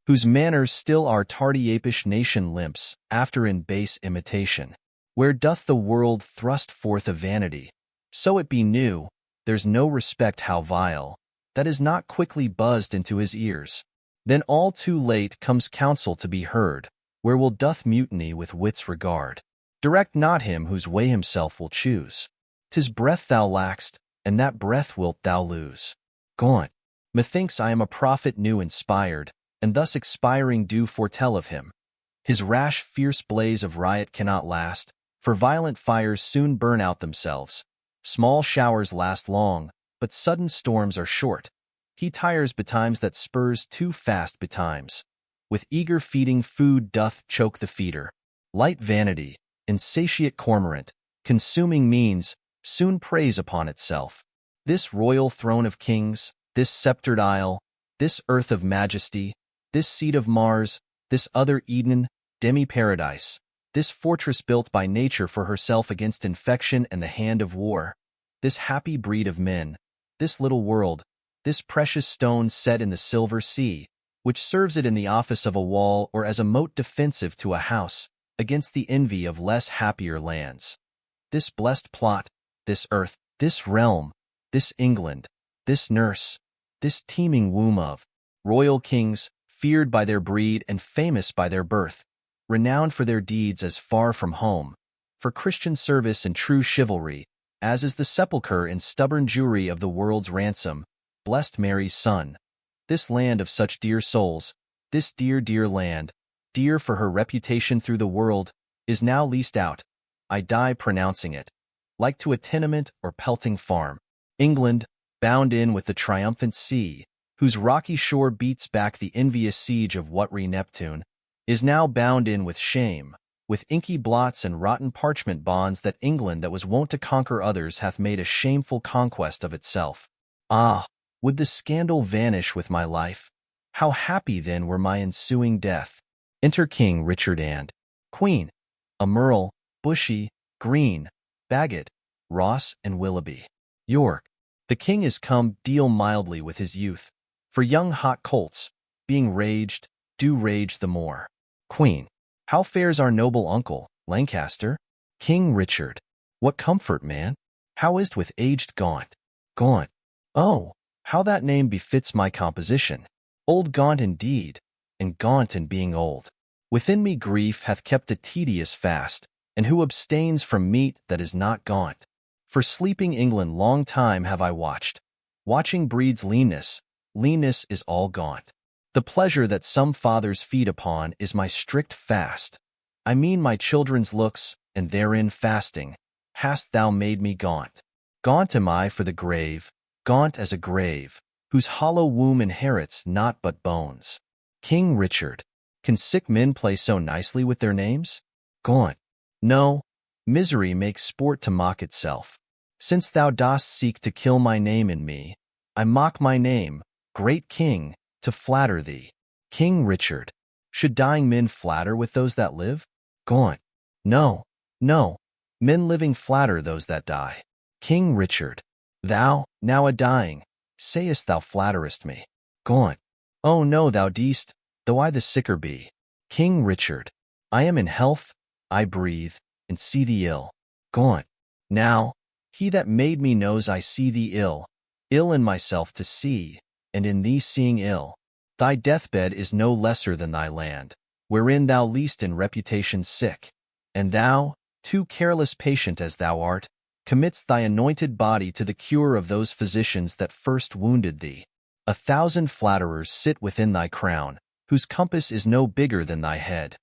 whose manners still our tardy apish nation limps after in base imitation. Where doth the world thrust forth a vanity, so it be new, there's no respect how vile, that is not quickly buzzed into his ears. Then all too late comes counsel to be heard, where will doth mutiny with wit's regard. Direct not him whose way himself will choose. 'Tis breath thou lack'st, and that breath wilt thou lose. Gaunt. Methinks I am a prophet new inspired, and thus expiring do foretell of him. His rash fierce blaze of riot cannot last, for violent fires soon burn out themselves. Small showers last long, but sudden storms are short. He tires betimes that spurs too fast betimes. With eager feeding food doth choke the feeder. Light vanity, insatiate cormorant, consuming means, soon preys upon itself. This royal throne of kings, this sceptred isle, this earth of majesty, this seat of Mars, this other Eden, demi-paradise, this fortress built by nature for herself against infection and the hand of war, this happy breed of men, this little world, this precious stone set in the silver sea, which serves it in the office of a wall or as a moat defensive to a house, against the envy of less happier lands. This blessed plot, this earth, this realm, this England, this nurse, this teeming womb of royal kings, feared by their breed and famous by their birth, renowned for their deeds as far from home, for Christian service and true chivalry, as is the sepulchre and stubborn Jewry of the world's ransom, blessed Mary's son. This land of such dear souls, this dear, dear land, dear for her reputation through the world, is now leased out. I die pronouncing it, like to a tenement or pelting farm. England, bound in with the triumphant sea, whose rocky shore beats back the envious siege of Whatry Neptune, is now bound in with shame, with inky blots and rotten parchment bonds that England that was wont to conquer others hath made a shameful conquest of itself. Ah, would the scandal vanish with my life? How happy then were my ensuing death. Enter King Richard and Queen, a Merle, Bushy, Green, Bagot, Ross, and Willoughby. York. The king is come deal mildly with his youth, for young hot colts, being raged, do rage the more. Queen. How fares our noble uncle, Lancaster? King Richard. What comfort, man? How is't with aged Gaunt? Gaunt. Oh, how that name befits my composition. Old Gaunt indeed, and gaunt in being old. Within me grief hath kept a tedious fast, and who abstains from meat that is not gaunt? For sleeping England long time have I watched. Watching breeds leanness, leanness is all gaunt. The pleasure that some fathers feed upon is my strict fast. I mean my children's looks, and therein fasting, hast thou made me gaunt. Gaunt am I for the grave, gaunt as a grave, whose hollow womb inherits naught but bones. King Richard. Can sick men play so nicely with their names? Gaunt. No, misery makes sport to mock itself. Since thou dost seek to kill my name in me, I mock my name, great king, to flatter thee. King Richard. Should dying men flatter with those that live? Gaunt. No, no, men living flatter those that die. King Richard. Thou, now a-dying, sayest thou flatterest me. Gaunt. Oh no, thou deest, though I the sicker be. King Richard. I am in health, I breathe, and see thee ill. Gaunt. Now, he that made me knows I see thee ill, ill in myself to see, and in thee seeing ill. Thy deathbed is no lesser than thy land, wherein thou least in reputation sick, and thou, too careless patient as thou art, committ'st thy anointed body to the cure of those physicians that first wounded thee. 1,000 flatterers sit within thy crown, whose compass is no bigger than thy head,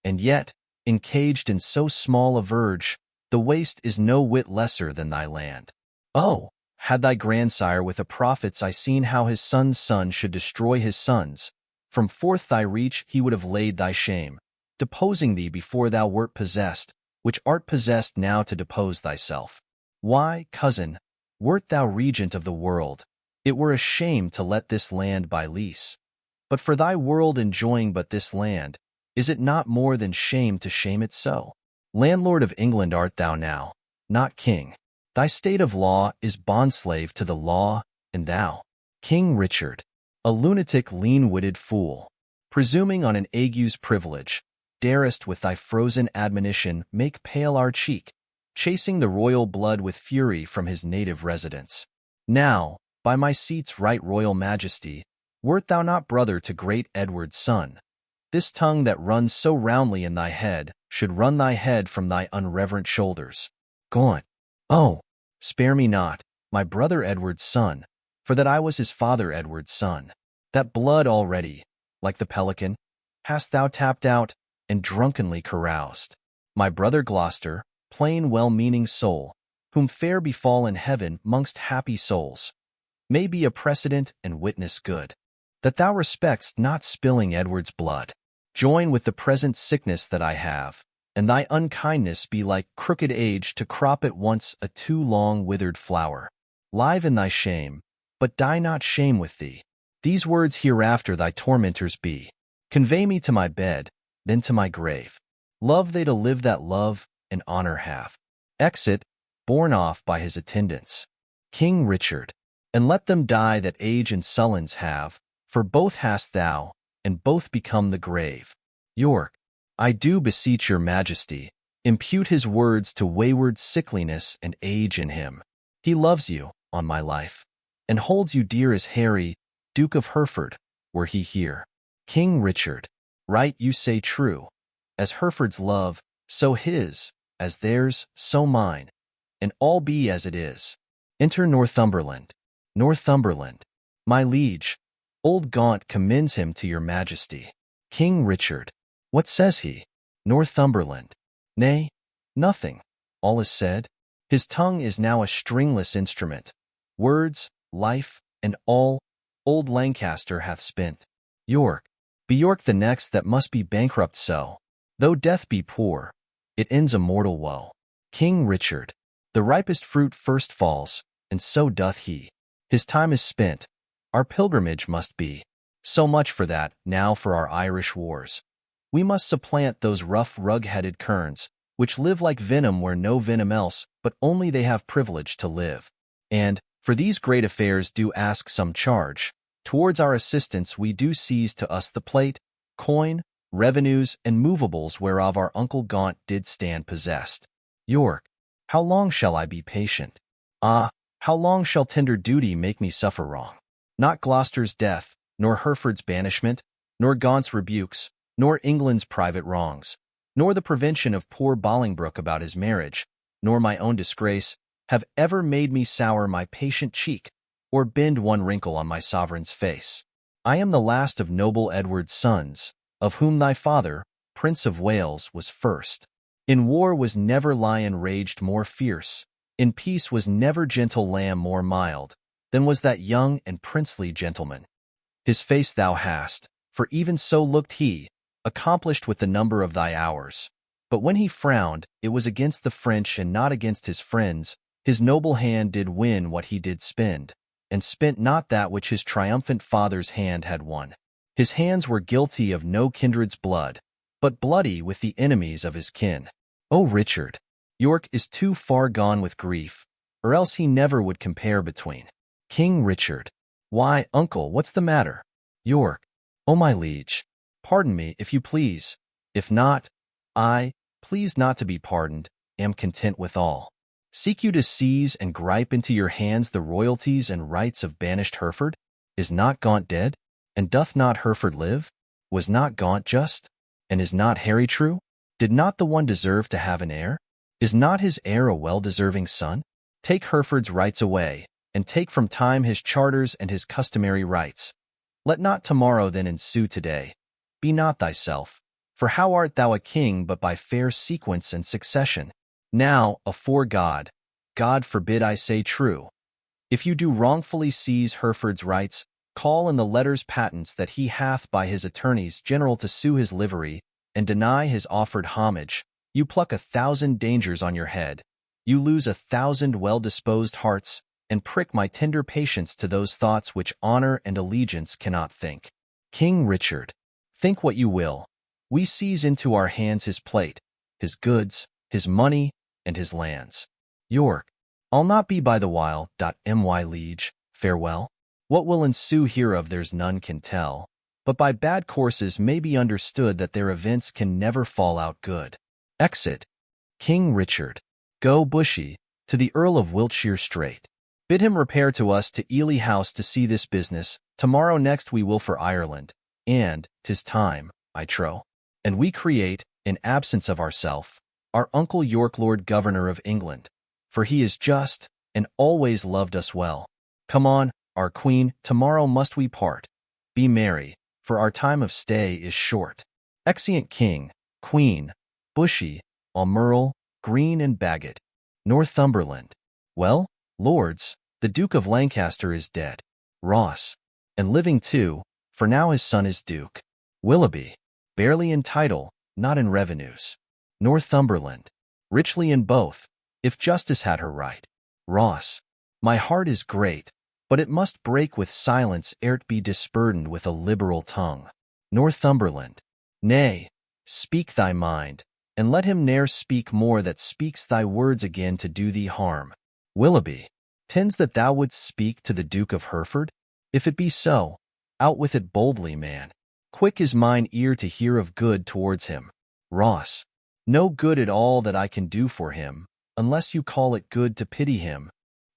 and yet, encaged in so small a verge, the waste is no whit lesser than thy land. Oh, had thy grandsire with the prophets I seen how his son's son should destroy his sons, from forth thy reach he would have laid thy shame, deposing thee before thou wert possessed, which art possessed now to depose thyself. Why, cousin, wert thou regent of the world, it were a shame to let this land by lease. But for thy world enjoying but this land, is it not more than shame to shame it so? Landlord of England art thou now, not king. Thy state of law is bondslave to the law, and thou, King Richard, a lunatic lean-witted fool. presuming on an ague's privilege, darest with thy frozen admonition make pale our cheek, chasing the royal blood with fury from his native residence. Now, by my seat's right royal majesty, wert thou not brother to great Edward's son, this tongue that runs so roundly in thy head should run thy head from thy unreverent shoulders. Gaunt. Oh, spare me not, my brother Edward's son, for that I was his father Edward's son. That blood already, like the pelican, hast thou tapped out and drunkenly caroused. My brother Gloucester, plain well-meaning soul, whom fair befall in heaven mongst happy souls, may be a precedent and witness good, that thou respect'st not spilling Edward's blood. Join with the present sickness that I have, and thy unkindness be like crooked age to crop at once a too long withered flower. Live in thy shame, but die not shame with thee. These words hereafter thy tormentors be. Convey me to my bed, then to my grave. Love they to live that love and honor have. Exit, borne off by his attendants. King Richard. And let them die that age and sullens have, for both hast thou, and both become the grave. York. I do beseech your majesty, impute his words to wayward sickliness and age in him. He loves you, on my life, and holds you dear as Harry, Duke of Hereford, were he here. King Richard. Right you say true. As Hereford's love, so his, as theirs, so mine, and all be as it is. Enter Northumberland. Northumberland. My liege, old Gaunt commends him to your majesty. King Richard. What says he? Northumberland. Nay, nothing. All is said. His tongue is now a stringless instrument. Words, life, and all, old Lancaster hath spent. York. Be York the next that must be bankrupt so. Though death be poor, it ends a mortal woe. King Richard. The ripest fruit first falls, and so doth he. His time is spent. Our pilgrimage must be. So much for that, now for our Irish wars. We must supplant those rough rug-headed kerns, which live like venom where no venom else, but only they have privilege to live. And, for these great affairs do ask some charge. Towards our assistance we do seize to us the plate, coin, revenues, and movables whereof our uncle Gaunt did stand possessed. York. How long shall I be patient? Ah, how long shall tender duty make me suffer wrong? Not Gloucester's death, nor Hereford's banishment, nor Gaunt's rebukes, nor England's private wrongs, nor the prevention of poor Bolingbroke about his marriage, nor my own disgrace, have ever made me sour my patient cheek, or bend one wrinkle on my sovereign's face. I am the last of noble Edward's sons, of whom thy father, Prince of Wales, was first. In war was never lion raged more fierce, in peace was never gentle lamb more mild, than was that young and princely gentleman. His face thou hast, for even so looked he, accomplished with the number of thy hours. But when he frowned, it was against the French and not against his friends. His noble hand did win what he did spend, and spent not that which his triumphant father's hand had won. His hands were guilty of no kindred's blood, but bloody with the enemies of his kin. O Richard, York is too far gone with grief, or else he never would compare between. King Richard. Why, uncle, what's the matter? York. O my liege, pardon me, if you please. If not, I, pleased not to be pardoned, am content with all. Seek you to seize and gripe into your hands the royalties and rights of banished Hereford? Is not Gaunt dead? And doth not Hereford live? Was not Gaunt just? And is not Harry true? Did not the one deserve to have an heir? Is not his heir a well-deserving son? Take Hereford's rights away, and take from time his charters and his customary rights. Let not tomorrow then ensue today. Be not thyself, for how art thou a king but by fair sequence and succession? Now, afore God, God forbid I say true, if you do wrongfully seize Hereford's rights, call in the letters patents that he hath by his attorneys general to sue his livery, and deny his offered homage, you pluck 1,000 dangers on your head, you lose 1,000 well-disposed hearts, and prick my tender patience to those thoughts which honor and allegiance cannot think. King Richard. Think what you will. We seize into our hands his plate, his goods, his money, and his lands. York. I'll not be by the while. My liege, farewell. What will ensue hereof there's none can tell, but by bad courses may be understood that their events can never fall out good. Exit. King Richard. Go, Bushy, to the Earl of Wiltshire straight. Bid him repair to us to Ely House to see this business. Tomorrow next we will for Ireland, and 'tis time, I trow. And we create, in absence of ourself, our Uncle York Lord Governor of England, for he is just, and always loved us well. Come on, our Queen, tomorrow must we part. Be merry, for our time of stay is short. Exeunt King, Queen, Bushy, Almerle, Green and Bagot. Northumberland. Well, lords, the Duke of Lancaster is dead. Ross. And living too, for now his son is Duke. Willoughby. Barely in title, not in revenues. Northumberland. Richly in both, if justice had her right. Ross. My heart is great, but it must break with silence ere't be disburdened with a liberal tongue. Northumberland. Nay, speak thy mind, and let him ne'er speak more that speaks thy words again to do thee harm. Willoughby. Tins that thou wouldst speak to the Duke of Hereford? If it be so, out with it boldly, man. Quick is mine ear to hear of good towards him. Ross. No good at all that I can do for him, unless you call it good to pity him,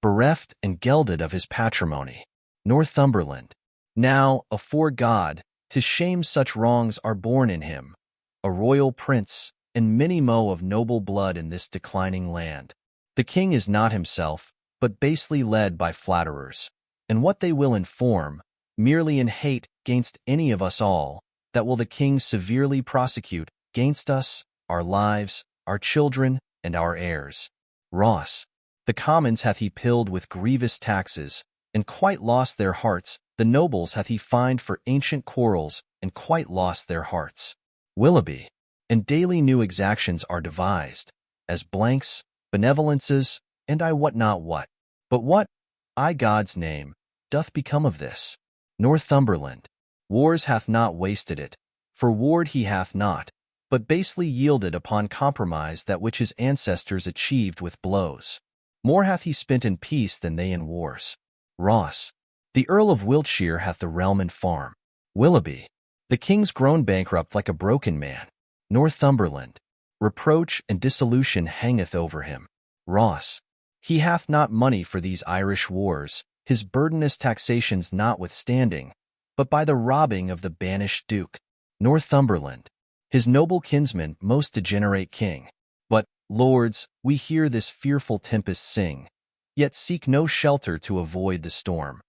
bereft and gelded of his patrimony. Northumberland. Now, afore God, 'tis shame such wrongs are born in him, a royal prince, and many mo of noble blood in this declining land. The king is not himself, but basely led by flatterers, and what they will inform, merely in hate gainst any of us all, that will the king severely prosecute gainst us, our lives, our children, and our heirs. Ross. The commons hath he pilled with grievous taxes, and quite lost their hearts. The nobles hath he fined for ancient quarrels, and quite lost their hearts. Willoughby. And daily new exactions are devised, as blanks, benevolences, and I wot not what. But what, I God's name, doth become of this? Northumberland. Wars hath not wasted it, for warred he hath not, but basely yielded upon compromise that which his ancestors achieved with blows. More hath he spent in peace than they in wars. Ross. The Earl of Wiltshire hath the realm and farm. Willoughby. The king's grown bankrupt like a broken man. Northumberland. Reproach and dissolution hangeth over him. Ross. He hath not money for these Irish wars, his burdenous taxations notwithstanding, but by the robbing of the banished duke. Northumberland. His noble kinsman most degenerate king. But, lords, we hear this fearful tempest sing, yet seek no shelter to avoid the storm.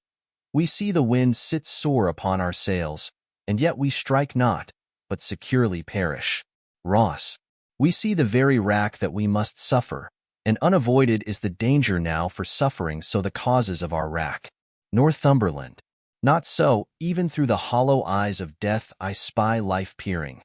We see the wind sit sore upon our sails, and yet we strike not, but securely perish. Ross. We see the very rack that we must suffer, and unavoided is the danger now for suffering so the causes of our rack. Northumberland. Not so, even through the hollow eyes of death I spy life peering,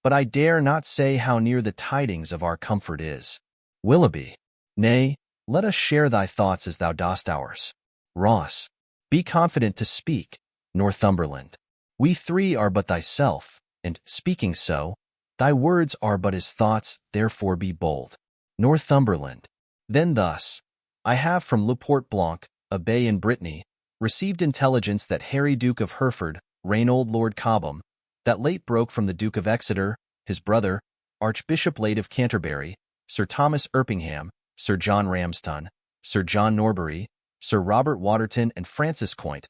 but I dare not say how near the tidings of our comfort is. Willoughby. Nay, let us share thy thoughts as thou dost ours. Ross. Be confident to speak, Northumberland. We three are but thyself, and, speaking so, thy words are but his thoughts, therefore be bold. Northumberland. Then thus, I have from Le Port Blanc, a bay in Brittany, received intelligence that Harry Duke of Hereford, Reynold Lord Cobham, that late broke from the Duke of Exeter, his brother, Archbishop late of Canterbury, Sir Thomas Erpingham, Sir John Ramston, Sir John Norbury, Sir Robert Waterton, and Francis Coint,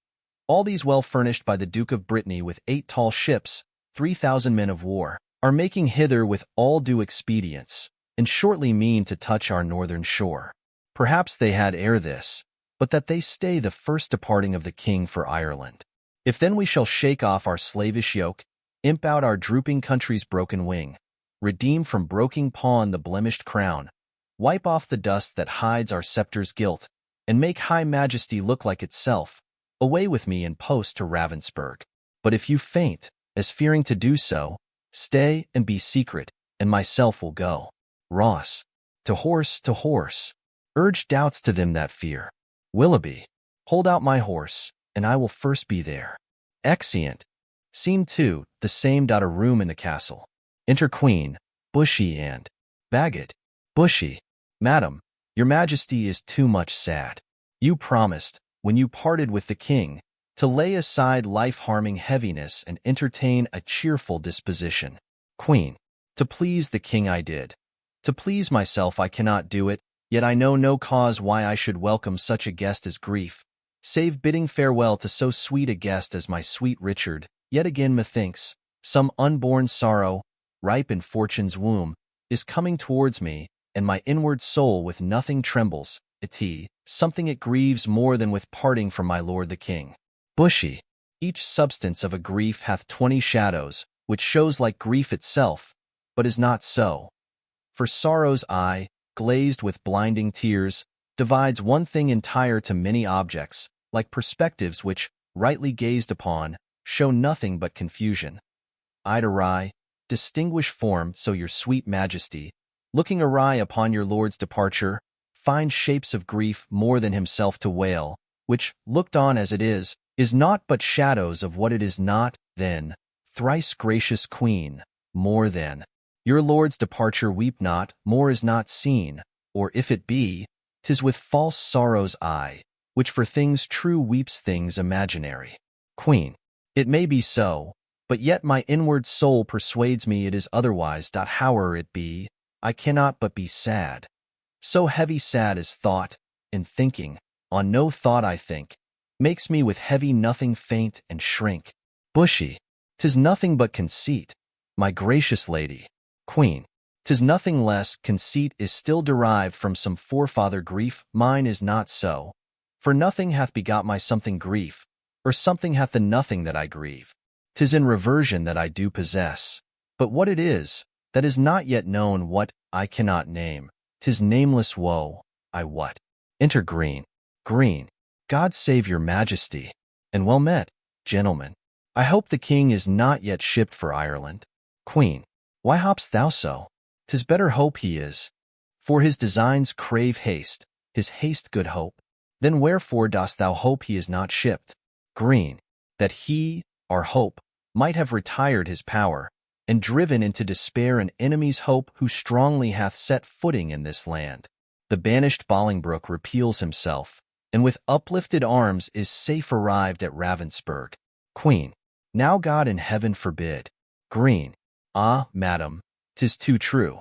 all these well furnished by the Duke of Brittany with 8 tall ships, 3,000 men of war, are making hither with all due expedience, and shortly mean to touch our northern shore. Perhaps they had ere this, but that they stay the first departing of the king for Ireland. If then we shall shake off our slavish yoke, imp out our drooping country's broken wing, redeem from broken pawn the blemished crown, wipe off the dust that hides our scepter's guilt, and make high majesty look like itself, away with me in post to Ravensburg. But if you faint, as fearing to do so, stay and be secret, and myself will go. Ross. To horse, urge doubts to them that fear. Willoughby. Hold out my horse, and I will first be there. Exeunt. Scene 2, the same. A room in the castle. Enter Queen, Bushy and Bagot. Bushy. Madam, your majesty is too much sad. You promised, when you parted with the king, to lay aside life-harming heaviness and entertain a cheerful disposition. Queen. To please the king I did. To please myself I cannot do it, yet I know no cause why I should welcome such a guest as grief, save bidding farewell to so sweet a guest as my sweet Richard. Yet again methinks, some unborn sorrow, ripe in fortune's womb, is coming towards me, and my inward soul with nothing trembles, something it grieves more than with parting from my lord the king. Bushy. Each substance of a grief hath 20 shadows, which shows like grief itself, but is not so. For sorrow's eye, glazed with blinding tears, divides one thing entire to many objects, like perspectives which, rightly gazed upon, show nothing but confusion. Eyed awry, distinguished form, so your sweet majesty, looking awry upon your lord's departure, find shapes of grief more than himself to wail, which, looked on as it is not but shadows of what it is not. Then, thrice gracious queen, more than your lord's departure weep not, more is not seen, or if it be, 'tis with false sorrow's eye, which for things true weeps things imaginary. Queen. It may be so, but yet my inward soul persuades me it is otherwise. Howe'er it be, I cannot but be sad. So heavy sad is thought, and thinking, on no thought I think, makes me with heavy nothing faint and shrink. Bushy. 'Tis nothing but conceit, my gracious lady. Queen. 'Tis nothing less. Conceit is still derived from some forefather grief. Mine is not so. For nothing hath begot my something grief, or something hath the nothing that I grieve. 'Tis in reversion that I do possess. But what it is, that is not yet known, what I cannot name. 'Tis nameless woe, I wot. Enter Green. Green. God save your majesty. And well met, gentlemen. I hope the king is not yet shipped for Ireland. Queen. Why hop'st thou so? 'Tis better hope he is. For his designs crave haste, his haste good hope. Then wherefore dost thou hope he is not shipped? Green. That he, our hope, might have retired his power, and driven into despair an enemy's hope who strongly hath set footing in this land. The banished Bolingbroke repeals himself, and with uplifted arms is safe arrived at Ravensburg. Queen. Now God in heaven forbid. Green. Ah, madam, 'tis too true.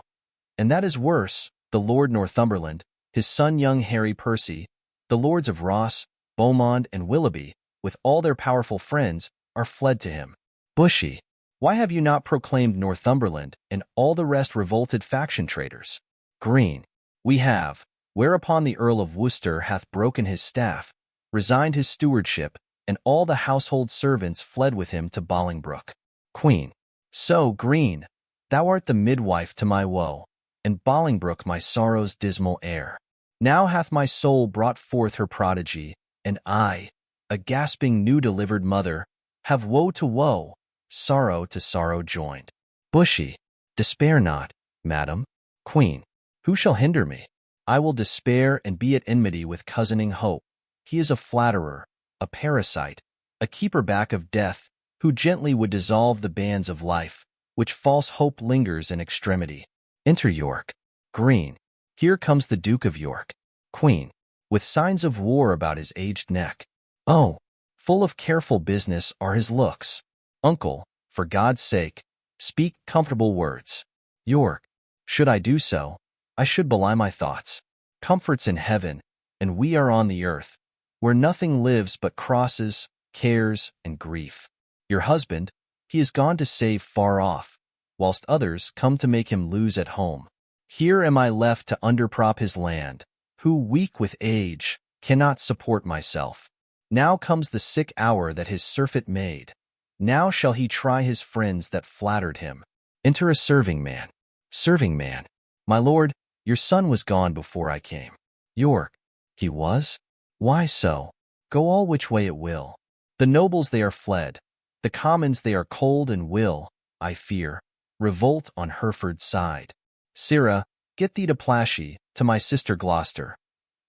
And that is worse, the Lord Northumberland, his son young Harry Percy, the lords of Ross, Beaumont, and Willoughby, with all their powerful friends, are fled to him. Bushy. Why have you not proclaimed Northumberland and all the rest revolted faction traitors? Green. We have, whereupon the Earl of Worcester hath broken his staff, resigned his stewardship, and all the household servants fled with him to Bolingbroke. Queen. So, Green, thou art the midwife to my woe, and Bolingbroke my sorrow's dismal heir. Now hath my soul brought forth her prodigy, and I, a gasping new-delivered mother, have woe to woe, sorrow to sorrow joined. Bushy. Despair not, madam. Queen. Who shall hinder me? I will despair and be at enmity with cousining Hope. He is a flatterer, a parasite, a keeper back of death, who gently would dissolve the bands of life, which false hope lingers in extremity. Enter York. Green. Here comes the Duke of York. Queen. With signs of war about his aged neck. Oh, full of careful business are his looks. Uncle, for God's sake, speak comfortable words. York. Should I do so, I should belie my thoughts. Comfort's in heaven, and we are on the earth, where nothing lives but crosses, cares, and grief. Your husband, he is gone to save far off, whilst others come to make him lose at home. Here am I left to underprop his land, who, weak with age, cannot support myself. Now comes the sick hour that his surfeit made. Now shall he try his friends that flattered him. Enter a serving man. Serving man. My lord, your son was gone before I came. York. He was? Why so? Go all which way it will. The nobles they are fled, the commons they are cold and will, I fear, revolt on Hereford's side. Sirrah, get thee to Plashy, to my sister Gloucester.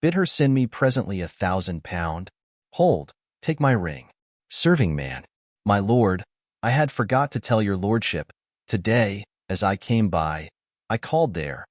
Bid her send me presently £1,000. Hold, take my ring. Serving man. My lord, I had forgot to tell your lordship, today, as I came by, I called there,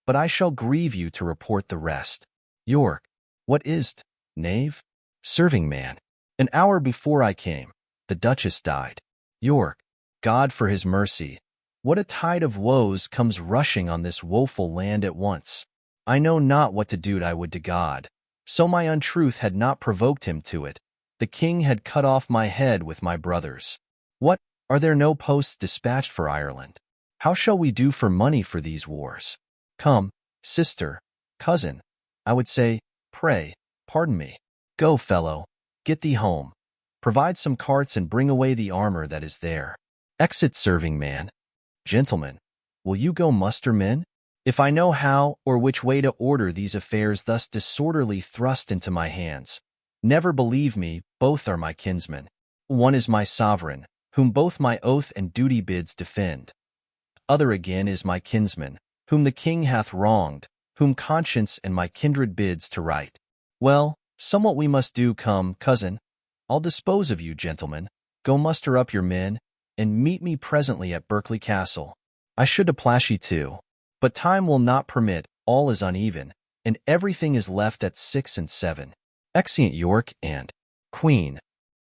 but I shall grieve you to report the rest. York. What is't, knave? Serving man. An hour before I came, the Duchess died. York, God for his mercy, what a tide of woes comes rushing on this woeful land at once. I know not what to do I would to God. So my untruth had not provoked him to it. The king had cut off my head with my brothers. What, are there no posts dispatched for Ireland? How shall we do for money for these wars? Come, sister, cousin, I would say, pray, pardon me. Go, fellow, get thee home. Provide some carts and bring away the armor that is there. Exit serving man. Gentlemen, will you go muster men? If I know how or which way to order these affairs thus disorderly thrust into my hands, never believe me, both are my kinsmen. One is my sovereign, whom both my oath and duty bids defend. Other again is my kinsman, whom the king hath wronged, whom conscience and my kindred bids to right. Well, somewhat we must do. Come, cousin, I'll dispose of you, gentlemen. Go muster up your men, and meet me presently at Berkeley Castle. I should to Plashy too, but time will not permit, all is uneven, and everything is left at 6 and 7. Exeunt York and Queen.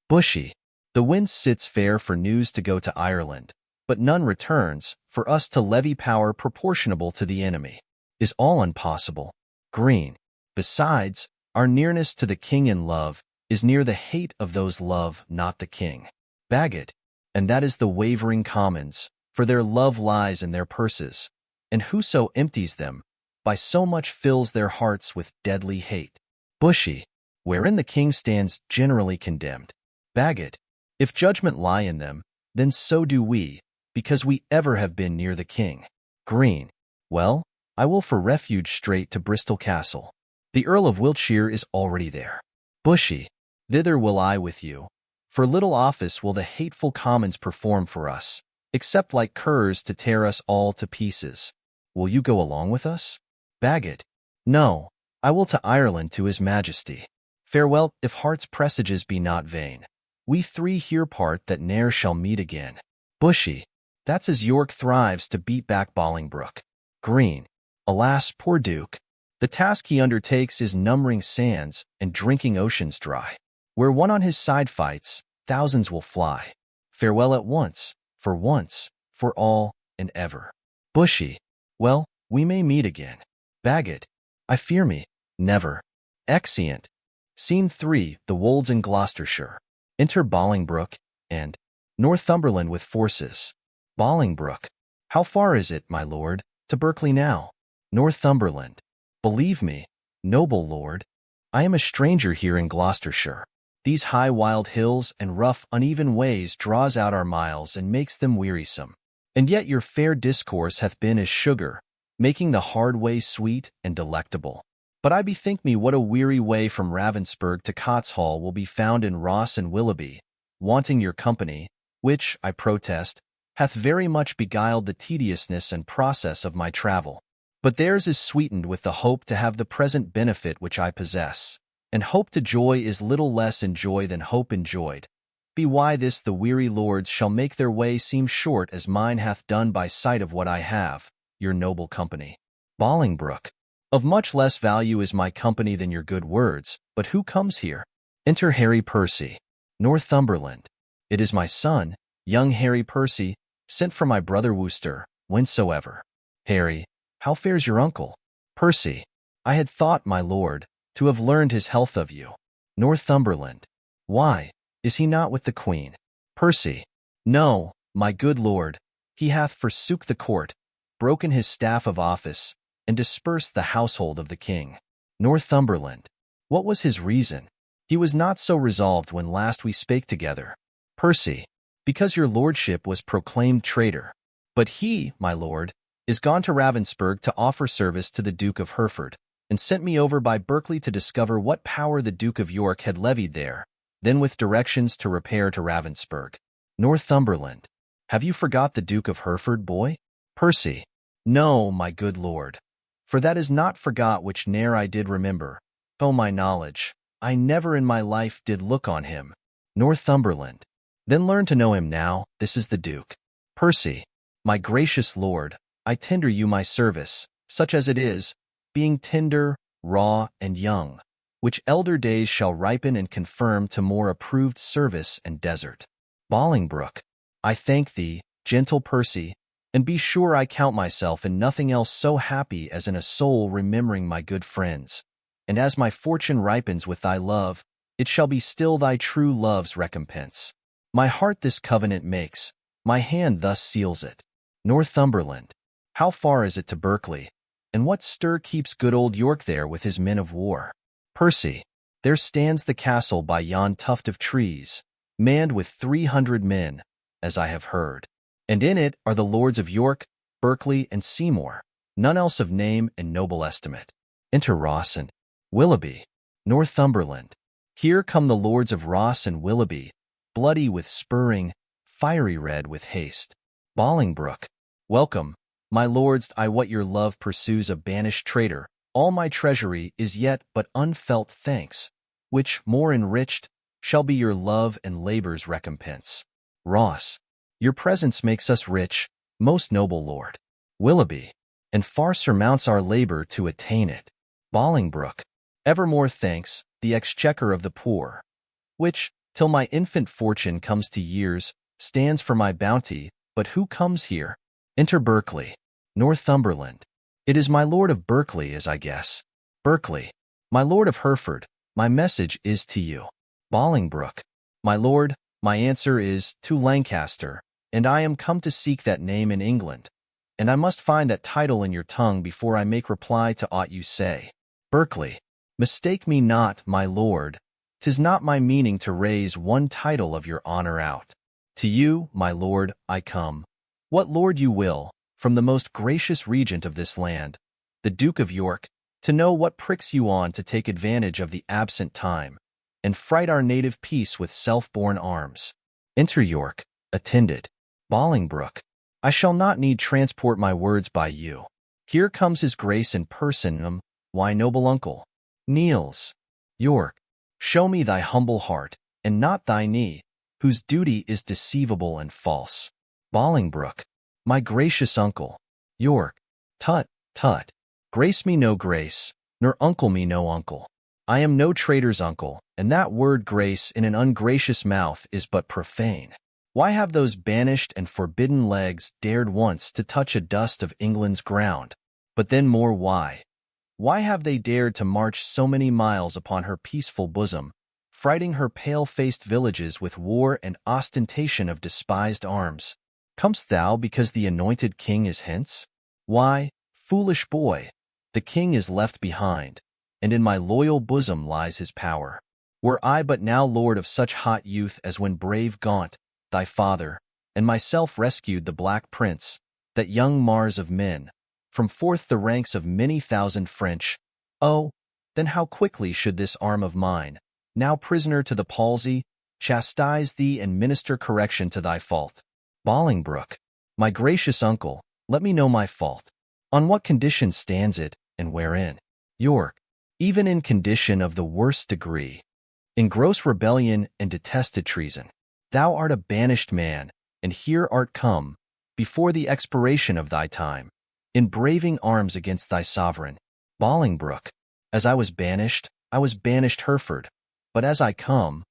Bushy. The wind sits fair for news to go to Ireland, but none returns, for us to levy power proportionable to the enemy. Is all impossible. Green. Besides, our nearness to the king in love is near the hate of those love not the king. Bagot. And that is the wavering commons, for their love lies in their purses, and whoso empties them, by so much fills their hearts with deadly hate. Bushy. Wherein the king stands generally condemned. Bagot. If judgment lie in them, then so do we, because we ever have been near the king. Green. Well, I will for refuge straight to Bristol Castle. The Earl of Wiltshire is already there. Bushy. Thither will I with you. For little office will the hateful commons perform for us, except like curs to tear us all to pieces. Will you go along with us? Bagot. No, I will to Ireland to his majesty. Farewell, if heart's presages be not vain. We three here part that ne'er shall meet again. Bushy. That's as York thrives to beat back Bolingbroke. Green. Alas, poor Duke. The task he undertakes is numbering sands and drinking oceans dry. Where one on his side fights, thousands will fly. Farewell at once, for all, and ever. Bushy. Well, we may meet again. Bagot. I fear me, never. Exeunt. Scene 3, the Wolds in Gloucestershire. Enter Bolingbroke, and Northumberland with forces. Bolingbroke. How far is it, my lord, to Berkeley now? Northumberland. Believe me, noble lord, I am a stranger here in Gloucestershire. These high wild hills and rough uneven ways draws out our miles and makes them wearisome. And yet your fair discourse hath been as sugar, making the hard way sweet and delectable. But I bethink me what a weary way from Ravensburg to Cotteshall will be found in Ross and Willoughby, wanting your company, which, I protest, hath very much beguiled the tediousness and process of my travel. But theirs is sweetened with the hope to have the present benefit which I possess. And hope to joy is little less in joy than hope enjoyed. Be why this the weary lords shall make their way seem short as mine hath done by sight of what I have, your noble company. Bolingbroke. Of much less value is my company than your good words, but who comes here? Enter Harry Percy. Northumberland. It is my son, young Harry Percy, sent from my brother Worcester, whensoever. Harry. How fares your uncle? Percy. I had thought, my lord, to have learned his health of you. Northumberland. Why, is he not with the Queen? Percy. No, my good lord, he hath forsook the court, broken his staff of office, and dispersed the household of the king. Northumberland. What was his reason? He was not so resolved when last we spake together. Percy. Because your lordship was proclaimed traitor. But he, my lord, is gone to Ravensburg to offer service to the Duke of Hereford, and sent me over by Berkeley to discover what power the Duke of York had levied there, then with directions to repair to Ravensburg. Northumberland. Have you forgot the Duke of Hereford, boy? Percy. No, my good lord, for that is not forgot which ne'er I did remember. O my knowledge, I never in my life did look on him. Northumberland. Then learn to know him now, this is the Duke. Percy. My gracious lord, I tender you my service, such as it is, being tender, raw, and young, which elder days shall ripen and confirm to more approved service and desert. Bolingbroke, I thank thee, gentle Percy, and be sure I count myself in nothing else so happy as in a soul remembering my good friends. And as my fortune ripens with thy love, it shall be still thy true love's recompense. My heart this covenant makes, my hand thus seals it. Northumberland, how far is it to Berkeley? And what stir keeps good old York there with his men of war? Percy, there stands the castle by yon tuft of trees, manned with 300 men, as I have heard. And in it are the lords of York, Berkeley, and Seymour, none else of name and noble estimate. Enter Ross and Willoughby, Northumberland. Here come the lords of Ross and Willoughby, bloody with spurring, fiery red with haste. Bolingbroke, welcome, my lords. I what your love pursues a banished traitor. All my treasury is yet but unfelt thanks, which, more enriched, shall be your love and labor's recompense. Ross, your presence makes us rich, most noble lord. Willoughby, and far surmounts our labor to attain it. Bolingbroke, evermore thanks, the exchequer of the poor, which, till my infant fortune comes to years, stands for my bounty. But who comes here? Enter Berkeley, Northumberland. It is my lord of Berkeley, as I guess. Berkeley, my lord of Hereford, my message is to you. Bolingbroke, my lord, my answer is to Lancaster, and I am come to seek that name in England, and I must find that title in your tongue before I make reply to aught you say. Berkeley, mistake me not, my lord, 'tis not my meaning to raise one title of your honor out. To you, my lord, I come, what lord you will, from the most gracious regent of this land, the Duke of York, to know what pricks you on to take advantage of the absent time, and fright our native peace with self-born arms. Enter York, attended. Bolingbroke, I shall not need transport my words by you. Here comes his grace in person, why, noble uncle. Kneels. York, show me thy humble heart, and not thy knee, whose duty is deceivable and false. Bolingbroke, my gracious uncle. York, tut, tut. Grace me no grace, nor uncle me no uncle. I am no traitor's uncle, and that word grace in an ungracious mouth is but profane. Why have those banished and forbidden legs dared once to touch a dust of England's ground? But then more why? Why have they dared to march so many miles upon her peaceful bosom, frighting her pale-faced villages with war and ostentation of despised arms? Comest thou because the anointed king is hence? Why, foolish boy, the king is left behind, and in my loyal bosom lies his power. Were I but now lord of such hot youth as when brave Gaunt, thy father, and myself rescued the Black Prince, that young Mars of men, from forth the ranks of many thousand French, oh, then how quickly should this arm of mine, now prisoner to the palsy, chastise thee and minister correction to thy fault. Bolingbroke, my gracious uncle, let me know my fault. On what condition stands it, and wherein? York, even in condition of the worst degree, in gross rebellion and detested treason. Thou art a banished man, and here art come, before the expiration of thy time, in braving arms against thy sovereign. Bolingbroke, as I was banished Hereford, but as I come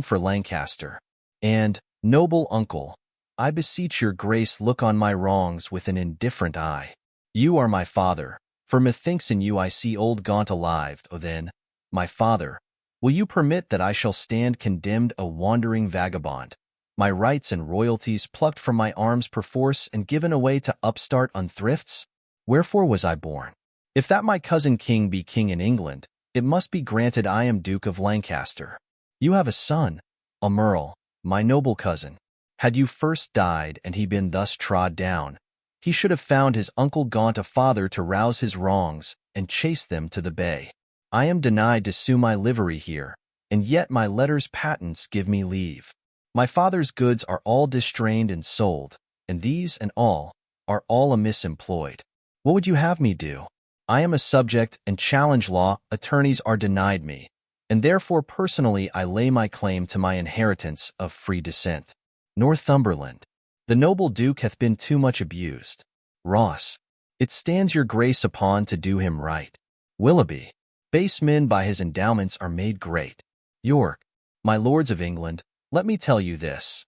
for Lancaster. And, noble uncle, I beseech your grace look on my wrongs with an indifferent eye. You are my father, for methinks in you I see old Gaunt alive. O then, my father, will you permit that I shall stand condemned a wandering vagabond, my rights and royalties plucked from my arms perforce and given away to upstart unthrifts? Wherefore was I born? If that my cousin king be king in England, it must be granted I am Duke of Lancaster. You have a son, a Merle, my noble cousin. Had you first died and he been thus trod down, he should have found his uncle Gaunt a father to rouse his wrongs and chase them to the bay. I am denied to sue my livery here, and yet my letters patents give me leave. My father's goods are all distrained and sold, and these and all are all amiss employed. What would you have me do? I am a subject, and challenge law attorneys are denied me, and therefore personally I lay my claim to my inheritance of free descent. Northumberland, the noble Duke hath been too much abused. Ross, it stands your grace upon to do him right. Willoughby, Base men by his endowments are made great. York, my lords of England, let me tell you this.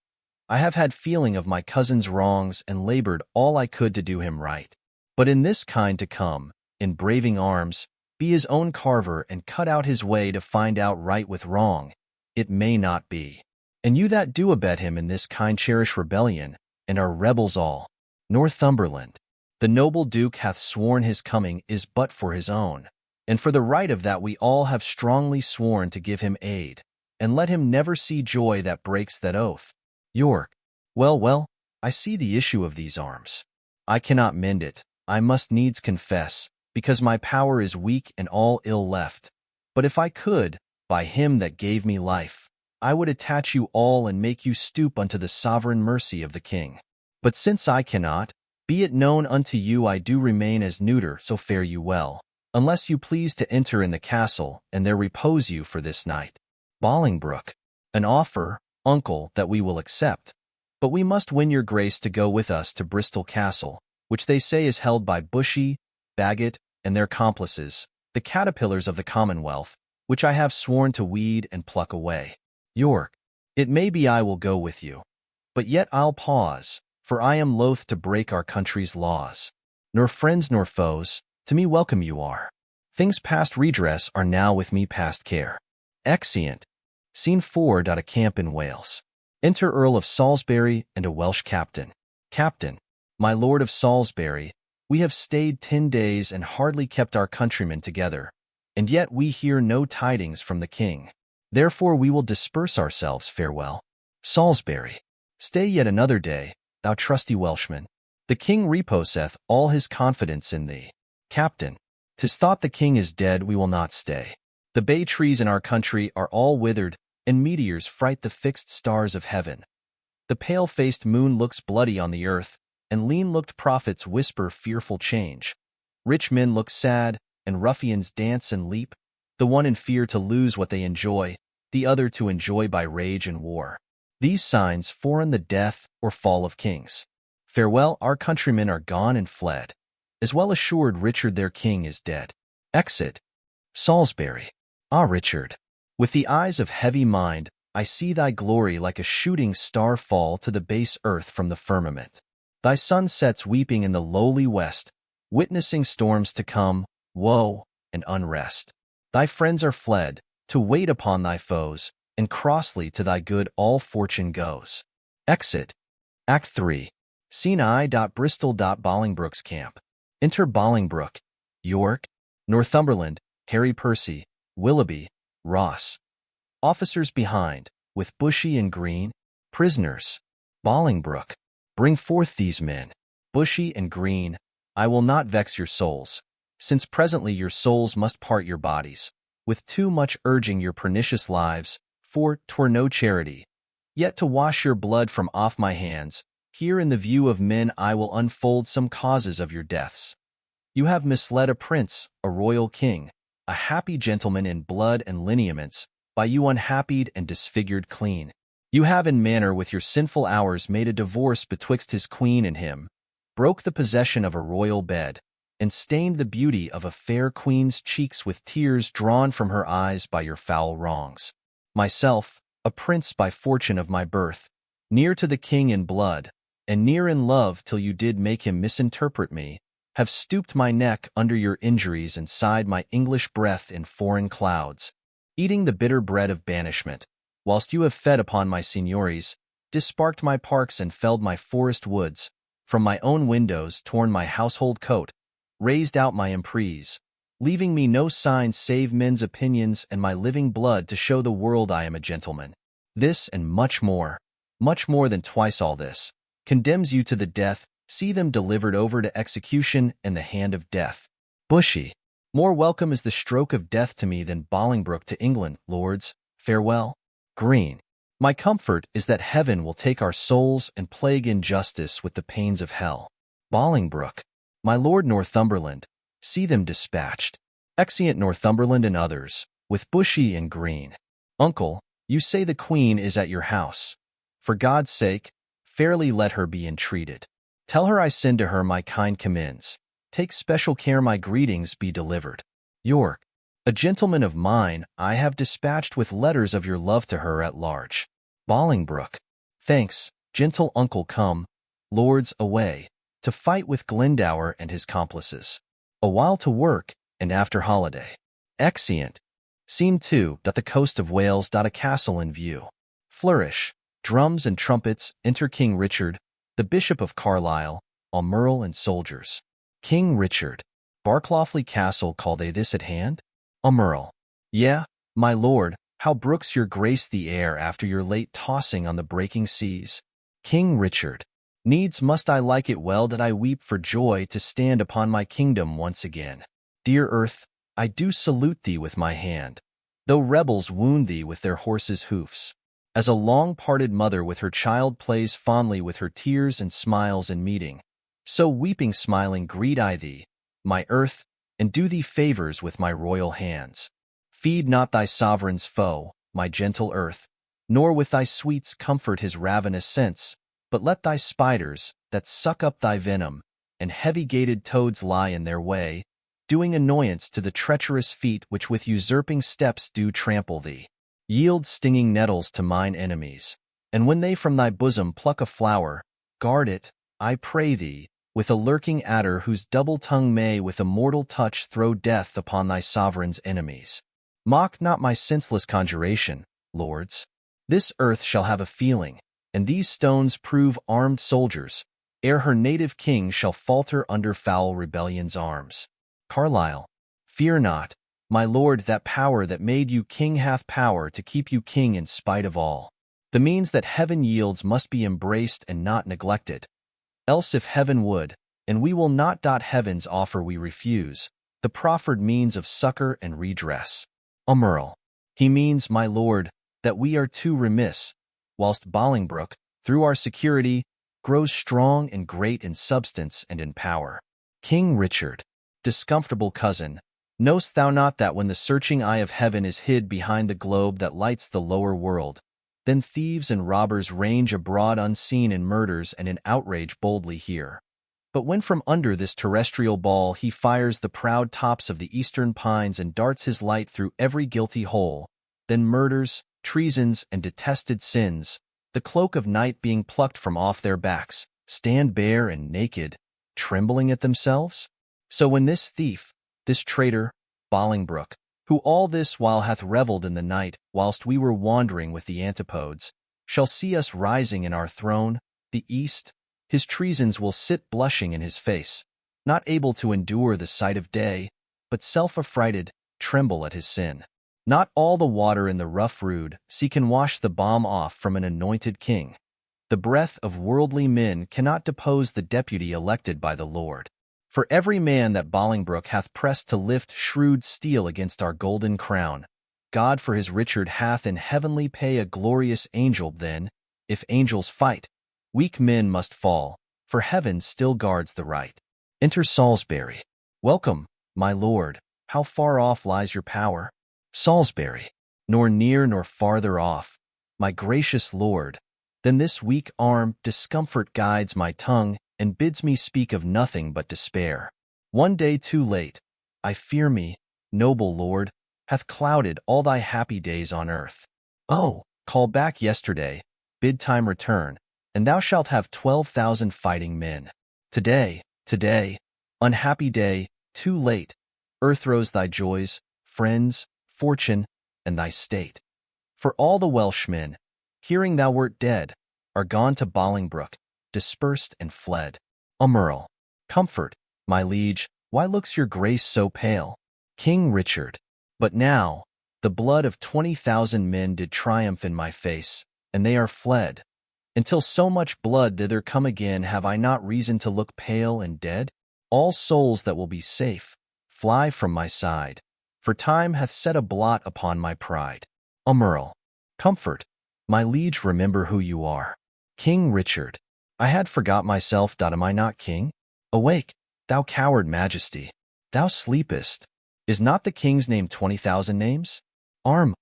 I have had feeling of my cousin's wrongs and labored all I could to do him right. But in this kind to come, in braving arms, be his own carver and cut out his way to find out right with wrong, it may not be. And you that do abet him in this kind cherish rebellion, and are rebels all. Northumberland, the noble Duke hath sworn his coming is but for his own, and for the right of that we all have strongly sworn to give him aid, and let him never see joy that breaks that oath. York, well, I see the issue of these arms. I cannot mend it, I must needs confess, because my power is weak and all ill left. But if I could, by him that gave me life, I would attach you all and make you stoop unto the sovereign mercy of the king. But since I cannot, be it known unto you I do remain as neuter, so fare you well, unless you please to enter in the castle, and there repose you for this night. Bolingbroke, an offer, uncle, that we will accept, but we must win your grace to go with us to Bristol Castle, which they say is held by Bushy, Bagot, and their complices, the caterpillars of the Commonwealth, which I have sworn to weed and pluck away. York, it may be I will go with you, but yet I'll pause, for I am loath to break our country's laws. Nor friends nor foes, to me welcome you are. Things past redress are now with me past care. Exeunt. Scene 4. A camp in Wales. Enter Earl of Salisbury and a Welsh captain. Captain, my lord of Salisbury, we have stayed 10 days and hardly kept our countrymen together, and yet we hear no tidings from the king. Therefore we will disperse ourselves. Farewell. Salisbury, stay yet another day, thou trusty Welshman. The king reposeth all his confidence in thee. Captain, 'tis thought the king is dead, we will not stay. The bay trees in our country are all withered, and meteors fright the fixed stars of heaven. The pale-faced moon looks bloody on the earth, and lean-looked prophets whisper fearful change. Rich men look sad, and ruffians dance and leap, the one in fear to lose what they enjoy, the other to enjoy by rage and war. These signs foreign the death or fall of kings. Farewell, our countrymen are gone and fled. As well assured Richard their king is dead. Exit. Salisbury. Ah, Richard, with the eyes of heavy mind, I see thy glory like a shooting star fall to the base earth from the firmament. Thy sun sets weeping in the lowly west, witnessing storms to come, woe, and unrest. Thy friends are fled, to wait upon thy foes, and crossly to thy good all fortune goes. Exit. Act 3. Scene I. Bristol. Bolingbroke's camp. Enter Bolingbroke, York, Northumberland, Harry Percy, Willoughby, Ross. Officers behind, with Bushy and Green. Prisoners. Bolingbroke, bring forth these men. Bushy and Green, I will not vex your souls, since presently your souls must part your bodies, with too much urging your pernicious lives, for 'twere no charity. Yet to wash your blood from off my hands, here in the view of men I will unfold some causes of your deaths. You have misled a prince, a royal king, a happy gentleman in blood and lineaments, by you unhappied and disfigured clean. You have in manner with your sinful hours made a divorce betwixt his queen and him, broke the possession of a royal bed, and stained the beauty of a fair queen's cheeks with tears drawn from her eyes by your foul wrongs. Myself, a prince by fortune of my birth, near to the king in blood, and near in love till you did make him misinterpret me, have stooped my neck under your injuries and sighed my English breath in foreign clouds, eating the bitter bread of banishment, whilst you have fed upon my seigniories, disparked my parks and felled my forest woods, from my own windows torn my household coat, raised out my emprises, leaving me no sign save men's opinions and my living blood to show the world I am a gentleman. This and much more than twice all this, condemns you to the death. See them delivered over to execution in the hand of death. Bushy, more welcome is the stroke of death to me than Bolingbroke to England, lords. Farewell. Green, my comfort is that heaven will take our souls and plague injustice with the pains of hell. Bolingbroke, my lord Northumberland, see them dispatched. Exeunt Northumberland and others, with Bushy and Green. Uncle, you say the queen is at your house. For God's sake, fairly let her be entreated. Tell her I send to her my kind commends. Take special care my greetings be delivered. York, A gentleman of mine I have dispatched with letters of your love to her at large. Bolingbroke. Thanks, gentle uncle, come, lords, away, to fight with Glendower and his complices. A while to work, and after holiday. Exeunt. Scene 2. The coast of Wales. A castle in view. Flourish. Drums and trumpets. Enter King Richard, the Bishop of Carlisle, Almirall and soldiers. King Richard. Barclawfleet Castle, call they this at hand? Almirall. Yea, my lord, how brooks your grace the air after your late tossing on the breaking seas? King Richard. Needs must I like it well that I weep for joy to stand upon my kingdom once again. Dear earth, I do salute thee with my hand, though rebels wound thee with their horses' hoofs. As a long-parted mother with her child plays fondly with her tears and smiles in meeting, so weeping smiling greet I thee, my earth, and do thee favors with my royal hands. Feed not thy sovereign's foe, my gentle earth, nor with thy sweets comfort his ravenous sense, but let thy spiders, that suck up thy venom, and heavy-gated toads lie in their way, doing annoyance to the treacherous feet which with usurping steps do trample thee. Yield stinging nettles to mine enemies, and when they from thy bosom pluck a flower, guard it, I pray thee, with a lurking adder whose double tongue may with a mortal touch throw death upon thy sovereign's enemies. Mock not my senseless conjuration, lords. This earth shall have a feeling, and these stones prove armed soldiers, ere her native king shall falter under foul rebellion's arms. Carlyle. Fear not, my lord, that power that made you king hath power to keep you king in spite of all. The means that heaven yields must be embraced and not neglected. Else if heaven would, and we will not. Heaven's offer we refuse, the proffered means of succor and redress. Almirall. He means, my lord, that we are too remiss, whilst Bolingbroke, through our security, grows strong and great in substance and in power. King Richard. Discomfortable cousin, know'st thou not that when the searching eye of heaven is hid behind the globe that lights the lower world, then thieves and robbers range abroad unseen in murders and in outrage boldly here. But when from under this terrestrial ball he fires the proud tops of the eastern pines and darts his light through every guilty hole, then murders, treasons, and detested sins, the cloak of night being plucked from off their backs, stand bare and naked, trembling at themselves? So when this thief, this traitor, Bolingbroke, who all this while hath revelled in the night, whilst we were wandering with the antipodes, shall see us rising in our throne, the east, his treasons will sit blushing in his face, not able to endure the sight of day, but self-affrighted, tremble at his sin. Not all the water in the rough rood sea can wash the balm off from an anointed king. The breath of worldly men cannot depose the deputy elected by the Lord. For every man that Bolingbroke hath pressed to lift shrewd steel against our golden crown, God for his Richard hath in heavenly pay a glorious angel. Then, if angels fight, weak men must fall, for heaven still guards the right. Enter Salisbury. Welcome, my lord, how far off lies your power? Salisbury. Nor near nor farther off, my gracious lord, than this weak arm discomfort guides my tongue, and bids me speak of nothing but despair. One day too late, I fear me, noble lord, hath clouded all thy happy days on earth. Oh, call back yesterday, bid time return, and thou shalt have 12,000 fighting men. Today, unhappy day, too late, earth throws thy joys, friends, fortune, and thy state. For all the Welshmen, hearing thou wert dead, are gone to Bolingbroke, dispersed and fled. Almirall. Comfort, my liege, why looks your grace so pale? King Richard. But now, the blood of 20,000 men did triumph in my face, and they are fled. Until so much blood thither come again, have I not reason to look pale and dead? All souls that will be safe, fly from my side, for time hath set a blot upon my pride. Almirall. Comfort, my liege, remember who you are. King Richard. I had forgot myself. Am I not king? Awake, thou coward majesty. Thou sleepest. Is not the king's name 20,000 names? Arm,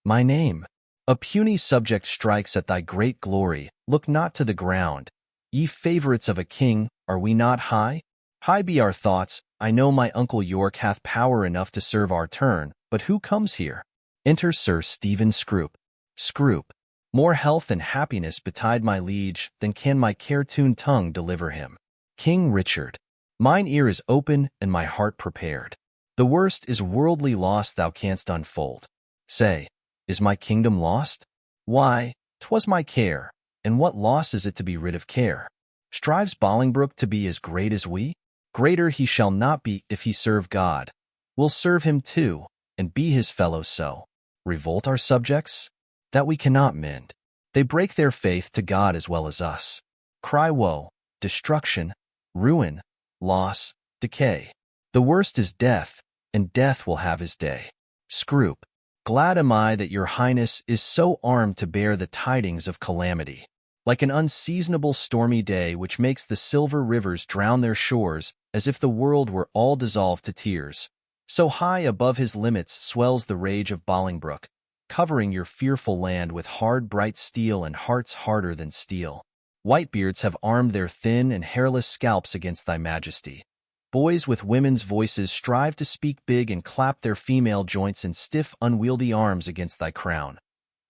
my name. A puny subject strikes at thy great glory. Look not to the ground. Ye favorites of a king, are we not high? High be our thoughts, I know my uncle York hath power enough to serve our turn, but who comes here? Enter Sir Stephen Scroop. Scroop. More health and happiness betide my liege than can my care-tuned tongue deliver him. King Richard. Mine ear is open and my heart prepared. The worst is worldly loss thou canst unfold. Say, is my kingdom lost? Why, 'twas my care, and what loss is it to be rid of care? Strives Bolingbroke to be as great as we? Greater he shall not be if he serve God. We'll serve him too, and be his fellows so. Revolt our subjects? That we cannot mend. They break their faith to God as well as us. Cry woe, destruction, ruin, loss, decay. The worst is death, and death will have his day. Scroop. Glad am I that your highness is so armed to bear the tidings of calamity. Like an unseasonable stormy day which makes the silver rivers drown their shores, as if the world were all dissolved to tears. So high above his limits swells the rage of Bolingbroke, covering your fearful land with hard bright steel and hearts harder than steel. Whitebeards have armed their thin and hairless scalps against thy majesty. Boys with women's voices strive to speak big and clap their female joints in stiff, unwieldy arms against thy crown.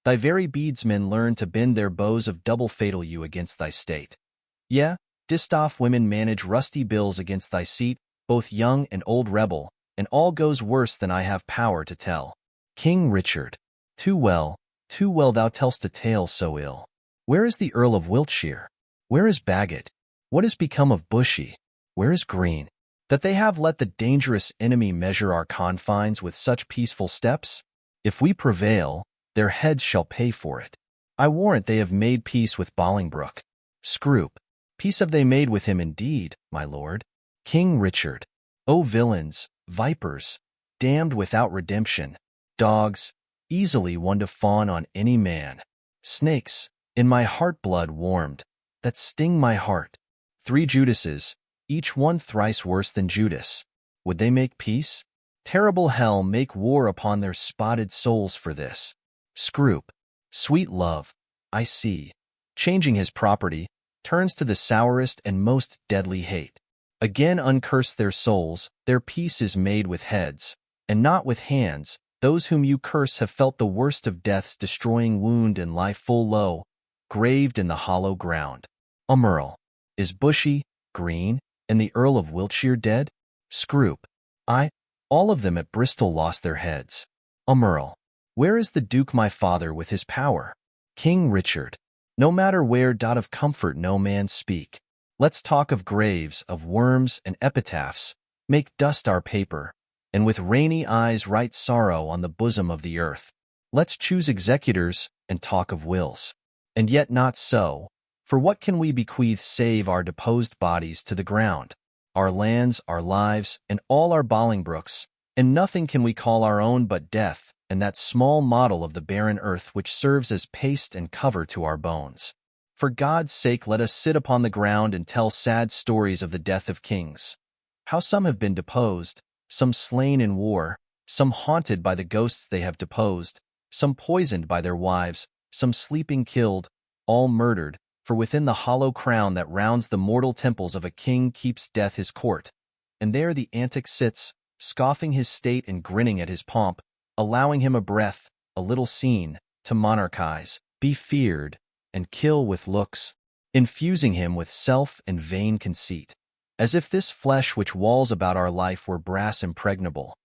Thy very beadsmen learn to bend their bows of double fatal you against thy state. Yea, distaff women manage rusty bills against thy seat, both young and old rebel, and all goes worse than I have power to tell. King Richard. Too well thou tell'st a tale so ill. Where is the Earl of Wiltshire? Where is Bagot? What is become of Bushy? Where is Green? That they have let the dangerous enemy measure our confines with such peaceful steps? If we prevail, their heads shall pay for it. I warrant they have made peace with Bolingbroke. Scroop. Peace have they made with him indeed, my lord. King Richard. O villains, vipers, damned without redemption, dogs, easily one to fawn on any man. Snakes, in my heart blood warmed, that sting my heart. 3 Judases, each one thrice worse than Judas. Would they make peace? Terrible hell make war upon their spotted souls for this. Scroop. Sweet love, I see, changing his property, turns to the sourest and most deadly hate. Again uncurse their souls, their peace is made with heads, and not with hands. Those whom you curse have felt the worst of death's destroying wound and lie full low, graved in the hollow ground. Earl. Is Bushy, Green, and the Earl of Wiltshire dead? Scroop. Aye, all of them at Bristol lost their heads. Earl. Where is the Duke my father with his power? King Richard. No matter where, of comfort no man speak. Let's talk of graves, of worms and epitaphs, make dust our paper, and with rainy eyes write sorrow on the bosom of the earth. Let's choose executors and talk of wills. And yet not so, for what can we bequeath save our deposed bodies to the ground, our lands, our lives, and all our Bolingbroke's, and nothing can we call our own but death, and that small model of the barren earth which serves as paste and cover to our bones. For God's sake let us sit upon the ground and tell sad stories of the death of kings, how some have been deposed, some slain in war, some haunted by the ghosts they have deposed, some poisoned by their wives, some sleeping killed, all murdered, for within the hollow crown that rounds the mortal temples of a king keeps death his court, and there the antic sits, scoffing his state and grinning at his pomp, allowing him a breath, a little scene, to monarchize, be feared, and kill with looks, infusing him with self and vain conceit, as if this flesh which walls about our life were brass impregnable,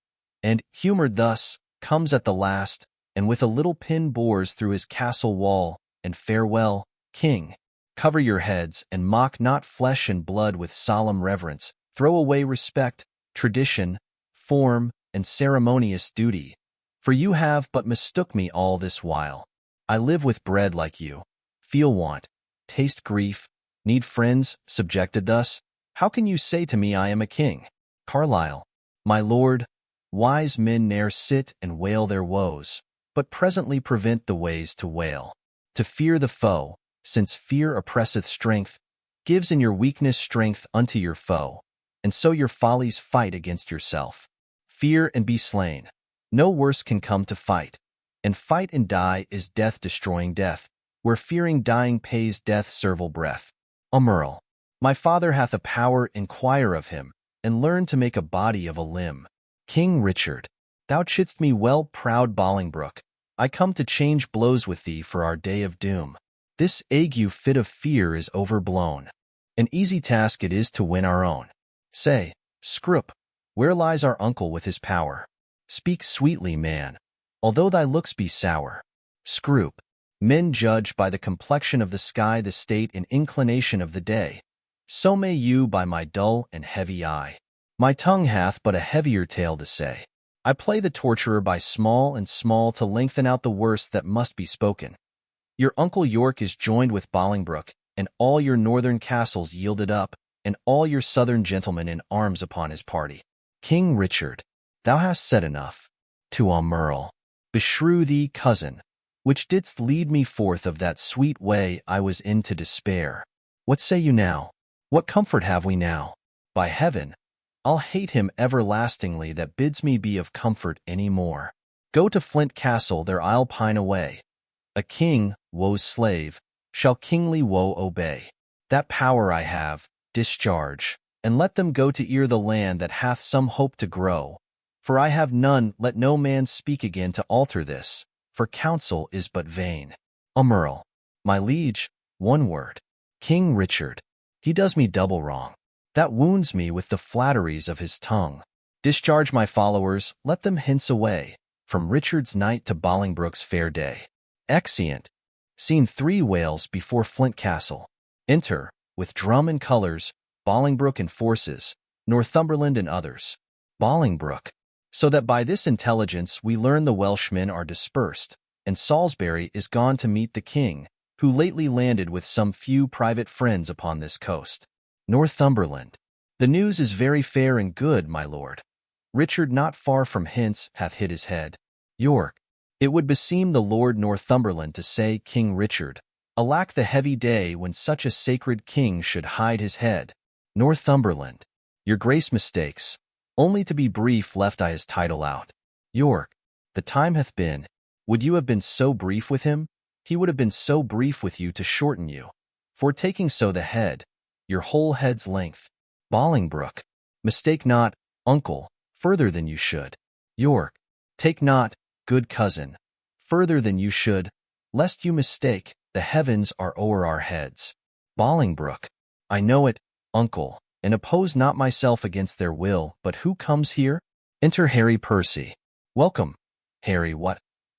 and, humored thus, comes at the last, and with a little pin bores through his castle wall, and farewell, king. Cover your heads, and mock not flesh and blood with solemn reverence. Throw away respect, tradition, form, and ceremonious duty, for you have but mistook me all this while. I live with bread like you, feel want, taste grief, need friends, subjected thus. How can you say to me I am a king? Carlyle. My lord, wise men ne'er sit and wail their woes, but presently prevent the ways to wail. To fear the foe, since fear oppresseth strength, gives in your weakness strength unto your foe, and so your follies fight against yourself. Fear and be slain. No worse can come to fight, and fight and die is death destroying death, where fearing dying pays death servile breath. Earl. My father hath a power, inquire of him, and learn to make a body of a limb. King Richard, thou chidst me well, proud Bolingbroke. I come to change blows with thee for our day of doom. This ague fit of fear is overblown. An easy task it is to win our own. Say, Scroop, where lies our uncle with his power? Speak sweetly, man, although thy looks be sour. Scroop, men judge by the complexion of the sky the state and inclination of the day. So may you by my dull and heavy eye. My tongue hath but a heavier tale to say. I play the torturer by small and small to lengthen out the worst that must be spoken. Your uncle York is joined with Bolingbroke, and all your northern castles yielded up, and all your southern gentlemen in arms upon his party. King Richard, thou hast said enough. To Merle, beshrew thee, cousin, which didst lead me forth of that sweet way I was in to despair. What say you now? What comfort have we now? By heaven, I'll hate him everlastingly that bids me be of comfort any more. Go to Flint Castle, there I'll pine away. A king, woe's slave, shall kingly woe obey. That power I have, discharge, and let them go to ear the land that hath some hope to grow. For I have none, let no man speak again to alter this, for counsel is but vain. Merle, my liege, one word. King Richard, he does me double wrong. That wounds me with the flatteries of his tongue. Discharge my followers, let them hence away, from Richard's night to Bolingbroke's fair day. Exeunt. Scene 3. Wales before Flint Castle. Enter, with drum and colours, Bolingbroke and forces, Northumberland and others. Bolingbroke. So that by this intelligence we learn the Welshmen are dispersed, and Salisbury is gone to meet the king, who lately landed with some few private friends upon this coast. Northumberland. The news is very fair and good, my lord. Richard not far from hence hath hid his head. York. It would beseem the Lord Northumberland to say King Richard, alack the heavy day when such a sacred king should hide his head. Northumberland. Your grace mistakes. Only to be brief left I his title out. York. The time hath been. Would you have been so brief with him? He would have been so brief with you to shorten you. For taking so the head, your whole head's length. Bolingbroke. Mistake not, uncle, further than you should. York. Take not, good cousin, further than you should, lest you mistake, the heavens are o'er our heads. Bolingbroke. I know it, uncle, and oppose not myself against their will, but who comes here? Enter Harry Percy. Welcome. Harry, what?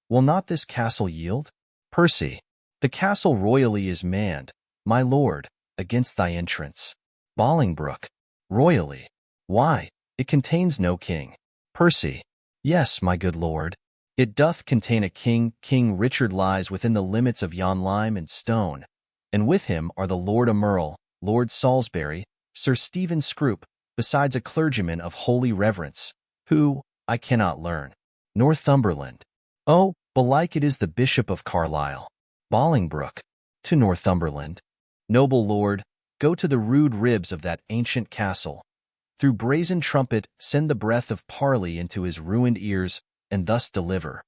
Will not this castle yield? Percy. The castle royally is manned, my lord, against thy entrance. Bolingbroke. Royally. Why, it contains no king. Percy. Yes, my good lord. It doth contain a king. King Richard lies within the limits of yon lime and stone, and with him are the Lord Merle, Lord Salisbury, Sir Stephen Scroop, besides a clergyman of holy reverence, who, I cannot learn. Northumberland. Oh, belike it is the Bishop of Carlisle. Bolingbroke. To Northumberland. Noble lord, go to the rude ribs of that ancient castle. Through brazen trumpet send the breath of parley into his ruined ears, and thus deliver.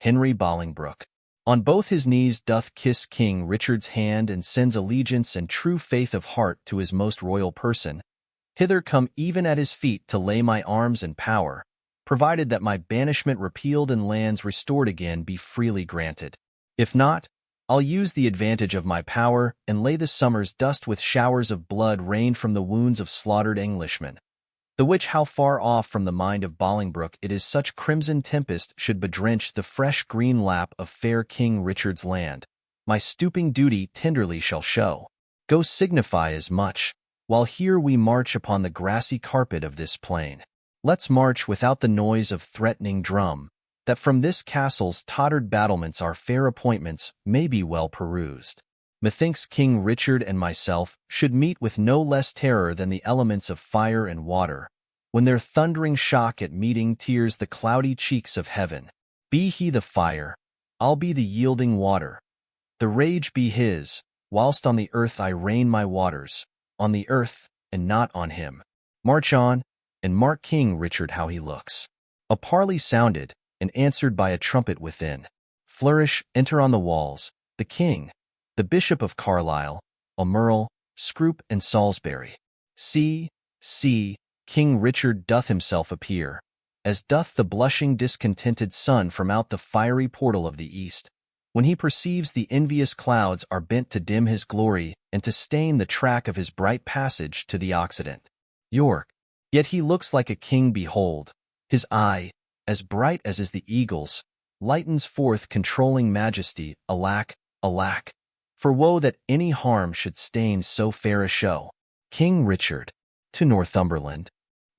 Henry Bolingbroke. On both his knees doth kiss King Richard's hand and sends allegiance and true faith of heart to his most royal person. Hither come even at his feet to lay my arms and power, provided that my banishment repealed and lands restored again be freely granted. If not, I'll use the advantage of my power and lay the summer's dust with showers of blood rained from the wounds of slaughtered Englishmen. The which how far off from the mind of Bolingbroke it is such crimson tempest should bedrench the fresh green lap of fair King Richard's land, my stooping duty tenderly shall show. Go signify as much, while here we march upon the grassy carpet of this plain. Let's march without the noise of threatening drum, that from this castle's tottered battlements our fair appointments may be well perused. Methinks King Richard and myself should meet with no less terror than the elements of fire and water, when their thundering shock at meeting tears the cloudy cheeks of heaven. Be he the fire, I'll be the yielding water. The rage be his, whilst on the earth I rain my waters, on the earth, and not on him. March on, and mark King Richard how he looks. A parley sounded, and answered by a trumpet within. Flourish, enter on the walls, the king, the Bishop of Carlisle, Merle, Scroop, and Salisbury. See, King Richard doth himself appear, as doth the blushing discontented sun from out the fiery portal of the east, when he perceives the envious clouds are bent to dim his glory and to stain the track of his bright passage to the Occident. York. Yet he looks like a king, behold. His eye, as bright as is the eagle's, lightens forth controlling majesty. Alack, alack! For woe that any harm should stain so fair a show. King Richard. To Northumberland.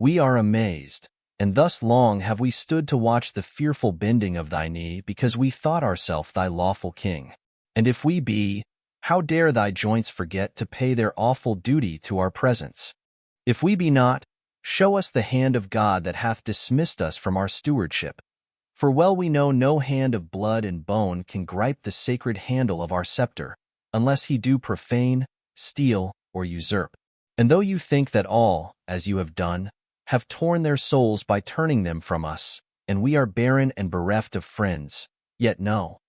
We are amazed, and thus long have we stood to watch the fearful bending of thy knee, because we thought ourself thy lawful king. And if we be, how dare thy joints forget to pay their awful duty to our presence? If we be not, show us the hand of God that hath dismissed us from our stewardship. For well we know no hand of blood and bone can gripe the sacred handle of our scepter, unless he do profane, steal, or usurp. And though you think that all, as you have done, have torn their souls by turning them from us, and we are barren and bereft of friends, yet know,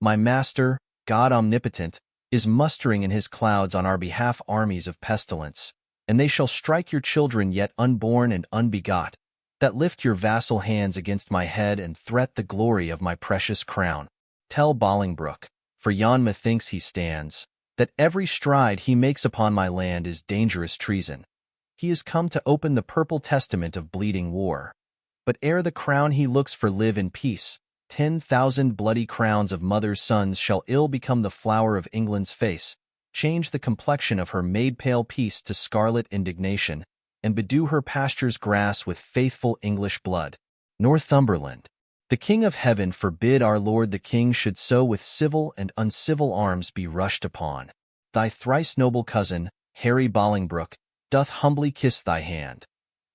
my Master, God omnipotent, is mustering in his clouds on our behalf armies of pestilence, and they shall strike your children yet unborn and unbegot, that lift your vassal hands against my head and threat the glory of my precious crown. Tell Bolingbroke, for yon methinks he stands, that every stride he makes upon my land is dangerous treason. He is come to open the purple testament of bleeding war. But ere the crown he looks for live in peace, 10,000 bloody crowns of mothers' sons shall ill become the flower of England's face, change the complexion of her maid-pale peace to scarlet indignation, and bedew her pastures grass with faithful English blood. Northumberland. The King of Heaven forbid our Lord the King should so with civil and uncivil arms be rushed upon. Thy thrice noble cousin, Harry Bolingbroke, doth humbly kiss thy hand,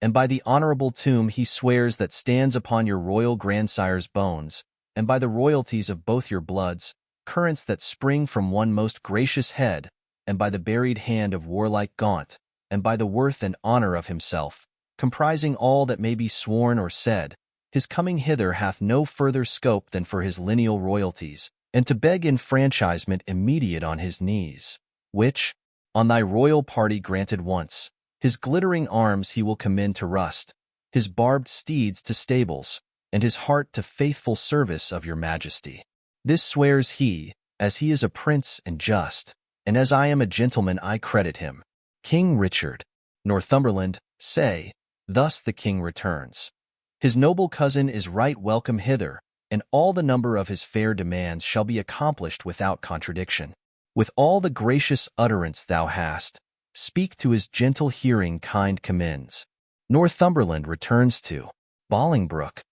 and by the honorable tomb he swears that stands upon your royal grandsire's bones, and by the royalties of both your bloods, currents that spring from one most gracious head, and by the buried hand of warlike Gaunt, and by the worth and honor of himself, comprising all that may be sworn or said, his coming hither hath no further scope than for his lineal royalties, and to beg enfranchisement immediate on his knees, which, on thy royal party granted once, his glittering arms he will commend to rust, his barbed steeds to stables, and his heart to faithful service of your majesty. This swears he, as he is a prince and just, and as I am a gentleman I credit him. King Richard. Northumberland, say, thus the king returns. His noble cousin is right welcome hither, and all the number of his fair demands shall be accomplished without contradiction. With all the gracious utterance thou hast, speak to his gentle hearing kind commends. Northumberland returns to Bolingbroke.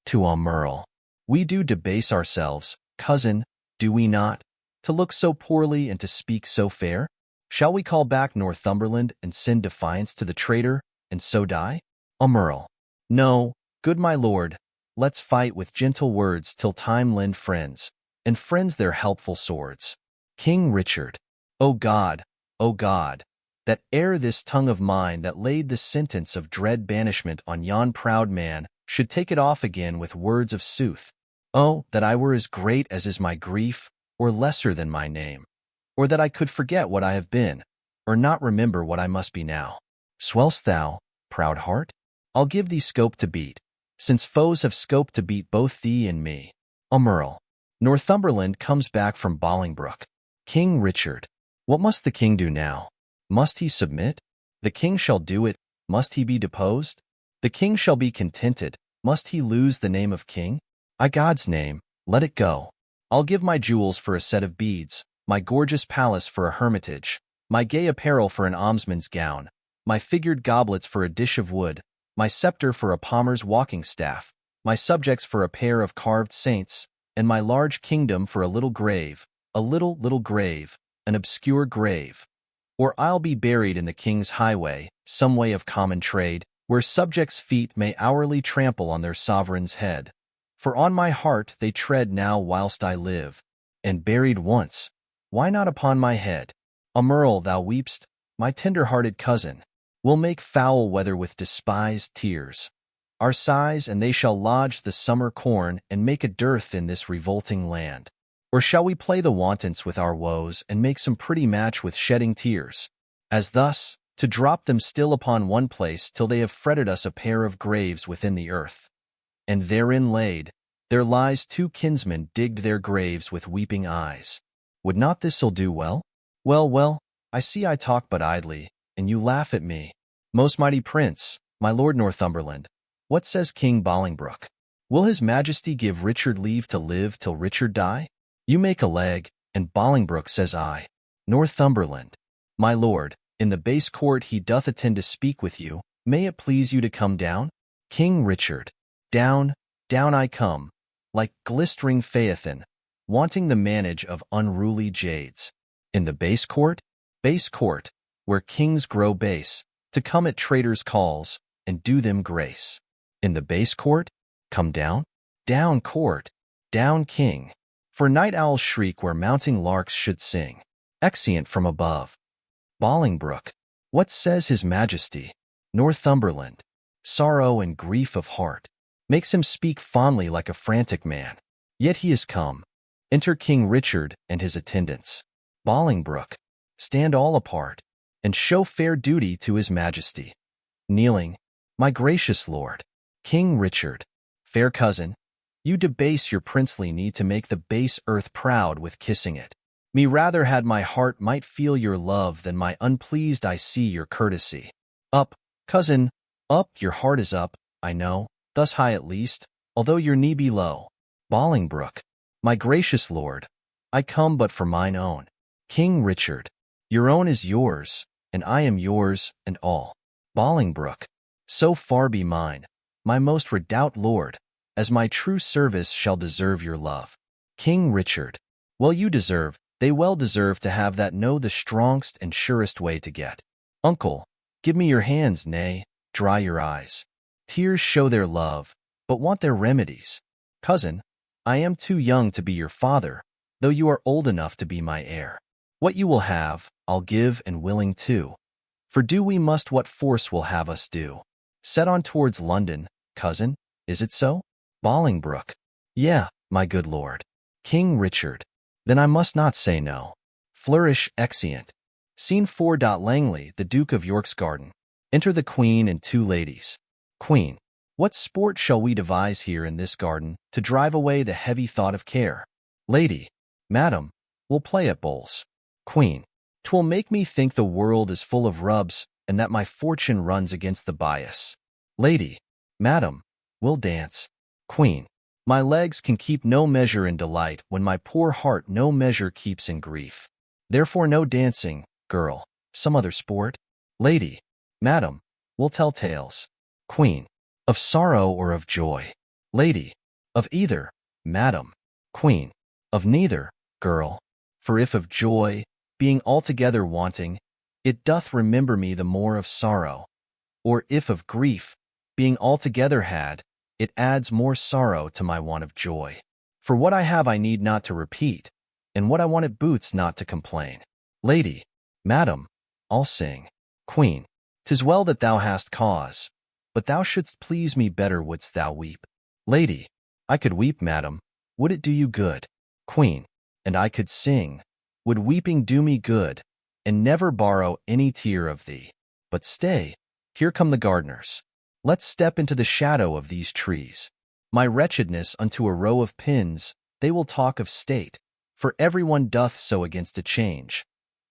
To Aumerle. We do debase ourselves, cousin, do we not, to look so poorly and to speak so fair? Shall we call back Northumberland and send defiance to the traitor, and so die? Aumerle. No, good my lord, let's fight with gentle words till time lend friends, and friends their helpful swords. King Richard. O God, that ere this tongue of mine that laid the sentence of dread banishment on yon proud man should take it off again with words of sooth. Oh, that I were as great as is my grief, or lesser than my name, or that I could forget what I have been, or not remember what I must be now. Swell'st thou, proud heart? I'll give thee scope to beat, since foes have scope to beat both thee and me. Aumerle. Northumberland comes back from Bolingbroke. King Richard. What must the king do now? Must he submit? The king shall do it. Must he be deposed? The king shall be contented. Must he lose the name of king? I God's name, let it go. I'll give my jewels for a set of beads, my gorgeous palace for a hermitage, my gay apparel for an almsman's gown, my figured goblets for a dish of wood, my scepter for a palmer's walking staff, my subjects for a pair of carved saints, and my large kingdom for a little grave, a little grave, an obscure grave. Or I'll be buried in the king's highway, some way of common trade, where subjects' feet may hourly trample on their sovereign's head. For on my heart they tread now whilst I live, and buried once, why not upon my head? Aumerle, thou weep'st, my tender-hearted cousin, will make foul weather with despised tears. Our sighs, and they shall lodge the summer corn and make a dearth in this revolting land. Or shall we play the wantons with our woes and make some pretty match with shedding tears? As thus, to drop them still upon one place till they have fretted us a pair of graves within the earth. And therein laid, there lies 2 kinsmen digged their graves with weeping eyes. Would not this'll do well? Well, well, I see I talk but idly, and you laugh at me. Most mighty prince, my lord Northumberland, what says King Bolingbroke? Will his majesty give Richard leave to live till Richard die? You make a leg, and Bolingbroke says I. Northumberland, my lord, in the base court he doth attend to speak with you. May it please you to come down? King Richard, down, down I come, like glistering Phaethon, wanting the manage of unruly jades. In the base court, where kings grow base, to come at traitors' calls, and do them grace. In the base court, come down? Down court, down king. For night owls shriek where mounting larks should sing. Exeunt from above. Bolingbroke, what says his majesty? Northumberland, sorrow and grief of heart makes him speak fondly like a frantic man. Yet he is come. Enter King Richard and his attendants. Bolingbroke, stand all apart, and show fair duty to his majesty. Kneeling, my gracious lord, King Richard, fair cousin, you debase your princely knee to make the base earth proud with kissing it. Me rather had my heart might feel your love than my unpleased I see your courtesy. Up, cousin, up, your heart is up, I know, thus high at least, although your knee be low. Bolingbroke, my gracious lord, I come but for mine own. King Richard, your own is yours, and I am yours, and all. Bolingbroke, so far be mine, my most redoubt lord, as my true service shall deserve your love. King Richard, well you deserve, they well deserve to have that know the strongest and surest way to get. Uncle, give me your hands, nay, dry your eyes. Tears show their love, but want their remedies. Cousin, I am too young to be your father, though you are old enough to be my heir. What you will have, I'll give and willing too. For do we must what force will have us do. Set on towards London, cousin, is it so? Bolingbroke, yeah, my good lord. King Richard, then I must not say no. Flourish. Exeunt. Scene 4. Langley, the Duke of York's garden. Enter the Queen and 2 ladies. Queen, what sport shall we devise here in this garden, to drive away the heavy thought of care? Lady, madam, we'll play at bowls. Queen, 'twill make me think the world is full of rubs, and that my fortune runs against the bias. Lady, madam, we'll dance. Queen, my legs can keep no measure in delight when my poor heart no measure keeps in grief. Therefore no dancing, girl, some other sport. Lady, madam, we'll tell tales. Queen, of sorrow or of joy? Lady, of either, madam. Queen, of neither, girl. For if of joy, being altogether wanting, it doth remember me the more of sorrow. Or if of grief, being altogether had, it adds more sorrow to my want of joy. For what I have I need not to repeat, and what I want it boots not to complain. Lady, madam, I'll sing. Queen, 'tis well that thou hast cause, but thou shouldst please me better wouldst thou weep. Lady, I could weep, madam, would it do you good? Queen, and I could sing, would weeping do me good, and never borrow any tear of thee. But stay, here come the gardeners. Let's step into the shadow of these trees. My wretchedness unto a row of pins, they will talk of state, for every one doth so against a change.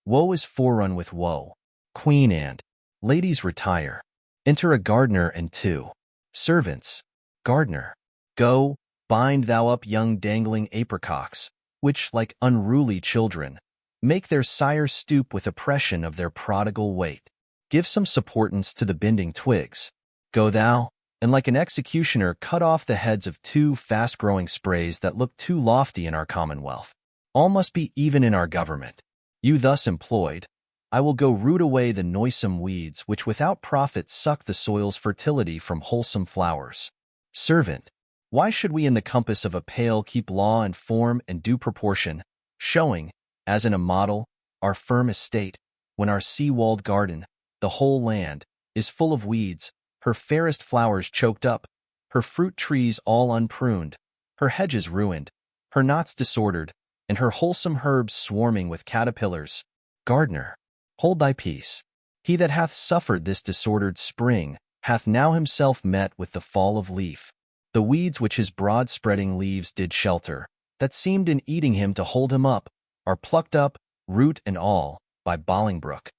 Woe is forerun with woe. Queen and ladies retire. Enter a gardener and 2 servants. Gardener, go, bind thou up young dangling apricocks, which, like unruly children, make their sire stoop with oppression of their prodigal weight. Give some supportance to the bending twigs. Go thou, and like an executioner cut off the heads of 2 fast-growing sprays that look too lofty in our commonwealth. All must be even in our government. You thus employed, I will go root away the noisome weeds which without profit suck the soil's fertility from wholesome flowers. Servant, why should we in the compass of a pale keep law and form and due proportion, showing, as in a model, our firm estate, when our sea-walled garden, the whole land, is full of weeds, her fairest flowers choked up, her fruit trees all unpruned, her hedges ruined, her knots disordered, and her wholesome herbs swarming with caterpillars? Gardener, hold thy peace. He that hath suffered this disordered spring hath now himself met with the fall of leaf. The weeds which his broad-spreading leaves did shelter, that seemed in eating him to hold him up, are plucked up, root and all, by Bolingbroke.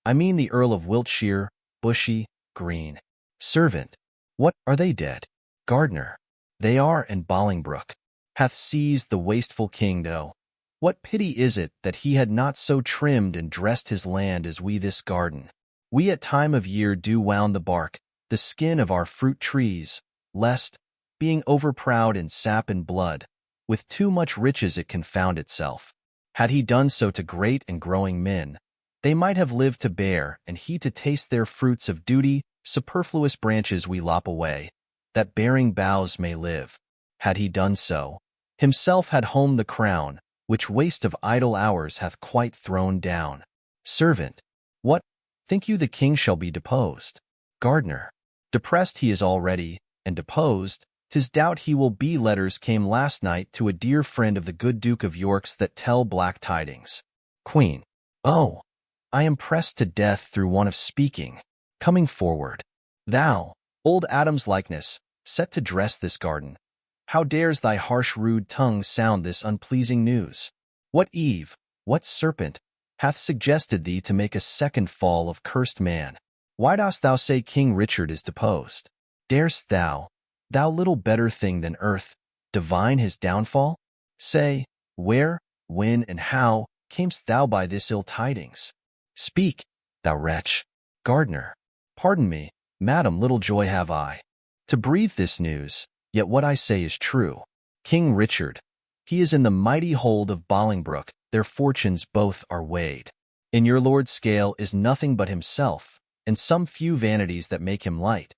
I mean the Earl of Wiltshire, Bushy, Green. Servant. What, are they dead? Gardener. They are, and Bolingbroke hath seized the wasteful king, though. What pity is it that he had not so trimmed and dressed his land as we this garden? We at time of year do wound the bark, the skin of our fruit trees, lest, being overproud in sap and blood, with too much riches it confound itself. Had he done so to great and growing men, they might have lived to bear, and he to taste their fruits of duty. Superfluous branches we lop away, that bearing boughs may live. Had he done so, himself had home the crown, which waste of idle hours hath quite thrown down. Servant. What, think you the king shall be deposed? Gardener. Depressed he is already, and deposed, 'tis doubt he will be. Letters came last night to a dear friend of the good Duke of York's that tell black tidings. Queen. Oh, I am pressed to death through want of speaking. Coming forward. Thou, old Adam's likeness, set to dress this garden. How dares thy harsh rude tongue sound this unpleasing news? What Eve, what serpent, hath suggested thee to make a second fall of cursed man? Why dost thou say King Richard is deposed? Darest thou, thou little better thing than earth, divine his downfall? Say, where, when, and how camest thou by this ill tidings? Speak, thou wretch. Gardener. Pardon me, madam, little joy have I to breathe this news, yet what I say is true. King Richard, he is in the mighty hold of Bolingbroke, their fortunes both are weighed. In your lord's scale is nothing but himself, and some few vanities that make him light.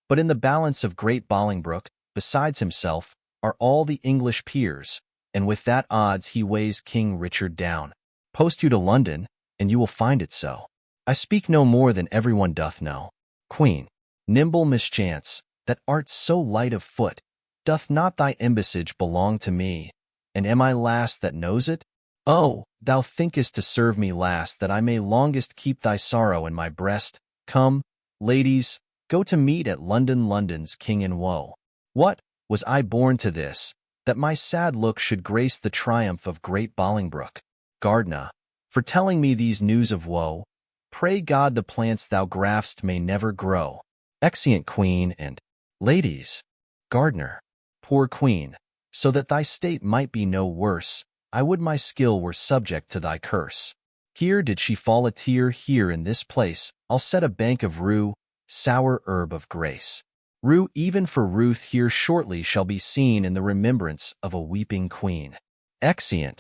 But in the balance of great Bolingbroke, besides himself, are all the English peers, and with that odds he weighs King Richard down. Post you to London, and you will find it so. I speak no more than everyone doth know. Queen. Nimble mischance, that art so light of foot, doth not thy embassage belong to me, and am I last that knows it? Oh, thou thinkest to serve me last, that I may longest keep thy sorrow in my breast. Come, ladies, go to meet at London's king in woe. What, was I born to this, that my sad look should grace the triumph of great Bolingbroke? Gardner, for telling me these news of woe, pray God the plants thou graft'st may never grow. Exeunt Queen and ladies. Gardener. Poor Queen, so that thy state might be no worse, I would my skill were subject to thy curse. Here did she fall a tear, here in this place I'll set a bank of rue, sour herb of grace. Rue even for Ruth here shortly shall be seen in the remembrance of a weeping queen. Exeunt.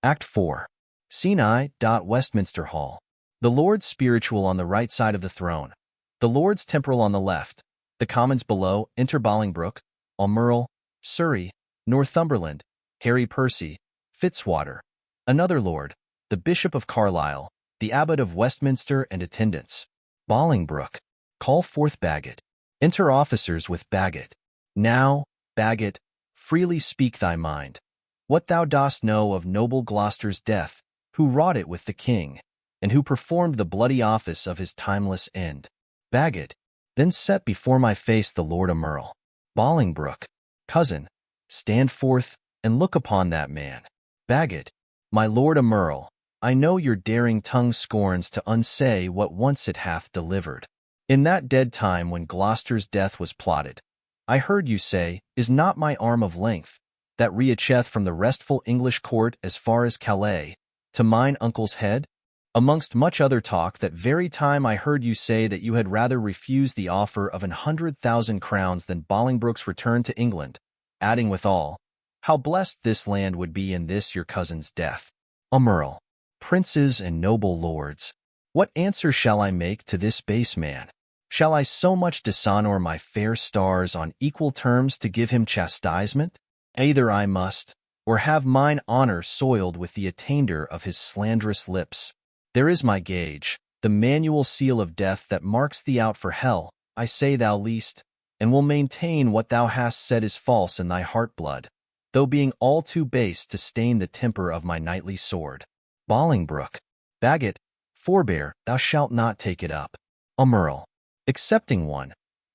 Act 4. Scene I. Westminster Hall. The Lords Spiritual on the right side of the throne, the Lords Temporal on the left, the Commons below, enter Bolingbroke, Almerle, Surrey, Northumberland, Harry Percy, Fitzwater, another Lord, the Bishop of Carlisle, the Abbot of Westminster and attendants. Bolingbroke. Call forth Bagot. Enter officers with Bagot. Now, Bagot, freely speak thy mind. What thou dost know of noble Gloucester's death, who wrought it with the king, and who performed the bloody office of his timeless end. Bagot. Then set before my face the Lord Almerle. Bolingbroke. Cousin, stand forth, and look upon that man. Bagot. My Lord Almerle, I know your daring tongue scorns to unsay what once it hath delivered. In that dead time when Gloucester's death was plotted, I heard you say, is not my arm of length, that reacheth from the restful English court as far as Calais, to mine uncle's head? Amongst much other talk, that very time I heard you say that you had rather refuse the offer of 100,000 crowns than Bolingbroke's return to England, adding withal, how blessed this land would be in this your cousin's death. Almerle. Princes and noble lords, what answer shall I make to this base man? Shall I so much dishonor my fair stars on equal terms to give him chastisement? Either I must, or have mine honor soiled with the attainder of his slanderous lips. There is my gage, the manual seal of death that marks thee out for hell, I say thou least, and will maintain what thou hast said is false in thy heart blood, though being all too base to stain the temper of my knightly sword. Bolingbroke. Bagot. Forbear, thou shalt not take it up. Emerl. Accepting one,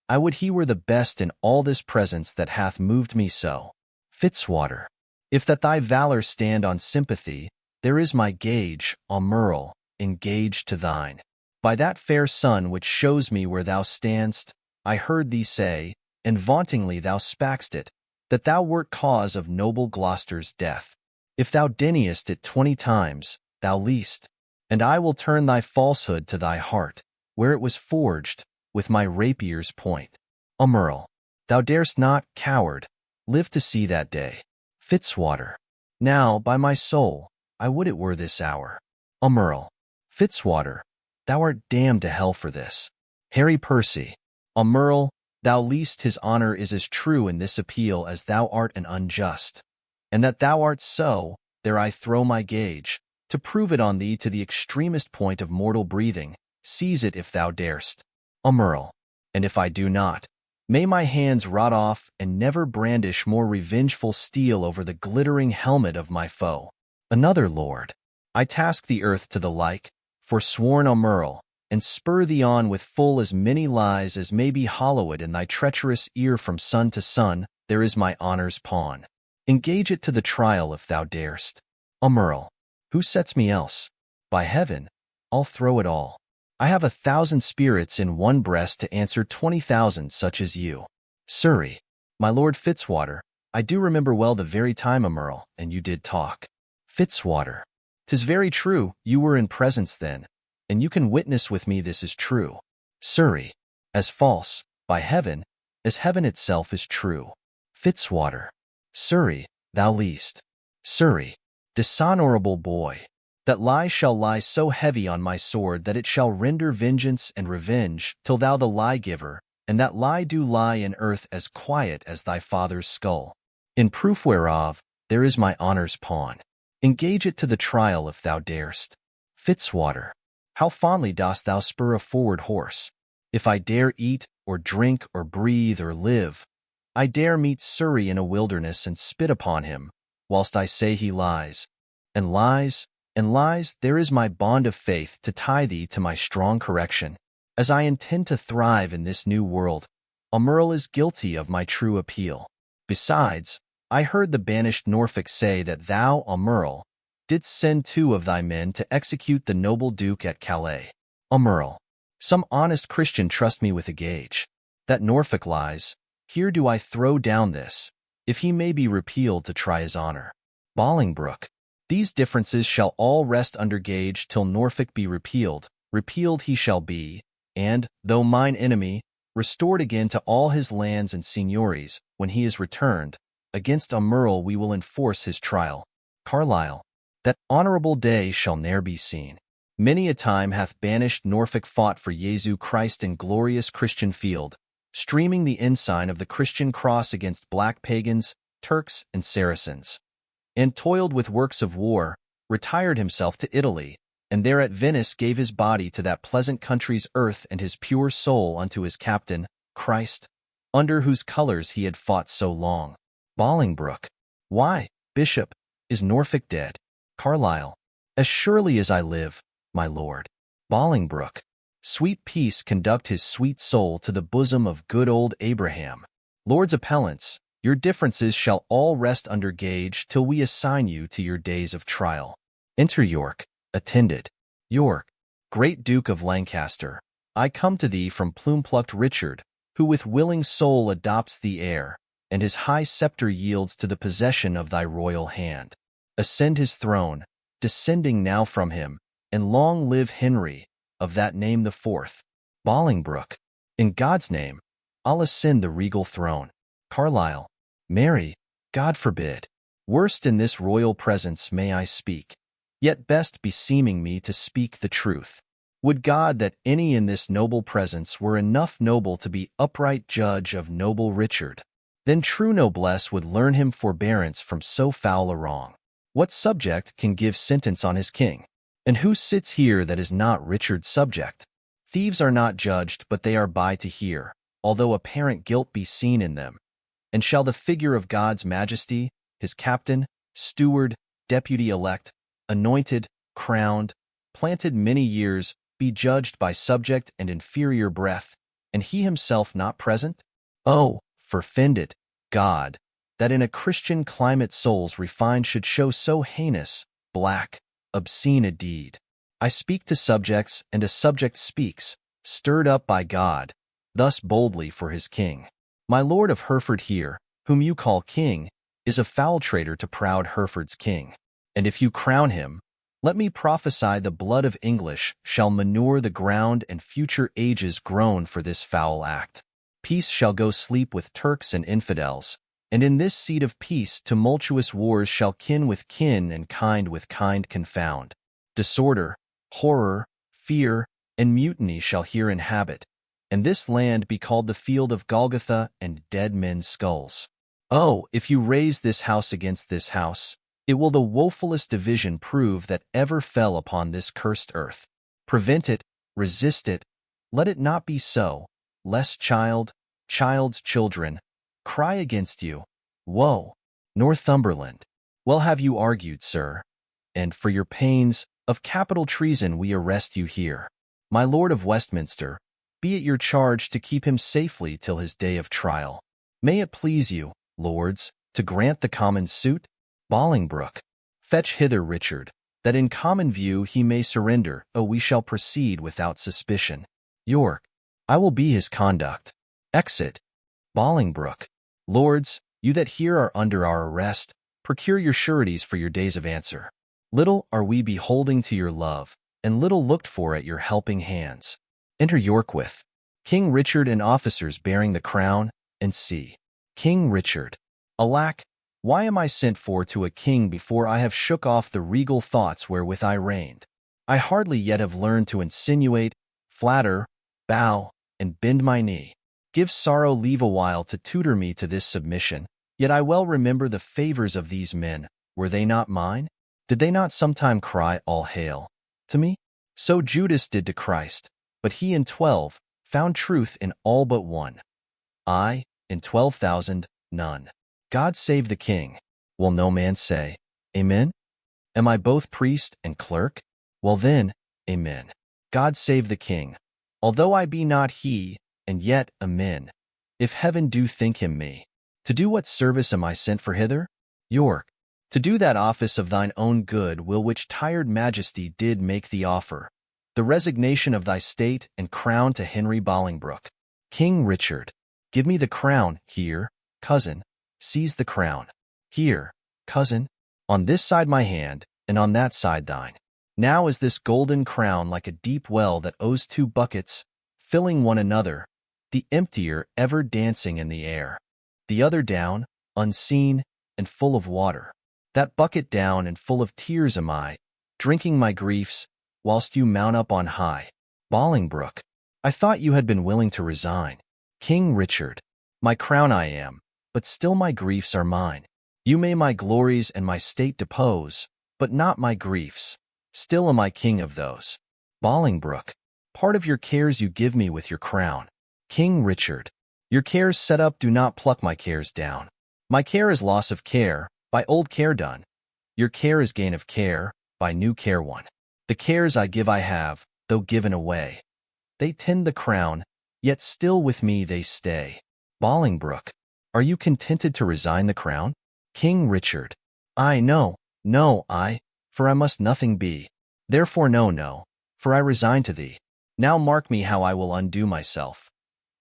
I would he were the best in all this presence that hath moved me so. Fitzwater. If that thy valor stand on sympathy, there is my gage, Emerl, engaged to thine. By that fair sun which shows me where thou standst, I heard thee say, and vauntingly thou spak'st it, that thou wert cause of noble Gloucester's death. If thou deniest it 20 times, thou least, and I will turn thy falsehood to thy heart, where it was forged, with my rapier's point. Emerl. Thou darest not, coward, live to see that day. Fitzwater. Now, by my soul, I would it were this hour. Emerl. Fitzwater. Thou art damned to hell for this. Harry Percy. Emerl. Thou least his honor is as true in this appeal as thou art an unjust. And that thou art so, there I throw my gage, to prove it on thee to the extremest point of mortal breathing. Seize it if thou darest. Emerl. And if I do not, may my hands rot off and never brandish more revengeful steel over the glittering helmet of my foe. Another lord. I task the earth to the like, forsworn Emerl, and spur thee on with full as many lies as may be hollowed in thy treacherous ear from sun to sun. There is my honor's pawn. Engage it to the trial if thou darest. Emerl. Who sets me else? By heaven, I'll throw it all. I have 1,000 spirits in one breast to answer 20,000 such as you. Surrey. My lord Fitzwater, I do remember well the very time, Emerl, and you did talk. Fitzwater. 'Tis very true, you were in presence then, and you can witness with me this is true. Surrey. As false, by heaven, as heaven itself is true. Fitzwater. Surrey, thou least. Surrey. Dishonorable boy. That lie shall lie so heavy on my sword that it shall render vengeance and revenge till thou the lie-giver, and that lie do lie in earth as quiet as thy father's skull. In proof whereof, there is my honor's pawn. Engage it to the trial if thou darest. Fitzwater. How fondly dost thou spur a forward horse. If I dare eat, or drink, or breathe, or live, I dare meet Surrey in a wilderness and spit upon him, whilst I say he lies. And lies, there is my bond of faith to tie thee to my strong correction. As I intend to thrive in this new world, Emerl is guilty of my true appeal. Besides, I heard the banished Norfolk say that thou, Emerl, didst send 2 of thy men to execute the noble Duke at Calais. Emerl. Some honest Christian trust me with a gage. That Norfolk lies, here do I throw down this, if he may be repealed to try his honor. Bolingbroke. These differences shall all rest under gage till Norfolk be repealed. Repealed he shall be, and, though mine enemy, restored again to all his lands and seigniories, when he is returned. Against Emerl we will enforce his trial. Carlyle. That honorable day shall ne'er be seen. Many a time hath banished Norfolk fought for Jesu Christ in glorious Christian field, streaming the ensign of the Christian cross against black pagans, Turks, and Saracens, and toiled with works of war, retired himself to Italy, and there at Venice gave his body to that pleasant country's earth and his pure soul unto his captain, Christ, under whose colors he had fought so long. Bolingbroke. Why, Bishop, is Norfolk dead? Carlyle. As surely as I live, my lord. Bolingbroke. Sweet peace conduct his sweet soul to the bosom of good old Abraham. Lords appellants, your differences shall all rest under gage till we assign you to your days of trial. Enter York, attended. York, great Duke of Lancaster, I come to thee from plume-plucked Richard, who with willing soul adopts the heir, and his high scepter yields to the possession of thy royal hand. Ascend his throne, descending now from him, and long live Henry, of that name the fourth. Bolingbroke. In God's name, I'll ascend the regal throne. Carlyle. Marry, God forbid. Worst in this royal presence may I speak, yet best beseeming me to speak the truth. Would God that any in this noble presence were enough noble to be upright judge of noble Richard. Then true noblesse would learn him forbearance from so foul a wrong. What subject can give sentence on his king? And who sits here that is not Richard's subject? Thieves are not judged, but they are by to hear, although apparent guilt be seen in them. And shall the figure of God's majesty, his captain, steward, deputy elect, anointed, crowned, planted many years, be judged by subject and inferior breath, and he himself not present? Oh, forfend it, God, that in a Christian climate souls refined should show so heinous, black, obscene a deed. I speak to subjects, and a subject speaks, stirred up by God, thus boldly for his king. My lord of Hereford here, whom you call king, is a foul traitor to proud Hereford's king. And if you crown him, let me prophesy the blood of English shall manure the ground and future ages groan for this foul act. Peace shall go sleep with Turks and infidels, and in this seat of peace tumultuous wars shall kin with kin and kind with kind confound. Disorder, horror, fear, and mutiny shall here inhabit, and this land be called the field of Golgotha and dead men's skulls. Oh, if you raise this house against this house, it will the woefulest division prove that ever fell upon this cursed earth. Prevent it, resist it, let it not be so, lest child's children, cry against you, woe! Northumberland. Well have you argued, sir, and for your pains of capital treason we arrest you here. My lord of Westminster, be it your charge to keep him safely till his day of trial. May it please you, lords, to grant the common suit? Bolingbroke. Fetch hither Richard, that in common view he may surrender. Oh, we shall proceed without suspicion. York. I will be his conduct. Exit. Bolingbroke. Lords, you that here are under our arrest, procure your sureties for your days of answer. Little are we beholding to your love, and little looked for at your helping hands. Enter Yorkwith. King Richard and officers bearing the crown, and see. King Richard. Alack, why am I sent for to a king before I have shook off the regal thoughts wherewith I reigned? I hardly yet have learned to insinuate, flatter, bow, and bend my knee. Give sorrow leave awhile to tutor me to this submission, yet I well remember the favors of these men. Were they not mine? Did they not sometime cry, All hail, to me? So Judas did to Christ, but he in 12 found truth in all but one. I, in 12,000, none. God save the king. Will no man say, Amen? Am I both priest and clerk? Well then, Amen. God save the king. Although I be not he, and yet, Amen. If heaven do think him me. To do what service am I sent for hither? York. To do that office of thine own good will which tired majesty did make thee offer, the resignation of thy state and crown to Henry Bolingbroke. King Richard. Give me the crown, here, cousin. Seize the crown. Here, cousin. On this side my hand, and on that side thine. Now is this golden crown like a deep well that owes two buckets, filling one another, the emptier ever dancing in the air. The other down, unseen, and full of water. That bucket down and full of tears am I, drinking my griefs, whilst you mount up on high. Bolingbroke. I thought you had been willing to resign. King Richard. My crown I am, but still my griefs are mine. You may my glories and my state depose, but not my griefs. Still am I king of those. Bolingbroke. Part of your cares you give me with your crown. King Richard. Your cares set up do not pluck my cares down. My care is loss of care, by old care done. Your care is gain of care, by new care won. The cares I give I have, though given away. They tend the crown, yet still with me they stay. Bolingbroke. Are you contented to resign the crown? King Richard. I no, for I must nothing be. Therefore no, for I resign to thee. Now mark me how I will undo myself.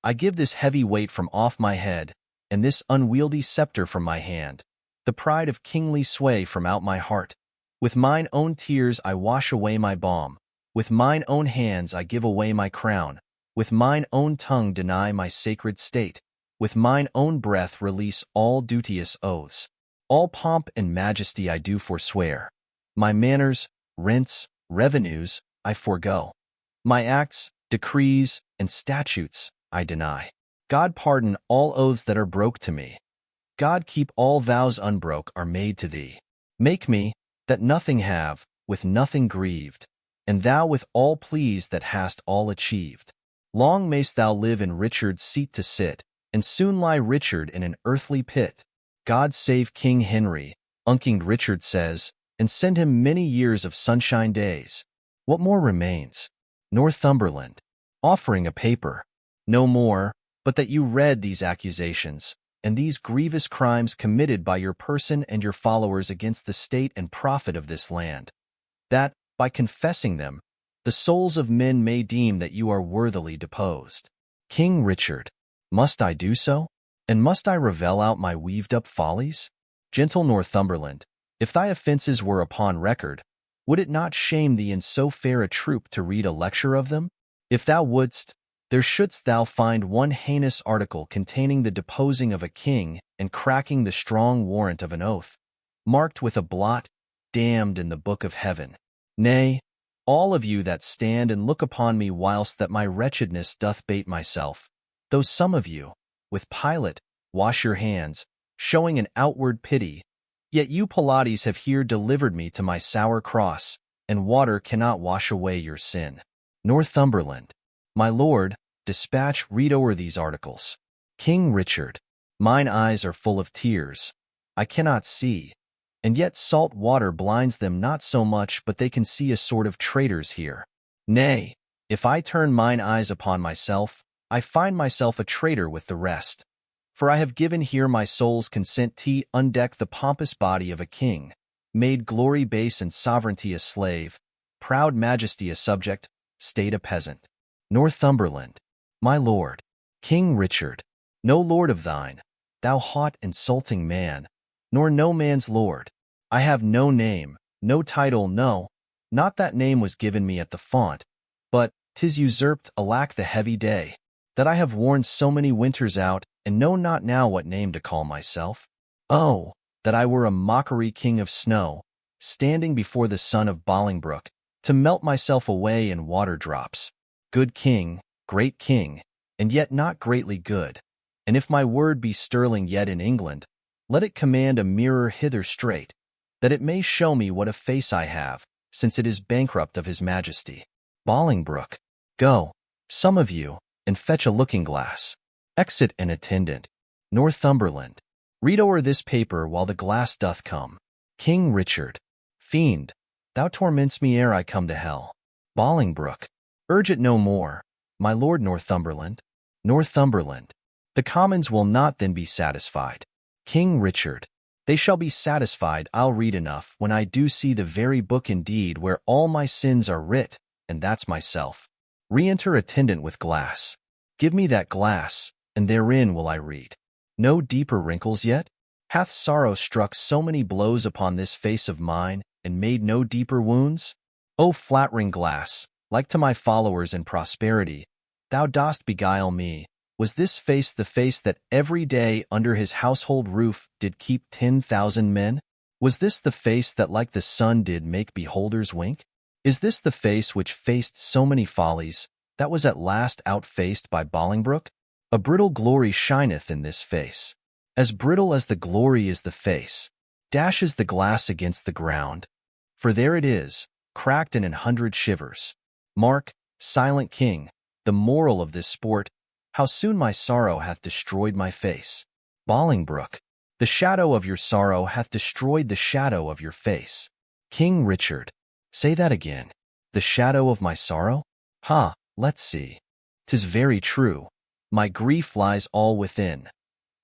I give this heavy weight from off my head, and this unwieldy scepter from my hand, the pride of kingly sway from out my heart. With mine own tears I wash away my balm, with mine own hands I give away my crown, with mine own tongue deny my sacred state, with mine own breath release all duteous oaths. All pomp and majesty I do forswear. My manners, rents, revenues, I forego. My acts, decrees, and statutes I deny. God pardon all oaths that are broke to me. God keep all vows unbroke are made to thee. Make me, that nothing have, with nothing grieved, and thou with all pleased that hast all achieved. Long mayst thou live in Richard's seat to sit, and soon lie Richard in an earthly pit. God save King Henry, unkinged Richard says, and send him many years of sunshine days. What more remains? Northumberland. Offering a paper. No more, but that you read these accusations, and these grievous crimes committed by your person and your followers against the state and profit of this land, that, by confessing them, the souls of men may deem that you are worthily deposed. King Richard. Must I do so? And must I revel out my weaved-up follies? Gentle Northumberland, if thy offences were upon record, would it not shame thee in so fair a troop to read a lecture of them? If thou wouldst, there shouldst thou find one heinous article containing the deposing of a king and cracking the strong warrant of an oath, marked with a blot, damned in the book of heaven. Nay, all of you that stand and look upon me whilst that my wretchedness doth bate myself, though some of you, with Pilate, wash your hands, showing an outward pity, yet you Pilates have here delivered me to my sour cross, and water cannot wash away your sin. Northumberland. My lord, dispatch read o'er these articles. King Richard. Mine eyes are full of tears. I cannot see, and yet salt water blinds them not so much but they can see a sort of traitors here. Nay, if I turn mine eyes upon myself, I find myself a traitor with the rest. For I have given here my soul's consent to undeck the pompous body of a king, made glory base and sovereignty a slave, proud majesty a subject, state a peasant. Northumberland. My lord. King Richard. No lord of thine, thou haught insulting man, nor no man's lord. I have no name, no title, no, not that name was given me at the font, but 'tis usurped, alack the heavy day, that I have worn so many winters out, and know not now what name to call myself. Oh, that I were a mockery king of snow, standing before the sun of Bolingbroke, to melt myself away in water drops. Good king, great king, and yet not greatly good. And if my word be sterling yet in England, let it command a mirror hither straight, that it may show me what a face I have, since it is bankrupt of his majesty. Bolingbroke. Go, some of you, and fetch a looking-glass. Exit an attendant. Northumberland. Read o'er this paper while the glass doth come. King Richard. Fiend, thou torments me ere I come to hell. Bolingbroke. Urge it no more, my lord Northumberland. Northumberland. The commons will not then be satisfied. King Richard. They shall be satisfied. I'll read enough when I do see the very book indeed where all my sins are writ, and that's myself. Re-enter attendant with glass. Give me that glass, and therein will I read. No deeper wrinkles yet? Hath sorrow struck so many blows upon this face of mine, and made no deeper wounds? O flattering glass, like to my followers in prosperity, thou dost beguile me. Was this face the face that every day under his household roof did keep 10,000 men? Was this the face that like the sun did make beholders wink? Is this the face which faced so many follies, that was at last outfaced by Bolingbroke? A brittle glory shineth in this face. As brittle as the glory is the face, dashes the glass against the ground. For there it is, cracked in 100 shivers. Mark, silent king, the moral of this sport, how soon my sorrow hath destroyed my face. Bolingbroke. The shadow of your sorrow hath destroyed the shadow of your face. King Richard. Say that again. The shadow of my sorrow? Ha, let's see. 'Tis very true. My grief lies all within.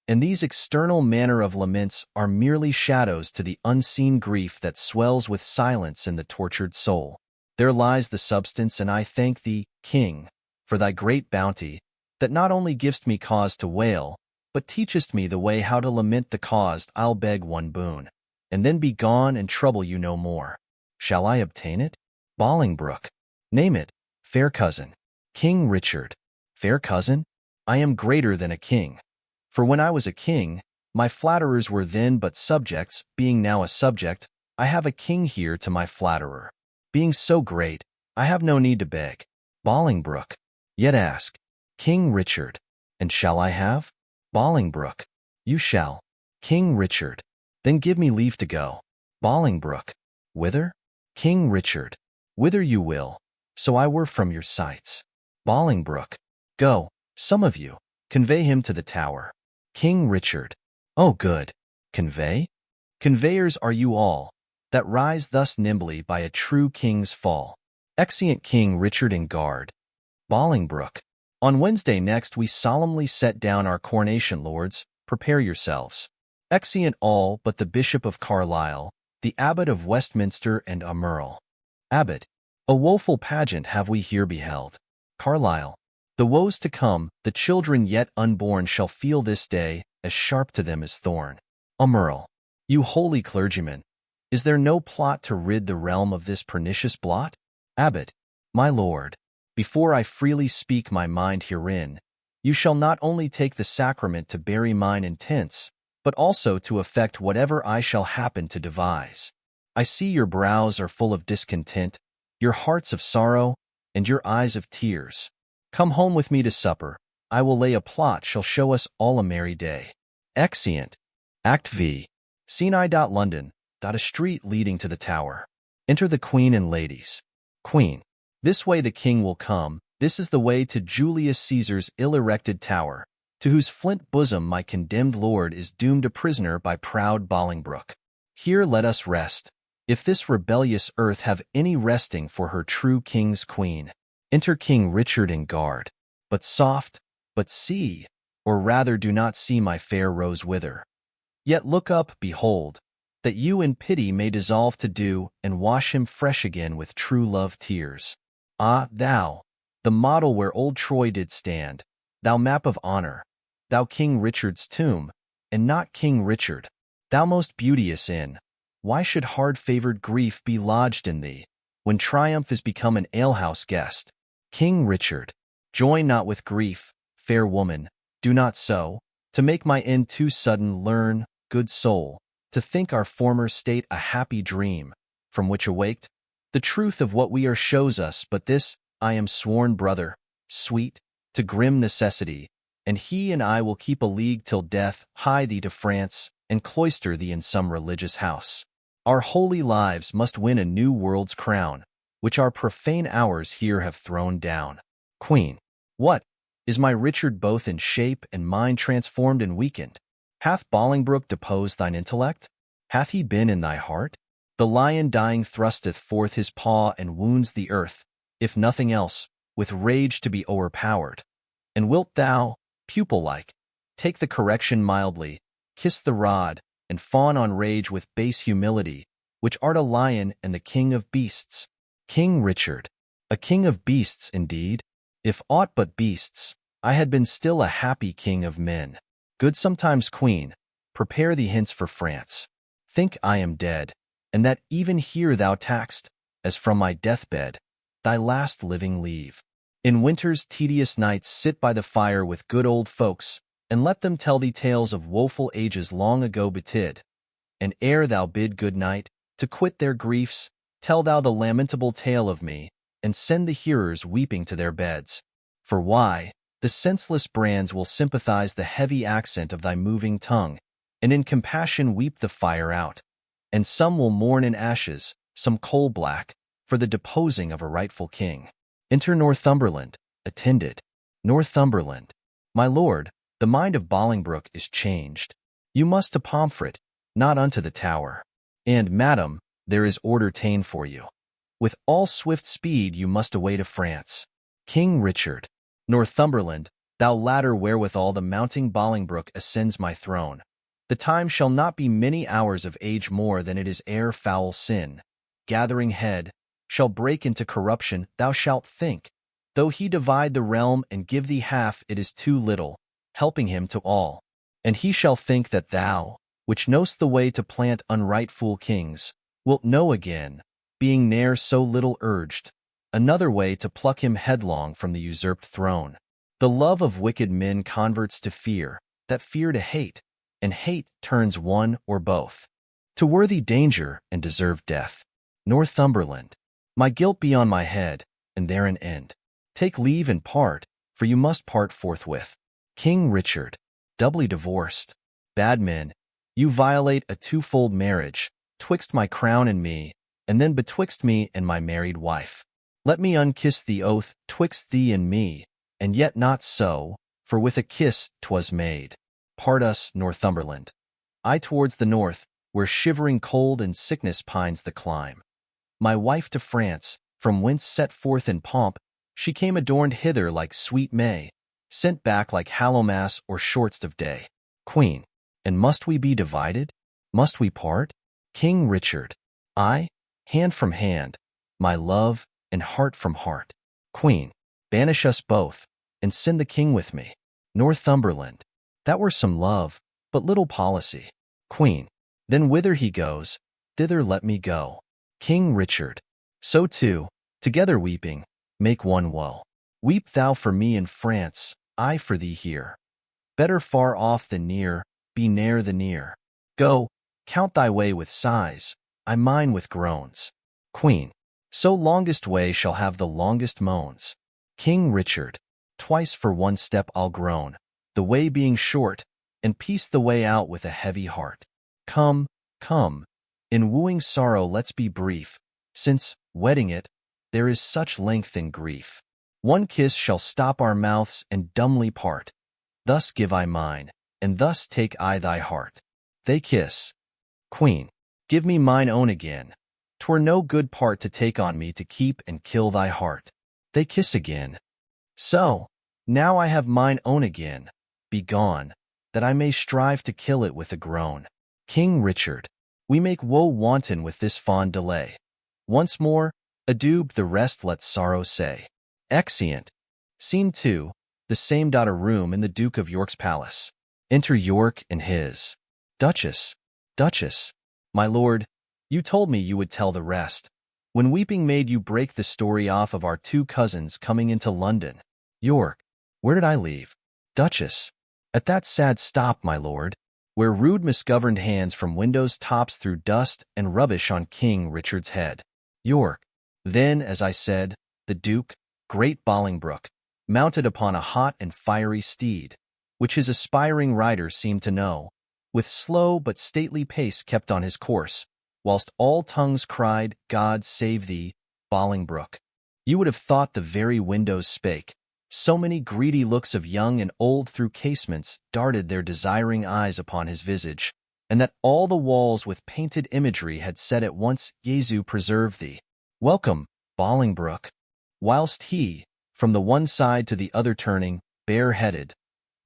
And these external manner of laments are merely shadows to the unseen grief that swells with silence in the tortured soul. There lies the substance, and I thank thee, King, for thy great bounty, that not only givest me cause to wail, but teachest me the way how to lament the cause. I'll beg one boon, and then be gone and trouble you no more. Shall I obtain it? Bolingbroke. Name it, fair cousin. King Richard. Fair cousin? I am greater than a king. For when I was a king, my flatterers were then but subjects. Being now a subject, I have a king here to my flatterer. Being so great, I have no need to beg. Bolingbroke. Yet ask. King Richard. And shall I have? Bolingbroke. You shall. King Richard. Then give me leave to go. Bolingbroke. Whither? King Richard. Whither you will, so I were from your sights. Bolingbroke. Go, some of you, convey him to the Tower. King Richard. Oh, good. Convey? Conveyors are you all, that rise thus nimbly by a true king's fall. Exeunt King Richard in guard. Bolingbroke. On Wednesday next we solemnly set down our coronation, lords. Prepare yourselves. Exeunt all but the Bishop of Carlisle, the Abbot of Westminster, and a Merle. Abbot. A woeful pageant have we here beheld. Carlisle. The woes to come, the children yet unborn shall feel this day, as sharp to them as thorn. A Merle. You holy clergyman, is there no plot to rid the realm of this pernicious blot? Abbot. My lord, before I freely speak my mind herein, you shall not only take the sacrament to bury mine intents, but also to effect whatever I shall happen to devise. I see your brows are full of discontent, your hearts of sorrow, and your eyes of tears. Come home with me to supper. I will lay a plot shall show us all a merry day. Exeunt. Act V. Scene I. London. A street leading to the Tower. Enter the Queen and ladies. Queen. This way the King will come. This is the way to Julius Caesar's ill-erected tower, to whose flint bosom my condemned lord is doomed a prisoner by proud Bolingbroke. Here let us rest, if this rebellious earth have any resting for her true king's queen. Enter King Richard in guard. But soft, but see, or rather do not see my fair rose wither. Yet look up, behold, that you in pity may dissolve to dew, and wash him fresh again with true love tears. Ah, thou, the model where old Troy did stand, thou map of honor, thou King Richard's tomb, and not King Richard, thou most beauteous inn, why should hard-favored grief be lodged in thee, when triumph is become an alehouse guest? King Richard, join not with grief, fair woman, do not so, to make my end too sudden. Learn, good soul, to think our former state a happy dream, from which awaked, the truth of what we are shows us but this: I am sworn brother, sweet, to grim necessity, and he and I will keep a league till death hie thee to France, and cloister thee in some religious house. Our holy lives must win a new world's crown, which our profane hours here have thrown down. Queen. What? Is my Richard both in shape and mind transformed and weakened? Hath Bolingbroke deposed thine intellect? Hath he been in thy heart? The lion dying thrusteth forth his paw and wounds the earth, if nothing else, with rage to be o'erpowered. And wilt thou, pupil-like, take the correction mildly, kiss the rod, and fawn on rage with base humility, which art a lion and the king of beasts? King Richard. A king of beasts indeed? If aught but beasts, I had been still a happy king of men. Good sometimes queen, prepare thee hence for France. Think I am dead, and that even here thou taxed, as from my deathbed, thy last living leave. In winter's tedious nights sit by the fire with good old folks, and let them tell thee tales of woeful ages long ago betid. And ere thou bid good night, to quit their griefs, tell thou the lamentable tale of me, and send the hearers weeping to their beds. For why, the senseless brands will sympathize the heavy accent of thy moving tongue, and in compassion weep the fire out. And some will mourn in ashes, some coal-black, for the deposing of a rightful king. Enter Northumberland, attended. Northumberland. My lord, the mind of Bolingbroke is changed. You must to Pomfret, not unto the Tower. And, madam, there is order ta'en for you. With all swift speed you must away to France. King Richard. Northumberland, thou ladder wherewithal the mounting Bolingbroke ascends my throne. The time shall not be many hours of age more than it is ere foul sin, gathering head, shall break into corruption. Thou shalt think, though he divide the realm and give thee half, it is too little, helping him to all. And he shall think that thou, which know'st the way to plant unrightful kings, wilt know again, being ne'er so little urged, another way to pluck him headlong from the usurped throne. The love of wicked men converts to fear, that fear to hate, and hate turns one or both to worthy danger and deserved death. Northumberland. My guilt be on my head, and there an end. Take leave and part, for you must part forthwith. King Richard. Doubly divorced. Bad men, you violate a twofold marriage, twixt my crown and me, and then betwixt me and my married wife. Let me unkiss the oath twixt thee and me, and yet not so, for with a kiss 'twas made. Part us, Northumberland. I towards the north, where shivering cold and sickness pines the clime. My wife to France, From whence set forth in pomp, she came adorned hither like sweet May, sent back like Hallowmas or shortst of day. Queen. And must we be divided? Must we part? King Richard. I, hand from hand, my love, and heart from heart. Queen. Banish us both, and send the king with me. Northumberland. That were some love, but little policy. Queen. Then whither he goes, thither let me go. King Richard. So too, together weeping, make one woe. Weep thou for me in France, I for thee here. Better far off than near, be ne'er the near. Go, count thy way with sighs, I mine with groans. Queen. So longest way shall have the longest moans. King Richard. Twice for one step I'll groan, the way being short, and piece the way out with a heavy heart. Come, come, in wooing sorrow let's be brief, since, wedding it, there is such length in grief. One kiss shall stop our mouths and dumbly part. Thus give I mine, and thus take I thy heart. They kiss. Queen. Give me mine own again. 'Twere no good part to take on me to keep and kill thy heart. They kiss again. So, now I have mine own again. Be gone, that I may strive to kill it with a groan. King Richard. We make woe wanton with this fond delay. Once more, adieu, the rest let sorrow say. Exeunt. Scene 2. The same a room in the Duke of York's palace. Enter York and his Duchess. Duchess. My lord, you told me you would tell the rest, when weeping made you break the story off of our two cousins coming into London. York. Where did I leave? Duchess. At that sad stop, my lord, where rude misgoverned hands from windows tops threw dust and rubbish on King Richard's head. York. Then, as I said, the Duke, great Bolingbroke, mounted upon a hot and fiery steed, which his aspiring rider seemed to know, with slow but stately pace kept on his course, whilst all tongues cried, God save thee, Bolingbroke. You would have thought the very windows spake, so many greedy looks of young and old through casements darted their desiring eyes upon his visage, and that all the walls with painted imagery had said at once, Jesu preserve thee. Welcome, Bolingbroke. Whilst he, from the one side to the other turning, bare-headed,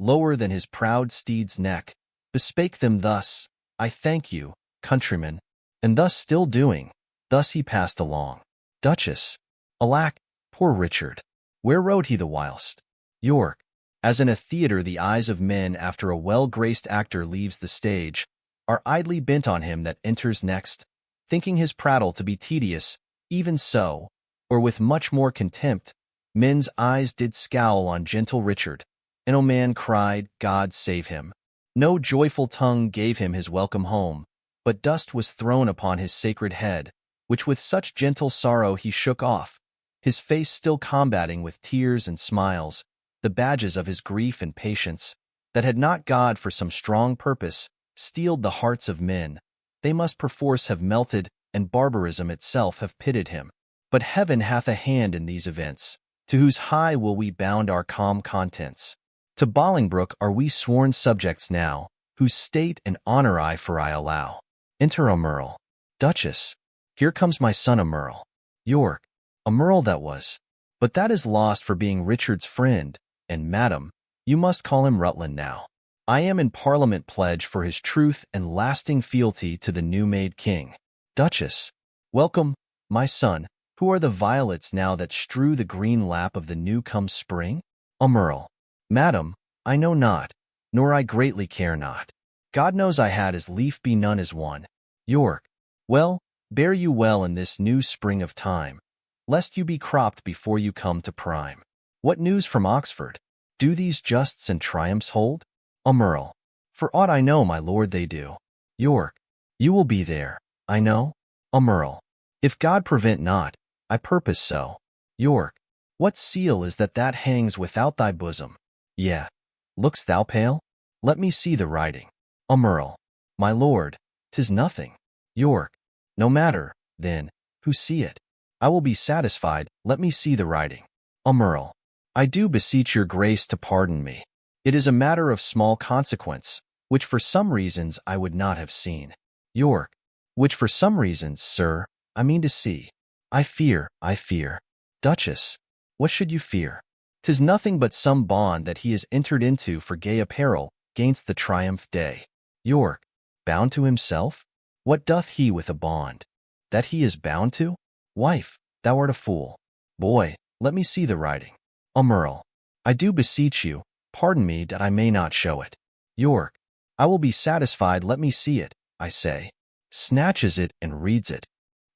lower than his proud steed's neck, bespake them thus, I thank you, countrymen, and thus still doing, thus he passed along. Duchess. Alack, poor Richard! Where rode he the whilst? York. As in a theatre the eyes of men after a well-graced actor leaves the stage, are idly bent on him that enters next, thinking his prattle to be tedious, even so, or with much more contempt, men's eyes did scowl on gentle Richard, and a man cried, God save him. No joyful tongue gave him his welcome home, but dust was thrown upon his sacred head, which with such gentle sorrow he shook off, his face still combating with tears and smiles, the badges of his grief and patience, that had not God for some strong purpose steeled the hearts of men, they must perforce have melted, and barbarism itself have pitted him. But heaven hath a hand in these events, to whose high will we bound our calm contents. To Bolingbroke are we sworn subjects now, whose state and honor I allow. Enter a Merle. Duchess. Here comes my son a Merle. York. A Merle that was. But that is lost for being Richard's friend, and madam, you must call him Rutland now. I am in Parliament pledge for his truth and lasting fealty to the new-made king. Duchess. Welcome, my son. Who are the violets now that strew the green lap of the new-come spring? A Merle. Madam, I know not, nor I greatly care not. God knows I had as lief be none as one. York. Well, bear you well in this new spring of time, lest you be cropped before you come to prime. What news from Oxford? Do these justs and triumphs hold? A Merle. For aught I know, my lord, they do. York. You will be there, I know. A Merle. If God prevent not, I purpose so. York. What seal is that hangs without thy bosom? Yea. Look'st thou pale? Let me see the writing. A Merle. My lord, 'tis nothing. York. No matter, then, who see it. I will be satisfied, let me see the writing. A Merle. I do beseech your grace to pardon me. It is a matter of small consequence, which for some reasons I would not have seen. York. Which for some reasons, sir, I mean to see. I fear. Duchess, what should you fear? 'Tis nothing but some bond that he has entered into for gay apparel gainst the triumph day. York, bound to himself? What doth he with a bond? That he is bound to? Wife, thou art a fool. Boy, let me see the writing. Earl, I do beseech you, pardon me that I may not show it. York, I will be satisfied, let me see it, I say. Snatches it and reads it.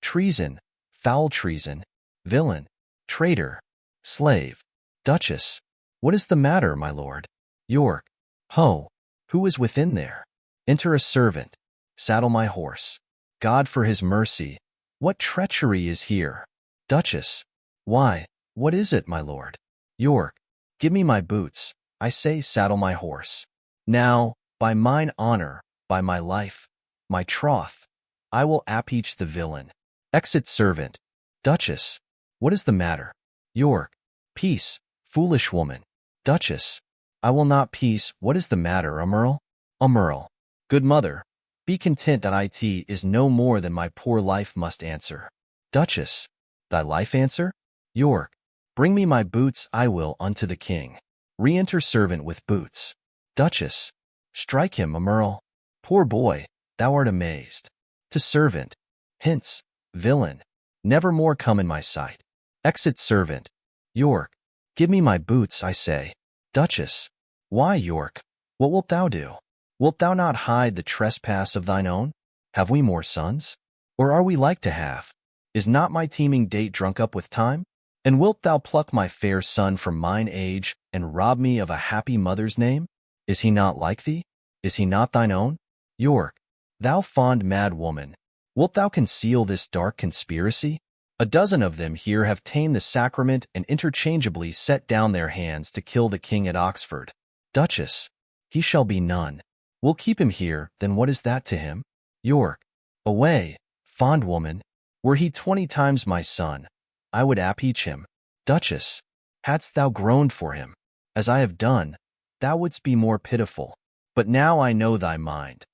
Treason, foul treason, villain, traitor, slave. Duchess, what is the matter, my lord? York, ho, who is within there? Enter a servant. Saddle my horse. God for his mercy, what treachery is here? Duchess, why, what is it, my lord? York, give me my boots, I say, saddle my horse. Now, by mine honor, by my life, my troth, I will appeach the villain. Exit servant. Duchess, what is the matter? York, peace, foolish woman. Duchess, I will not peace, what is the matter, Earl? Earl, good mother, be content that it is no more than my poor life must answer. Duchess, thy life answer? York, bring me my boots, I will unto the king. Re-enter servant with boots. Duchess, strike him, Earl. Poor boy, thou art amazed. To servant, hence, villain, never more come in my sight. Exit servant. York, give me my boots, I say. Duchess, why, York, what wilt thou do? Wilt thou not hide the trespass of thine own? Have we more sons? Or are we like to have? Is not my teeming date drunk up with time? And wilt thou pluck my fair son from mine age, and rob me of a happy mother's name? Is he not like thee? Is he not thine own? York, thou fond mad woman, wilt thou conceal this dark conspiracy? A dozen of them here have ta'en the sacrament and interchangeably set down their hands to kill the king at Oxford. Duchess, he shall be none. We'll keep him here, then what is that to him? York, away, fond woman, were he 20 times my son, I would appeach him. Duchess, hadst thou groaned for him, as I have done, thou wouldst be more pitiful. But now I know thy mind.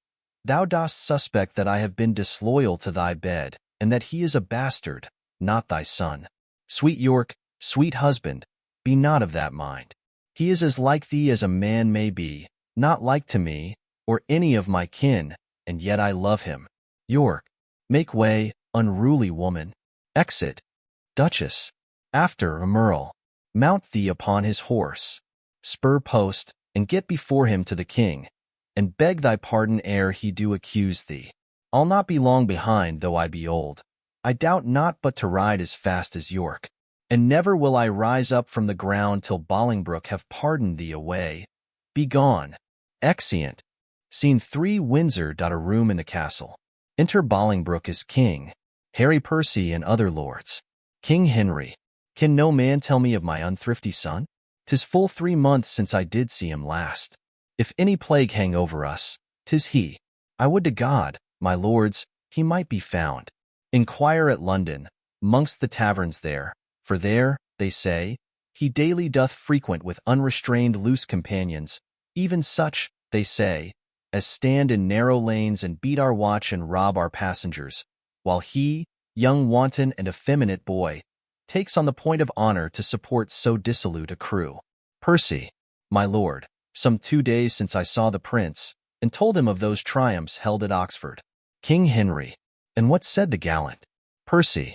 Thou dost suspect that I have been disloyal to thy bed, and that he is a bastard, not thy son. Sweet York, sweet husband, be not of that mind. He is as like thee as a man may be, not like to me, or any of my kin, and yet I love him. York, make way, unruly woman. Exit. Duchess, after Earl, mount thee upon his horse, spur post, and get before him to the king, and beg thy pardon ere he do accuse thee. I'll not be long behind, though I be old. I doubt not but to ride as fast as York, and never will I rise up from the ground till Bolingbroke have pardoned thee away. Be gone. Exeunt. Scene 3. Windsor. A room in the castle. Enter Bolingbroke as king, Harry Percy and other lords. King Henry, can no man tell me of my unthrifty son? 'Tis full 3 months since I did see him last. If any plague hang over us, 'tis he. I would to God, my lords, he might be found. Inquire at London, mongst the taverns there, for there, they say, he daily doth frequent with unrestrained loose companions, even such, they say, as stand in narrow lanes and beat our watch and rob our passengers, while he, young wanton and effeminate boy, takes on the point of honor to support so dissolute a crew. Percy, my lord, some 2 days since I saw the prince, and told him of those triumphs held at Oxford. King Henry, and what said the gallant? Percy,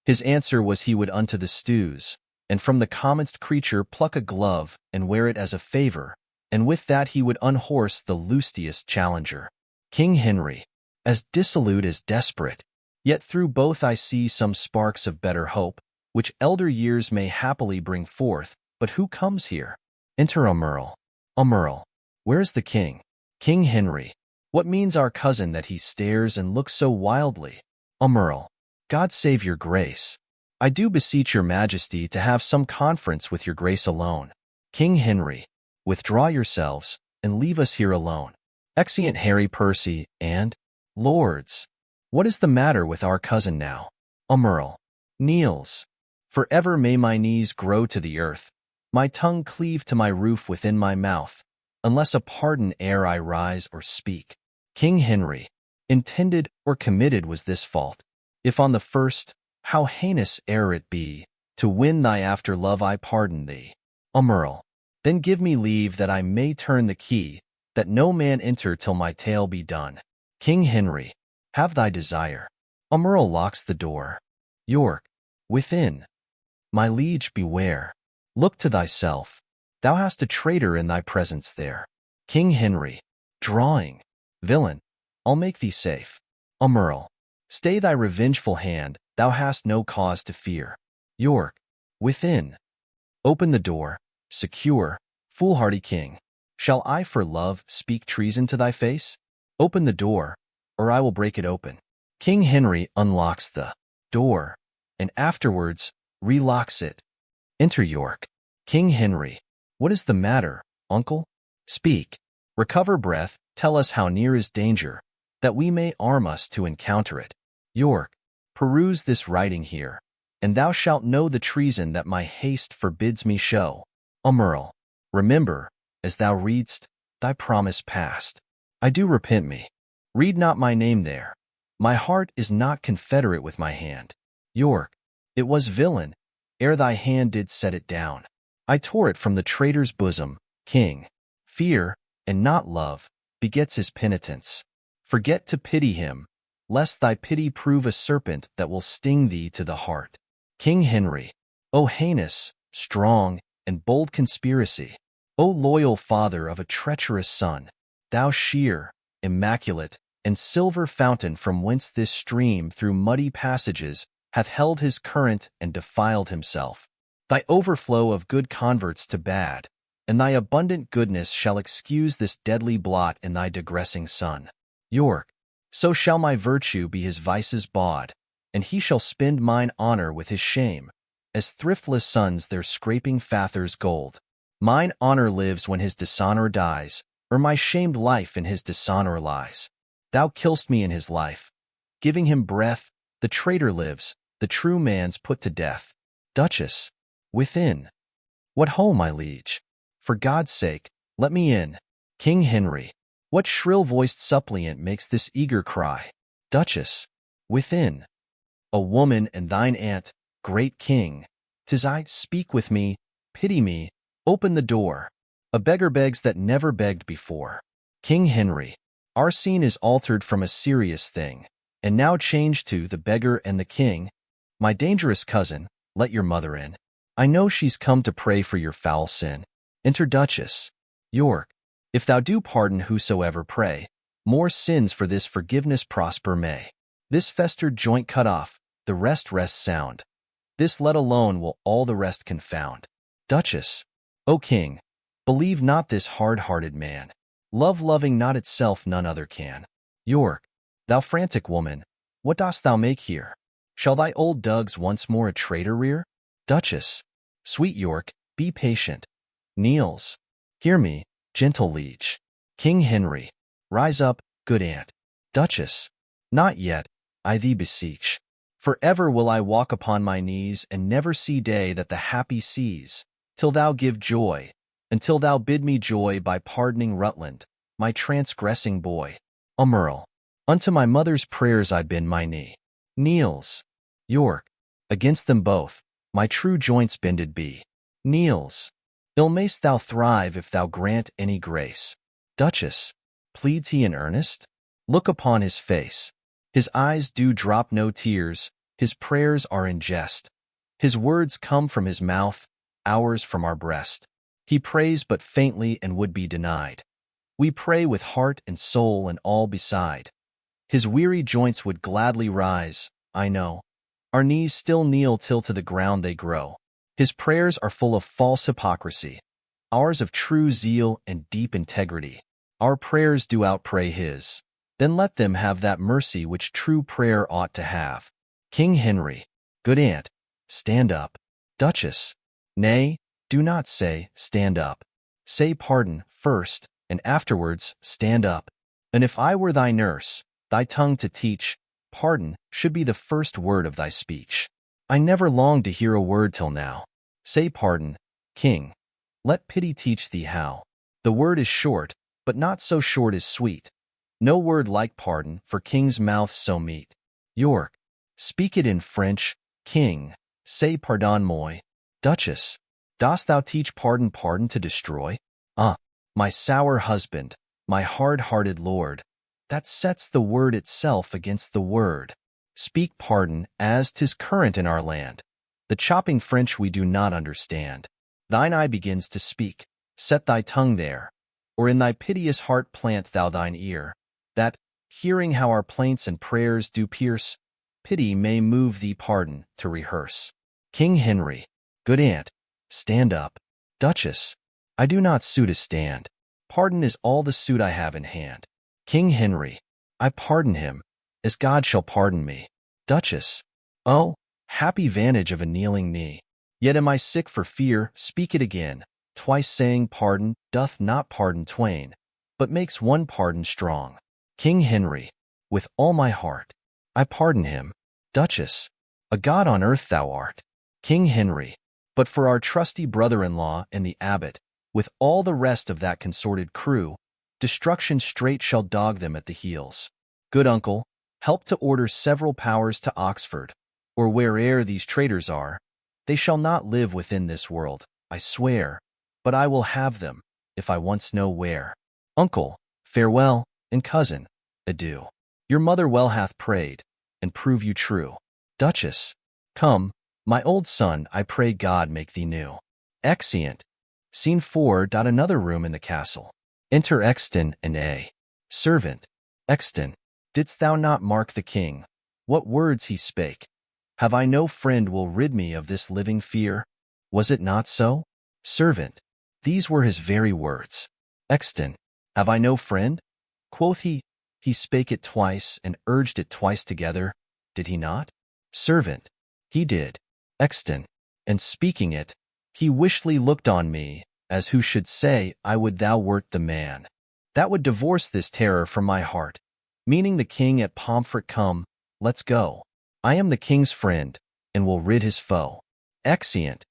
his answer was he would unto the stews, and from the commonest creature pluck a glove and wear it as a favor, and with that he would unhorse the lustiest challenger. King Henry, as dissolute as desperate, yet through both I see some sparks of better hope, which elder years may happily bring forth. But who comes here? Enter Earl. Earl, where is the king? King Henry, what means our cousin that he stares and looks so wildly? Earl, God save your grace. I do beseech your majesty to have some conference with your grace alone. King Henry, withdraw yourselves, and leave us here alone. Exeunt Harry Percy, and, lords, what is the matter with our cousin now? Earl, kneels. For ever may my knees grow to the earth, my tongue cleave to my roof within my mouth, unless a pardon ere I rise or speak. King Henry, intended or committed was this fault? If on the first, How heinous ere it be, to win thy after-love I pardon thee. Merle. Then give me leave that I may turn the key, that no man enter till my tale be done. King Henry. Have thy desire. Merle locks the door. York. Within. My liege, beware. Look to thyself. Thou hast a traitor in thy presence there. King Henry. Drawing. Villain. I'll make thee safe. Merle. Stay thy revengeful hand, thou hast no cause to fear. York. Within. Open the door. Secure. Foolhardy king. Shall I for love speak treason to thy face? Open the door, or I will break it open. King Henry unlocks the door, and afterwards relocks it. Enter York. King Henry. What is the matter, uncle? Speak. Recover breath, tell us how near is danger, that we may arm us to encounter it. York. Peruse this writing here, and thou shalt know the treason that my haste forbids me show. Merle. Remember, as thou readst, thy promise past. I do repent me. Read not my name there. My heart is not confederate with my hand. York. It was villain, ere thy hand did set it down. I tore it from the traitor's bosom, king. Fear, and not love, begets his penitence. Forget to pity him, lest thy pity prove a serpent that will sting thee to the heart. King Henry. O heinous, strong, and bold conspiracy! O loyal father of a treacherous son! Thou sheer, immaculate, and silver fountain from whence this stream through muddy passages hath held his current and defiled himself. Thy overflow of good converts to bad, and thy abundant goodness shall excuse this deadly blot in thy digressing son. York. So shall my virtue be his vices bawd, and he shall spend mine honor with his shame, as thriftless sons their scraping father's gold. Mine honor lives when his dishonor dies, or my shamed life in his dishonor lies. Thou kill'st me in his life. Giving him breath, the traitor lives, the true man's put to death. Duchess. Within. What ho, my liege? For God's sake, let me in. King Henry. What shrill-voiced suppliant makes this eager cry? Duchess. Within. A woman and thine aunt, great king. 'Tis I, speak with me, pity me, open the door. A beggar begs that never begged before. King Henry. Our scene is altered from a serious thing, and now changed to the beggar and the king. My dangerous cousin, let your mother in. I know she's come to pray for your foul sin. Enter Duchess. York. If thou do pardon whosoever pray, more sins for this forgiveness prosper may. This festered joint cut off, the rest rests sound. This let alone will all the rest confound. Duchess. O king, believe not this hard-hearted man. Love loving not itself none other can. York. Thou frantic woman, what dost thou make here? Shall thy old dugs once more a traitor rear? Duchess. Sweet York, be patient. Kneels. Hear me, gentle liege. King Henry. Rise up, good aunt. Duchess. Not yet, I thee beseech. Forever will I walk upon my knees and never see day that the happy sees, till thou give joy, until thou bid me joy by pardoning Rutland, my transgressing boy. Merle. Unto my mother's prayers I bend my knee. Kneels. York. Against them both, my true joints bended be. Kneels. Ill mayst thou thrive if thou grant any grace. Duchess. Pleads he in earnest? Look upon his face. His eyes do drop no tears, his prayers are in jest. His words come from his mouth, ours from our breast. He prays but faintly and would be denied. We pray with heart and soul and all beside. His weary joints would gladly rise, I know. Our knees still kneel till to the ground they grow. His prayers are full of false hypocrisy, ours of true zeal and deep integrity. Our prayers do outpray his. Then let them have that mercy which true prayer ought to have. King Henry. Good aunt, stand up. Duchess. Nay, do not say, stand up. Say pardon first, and afterwards, stand up. And if I were thy nurse, thy tongue to teach, pardon should be the first word of thy speech. I never longed to hear a word till now. Say pardon, king. Let pity teach thee how. The word is short, but not so short as sweet. No word like pardon for king's mouths so meet. York. Speak it in French, King, say pardon moi. Duchess, dost thou teach pardon to destroy? My sour husband, my hard-hearted lord, that sets the word itself against the word. Speak pardon as 'tis current in our land. The chopping French we do not understand. Thine eye begins to speak, set thy tongue there, or in thy piteous heart plant thou thine ear, that, hearing how our plaints and prayers do pierce, pity may move thee pardon to rehearse. King Henry, good aunt, stand up. Duchess, I do not sue to stand. Pardon is all the suit I have in hand. King Henry, I pardon him, as God shall pardon me. Duchess, oh, happy vantage of a kneeling knee. Yet am I sick for fear, speak it again, twice saying pardon doth not pardon twain, but makes one pardon strong. King Henry, with all my heart, I pardon him. Duchess, a god on earth thou art. King Henry, but for our trusty brother-in-law and the abbot, with all the rest of that consorted crew, destruction straight shall dog them at the heels. Good uncle, help to order several powers to Oxford, or where'er these traitors are. They shall not live within this world, I swear, but I will have them, if I once know where. Uncle, farewell, and cousin, adieu. Your mother well hath prayed, and prove you true. Duchess, come, my old son, I pray God make thee new. Exeunt. Scene 4. Another room in the castle. Enter Exton and A. Servant. Exton, didst thou not mark the king? What words he spake? Have I no friend will rid me of this living fear? Was it not so? Servant, these were his very words. Exton, have I no friend? Quoth he spake it twice and urged it twice together, did he not? Servant, he did. Exton, and speaking it, he wishly looked on me, as who should say, I would thou wert the man that would divorce this terror from my heart, meaning the king at Pomfret. Come, let's go. I am the king's friend, and will rid his foe. Exeunt.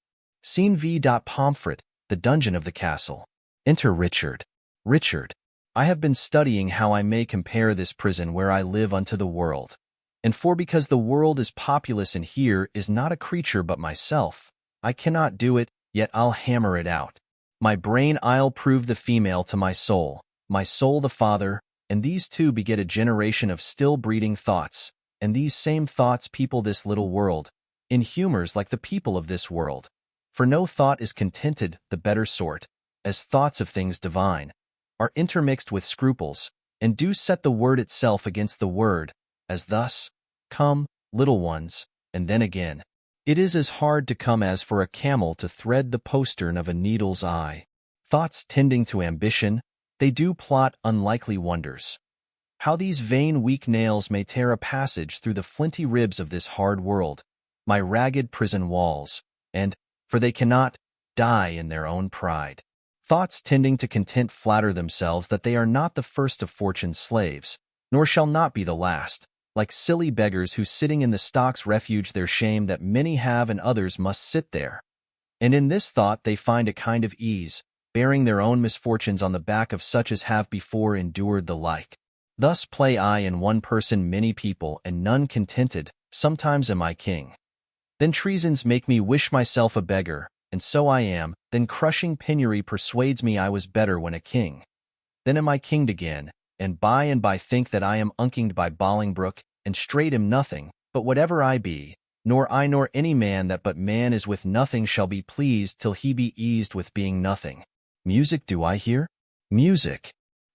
Scene V. Pomfret, the dungeon of the castle. Enter Richard. Richard, I have been studying how I may compare this prison where I live unto the world. And for because the world is populous and here is not a creature but myself, I cannot do it, yet I'll hammer it out. My brain I'll prove the female to my soul the father, and these two beget a generation of still-breeding thoughts, and these same thoughts people this little world, in humors like the people of this world. For no thought is contented, the better sort, as thoughts of things divine, are intermixed with scruples, and do set the word itself against the word, as thus, come, little ones, and then again. It is as hard to come as for a camel to thread the postern of a needle's eye. Thoughts tending to ambition, they do plot unlikely wonders. How these vain weak nails may tear a passage through the flinty ribs of this hard world, my ragged prison walls, and, for they cannot, die in their own pride. Thoughts tending to content flatter themselves that they are not the first of fortune's slaves, nor shall not be the last, like silly beggars who sitting in the stocks refuge their shame that many have and others must sit there. And in this thought they find a kind of ease, bearing their own misfortunes on the back of such as have before endured the like. Thus play I in one person many people, and none contented, sometimes am I king. Then treasons make me wish myself a beggar, and so I am, then crushing penury persuades me I was better when a king. Then am I kinged again, and by think that I am unkinged by Bolingbroke, and straight am nothing, but whatever I be, nor I nor any man that but man is with nothing shall be pleased till he be eased with being nothing. Music do I hear? Music.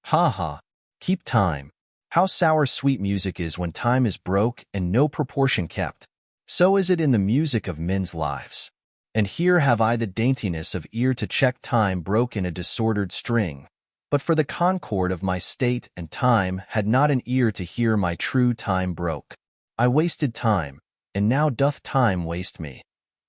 Ha ha. Keep time. How sour sweet music is when time is broke and no proportion kept. So is it in the music of men's lives. And here have I the daintiness of ear to check time broke in a disordered string. But for the concord of my state and time had not an ear to hear my true time broke. I wasted time, and now doth time waste me.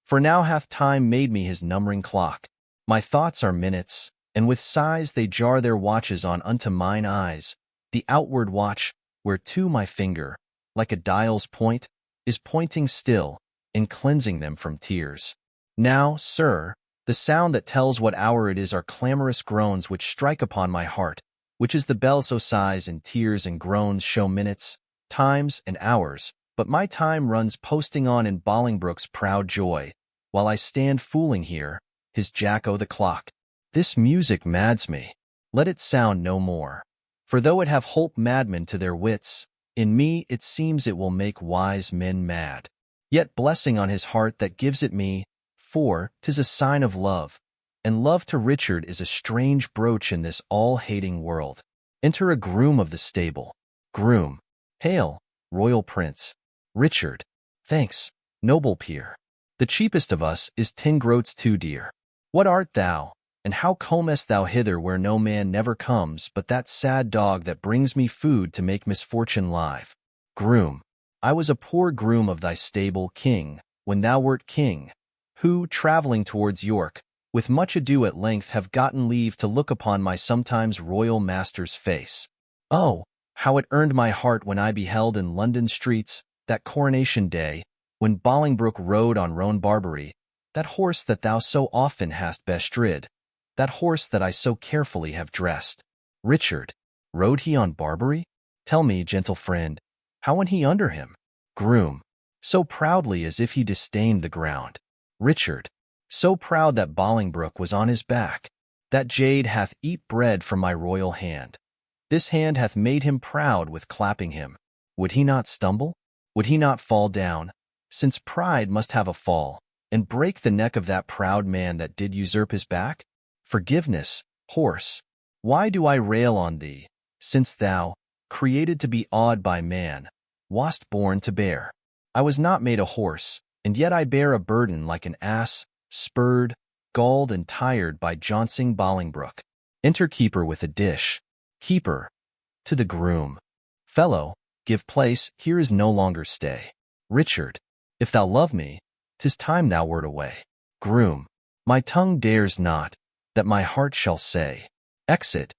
For now hath time made me his numbering clock. My thoughts are minutes, and with sighs they jar their watches on unto mine eyes, the outward watch, whereto my finger, like a dial's point, is pointing still, and cleansing them from tears. Now, sir, the sound that tells what hour it is are clamorous groans which strike upon my heart, which is the bell so sighs and tears and groans show minutes, times, and hours, But my time runs posting on in Bolingbroke's proud joy, while I stand fooling here, his Jack-o' the clock. This music mads me. Let it sound no more. For though it have holp madmen to their wits, in me it seems it will make wise men mad. Yet blessing on his heart that gives it me, for 'tis a sign of love, and love to Richard is a strange brooch in this all-hating world. Enter a groom of the stable. Groom. Hail, royal prince. Richard. Thanks, noble peer. The cheapest of us is 10 groats too dear. What art thou, and how comest thou hither where no man never comes but that sad dog that brings me food to make misfortune live? Groom. I was a poor groom of thy stable, king, when thou wert king, who, travelling towards York, with much ado at length have gotten leave to look upon my sometimes royal master's face. Oh, how it earned my heart when I beheld in London streets, that coronation day, when Bolingbroke rode on roan Barbary, that horse that thou so often hast bestrid, that horse that I so carefully have dressed. Richard. Rode he on Barbary? Tell me, gentle friend, how went he under him? Groom. So proudly as if he disdained the ground. Richard. So proud that Bolingbroke was on his back. That jade hath eat bread from my royal hand. This hand hath made him proud with clapping him. Would he not stumble? Would he not fall down? Since pride must have a fall, and break the neck of that proud man that did usurp his back? Forgiveness, horse. Why do I rail on thee, since thou, created to be awed by man, wast born to bear? I was not made a horse, and yet I bear a burden like an ass, spurred, galled, and tired by jouncing Bolingbroke. Enter keeper with a dish. Keeper. To the groom. Fellow, give place, here is no longer stay. Richard. If thou love me, 'tis time thou wert away. Groom. My tongue dares not, that my heart shall say. Exit.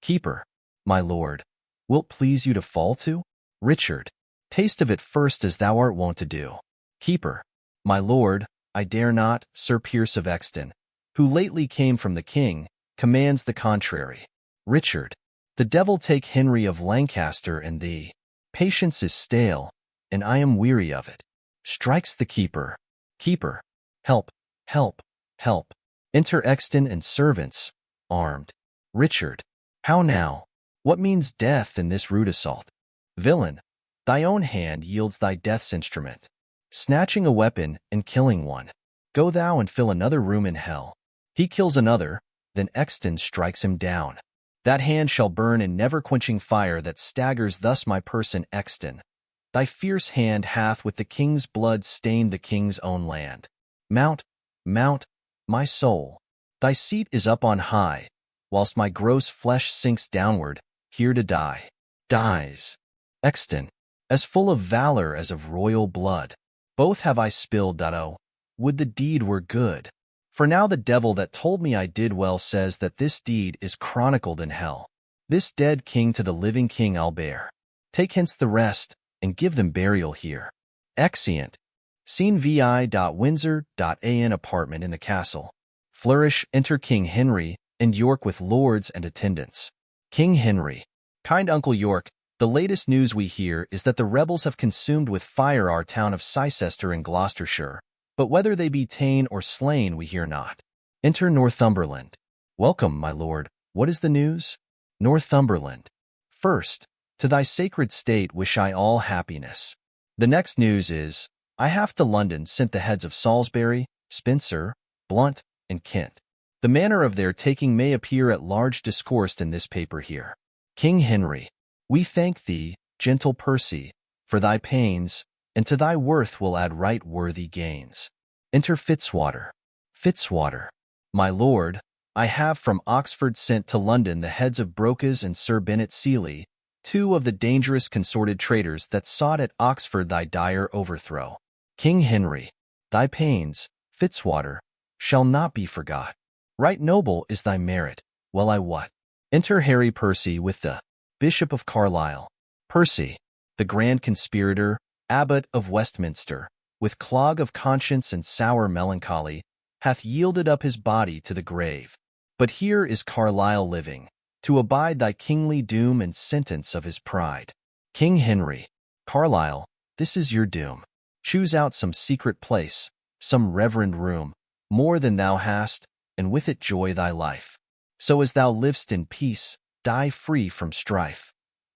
Keeper. My lord. Wilt please you to fall to? Richard. Taste of it first as thou art wont to do. Keeper. My lord, I dare not, Sir Pierce of Exton, who lately came from the king, commands the contrary. Richard. The devil take Henry of Lancaster and thee. Patience is stale, and I am weary of it. Strikes the keeper. Keeper. Help, help, help. Enter Exton and servants, armed. Richard. How now? What means death in this rude assault? Villain, thy own hand yields thy death's instrument. Snatching a weapon and killing one. Go thou and fill another room in hell. He kills another, then Exton strikes him down. That hand shall burn in never-quenching fire that staggers thus my person, Exton. Thy fierce hand hath with the king's blood stained the king's own land. Mount, mount, my soul. Thy seat is up on high, whilst my gross flesh sinks downward, here to die. Dies. Exton. As full of valor as of royal blood. Both have I spilled, oh, would the deed were good. For now the devil that told me I did well says that this deed is chronicled in hell. This dead king to the living king I'll bear. Take hence the rest, and give them burial here. Exeunt. Scene vi.windsor.an apartment in the castle. Flourish, enter King Henry, and York with lords and attendants. King Henry. Kind Uncle York, the latest news we hear is that the rebels have consumed with fire our town of Cirencester in Gloucestershire, but whether they be ta'en or slain we hear not. Enter Northumberland. Welcome, my lord. What is the news? Northumberland. First, to thy sacred state wish I all happiness. The next news is, I have to London sent the heads of Salisbury, Spencer, Blunt, and Kent. The manner of their taking may appear at large discoursed in this paper here. King Henry. We thank thee, gentle Percy, for thy pains, and to thy worth will add right worthy gains. Enter Fitzwater. Fitzwater. My lord, I have from Oxford sent to London the heads of Brocas and Sir Bennet Seeley, two of the dangerous consorted traitors that sought at Oxford thy dire overthrow. King Henry. Thy pains, Fitzwater, shall not be forgot. Right noble is thy merit, well I wot. Enter Harry Percy with the Bishop of Carlisle. Percy, the grand conspirator, Abbot of Westminster, with clog of conscience and sour melancholy, hath yielded up his body to the grave. But here is Carlisle living, to abide thy kingly doom and sentence of his pride. King Henry. Carlisle, this is your doom. Choose out some secret place, some reverend room, more than thou hast, and with it joy thy life. So as thou liv'st in peace, die free from strife.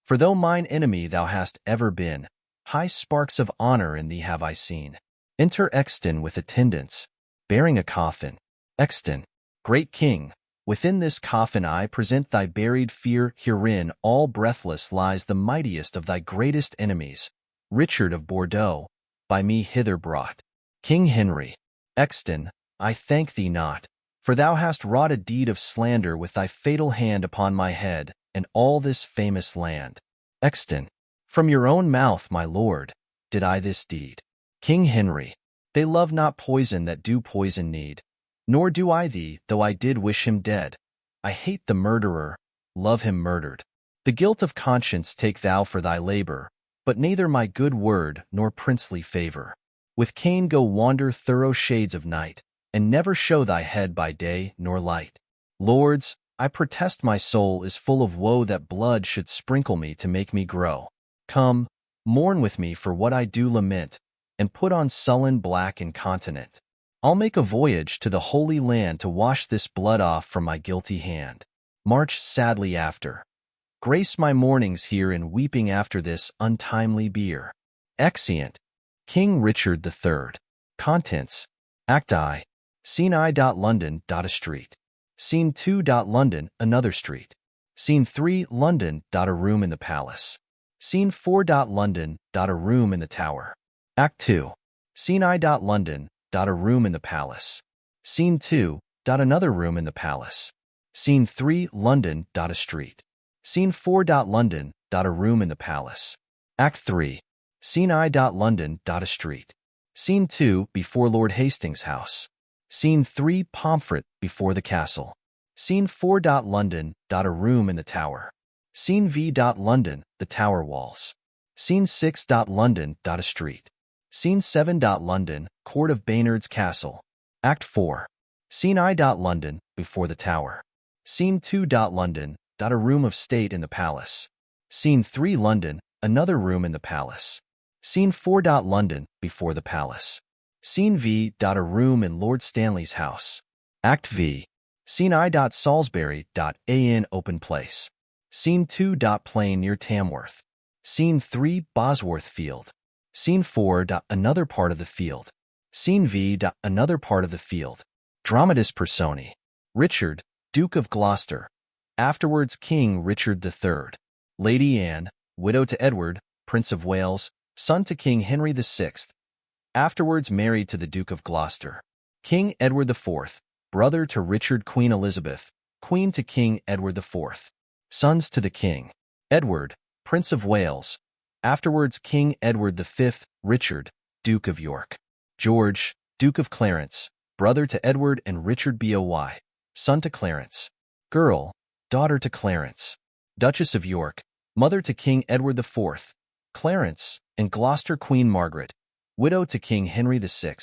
For though mine enemy thou hast ever been, high sparks of honor in thee have I seen. Enter Exton with attendants, bearing a coffin. Exton, great king, within this coffin I present thy buried fear. Herein all breathless lies the mightiest of thy greatest enemies, Richard of Bordeaux, by me hither brought. King Henry, Exton, I thank thee not, for thou hast wrought a deed of slander with thy fatal hand upon my head and all this famous land. Exton, from your own mouth, my lord, did I this deed. King Henry, they love not poison that do poison need, nor do I thee, though I did wish him dead. I hate the murderer, love him murdered. The guilt of conscience take thou for thy labor, but neither my good word nor princely favor. With Cain go wander thorough shades of night, and never show thy head by day nor light. Lords, I protest my soul is full of woe that blood should sprinkle me to make me grow. Come, mourn with me for what I do lament, and put on sullen black incontinent. I'll make a voyage to the Holy Land to wash this blood off from my guilty hand. March sadly after. Grace my mornings here in weeping after this untimely bier. Exeunt. King Richard III. Contents. Act I. Scene I. London. A street. Scene 2. London, another street. Scene 3. London. A room in the palace. Scene 4. London. A room in the tower. Act 2. Scene I. London. A room in the palace. Scene 2. Another room in the palace. Scene 3. London. A street. Scene 4. London. A room in the palace. Act 3. Scene I. London. A street. Scene 2. Before Lord Hastings' house. Scene 3. Pomfret, before the castle. Scene 4. London. A room in the tower. Scene V. London, the tower walls. Scene 6. London. A street. Scene 7. London, court of Baynard's castle. Act 4. Scene I. London, before the tower. Scene 2. London, a room of state in the palace. Scene 3. London, another room in the palace. Scene 4. London, before the palace. Scene V. A room in Lord Stanley's house. Act V. Scene I. Salisbury. An open place. Scene 2. Plain near Tamworth. Scene 3. Bosworth Field. Scene 4. Another part of the field. Scene V. Another part of the field. Dramatis Personae. Richard, Duke of Gloucester. Afterwards King Richard III. Lady Anne, widow to Edward, Prince of Wales, son to King Henry VI. Afterwards married to the Duke of Gloucester. King Edward IV, brother to Richard. Queen Elizabeth, queen to King Edward IV. Sons to the King. Edward, Prince of Wales. Afterwards King Edward V, Richard, Duke of York. George, Duke of Clarence, brother to Edward and Richard Boy, son to Clarence. Girl, daughter to Clarence. Duchess of York, mother to King Edward IV. Clarence, and Gloucester Queen Margaret, widow to King Henry VI.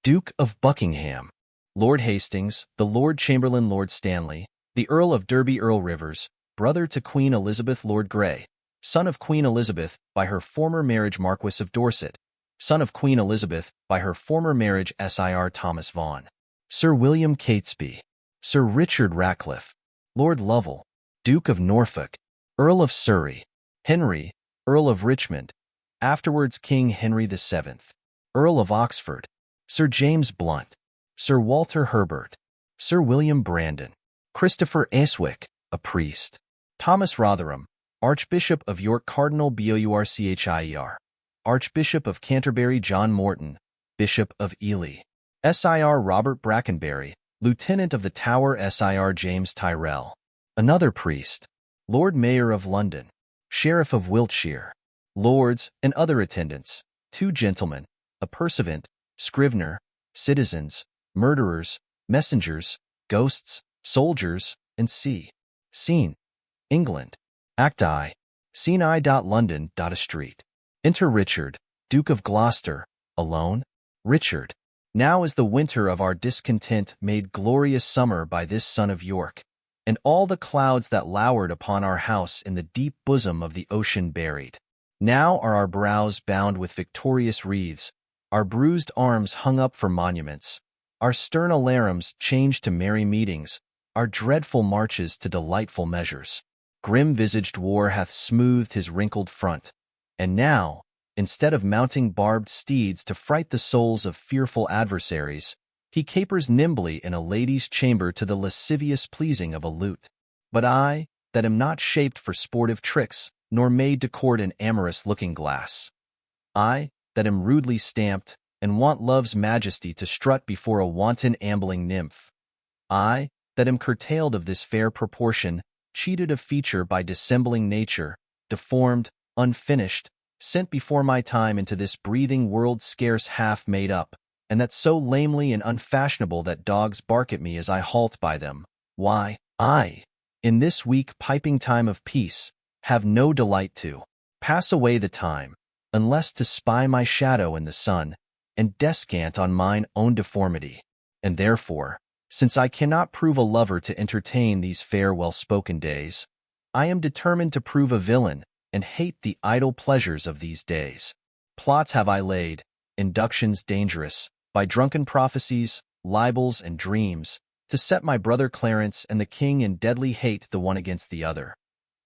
Duke of Buckingham. Lord Hastings, the Lord Chamberlain Lord Stanley, the Earl of Derby Earl Rivers, brother to Queen Elizabeth Lord Grey, son of Queen Elizabeth by her former marriage Marquis of Dorset, son of Queen Elizabeth by her former marriage Sir Thomas Vaughan. Sir William Catesby. Sir Richard Ratcliffe. Lord Lovell, Duke of Norfolk, Earl of Surrey. Henry, Earl of Richmond. Afterwards King Henry VII. Earl of Oxford. Sir James Blunt. Sir Walter Herbert. Sir William Brandon. Christopher Eswick, a priest. Thomas Rotherham, Archbishop of York. Cardinal Bourchier. Archbishop of Canterbury. John Morton, Bishop of Ely. Sir Robert Brackenbury, Lieutenant of the Tower. Sir James Tyrrell, another priest. Lord Mayor of London. Sheriff of Wiltshire. Lords and other attendants. 2 gentlemen, a pursuivant, scrivener, citizens, murderers, messengers, ghosts, soldiers, and Scene. England. Act I. Scene I. London. A street. Enter Richard, Duke of Gloucester, alone. Richard. Now is the winter of our discontent made glorious summer by this son of York, and all the clouds that lowered upon our house in the deep bosom of the ocean buried. Now are our brows bound with victorious wreaths, our bruised arms hung up for monuments, our stern alarums changed to merry meetings, our dreadful marches to delightful measures. Grim-visaged war hath smoothed his wrinkled front, and now, instead of mounting barbed steeds to fright the souls of fearful adversaries, he capers nimbly in a lady's chamber to the lascivious pleasing of a lute. But I, that am not shaped for sportive tricks, nor made to court an amorous looking-glass, I, that am rudely stamped, and want love's majesty to strut before a wanton ambling nymph, I, that am curtailed of this fair proportion, cheated of feature by dissembling nature, deformed, unfinished, sent before my time into this breathing world scarce half made up, and that so lamely and unfashionable that dogs bark at me as I halt by them, why, I, in this weak piping time of peace, have no delight to pass away the time, unless to spy my shadow in the sun, and descant on mine own deformity. And therefore, since I cannot prove a lover to entertain these fair well-spoken days, I am determined to prove a villain, and hate the idle pleasures of these days. Plots have I laid, inductions dangerous, by drunken prophecies, libels, and dreams, to set my brother Clarence and the king in deadly hate the one against the other.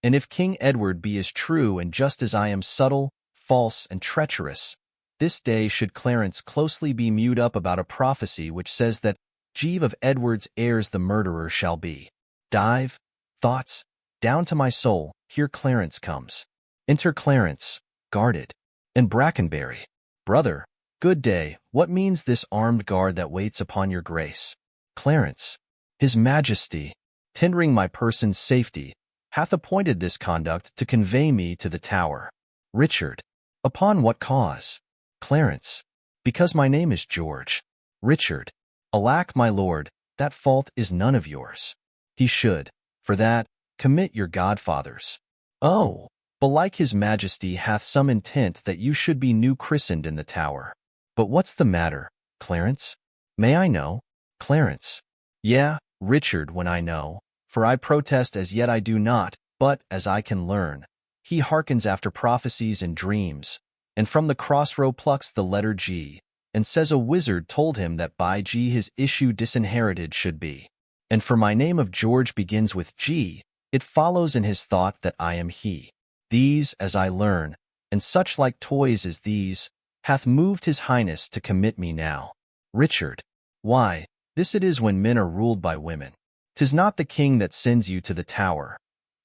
And if King Edward be as true and just as I am subtle, false, and treacherous, this day should Clarence closely be mewed up about a prophecy which says that Jeeve of Edward's heirs the murderer shall be. Dive, thoughts, down to my soul, here Clarence comes. Enter Clarence, guarded, and Brackenbury. Brother, good day, what means this armed guard that waits upon your grace? Clarence, his majesty, tendering my person's safety, hath appointed this conduct to convey me to the Tower. Richard, upon what cause? Clarence, because my name is George. Richard, alack, my lord, that fault is none of yours. He should, for that, commit your godfathers. Oh, belike his majesty hath some intent that you should be new christened in the Tower. But what's the matter, Clarence? May I know? Clarence. Yea, Richard, when I know, for I protest as yet I do not, but, as I can learn, he hearkens after prophecies and dreams, and from the crossrow plucks the letter G, and says a wizard told him that by G his issue disinherited should be. And for my name of George begins with G, it follows in his thought that I am he. These, as I learn, and such like toys as these, hath moved his highness to commit me now. Richard, why, this it is when men are ruled by women. 'Tis not the king that sends you to the Tower.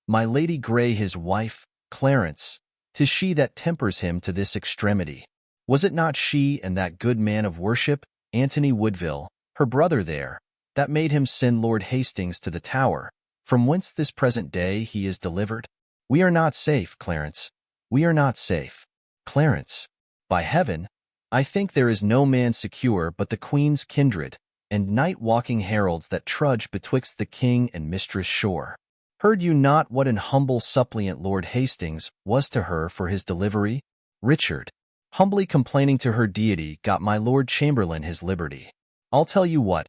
My Lady Grey his wife, Clarence, 'tis she that tempers him to this extremity. Was it not she and that good man of worship, Antony Woodville, her brother there, that made him send Lord Hastings to the Tower, from whence this present day he is delivered? We are not safe, Clarence. We are not safe. Clarence, by heaven, I think there is no man secure but the Queen's kindred, and night-walking heralds that trudge betwixt the king and mistress shore. Heard you not what an humble suppliant Lord Hastings was to her for his delivery? Richard, humbly complaining to her deity, got my Lord Chamberlain his liberty. I'll tell you what,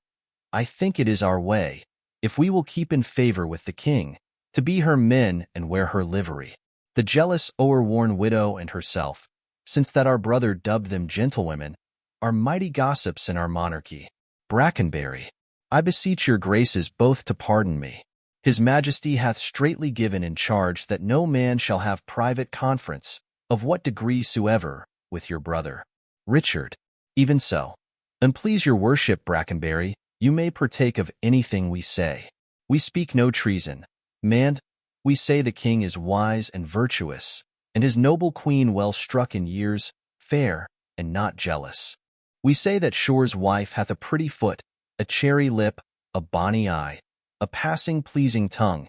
I think it is our way, if we will keep in favor with the king, to be her men and wear her livery. The jealous o'er-worn widow and herself, since that our brother dubbed them gentlewomen, are mighty gossips in our monarchy. Brackenbury, I beseech your graces both to pardon me. His majesty hath straitly given in charge that no man shall have private conference, of what degree soever, with your brother. Richard, even so. And please your worship, Brackenbury, you may partake of anything we say. We speak no treason. Man, we say the king is wise and virtuous, and his noble queen well struck in years, fair, and not jealous. We say that Shore's wife hath a pretty foot, a cherry lip, a bonny eye, a passing pleasing tongue,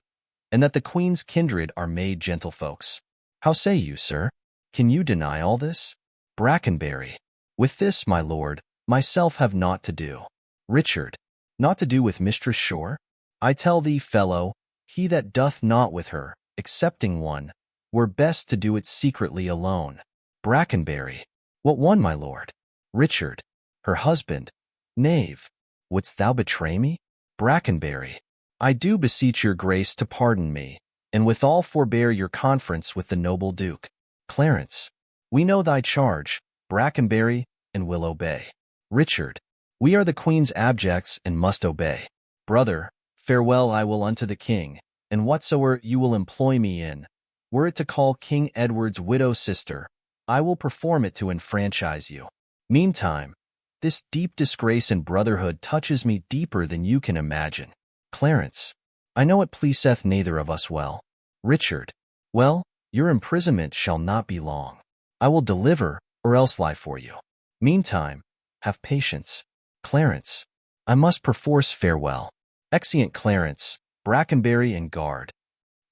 and that the queen's kindred are made gentlefolks. How say you, sir? Can you deny all this? Brackenbury, with this, my lord, myself have naught to do. Richard, naught to do with Mistress Shore? I tell thee, fellow, he that doth naught with her, excepting one, were best to do it secretly alone. Brackenbury, what one, my lord? Richard, her husband. Knave, wouldst thou betray me? Brackenbury, I do beseech your grace to pardon me, and withal forbear your conference with the noble duke. Clarence. We know thy charge, Brackenbury, and will obey. Richard. We are the Queen's abjects and must obey. Brother, farewell I will unto the king, and whatsoever you will employ me in, were it to call King Edward's widow sister, I will perform it to enfranchise you. Meantime, this deep disgrace in brotherhood touches me deeper than you can imagine. Clarence. I know it pleaseth neither of us well. Richard. Well, your imprisonment shall not be long. I will deliver, or else lie for you. Meantime, have patience. Clarence. I must perforce farewell. Exeunt Clarence, Brackenbury, and guard.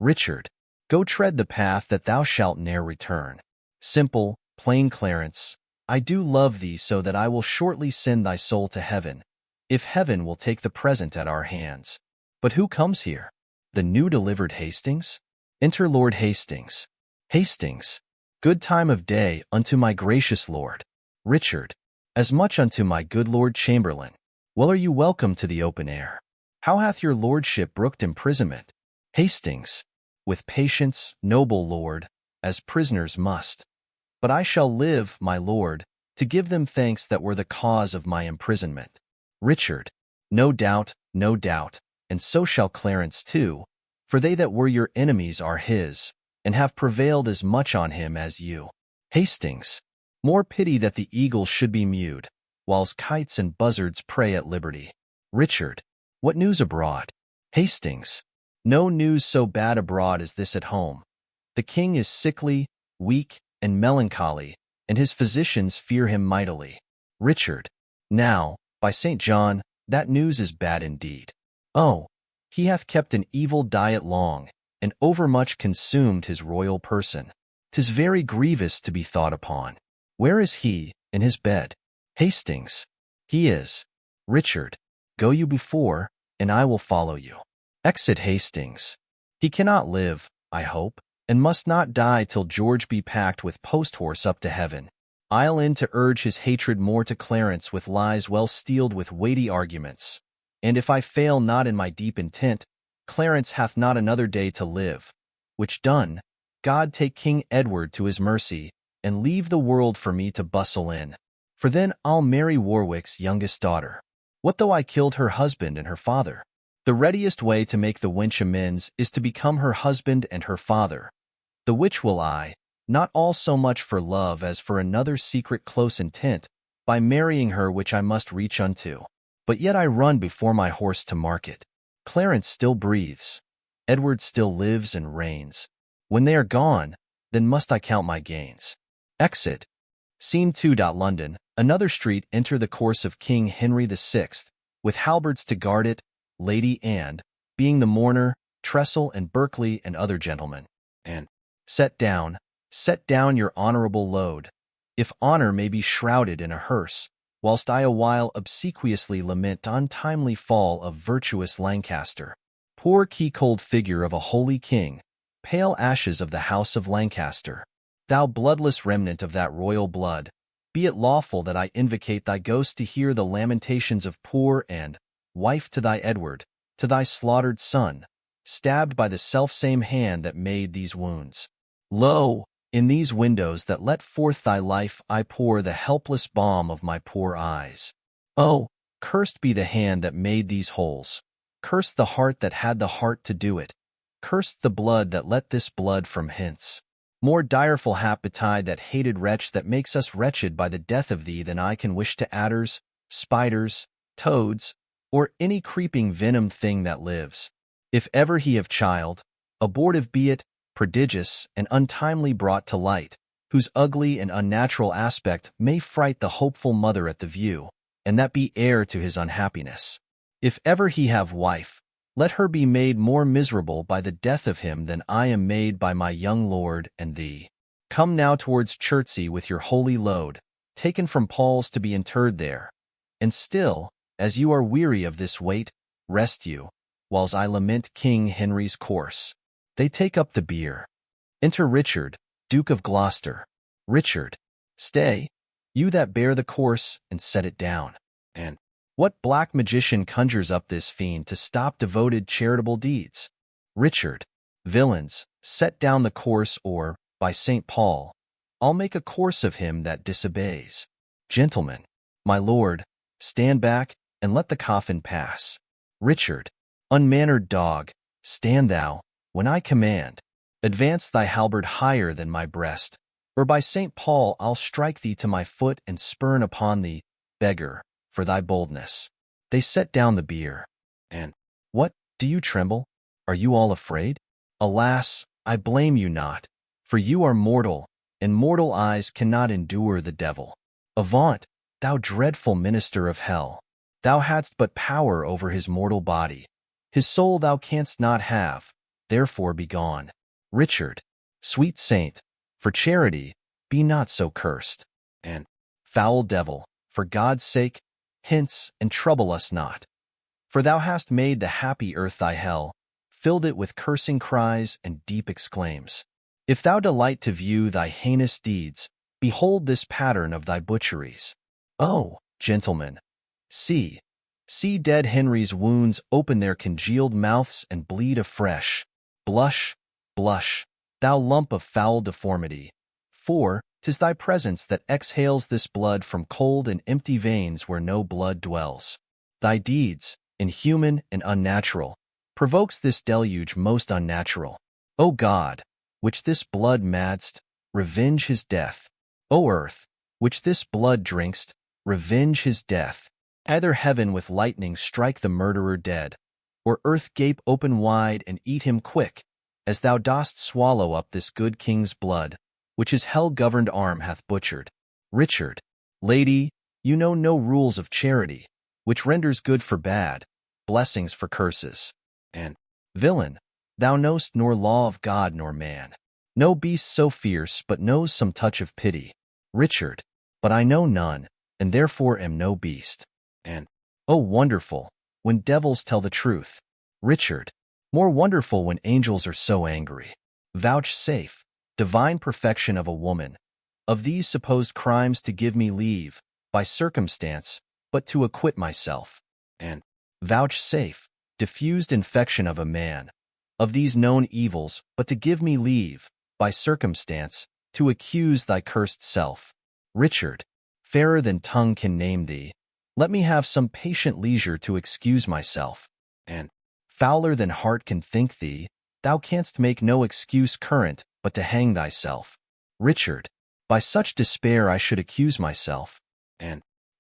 Richard. Go tread the path that thou shalt ne'er return. Simple, plain Clarence, I do love thee so that I will shortly send thy soul to heaven, if heaven will take the present at our hands. But who comes here? The new delivered Hastings? Enter Lord Hastings. Hastings. Good time of day unto my gracious lord. Richard. As much unto my good Lord Chamberlain. Well are you welcome to the open air. How hath your lordship brooked imprisonment? Hastings. With patience, noble lord, as prisoners must. But I shall live, my lord, to give them thanks that were the cause of my imprisonment. Richard. No doubt, and so shall Clarence too, for they that were your enemies are his, and have prevailed as much on him as you. Hastings. More pity that the eagles should be mewed, whiles kites and buzzards prey at liberty. Richard. What news abroad? Hastings. No news so bad abroad as this at home. The king is sickly, weak, and melancholy, and his physicians fear him mightily. Richard. Now, by St. John, that news is bad indeed. Oh, he hath kept an evil diet long, and overmuch consumed his royal person. 'Tis very grievous to be thought upon. Where is he, in his bed? Hastings. He is. Richard. Go you before, and I will follow you. Exit Hastings. He cannot live, I hope, and must not die till George be packed with post-horse up to heaven. I'll in to urge his hatred more to Clarence with lies well steeled with weighty arguments. And if I fail not in my deep intent, Clarence hath not another day to live. Which done, God take King Edward to his mercy, and leave the world for me to bustle in. For then I'll marry Warwick's youngest daughter. What though I killed her husband and her father? The readiest way to make the wench amends is to become her husband and her father. The which will I, not all so much for love as for another secret close intent, by marrying her which I must reach unto. But yet I run before my horse to market. Clarence still breathes. Edward still lives and reigns. When they are gone, then must I count my gains. Exit. Scene 2. London. Another street. Enter the course of King Henry VI, with halberds to guard it, Lady Anne, being the mourner, Tressel and Berkeley and other gentlemen. And set down your honorable load, if honor may be shrouded in a hearse, whilst I awhile obsequiously lament untimely fall of virtuous Lancaster. Poor key-cold figure of a holy king, pale ashes of the house of Lancaster. Thou bloodless remnant of that royal blood, be it lawful that I invocate thy ghost to hear the lamentations of poor and, wife to thy Edward, to thy slaughtered son, stabbed by the selfsame hand that made these wounds. Lo, in these windows that let forth thy life I pour the helpless balm of my poor eyes. Oh, cursed be the hand that made these holes, cursed the heart that had the heart to do it, cursed the blood that let this blood from hence. More direful hap betide that hated wretch that makes us wretched by the death of thee than I can wish to adders, spiders, toads, or any creeping venomed thing that lives. If ever he have child, abortive be it, prodigious and untimely brought to light, whose ugly and unnatural aspect may fright the hopeful mother at the view, and that be heir to his unhappiness. If ever he have wife, let her be made more miserable by the death of him than I am made by my young lord and thee. Come now towards Chertsey with your holy load, taken from Paul's to be interred there. And still, as you are weary of this weight, rest you, whiles I lament King Henry's course. They take up the bier. Enter Richard, Duke of Gloucester. Richard. Stay, you that bear the course, and set it down. And what black magician conjures up this fiend to stop devoted charitable deeds? Richard. Villains, set down the course, or, by St. Paul, I'll make a course of him that disobeys. Gentlemen, my lord, stand back, and let the coffin pass. Richard, unmannered dog, stand thou, when I command. Advance thy halberd higher than my breast, or by St. Paul I'll strike thee to my foot and spurn upon thee, beggar, for thy boldness. They set down the bier. And, what, do you tremble? Are you all afraid? Alas, I blame you not, for you are mortal, and mortal eyes cannot endure the devil. Avaunt, thou dreadful minister of hell! Thou hadst but power over his mortal body. His soul thou canst not have, therefore be gone. Richard, sweet saint, for charity, be not so cursed. And, foul devil, for God's sake, hence and trouble us not. For thou hast made the happy earth thy hell, filled it with cursing cries and deep exclaims. If thou delight to view thy heinous deeds, behold this pattern of thy butcheries. Oh, gentlemen, see dead Henry's wounds open their congealed mouths and bleed afresh. Blush, blush, thou lump of foul deformity, for 'tis thy presence that exhales this blood from cold and empty veins where no blood dwells. Thy deeds, inhuman and unnatural, provokes this deluge most unnatural. O God, which this blood madst, revenge his death. O earth, which this blood drinkst, revenge his death. Either heaven with lightning strike the murderer dead, or earth gape open wide and eat him quick, as thou dost swallow up this good king's blood, which his hell-governed arm hath butchered. Richard, lady, you know no rules of charity, which renders good for bad, blessings for curses. And, villain, thou know'st nor law of God nor man. No beast so fierce but knows some touch of pity. Richard, but I know none, and therefore am no beast. And, oh wonderful, when devils tell the truth. Richard, more wonderful when angels are so angry. Vouchsafe, divine perfection of a woman, of these supposed crimes to give me leave, by circumstance, but to acquit myself. And, vouchsafe, diffused infection of a man, of these known evils, but to give me leave, by circumstance, to accuse thy cursed self. Richard, fairer than tongue can name thee, let me have some patient leisure to excuse myself. And, fouler than heart can think thee, thou canst make no excuse current but to hang thyself. Richard, by such despair I should accuse myself.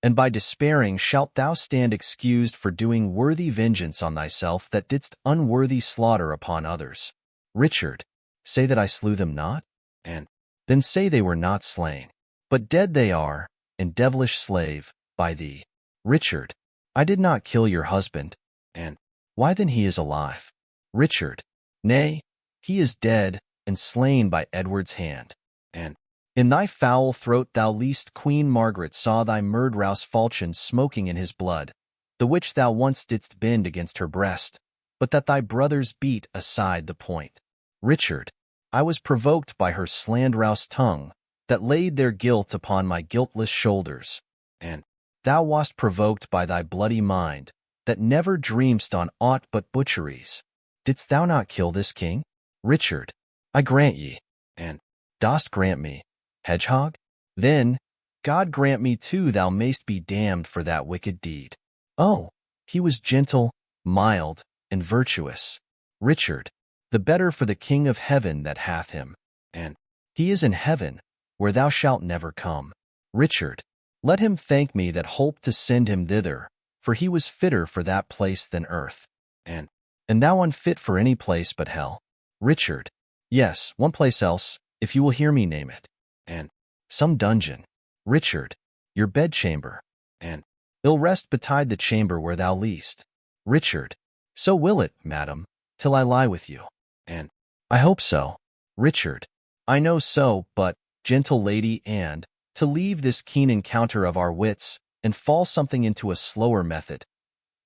And by despairing shalt thou stand excused for doing worthy vengeance on thyself that didst unworthy slaughter upon others. Richard, say that I slew them not? And then say they were not slain, but dead they are, and devilish slave, by thee. Richard, I did not kill your husband. And why then he is alive? Richard, nay, he is dead, and slain by Edward's hand. And in thy foul throat thou least Queen Margaret saw thy murderous falchion smoking in his blood, the which thou once didst bend against her breast, but that thy brothers beat aside the point. Richard, I was provoked by her slanderous tongue, that laid their guilt upon my guiltless shoulders. And thou wast provoked by thy bloody mind, that never dreamst on aught but butcheries. Didst thou not kill this king? Richard, I grant ye. And dost grant me, hedgehog? Then, God grant me too thou mayst be damned for that wicked deed. Oh, he was gentle, mild, and virtuous. Richard, the better for the King of heaven that hath him. And he is in heaven, where thou shalt never come. Richard, let him thank me that holp to send him thither, for he was fitter for that place than earth. And thou unfit for any place but hell. Richard, yes, one place else, if you will hear me name it. And some dungeon. Richard, your bedchamber. And ill rest betide the chamber where thou liest. Richard, so will it, madam, till I lie with you. And I hope so. Richard, I know so, but, gentle lady, and, to leave this keen encounter of our wits, and fall something into a slower method,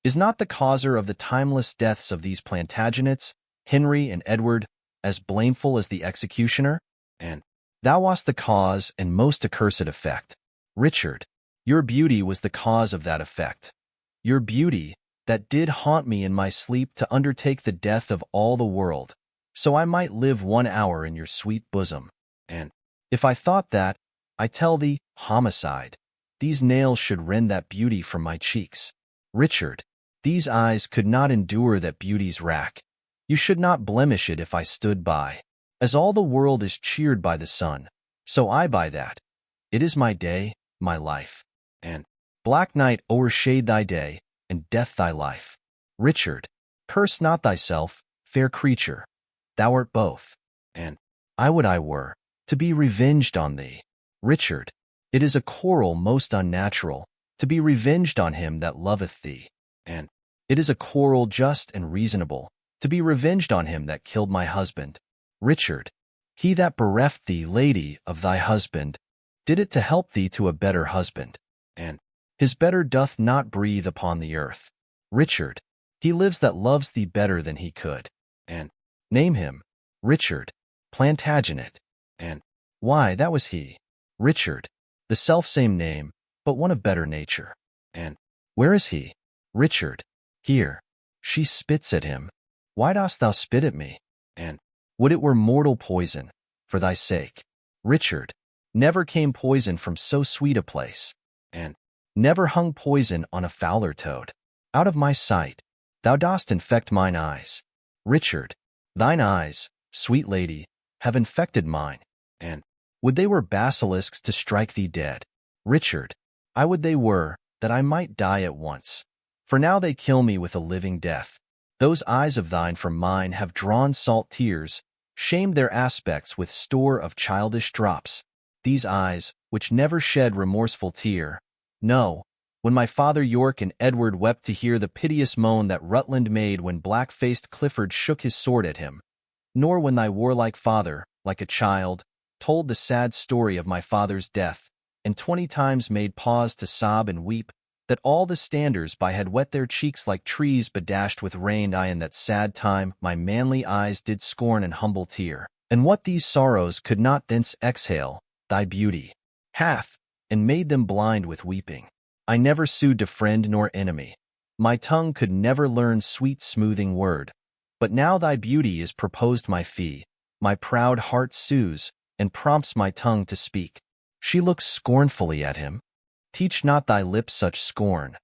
is not the causer of the timeless deaths of these Plantagenets, Henry and Edward, as blameful as the executioner? And thou wast the cause and most accursed effect. Richard, your beauty was the cause of that effect. Your beauty, that did haunt me in my sleep to undertake the death of all the world, so I might live 1 hour in your sweet bosom. And If I thought that, I tell thee, homicide, these nails should rend that beauty from my cheeks. Richard, these eyes could not endure that beauty's rack. You should not blemish it if I stood by. As all the world is cheered by the sun, so I by that. It is my day, my life. And black night o'ershade thy day, and death thy life. Richard, curse not thyself, fair creature. Thou art both. And I would I were, to be revenged on thee. Richard, it is a quarrel most unnatural, to be revenged on him that loveth thee. And it is a quarrel just and reasonable, to be revenged on him that killed my husband. Richard, he that bereft thee, lady, of thy husband, did it to help thee to a better husband. And his better doth not breathe upon the earth. Richard, he lives that loves thee better than he could. And name him, Richard, Plantagenet. And why, that was he. Richard, the selfsame name, but one of better nature. And where is he? Richard, here. She spits at him. Why dost thou spit at me? And would it were mortal poison, for thy sake. Richard, never came poison from so sweet a place. And never hung poison on a fouler toad. Out of my sight, thou dost infect mine eyes. Richard, thine eyes, sweet lady, have infected mine. And would they were basilisks to strike thee dead. Richard, I would they were, that I might die at once. For now they kill me with a living death. Those eyes of thine from mine have drawn salt tears, shamed their aspects with store of childish drops. These eyes, which never shed remorseful tear. No, when my father York and Edward wept to hear the piteous moan that Rutland made when black-faced Clifford shook his sword at him, nor when thy warlike father, like a child, told the sad story of my father's death, and 20 times made pause to sob and weep, that all the standers by had wet their cheeks like trees bedashed with rain. I in that sad time my manly eyes did scorn and humble tear, and what these sorrows could not thence exhale, thy beauty hath, and made them blind with weeping. I never sued to friend nor enemy. My tongue could never learn sweet smoothing word. But now thy beauty is proposed my fee. My proud heart sues, and prompts my tongue to speak. She looks scornfully at him. Teach not thy lips such scorn,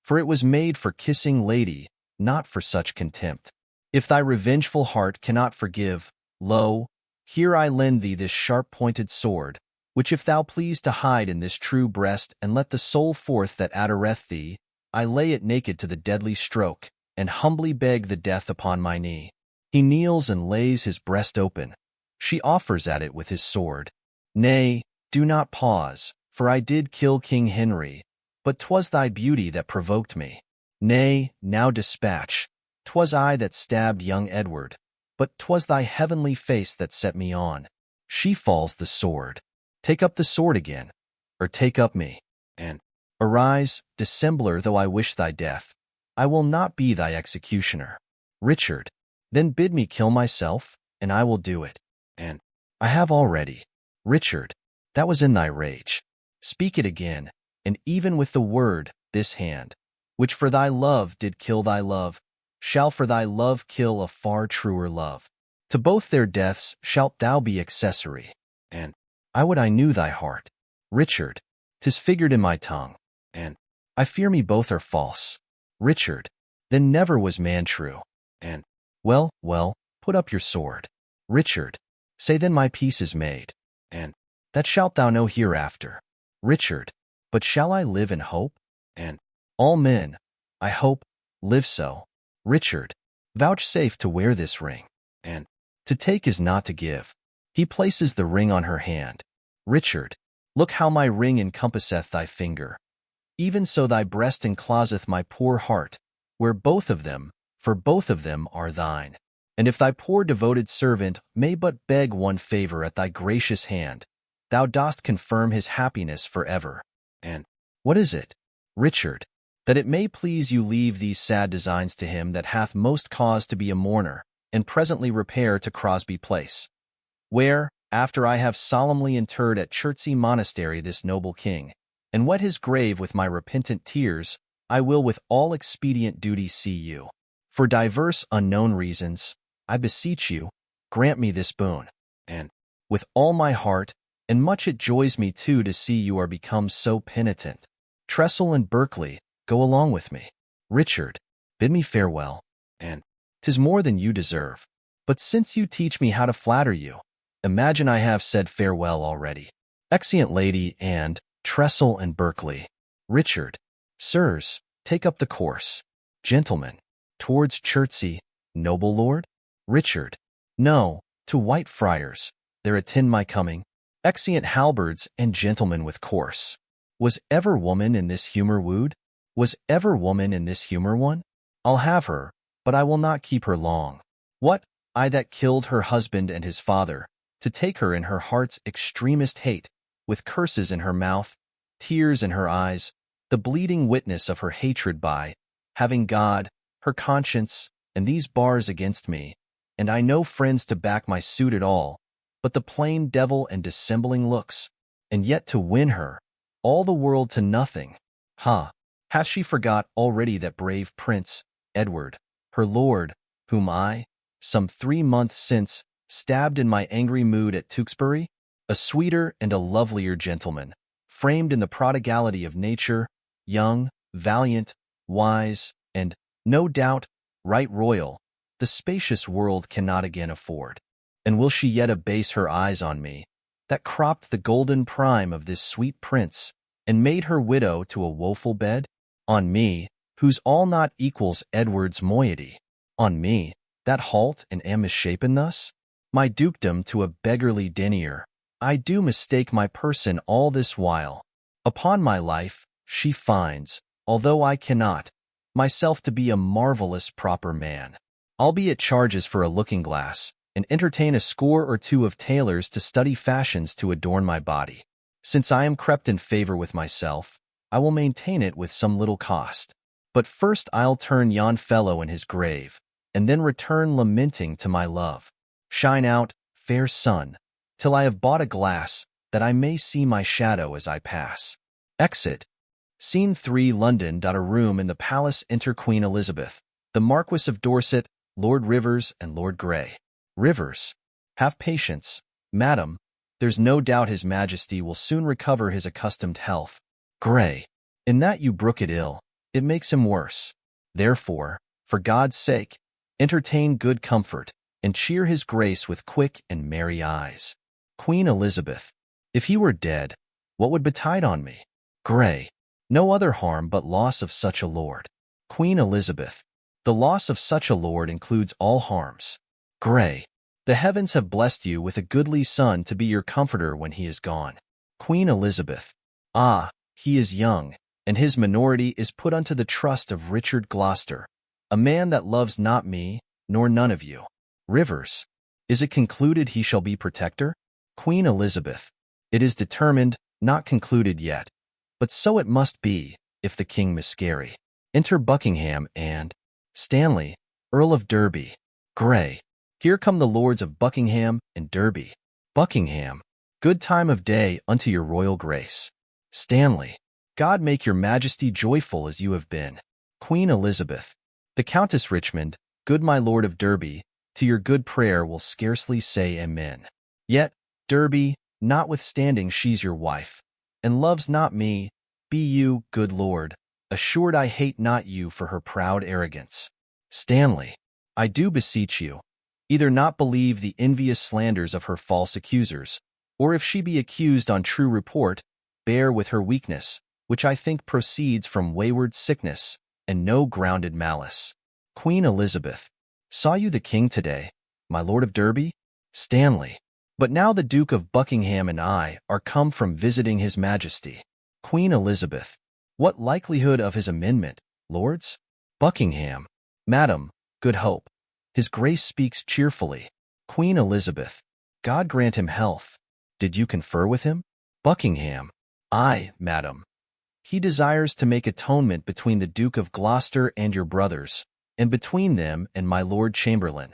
for it was made for kissing, lady, not for such contempt. If thy revengeful heart cannot forgive, lo, here I lend thee this sharp-pointed sword, which if thou please to hide in this true breast, and let the soul forth that adoreth thee, I lay it naked to the deadly stroke, and humbly beg the death upon my knee. He kneels and lays his breast open. She offers at it with his sword. Nay, do not pause, for I did kill King Henry, but 'twas thy beauty that provoked me. Nay, now dispatch. 'Twas I that stabbed young Edward, but 'twas thy heavenly face that set me on. She falls the sword. Take up the sword again, or take up me. And arise, dissembler, though I wish thy death. I will not be thy executioner. Richard, then bid me kill myself, and I will do it. And I have already. Richard, that was in thy rage. Speak it again, and even with the word, this hand, which for thy love did kill thy love, shall for thy love kill a far truer love. To both their deaths shalt thou be accessory. And I would I knew thy heart. Richard, 'tis figured in my tongue, and I fear me both are false. Richard, then never was man true. And well, put up your sword. Richard, say then my peace is made. And that shalt thou know hereafter. Richard, but shall I live in hope? And all men, I hope, live so. Richard, vouchsafe to wear this ring. And to take is not to give. He places the ring on her hand. Richard, look how my ring encompasseth thy finger. Even so thy breast encloseth my poor heart, where both of them, for both of them are thine. And if thy poor devoted servant may but beg one favor at thy gracious hand, thou dost confirm his happiness forever. And what is it? Richard, that it may please you leave these sad designs to him that hath most cause to be a mourner, and presently repair to Crosby Place, where, after I have solemnly interred at Chertsey Monastery this noble king, and wet his grave with my repentant tears, I will with all expedient duty see you. For divers unknown reasons, I beseech you, grant me this boon. And with all my heart, and much it joys me too to see you are become so penitent. Trestle and Berkeley, go along with me. Richard, bid me farewell, and 'tis more than you deserve. But since you teach me how to flatter you, imagine I have said farewell already. Exeunt lady and Trestle and Berkeley. Richard, sirs, take up the course. Gentlemen, towards Chertsey, noble lord? Richard, no, to Whitefriars, there attend my coming. Exeunt halberds and gentlemen with course. Was ever woman in this humour wooed? Was ever woman in this humour won? I'll have her, but I will not keep her long. What, I that killed her husband and his father, to take her in her heart's extremest hate, with curses in her mouth, tears in her eyes, the bleeding witness of her hatred by, having God, her conscience, and these bars against me, and I no friends to back my suit at all, but the plain devil and dissembling looks, and yet to win her, all the world to nothing. Ha! Hath she forgot already that brave prince, Edward, her lord, whom I, some 3 months since, stabbed in my angry mood at Tewkesbury? A sweeter and a lovelier gentleman, framed in the prodigality of nature, young, valiant, wise, and, no doubt, right royal, the spacious world cannot again afford. And will she yet abase her eyes on me, that cropped the golden prime of this sweet prince, and made her widow to a woeful bed? On me, whose all not equals Edward's moiety? On me, that halt and am misshapen thus? My dukedom to a beggarly denier, I do mistake my person all this while. Upon my life, she finds, although I cannot, myself to be a marvellous proper man. I'll be at charges for a looking-glass, and entertain a score or two of tailors to study fashions to adorn my body. Since I am crept in favour with myself, I will maintain it with some little cost. But first I'll turn yon fellow in his grave, and then return lamenting to my love. Shine out, fair sun, till I have bought a glass, that I may see my shadow as I pass. Exit. Scene 3, London. A room in the palace enter Queen Elizabeth, the Marquis of Dorset, Lord Rivers, and Lord Grey. Rivers, have patience, madam. There's no doubt his majesty will soon recover his accustomed health. Grey, in that you brook it ill, it makes him worse. Therefore, for God's sake, entertain good comfort, and cheer his grace with quick and merry eyes. Queen Elizabeth, if he were dead, what would betide on me? Grey, no other harm but loss of such a lord. Queen Elizabeth, the loss of such a lord includes all harms. Grey, the heavens have blessed you with a goodly son to be your comforter when he is gone. Queen Elizabeth, ah, he is young, and his minority is put unto the trust of Richard Gloucester, a man that loves not me, nor none of you. Rivers, is it concluded he shall be protector? Queen Elizabeth, it is determined, not concluded yet, but so it must be, if the king miscarry. Enter Buckingham and Stanley, Earl of Derby. Grey, here come the lords of Buckingham and Derby. Buckingham, good time of day unto your royal grace. Stanley, God make your majesty joyful as you have been. Queen Elizabeth, the Countess Richmond, good my lord of Derby, to your good prayer will scarcely say amen. Yet, Derby, notwithstanding she's your wife, and loves not me, be you, good lord, assured I hate not you for her proud arrogance. Stanley, I do beseech you, either not believe the envious slanders of her false accusers, or if she be accused on true report, bear with her weakness, which I think proceeds from wayward sickness, and no grounded malice. Queen Elizabeth, saw you the king today, my lord of Derby? Stanley, but now the Duke of Buckingham and I are come from visiting his majesty. Queen Elizabeth, what likelihood of his amendment, lords? Buckingham, madam, good hope. His grace speaks cheerfully. Queen Elizabeth, God grant him health. Did you confer with him? Buckingham, aye, madam. He desires to make atonement between the Duke of Gloucester and your brothers, and between them and my Lord Chamberlain,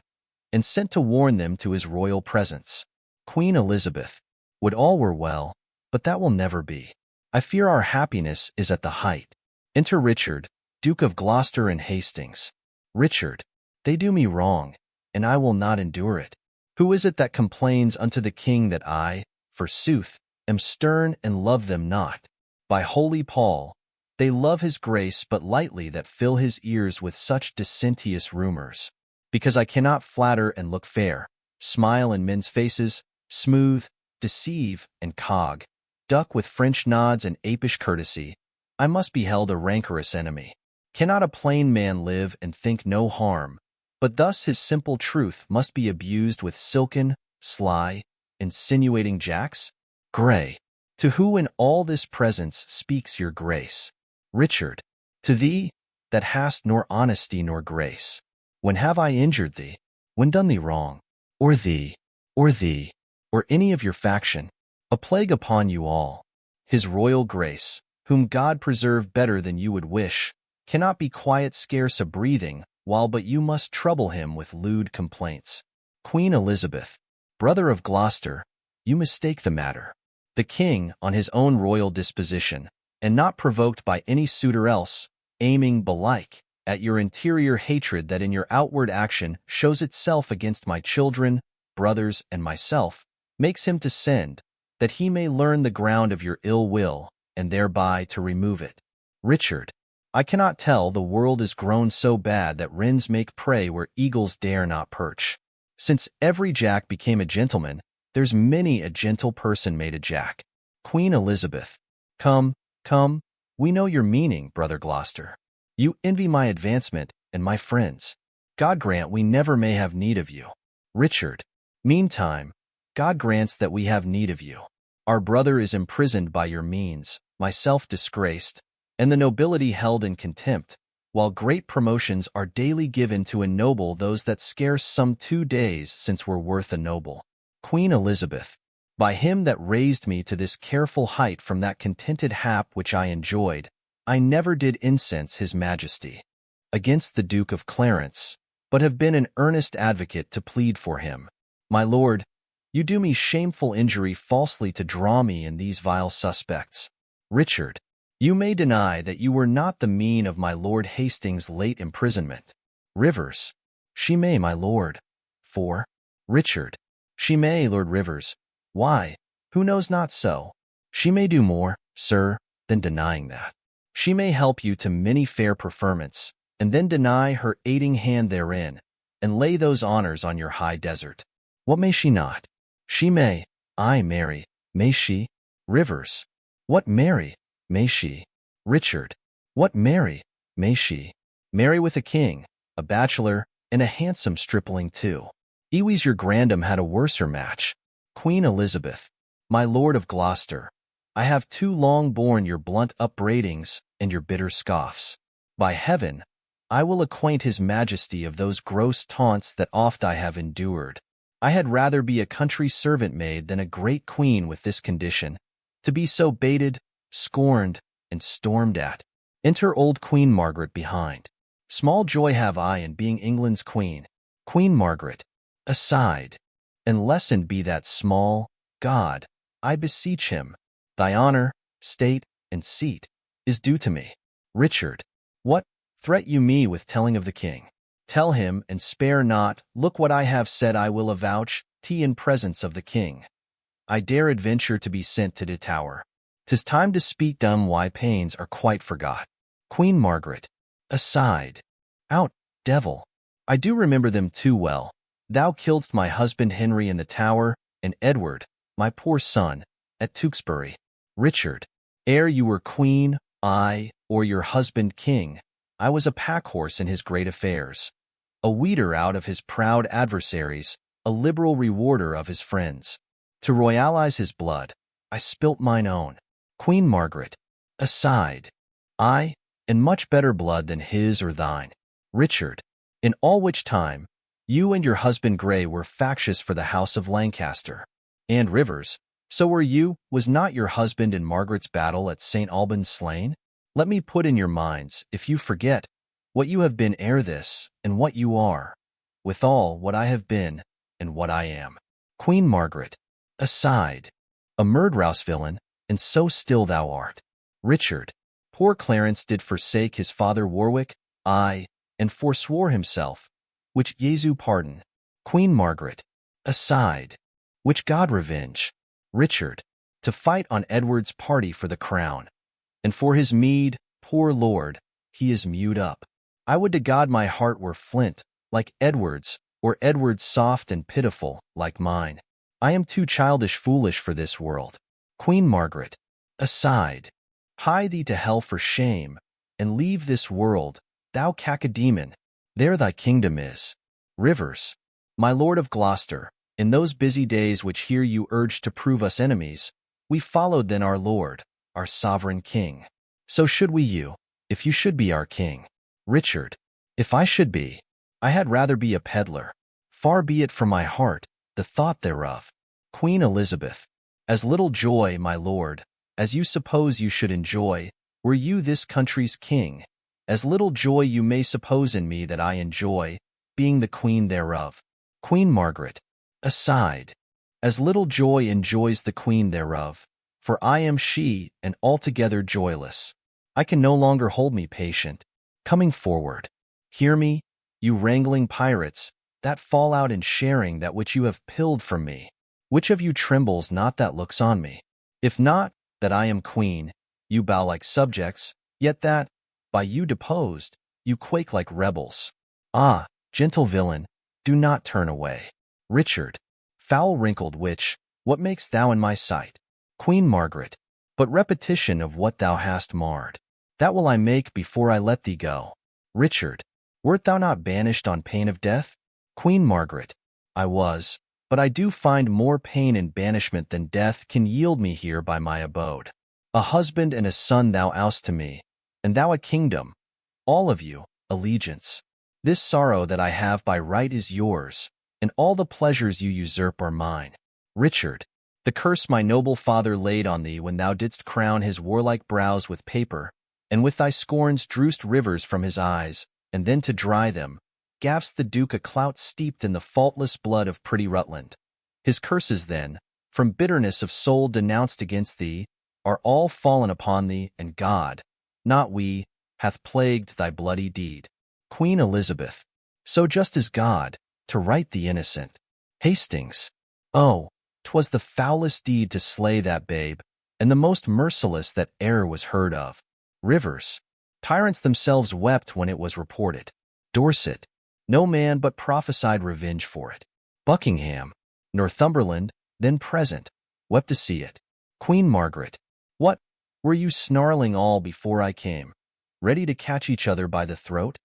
and sent to warn them to his royal presence. Queen Elizabeth, would all were well, but that will never be. I fear our happiness is at the height. Enter Richard, Duke of Gloucester and Hastings. Richard, they do me wrong, and I will not endure it. Who is it that complains unto the king that I, forsooth, am stern and love them not. By holy Paul, they love his grace but lightly that fill his ears with such dissentious rumors. Because I cannot flatter and look fair, smile in men's faces, smooth, deceive, and cog, duck with French nods and apish courtesy, I must be held a rancorous enemy. Cannot a plain man live and think no harm, but thus his simple truth must be abused with silken, sly, insinuating jacks? Gray, to who in all this presence speaks your grace? Richard, to thee, that hast nor honesty nor grace. When have I injured thee? When done thee wrong? Or thee, or any of your faction? A plague upon you all. His royal grace, whom God preserve better than you would wish, cannot be quiet scarce a breathing, while but you must trouble him with lewd complaints. Queen Elizabeth, brother of Gloucester, you mistake the matter. The king, on his own royal disposition, and not provoked by any suitor else, aiming belike at your interior hatred that in your outward action shows itself against my children, brothers, and myself, makes him to send, that he may learn the ground of your ill will, and thereby to remove it. Richard, I cannot tell the world is grown so bad that wrens make prey where eagles dare not perch. Since every Jack became a gentleman, there's many a gentle person made a Jack. Queen Elizabeth, come, we know your meaning, brother Gloucester. You envy my advancement and my friends. God grant we never may have need of you. Richard, meantime, God grants that we have need of you. Our brother is imprisoned by your means, myself disgraced, and the nobility held in contempt, while great promotions are daily given to ennoble those that scarce some 2 days since were worth a noble. Queen Elizabeth, by him that raised me to this careful height from that contented hap which I enjoyed, I never did incense his majesty against the Duke of Clarence, but have been an earnest advocate to plead for him. My lord, you do me shameful injury falsely to draw me in these vile suspects. Richard, you may deny that you were not the mean of my Lord Hastings' late imprisonment. Rivers, she may, my lord. For Richard, she may, Lord Rivers. Why, who knows not so? She may do more, sir, than denying that. She may help you to many fair preferments, and then deny her aiding hand therein, and lay those honors on your high desert. What may she not? She may, ay, marry, may she? Rivers, what marry, may she? Richard, what marry, may she? Marry with a king, a bachelor, and a handsome stripling too. Ewe's your grandam had a worser match. Queen Elizabeth, my lord of Gloucester, I have too long borne your blunt upbraidings and your bitter scoffs. By heaven, I will acquaint his majesty of those gross taunts that oft I have endured. I had rather be a country servant maid than a great queen with this condition, to be so baited, scorned, and stormed at. Enter old Queen Margaret behind. Small joy have I in being England's queen. Queen Margaret, aside, and lessened be that small, God, I beseech him. Thy honor, state, and seat is due to me. Richard, what threat you me with telling of the king? Tell him, and spare not, look what I have said I will avouch, t in presence of the king. I dare adventure to be sent to the Tower. 'Tis time to speak dumb why pains are quite forgot. Queen Margaret, aside. Out, devil. I do remember them too well. Thou killedst my husband Henry in the Tower, and Edward, my poor son, at Tewkesbury. Richard, ere you were queen, or your husband king, I was a pack-horse in his great affairs, a weeder out of his proud adversaries, a liberal rewarder of his friends. To royalize his blood, I spilt mine own. Queen Margaret, aside. I, in much better blood than his or thine. Richard, in all which time, you and your husband Grey were factious for the house of Lancaster. And Rivers, so were you, was not your husband in Margaret's battle at St. Albans slain? Let me put in your minds, if you forget, what you have been ere this, and what you are, withal what I have been, and what I am. Queen Margaret, aside. A murderous villain, and so still thou art. Richard, poor Clarence did forsake his father Warwick, and forswore himself, which Jesu pardon. Queen Margaret, aside. Which God revenge. Richard, to fight on Edward's party for the crown. And for his meed, poor lord, he is mewed up. I would to God my heart were flint, like Edward's, or Edward's soft and pitiful, like mine. I am too childish foolish for this world. Queen Margaret, aside, hie thee to hell for shame, and leave this world, thou cacodemon, there thy kingdom is. Rivers, my lord of Gloucester, in those busy days which here you urged to prove us enemies, we followed then our lord, our sovereign king. So should we you, if you should be our king. Richard, if I should be, I had rather be a peddler. Far be it from my heart, the thought thereof. Queen Elizabeth, as little joy, my lord, as you suppose you should enjoy, were you this country's king, as little joy you may suppose in me that I enjoy, being the queen thereof. Queen Margaret, aside, as little joy enjoys the queen thereof, for I am she, and altogether joyless. I can no longer hold me patient. Coming forward, hear me, you wrangling pirates, that fall out in sharing that which you have pilled from me. Which of you trembles not that looks on me? If not, that I am queen, you bow like subjects, yet that, by you deposed, you quake like rebels. Ah, gentle villain, do not turn away. Richard, foul wrinkled witch, what makest thou in my sight? Queen Margaret, but repetition of what thou hast marred. That will I make before I let thee go. Richard, wert thou not banished on pain of death? Queen Margaret, I was, but I do find more pain in banishment than death can yield me here by my abode. A husband and a son thou oust to me, and thou a kingdom, all of you, allegiance. This sorrow that I have by right is yours, and all the pleasures you usurp are mine. Richard, the curse my noble father laid on thee when thou didst crown his warlike brows with paper, and with thy scorns drewst rivers from his eyes, and then to dry them, gav'st the Duke a clout steeped in the faultless blood of pretty Rutland. His curses then, from bitterness of soul denounced against thee, are all fallen upon thee, and God, not we, hath plagued thy bloody deed. Queen Elizabeth, so just as God, to right the innocent. Hastings, oh, 'twas the foulest deed to slay that babe, and the most merciless that e'er was heard of. Rivers, tyrants themselves wept when it was reported. Dorset, no man but prophesied revenge for it. Buckingham, Northumberland, then present, wept to see it. Queen Margaret, what, were you snarling all before I came, ready to catch each other by the throat?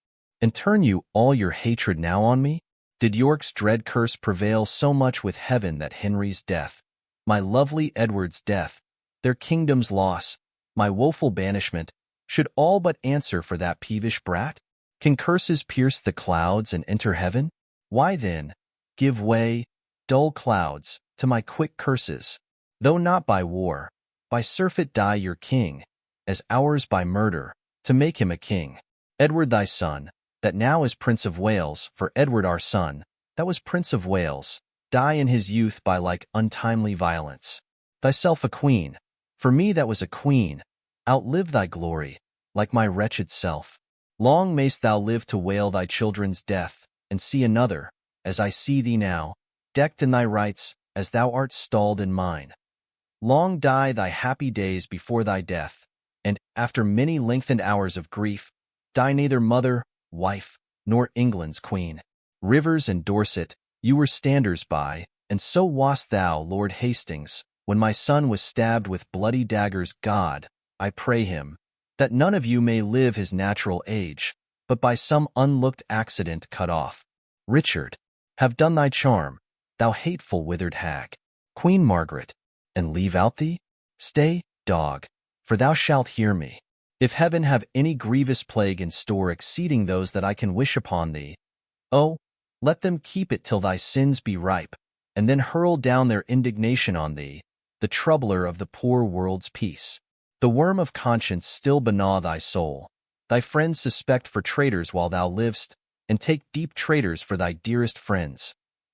And turn you all your hatred now on me? Did York's dread curse prevail so much with heaven that Henry's death, my lovely Edward's death, their kingdom's loss, my woeful banishment, should all but answer for that peevish brat? Can curses pierce the clouds and enter heaven? Why then, give way, dull clouds, to my quick curses. Though not by war, by surfeit die your king, as ours by murder, to make him a king. Edward thy son, that now is Prince of Wales, for Edward our son, that was Prince of Wales, die in his youth by like untimely violence. Thyself a queen, for me that was a queen, outlive thy glory, like my wretched self. Long mayst thou live to wail thy children's death, and see another, as I see thee now, decked in thy rights, as thou art stalled in mine. Long die thy happy days before thy death, and, after many lengthened hours of grief, die neither mother, wife, nor England's queen. Rivers and Dorset, you were standers by, and so wast thou, Lord Hastings, when my son was stabbed with bloody daggers. God, I pray him, that none of you may live his natural age, but by some unlooked accident cut off. Richard, have done thy charm, thou hateful withered hag. Queen Margaret, and leave out thee? Stay, dog, for thou shalt hear me. If heaven have any grievous plague in store exceeding those that I can wish upon thee, oh, let them keep it till thy sins be ripe, and then hurl down their indignation on thee, the troubler of the poor world's peace. The worm of conscience still begnaw thy soul. Thy friends suspect for traitors while thou livest, and take deep traitors for thy dearest friends.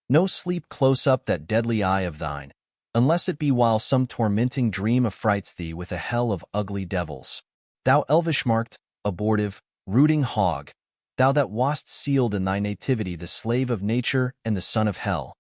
No sleep close up that deadly eye of thine, unless it be while some tormenting dream affrights thee with a hell of ugly devils. Thou elvish-marked, abortive, rooting hog, thou that wast sealed in thy nativity the slave of nature and the son of hell,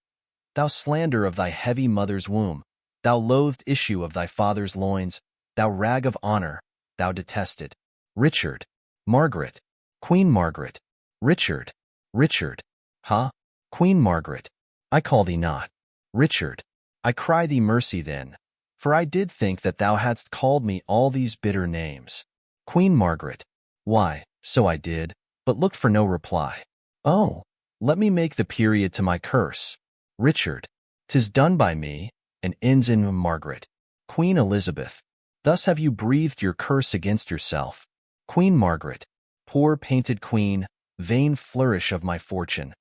thou slander of thy heavy mother's womb, thou loathed issue of thy father's loins, thou rag of honor, thou detested. Richard. Margaret. Queen Margaret. Richard. Richard. Ha? Queen Margaret. I call thee not. Richard. I cry thee mercy then, for I did think that thou hadst called me all these bitter names. Queen Margaret. Why, so I did, but looked for no reply. Oh, let me make the period to my curse. Richard. 'Tis done by me, and ends in Margaret. Queen Elizabeth. Thus have you breathed your curse against yourself. Queen Margaret. Poor painted queen, vain flourish of my fortune.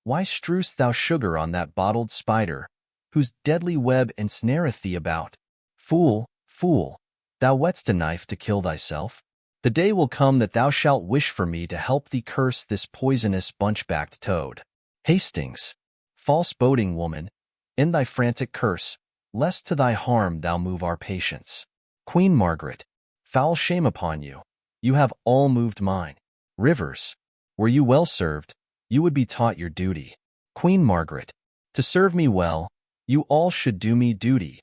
Why strew'st thou sugar on that bottled spider, whose deadly web ensnareth thee about? Fool, fool, thou whetst a knife to kill thyself. The day will come that thou shalt wish for me to help thee curse this poisonous bunch-backed toad. Hastings. False boding woman, in thy frantic curse, lest to thy harm thou move our patience. Queen Margaret. Foul shame upon you. You have all moved mine. Rivers. Were you well served, you would be taught your duty. Queen Margaret. To serve me well, you all should do me duty.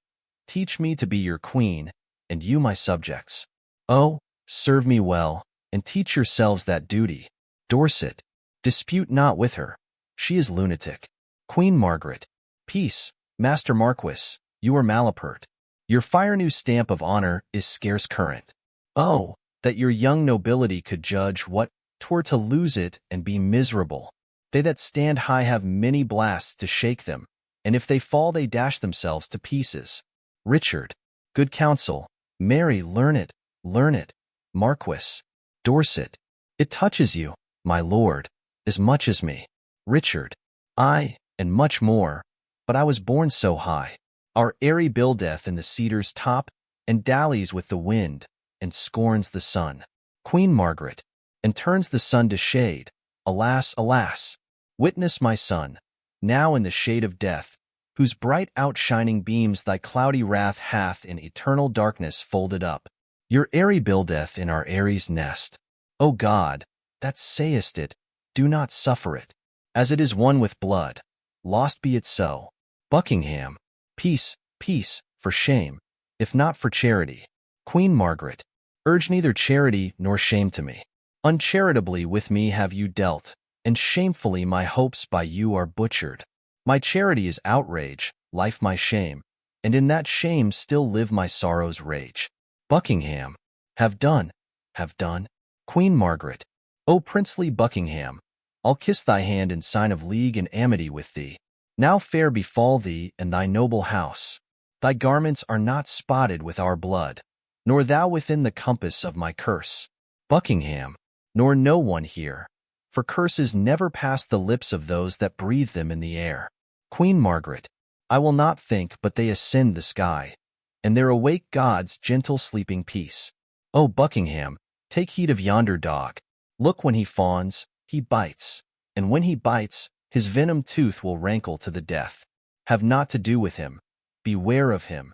Teach me to be your queen, and you my subjects. Oh, serve me well, and teach yourselves that duty. Dorset. Dispute not with her. She is lunatic. Queen Margaret. Peace, Master Marquis, you are malapert. Your fire-new stamp of honor is scarce current. Oh, that your young nobility could judge what 'twere to lose it and be miserable. They that stand high have many blasts to shake them, and if they fall they dash themselves to pieces. Richard. Good counsel. Mary, learn it, learn it. Marquis. Dorset. It touches you, my lord, as much as me. Richard. Aye, and much more, but I was born so high. Our airy bildeth in the cedar's top, and dallies with the wind, and scorns the sun. Queen Margaret. And turns the sun to shade. Alas, alas! Witness my son, now in the shade of death, whose bright outshining beams thy cloudy wrath hath in eternal darkness folded up. Your airy buildeth in our Aries' nest. O God, that sayest it, do not suffer it. As it is one with blood, lost be it so. Buckingham. Peace, peace, for shame, if not for charity. Queen Margaret. Urge neither charity nor shame to me. Uncharitably with me have you dealt, and shamefully my hopes by you are butchered. My charity is outrage, life my shame, and in that shame still live my sorrow's rage. Buckingham. Have done, have done. Queen Margaret. O princely Buckingham, I'll kiss thy hand in sign of league and amity with thee. Now fair befall thee and thy noble house. Thy garments are not spotted with our blood, nor thou within the compass of my curse. Buckingham. Nor no one here, for curses never pass the lips of those that breathe them in the air. Queen Margaret. I will not think but they ascend the sky, and there awake God's gentle sleeping peace. O Buckingham, take heed of yonder dog. Look, when he fawns, he bites, and when he bites, his venom tooth will rankle to the death. Have not to do with him. Beware of him.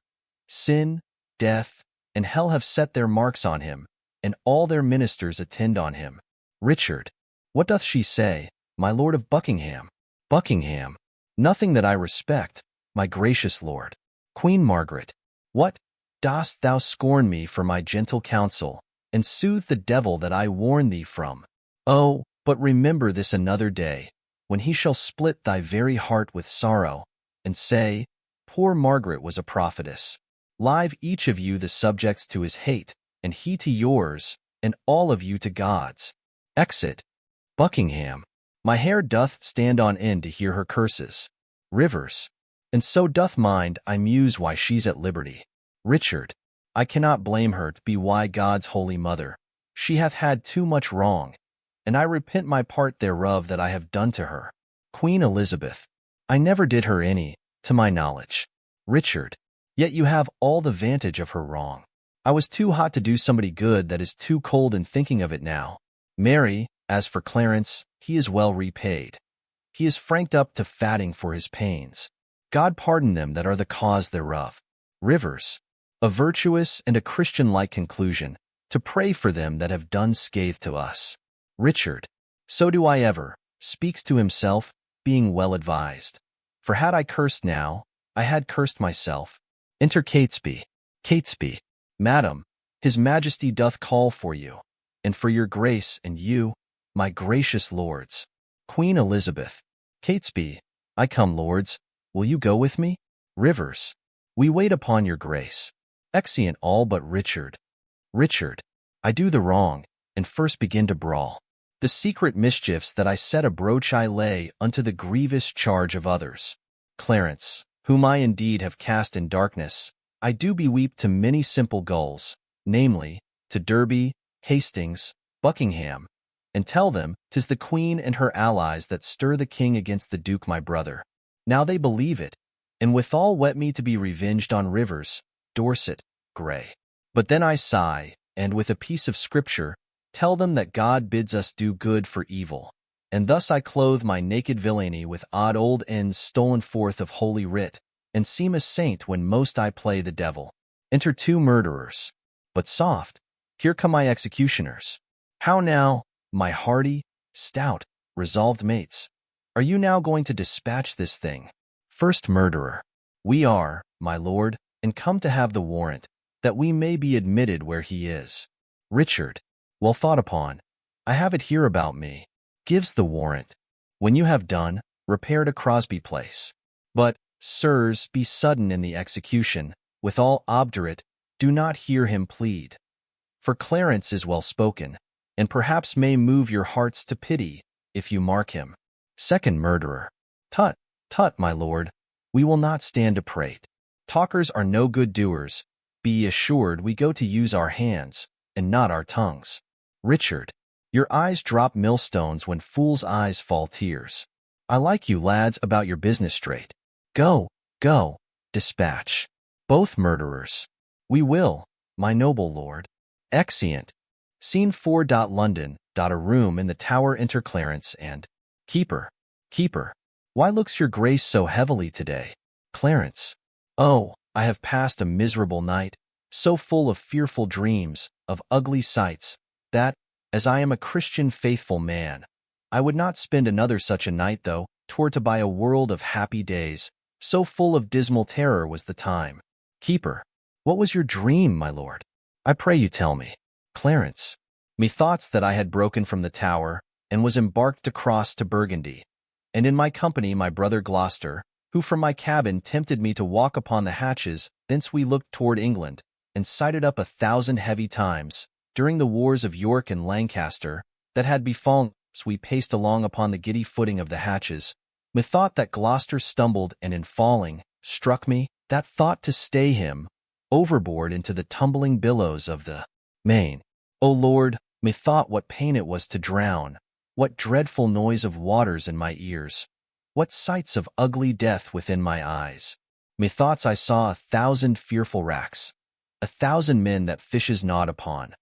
Sin, death, and hell have set their marks on him, and all their ministers attend on him. Richard. What doth she say, my lord of Buckingham? Buckingham. Nothing that I respect, my gracious lord. Queen Margaret. What? Dost thou scorn me for my gentle counsel, and soothe the devil that I warn thee from? Oh, but remember this another day, when he shall split thy very heart with sorrow, and say, poor Margaret was a prophetess. Live each of you the subjects to his hate, and he to yours, and all of you to God's. Exit. Buckingham. My hair doth stand on end to hear her curses. Rivers. And so doth mind, I muse why she's at liberty. Richard. I cannot blame her to be why God's holy mother. She hath had too much wrong, and I repent my part thereof that I have done to her. Queen Elizabeth. I never did her any, to my knowledge. Richard. Yet you have all the vantage of her wrong. I was too hot to do somebody good that is too cold in thinking of it now. Mary, as for Clarence, he is well repaid. He is franked up to fatting for his pains. God pardon them that are the cause thereof. Rivers. A virtuous and a Christian-like conclusion, to pray for them that have done scathe to us. Richard. So do I ever, speaks to himself, being well advised. For had I cursed now, I had cursed myself. Enter Catesby. Catesby, Madam, his majesty doth call for you, and for your grace and you, my gracious lords. Queen Elizabeth. Catesby, I come, lords. Will you go with me? Rivers, we wait upon your grace. Exeunt all but Richard. Richard, I do the wrong, and first begin to brawl. The secret mischiefs that I set abroach I lay unto the grievous charge of others. Clarence, whom I indeed have cast in darkness, I do beweep to many simple gulls, namely, to Derby, Hastings, Buckingham, and tell them 'tis the Queen and her allies that stir the King against the Duke my brother. Now they believe it, and withal wet me to be revenged on Rivers, Dorset, Grey. But then I sigh, and with a piece of scripture, tell them that God bids us do good for evil. And thus I clothe my naked villainy with odd old ends stolen forth of Holy Writ, and seem a saint when most I play the devil. Enter two murderers. But soft, here come my executioners. How now, my hardy, stout, resolved mates? Are you now going to dispatch this thing? First murderer. We are, my lord, and come to have the warrant, that we may be admitted where he is. Richard, well thought upon. I have it here about me. Gives the warrant. When you have done, repair to Crosby Place. But, sirs, be sudden in the execution, withal obdurate, do not hear him plead. For Clarence is well spoken, and perhaps may move your hearts to pity, if you mark him. Second murderer. Tut, tut, my lord, we will not stand to prate. Talkers are no good doers. Be ye assured we go to use our hands, and not our tongues. Richard, your eyes drop millstones when fools' eyes fall tears. I like you lads about your business straight. Go, go, dispatch. Both murderers. We will, my noble lord. Exeunt. Scene 4. London. A room in the Tower. Enter Clarence and Keeper. Keeper, why looks your grace so heavily today? Clarence. Oh, I have passed a miserable night, so full of fearful dreams, of ugly sights, that, as I am a Christian faithful man, I would not spend another such a night though 'twere to buy a world of happy days, so full of dismal terror was the time. Keeper, what was your dream, my lord? I pray you tell me. Clarence, methoughts that I had broken from the Tower, and was embarked to cross to Burgundy, and in my company my brother Gloucester, who from my cabin tempted me to walk upon the hatches, thence we looked toward England, and sighted up 1,000 heavy times, during the wars of York and Lancaster, that had befallen us. We paced along upon the giddy footing of the hatches. Methought that Gloucester stumbled, and in falling, struck me, that thought to stay him, overboard into the tumbling billows of the main. O Lord, methought what pain it was to drown, what dreadful noise of waters in my ears, what sights of ugly death within my eyes. Methoughts I saw 1,000 fearful wracks, 1,000 men that fishes gnawed upon,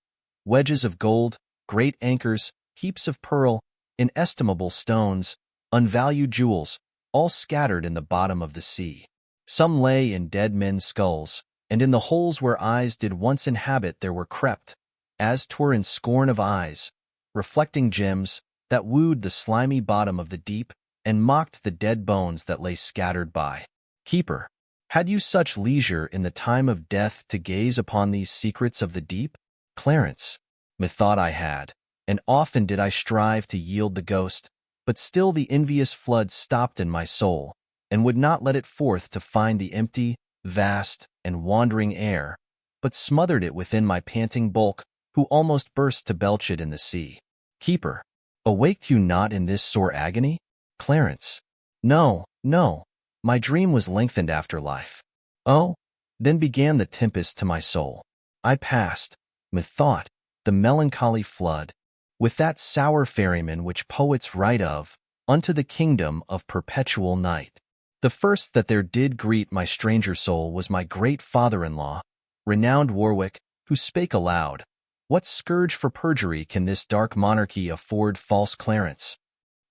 wedges of gold, great anchors, heaps of pearl, inestimable stones, unvalued jewels, all scattered in the bottom of the sea. Some lay in dead men's skulls, and in the holes where eyes did once inhabit there were crept, as 'twere in scorn of eyes, reflecting gems, that wooed the slimy bottom of the deep, and mocked the dead bones that lay scattered by. Keeper, had you such leisure in the time of death to gaze upon these secrets of the deep? Clarence, methought I had, and often did I strive to yield the ghost, but still the envious flood stopped in my soul, and would not let it forth to find the empty, vast, and wandering air, but smothered it within my panting bulk, who almost burst to belch it in the sea. Keeper, awaked you not in this sore agony? Clarence, no, no, my dream was lengthened after life. Oh, then began the tempest to my soul. I passed, methought, the melancholy flood, with that sour ferryman which poets write of, unto the kingdom of perpetual night. The first that there did greet my stranger soul was my great father-in-law, renowned Warwick, who spake aloud, "What scourge for perjury can this dark monarchy afford false Clarence?"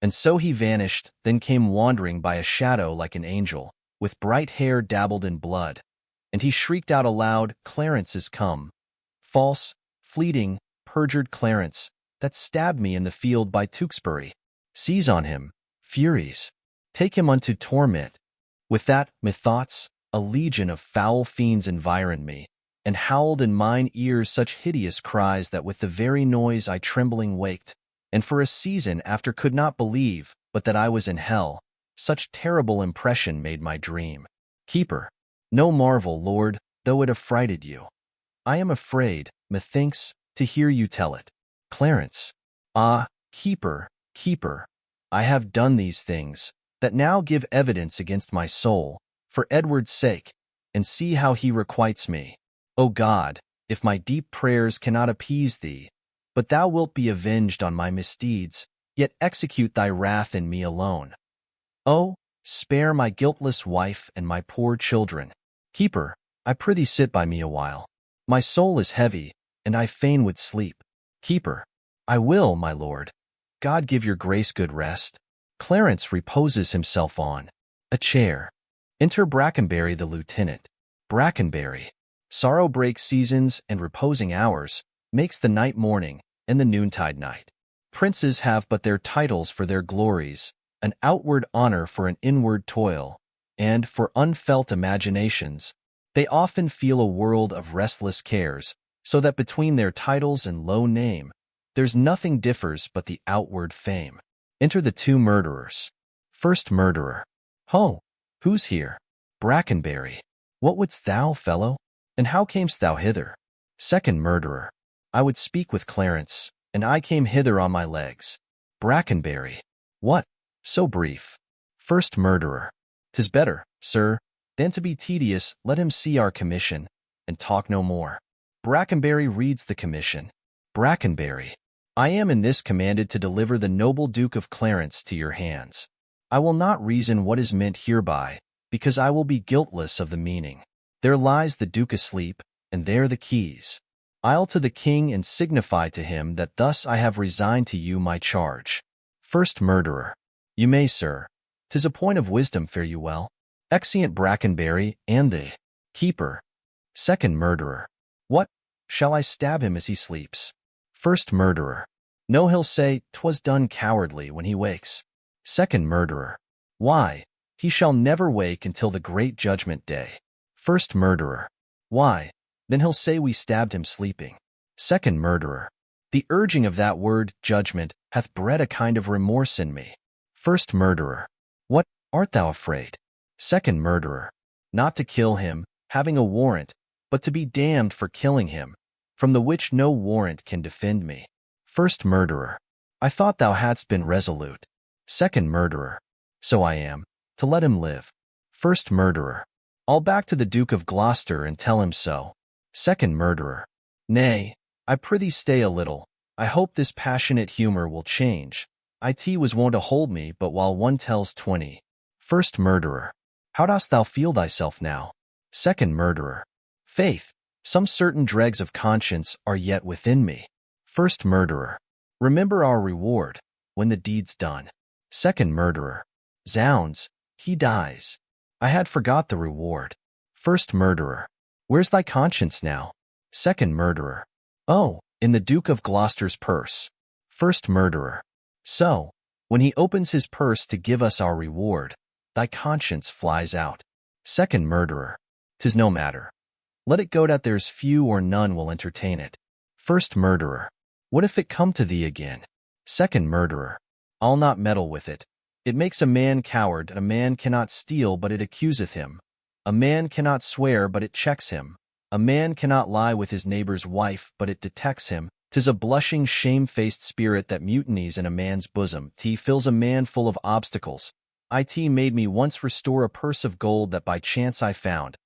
And so he vanished, then came wandering by a shadow like an angel, with bright hair dabbled in blood, and he shrieked out aloud, "Clarence is come! False, fleeting, perjured Clarence, that stabbed me in the field by Tewkesbury. Seize on him, furies! Take him unto torment." With that, methoughts, a legion of foul fiends environed me, and howled in mine ears such hideous cries that with the very noise I trembling waked, and for a season after could not believe but that I was in hell, such terrible impression made my dream. Keeper. No marvel, Lord, though it affrighted you. I am afraid, methinks, to hear you tell it. Clarence. Ah, keeper, keeper, I have done these things, that now give evidence against my soul, for Edward's sake, and see how he requites me. O God, if my deep prayers cannot appease thee, but thou wilt be avenged on my misdeeds, yet execute thy wrath in me alone. Oh, spare my guiltless wife and my poor children. Keeper, I prithee sit by me awhile. My soul is heavy, and I fain would sleep. Keeper. I will, my lord. God give your grace good rest. Clarence reposes himself on a chair. Enter Brackenbury the lieutenant. Brackenbury. Sorrow breaks seasons and reposing hours, makes the night morning and the noontide night. Princes have but their titles for their glories, an outward honor for an inward toil, and for unfelt imaginations. They often feel a world of restless cares, so that between their titles and low name, there's nothing differs but the outward fame. Enter the two murderers. First murderer. Ho! Who's here? Brackenbury. What wouldst thou, fellow? And how camest thou hither? Second murderer. I would speak with Clarence, and I came hither on my legs. Brackenbury. What? So brief. First murderer. 'Tis better, sir, than to be tedious, let him see our commission, and talk no more. Brackenbury reads the commission. Brackenbury. I am in this commanded to deliver the noble Duke of Clarence to your hands. I will not reason what is meant hereby, because I will be guiltless of the meaning. There lies the Duke asleep, and there the keys. I'll to the king and signify to him that thus I have resigned to you my charge. First murderer. You may, sir. 'Tis a point of wisdom, fare you well. Exeunt Brackenbury and the keeper. Second murderer. What? Shall I stab him as he sleeps? First murderer. No, he'll say 'twas done cowardly when he wakes. Second murderer. Why, he shall never wake until the great judgment day. First murderer. Why, then he'll say we stabbed him sleeping. Second murderer. The urging of that word, judgment, hath bred a kind of remorse in me. First murderer. What, art thou afraid? Second murderer. Not to kill him, having a warrant, but to be damned for killing him, from the which no warrant can defend me. First murderer. I thought thou hadst been resolute. Second murderer. So I am, to let him live. First murderer. I'll back to the Duke of Gloucester and tell him so. Second murderer. Nay, I prithee stay a little. I hope this passionate humor will change. It was wont to hold me, but while one tells 20. First murderer. How dost thou feel thyself now? Second murderer. Faith, some certain dregs of conscience are yet within me. First murderer. Remember our reward, when the deed's done. Second murderer. Zounds, he dies. I had forgot the reward. First murderer. Where's thy conscience now? Second murderer. Oh, in the Duke of Gloucester's purse. First murderer. So, when he opens his purse to give us our reward, thy conscience flies out. Second murderer. 'Tis no matter. Let it go that there's few or none will entertain it. First murderer. What if it come to thee again? Second murderer. I'll not meddle with it. It makes a man coward, and a man cannot steal but it accuseth him. A man cannot swear but it checks him. A man cannot lie with his neighbor's wife but it detects him. 'Tis a blushing, shame-faced spirit that mutinies in a man's bosom. Fills a man full of obstacles. Made me once restore a purse of gold that by chance I found.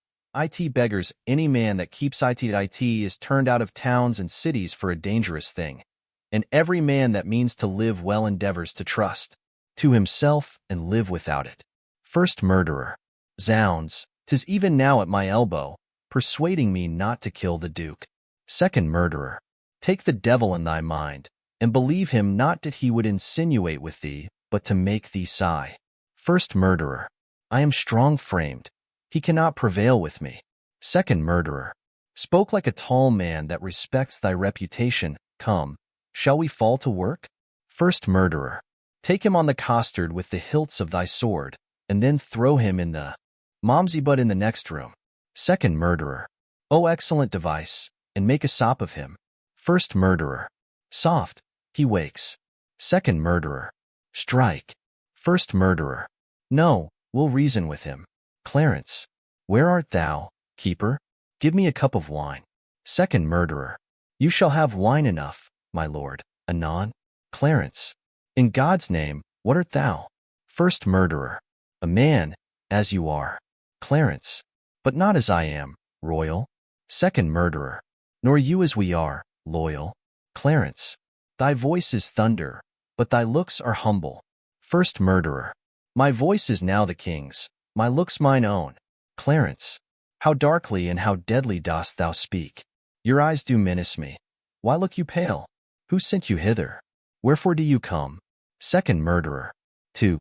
Beggars any man that keeps it is turned out of towns and cities for a dangerous thing. And every man that means to live well endeavors to trust to himself and live without it. First murderer. Zounds, 'tis even now at my elbow, persuading me not to kill the Duke. Second murderer. Take the devil in thy mind, and believe him not that he would insinuate with thee, but to make thee sigh. First murderer. I am strong-framed. He cannot prevail with me. Second murderer. Spoke like a tall man that respects thy reputation. Come, shall we fall to work? First murderer. Take him on the costard with the hilts of thy sword, and then throw him in the Momsy but in the next room. Second murderer. Oh, excellent device, and make a sop of him. First murderer. Soft, he wakes. Second murderer. Strike. First murderer. No, we'll reason with him. Clarence. Where art thou, keeper? Give me a cup of wine. Second murderer. You shall have wine enough, my lord, anon. Clarence. In God's name, what art thou? First murderer. A man, as you are. Clarence. But not as I am, royal. Second murderer. Nor you as we are, loyal. Clarence. Thy voice is thunder, but thy looks are humble. First murderer. My voice is now the king's, my looks mine own. Clarence. How darkly and how deadly dost thou speak. Your eyes do menace me. Why look you pale? Who sent you hither? Wherefore do you come? Second murderer. To.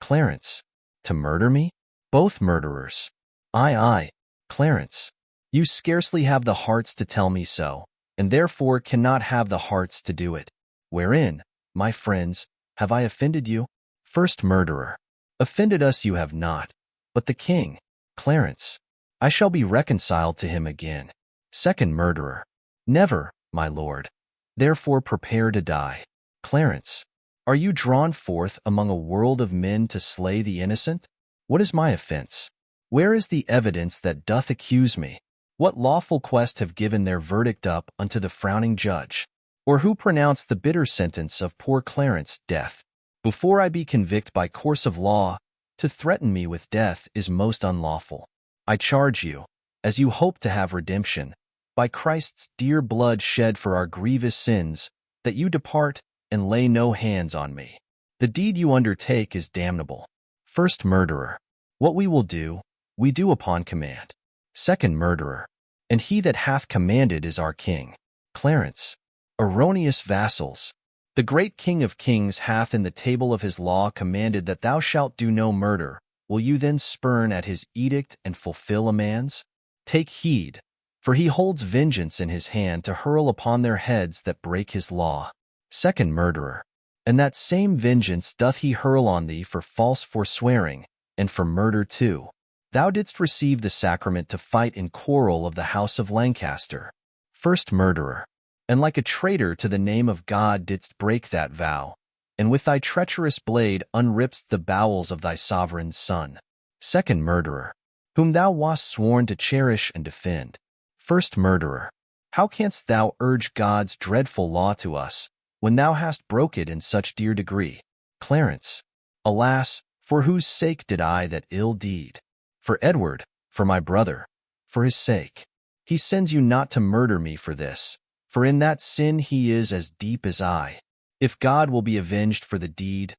Clarence. To murder me? Both murderers. Aye. Clarence. You scarcely have the hearts to tell me so, and therefore cannot have the hearts to do it. Wherein, my friends, have I offended you? First murderer. Offended us you have not, but the king. Clarence. I shall be reconciled to him again. Second murderer. Never, my lord. Therefore prepare to die. Clarence. Are you drawn forth among a world of men to slay the innocent? What is my offense? Where is the evidence that doth accuse me? What lawful quest have given their verdict up unto the frowning judge? Or who pronounced the bitter sentence of poor Clarence death? Before I be convict by course of law, to threaten me with death is most unlawful. I charge you, as you hope to have redemption, by Christ's dear blood shed for our grievous sins, that you depart and lay no hands on me. The deed you undertake is damnable. First murderer. What we will do, we do upon command. Second murderer. And he that hath commanded is our king. Clarence. Erroneous vassals. The great King of kings hath in the table of his law commanded that thou shalt do no murder. Will you then spurn at his edict and fulfill a man's? Take heed, for he holds vengeance in his hand to hurl upon their heads that break his law. Second murderer. And that same vengeance doth he hurl on thee for false forswearing, and for murder too. Thou didst receive the sacrament to fight in quarrel of the house of Lancaster. First murderer. And like a traitor to the name of God didst break that vow, and with thy treacherous blade unrippedst the bowels of thy sovereign's son. Second murderer. Whom thou wast sworn to cherish and defend. First murderer. How canst thou urge God's dreadful law to us, when thou hast broke it in such dear degree? Clarence. Alas, for whose sake did I that ill deed? For Edward, for my brother, for his sake. He sends you not to murder me for this, for in that sin he is as deep as I. If God will be avenged for the deed,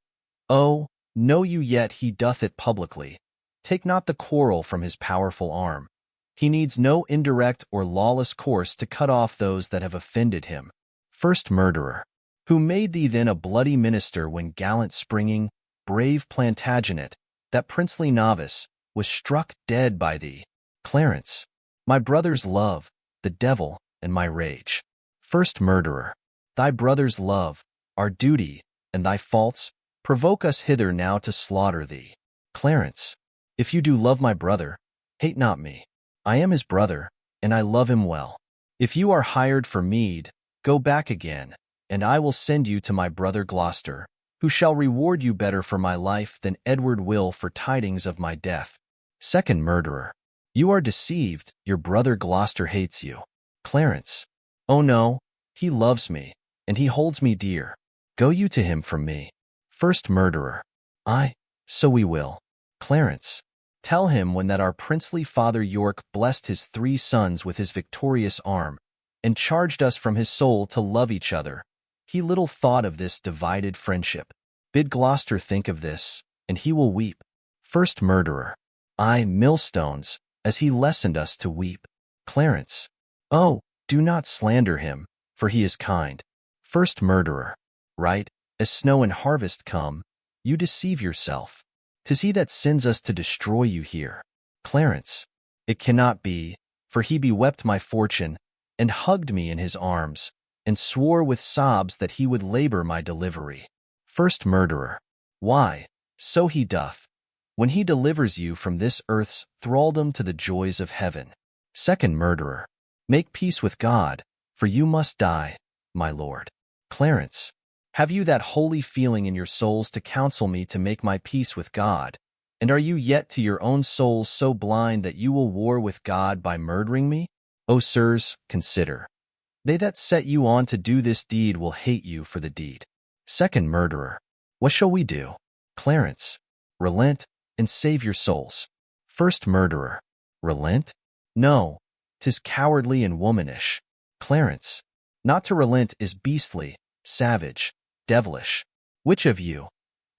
oh, know you yet he doth it publicly. Take not the quarrel from his powerful arm. He needs no indirect or lawless course to cut off those that have offended him. First murderer. Who made thee then a bloody minister when gallant Springing, brave Plantagenet, that princely novice, was struck dead by thee? Clarence. My brother's love, the devil, and my rage. First murderer. Thy brother's love, our duty, and thy faults, provoke us hither now to slaughter thee. Clarence. If you do love my brother, hate not me. I am his brother, and I love him well. If you are hired for meed, go back again, and I will send you to my brother Gloucester, who shall reward you better for my life than Edward will for tidings of my death. Second murderer. You are deceived, your brother Gloucester hates you. Clarence. Oh no, he loves me, and he holds me dear. Go you to him from me. First murderer. Aye, so we will. Clarence. Tell him when that our princely father York blessed his 3 sons with his victorious arm, and charged us from his soul to love each other. He little thought of this divided friendship. Bid Gloucester think of this, and he will weep. First murderer. Aye, millstones, as he lessoned us to weep. Clarence. Oh, do not slander him, for he is kind. First murderer. Right, as snow and harvest come, you deceive yourself. 'Tis he that sends us to destroy you here. Clarence. It cannot be, for he bewept my fortune, and hugged me in his arms, and swore with sobs that he would labor my delivery. First murderer. Why, so he doth. when he delivers you from this earth's thraldom to the joys of heaven. Second murderer. Make peace with God, for you must die, my lord. Clarence, have you that holy feeling in your souls to counsel me to make my peace with God? And are you yet to your own souls so blind that you will war with God by murdering me? O sirs, consider. They that set you on to do this deed will hate you for the deed. Second murderer. What shall we do? Clarence, relent and save your souls. First murderer. Relent? No, 'tis cowardly and womanish. Clarence, not to relent is beastly, savage, devilish. Which of you,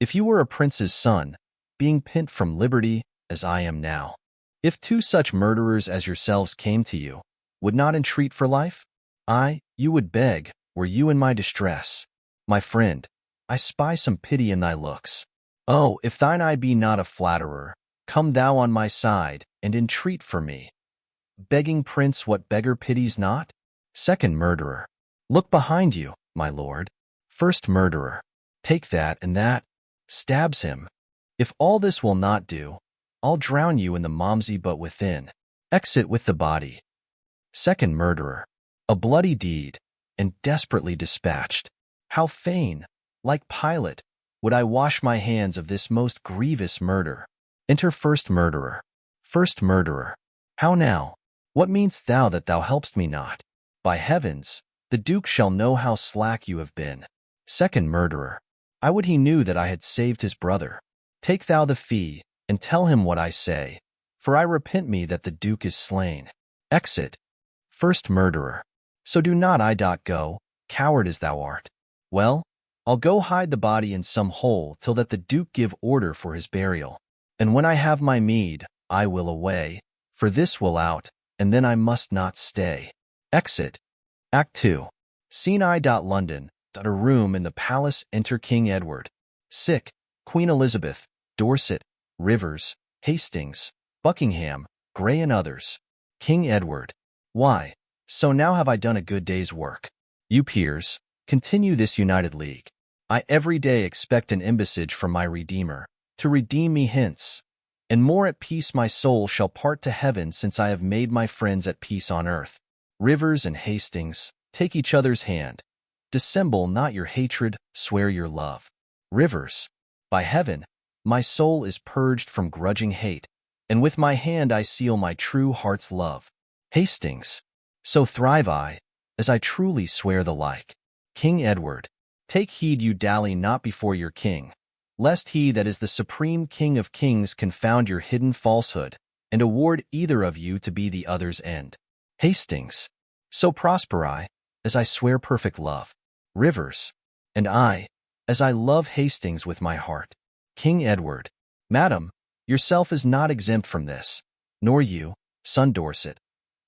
if you were a prince's son, being pent from liberty, as I am now, if two such murderers as yourselves came to you, would not entreat for life? Aye, you would beg, were you in my distress. My friend, I spy some pity in thy looks. Oh, if thine eye be not a flatterer, come thou on my side, and entreat for me. Begging prince, what beggar pities not? Second murderer. Look behind you, my lord. First murderer. Take that and that. Stabs him. If all this will not do, I'll drown you in the Momsey but within. Exit with the body. Second murderer. A bloody deed, and desperately dispatched. How fain, like Pilate, would I wash my hands of this most grievous murder. Enter first murderer. First murderer. How now? What mean'st thou that thou helpst me not? By heavens, the Duke shall know how slack you have been. Second murderer. I would he knew that I had saved his brother. Take thou the fee, and tell him what I say, for I repent me that the Duke is slain. Exit. First murderer. So do not I go, coward as thou art. Well, I'll go hide the body in some hole till that the Duke give order for his burial. And when I have my meed, I will away, for this will out, and then I must not stay. Exit. Act 2. Scene I. London. A room in the palace. Enter King Edward. Sick. Queen Elizabeth. Dorset. Rivers. Hastings. Buckingham. Grey and others. King Edward. Why, so now have I done a good day's work. You peers, continue this united league. I every day expect an embassage from my Redeemer, to redeem me hence, and more at peace my soul shall part to heaven since I have made my friends at peace on earth. Rivers and Hastings, take each other's hand. Dissemble not your hatred, swear your love. Rivers, by heaven, my soul is purged from grudging hate, and with my hand I seal my true heart's love. Hastings, so thrive I, as I truly swear the like. King Edward, take heed you dally not before your king, lest he that is the supreme King of kings confound your hidden falsehood, and award either of you to be the other's end. Hastings, so prosper I, as I swear perfect love. Rivers, and I, as I love Hastings with my heart. King Edward, madam, yourself is not exempt from this, nor you, son Dorset.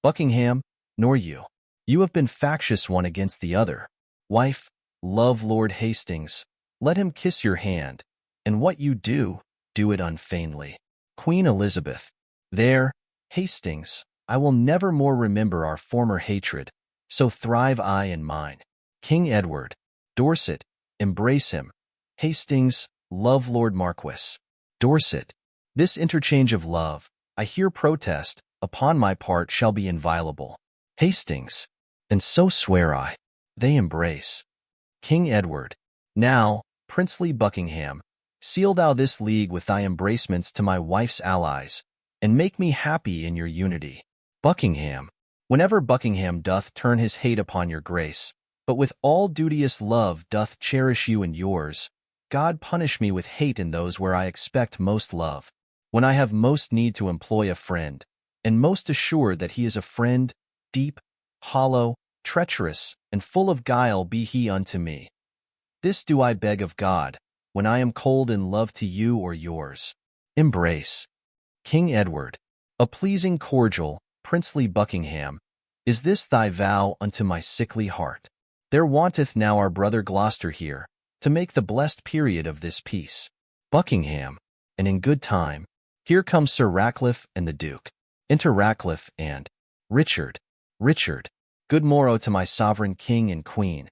Buckingham, nor you. You have been factious one against the other. Wife, love Lord Hastings, let him kiss your hand, and what you do, do it unfeignedly. Queen Elizabeth, there, Hastings, I will never more remember our former hatred, so thrive I in mine. King Edward, Dorset, embrace him. Hastings, love Lord Marquis. Dorset, this interchange of love, I here protest, upon my part shall be inviolable. Hastings, and so swear I. They embrace. King Edward, now, princely Buckingham, seal thou this league with thy embracements to my wife's allies, and make me happy in your unity. Buckingham, whenever Buckingham doth turn his hate upon your grace, but with all duteous love doth cherish you and yours, God punish me with hate in those where I expect most love, when I have most need to employ a friend, and most assured that he is a friend, deep, hollow, treacherous, and full of guile be he unto me. This do I beg of God, when I am cold in love to you or yours. Embrace. King Edward, a pleasing cordial, princely Buckingham, is this thy vow unto my sickly heart? There wanteth now our brother Gloucester here, to make the blessed period of this peace. Buckingham, and in good time, here comes Sir Ratcliffe and the Duke. Enter Ratcliffe and Richard. Richard, good morrow to my sovereign king and queen,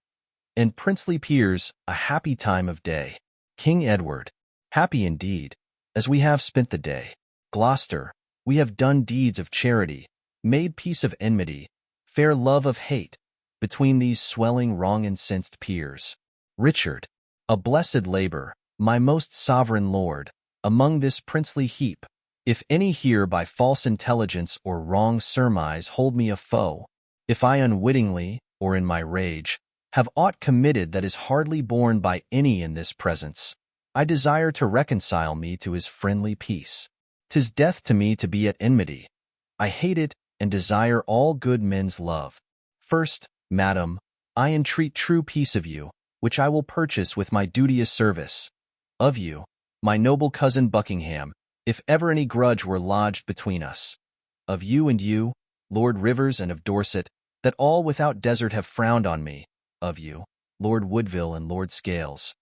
and princely peers, a happy time of day. King Edward, happy indeed, as we have spent the day. Gloucester, we have done deeds of charity, made peace of enmity, fair love of hate, between these swelling wrong-incensed peers. Richard, a blessed labor, my most sovereign lord, among this princely heap, if any here by false intelligence or wrong surmise hold me a foe, if I unwittingly, or in my rage, have aught committed that is hardly borne by any in this presence, I desire to reconcile me to his friendly peace. 'Tis death to me to be at enmity. I hate it, and desire all good men's love. First, madam, I entreat true peace of you, which I will purchase with my duteous service. Of you, my noble cousin Buckingham, if ever any grudge were lodged between us. Of you, Lord Rivers, and of Dorset, that all without desert have frowned on me. Of you, Lord Woodville and Lord Scales.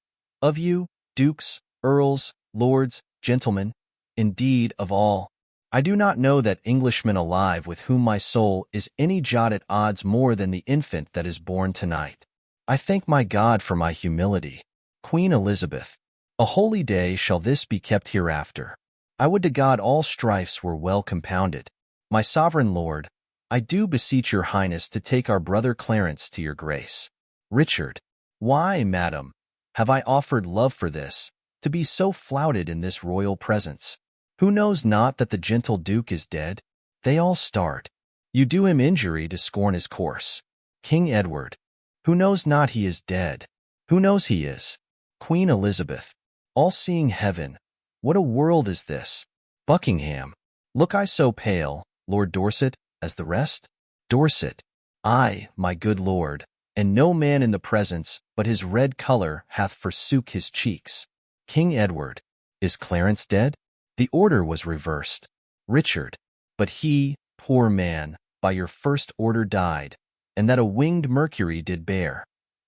Of you, dukes, earls, lords, gentlemen, indeed, of all. I do not know that Englishman alive with whom my soul is any jot at odds more than the infant that is born tonight. I thank my God for my humility. Queen Elizabeth, a holy day shall this be kept hereafter. I would to God all strifes were well compounded. My sovereign lord, I do beseech your highness to take our brother Clarence to your grace. Richard, why, madam, have I offered love for this, to be so flouted in this royal presence? Who knows not that the gentle duke is dead? They all start. You do him injury to scorn his course. King Edward, who knows not he is dead? Who knows he is? Queen Elizabeth, all-seeing heaven, what a world is this? Buckingham, look I so pale, Lord Dorset, as the rest? Dorset, I, my good lord, and no man in the presence, but his red color hath forsook his cheeks. King Edward, is Clarence dead? The order was reversed. Richard, but he, poor man, by your first order died, and that a winged Mercury did bear.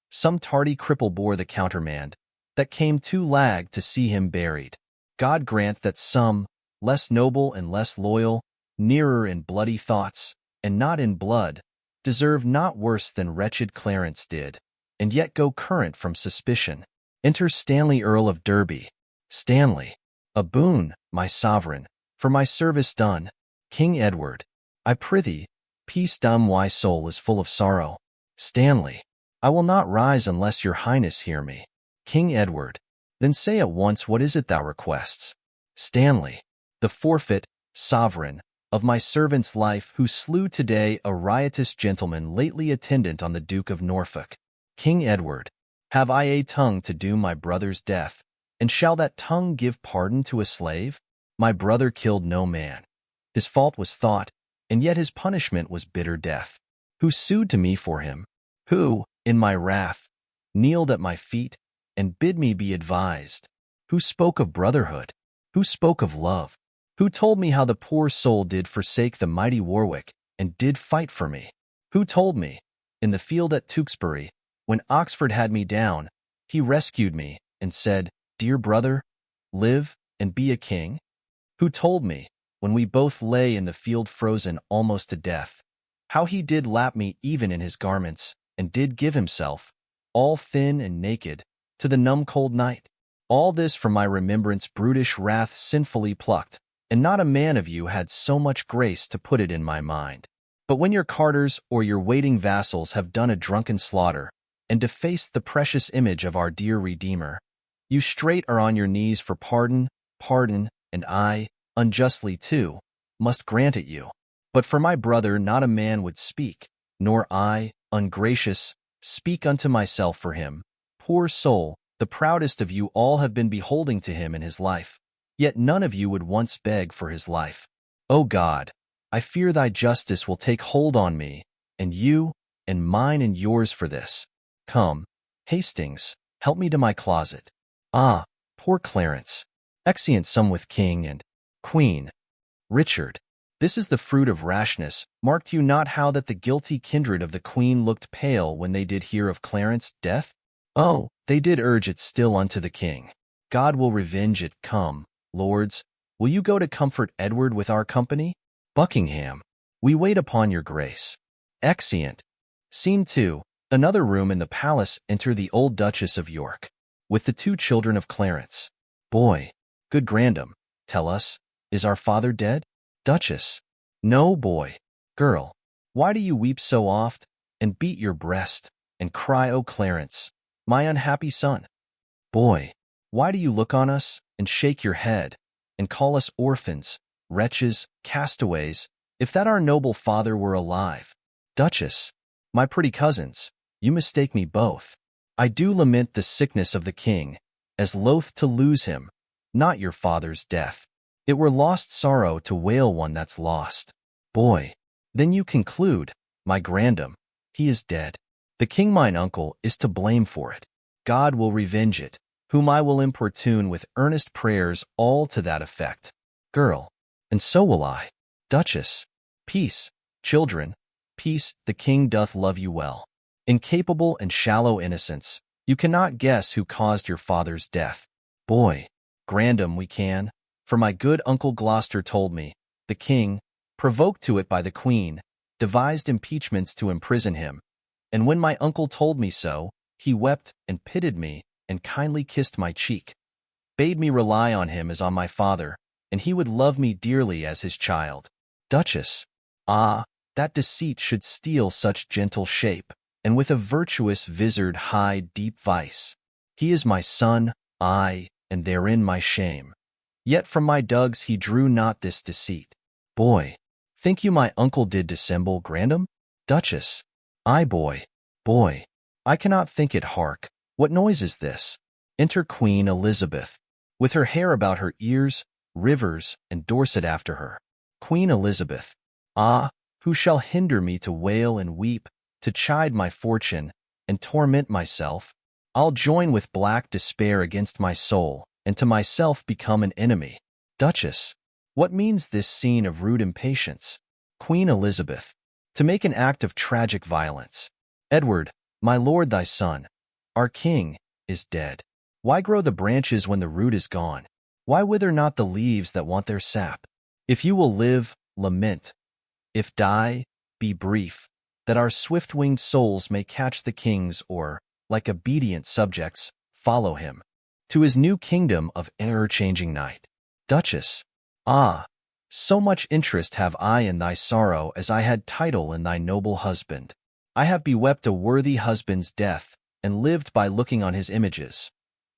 Some tardy cripple bore the countermand, that came too lag to see him buried. God grant that some, less noble and less loyal, nearer in bloody thoughts, and not in blood, deserve not worse than wretched Clarence did, and yet go current from suspicion. Enter Stanley Earl of Derby. Stanley, a boon, my sovereign, for my service done. King Edward, I prithee, peace dumb my soul is full of sorrow. Stanley, I will not rise unless your highness hear me. King Edward, then say at once what is it thou requests. Stanley, the forfeit, sovereign, of my servant's life who slew today a riotous gentleman lately attendant on the Duke of Norfolk. King Edward, have I a tongue to do my brother's death, and shall that tongue give pardon to a slave? My brother killed no man. His fault was thought, and yet his punishment was bitter death. Who sued to me for him? Who, in my wrath, kneeled at my feet, and bid me be advised? Who spoke of brotherhood? Who spoke of love? Who told me how the poor soul did forsake the mighty Warwick, and did fight for me? Who told me, in the field at Tewkesbury, when Oxford had me down, he rescued me, and said, Dear brother, live, and be a king? Who told me, when we both lay in the field frozen almost to death, how he did lap me even in his garments, and did give himself, all thin and naked, to the numb cold night? All this from my remembrance brutish wrath sinfully plucked, and not a man of you had so much grace to put it in my mind. But when your carters or your waiting vassals have done a drunken slaughter, and defaced the precious image of our dear Redeemer, you straight are on your knees for pardon, and I, unjustly too, must grant it you. But for my brother not a man would speak, nor I, ungracious, speak unto myself for him. Poor soul, the proudest of you all have been beholding to him in his life, yet none of you would once beg for his life. O God, I fear thy justice will take hold on me, and you, and mine and yours for this. Come, Hastings, help me to my closet. Ah, poor Clarence, exeunt some with king and queen. Richard, this is the fruit of rashness. Marked you not how that the guilty kindred of the queen looked pale when they did hear of Clarence' death? Oh, they did urge it still unto the king. God will revenge it. Come, lords, will you go to comfort Edward with our company? Buckingham, we wait upon your grace. Exeunt. Scene 2. Another room in the palace. Enter the old Duchess of York, with the two children of Clarence. Boy, good grandam, Tell us, is our father dead? Duchess. No, boy. Girl. Why do you weep so oft, and beat your breast, and cry, O Clarence, my unhappy son? Boy. Why do you look on us, and shake your head, and call us orphans, wretches, castaways, if that our noble father were alive? Duchess. My pretty cousins, you mistake me both. I do lament the sickness of the king, as loath to lose him, not your father's death. It were lost sorrow to wail one that's lost. Boy. Then you conclude, my grandam, he is dead. The king mine uncle is to blame for it. God will revenge it, whom I will importune with earnest prayers all to that effect. Girl. And so will I. Duchess. Peace, children, peace, the king doth love you well. Incapable and shallow innocence, you cannot guess who caused your father's death. Boy. Grandam, we can, for my good uncle Gloucester told me, the king, provoked to it by the queen, devised impeachments to imprison him. And when my uncle told me so, he wept and pitied me, and kindly kissed my cheek, bade me rely on him as on my father, and he would love me dearly as his child. Duchess. Ah, that deceit should steal such gentle shape, and with a virtuous vizard hide deep vice. He is my son, aye, and therein my shame. Yet from my dugs he drew not this deceit. Boy. Think you my uncle did dissemble, grandam? Duchess. Aye, boy. Boy. I cannot think it. Hark. What noise is this? Enter Queen Elizabeth, with her hair about her ears, Rivers and Dorset after her. Queen Elizabeth. Ah, who shall hinder me to wail and weep, to chide my fortune, and torment myself? I'll join with black despair against my soul, and to myself become an enemy. Duchess. What means this scene of rude impatience? Queen Elizabeth. To make an act of tragic violence. Edward, my lord thy son, our king, is dead. Why grow the branches when the root is gone? Why wither not the leaves that want their sap? If you will live, lament. If die, be brief, that our swift-winged souls may catch the king's or, like obedient subjects, follow him to his new kingdom of e'er-changing night. Duchess. Ah, so much interest have I in thy sorrow as I had title in thy noble husband. I have bewept a worthy husband's death, and lived by looking on his images.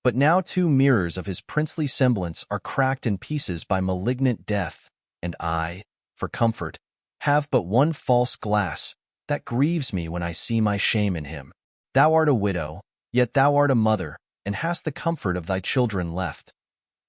But now 2 mirrors of his princely semblance are cracked in pieces by malignant death, and I, for comfort, have but one false glass, that grieves me when I see my shame in him. Thou art a widow, yet thou art a mother, and hast the comfort of thy children left.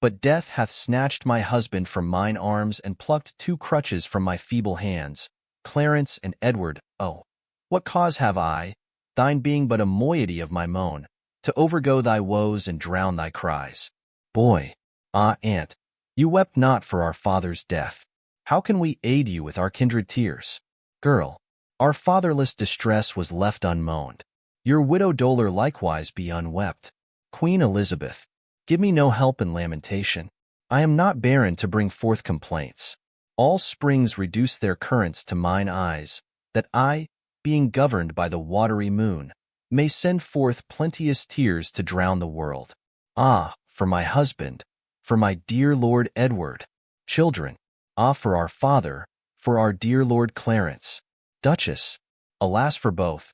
But death hath snatched my husband from mine arms and plucked 2 crutches from my feeble hands, Clarence and Edward. Oh, what cause have I, thine being but a moiety of my moan, to overgo thy woes and drown thy cries? Boy. Ah, aunt, you wept not for our father's death. How can we aid you with our kindred tears? Girl. Our fatherless distress was left unmoaned. Your widow dolour likewise be unwept. Queen Elizabeth. Give me no help in lamentation. I am not barren to bring forth complaints. All springs reduce their currents to mine eyes, that I, being governed by the watery moon, may send forth plenteous tears to drown the world. Ah, for my husband, for my dear Lord Edward. Children. Ah, for our father, for our dear Lord Clarence. Duchess. Alas for both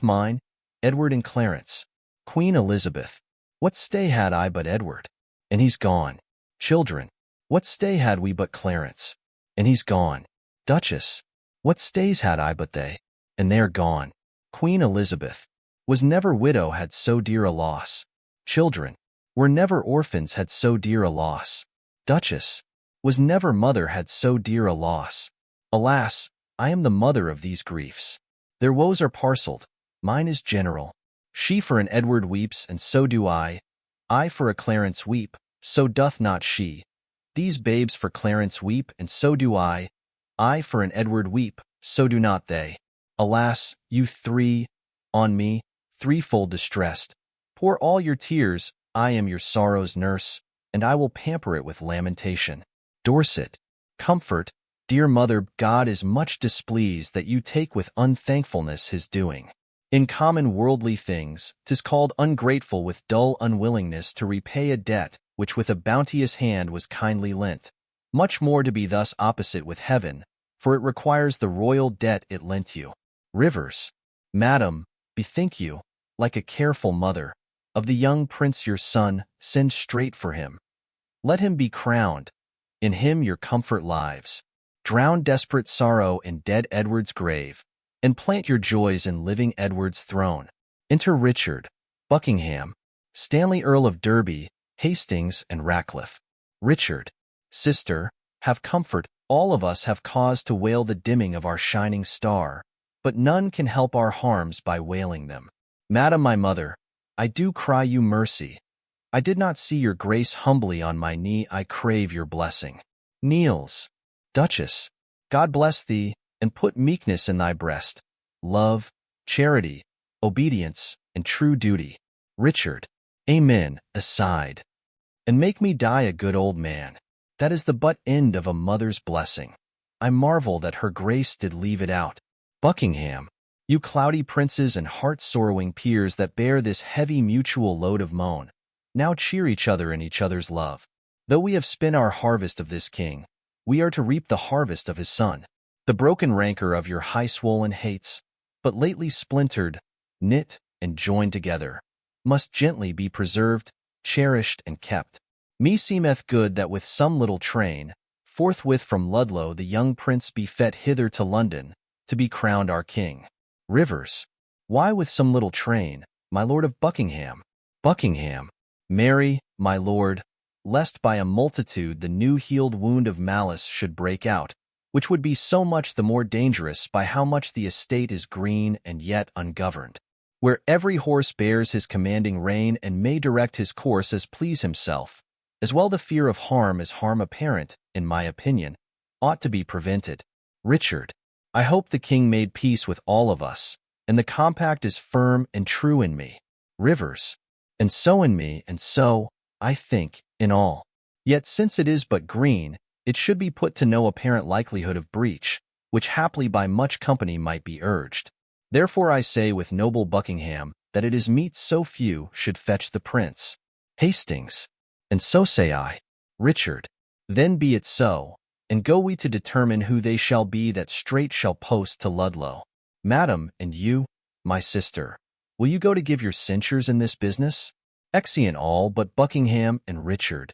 mine, Edward and Clarence. Queen Elizabeth. What stay had I but Edward? And he's gone. Children. What stay had we but Clarence? And he's gone. Duchess. What stays had I but they? And they're gone. Queen Elizabeth. Was never widow had so dear a loss. Children. Were never orphans had so dear a loss. Duchess. Was never mother had so dear a loss. Alas, I am the mother of these griefs. Their woes are parcelled, mine is general. She for an Edward weeps, and so do I. I for a Clarence weep, so doth not she. These babes for Clarence weep, and so do I. I for an Edward weep, so do not they. Alas, you 3, on me, threefold distressed. Pour all your tears, I am your sorrow's nurse, and I will pamper it with lamentation. Dorset. Comfort, dear mother, God is much displeased that you take with unthankfulness his doing. In common worldly things, 'tis called ungrateful with dull unwillingness to repay a debt which with a bounteous hand was kindly lent. Much more to be thus opposite with heaven, for it requires the royal debt it lent you. Rivers. Madam, bethink you, like a careful mother, of the young prince your son, send straight for him. Let him be crowned. In him your comfort lives. Drown desperate sorrow in dead Edward's grave, and plant your joys in living Edward's throne. Enter Richard, Buckingham, Stanley Earl of Derby, Hastings, and Ratcliffe. Richard. Sister, have comfort, all of us have cause to wail the dimming of our shining star, but none can help our harms by wailing them. Madam my mother, I do cry you mercy. I did not see your grace humbly on my knee, I crave your blessing. Kneels. Duchess, God bless thee, and put meekness in thy breast, love, charity, obedience, and true duty. Richard. Amen, aside. And make me die a good old man. That is the but end of a mother's blessing. I marvel that her grace did leave it out. Buckingham. You cloudy princes and heart-sorrowing peers that bear this heavy mutual load of moan, now cheer each other in each other's love. Though we have spent our harvest of this king, we are to reap the harvest of his son. The broken rancor of your high-swollen hates, but lately splintered, knit, and joined together, must gently be preserved, cherished, and kept. Meseemeth good that with some little train, forthwith from Ludlow the young prince be fet hither to London, to be crowned our king. Rivers. Why with some little train, my lord of Buckingham? Buckingham. Marry, my lord, lest by a multitude the new-healed wound of malice should break out, which would be so much the more dangerous by how much the estate is green and yet ungoverned, where every horse bears his commanding rein and may direct his course as please himself, as well the fear of harm as harm apparent, in my opinion, ought to be prevented. Richard. I hope the king made peace with all of us, and the compact is firm and true in me. Rivers. And so in me, and so, I think, in all. Yet since it is but green, it should be put to no apparent likelihood of breach, which haply by much company might be urged. Therefore I say with noble Buckingham, that it is meet so few should fetch the prince. Hastings. And so say I. Richard. Then be it so, and go we to determine who they shall be that straight shall post to Ludlow. Madam, and you, my sister, will you go to give your censures in this business? Exeunt all but Buckingham and Richard.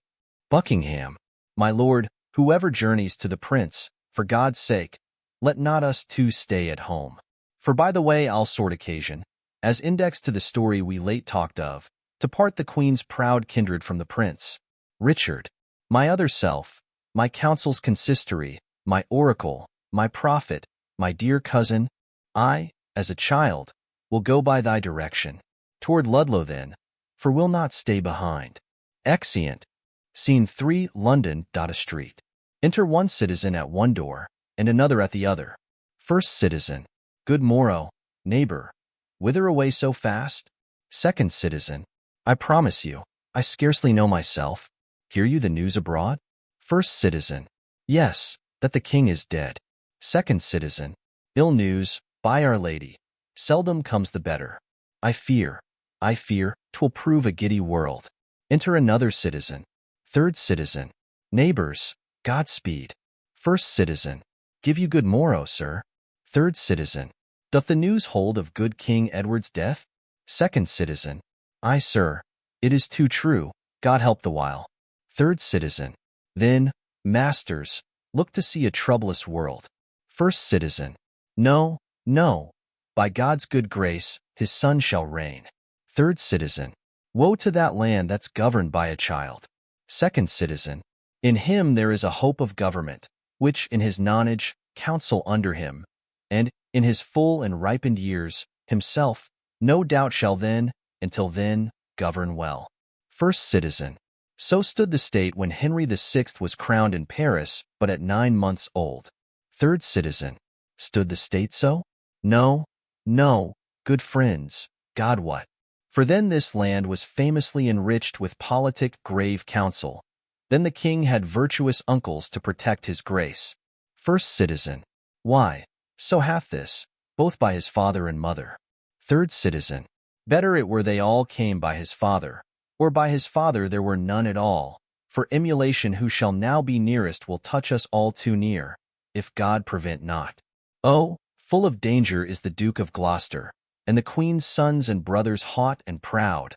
Buckingham. My lord, whoever journeys to the prince, for God's sake, let not us two stay at home. For by the way I'll sort occasion, as index to the story we late talked of, to part the queen's proud kindred from the prince. Richard. My other self, my counsel's consistory, my oracle, my prophet, my dear cousin, I, as a child, will go by thy direction. Toward Ludlow then, for we'll not stay behind. Exeunt. Scene 3, London, Street. Enter one citizen at one door, and another at the other. First citizen. Good morrow, neighbor. Whither away so fast? Second citizen. I promise you, I scarcely know myself. Hear you the news abroad? First citizen. Yes, that the king is dead. Second citizen. Ill news, by Our Lady. Seldom comes the better. I fear, 'twill prove a giddy world. Enter another citizen. Third citizen. Neighbors, Godspeed. First citizen. Give you good morrow, sir. Third citizen. Doth the news hold of good King Edward's death? Second citizen. Aye, sir, it is too true, God help the while. Third citizen. Then, masters, look to see a troublous world. First citizen. No, no, by God's good grace, his son shall reign. Third citizen. Woe to that land that's governed by a child. Second citizen. In him there is a hope of government, which in his nonage, counsel under him, and, in his full and ripened years, himself, no doubt shall then, until then, govern well. First citizen. So stood the state when Henry VI was crowned in Paris, but at 9 months old. Third citizen. Stood the state so? No, no, good friends, God what? For then this land was famously enriched with politic grave counsel. Then the king had virtuous uncles to protect his grace. First citizen. Why, so hath this, both by his father and mother. Third citizen. Better it were they all came by his father, or by his father there were none at all. For emulation who shall now be nearest will touch us all too near, if God prevent not. Oh, full of danger is the Duke of Gloucester, and the Queen's sons and brothers haught and proud.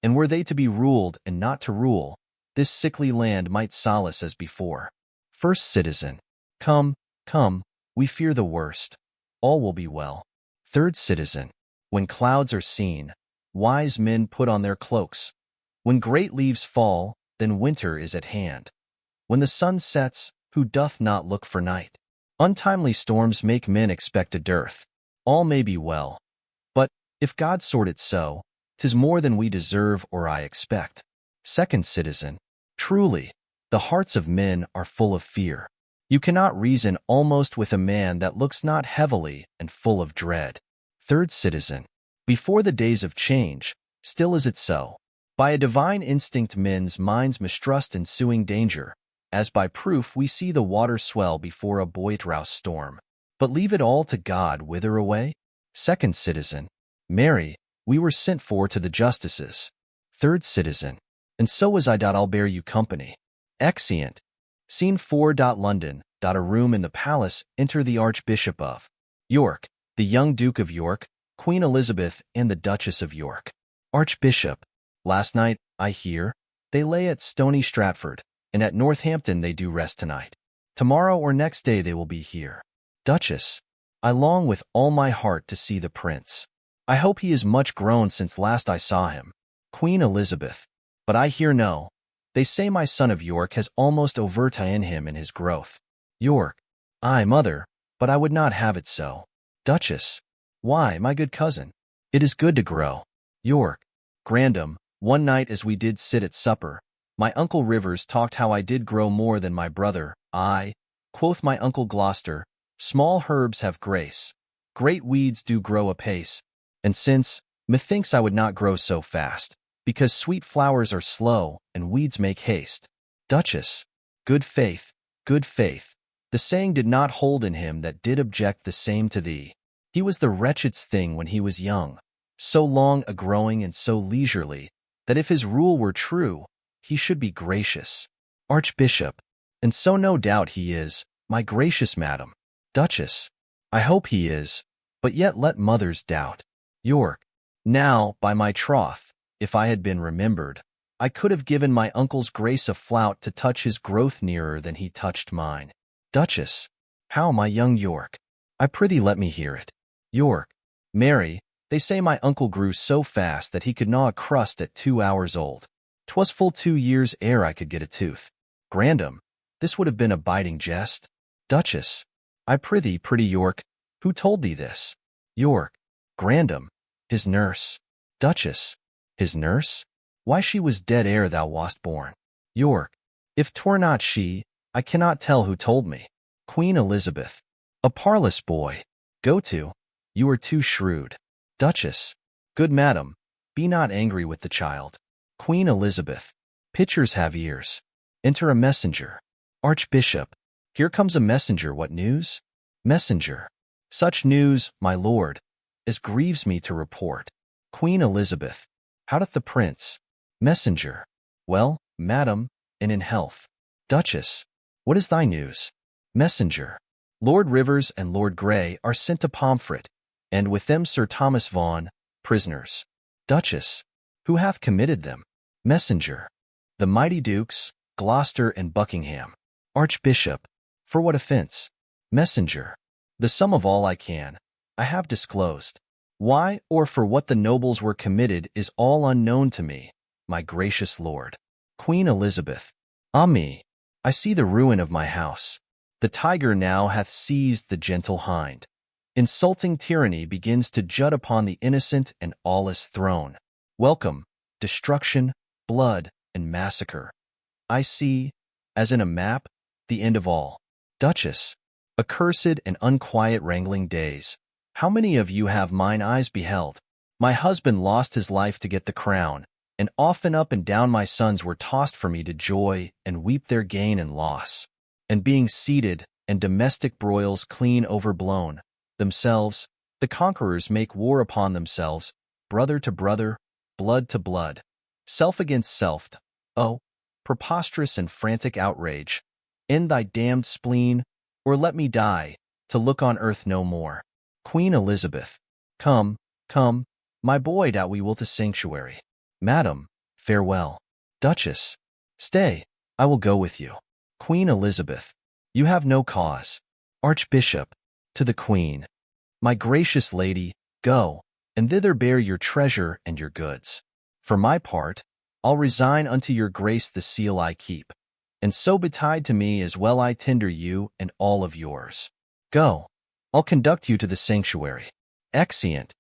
And were they to be ruled and not to rule, this sickly land might solace as before. First Citizen. Come, come, we fear the worst. All will be well. Third Citizen. When clouds are seen, wise men put on their cloaks. When great leaves fall, then winter is at hand. When the sun sets, who doth not look for night? Untimely storms make men expect a dearth. All may be well. But, if God sort it so, 'tis more than we deserve or I expect. Second Citizen. Truly, the hearts of men are full of fear. You cannot reason almost with a man that looks not heavily and full of dread. Third Citizen. Before the days of change, still is it so. By a divine instinct men's minds mistrust ensuing danger, as by proof we see the water swell before a boisterous storm. But leave it all to God whither away? Second Citizen. Marry, we were sent for to the justices. Third Citizen. And so was I'll bear you company. Exeunt. Scene 4. London. A room in the palace. Enter the Archbishop of York, the young Duke of York, Queen Elizabeth, and the Duchess of York. Archbishop. Last night, I hear, they lay at Stony Stratford, and at Northampton they do rest tonight. Tomorrow or next day they will be here. Duchess. I long with all my heart to see the prince. I hope he is much grown since last I saw him. Queen Elizabeth. But I hear no. They say my son of York has almost overtaken him in his growth. York. Ay, mother, but I would not have it so. Duchess. Why, my good cousin? It is good to grow. York. Grandam, one night as we did sit at supper, my uncle Rivers talked how I did grow more than my brother. Ay, quoth my uncle Gloucester, small herbs have grace, great weeds do grow apace, and since, methinks I would not grow so fast, because sweet flowers are slow, and weeds make haste. Duchess. Good faith, good faith. The saying did not hold in him that did object the same to thee. He was the wretchedst thing when he was young, so long a-growing and so leisurely, that if his rule were true, he should be gracious. Archbishop. And so no doubt he is, my gracious madam. Duchess. I hope he is, but yet let mothers doubt. York. Now, by my troth, if I had been remembered, I could have given my uncle's grace a flout to touch his growth nearer than he touched mine. Duchess. How, my young York? I prithee let me hear it. York. Marry, they say my uncle grew so fast that he could gnaw a crust at 2 hours old. 'Twas full 2 years ere I could get a tooth. Grandam, this would have been a biting jest. Duchess. I prithee, pretty York, who told thee this? York. Grandam. His nurse. Duchess. His nurse? Why, she was dead ere thou wast born. York. If 'twere not she, I cannot tell who told me. Queen Elizabeth. A parlous boy. Go to. You are too shrewd. Duchess. Good madam, be not angry with the child. Queen Elizabeth. Pitchers have ears. Enter a messenger. Archbishop. Here comes a messenger. What news? Messenger. Such news, my lord, as grieves me to report. Queen Elizabeth. How doth the prince? Messenger. Well, madam, and in health. Duchess. What is thy news? Messenger. Lord Rivers and Lord Grey are sent to Pomfret, and with them Sir Thomas Vaughan, prisoners. Duchess. Who hath committed them? Messenger. The mighty dukes, Gloucester and Buckingham. Archbishop. For what offence? Messenger. The sum of all I can, I have disclosed. Why or for what the nobles were committed is all unknown to me, my gracious lord. Queen Elizabeth. Ah me, I see the ruin of my house. The tiger now hath seized the gentle hind. Insulting tyranny begins to jut upon the innocent, and all is thrown. Welcome, destruction, blood, and massacre. I see, as in a map, the end of all. Duchess. Accursed and unquiet wrangling days. How many of you have mine eyes beheld? My husband lost his life to get the crown, and often up and down my sons were tossed for me to joy and weep their gain and loss. And being seated, and domestic broils clean overblown, themselves, the conquerors make war upon themselves, brother to brother, blood to blood. Self against self. Oh, preposterous and frantic outrage. End thy damned spleen, or let me die, to look on earth no more. Queen Elizabeth. Come, come, my boy, that we will to sanctuary. Madam, farewell. Duchess. Stay, I will go with you. Queen Elizabeth. You have no cause. Archbishop. To the Queen. My gracious lady, go, and thither bear your treasure and your goods. For my part, I'll resign unto your grace the seal I keep, and so betide to me as well I tender you and all of yours. Go, I'll conduct you to the sanctuary. Exeunt.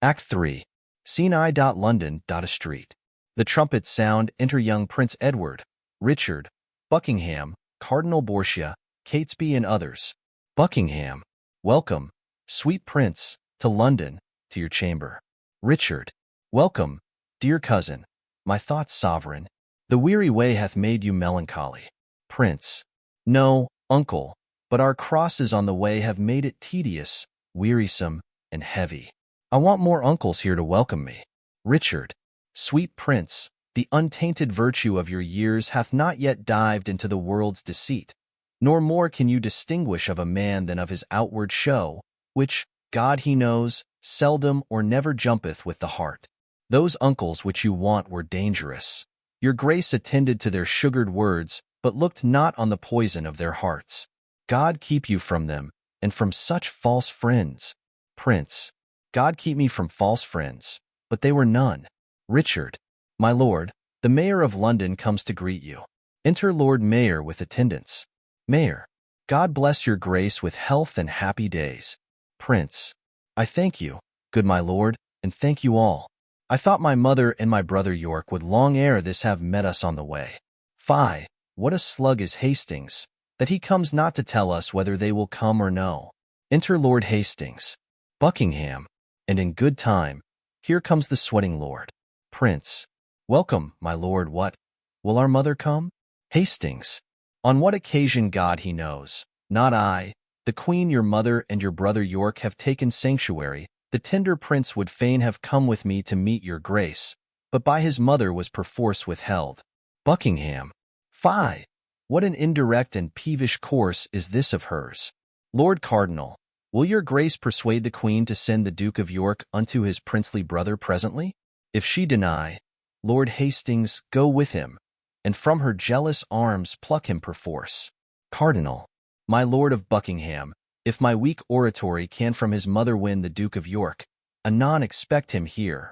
Act 3. Scene I. London. A street. The trumpets sound, enter young Prince Edward, Richard, Buckingham, Cardinal Borgia, Catesby, and others. Buckingham. Welcome, sweet prince, to London, to your chamber. Richard. Welcome, dear cousin, my thoughts sovereign. The weary way hath made you melancholy. Prince. No, uncle, but our crosses on the way have made it tedious, wearisome, and heavy. I want more uncles here to welcome me. Richard. Sweet prince, the untainted virtue of your years hath not yet dived into the world's deceit, nor more can you distinguish of a man than of his outward show, which, God he knows, seldom or never jumpeth with the heart. Those uncles which you want were dangerous. Your grace attended to their sugared words, but looked not on the poison of their hearts. God keep you from them, and from such false friends. Prince. God keep me from false friends, but they were none. Richard. My lord, the Mayor of London comes to greet you. Enter Lord Mayor with attendants. Mayor. God bless your grace with health and happy days. Prince. I thank you, good my lord, and thank you all. I thought my mother and my brother York would long ere this have met us on the way. Fie, what a slug is Hastings, that he comes not to tell us whether they will come or no. Enter Lord Hastings. Buckingham. And in good time, here comes the sweating lord. Prince. Welcome, my lord. What? Will our mother come? Hastings. On what occasion God he knows, not I. The Queen your mother and your brother York have taken sanctuary. The tender prince would fain have come with me to meet your grace, but by his mother was perforce withheld. Buckingham. Fie! What an indirect and peevish course is this of hers. Lord Cardinal, will your grace persuade the Queen to send the Duke of York unto his princely brother presently? If she deny, Lord Hastings, go with him, and from her jealous arms pluck him perforce. Cardinal. My Lord of Buckingham, if my weak oratory can from his mother win the Duke of York, anon expect him here.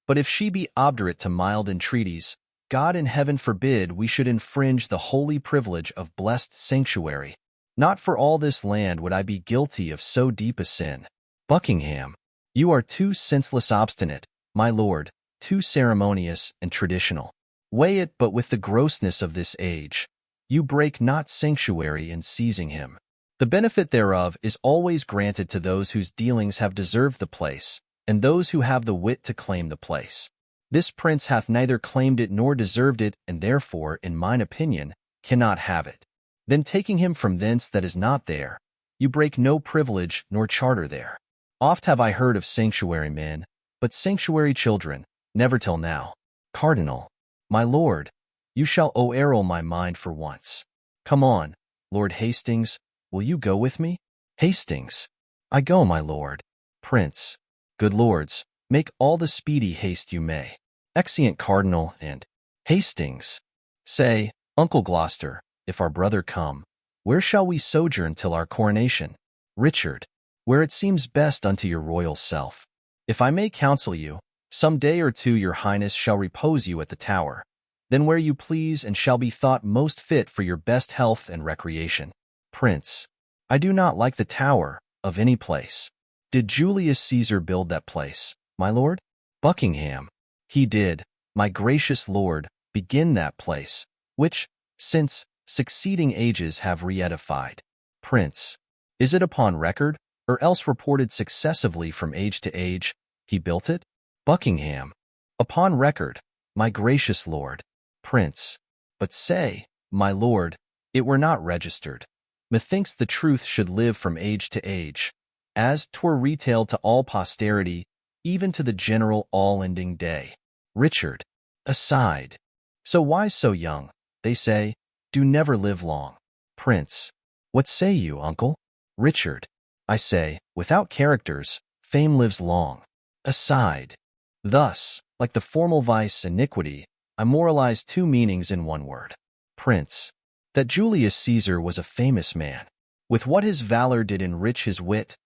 But if she be obdurate to mild entreaties, God in heaven forbid we should infringe the holy privilege of blessed sanctuary. Not for all this land would I be guilty of so deep a sin. Buckingham. You are too senseless obstinate, my lord, too ceremonious and traditional. Weigh it but with the grossness of this age. You break not sanctuary in seizing him. The benefit thereof is always granted to those whose dealings have deserved the place, and those who have the wit to claim the place. This prince hath neither claimed it nor deserved it, and therefore, in mine opinion, cannot have it. Then taking him from thence that is not there, you break no privilege nor charter there. Oft have I heard of sanctuary men, but sanctuary children, never till now. Cardinal. My lord, you shall o'errule my mind for once. Come on, Lord Hastings, will you go with me? Hastings. I go, my lord. Prince. Good lords, make all the speedy haste you may. Exeunt Cardinal and Hastings. Say, Uncle Gloucester, if our brother come, where shall we sojourn till our coronation? Richard. Where it seems best unto your royal self. If I may counsel you, some day or two your highness shall repose you at the Tower, then where you please and shall be thought most fit for your best health and recreation. Prince. I do not like the Tower, of any place. Did Julius Caesar build that place, my lord? Buckingham. He did, my gracious lord, begin that place, which, since succeeding ages have re-edified. Prince. Is it upon record, or else reported successively from age to age, he built it? Buckingham. Upon record, my gracious lord. Prince. But say, my lord, it were not registered. Methinks the truth should live from age to age, as 'twere retailed to all posterity, even to the general all-ending day. Richard. Aside. So wise so young, they say, do never live long. Prince. What say you, uncle? Richard. I say, without characters, fame lives long. Aside. Thus, like the formal vice iniquity, I moralize two meanings in one word. Prince. That Julius Caesar was a famous man. With what his valor did enrich his wit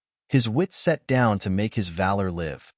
set down to make his valor live.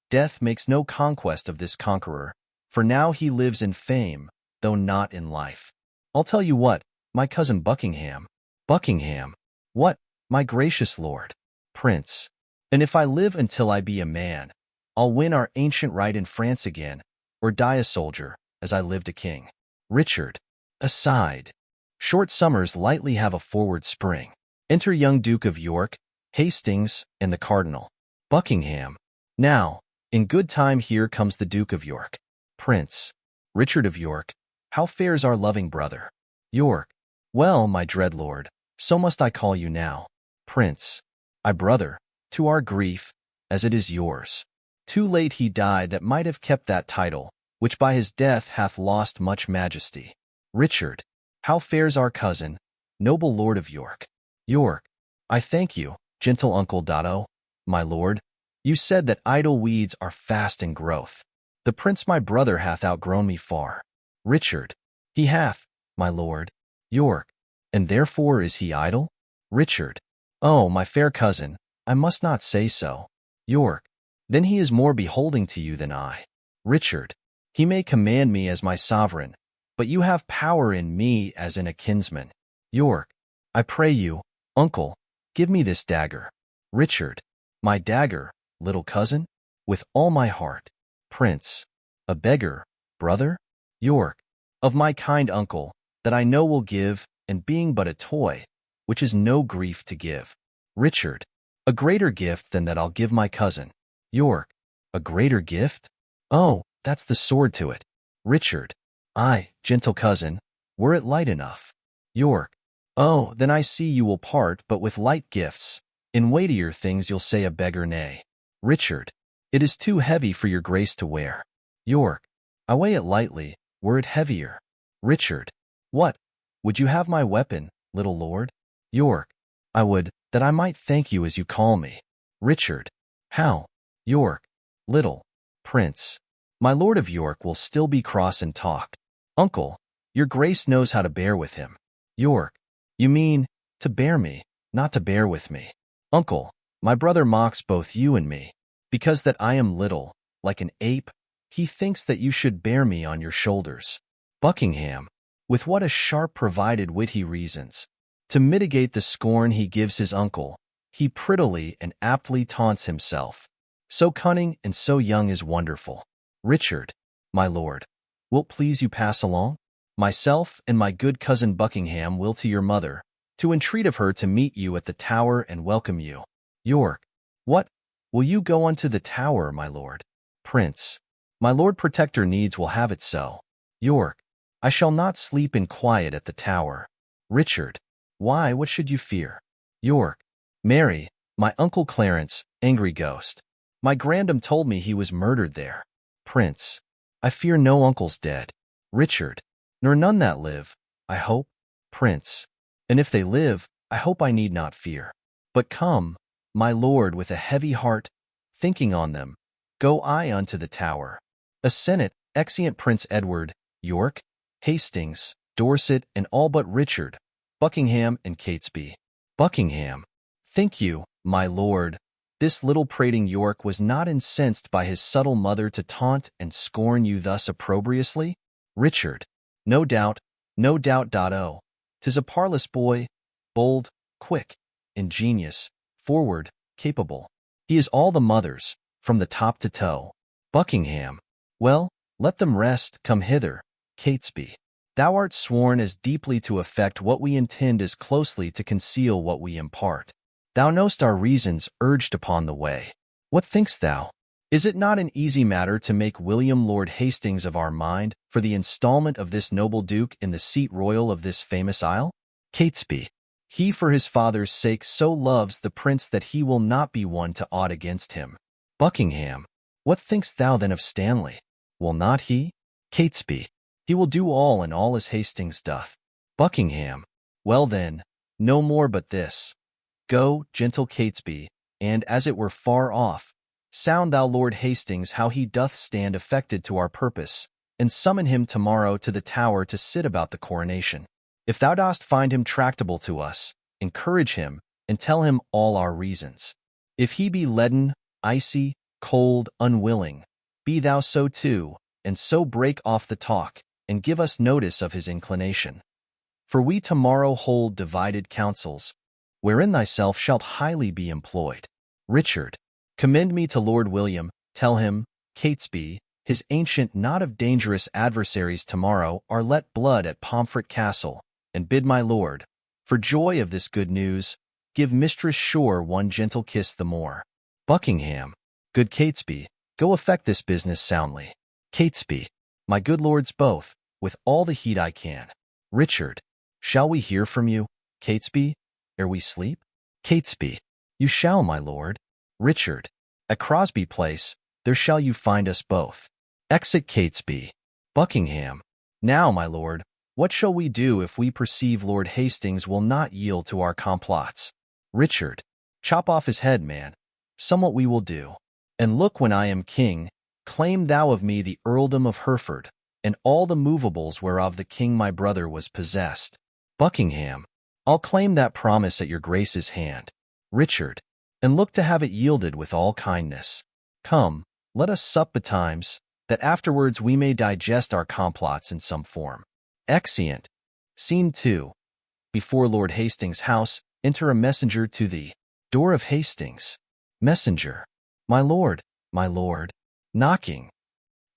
Death makes no conquest of this conqueror, for now he lives in fame, though not in life. I'll tell you what, my cousin Buckingham. Buckingham. What, my gracious lord? Prince. And if I live until I be a man, I'll win our ancient right in France again, or die a soldier, as I lived a king. Richard. Aside. Short summers lightly have a forward spring. Enter young Duke of York, Hastings, and the Cardinal. Buckingham. Now, in good time here comes the Duke of York. Prince. Richard of York. How fares our loving brother? York. Well, my dread lord, so must I call you now. Prince. I brother, to our grief, as it is yours. Too late he died that might have kept that title, which by his death hath lost much majesty. Richard. How fares our cousin, noble lord of York? York. I thank you, gentle uncle Dotto, my lord. You said that idle weeds are fast in growth. The prince my brother hath outgrown me far. Richard. He hath, my lord. York. And therefore is he idle? Richard. Oh, my fair cousin, I must not say so. York. Then he is more beholding to you than I. Richard. He may command me as my sovereign, but you have power in me as in a kinsman. York. I pray you, uncle, give me this dagger. Richard. My dagger, little cousin? With all my heart. Prince. A beggar, brother? York. Of my kind uncle, that I know will give, and being but a toy, which is no grief to give. Richard. A greater gift than that I'll give my cousin. York. A greater gift? Oh, that's the sword to it. Richard. Aye, gentle cousin, were it light enough. York. Oh, then I see you will part but with light gifts. In weightier things you'll say a beggar nay. Richard. It is too heavy for your grace to wear. York. I weigh it lightly, were it heavier. Richard. What? Would you have my weapon, little lord? York. I would, that I might thank you as you call me. Richard. How? York. Little. Prince. My lord of York will still be cross and talk. Uncle, your grace knows how to bear with him. York. You mean, to bear me, not to bear with me. Uncle, my brother mocks both you and me. Because that I am little, like an ape, he thinks that you should bear me on your shoulders. Buckingham. With what a sharp provided wit he reasons. To mitigate the scorn he gives his uncle, he prettily and aptly taunts himself. So cunning and so young is wonderful. Richard. My lord. Wilt please you pass along? Myself and my good cousin Buckingham will to your mother, to entreat of her to meet you at the Tower and welcome you. York. What? Will you go unto the Tower, my lord? Prince. My Lord Protector needs will have it so. York. I shall not sleep in quiet at the Tower. Richard. Why, what should you fear? York. Mary, my uncle Clarence, angry ghost. My grandam told me he was murdered there. Prince. I fear no uncle's dead. Richard. Nor none that live, I hope. Prince. And if they live, I hope I need not fear. But come, my lord, with a heavy heart, thinking on them, go I unto the Tower. A senate, exeunt Prince Edward, York, Hastings, Dorset, and all but Richard, Buckingham, and Catesby. Buckingham. Think you, my lord, this little prating York was not incensed by his subtle mother to taunt and scorn you thus opprobriously? Richard. No doubt, Dotto. 'Tis a parlous boy, bold, quick, ingenious, forward, capable. He is all the mother's, from the top to toe. Buckingham. Well, let them rest, come hither. Catesby. Thou art sworn as deeply to affect what we intend as closely to conceal what we impart. Thou know'st our reasons urged upon the way. What think'st thou? Is it not an easy matter to make William Lord Hastings of our mind for the installment of this noble duke in the seat royal of this famous isle? Catesby. He for his father's sake so loves the prince that he will not be one to aught against him. Buckingham. What think'st thou then of Stanley? Will not he? Catesby. He will do all and all as Hastings doth. Buckingham. Well then, no more but this. Go, gentle Catesby, and, as it were far off, sound thou Lord Hastings how he doth stand affected to our purpose, and summon him tomorrow to the Tower to sit about the coronation. If thou dost find him tractable to us, encourage him, and tell him all our reasons. If he be leaden, icy, cold, unwilling, be thou so too, and so break off the talk, and give us notice of his inclination. For we tomorrow hold divided councils, wherein thyself shalt highly be employed. Richard. Commend me to Lord William, tell him, Catesby, his ancient knot of dangerous adversaries tomorrow are let blood at Pomfret Castle, and bid my lord, for joy of this good news, give Mistress Shore one gentle kiss the more. Buckingham. Good Catesby, go effect this business soundly. Catesby. My good lords both, with all the heed I can. Richard. Shall we hear from you, Catesby, ere we sleep? Catesby. You shall, my lord. Richard. At Crosby Place, there shall you find us both. Exit Catesby. Buckingham. Now, my lord, what shall we do if we perceive Lord Hastings will not yield to our complots? Richard. Chop off his head, man. Somewhat we will do. And look, when I am king, claim thou of me the earldom of Hereford, and all the movables whereof the king my brother was possessed. Buckingham. I'll claim that promise at your grace's hand. Richard. And look to have it yielded with all kindness. Come, let us sup betimes, that afterwards we may digest our complots in some form. Exeunt. Scene 2. Before Lord Hastings' house, enter a messenger to the door of Hastings. Messenger. My lord, my lord. Knocking.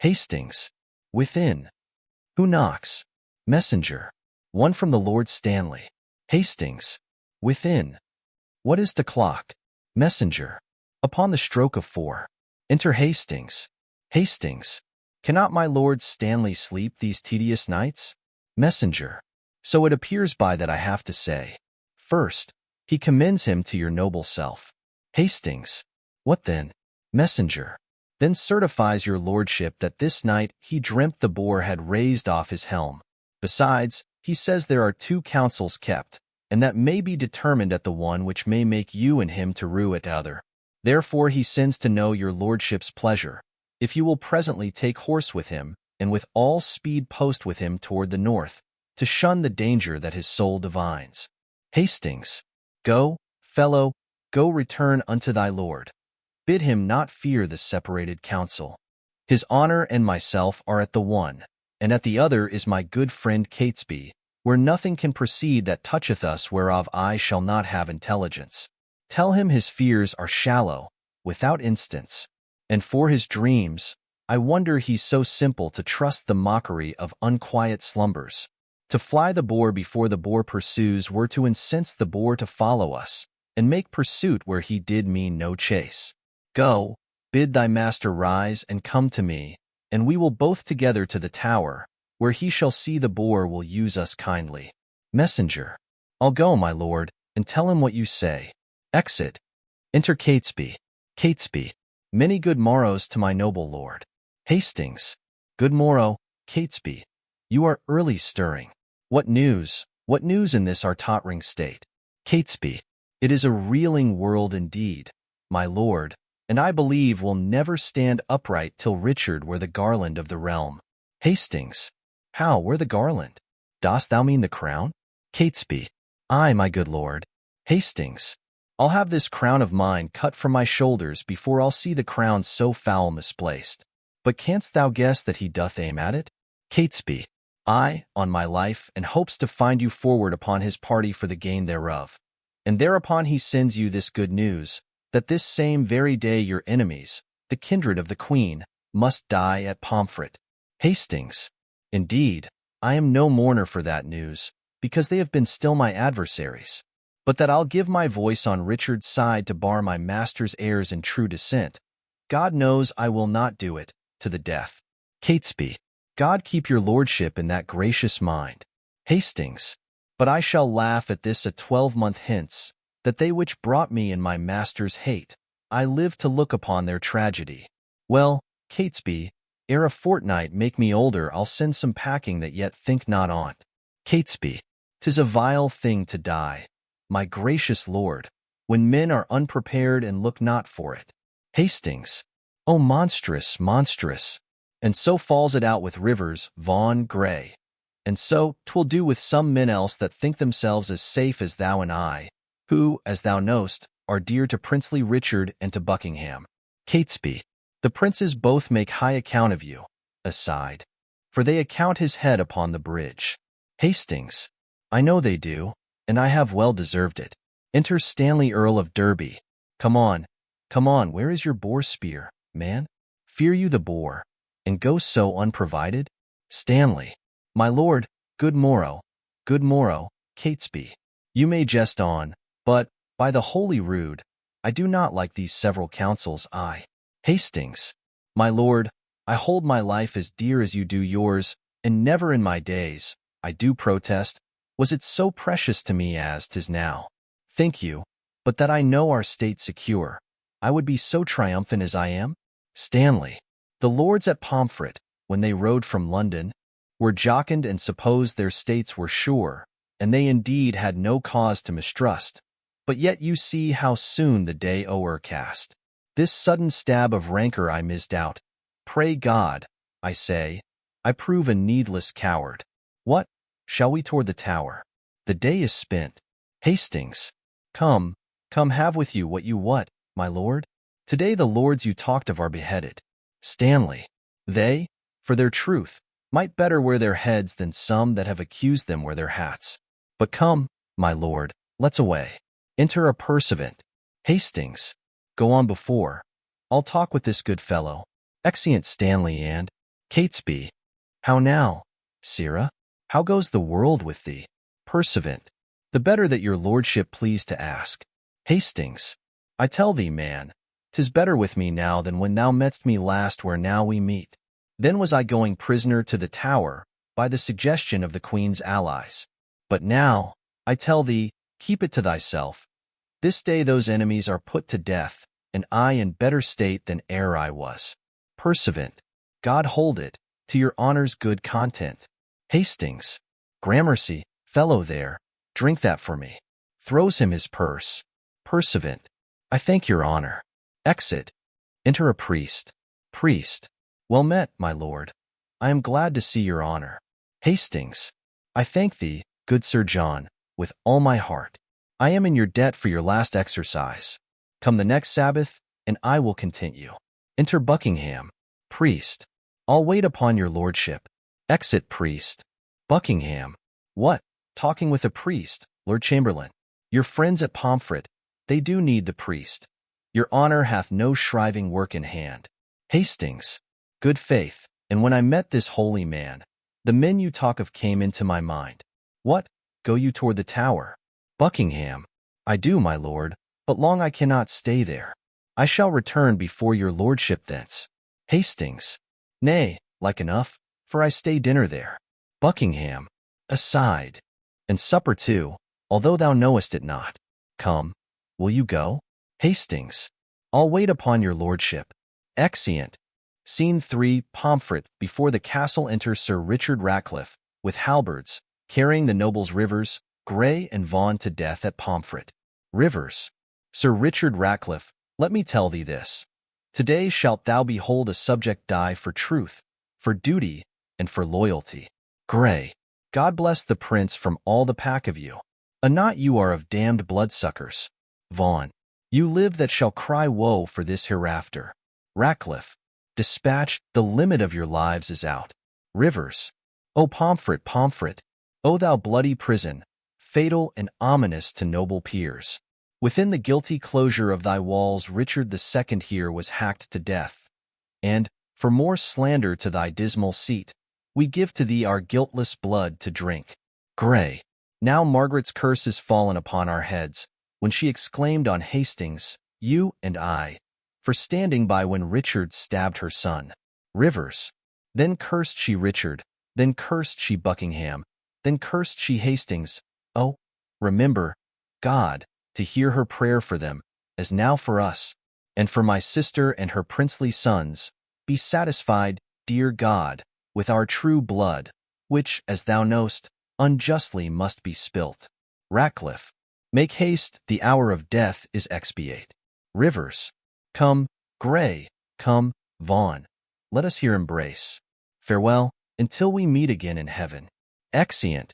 Hastings. Within. Who knocks? Messenger. One from the Lord Stanley. Hastings. Within. What is the clock? Messenger. Upon the stroke of 4. Enter Hastings. Hastings. Cannot my Lord Stanley sleep these tedious nights? Messenger. So it appears by that I have to say. First, he commends him to your noble self. Hastings. What then? Messenger. Then certifies your lordship that this night he dreamt the boar had raised off his helm. Besides, he says there are 2 councils kept, and that may be determined at the one which may make you and him to rue at other. Therefore he sends to know your lordship's pleasure, if you will presently take horse with him, and with all speed post with him toward the north, to shun the danger that his soul divines. Hastings. Go, fellow, go return unto thy lord. Bid him not fear the separated council. His honor and myself are at the one, and at the other is my good friend Catesby, where nothing can proceed that toucheth us whereof I shall not have intelligence. Tell him his fears are shallow, without instance, and for his dreams, I wonder he's so simple to trust the mockery of unquiet slumbers. To fly the boar before the boar pursues were to incense the boar to follow us, and make pursuit where he did mean no chase. Go, bid thy master rise and come to me, and we will both together to the Tower, where he shall see the boar will use us kindly. Messenger. I'll go, my lord, and tell him what you say. Exit. Enter Catesby. Catesby. Many good morrows to my noble lord. Hastings. Good morrow, Catesby. You are early stirring. What news in this our tottering state? Catesby. It is a reeling world indeed, my lord, and I believe will never stand upright till Richard were the garland of the realm. Hastings. How, where the garland? Dost thou mean the crown? Catesby. Aye, my good lord. Hastings. I'll have this crown of mine cut from my shoulders before I'll see the crown so foul misplaced. But canst thou guess that he doth aim at it? Catesby. Aye, on my life, and hopes to find you forward upon his party for the gain thereof. And thereupon he sends you this good news, that this same very day your enemies, the kindred of the Queen, must die at Pomfret. Hastings. Indeed, I am no mourner for that news, because they have been still my adversaries. But that I'll give my voice on Richard's side to bar my master's heirs in true descent, God knows I will not do it, to the death. Catesby. God keep your lordship in that gracious mind. Hastings. But I shall laugh at this a 12-month hence, that they which brought me in my master's hate, I live to look upon their tragedy. Well, Catesby, Ere a fortnight make me older, I'll send some packing that yet think not on't. Catesby, 'tis a vile thing to die, my gracious lord, when men are unprepared and look not for it. Hastings, oh monstrous, monstrous! And so falls it out with Rivers, Vaughan, Grey. And so 'twill do with some men else that think themselves as safe as thou and I, who, as thou know'st, are dear to princely Richard and to Buckingham. Catesby, the princes both make high account of you, aside, for they account his head upon the bridge. Hastings, I know they do, and I have well deserved it. Enter Stanley, Earl of Derby. Come on, where is your boar spear, man? Fear you the boar, and go so unprovided? Stanley, my lord, good morrow, Catesby. You may jest on, but, by the holy rood, I do not like these several counsels. Hastings, my lord, I hold my life as dear as you do yours, and never in my days, I do protest, was it so precious to me as 'tis now. Think you, but that I know our state secure, I would be so triumphant as I am? Stanley, the lords at Pomfret, when they rode from London, were jocund and supposed their states were sure, and they indeed had no cause to mistrust. But yet you see how soon the day o'ercast. This sudden stab of rancor I misdoubt. Pray God, I say, I prove a needless coward. What? Shall we toward the Tower? The day is spent. Hastings, come have with you what you what, my lord? Today the lords you talked of are beheaded. Stanley, they, for their truth, might better wear their heads than some that have accused them wear their hats. But come, my lord, let's away. Enter a pursuivant. Hastings, go on before. I'll talk with this good fellow. Exeunt Stanley and Catesby. How now, sirrah? How goes the world with thee? Pursuivant, the better that your lordship please to ask. Hastings, I tell thee, man, 'tis better with me now than when thou met'st me last where now we meet. Then was I going prisoner to the Tower by the suggestion of the Queen's allies. But now, I tell thee, keep it to thyself. This day those enemies are put to death, and I in better state than e'er I was. Pursuivant, God hold it, to your honour's good content. Hastings, gramercy, fellow there, drink that for me. Throws him his purse. Pursuivant, I thank your honour. Exit. Enter a priest. Priest, well met, my lord. I am glad to see your honour. Hastings, I thank thee, good Sir John, with all my heart. I am in your debt for your last exercise. Come the next Sabbath, and I will content you. Enter Buckingham. Priest, I'll wait upon your lordship. Exit priest. Buckingham, what, talking with a priest, Lord Chamberlain? Your friends at Pomfret, they do need the priest. Your honour hath no shriving work in hand. Hastings, good faith, and when I met this holy man, the men you talk of came into my mind. What, go you toward the Tower? Buckingham, I do, my lord, but long I cannot stay there. I shall return before your lordship thence. Hastings, nay, like enough, for I stay dinner there. Buckingham, aside, and supper too, although thou knowest it not. Come, will you go? Hastings, I'll wait upon your lordship. Exeunt. Scene 3, Pomfret. Before the castle enters Sir Richard Ratcliffe, with halberds, carrying the nobles Rivers, Grey, and Vaughan to death at Pomfret. Rivers, Sir Richard Ratcliffe, let me tell thee this. Today shalt thou behold a subject die for truth, for duty, and for loyalty. Grey, God bless the prince from all the pack of you. A knot you are of damned bloodsuckers. Vaughan, you live that shall cry woe for this hereafter. Ratcliffe, dispatch, the limit of your lives is out. Rivers, O Pomfret, Pomfret, O thou bloody prison, fatal and ominous to noble peers. Within the guilty closure of thy walls Richard II here was hacked to death. And, for more slander to thy dismal seat, we give to thee our guiltless blood to drink. Grey, now Margaret's curse is fallen upon our heads, when she exclaimed on Hastings, you and I, for standing by when Richard stabbed her son. Rivers, then cursed she Richard, then cursed she Buckingham, then cursed she Hastings. Oh, remember, God, to hear her prayer for them, as now for us, and for my sister and her princely sons, be satisfied, dear God, with our true blood, which, as thou know'st, unjustly must be spilt. Ratcliffe, make haste, the hour of death is expiate. Rivers, come, Gray, come, Vaughan, let us here embrace. Farewell, until we meet again in heaven. Exeunt.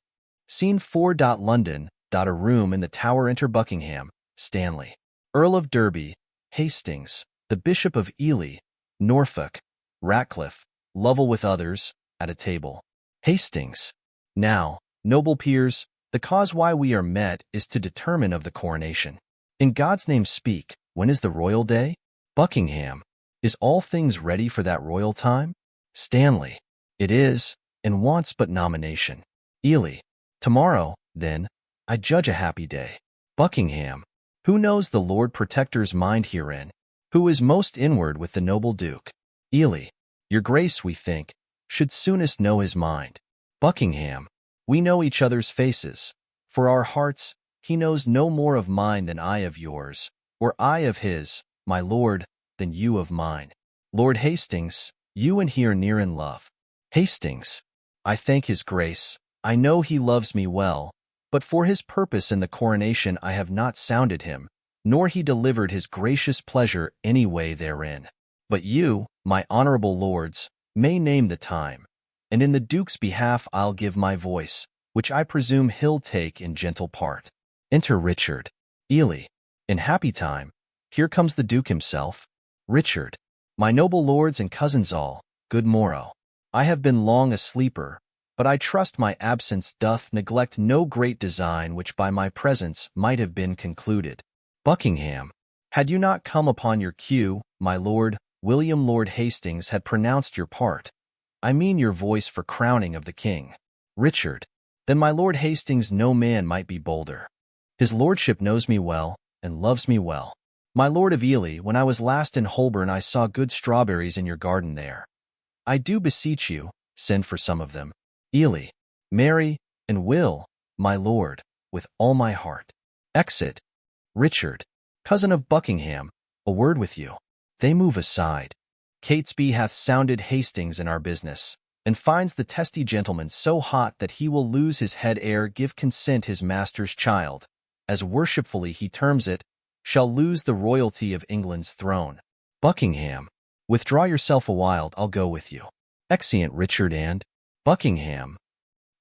Scene 4. London. A room in the Tower. Enter Buckingham, Stanley, Earl of Derby, Hastings, the Bishop of Ely, Norfolk, Ratcliffe, Lovell with others, at a table. Hastings. Now, noble peers, the cause why we are met is to determine of the coronation. In God's name speak, when is the royal day? Buckingham. Is all things ready for that royal time? Stanley. It is, and wants but nomination. Ely. Tomorrow, then, I judge a happy day. Buckingham. Who knows the Lord Protector's mind herein? Who is most inward with the noble Duke? Ely. Your Grace, we think, should soonest know his mind. Buckingham. We know each other's faces. For our hearts, he knows no more of mine than I of yours, or I of his, my lord, than you of mine. Lord Hastings, you and he are near in love. Hastings. I thank his Grace. I know he loves me well, but for his purpose in the coronation I have not sounded him, nor he delivered his gracious pleasure any way therein. But you, my honorable lords, may name the time, and in the Duke's behalf I'll give my voice, which I presume he'll take in gentle part. Enter Richard. Ely. In happy time. Here comes the Duke himself. Richard. My noble lords and cousins all, good morrow. I have been long a sleeper, but I trust my absence doth neglect no great design which by my presence might have been concluded. Buckingham. Had you not come upon your cue, my lord, William Lord Hastings had pronounced your part. I mean your voice for crowning of the king. Richard. Then my Lord Hastings no man might be bolder. His lordship knows me well, and loves me well. My Lord of Ely, when I was last in Holborn I saw good strawberries in your garden there. I do beseech you, send for some of them. Ely. Marry, and will, my lord, with all my heart. Exit. Richard. Cousin of Buckingham, a word with you. They move aside. Catesby hath sounded Hastings in our business, and finds the testy gentleman so hot that he will lose his head ere give consent his master's child, as worshipfully he terms it, shall lose the royalty of England's throne. Buckingham. Withdraw yourself a while, I'll go with you. Exeunt Richard and Buckingham.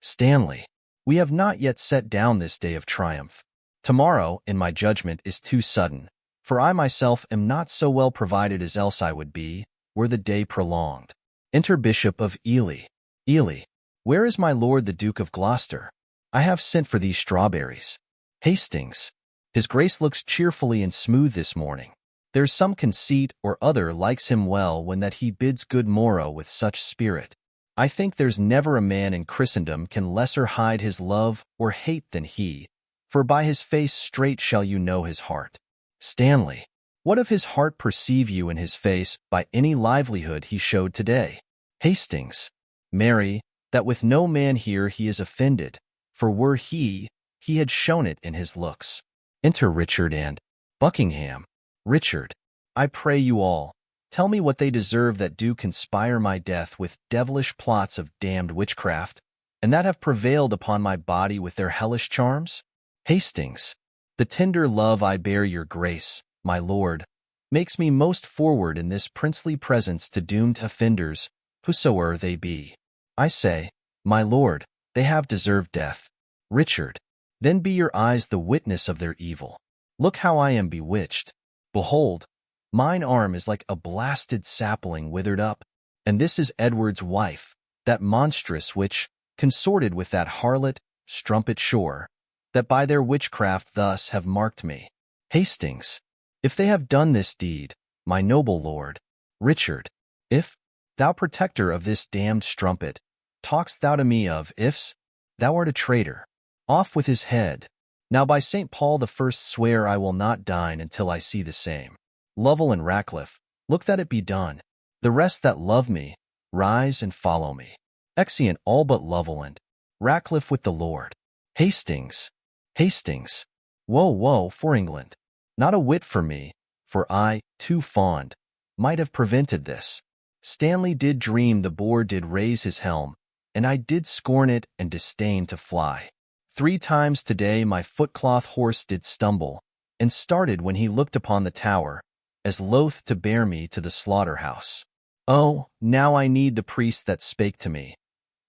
Stanley. We have not yet set down this day of triumph. Tomorrow, in my judgment, is too sudden, for I myself am not so well provided as else I would be, were the day prolonged. Enter Bishop of Ely. Ely. Where is my lord the Duke of Gloucester? I have sent for these strawberries. Hastings. His Grace looks cheerfully and smooth this morning. There's some conceit or other likes him well when that he bids good morrow with such spirit. I think there's never a man in Christendom can lesser hide his love or hate than he, for by his face straight shall you know his heart. Stanley. What of his heart perceive you in his face by any livelihood he showed today? Hastings. Marry, that with no man here he is offended, for were he had shown it in his looks. Enter Richard and Buckingham. Richard. I pray you all, tell me what they deserve that do conspire my death with devilish plots of damned witchcraft, and that have prevailed upon my body with their hellish charms? Hastings. The tender love I bear your Grace, my lord, makes me most forward in this princely presence to doomed offenders, whosoe'er they be. I say, my lord, they have deserved death. Richard. Then be your eyes the witness of their evil. Look how I am bewitched. Behold, mine arm is like a blasted sapling withered up, and this is Edward's wife, that monstrous which, consorted with that harlot, Strumpet Shore, that by their witchcraft thus have marked me. Hastings. If they have done this deed, my noble lord. Richard. If, thou protector of this damned strumpet, talk'st thou to me of ifs, thou art a traitor. Off with his head. Now by St. Paul the First swear I will not dine until I see the same. Lovell and Ratcliffe, look that it be done. The rest that love me, rise and follow me. Exeunt all but Lovell and Ratcliffe with the Lord. Hastings. Hastings. Woe, woe for England. Not a whit for me, for I, too fond, might have prevented this. Stanley did dream the boar did raise his helm, and I did scorn it and disdain to fly. 3 times today my footcloth horse did stumble, and started when he looked upon the tower, as loath to bear me to the slaughter-house. Oh, now I need the priest that spake to me.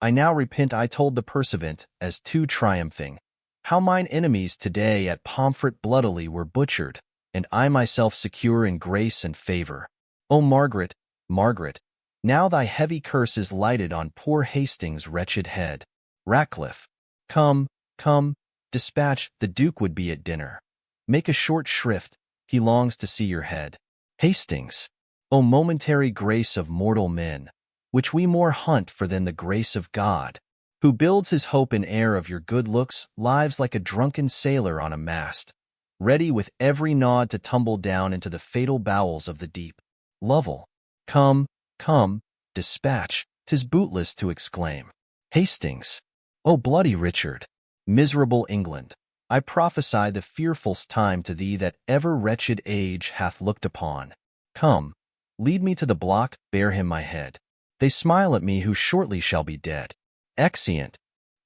I now repent I told the pursuivant, as too triumphing, how mine enemies today at Pomfret bloodily were butchered, and I myself secure in grace and favor. O Margaret, Margaret, now thy heavy curse is lighted on poor Hastings' wretched head. Ratcliffe, come, come, dispatch, the Duke would be at dinner. Make a short shrift, he longs to see your head. Hastings, O momentary grace of mortal men, which we more hunt for than the grace of God, who builds his hope in air of your good looks, lives like a drunken sailor on a mast, ready with every nod to tumble down into the fatal bowels of the deep. Lovell, come, come, dispatch, 'tis bootless to exclaim. Hastings, O bloody Richard, miserable England, I prophesy the fearfulst time to thee that ever wretched age hath looked upon. Come, lead me to the block, bear him my head. They smile at me who shortly shall be dead. Exeunt.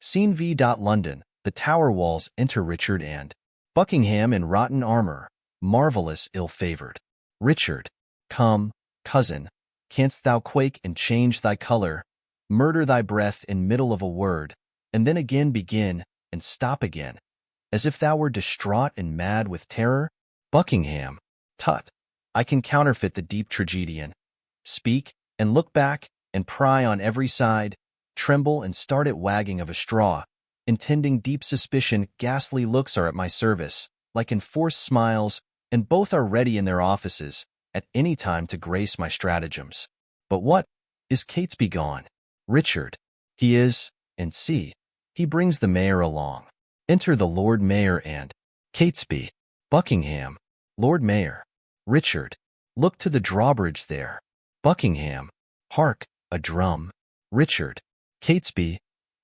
Scene v. London, the Tower walls enter Richard and Buckingham in rotten armor, marvellous ill-favored. Richard, come, cousin, canst thou quake and change thy color, murder thy breath in middle of a word, and then again begin, and stop again, as if thou were distraught and mad with terror? Buckingham, tut, I can counterfeit the deep tragedian. Speak, and look back, and pry on every side, tremble and start at wagging of a straw, intending deep suspicion. Ghastly looks are at my service, like enforced smiles, and both are ready in their offices, at any time to grace my stratagems. But what? Is Catesby gone? Richard, he is, and see, he brings the mayor along. Enter the Lord Mayor and Catesby. Buckingham, Lord Mayor. Richard, look to the drawbridge there. Buckingham, hark, a drum. Richard, Catesby,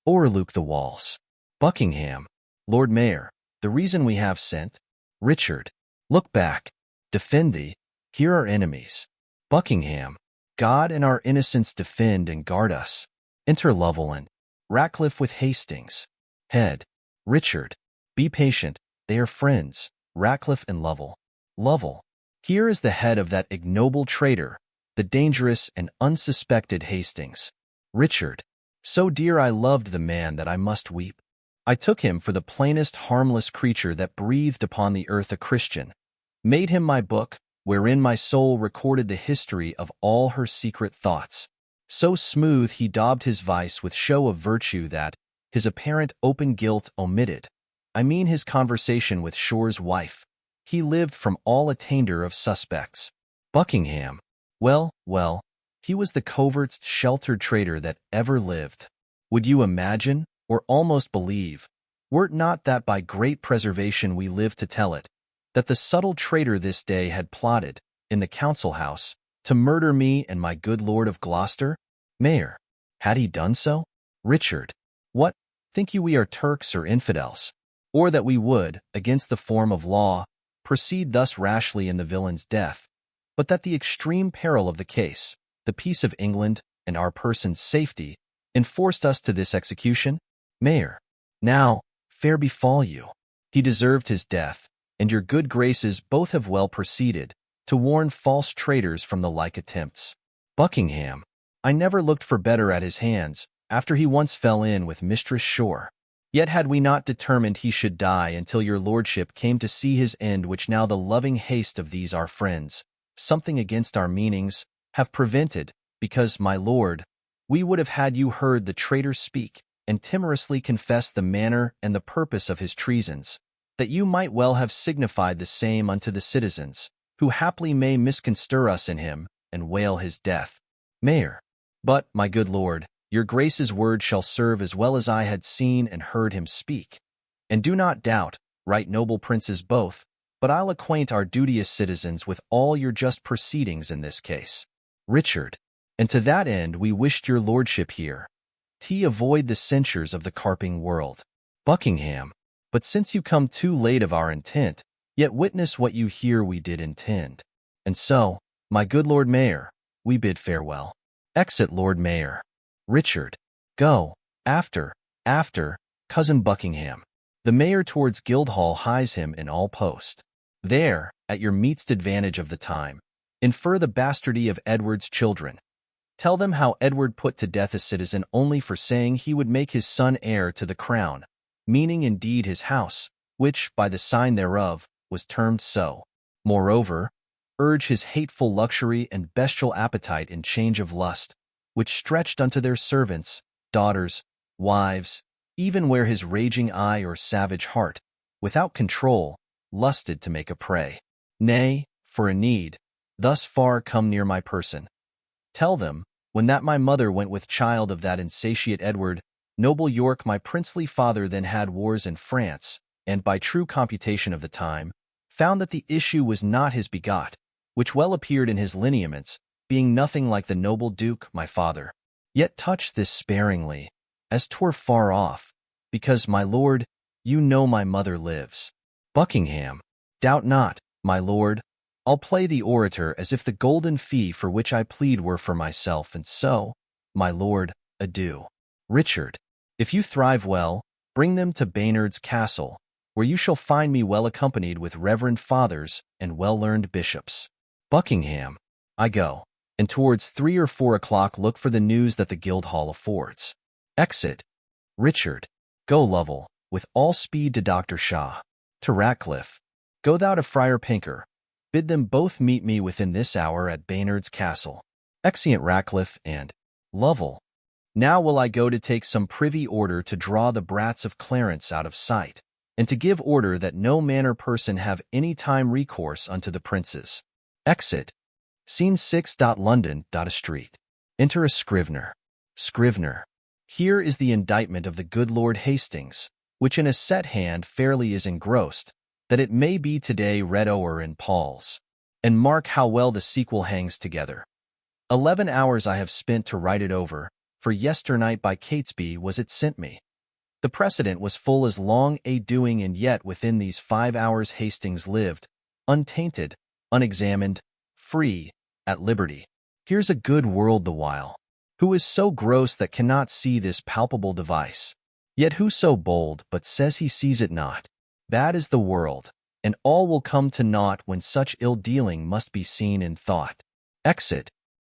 o'erlook the walls. Buckingham, Lord Mayor, the reason we have sent. Richard, look back, defend thee, here are enemies. Buckingham, God and our innocents defend and guard us. Enter Lovell and Ratcliffe with Hastings. Head, Richard, be patient, they are friends. Ratcliffe and Lovell. Lovell, here is the head of that ignoble traitor, the dangerous and unsuspected Hastings. Richard, so dear I loved the man that I must weep. I took him for the plainest harmless creature that breathed upon the earth a Christian, made him my book, wherein my soul recorded the history of all her secret thoughts. So smooth he daubed his vice with show of virtue that, his apparent open guilt omitted, I mean his conversation with Shore's wife, he lived from all attainder of suspects. Buckingham, well, well, he was the covertst sheltered traitor that ever lived. Would you imagine, or almost believe, were it not that by great preservation we live to tell it, that the subtle traitor this day had plotted, in the council-house, to murder me and my good lord of Gloucester? Mayor, had he done so? Richard, what, think you we are Turks or infidels? Or that we would, against the form of law, proceed thus rashly in the villain's death, but that the extreme peril of the case, the peace of England, and our person's safety, enforced us to this execution? Mayor, now, fair befall you. He deserved his death, and your good graces both have well proceeded, to warn false traitors from the like attempts. Buckingham, I never looked for better at his hands, after he once fell in with Mistress Shore. Yet had we not determined he should die until your lordship came to see his end, which now the loving haste of these our friends, something against our meanings, have prevented, because, my lord, we would have had you heard the traitor speak, and timorously confess the manner and the purpose of his treasons, that you might well have signified the same unto the citizens, who haply may misconstrue us in him, and wail his death. Mayor, but, my good lord, your grace's word shall serve as well as I had seen and heard him speak. And do not doubt, right noble princes both, but I'll acquaint our duteous citizens with all your just proceedings in this case. Richard, and to that end we wished your lordship here, to avoid the censures of the carping world. Buckingham, but since you come too late of our intent, yet witness what you hear we did intend. And so, my good Lord Mayor, we bid farewell. Exit Lord Mayor. Richard. Go. After. Cousin Buckingham. The mayor towards Guildhall hies him in all post. There, at your meetst advantage of the time, infer the bastardy of Edward's children. Tell them how Edward put to death a citizen only for saying he would make his son heir to the crown, meaning indeed his house, which, by the sign thereof, was termed so. Moreover, urge his hateful luxury and bestial appetite in change of lust, which stretched unto their servants, daughters, wives, even where his raging eye or savage heart, without control, lusted to make a prey. Nay, for a need, thus far come near my person. Tell them, when that my mother went with child of that insatiate Edward, noble York my princely father then had wars in France, and by true computation of the time, found that the issue was not his begot, which well appeared in his lineaments, being nothing like the noble Duke my father. Yet touch this sparingly, as 'twere far off, because, my lord, you know my mother lives. Buckingham. Doubt not, my lord, I'll play the orator as if the golden fee for which I plead were for myself, and so, my lord, adieu. Richard. If you thrive well, bring them to Baynard's Castle, where you shall find me well accompanied with reverend fathers and well-learned bishops. Buckingham. I go, and towards 3 or 4 o'clock look for the news that the Guildhall affords. Exit. Richard. Go, Lovell, with all speed to Dr. Shaw. To Ratcliffe. Go thou to Friar Pinker. Bid them both meet me within this hour at Baynard's Castle. Exeunt Ratcliffe and Lovell. Now will I go to take some privy order to draw the brats of Clarence out of sight, and to give order that no man or person have any time recourse unto the princes. Exit. Scene 6. London. A street. Enter a scrivener. Scrivener. Here is the indictment of the good Lord Hastings, which in a set hand fairly is engrossed, that it may be today read o'er in Paul's. And mark how well the sequel hangs together. 11 hours I have spent to write it over, for yesternight by Catesby was it sent me. The precedent was full as long a doing, and yet within these 5 hours Hastings lived, untainted, unexamined, free, at liberty. Here's a good world the while, who is so gross that cannot see this palpable device, yet who so bold but says he sees it not. Bad is the world, and all will come to naught when such ill-dealing must be seen in thought. Exit.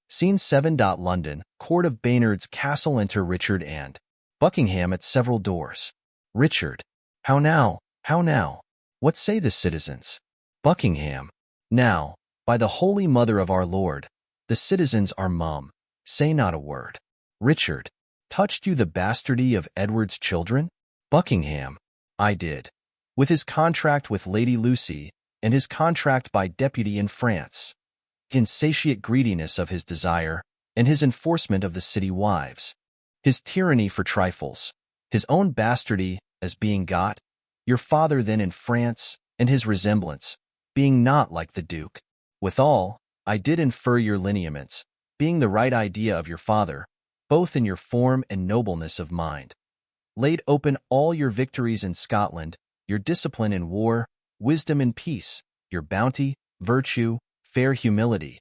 Scene 7. London. Court of Baynard's Castle. Enter Richard and Buckingham at several doors. Richard. How now? How now? What say the citizens? Buckingham. Now, by the Holy Mother of our Lord, the citizens are mum. Say not a word. Richard. Touched you the bastardy of Edward's children? Buckingham. I did. With his contract with Lady Lucy, and his contract by deputy in France, insatiate greediness of his desire, and his enforcement of the city wives, his tyranny for trifles, his own bastardy as being got, your father then in France, and his resemblance, being not like the Duke. Withal, I did infer your lineaments, being the right idea of your father, both in your form and nobleness of mind. Laid open all your victories in Scotland, your discipline in war, wisdom in peace, your bounty, virtue, fair humility.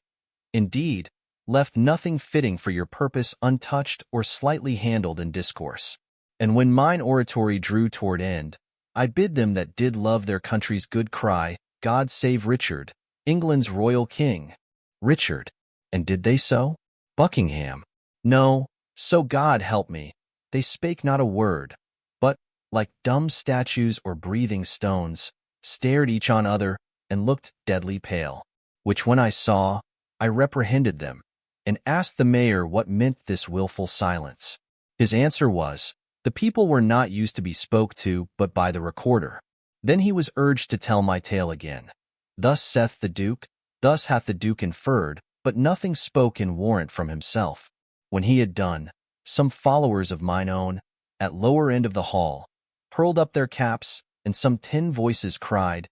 Indeed, left nothing fitting for your purpose untouched or slightly handled in discourse. And when mine oratory drew toward end, I bid them that did love their country's good cry, God save Richard, England's royal king. Richard. And did they so? Buckingham. No, so God help me, they spake not a word, but, like dumb statues or breathing stones, stared each on other, and looked deadly pale. Which when I saw, I reprehended them, and asked the mayor what meant this wilful silence. His answer was, the people were not used to be spoke to but by the recorder. Then he was urged to tell my tale again. Thus saith the Duke, thus hath the Duke inferred, but nothing spoke in warrant from himself. When he had done, some followers of mine own, at lower end of the hall, hurled up their caps, and some 10 voices cried,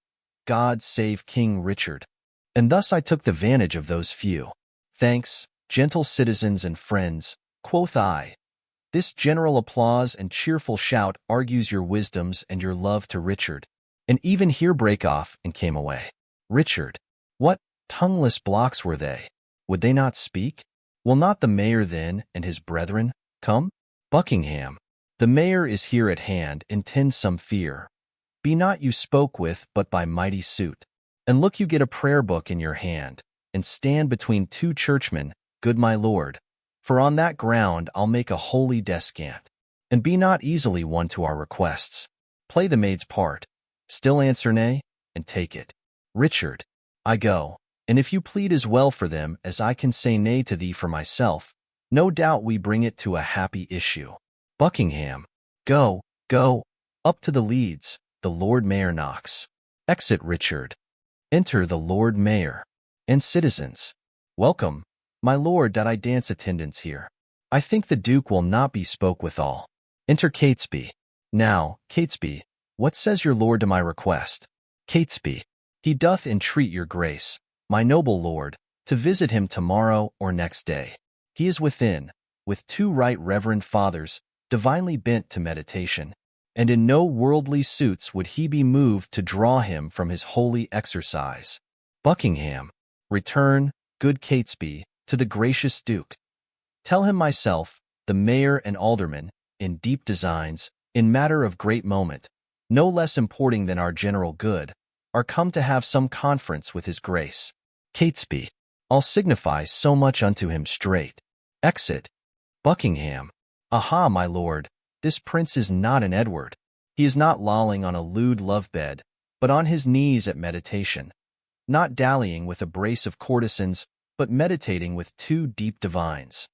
God save King Richard. And thus I took the vantage of those few. Thanks, gentle citizens and friends, quoth I. This general applause and cheerful shout argues your wisdoms and your love to Richard, and even here break off and came away. Richard. What tongueless blocks were they? Would they not speak? Will not the mayor then and his brethren come? Buckingham. The mayor is here at hand, intend some fear. Be not you spoke with, but by mighty suit. And look you get a prayer book in your hand, and stand between two churchmen, good my lord. For on that ground I'll make a holy descant. And be not easily won to our requests. Play the maid's part. Still answer nay, and take it. Richard. I go, and if you plead as well for them as I can say nay to thee for myself, no doubt we bring it to a happy issue. Buckingham. Go, go, up to the leads, the Lord Mayor knocks. Exit Richard. Enter the Lord Mayor. And citizens. Welcome, my lord, that I dance attendance here. I think the Duke will not be spoke withal. Enter Catesby. Now, Catesby, what says your lord to my request? Catesby. He doth entreat your grace, my noble lord, to visit him tomorrow or next day. He is within, with two right reverend fathers, divinely bent to meditation, and in no worldly suits would he be moved to draw him from his holy exercise. Buckingham. Return, good Catesby, to the gracious Duke. Tell him myself, the mayor and aldermen, in deep designs, in matter of great moment, no less importing than our general good, are come to have some conference with his grace. Catesby. I'll signify so much unto him straight. Exit. Buckingham. Aha, my lord, this prince is not an Edward. He is not lolling on a lewd love-bed, but on his knees at meditation, not dallying with a brace of courtesans, but meditating with two deep divines,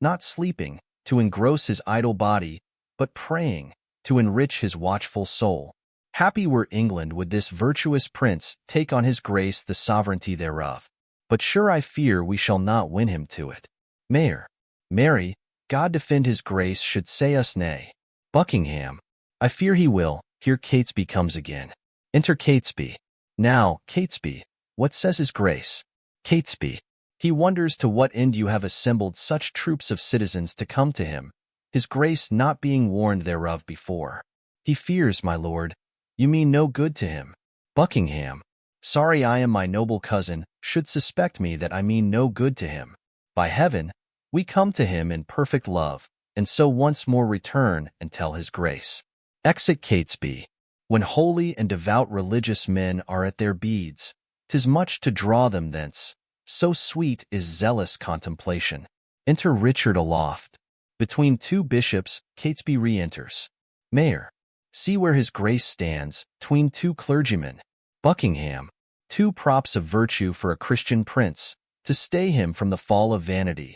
not sleeping, to engross his idle body, but praying, to enrich his watchful soul. Happy were England would this virtuous prince take on his grace the sovereignty thereof. But sure I fear we shall not win him to it. Mayor. Marry, God defend his grace should say us nay. Buckingham. I fear he will. Here Catesby comes again. Enter Catesby. Now, Catesby, what says his grace? Catesby. He wonders to what end you have assembled such troops of citizens to come to him, his grace not being warned thereof before. He fears, my lord, you mean no good to him. Buckingham. Sorry I am, my noble cousin, should suspect me that I mean no good to him. By heaven, we come to him in perfect love, and so once more return and tell his grace. Exit Catesby. When holy and devout religious men are at their beads, 'tis much to draw them thence, so sweet is zealous contemplation. Enter Richard aloft. Between two bishops, Catesby re-enters. Mayor. See where his grace stands, 'tween two clergymen. Buckingham. Two props of virtue for a Christian prince, to stay him from the fall of vanity.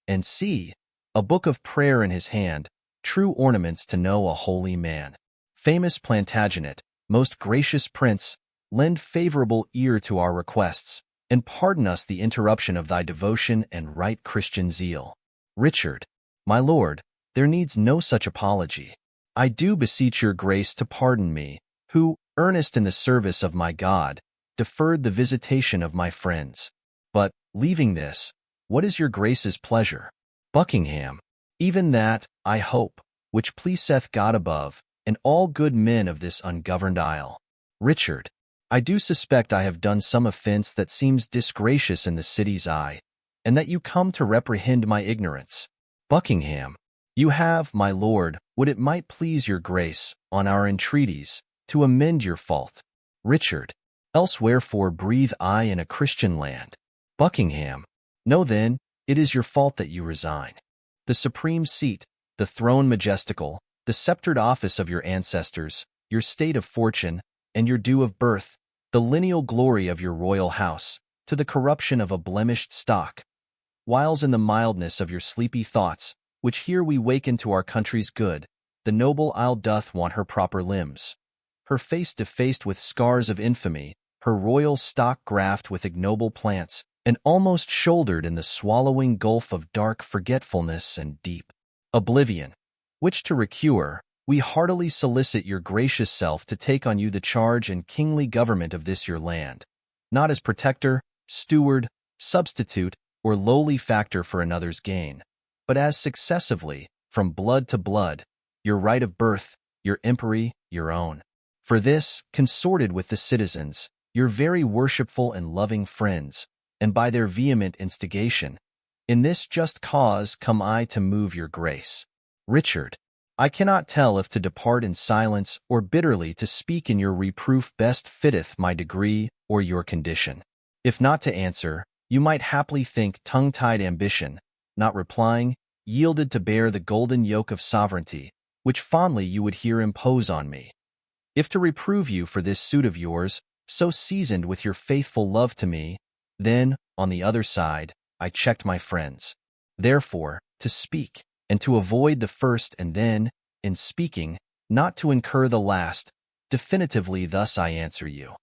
And see, a book of prayer in his hand, true ornaments to know a holy man. Famous Plantagenet, most gracious prince, lend favorable ear to our requests, and pardon us the interruption of thy devotion and right Christian zeal. Richard. My lord, there needs no such apology. I do beseech your grace to pardon me, who, earnest in the service of my God, deferred the visitation of my friends. But, leaving this, what is your grace's pleasure? Buckingham. Even that, I hope, which pleaseth God above, and all good men of this ungoverned isle. Richard. I do suspect I have done some offense that seems disgracious in the city's eye, and that you come to reprehend my ignorance. Buckingham. You have, my lord, would it might please your grace, on our entreaties, to amend your fault. Richard. Else wherefore breathe I in a Christian land? Buckingham. Know then, it is your fault that you resign the supreme seat, the throne majestical, the sceptred office of your ancestors, your state of fortune, and your due of birth, the lineal glory of your royal house, to the corruption of a blemished stock. Whiles in the mildness of your sleepy thoughts, which here we waken to our country's good, the noble isle doth want her proper limbs. Her face defaced with scars of infamy, her royal stock graft with ignoble plants, and almost shouldered in the swallowing gulf of dark forgetfulness and deep oblivion, which to recure, we heartily solicit your gracious self to take on you the charge and kingly government of this your land, not as protector, steward, substitute, or lowly factor for another's gain, but as successively, from blood to blood, your right of birth, your empery, your own. For this, consorted with the citizens, your very worshipful and loving friends, and by their vehement instigation, In this just cause come I to move your grace. Richard, I cannot tell if to depart in silence or bitterly to speak in your reproof best fitteth my degree or your condition. If not to answer, you might haply think tongue-tied ambition, not replying, yielded to bear the golden yoke of sovereignty, which fondly you would here impose on me. If to reprove you for this suit of yours, so seasoned with your faithful love to me, then, on the other side, I checked my friends. Therefore, to speak, and to avoid the first and then, in speaking, not to incur the last, definitively thus I answer you.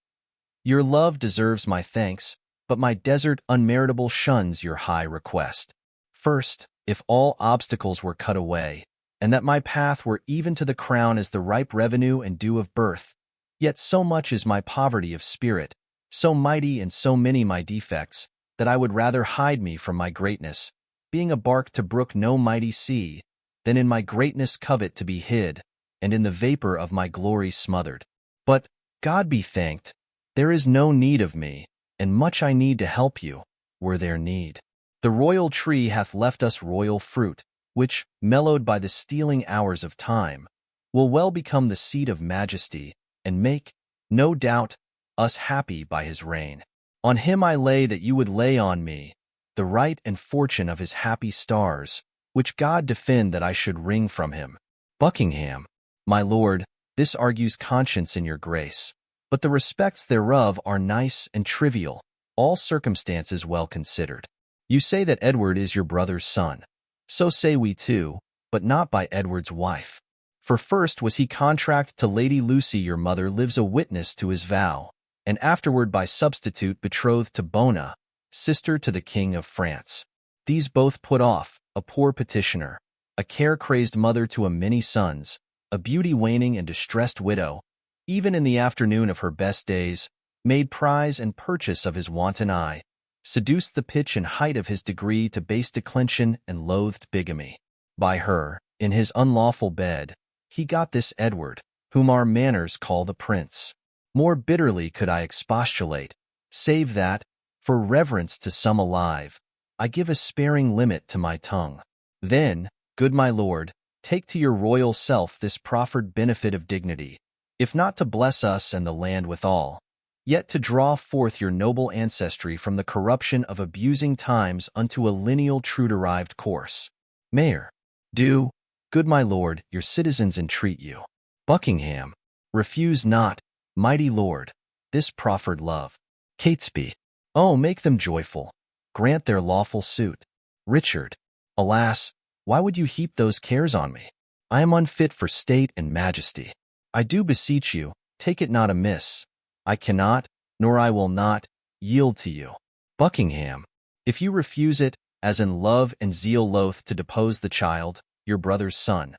Your love deserves my thanks, but my desert unmeritable shuns your high request. First, if all obstacles were cut away, and that my path were even to the crown as the ripe revenue and dew of birth, yet so much is my poverty of spirit, so mighty and so many my defects, that I would rather hide me from my greatness, being a bark to brook no mighty sea, than in my greatness covet to be hid, and in the vapor of my glory smothered. But, God be thanked, there is no need of me, and much I need to help you, were there need. The royal tree hath left us royal fruit, which, mellowed by the stealing hours of time, will well become the seat of majesty, and make, no doubt, us happy by his reign. On him I lay that you would lay on me, the right and fortune of his happy stars, which God defend that I should wring from him. Buckingham, my lord, this argues conscience in your grace, but the respects thereof are nice and trivial, all circumstances well considered. You say that Edward is your brother's son. So say we too, but not by Edward's wife. For first was he contract to Lady Lucy your mother lives a witness to his vow, and afterward by substitute betrothed to Bona, sister to the King of France. These both put off, a poor petitioner, a care-crazed mother to a many sons, a beauty-waning and distressed widow, even in the afternoon of her best days, made prize and purchase of his wanton eye, seduced the pitch and height of his degree to base declension and loathed bigamy. By her, in his unlawful bed, he got this Edward, whom our manners call the prince. More bitterly could I expostulate, save that, for reverence to some alive, I give a sparing limit to my tongue. Then, good my lord, take to your royal self this proffered benefit of dignity, if not to bless us and the land withal, yet to draw forth your noble ancestry from the corruption of abusing times unto a lineal true-derived course. Mayor, do, good my lord, your citizens entreat you. Buckingham, refuse not, mighty lord, this proffered love. Catesby, oh, make them joyful, grant their lawful suit. Richard, alas, why would you heap those cares on me? I am unfit for state and majesty. I do beseech you, take it not amiss. I cannot, nor I will not, yield to you. Buckingham, if you refuse it, as in love and zeal loath to depose the child, your brother's son,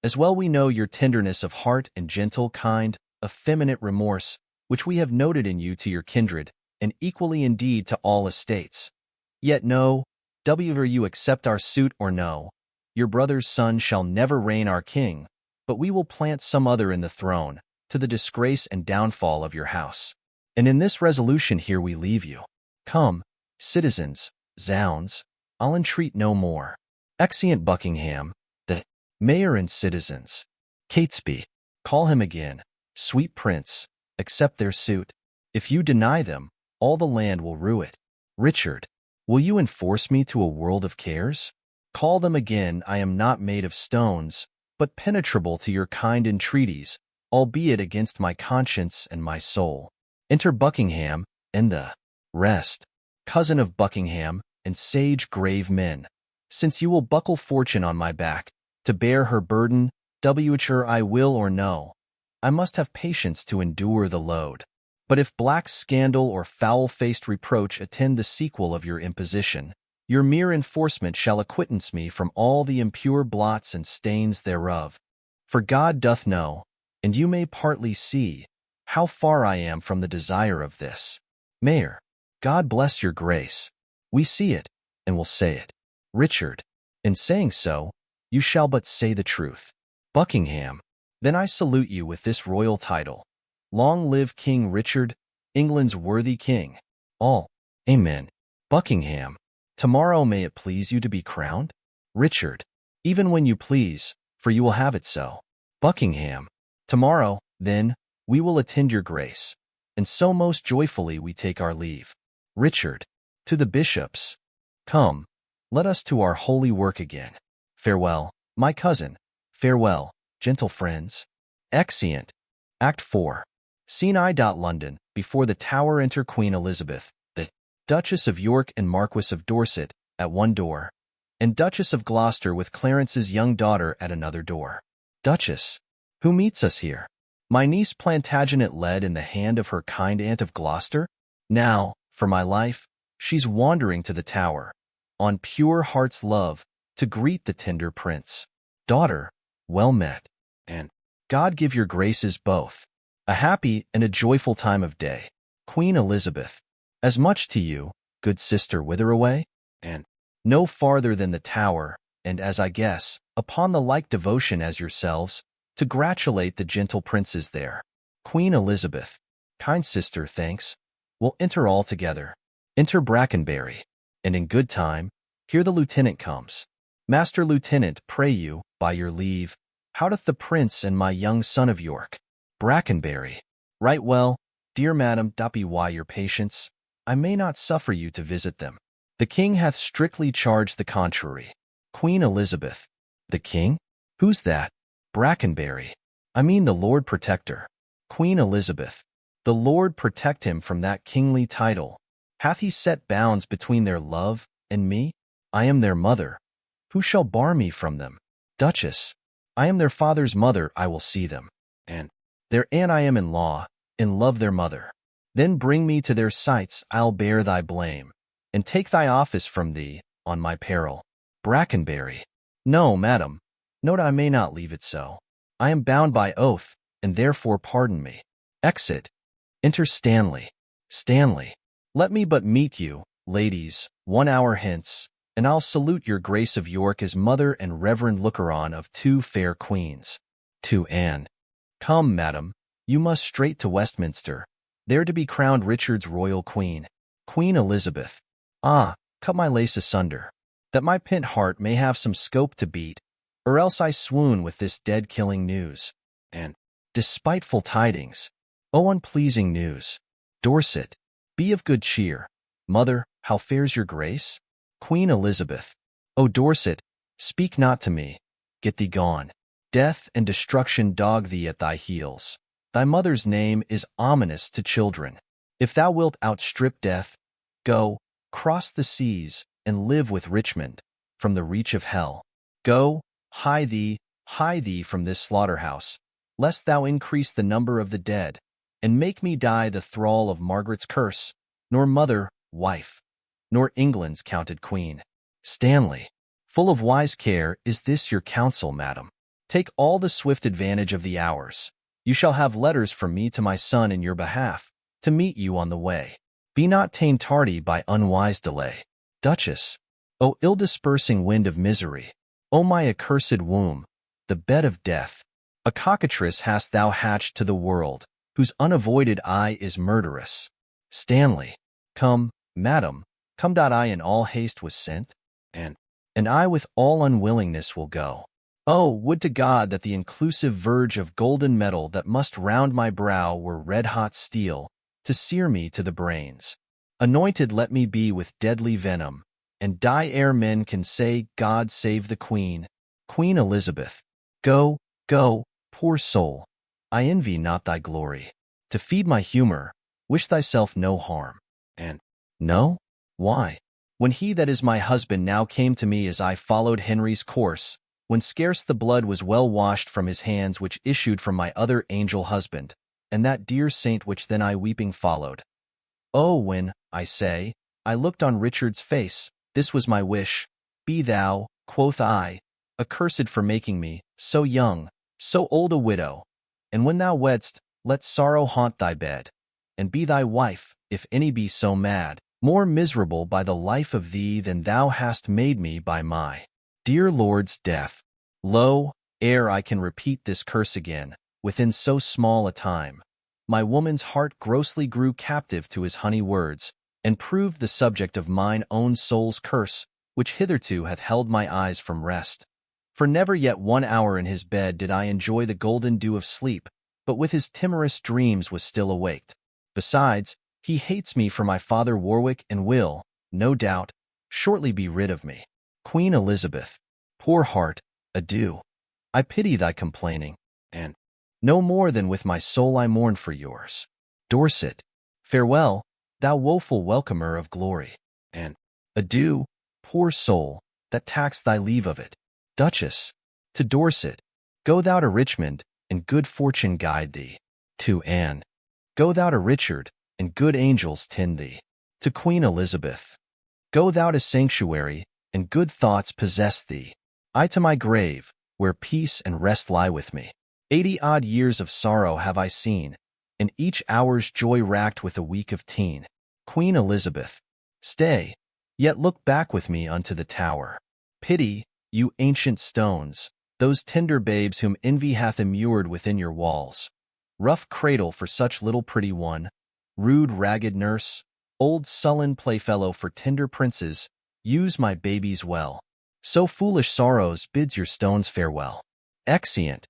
as well we know your tenderness of heart and gentle, kind, effeminate remorse, which we have noted in you to your kindred, and equally indeed to all estates. Yet no, whether you accept our suit or no, your brother's son shall never reign our king, but we will plant some other in the throne, to the disgrace and downfall of your house. And in this resolution here we leave you. Come, citizens, zounds, I'll entreat no more. Exeunt Buckingham, the mayor and citizens. Catesby, call him again. Sweet prince, accept their suit. If you deny them, all the land will rue it. Richard, will you enforce me to a world of cares? Call them again. I am not made of stones, but penetrable to your kind entreaties, albeit against my conscience and my soul. Enter Buckingham, and the rest, cousin of Buckingham, and sage grave men. Since you will buckle fortune on my back, to bear her burden, whether I will or no, I must have patience to endure the load. But if black scandal or foul-faced reproach attend the sequel of your imposition, your mere enforcement shall acquittance me from all the impure blots and stains thereof. For God doth know, and you may partly see, how far I am from the desire of this. Mayor, God bless your grace. We see it, and will say it. Richard, in saying so, you shall but say the truth. Buckingham, then I salute you with this royal title. Long live King Richard, England's worthy king. All. Amen. Buckingham, Tomorrow may it please you to be crowned? Richard. Even when you please, for you will have it so. Buckingham. Tomorrow, then, we will attend your grace, and so most joyfully we take our leave. Richard. To the bishops. Come, let us to our holy work again. Farewell, my cousin. Farewell, gentle friends. Exeunt. Act 4. Scene I. London. Before the Tower enter Queen Elizabeth, the Duchess of York and Marquis of Dorset, at one door, and Duchess of Gloucester with Clarence's young daughter at another door. Duchess. Who meets us here? My niece Plantagenet led in the hand of her kind aunt of Gloucester? Now, for my life, she's wandering to the Tower, on pure heart's love, to greet the tender prince. Daughter, well met, and God give your graces both a happy and a joyful time of day. Queen Elizabeth. As much to you, good sister, whither away? And no farther than the Tower, and as I guess, upon the like devotion as yourselves, to gratulate the gentle princes there. Queen Elizabeth. Kind sister, thanks. We'll enter all together. Enter Brackenbury, and in good time, here the lieutenant comes. Master Lieutenant, pray you, by your leave, how doth the prince and my young son of York? Brackenbury. Right well, dear madam. Be why your patience, I may not suffer you to visit them. The king hath strictly charged the contrary. Queen Elizabeth. The king? Who's that? Brackenbury. I mean the Lord Protector. Queen Elizabeth. The Lord protect him from that kingly title. Hath he set bounds between their love and me? I am their mother. Who shall bar me from them? Duchess. I am their father's mother. I will see them. And their aunt I am in law, and love their mother. Then bring me to their sights. I'll bear thy blame, and take thy office from thee, on my peril. Brackenbury. No, madam. Note I may not leave it so. I am bound by oath, and therefore pardon me. Exit. Enter Stanley. Stanley. Let me but meet you, ladies, 1 hour hence, and I'll salute your Grace of York as mother and reverend looker-on of 2 fair queens. To Anne. Come, madam, you must straight to Westminster, there to be crowned Richard's royal queen. Queen Elizabeth. Ah, cut my lace asunder, that my pent heart may have some scope to beat, or else I swoon with this dead-killing news. And despiteful tidings. O unpleasing news. Dorset. Be of good cheer. Mother, how fares your grace? Queen Elizabeth. O Dorset, speak not to me. Get thee gone. Death and destruction dog thee at thy heels. Thy mother's name is ominous to children. If thou wilt outstrip death, go, cross the seas, and live with Richmond, from the reach of hell. Go, hie thee from this slaughterhouse, lest thou increase the number of the dead, and make me die the thrall of Margaret's curse, nor mother, wife, nor England's counted queen. Stanley. Full of wise care is this your counsel, madam. Take all the swift advantage of the hours. You shall have letters from me to my son in your behalf, to meet you on the way. Be not ta'en tardy by unwise delay. Duchess. O ill-dispersing wind of misery, O my accursed womb, the bed of death, a cockatrice hast thou hatched to the world, whose unavoided eye is murderous. Stanley. Come, madam, come. I in all haste was sent, and I with all unwillingness will go. Oh, would to God that the inclusive verge of golden metal that must round my brow were red-hot steel, to sear me to the brains. Anointed let me be with deadly venom, and die ere men can say, God save the Queen. Queen Elizabeth. Go, go, poor soul. I envy not thy glory. To feed my humor, wish thyself no harm. And, no? Why? When he that is my husband now came to me as I followed Henry's course, when scarce the blood was well washed from his hands which issued from my other angel husband, and that dear saint which then I weeping followed. Oh, when, I say, I looked on Richard's face, this was my wish. Be thou, quoth I, accursed for making me, so young, so old a widow, and when thou wedd'st, let sorrow haunt thy bed, and be thy wife, if any be so mad, more miserable by the life of thee than thou hast made me by my dear lord's death. Lo, ere I can repeat this curse again, within so small a time, my woman's heart grossly grew captive to his honey words, and proved the subject of mine own soul's curse, which hitherto hath held my eyes from rest. For never yet 1 hour in his bed did I enjoy the golden dew of sleep, but with his timorous dreams was still awaked. Besides, he hates me for my father Warwick, and will, no doubt, shortly be rid of me. Queen Elizabeth, poor heart, adieu. I pity thy complaining, and no more than with my soul I mourn for yours. Dorset, farewell, thou woeful welcomer of glory, and adieu, poor soul, that taxed thy leave of it. Duchess, to Dorset, go thou to Richmond, and good fortune guide thee. To Anne, go thou to Richard, and good angels tend thee. To Queen Elizabeth, go thou to sanctuary, and good thoughts possess thee. I to my grave, where peace and rest lie with me. 80-odd years of sorrow have I seen, and each hour's joy racked with a week of teen. Queen Elizabeth, stay, yet look back with me unto the Tower. Pity, you ancient stones, those tender babes whom envy hath immured within your walls. Rough cradle for such little pretty one, rude ragged nurse, old sullen playfellow for tender princes, use my babies well. So foolish sorrows bids your stones farewell. Exeunt.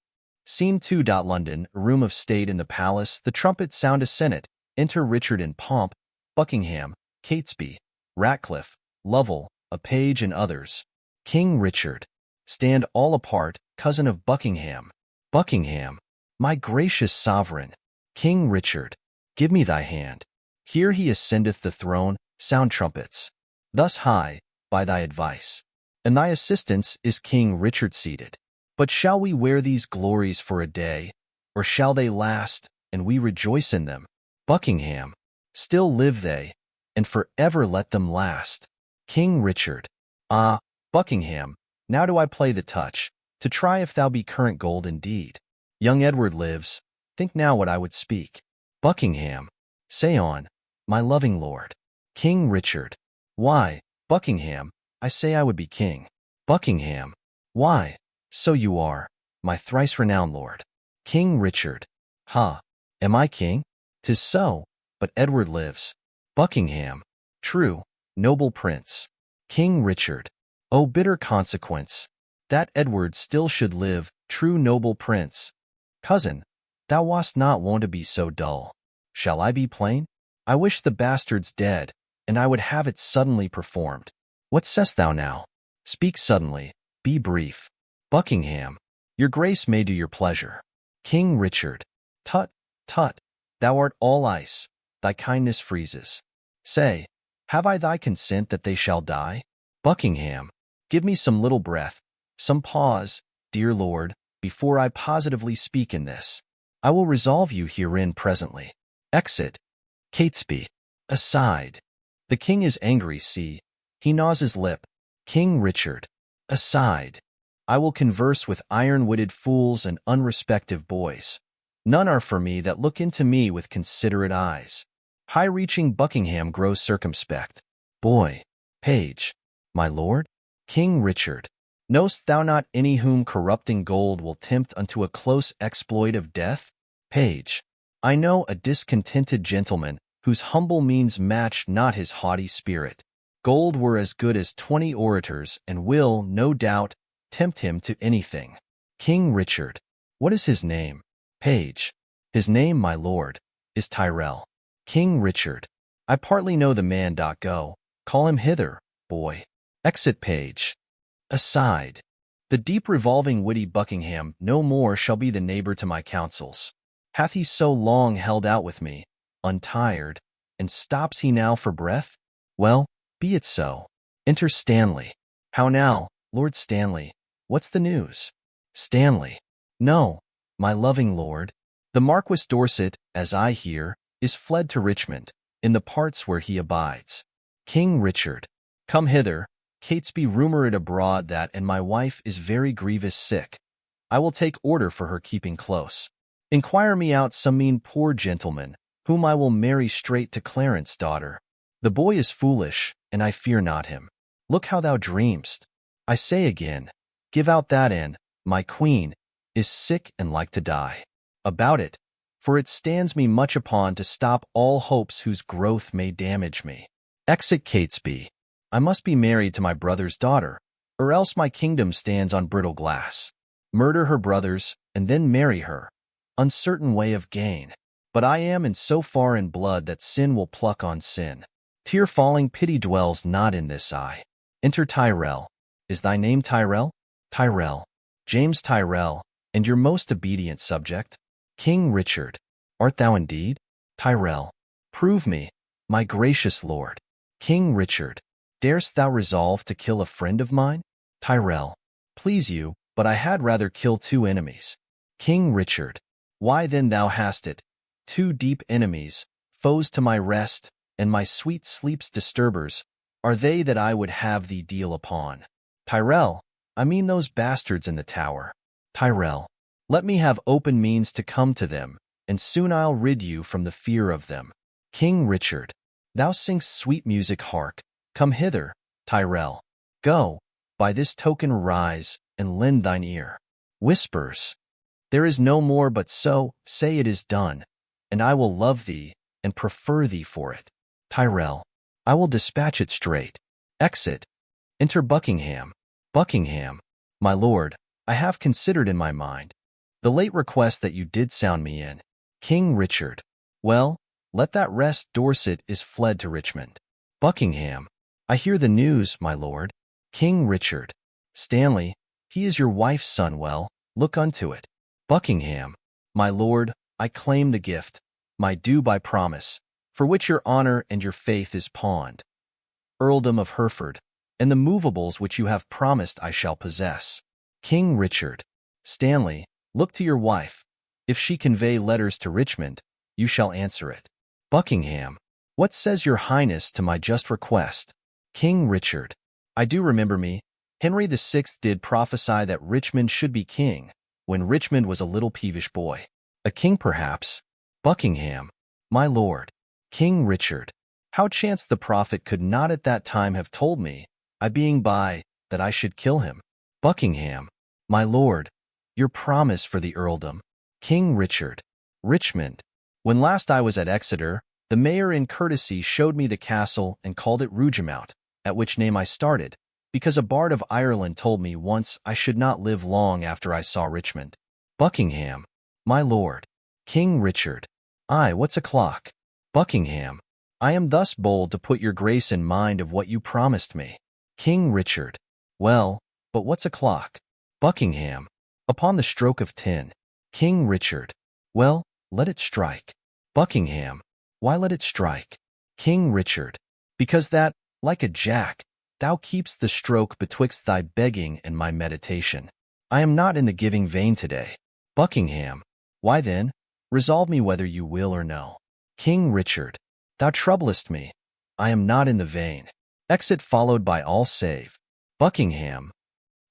Scene 2. London, a room of state in the palace, the trumpet sound a senate, enter Richard in pomp, Buckingham, Catesby, Ratcliffe, Lovell, a page and others. King Richard, stand all apart, cousin of Buckingham. Buckingham, my gracious sovereign. King Richard, give me thy hand. Here he ascendeth the throne, sound trumpets. Thus high, by thy advice, and thy assistance is King Richard seated. But shall we wear these glories for a day, or shall they last, and we rejoice in them? Buckingham, still live they, and for ever let them last. King Richard, ah, Buckingham, now do I play the touch, to try if thou be current gold indeed. Young Edward lives, think now what I would speak. Buckingham, say on, my loving lord. King Richard, why, Buckingham, I say I would be king. Buckingham, why, so you are, my thrice-renowned lord. King Richard, ha, am I king? 'Tis so, but Edward lives. Buckingham, true, noble prince. King Richard, O bitter consequence, that Edward still should live, true noble prince. Cousin, thou wast not wont to be so dull. Shall I be plain? I wish the bastard's dead, and I would have it suddenly performed. What sayst thou now? Speak suddenly, be brief. Buckingham, your grace may do your pleasure. King Richard, tut, tut, thou art all ice, thy kindness freezes. Say, have I thy consent that they shall die? Buckingham, give me some little breath, some pause, dear lord, before I positively speak in this. I will resolve you herein presently. Exit. Catesby, aside. The king is angry, see. He gnaws his lip. King Richard, aside. I will converse with iron-witted fools and unrespective boys. None are for me that look into me with considerate eyes. High-reaching Buckingham grows circumspect. Boy, page, my lord? King Richard, know'st thou not any whom corrupting gold will tempt unto a close exploit of death? Page, I know a discontented gentleman, whose humble means match not his haughty spirit. Gold were as good as 20 orators, and will, no doubt, tempt him to anything. King Richard, what is his name? Page, his name, my lord, is Tyrrell. King Richard, I partly know the man. Go, call him hither, boy. Exit page. Aside. The deep revolving witty Buckingham no more shall be the neighbor to my counsels. Hath he so long held out with me, untired, and stops he now for breath? Well, be it so. Enter Stanley. How now, Lord Stanley, what's the news? Stanley. No, my loving lord. The Marquis Dorset, as I hear, is fled to Richmond, in the parts where he abides. King Richard, come hither. Catesby rumour it abroad that and my wife is very grievous sick. I will take order for her keeping close. Inquire me out some mean poor gentleman, whom I will marry straight to Clarence' daughter. The boy is foolish, and I fear not him. Look how thou dream'st. I say again, give out that Anne, my queen, is sick and like to die. About it, for it stands me much upon to stop all hopes whose growth may damage me. Exit Catesby. I must be married to my brother's daughter, or else my kingdom stands on brittle glass. Murder her brothers, and then marry her. Uncertain way of gain. But I am in so far in blood that sin will pluck on sin. Tear falling pity dwells not in this eye. Enter Tyrell. Is thy name Tyrell? Tyrell. James Tyrell, and your most obedient subject? King Richard. Art thou indeed? Tyrell. Prove me, my gracious lord. King Richard. Darest thou resolve to kill a friend of mine? Tyrell. Please you, but I had rather kill two enemies. King Richard. Why then thou hast it, two deep enemies, foes to my rest, and my sweet sleep's disturbers, are they that I would have thee deal upon. Tyrell. I mean those bastards in the tower. Tyrell. Let me have open means to come to them, and soon I'll rid you from the fear of them. King Richard. Thou sing'st sweet music, hark. Come hither, Tyrell. Go, by this token rise, and lend thine ear. Whispers. There is no more but so, say it is done, and I will love thee, and prefer thee for it. Tyrell. I will dispatch it straight. Exit. Enter Buckingham. Buckingham. My lord, I have considered in my mind the late request that you did sound me in. King Richard. Well, let that rest. Dorset is fled to Richmond. Buckingham. I hear the news, my lord. King Richard. Stanley, he is your wife's son. Well, look unto it. Buckingham. My lord, I claim the gift, my due by promise, for which your honor and your faith is pawned. Earldom of Hereford, and the movables which you have promised I shall possess. King Richard. Stanley, look to your wife. If she convey letters to Richmond, you shall answer it. Buckingham. What says your highness to my just request? King Richard. I do remember me. Henry VI did prophesy that Richmond should be king, when Richmond was a little peevish boy. A king perhaps. Buckingham. My lord. King Richard. How chanced the prophet could not at that time have told me, I being by, that I should kill him? Buckingham. My lord. Your promise for the earldom. King Richard. Richmond. When last I was at Exeter, the mayor in courtesy showed me the castle and called it Rougemount, at which name I started, because a bard of Ireland told me once I should not live long after I saw Richmond. Buckingham. My lord. King Richard. Aye, what's o'clock? Buckingham. I am thus bold to put your grace in mind of what you promised me. King Richard. Well, but what's o'clock? Buckingham. Upon the stroke of 10. King Richard. Well, let it strike. Buckingham. Why let it strike? King Richard. Because that, like a jack, thou keep'st the stroke betwixt thy begging and my meditation. I am not in the giving vein today. Buckingham. Why then, resolve me whether you will or no. King Richard. Thou troublest me. I am not in the vein. Exit followed by all save. Buckingham.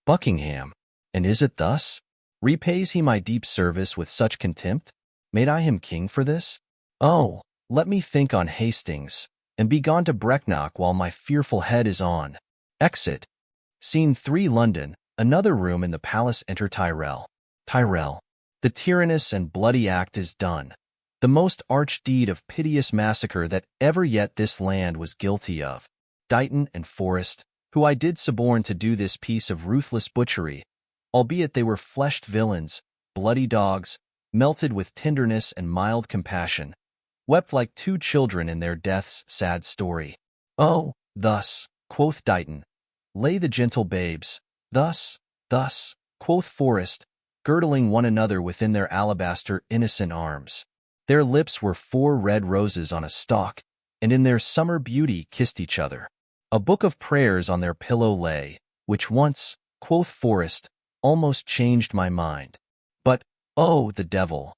Buckingham. And is it thus? Repays he my deep service with such contempt? Made I him king for this? Oh, let me think on Hastings, and be gone to Brecknock while my fearful head is on. Exit. Scene 3 London, another room in the palace. Enter Tyrell. Tyrell. The tyrannous and bloody act is done. The most arch deed of piteous massacre that ever yet this land was guilty of. Dighton and Forrest, who I did suborn to do this piece of ruthless butchery, albeit they were fleshed villains, bloody dogs, melted with tenderness and mild compassion, wept like two children in their death's sad story. Oh, thus, quoth Dighton, lay the gentle babes, thus, quoth Forrest, girdling one another within their alabaster innocent arms. Their lips were 4 red roses on a stalk, and in their summer beauty kissed each other. A book of prayers on their pillow lay, which once, quoth Forrest, almost changed my mind. But, oh, the devil!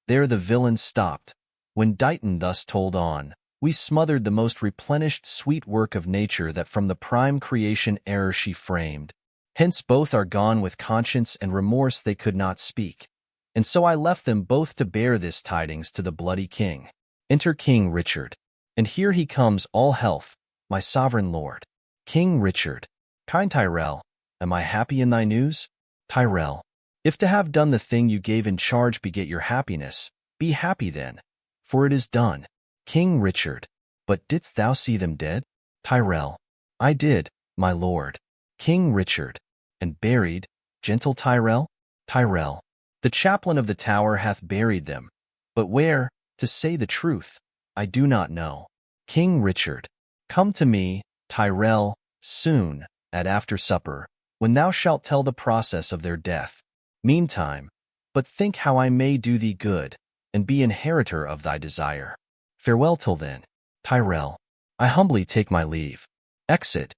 There the villains stopped. When Dighton thus told on, we smothered the most replenished sweet work of nature that from the prime creation error she framed. Hence both are gone with conscience and remorse they could not speak. And so I left them both to bear this tidings to the bloody king. Enter King Richard. And here he comes, all health, my sovereign lord. King Richard. Kind Tyrell, am I happy in thy news? Tyrell. If to have done the thing you gave in charge beget your happiness, be happy then, for it is done. King Richard. But didst thou see them dead? Tyrell. I did, my lord. King Richard. And buried, gentle Tyrell? Tyrell. The chaplain of the tower hath buried them. But where, to say the truth, I do not know. King Richard. Come to me, Tyrell, soon, at after supper, when thou shalt tell the process of their death. Meantime, but think how I may do thee good, and be inheritor of thy desire. Farewell till then, Tyrell. I humbly take my leave. Exit.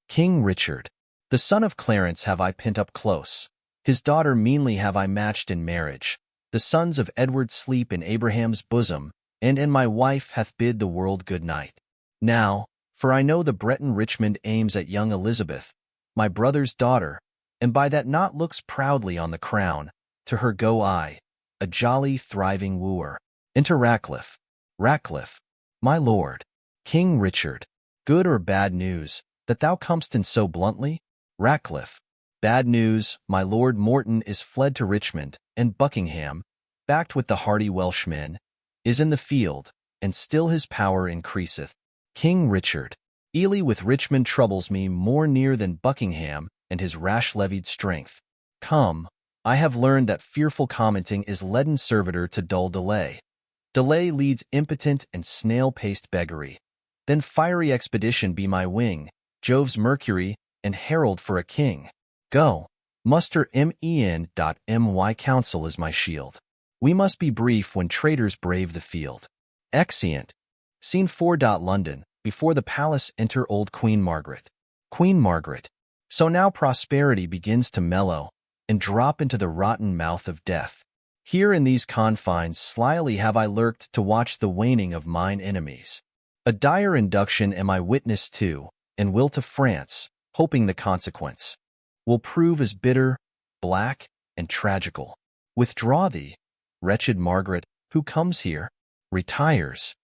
King Richard. The son of Clarence have I pent up close. His daughter meanly have I matched in marriage. The sons of Edward sleep in Abraham's bosom, and my wife hath bid the world good night. Now, for I know the Breton Richmond aims at young Elizabeth, my brother's daughter, and by that not looks proudly on the crown, to her go I, a jolly thriving wooer. Enter Ratcliffe. Ratcliffe. My lord. King Richard. Good or bad news, that thou comest in so bluntly? Ratcliffe. Bad news, my lord Morton is fled to Richmond, and Buckingham, backed with the hardy Welshmen, is in the field, and still his power increaseth. King Richard. Ely with Richmond troubles me more near than Buckingham and his rash-levied strength. Come, I have learned that fearful commenting is leaden servitor to dull delay. Delay leads impotent and snail-paced beggary. Then fiery expedition be my wing, Jove's Mercury, and herald for a king. Go, muster men.my counsel is my shield. We must be brief when traitors brave the field. Exeunt. Scene 4. London. Before the palace enter old Queen Margaret. Queen Margaret. So now prosperity begins to mellow, and drop into the rotten mouth of death. Here in these confines slyly have I lurked to watch the waning of mine enemies. A dire induction am I witness to, and will to France, hoping the consequence will prove as bitter, black, and tragical. Withdraw thee, wretched Margaret, who comes here, retires.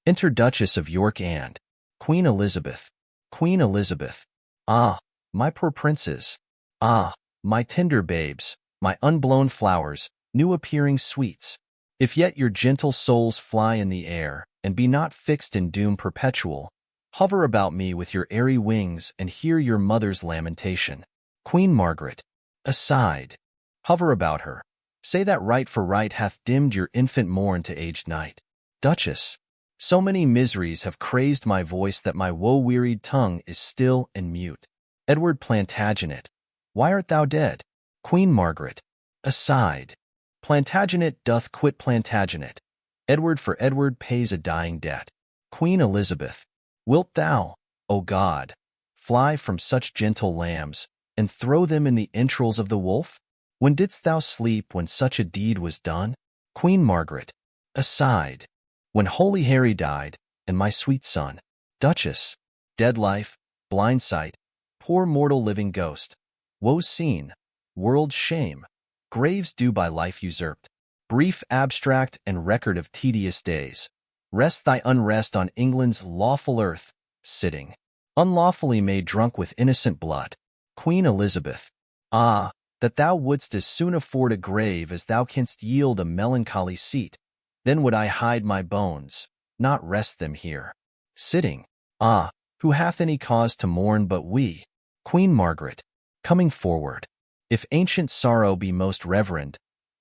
Enter Duchess of York and Queen Elizabeth. Queen Elizabeth. Ah, my poor princes. Ah, my tender babes, my unblown flowers, new-appearing sweets. If yet your gentle souls fly in the air, and be not fixed in doom perpetual, hover about me with your airy wings, and hear your mother's lamentation. Queen Margaret. Aside. Hover about her. Say that right for right hath dimmed your infant morn to aged night. Duchess. So many miseries have crazed my voice that my woe-wearied tongue is still and mute. Edward Plantagenet. Why art thou dead? Queen Margaret. Aside. Plantagenet doth quit Plantagenet. Edward for Edward pays a dying debt. Queen Elizabeth. Wilt thou, O God, fly from such gentle lambs, and throw them in the entrails of the wolf? When didst thou sleep when such a deed was done? Queen Margaret. Aside. When holy Harry died, and my sweet son. Duchess. Dead life, blind sight, poor mortal living ghost. Woes seen, world's shame, graves due by life usurped. Brief abstract and record of tedious days. Rest thy unrest on England's lawful earth, sitting, unlawfully made drunk with innocent blood. Queen Elizabeth. Ah, that thou wouldst as soon afford a grave as thou canst yield a melancholy seat, then would I hide my bones, not rest them here. Sitting. Ah, who hath any cause to mourn but we? Queen Margaret. Coming forward. If ancient sorrow be most reverend,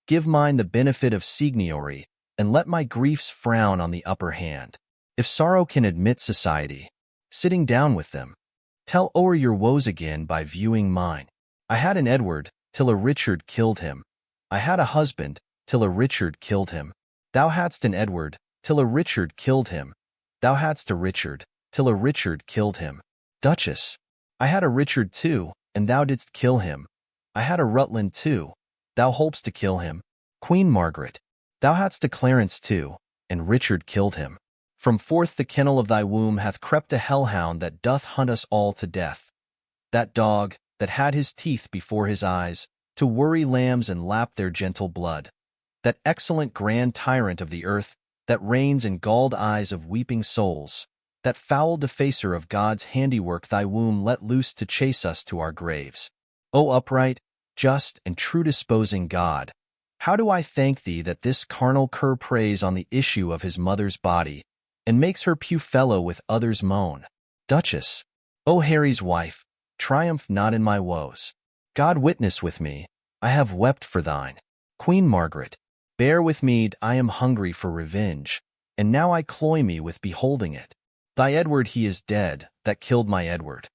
give mine the benefit of signory, and let my griefs frown on the upper hand. If sorrow can admit society, sitting down with them, tell o'er your woes again by viewing mine. I had an Edward, till a Richard killed him. I had a husband, till a Richard killed him. Thou hadst an Edward, till a Richard killed him. Thou hadst a Richard, till a Richard killed him. Duchess. I had a Richard too, and thou didst kill him. I had a Rutland too, thou holpst to kill him. Queen Margaret. Thou hadst a Clarence too, and Richard killed him. From forth the kennel of thy womb hath crept a hellhound that doth hunt us all to death. That dog, that had his teeth before his eyes, to worry lambs and lap their gentle blood. That excellent grand tyrant of the earth, that reigns in galled eyes of weeping souls. That foul defacer of God's handiwork thy womb let loose to chase us to our graves. O upright, just, and true disposing God, how do I thank thee that this carnal cur preys on the issue of his mother's body, and makes her pew fellow with others' moan? Duchess. O Harry's wife, triumph not in my woes. God witness with me, I have wept for thine. Queen Margaret. Bear with me, I am hungry for revenge, and now I cloy me with beholding it. Thy Edward he is dead, that killed my Edward.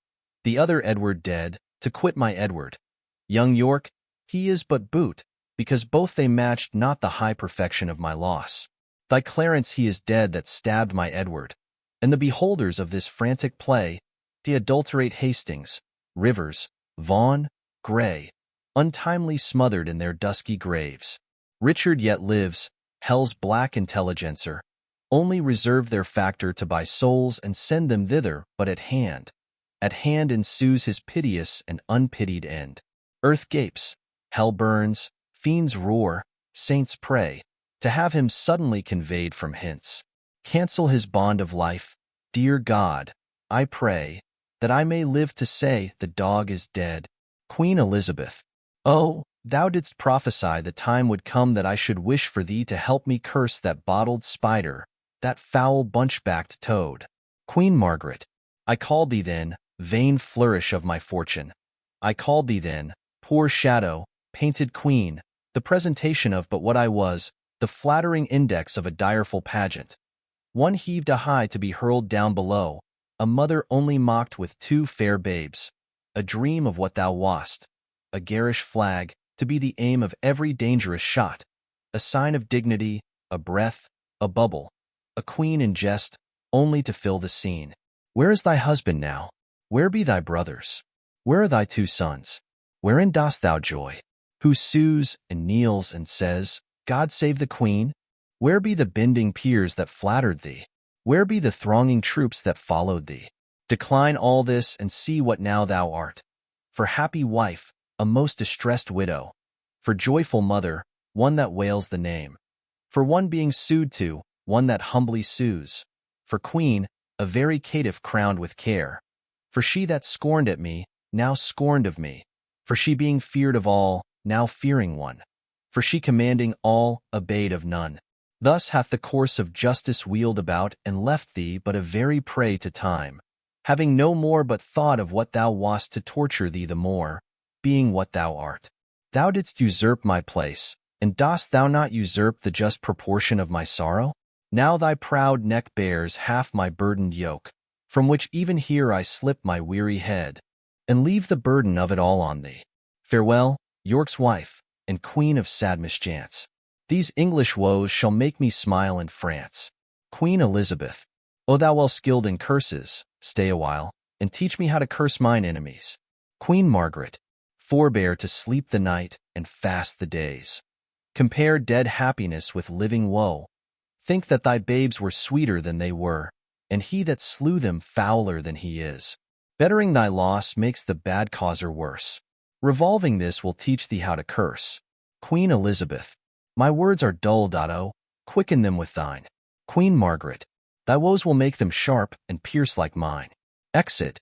The other Edward dead, to quit my Edward. Young York, he is but boot, because both they matched not the high perfection of my loss. Thy Clarence he is dead that stabbed my Edward. And the beholders of this frantic play, deadulterate Hastings, Rivers, Vaughan, Grey, untimely smothered in their dusky graves. Richard yet lives, hell's black intelligencer, only reserve their factor to buy souls and send them thither, but at hand ensues his piteous and unpitied end. Earth gapes, hell burns, fiends roar, saints pray, to have him suddenly conveyed from hence. Cancel his bond of life, dear God, I pray, that I may live to say the dog is dead. Queen Elizabeth. Oh, thou didst prophesy the time would come that I should wish for thee to help me curse that bottled spider, that foul bunch-backed toad. Queen Margaret. I called thee then, vain flourish of my fortune. I called thee then, poor shadow, painted queen, the presentation of but what I was, the flattering index of a direful pageant. One heaved a high to be hurled down below, a mother only mocked with two fair babes, a dream of what thou wast, a garish flag, to be the aim of every dangerous shot, a sign of dignity, a breath, a bubble, a queen in jest, only to fill the scene. Where is thy husband now? Where be thy brothers? Where are thy two sons? Wherein dost thou joy? Who sues and kneels and says, God save the Queen? Where be the bending peers that flattered thee? Where be the thronging troops that followed thee? Decline all this and see what now thou art. For happy wife, a most distressed widow. For joyful mother, one that wails the name. For one being sued to, one that humbly sues. For queen, a very caitiff crowned with care. For she that scorned at me, now scorned of me. For she being feared of all, now fearing one. For she commanding all, obeyed of none. Thus hath the course of justice wheeled about and left thee but a very prey to time, having no more but thought of what thou wast to torture thee the more, being what thou art. Thou didst usurp my place, and dost thou not usurp the just proportion of my sorrow? Now thy proud neck bears half my burdened yoke, from which even here I slip my weary head, and leave the burden of it all on thee. Farewell, York's wife, and queen of sad mischance. These English woes shall make me smile in France. Queen Elizabeth. O thou well skilled in curses, stay awhile, and teach me how to curse mine enemies. Queen Margaret. Forbear to sleep the night and fast the days. Compare dead happiness with living woe. Think that thy babes were sweeter than they were, and he that slew them fouler than he is. Bettering thy loss makes the bad causer worse. Revolving this will teach thee how to curse. Queen Elizabeth. My words are dull, O, quicken them with thine. Queen Margaret. Thy woes will make them sharp and pierce like mine. Exit.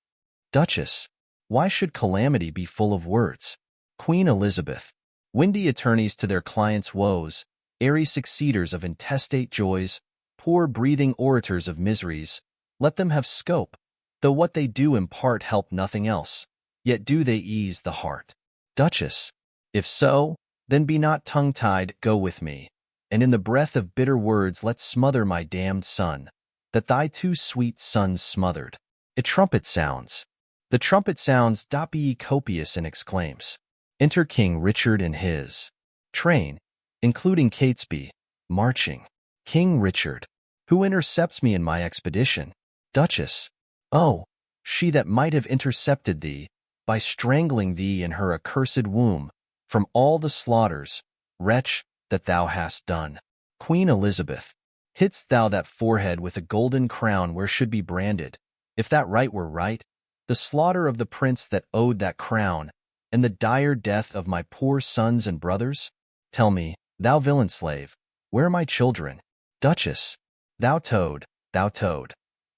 Duchess. Why should calamity be full of words? Queen Elizabeth. Windy attorneys to their clients' woes, airy succeeders of intestate joys, poor breathing orators of miseries, let them have scope, though what they do impart help nothing else, yet do they ease the heart. Duchess. If so, then be not tongue-tied, go with me, and in the breath of bitter words let's smother my damned son, that thy two sweet sons smothered. A trumpet sounds. The trumpet sounds, be ye copious, and exclaims. Enter King Richard and his train, including Catesby, marching. King Richard. Who intercepts me in my expedition? Duchess. Oh, she that might have intercepted thee, by strangling thee in her accursed womb, from all the slaughters, wretch, that thou hast done. Queen Elizabeth. Hidst thou that forehead with a golden crown where should be branded, if that right were right, the slaughter of the prince that owed that crown, and the dire death of my poor sons and brothers? Tell me, thou villain slave, where are my children? Duchess. Thou toad,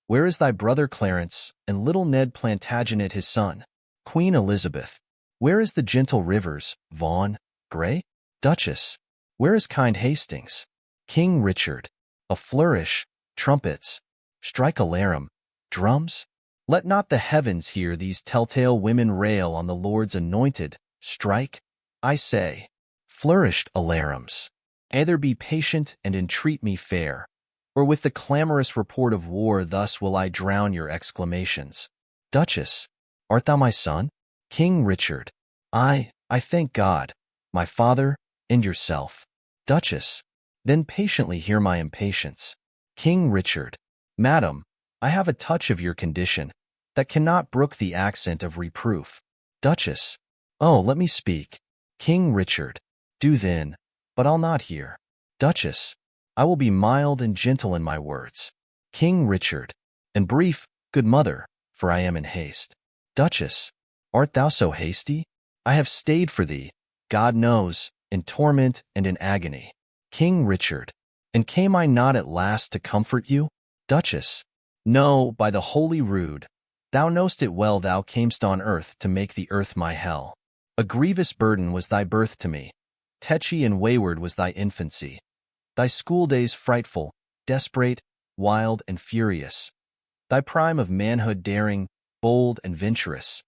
where is thy brother Clarence, and little Ned Plantagenet his son? Queen Elizabeth. Where is the gentle Rivers, Vaughan, Grey? Duchess. Where is kind Hastings? King Richard. A flourish, trumpets, strike alarum, drums? Let not the heavens hear these telltale women rail on the Lord's anointed. Strike, I say, flourished alarums. Either be patient and entreat me fair, or with the clamorous report of war thus will I drown your exclamations. Duchess, art thou my son? King Richard, I thank God, my father, and yourself. Duchess, then patiently hear my impatience. King Richard, Madam, I have a touch of your condition that cannot brook the accent of reproof. Duchess, oh, let me speak. King Richard, do then, but I'll not hear. Duchess, I will be mild and gentle in my words. King Richard, and brief, good mother, for I am in haste. Duchess, art thou so hasty? I have stayed for thee, God knows, in torment and in agony. King Richard, and came I not at last to comfort you? Duchess, no, by the holy rood, thou know'st it well thou camest on earth to make the earth my hell. A grievous burden was thy birth to me, tetchy and wayward was thy infancy. Thy school days frightful, desperate, wild, and furious. Thy prime of manhood daring, bold, and venturous.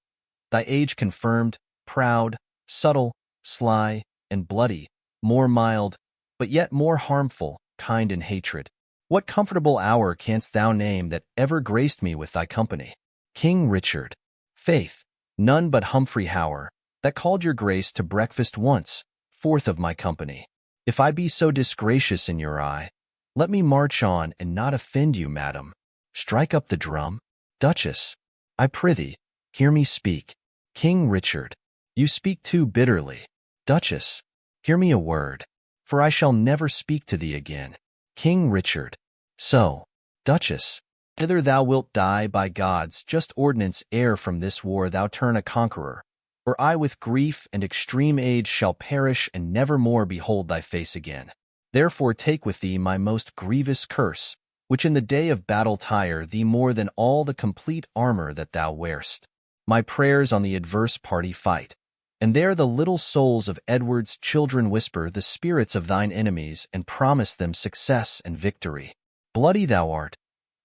Thy age confirmed, proud, subtle, sly, and bloody, more mild, but yet more harmful, kind in hatred. What comfortable hour canst thou name that ever graced me with thy company? King Richard, faith, none but Humphrey Hower, that called your grace to breakfast once, forth of my company. If I be so disgracious in your eye, let me march on and not offend you, madam. Strike up the drum. Duchess, I prithee, hear me speak. King Richard, you speak too bitterly. Duchess, hear me a word, for I shall never speak to thee again. King Richard, so, Duchess, hither thou wilt die by God's just ordinance ere from this war thou turn a conqueror, or I with grief and extreme age shall perish and never more behold thy face again. Therefore take with thee my most grievous curse, which in the day of battle tire thee more than all the complete armor that thou wear'st. My prayers on the adverse party fight, and there the little souls of Edward's children whisper the spirits of thine enemies and promise them success and victory. Bloody thou art,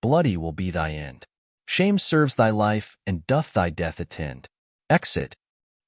bloody will be thy end. Shame serves thy life, and doth thy death attend. Exit.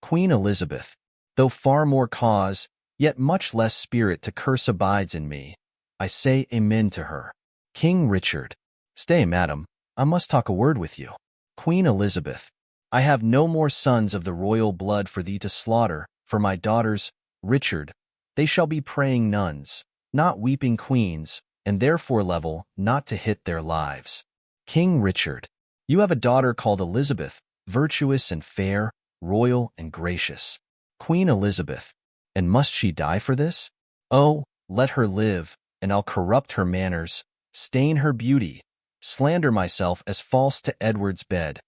Queen Elizabeth, though far more cause, yet much less spirit to curse abides in me. I say amen to her. King Richard, stay, madam, I must talk a word with you. Queen Elizabeth, I have no more sons of the royal blood for thee to slaughter. For my daughters, Richard, they shall be praying nuns, not weeping queens, and therefore level not to hit their lives. King Richard, you have a daughter called Elizabeth, virtuous and fair, royal and gracious. Queen Elizabeth, and must she die for this? Oh, let her live, and I'll corrupt her manners, stain her beauty, slander myself as false to Edward's bed,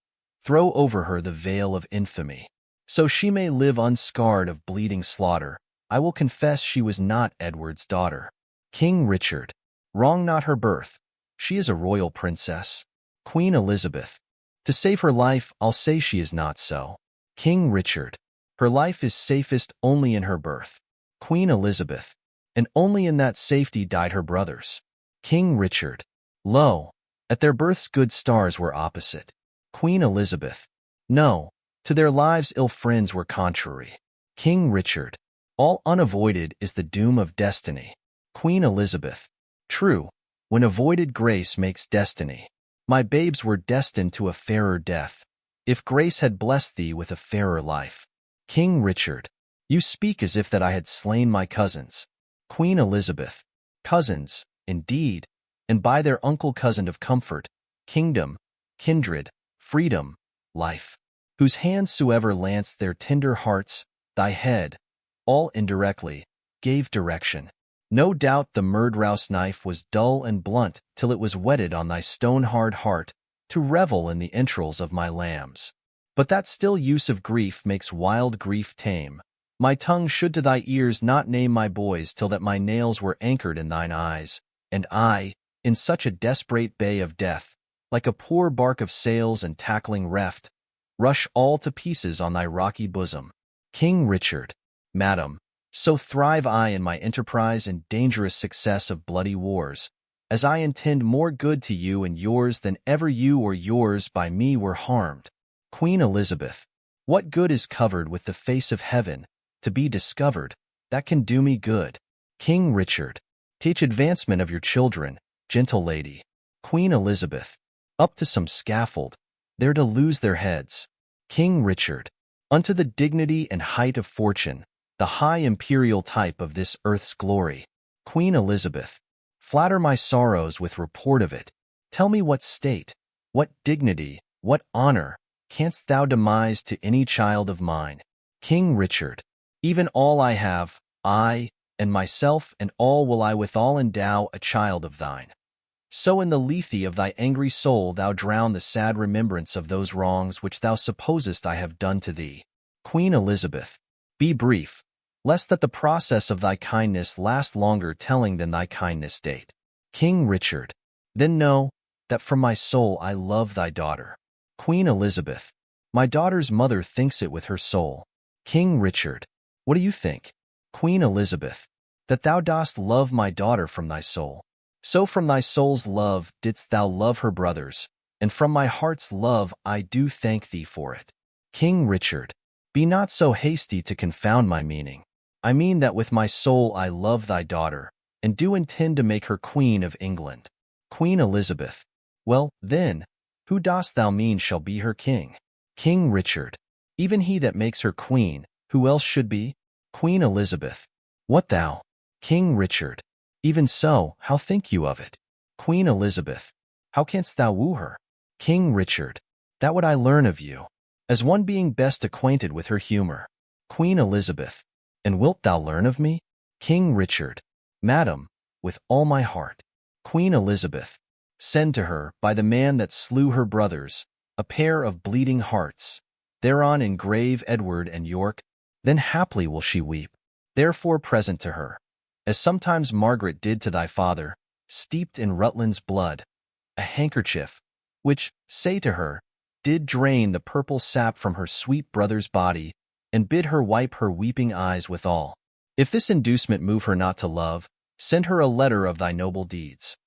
throw over her the veil of infamy. So she may live unscarred of bleeding slaughter, I will confess she was not Edward's daughter. King Richard, wrong not her birth, she is a royal princess. Queen Elizabeth, to save her life I'll say she is not so. King Richard, her life is safest only in her birth. Queen Elizabeth, and only in that safety died her brothers. King Richard, lo, at their births good stars were opposite. Queen Elizabeth, no, to their lives ill friends were contrary. King Richard, all unavoided is the doom of destiny. Queen Elizabeth, true, when avoided grace makes destiny. My babes were destined to a fairer death, if grace had blessed thee with a fairer life. King Richard, you speak as if that I had slain my cousins. Queen Elizabeth, cousins, indeed, and by their uncle cousined of comfort, kingdom, kindred, freedom, life, whose hands soever lanced their tender hearts, thy head, all indirectly, gave direction. No doubt the murderous knife was dull and blunt till it was whetted on thy stone-hard heart to revel in the entrails of my lambs. But that still use of grief makes wild grief tame. My tongue should to thy ears not name my boys till that my nails were anchored in thine eyes, and I, in such a desperate bay of death, like a poor bark of sails and tackling reft, rush all to pieces on thy rocky bosom. King Richard, madam, so thrive I in my enterprise and dangerous success of bloody wars, as I intend more good to you and yours than ever you or yours by me were harmed. Queen Elizabeth, what good is covered with the face of heaven, to be discovered, that can do me good? King Richard, teach advancement of your children, gentle lady. Queen Elizabeth, up to some scaffold, there to lose their heads. King Richard, unto the dignity and height of fortune, the high imperial type of this earth's glory. Queen Elizabeth, flatter my sorrows with report of it. Tell me what state, what dignity, what honor, canst thou demise to any child of mine? King Richard, even all I have, I, and myself and all will I withal endow a child of thine. So in the lethe of thy angry soul thou drown the sad remembrance of those wrongs which thou supposest I have done to thee. Queen Elizabeth, be brief, lest that the process of thy kindness last longer telling than thy kindness date. King Richard, then know, that from my soul I love thy daughter. Queen Elizabeth, my daughter's mother thinks it with her soul. King Richard, what do you think? Queen Elizabeth, that thou dost love my daughter from thy soul. So from thy soul's love didst thou love her brothers, and from my heart's love I do thank thee for it. King Richard, be not so hasty to confound my meaning. I mean that with my soul I love thy daughter, and do intend to make her Queen of England. Queen Elizabeth, well, then, who dost thou mean shall be her king? King Richard, even he that makes her queen, who else should be? Queen Elizabeth, what thou? King Richard, even so, how think you of it? Queen Elizabeth, how canst thou woo her? King Richard, that would I learn of you, as one being best acquainted with her humor. Queen Elizabeth, and wilt thou learn of me? King Richard, madam, with all my heart. Queen Elizabeth, send to her, by the man that slew her brothers, a pair of bleeding hearts, thereon engrave Edward and York, then haply will she weep. Therefore present to her, as sometimes Margaret did to thy father, steeped in Rutland's blood, a handkerchief, which, say to her, did drain the purple sap from her sweet brother's body, and bid her wipe her weeping eyes withal. If this inducement move her not to love, send her a letter of thy noble deeds.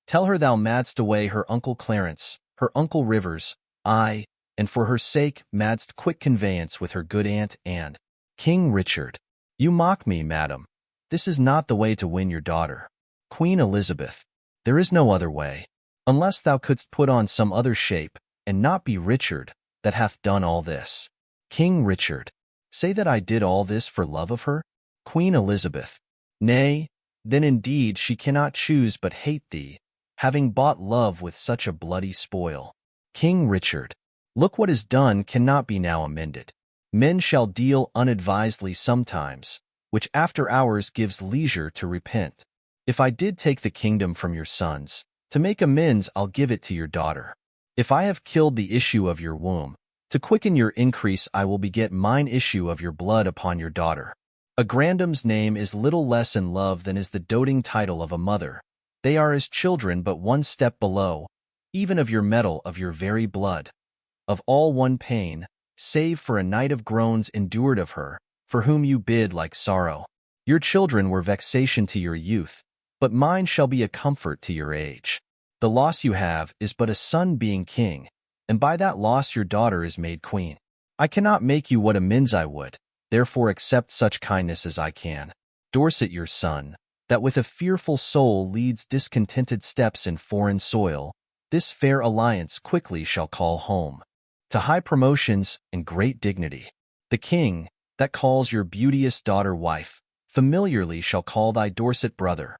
Tell her thou madst away her uncle Clarence, her uncle Rivers, ay, and for her sake madst quick conveyance with her good aunt Anne. King Richard, you mock me, madam. This is not the way to win your daughter. Queen Elizabeth, there is no other way, unless thou couldst put on some other shape, and not be Richard, that hath done all this. King Richard, say that I did all this for love of her? Queen Elizabeth, nay, then indeed she cannot choose but hate thee, having bought love with such a bloody spoil. King Richard, look what is done cannot be now amended. Men shall deal unadvisedly sometimes, which after hours gives leisure to repent. If I did take the kingdom from your sons, to make amends I'll give it to your daughter. If I have killed the issue of your womb, to quicken your increase I will beget mine issue of your blood upon your daughter. A grandam's name is little less in love than is the doting title of a mother. They are as children but one step below, even of your metal of your very blood. Of all one pain, save for a night of groans endured of her, for whom you bid like sorrow. Your children were vexation to your youth, but mine shall be a comfort to your age. The loss you have is but a son being king, and by that loss your daughter is made queen. I cannot make you what amends I would, therefore accept such kindness as I can. Dorset your son, that with a fearful soul leads discontented steps in foreign soil, this fair alliance quickly shall call home to high promotions and great dignity. The king, that calls your beauteous daughter wife, familiarly shall call thy Dorset brother.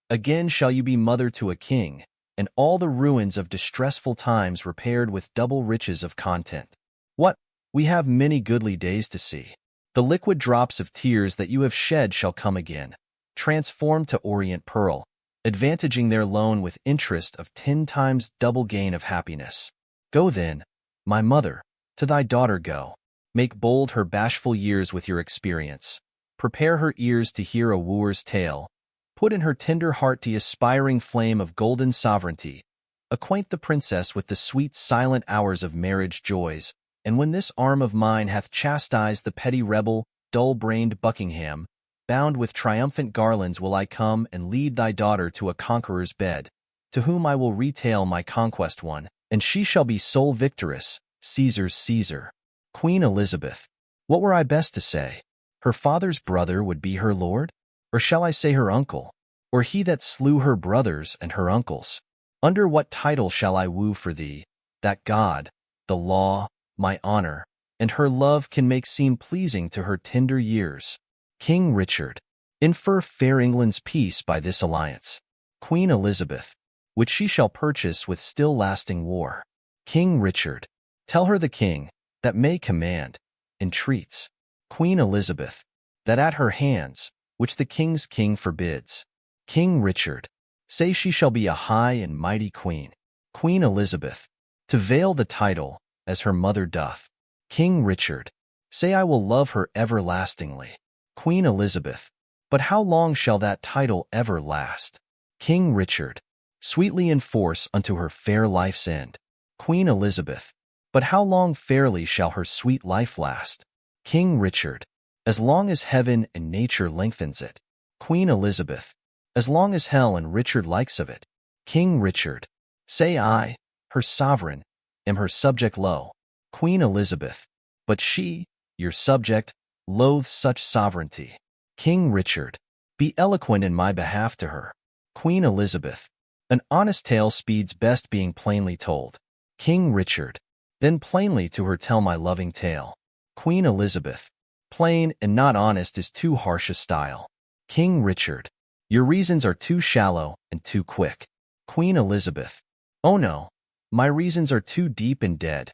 Again shall you be mother to a king, and all the ruins of distressful times repaired with double riches of content. What? We have many goodly days to see. The liquid drops of tears that you have shed shall come again, transformed to orient pearl, advantaging their loan with interest of 10 times double gain of happiness. Go then, my mother, to thy daughter go. Make bold her bashful years with your experience. Prepare her ears to hear a wooer's tale. Put in her tender heart the aspiring flame of golden sovereignty. Acquaint the princess with the sweet silent hours of marriage joys, and when this arm of mine hath chastised the petty rebel, dull-brained Buckingham, bound with triumphant garlands will I come and lead thy daughter to a conqueror's bed, to whom I will retail my conquest won, and she shall be sole victoress, Caesar's Caesar. Queen Elizabeth. What were I best to say? Her father's brother would be her lord? Or shall I say her uncle? Or he that slew her brothers and her uncles? Under what title shall I woo for thee, that God, the law, my honor, and her love can make seem pleasing to her tender years? King Richard. Infer fair England's peace by this alliance. Queen Elizabeth. Which she shall purchase with still lasting war. King Richard. Tell her the king, that may command, entreats. Queen Elizabeth. That at her hands, which the king's king forbids. King Richard. Say she shall be a high and mighty queen. Queen Elizabeth. To veil the title, as her mother doth. King Richard. Say I will love her everlastingly. Queen Elizabeth. But how long shall that title ever last? King Richard. Sweetly enforce unto her fair life's end. Queen Elizabeth. But how long fairly shall her sweet life last? King Richard. As long as heaven and nature lengthens it. Queen Elizabeth. As long as hell and Richard likes of it. King Richard. Say I, her sovereign, am her subject low. Queen Elizabeth. But she, your subject, loathes such sovereignty. King Richard. Be eloquent in my behalf to her. Queen Elizabeth. An honest tale speeds best being plainly told. King Richard. Then plainly to her tell my loving tale. Queen Elizabeth. Plain and not honest is too harsh a style. King Richard. Your reasons are too shallow and too quick. Queen Elizabeth. Oh no, my reasons are too deep and dead,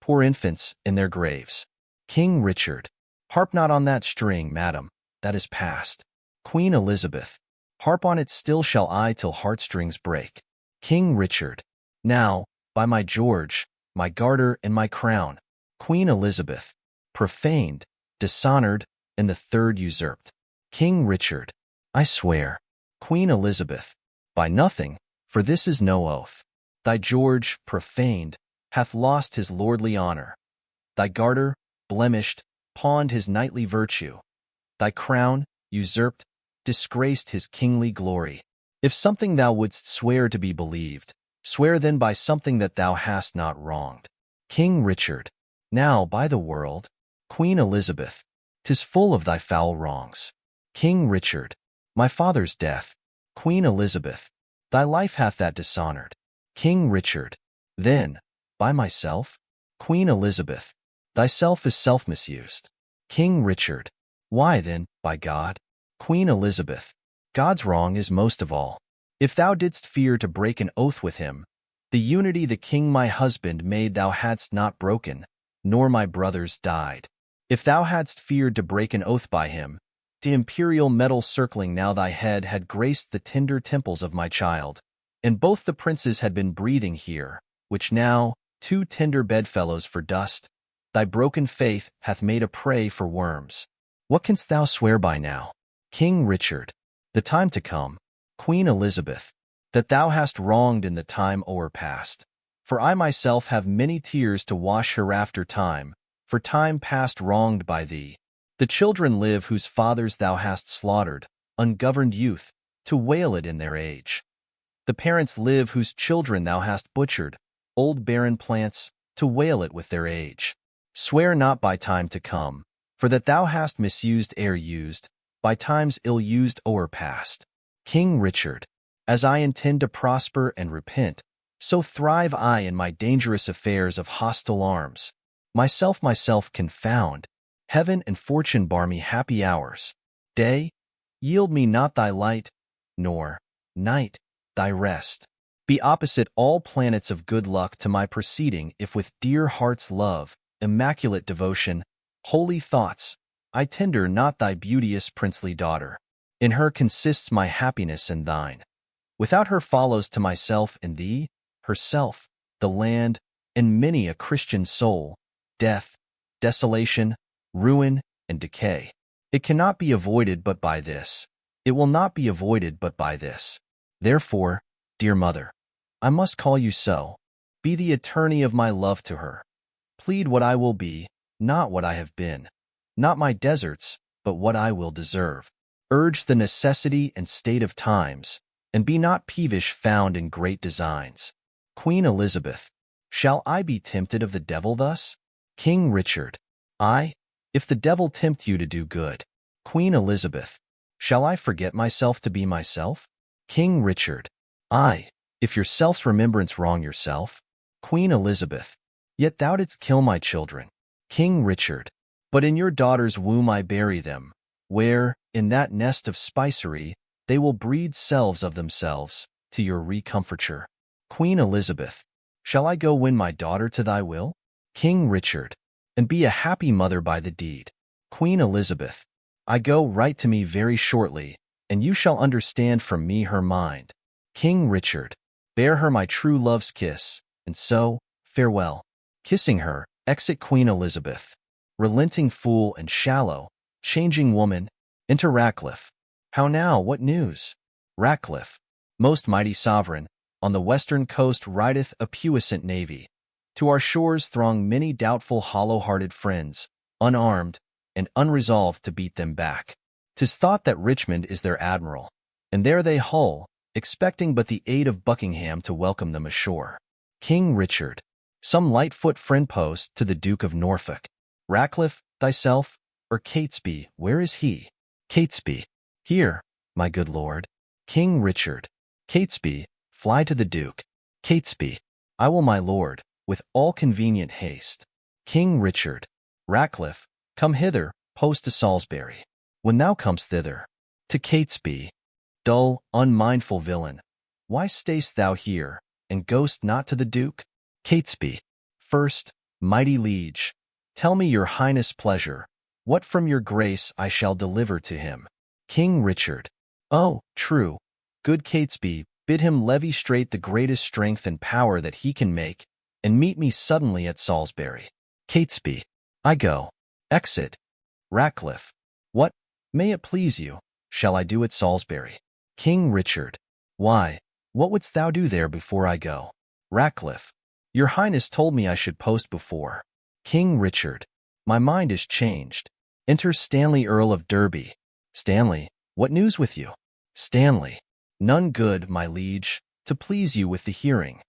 poor infants in their graves. King Richard. Harp not on that string, madam, that is past. Queen Elizabeth. Harp on it still shall I till heartstrings break. King Richard. Now, by my George, my garter and my crown. Queen Elizabeth. Profaned, dishonored, and the third usurped. King Richard. I swear. Queen Elizabeth. By nothing, for this is no oath. Thy George, profaned, hath lost his lordly honor. Thy garter, blemished, pawned his knightly virtue. Thy crown, usurped, disgraced his kingly glory. If something thou wouldst swear to be believed, swear then by something that thou hast not wronged. King Richard. Now, by the world, Queen Elizabeth, 'tis full of thy foul wrongs. King Richard. My father's death. Queen Elizabeth. Thy life hath that dishonored. King Richard. Then, by myself? Queen Elizabeth. Thyself is self-misused. King Richard. Why then, by God? Queen Elizabeth. God's wrong is most of all. If thou didst fear to break an oath with him, the unity the king my husband made thou hadst not broken, nor my brothers died. If thou hadst feared to break an oath by him, the imperial metal circling now thy head had graced the tender temples of my child, and both the princes had been breathing here, which now, two tender bedfellows for dust, thy broken faith hath made a prey for worms. What canst thou swear by now? King Richard. The time to come. Queen Elizabeth. That thou hast wronged in the time o'erpast. For I myself have many tears to wash hereafter time, for time past wronged by thee. The children live whose fathers thou hast slaughtered, ungoverned youth, to wail it in their age. The parents live whose children thou hast butchered, old barren plants, to wail it with their age. Swear not by time to come, for that thou hast misused ere used, by times ill-used o'erpast. King Richard. As I intend to prosper and repent, so thrive I in my dangerous affairs of hostile arms. Myself confound. Heaven and fortune bar me happy hours. Day, yield me not thy light, nor, night, thy rest. Be opposite all planets of good luck to my proceeding if with dear heart's love, immaculate devotion, holy thoughts, I tender not thy beauteous princely daughter. In her consists my happiness and thine. Without her follows to myself and thee, herself, the land, and many a Christian soul, death, desolation, ruin, and decay. It cannot be avoided but by this. It will not be avoided but by this. Therefore, dear mother, I must call you so. Be the attorney of my love to her. Plead what I will be, not what I have been. Not my deserts, but what I will deserve. Urge the necessity and state of times, and be not peevish found in great designs. Queen Elizabeth, shall I be tempted of the devil thus? King Richard, I, if the devil tempt you to do good. Queen Elizabeth, shall I forget myself to be myself? King Richard, I, if your self's remembrance wrong yourself. Queen Elizabeth, yet thou didst kill my children. King Richard, but in your daughter's womb I bury them, where, in that nest of spicery, they will breed selves of themselves, to your recomforture. Queen Elizabeth, shall I go win my daughter to thy will? King Richard, and be a happy mother by the deed. Queen Elizabeth, I go write to me very shortly, and you shall understand from me her mind. King Richard, bear her my true love's kiss, and so, farewell. Kissing her, exit Queen Elizabeth. Relenting fool and shallow, changing woman, enter Ratcliffe. How now, what news? Ratcliffe, most mighty sovereign, on the western coast rideth a puissant navy. To our shores throng many doubtful hollow-hearted friends, unarmed, and unresolved to beat them back. 'Tis thought that Richmond is their admiral, and there they hull, expecting but the aid of Buckingham to welcome them ashore. King Richard, some light-foot friend post to the Duke of Norfolk. Ratcliffe, thyself, or Catesby, where is he? Catesby, here, my good lord. King Richard, Catesby, fly to the Duke. Catesby, I will, my lord, with all convenient haste. King Richard, Ratcliffe, come hither, post to Salisbury. When thou comest thither, to Catesby, dull, unmindful villain, why stay'st thou here, and goest not to the Duke? Catesby, first, mighty liege, tell me your highness' pleasure, what from your grace I shall deliver to him. King Richard, oh, true, good Catesby, bid him levy straight the greatest strength and power that he can make, and meet me suddenly at Salisbury. Catesby, I go. Exit. Ratcliffe, what, may it please you, shall I do at Salisbury? King Richard, why, what wouldst thou do there before I go? Ratcliffe, your highness told me I should post before. King Richard, my mind is changed. Enter Stanley, Earl of Derby. Stanley, what news with you? Stanley, none good, my liege, to please you with the hearing,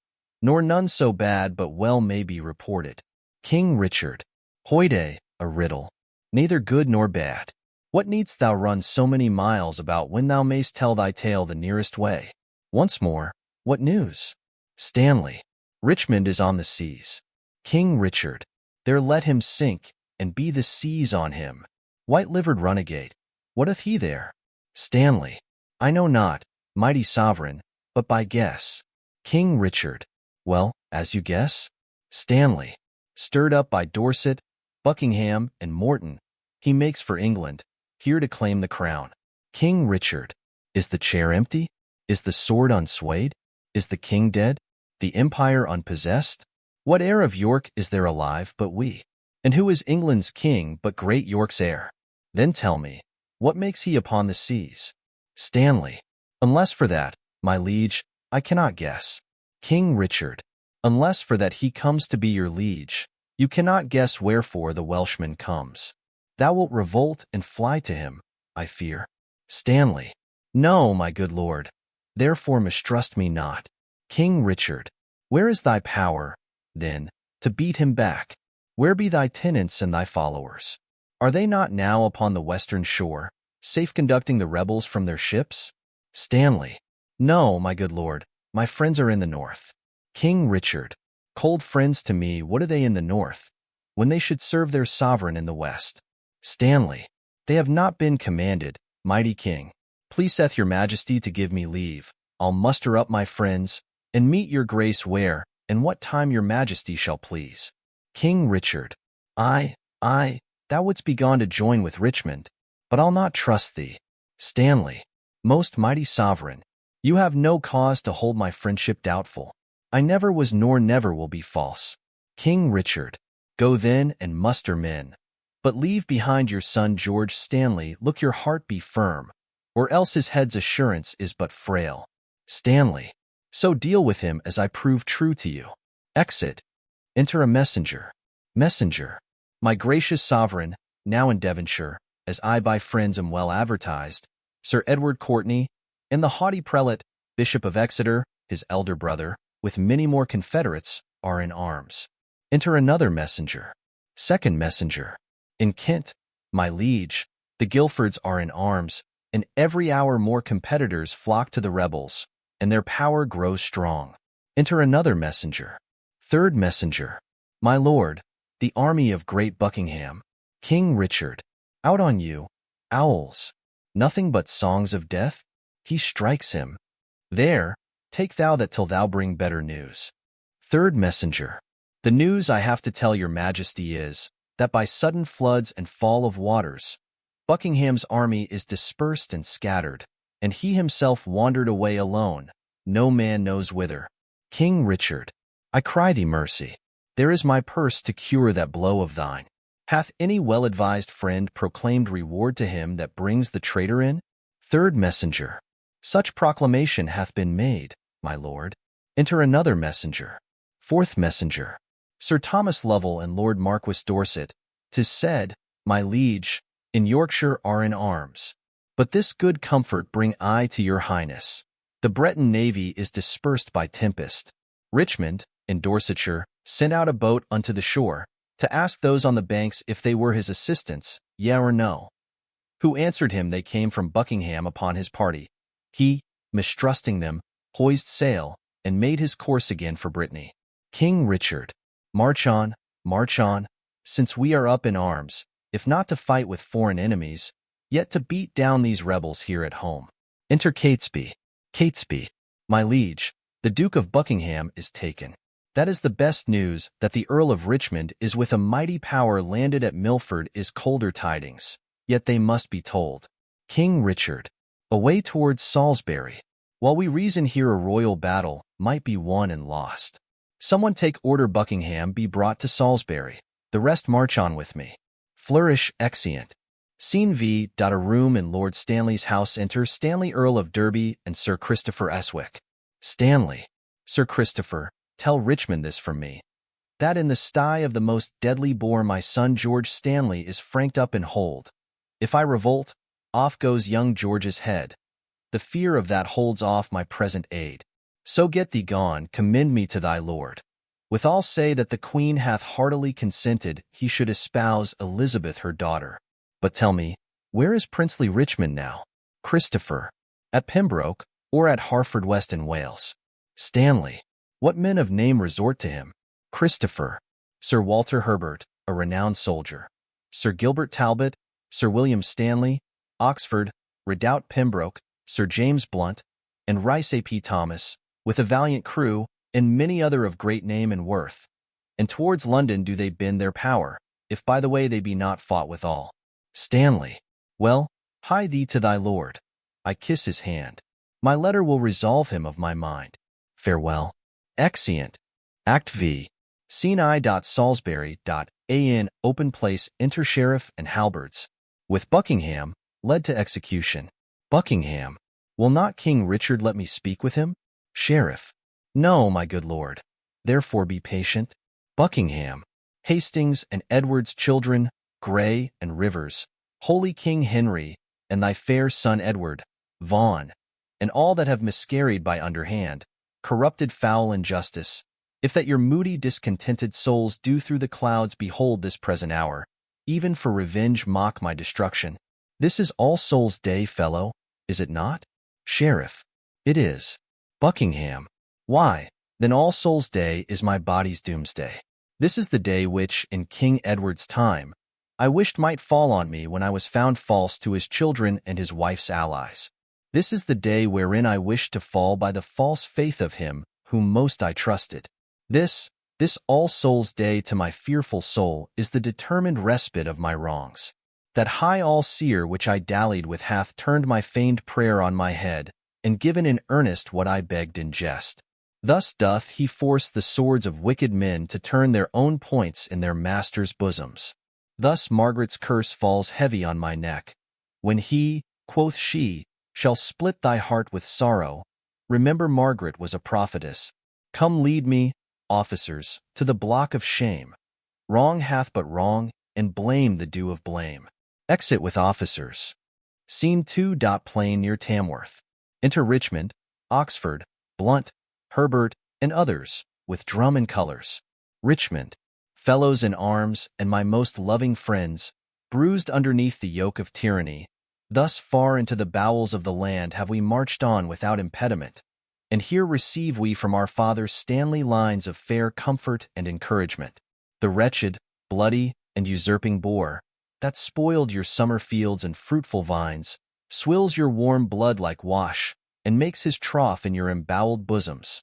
nor none so bad but well may be reported. King Richard, hoyday, a riddle, neither good nor bad. What needst thou run so many miles about when thou mayst tell thy tale the nearest way? Once more, what news? Stanley, Richmond is on the seas. King Richard, there let him sink, and be the seas on him. White-livered runagate, what doth he there? Stanley, I know not, mighty sovereign, but by guess. King Richard, well, as you guess? Stanley, stirred up by Dorset, Buckingham, and Morton, he makes for England, here to claim the crown. King Richard, is the chair empty? Is the sword unswayed? Is the king dead? The empire unpossessed? What heir of York is there alive but we? And who is England's king but great York's heir? Then tell me, what makes he upon the seas? Stanley, unless for that, my liege, I cannot guess. King Richard, unless for that he comes to be your liege, you cannot guess wherefore the Welshman comes. Thou wilt revolt and fly to him, I fear. Stanley, no, my good lord, therefore mistrust me not. King Richard, where is thy power, then, to beat him back? Where be thy tenants and thy followers? Are they not now upon the western shore, safe conducting the rebels from their ships? Stanley, no, my good lord, my friends are in the north. King Richard, cold friends to me, what are they in the north, when they should serve their sovereign in the west? Stanley, they have not been commanded, mighty king. Pleaseth your majesty to give me leave. I'll muster up my friends, and meet your grace where, and what time your majesty shall please. King Richard, thou wouldst be gone to join with Richmond, but I'll not trust thee. Stanley, most mighty sovereign, you have no cause to hold my friendship doubtful. I never was nor never will be false. King Richard, go then and muster men, but leave behind your son George Stanley. Look your heart be firm, or else his head's assurance is but frail. Stanley, so deal with him as I prove true to you. Exit. Enter a messenger. Messenger, my gracious sovereign, now in Devonshire, as I by friends am well advertised, Sir Edward Courtenay, and the haughty prelate, Bishop of Exeter, his elder brother, with many more confederates, are in arms. Enter another messenger. Second messenger. In Kent, my liege, the Guilfords are in arms, and every hour more competitors flock to the rebels, and their power grows strong. Enter another messenger. Third messenger. My lord, the army of great Buckingham, King Richard. Out on you, owls. Nothing but songs of death? He strikes him. There, take thou that till thou bring better news. Third messenger. The news I have to tell your majesty is, that by sudden floods and fall of waters, Buckingham's army is dispersed and scattered, and he himself wandered away alone, no man knows whither. King Richard, I cry thee mercy. There is my purse to cure that blow of thine. Hath any well-advised friend proclaimed reward to him that brings the traitor in? Third messenger. Such proclamation hath been made, my lord. Enter another messenger. Fourth messenger. Sir Thomas Lovell and Lord Marquis Dorset, 'tis said, my liege, in Yorkshire are in arms. But this good comfort bring I to your highness. The Breton navy is dispersed by tempest. Richmond, in Dorsetshire, sent out a boat unto the shore, to ask those on the banks if they were his assistants, yea or no. Who answered him they came from Buckingham upon his party. He, mistrusting them, hoised sail, and made his course again for Brittany. King Richard, march on, since we are up in arms, if not to fight with foreign enemies, yet to beat down these rebels here at home. Enter Catesby. Catesby, my liege, the Duke of Buckingham is taken. That is the best news, that the Earl of Richmond is with a mighty power landed at Milford is colder tidings, yet they must be told. King Richard, away towards Salisbury. While we reason here a royal battle might be won and lost. Someone take order Buckingham be brought to Salisbury, the rest march on with me. Flourish exeunt. Scene V. A room in Lord Stanley's house. Enter Stanley Earl of Derby and Sir Christopher Eswick. Stanley. Sir Christopher, tell Richmond this from me, that in the sty of the most deadly boar my son George Stanley is franked up in hold. If I revolt, off goes young George's head. The fear of that holds off my present aid. So get thee gone, commend me to thy lord. Withal say that the queen hath heartily consented he should espouse Elizabeth her daughter. But tell me, where is princely Richmond now? Christopher, at Pembroke, or at Haverfordwest in Wales? Stanley, what men of name resort to him? Christopher, Sir Walter Herbert, a renowned soldier. Sir Gilbert Talbot, Sir William Stanley, Oxford, Redoubt Pembroke, Sir James Blunt, and Rice A. P. Thomas, with a valiant crew, and many other of great name and worth. And towards London do they bend their power, if by the way they be not fought withal. Stanley, well, hie thee to thy lord. I kiss his hand. My letter will resolve him of my mind. Farewell. Exeunt. Act V. Scene I. Salisbury. An open place. Enter sheriff and halberds. With Buckingham, led to execution. Buckingham. Will not King Richard let me speak with him? Sheriff. No, my good lord. Therefore be patient. Buckingham. Hastings and Edward's children, Grey and Rivers, holy King Henry, and thy fair son Edward, Vaughan, and all that have miscarried by underhand, corrupted foul injustice, if that your moody discontented souls do through the clouds behold this present hour, even for revenge mock my destruction. This is All Souls' Day, fellow, is it not? Sheriff. It is. Buckingham. Why, then All Souls' Day is my body's doomsday. This is the day which, in King Edward's time, I wished might fall on me when I was found false to his children and his wife's allies. This is the day wherein I wished to fall by the false faith of him whom most I trusted. This All Souls' Day to my fearful soul is the determined respite of my wrongs. That high all-seer which I dallied with hath turned my feigned prayer on my head, and given in earnest what I begged in jest. Thus doth he force the swords of wicked men to turn their own points in their masters' bosoms. Thus Margaret's curse falls heavy on my neck. When he, quoth she, shall split thy heart with sorrow, remember Margaret was a prophetess. Come lead me, officers, to the block of shame. Wrong hath but wrong, and blame the due of blame. Exit with officers. Scene 2. Plain near Tamworth. Enter Richmond, Oxford, Blunt, Herbert, and others, with drum and colors. Richmond, fellows in arms and my most loving friends, bruised underneath the yoke of tyranny, thus far into the bowels of the land have we marched on without impediment, and here receive we from our fathers Stanley lines of fair comfort and encouragement. The wretched, bloody, and usurping boar, that spoiled your summer fields and fruitful vines, swills your warm blood like wash, and makes his trough in your emboweled bosoms.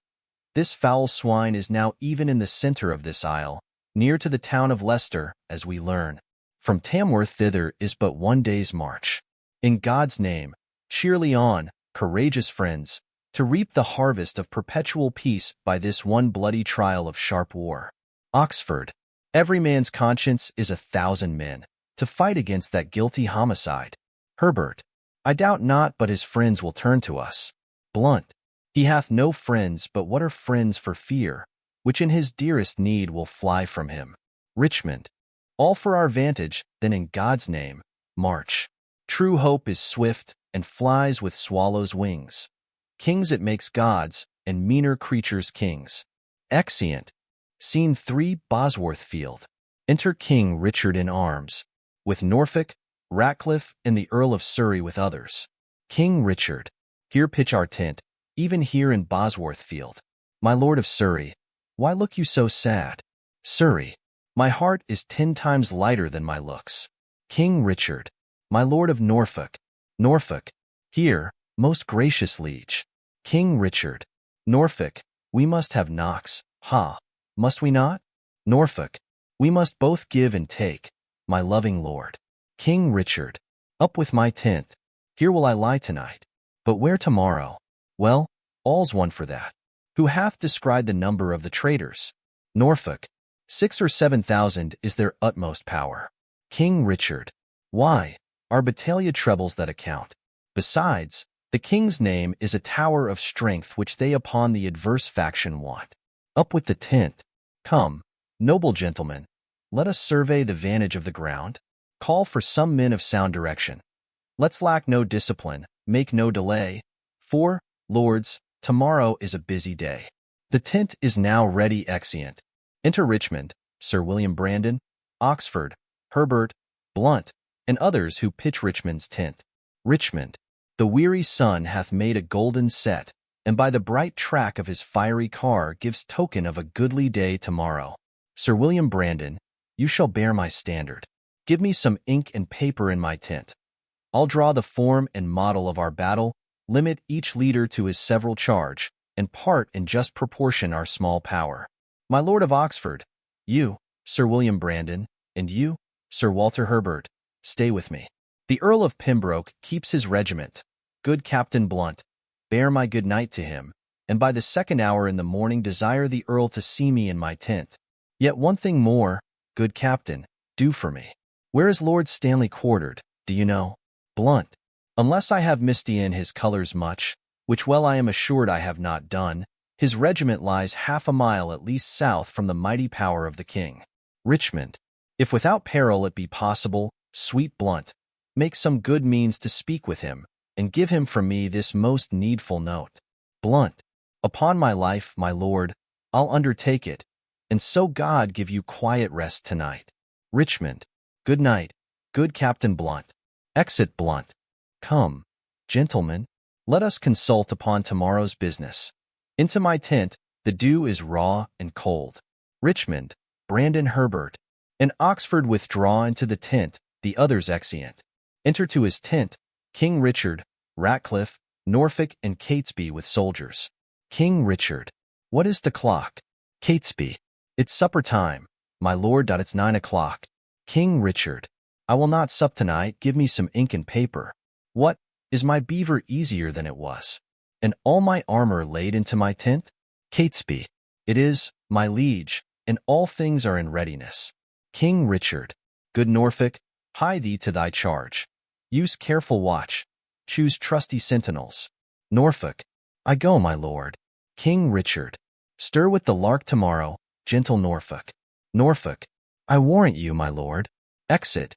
This foul swine is now even in the center of this isle, near to the town of Leicester, as we learn. From Tamworth thither is but 1 day's march. In God's name, cheerly on, courageous friends, to reap the harvest of perpetual peace by this one bloody trial of sharp war. Oxford, every man's conscience is 1,000 men, to fight against that guilty homicide. Herbert, I doubt not but his friends will turn to us. Blunt, he hath no friends, but what are friends for fear, which in his dearest need will fly from him. Richmond, all for our vantage, then in God's name, march. True hope is swift, and flies with swallows' wings. Kings it makes gods, and meaner creatures kings. Exeunt. Scene 3, Bosworth Field. Enter King Richard in arms, with Norfolk, Ratcliffe, and the Earl of Surrey with others. King Richard, here pitch our tent, even here in Bosworth Field. My Lord of Surrey, why look you so sad? Surrey, my heart is 10 times lighter than my looks. King Richard, my Lord of Norfolk, Norfolk, here, most gracious liege. King Richard, Norfolk, we must have knocks, ha, must we not? Norfolk, we must both give and take, my loving lord. King Richard, up with my tent, here will I lie tonight. But where tomorrow? Well, all's one for that. Who hath descried the number of the traitors? Norfolk, 6 or 7,000 is their utmost power. King Richard, why, our battalia trebles that account. Besides, the king's name is a tower of strength which they upon the adverse faction want. Up with the tent. Come, noble gentlemen, let us survey the vantage of the ground. Call for some men of sound direction. Let's lack no discipline, make no delay. For, lords, tomorrow is a busy day. The tent is now ready. Exeunt. Enter Richmond, Sir William Brandon, Oxford, Herbert, Blunt, and others who pitch Richmond's tent. Richmond, the weary sun hath made a golden set, and by the bright track of his fiery car gives token of a goodly day tomorrow. Sir William Brandon, you shall bear my standard. Give me some ink and paper in my tent. I'll draw the form and model of our battle, limit each leader to his several charge, and part in just proportion our small power. My Lord of Oxford, you, Sir William Brandon, and you, Sir Walter Herbert, stay with me. The Earl of Pembroke keeps his regiment. Good Captain Blunt, bear my good night to him, and by the 2nd hour in the morning desire the Earl to see me in my tent. Yet one thing more, good Captain, do for me. Where is Lord Stanley quartered, do you know? Blunt, unless I have mistaken his colors much, which well I am assured I have not done, his regiment lies half a mile at least south from the mighty power of the king. Richmond, if without peril it be possible, sweet Blunt, make some good means to speak with him, and give him from me this most needful note. Blunt, upon my life, my lord, I'll undertake it, and so God give you quiet rest tonight. Richmond, good night, good Captain Blunt. Exit Blunt. Come, gentlemen, let us consult upon tomorrow's business. Into my tent, the dew is raw and cold. Richmond, Brandon Herbert, and Oxford withdraw into the tent, the others exeunt. Enter to his tent, King Richard, Ratcliffe, Norfolk, and Catesby with soldiers. King Richard, what is the clock? Catesby, it's supper time, my lord. It's 9 o'clock. King Richard, I will not sup tonight. Give me some ink and paper. What, is my beaver easier than it was? And all my armor laid into my tent? Catesby, it is, my liege, and all things are in readiness. King Richard, good Norfolk, hie thee to thy charge. Use careful watch. Choose trusty sentinels. Norfolk, I go, my lord. King Richard, stir with the lark tomorrow, gentle Norfolk. Norfolk, I warrant you, my lord. Exit.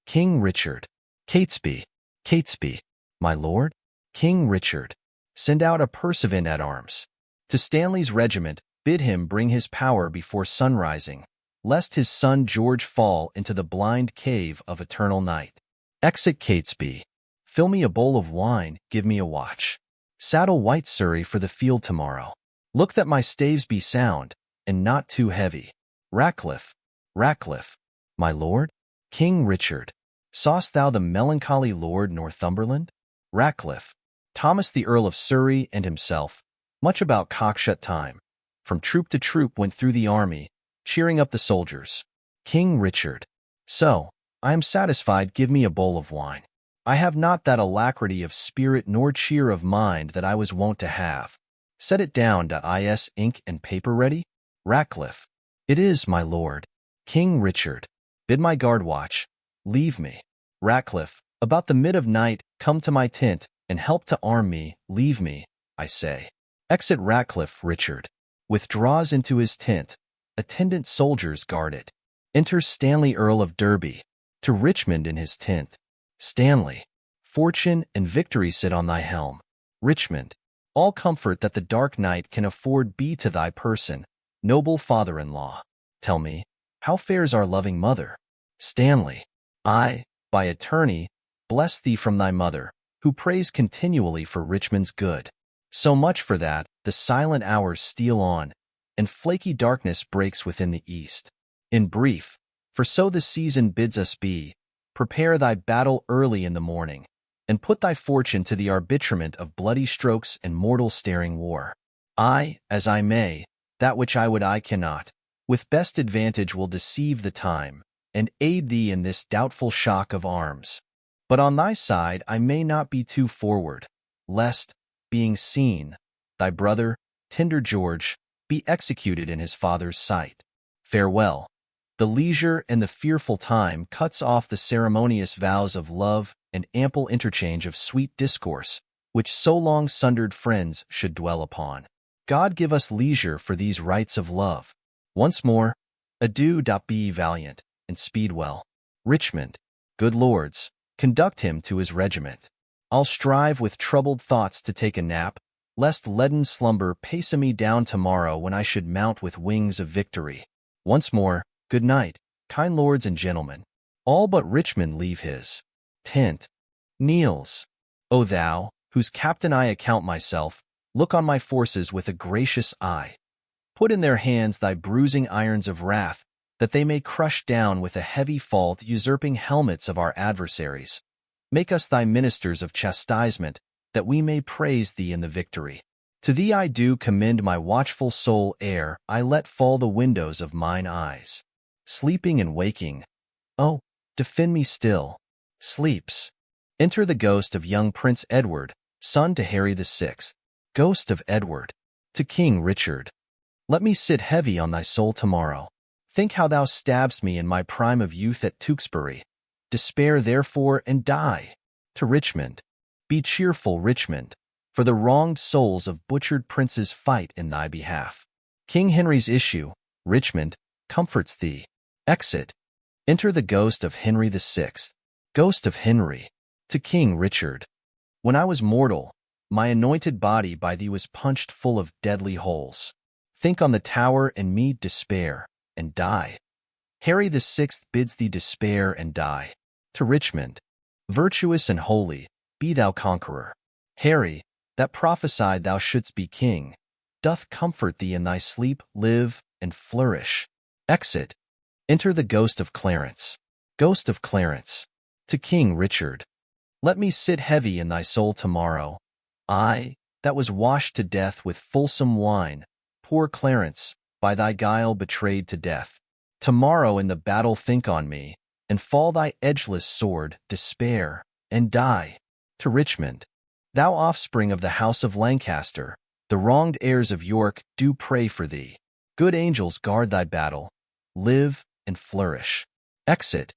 King Richard, Catesby, Catesby, my lord. King Richard, Send out a pursuivant at arms. To Stanley's regiment, bid him bring his power before sunrising, lest his son George fall into the blind cave of eternal night. Exit Catesby. Fill me a bowl of wine, give me a watch. Saddle White Surrey for the field tomorrow. Look that my staves be sound, and not too heavy. Ratcliffe, Ratcliffe, my lord? King Richard. Saw'st thou the melancholy Lord Northumberland? Ratcliffe, Thomas the Earl of Surrey and himself, much about cockshut time, from troop to troop went through the army, cheering up the soldiers. King Richard. So, I am satisfied, give me a bowl of wine. I have not that alacrity of spirit nor cheer of mind that I was wont to have. Set it down. Is ink and paper ready? Ratcliffe. It is, my lord. King Richard. Bid my guard watch. Leave me. Ratcliffe. About the mid of night, come to my tent, and help to arm me. Leave me, I say. Exit Ratcliffe. Richard withdraws into his tent. Attendant soldiers guard it. Enters Stanley, Earl of Derby, to Richmond in his tent. Stanley. Fortune and victory sit on thy helm. Richmond. All comfort that the dark night can afford be to thy person, noble father-in-law. Tell me, how fares our loving mother? Stanley. I, by attorney, bless thee from thy mother, who prays continually for Richmond's good. So much for that, the silent hours steal on, and flaky darkness breaks within the east. In brief, for so the season bids us be, prepare thy battle early in the morning, and put thy fortune to the arbitrament of bloody strokes and mortal staring war. I, as I may, that which I would I cannot, with best advantage will deceive the time, and aid thee in this doubtful shock of arms. But on thy side I may not be too forward, lest, being seen, thy brother, tender George, be executed in his father's sight. Farewell. The leisure and the fearful time cuts off the ceremonious vows of love and ample interchange of sweet discourse, which so long sundered friends should dwell upon. God give us leisure for these rites of love. Once more, adieu. Be valiant, and speed well. Richmond. Good lords, conduct him to his regiment. I'll strive with troubled thoughts to take a nap, lest leaden slumber pace me down tomorrow when I should mount with wings of victory. Once more, good night, kind lords and gentlemen. All but Richmond leave his tent. Kneels. O thou, whose captain I account myself, look on my forces with a gracious eye. Put in their hands thy bruising irons of wrath, that they may crush down with a heavy fall the usurping helmets of our adversaries. Make us thy ministers of chastisement, that we may praise thee in the victory. To thee I do commend my watchful soul ere I let fall the windows of mine eyes. Sleeping and waking, oh, defend me still. Sleeps. Enter the ghost of young Prince Edward, son to Harry VI. Ghost of Edward. To King Richard. Let me sit heavy on thy soul tomorrow. Think how thou stabbedst me in my prime of youth at Tewkesbury. Despair therefore and die. To Richmond. Be cheerful, Richmond, for the wronged souls of butchered princes fight in thy behalf. King Henry's issue, Richmond, comforts thee. Exit. Enter the ghost of Henry VI. Ghost of Henry. To King Richard. When I was mortal, my anointed body by thee was punched full of deadly holes. Think on the Tower and me despair, and die. Harry VI bids thee despair and die. To Richmond. Virtuous and holy, be thou conqueror. Harry, that prophesied thou shouldst be king, doth comfort thee in thy sleep, live, and flourish. Exit. Enter the ghost of Clarence. Ghost of Clarence. To King Richard. Let me sit heavy in thy soul tomorrow. I, that was washed to death with fulsome wine, poor Clarence, by thy guile betrayed to death. Tomorrow in the battle think on me, and fall thy edgeless sword, despair, and die. To Richmond. Thou offspring of the house of Lancaster, the wronged heirs of York do pray for thee. Good angels guard thy battle. Live and flourish. Exit.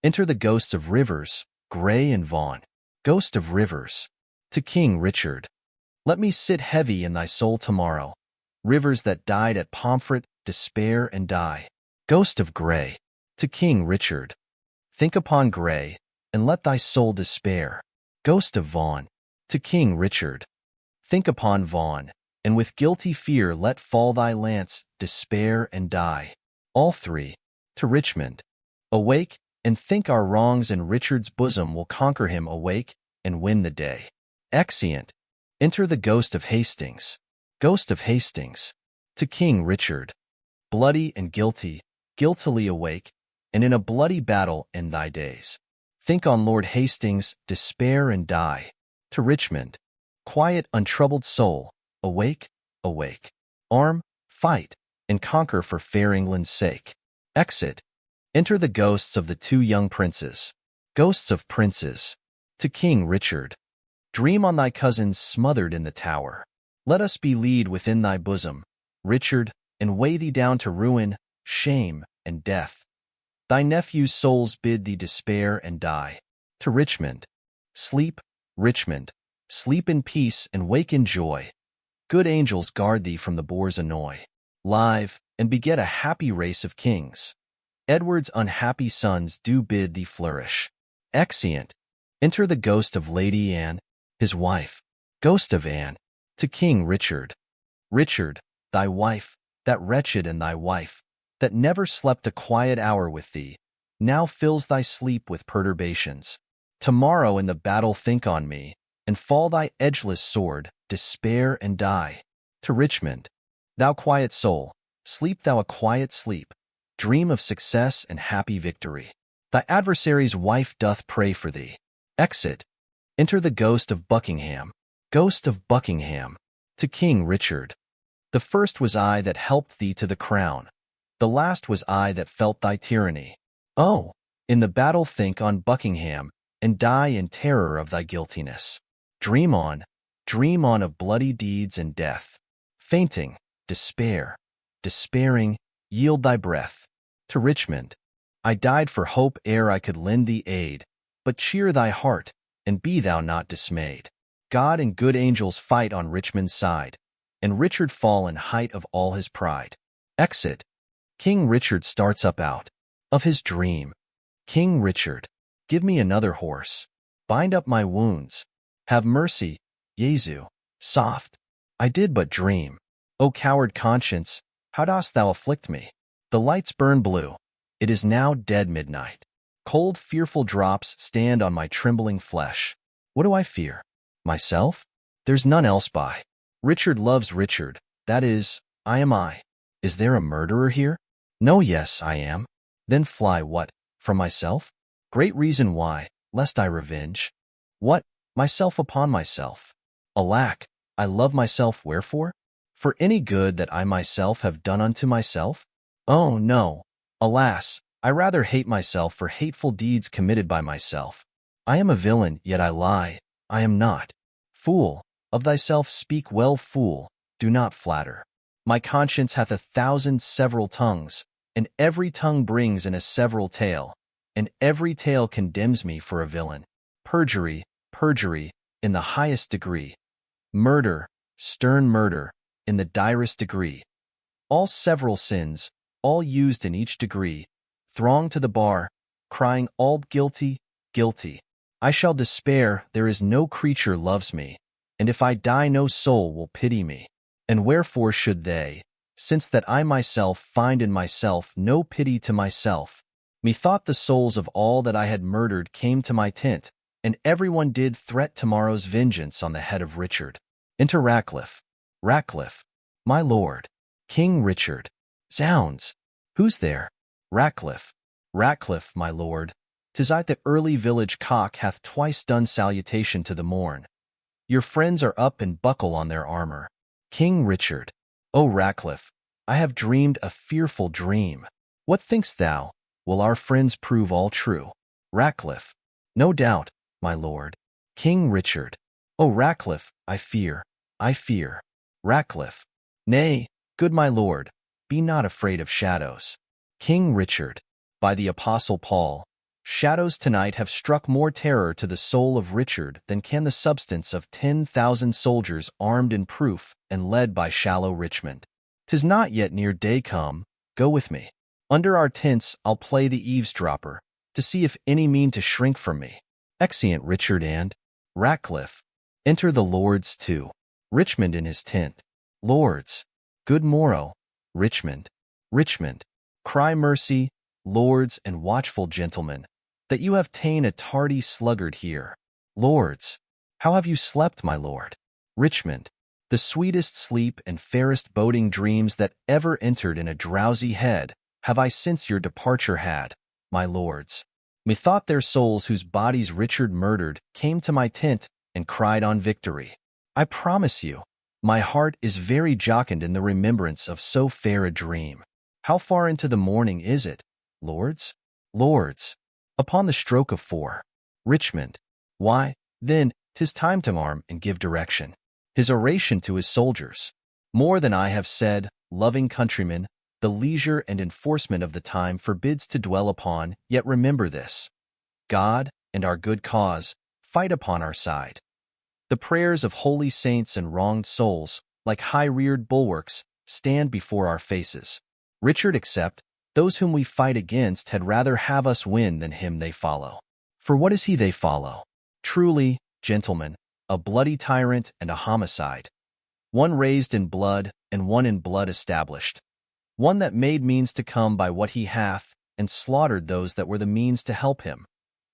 Enter the ghosts of Rivers, Grey and Vaughan. Ghost of Rivers. To King Richard. Let me sit heavy in thy soul tomorrow. Rivers that died at Pomfret, despair and die. Ghost of Grey. To King Richard. Think upon Grey, and let thy soul despair. Ghost of Vaughan. To King Richard. Think upon Vaughan, and with guilty fear let fall thy lance, despair and die. All three. To Richmond. Awake, and think our wrongs, and Richard's bosom will conquer him. Awake, and win the day. Exeunt. Enter the Ghost of Hastings. Ghost of Hastings. To King Richard. Bloody and guilty, guiltily awake, and in a bloody battle end thy days. Think on Lord Hastings, despair and die. To Richmond. Quiet, untroubled soul, awake, awake. Arm, fight, and conquer for fair England's sake. Exit. Enter the ghosts of the two young princes. Ghosts of princes. To King Richard. Dream on thy cousins smothered in the tower. Let us be lead within thy bosom, Richard, and weigh thee down to ruin, shame, and death. Thy nephew's souls bid thee despair and die. To Richmond. Sleep, Richmond, sleep in peace and wake in joy. Good angels guard thee from the boar's annoy. Live, and beget a happy race of kings. Edward's unhappy sons do bid thee flourish. Exeunt. Enter the ghost of Lady Anne, his wife. Ghost of Anne. To King Richard. Richard, thy wife, that wretched, and thy wife, that never slept a quiet hour with thee, now fills thy sleep with perturbations. Tomorrow in the battle think on me, and fall thy edgeless sword, despair and die. To Richmond. Thou quiet soul, sleep thou a quiet sleep, dream of success and happy victory. Thy adversary's wife doth pray for thee. Exit. Enter the ghost of Buckingham. Ghost of Buckingham. To King Richard. The first was I that helped thee to the crown. The last was I that felt thy tyranny. Oh, in the battle think on Buckingham, and die in terror of thy guiltiness. Dream on of bloody deeds and death. Fainting, despair, despairing, yield thy breath. To Richmond. I died for hope ere I could lend thee aid, but cheer thy heart, and be thou not dismayed. God and good angels fight on Richmond's side, and Richard fall in height of all his pride. Exit. King Richard starts up out of his dream. King Richard. Give me another horse. Bind up my wounds. Have mercy, Jesu. Soft. I did but dream. O coward conscience, how dost thou afflict me? The lights burn blue. It is now dead midnight. Cold, fearful drops stand on my trembling flesh. What do I fear? Myself? There's none else by. Richard loves Richard. That is, I am I. Is there a murderer here? No, yes, I am. Then fly what? From myself? Great reason why, lest I revenge. What? Myself upon myself. Alack, I love myself wherefore? For any good that I myself have done unto myself? Oh, no. Alas, I rather hate myself for hateful deeds committed by myself. I am a villain, yet I lie. I am not. Fool, of thyself speak well, fool, do not flatter. My conscience hath 1,000 several tongues, and every tongue brings in a several tale, and every tale condemns me for a villain. Perjury, perjury, in the highest degree. Murder, stern murder, in the direst degree. All several sins, all used in each degree, throng to the bar, crying all guilty, guilty. I shall despair, there is no creature loves me, and if I die no soul will pity me. And wherefore should they, since that I myself find in myself no pity to myself? Methought the souls of all that I had murdered came to my tent, and everyone did threat tomorrow's vengeance on the head of Richard. Enter Ratcliffe. Ratcliffe. My lord. King Richard. Zounds! Who's there? Ratcliffe. Ratcliffe, my lord. 'Tis I, the early village cock hath twice done salutation to the morn. Your friends are up and buckle on their armor. King Richard. O Ratcliffe, I have dreamed a fearful dream. What think'st thou? Will our friends prove all true? Ratcliffe. No doubt, my lord. King Richard. O Ratcliffe, I fear, I fear. Ratcliffe. Nay, good my lord, be not afraid of shadows. King Richard. By the Apostle Paul, shadows tonight have struck more terror to the soul of Richard than can the substance of 10,000 soldiers armed in proof and led by shallow Richmond. 'Tis not yet near day come, go with me. Under our tents I'll play the eavesdropper, to see if any mean to shrink from me. Exeunt Richard and Ratcliffe. Enter the lords too. Richmond in his tent. Lords, good morrow, Richmond, Richmond. Cry mercy, lords and watchful gentlemen, that you have ta'en a tardy sluggard here. Lords, how have you slept, my lord? Richmond, the sweetest sleep and fairest boding dreams that ever entered in a drowsy head have I since your departure had, my lords. Methought their souls whose bodies Richard murdered came to my tent and cried on victory. I promise you, my heart is very jocund in the remembrance of so fair a dream. How far into the morning is it, lords? Lords, upon the stroke of 4. Richmond, why, then, 'tis time to arm and give direction. His oration to his soldiers. More than I have said, loving countrymen, the leisure and enforcement of the time forbids to dwell upon, yet remember this. God, and our good cause, fight upon our side. The prayers of holy saints and wronged souls, like high-reared bulwarks, stand before our faces. Richard except, those whom we fight against had rather have us win than him they follow. For what is he they follow? Truly, gentlemen, a bloody tyrant and a homicide. One raised in blood, and one in blood established. One that made means to come by what he hath, and slaughtered those that were the means to help him.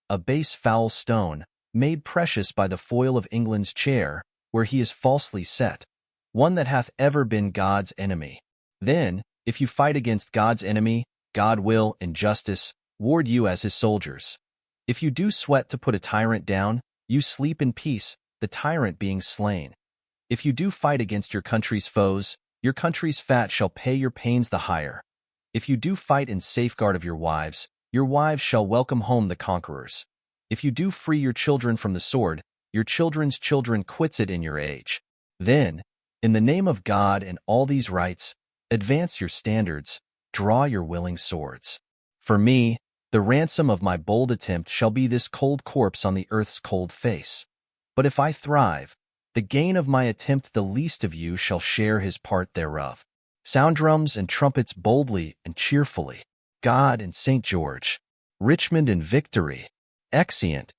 A base foul stone, made precious by the foil of England's chair, where he is falsely set. One that hath ever been God's enemy. Then, if you fight against God's enemy, God will, in justice, ward you as his soldiers. If you do sweat to put a tyrant down, you sleep in peace, the tyrant being slain. If you do fight against your country's foes, your country's fat shall pay your pains the higher. If you do fight in safeguard of your wives shall welcome home the conquerors. If you do free your children from the sword, your children's children quits it in your age. Then, in the name of God and all these rights, advance your standards, draw your willing swords. For me, the ransom of my bold attempt shall be this cold corpse on the earth's cold face. But if I thrive, the gain of my attempt the least of you shall share his part thereof. Sound drums and trumpets boldly and cheerfully. God and St. George. Richmond in victory. Exeunt.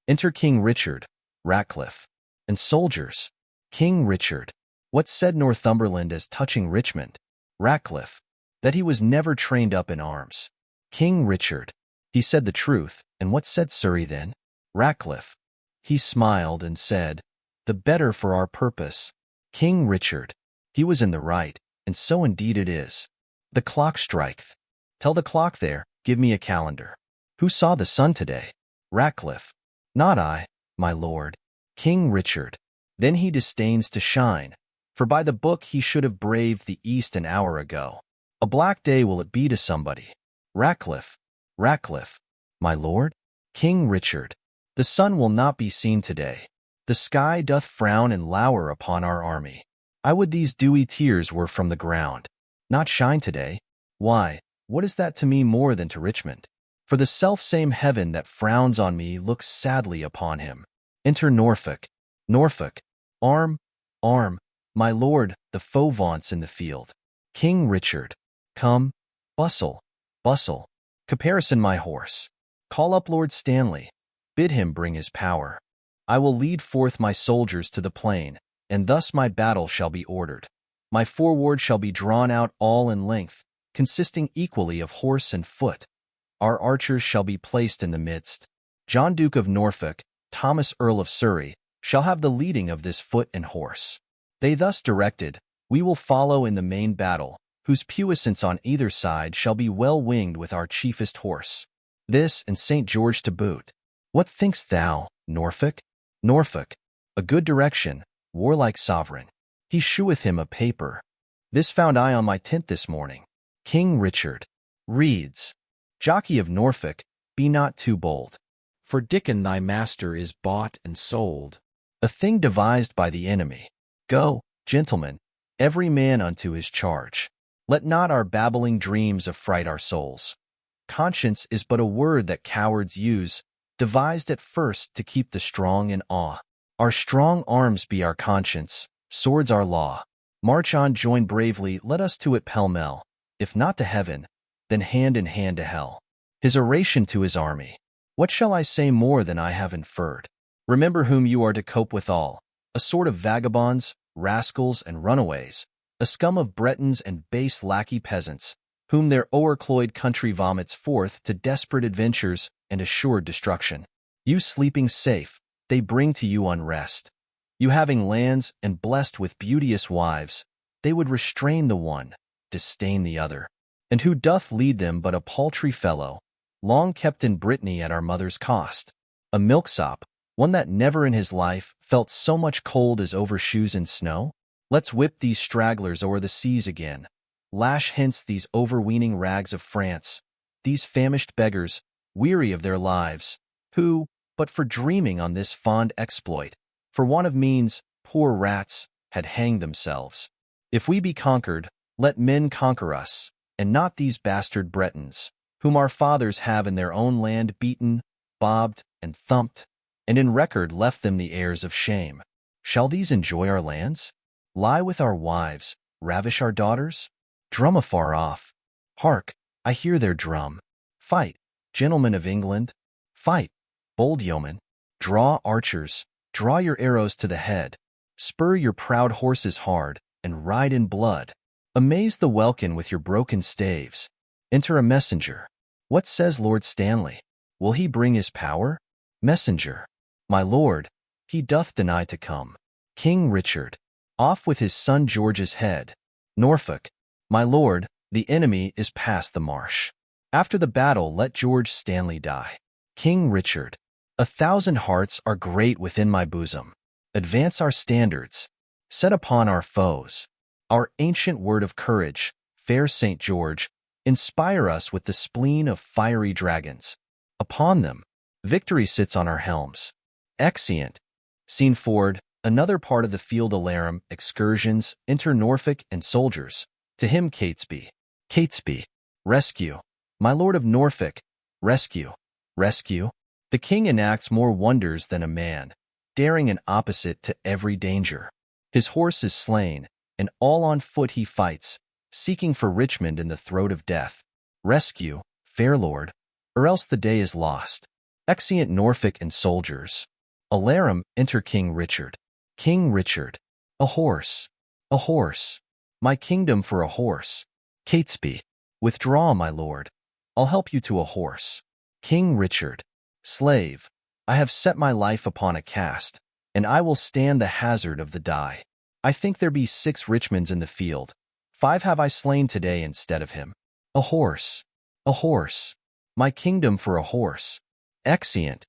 Enter King Richard, Ratcliffe, and soldiers. King Richard. What said Northumberland as touching Richmond? Ratcliffe. That he was never trained up in arms. King Richard. He said the truth, and what said Surrey then? Ratcliffe. He smiled and said, the better for our purpose. King Richard. He was in the right, and so indeed it is. The clock striketh. Tell the clock there, give me a calendar. Who saw the sun today? Ratcliffe. Not I, my lord. King Richard. Then he disdains to shine, for by the book he should have braved the east an hour ago. A black day will it be to somebody. Ratcliffe. Ratcliffe. My lord? King Richard. The sun will not be seen today. The sky doth frown and lower upon our army. I would these dewy tears were from the ground. Not shine today. Why, what is that to me more than to Richmond? For the self-same heaven that frowns on me looks sadly upon him. Enter Norfolk. Norfolk. Arm, arm, my lord, the foe vaunts in the field. King Richard. Come, bustle, bustle. Caparison my horse. Call up Lord Stanley. Bid him bring his power. I will lead forth my soldiers to the plain, and thus my battle shall be ordered. My forward shall be drawn out all in length, consisting equally of horse and foot. Our archers shall be placed in the midst. John Duke of Norfolk, Thomas Earl of Surrey, shall have the leading of this foot and horse. They thus directed, we will follow in the main battle, whose puissance on either side shall be well winged with our chiefest horse. This and St. George to boot. What thinkst thou, Norfolk? Norfolk. A good direction, warlike sovereign. He sheweth him a paper. This found I on my tent this morning. King Richard. Reads. Jockey of Norfolk, be not too bold. For Dickon thy master is bought and sold. A thing devised by the enemy. Go, gentlemen, every man unto his charge. Let not our babbling dreams affright our souls. Conscience is but a word that cowards use, devised at first to keep the strong in awe. Our strong arms be our conscience, swords our law. March on, join bravely, let us to it pell-mell. If not to heaven, then hand in hand to hell. His oration to his army. What shall I say more than I have inferred? Remember whom you are to cope withal, a sort of vagabonds, rascals, and runaways, a scum of Bretons and base lackey peasants, whom their o'ercloyed country vomits forth to desperate adventures and assured destruction. You sleeping safe, they bring to you unrest. You having lands and blessed with beauteous wives, they would restrain the one, disdain the other. And who doth lead them but a paltry fellow, long kept in Brittany at our mother's cost? A milksop, one that never in his life felt so much cold as over shoes in snow? Let's whip these stragglers o'er the seas again, lash hence these overweening rags of France, these famished beggars, weary of their lives, who, but for dreaming on this fond exploit, for want of means, poor rats, had hanged themselves. If we be conquered, let men conquer us, and not these bastard Bretons, whom our fathers have in their own land beaten, bobbed, and thumped, and in record left them the heirs of shame. Shall these enjoy our lands? Lie with our wives, ravish our daughters? Drum afar off. Hark, I hear their drum. Fight, gentlemen of England. Fight, bold yeomen. Draw, archers, draw your arrows to the head. Spur your proud horses hard, and ride in blood. Amaze the welkin with your broken staves. Enter a messenger. What says Lord Stanley? Will he bring his power? Messenger. My lord, he doth deny to come. King Richard. Off with his son George's head. Norfolk. My lord, the enemy is past the marsh. After the battle let George Stanley die. King Richard. 1,000 hearts are great within my bosom. Advance our standards. Set upon our foes. Our ancient word of courage, fair St. George, inspire us with the spleen of fiery dragons. Upon them, victory sits on our helms. Exeunt. Scene forward, another part of the field alarum, excursions, enter Norfolk and soldiers. To him Catesby. Catesby. Rescue. My lord of Norfolk. Rescue. Rescue. The king enacts more wonders than a man, daring and opposite to every danger. His horse is slain, and all on foot he fights, seeking for Richmond in the throat of death. Rescue, fair lord, or else the day is lost. Exeunt Norfolk and soldiers. Alarum, enter King Richard. King Richard. A horse. A horse. My kingdom for a horse. Catesby. Withdraw, my lord. I'll help you to a horse. King Richard. Slave. I have set my life upon a cast, and I will stand the hazard of the die. I think there be 6 Richmonds in the field. 5 have I slain today instead of him. A horse. A horse. My kingdom for a horse. Exeunt.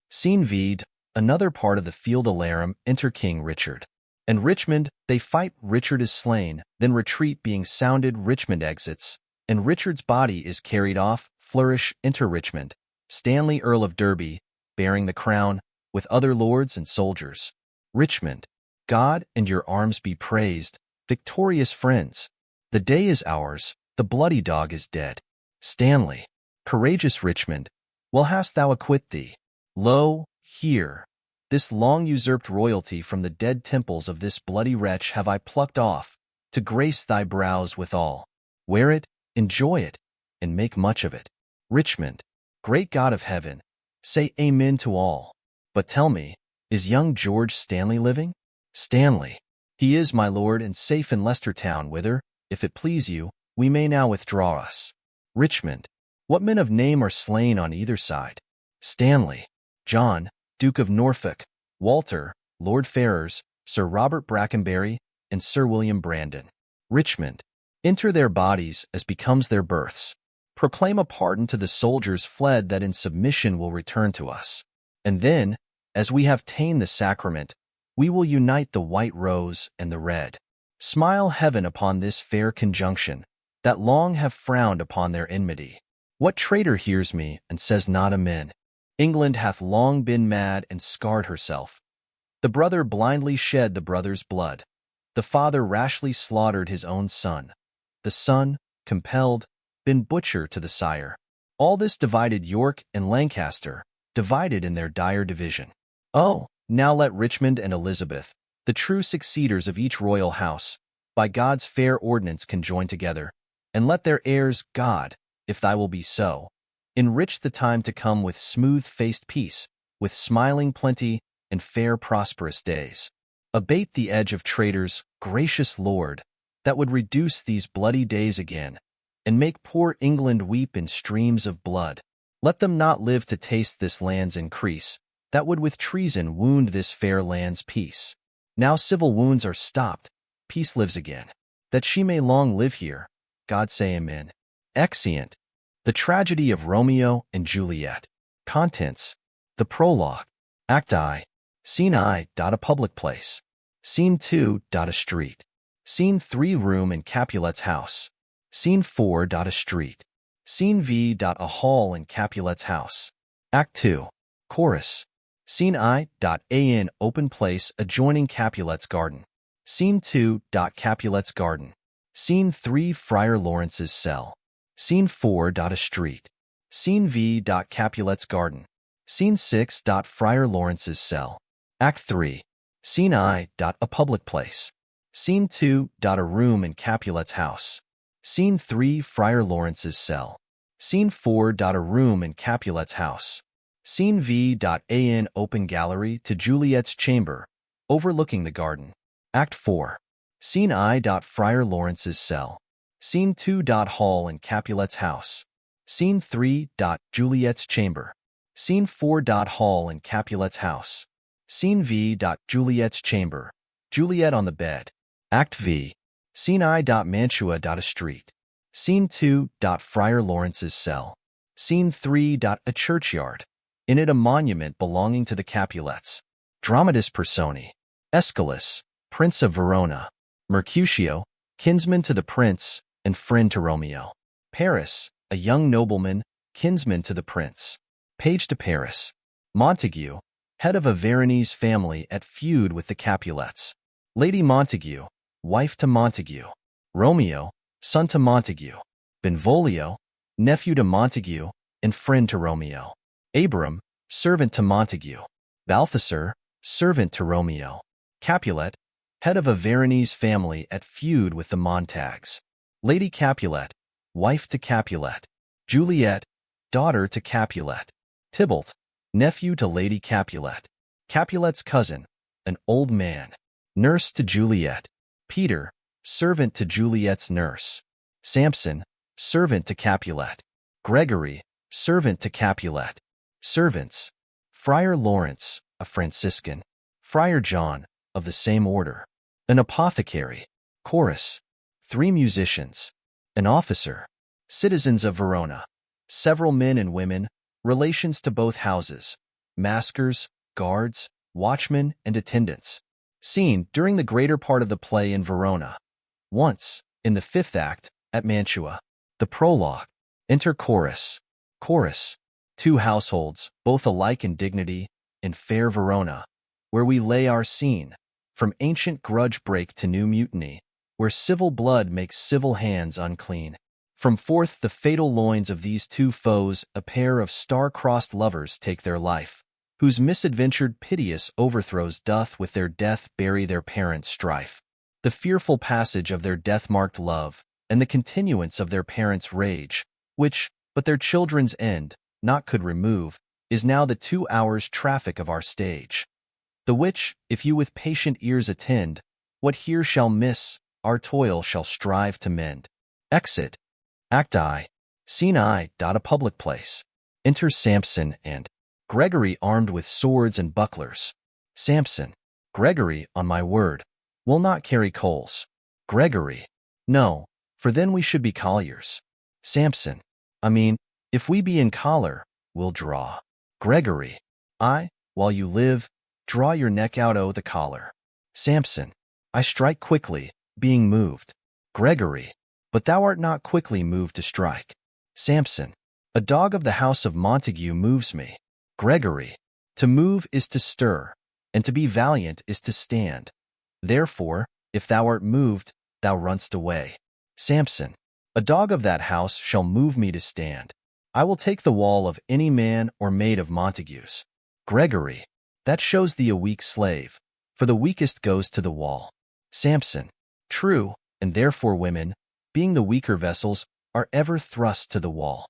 Scene vide, another part of the field alarum, enter King Richard. And Richmond, they fight, Richard is slain, then retreat being sounded, Richmond exits, and Richard's body is carried off, flourish, enter Richmond. Stanley, Earl of Derby, bearing the crown, with other lords and soldiers. Richmond. God and your arms be praised, victorious friends. The day is ours, the bloody dog is dead. Stanley. Courageous Richmond, well hast thou acquit thee. Lo, here, this long usurped royalty from the dead temples of this bloody wretch have I plucked off, to grace thy brows withal. Wear it, enjoy it, and make much of it. Richmond. Great God of heaven, say amen to all. But tell me, is young George Stanley living? Stanley. He is, my lord, and safe in Leicester town, whither, if it please you, we may now withdraw us. Richmond. What men of name are slain on either side? Stanley. John, Duke of Norfolk, Walter, Lord Ferrers, Sir Robert Brackenbury, and Sir William Brandon. Richmond. Enter their bodies as becomes their births. Proclaim a pardon to the soldiers fled that in submission will return to us. And then, as we have ta'en the sacrament, we will unite the white rose and the red. Smile heaven upon this fair conjunction, that long have frowned upon their enmity. What traitor hears me and says not amen? England hath long been mad and scarred herself. The brother blindly shed the brother's blood. The father rashly slaughtered his own son. The son, compelled, been butcher to the sire. All this divided York and Lancaster, divided in their dire division. Oh, now let Richmond and Elizabeth, the true succeeders of each royal house, by God's fair ordinance conjoin together, and let their heirs, God, if thy will be so, enrich the time to come with smooth-faced peace, with smiling plenty, and fair prosperous days. Abate the edge of traitors, gracious Lord, that would reduce these bloody days again, and make poor England weep in streams of blood. Let them not live to taste this land's increase, that would with treason wound this fair land's peace. Now civil wounds are stopped, peace lives again. That she may long live here, God say amen. Exeunt. The Tragedy of Romeo and Juliet. Contents. The Prologue. Act I. Scene I. A public place. Scene 2. A street. Scene 3. Room in Capulet's house. Scene 4. A street. Scene V. A hall in Capulet's house. Act 2. Chorus. Scene I. In open place adjoining Capulet's garden. Scene 2. Capulet's garden. Scene 3. Friar Lawrence's cell. Scene 4. A street. Scene V. Capulet's garden. Scene 6. Friar Lawrence's cell. Act 3. Scene I. A public place. Scene 2. A room in Capulet's house. Scene 3. Friar Lawrence's cell. Scene 4. A room in Capulet's house. Scene V. In open gallery to Juliet's chamber, overlooking the garden. Act 4. Scene I. Friar Lawrence's cell. Scene 2. Hall in Capulet's house. Scene 3. Juliet's chamber. Scene 4. Hall in Capulet's house. Scene V. Juliet's chamber. Juliet on the bed. Act V. Scene I. Mantua. A street. Scene 2. Friar Lawrence's cell. Scene 3. A churchyard. In it a monument belonging to the Capulets. Dramatis Personae. Aeschylus, Prince of Verona. Mercutio, kinsman to the prince and friend to Romeo. Paris, a young nobleman, kinsman to the prince. Page to Paris. Montague, head of a Veronese family at feud with the Capulets. Lady Montague, wife to Montague. Romeo, son to Montague. Benvolio, nephew to Montague and friend to Romeo. Abram, servant to Montague. Balthasar, servant to Romeo. Capulet, head of a Veronese family at feud with the Montagues. Lady Capulet, wife to Capulet. Juliet, daughter to Capulet. Tybalt, nephew to Lady Capulet. Capulet's cousin, an old man. Nurse to Juliet. Peter, servant to Juliet's nurse. Samson, servant to Capulet. Gregory, servant to Capulet. Servants. Friar Lawrence, a Franciscan. Friar John, of the same order. An apothecary. Chorus. 3 musicians. An officer. Citizens of Verona. Several men and women, relations to both houses. Maskers, guards, watchmen, and attendants. Scene during the greater part of the play in Verona. Once, in the 5th act, at Mantua. The Prologue. Enter chorus. Chorus. 2 households, both alike in dignity, in fair Verona, where we lay our scene, from ancient grudge break to new mutiny, where civil blood makes civil hands unclean. From forth the fatal loins of these 2 foes a pair of star-crossed lovers take their life, whose misadventured piteous overthrows doth with their death bury their parents' strife. The fearful passage of their death-marked love, and the continuance of their parents' rage, which, but their children's end, not could remove, is now the 2 hours' traffic of our stage. The which, if you with patient ears attend, what here shall miss, our toil shall strive to mend. Exit. Act I. Scene I. A public place. Enter Samson and Gregory armed with swords and bucklers. Samson. Gregory, on my word, will not carry coals. Gregory. No, for then we should be colliers. Samson. I mean, if we be in collar, we'll draw. Gregory. I, while you live, draw your neck out o' the collar. Samson. I strike quickly, being moved. Gregory. But thou art not quickly moved to strike. Samson. A dog of the house of Montague moves me. Gregory. To move is to stir, and to be valiant is to stand. Therefore, if thou art moved, thou runst away. Samson. A dog of that house shall move me to stand. I will take the wall of any man or maid of Montague's. Gregory. That shows thee a weak slave, for the weakest goes to the wall. Samson. True, and therefore women, being the weaker vessels, are ever thrust to the wall.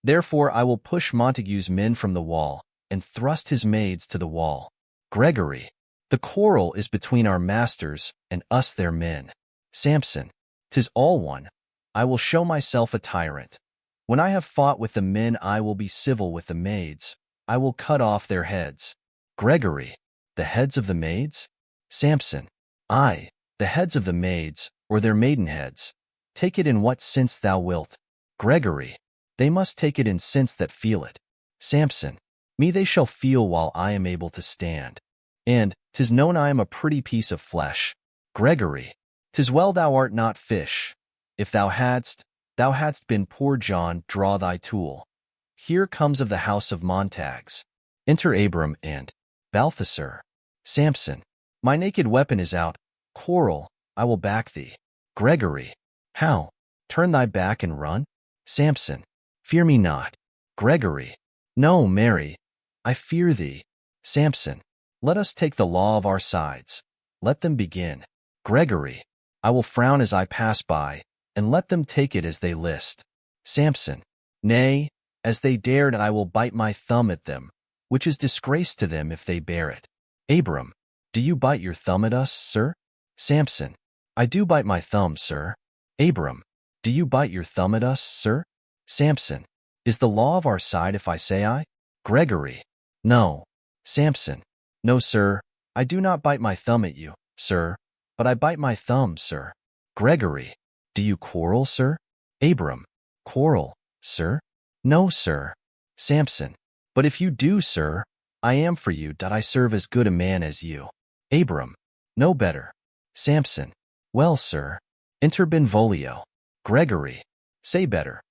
Therefore I will push Montague's men from the wall, and thrust his maids to the wall. Gregory. The quarrel is between our masters and us their men. Samson, 'tis all one. I will show myself a tyrant. When I have fought with the men, I will be civil with the maids. I will cut off their heads. Gregory, the heads of the maids? Samson, aye, the heads of the maids, or their maidenheads. Take it in what sense thou wilt. Gregory, they must take it in sense that feel it. Samson, me they shall feel while I am able to stand. And 'tis known I am a pretty piece of flesh. Gregory, 'tis well thou art not fish. If thou hadst been poor John, draw thy tool. Here comes of the house of Montagues. Enter Abram and Balthasar. Samson, my naked weapon is out. Quarrel, I will back thee. Gregory, how? Turn thy back and run? Samson, fear me not. Gregory, no, marry, I fear thee. Samson, let us take the law of our sides. Let them begin. Gregory, I will frown as I pass by, and let them take it as they list. Samson, nay, as they dared, I will bite my thumb at them, which is disgrace to them if they bear it. Abram, do you bite your thumb at us, sir? Samson, I do bite my thumb, sir. Abram, do you bite your thumb at us, sir? Samson, is the law of our side if I say I? Gregory, no. Samson, no, sir, I do not bite my thumb at you, sir, but I bite my thumb, sir. Gregory, do you quarrel, sir? Abram, quarrel, sir? No, sir. Samson, but if you do, sir, I am for you that I serve as good a man as you. Abram, no better. Samson, well, sir. Enter Benvolio. Gregory, say better.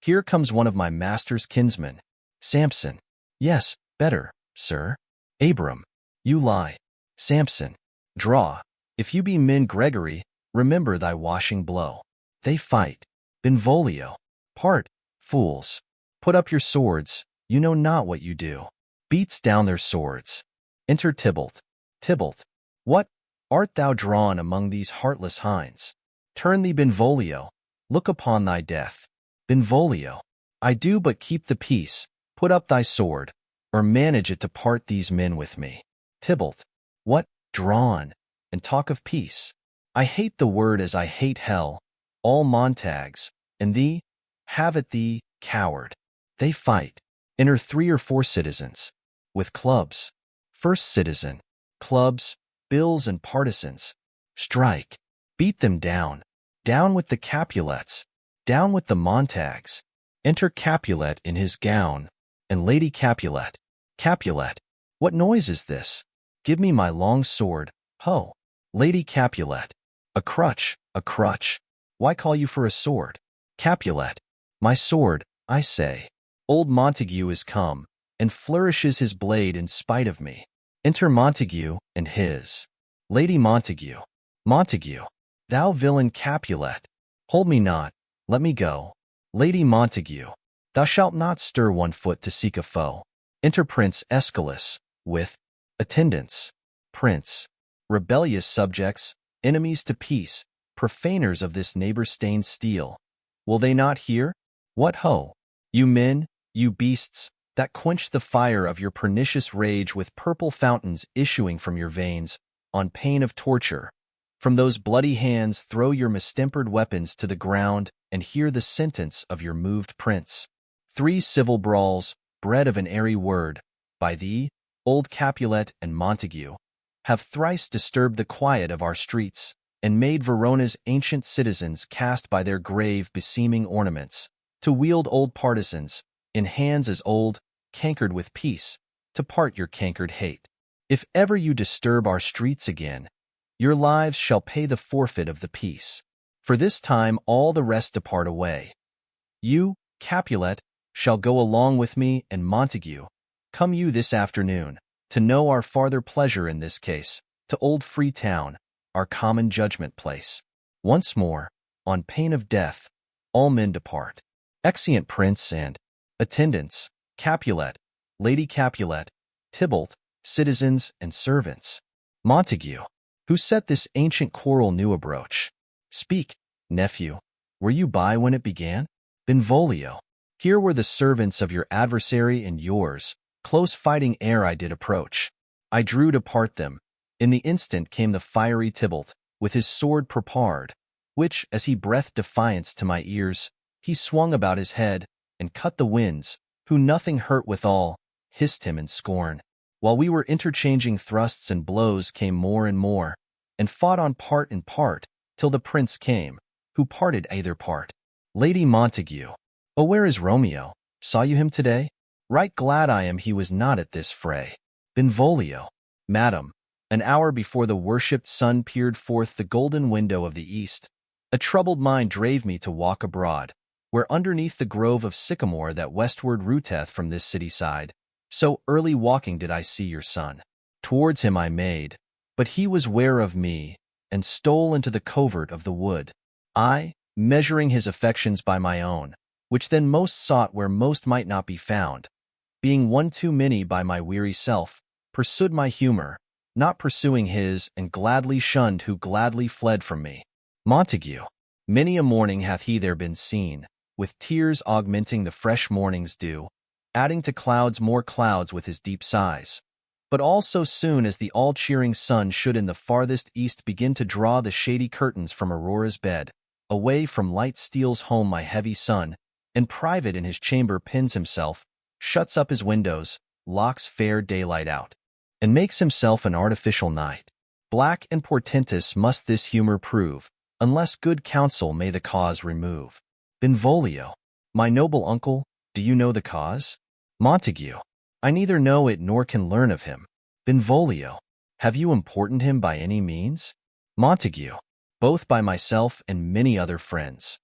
Here comes one of my master's kinsmen. Samson, yes, better, sir. Abram, you lie. Samson, draw. If you be men, Gregory, remember thy washing blow. They fight. Benvolio, part, fools. Put up your swords, you know not what you do. Beats down their swords. Enter Tybalt. Tybalt, what? Art thou drawn among these heartless hinds? Turn thee, Benvolio, look upon thy death. Benvolio, I do but keep the peace. Put up thy sword, or manage it to part these men with me. Tybalt, what? Drawn, and talk of peace. I hate the word as I hate hell. All Montagues, and thee, have at thee, coward. They fight. Enter 3 or 4 citizens, with clubs. First citizen, clubs, bills, and partisans. Strike. Beat them down. Down with the Capulets. Down with the Montagues. Enter Capulet in his gown, and Lady Capulet. Capulet, what noise is this? Give me my long sword. Ho! Lady Capulet, a crutch, a crutch. Why call you for a sword? Capulet, my sword, I say. Old Montague is come, and flourishes his blade in spite of me. Enter Montague and his. Lady Montague. Montague, thou villain Capulet, hold me not, let me go. Lady Montague, thou shalt not stir one foot to seek a foe. Enter Prince Escalus, with attendants. Prince, rebellious subjects, enemies to peace, profaners of this neighbor-stained steel. Will they not hear? What ho! You men, you beasts, that quench the fire of your pernicious rage with purple fountains issuing from your veins, on pain of torture. From those bloody hands throw your mistempered weapons to the ground, and hear the sentence of your moved prince. 3 civil brawls, bred of an airy word, by thee, old Capulet and Montague, have thrice disturbed the quiet of our streets, and made Verona's ancient citizens cast by their grave beseeming ornaments, to wield old partisans, in hands as old, cankered with peace, to part your cankered hate. If ever you disturb our streets again, your lives shall pay the forfeit of the peace. For this time all the rest depart away. You, Capulet, shall go along with me, and Montague, come you this afternoon, to know our farther pleasure in this case, to old Freetown, our common judgment place. Once more, on pain of death, all men depart. Exeunt Prince and attendants, Capulet, Lady Capulet, Tybalt, citizens and servants. Montague, who set this ancient quarrel new abroach? Speak, nephew, were you by when it began? Benvolio, here were the servants of your adversary and yours, close fighting ere I did approach. I drew to part them, In the instant came the fiery Tybalt, with his sword prepared, which, as he breathed defiance to my ears, he swung about his head, and cut the winds, who nothing hurt withal, hissed him in scorn. While we were interchanging thrusts and blows came more and more, and fought on part and part, till the prince came, who parted either part. Lady Montague. Oh, where is Romeo? Saw you him today? Right glad I am he was not at this fray. Benvolio. Madam, an hour before the worshipped sun peered forth the golden window of the east, a troubled mind drave me to walk abroad, where underneath the grove of sycamore that westward rooteth from this city side, so early walking did I see your son. Towards him I made, but he was ware of me, and stole into the covert of the wood. I, measuring his affections by my own, which then most sought where most might not be found, being one too many by my weary self, pursued my humor, not pursuing his, and gladly shunned who gladly fled from me. Montague. Many a morning hath he there been seen, with tears augmenting the fresh morning's dew, adding to clouds more clouds with his deep sighs. But all so soon as the all-cheering sun should in the farthest east begin to draw the shady curtains from Aurora's bed, away from light steals home my heavy son, and private in his chamber pins himself, shuts up his windows, locks fair daylight out, and makes himself an artificial night. Black and portentous must this humor prove, unless good counsel may the cause remove. Benvolio. My noble uncle, do you know the cause? Montague. I neither know it nor can learn of him. Benvolio. Have you importuned him by any means? Montague. Both by myself and many other friends.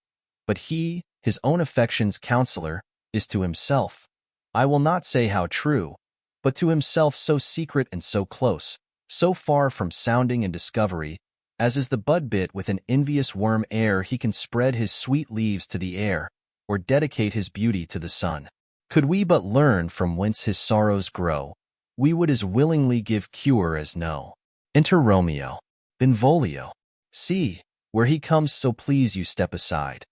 But he, his own affection's counselor, is to himself, I will not say how true, but to himself so secret and so close, so far from sounding and discovery, as is the bud bit with an envious worm ere he can spread his sweet leaves to the air, or dedicate his beauty to the sun. Could we but learn from whence his sorrows grow, we would as willingly give cure as know. Enter Romeo. Benvolio. See, where he comes, so please you step aside.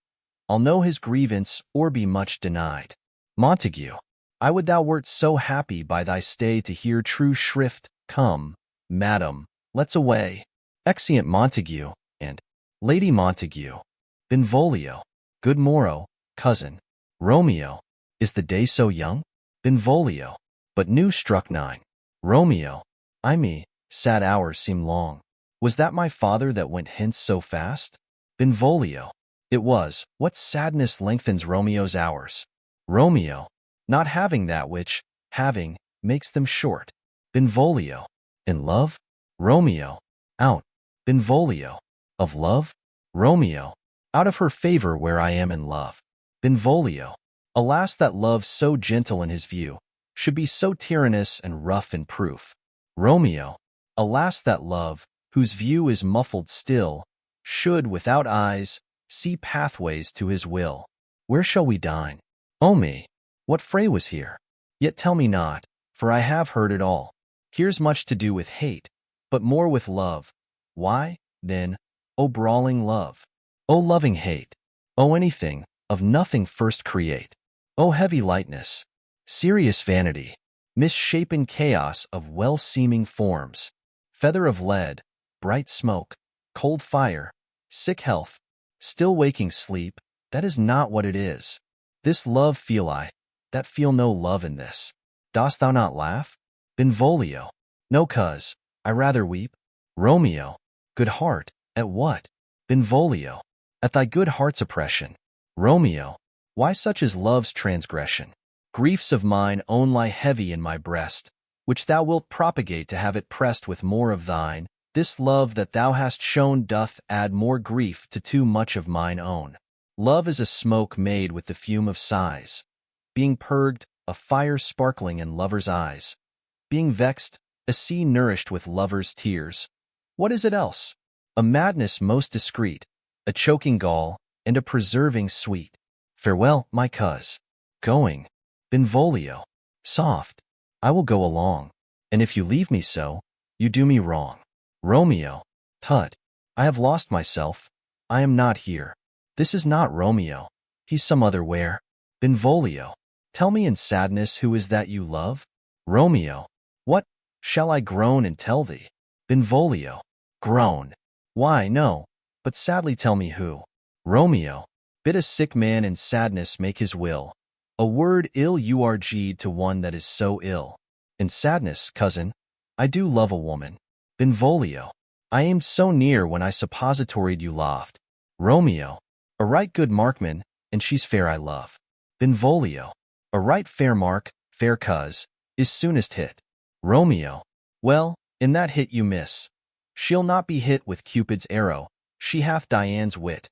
I'll know his grievance, or be much denied. Montague. I would thou wert so happy by thy stay to hear true shrift. Come, madam, let's away. Exeunt Montague, and Lady Montague. Benvolio. Good morrow, cousin. Romeo. Is the day so young? Benvolio. But new struck 9. Romeo. Ay me, sad hours seem long. Was that my father that went hence so fast? Benvolio. It was. What sadness lengthens Romeo's hours? Romeo. Not having that which, having, makes them short. Benvolio. In love? Romeo. Out. Benvolio. Of love? Romeo. Out of her favor where I am in love. Benvolio. Alas, that love so gentle in his view should be so tyrannous and rough in proof. Romeo. Alas, that love, whose view is muffled still, should, without eyes, see pathways to his will. Where shall we dine? O me! What fray was here? Yet tell me not, for I have heard it all. Here's much to do with hate, but more with love. Why, then, O brawling love? O loving hate? O anything, of nothing first create? O heavy lightness, serious vanity, misshapen chaos of well-seeming forms, feather of lead, bright smoke, cold fire, sick health, still waking sleep, that is not what it is. This love feel I, that feel no love in this. Dost thou not laugh? Benvolio. No, cuz, I rather weep. Romeo. Good heart, at what? Benvolio. At thy good heart's oppression. Romeo. Why such is love's transgression? Griefs of mine own lie heavy in my breast, which thou wilt propagate to have it pressed with more of thine. This love that thou hast shown doth add more grief to too much of mine own. Love is a smoke made with the fume of sighs, being purged, a fire sparkling in lovers' eyes, being vexed, a sea nourished with lovers' tears. What is it else? A madness most discreet, a choking gall, and a preserving sweet. Farewell, my cuz. Going. Benvolio. Soft. I will go along, and if you leave me so, you do me wrong. Romeo. Tut. I have lost myself. I am not here. This is not Romeo. He's some other where. Benvolio. Tell me in sadness who is that you love? Romeo. What? Shall I groan and tell thee? Benvolio. Groan. Why, no, but sadly tell me who. Romeo. Bid a sick man in sadness make his will. A word ill urged to one that is so ill. In sadness, cousin, I do love a woman. Benvolio. I aimed so near when I suppositoried you loved. Romeo. A right good markman, and she's fair I love. Benvolio. A right fair mark, fair cuz, is soonest hit. Romeo. Well, in that hit you miss. She'll not be hit with Cupid's arrow, she hath Dian's wit,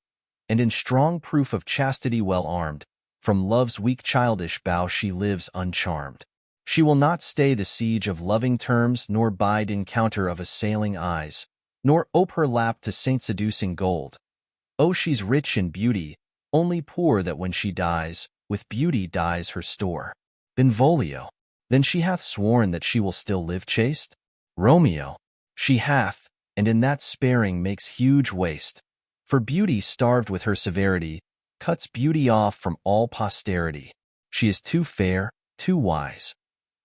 and in strong proof of chastity well armed, from love's weak childish bow she lives uncharmed. She will not stay the siege of loving terms, nor bide encounter of assailing eyes, nor ope her lap to saint-seducing gold. Oh, she's rich in beauty, only poor that when she dies, with beauty dies her store. Benvolio. Then she hath sworn that she will still live chaste? Romeo. She hath, and in that sparing makes huge waste. For beauty starved with her severity, cuts beauty off from all posterity. She is too fair, too wise,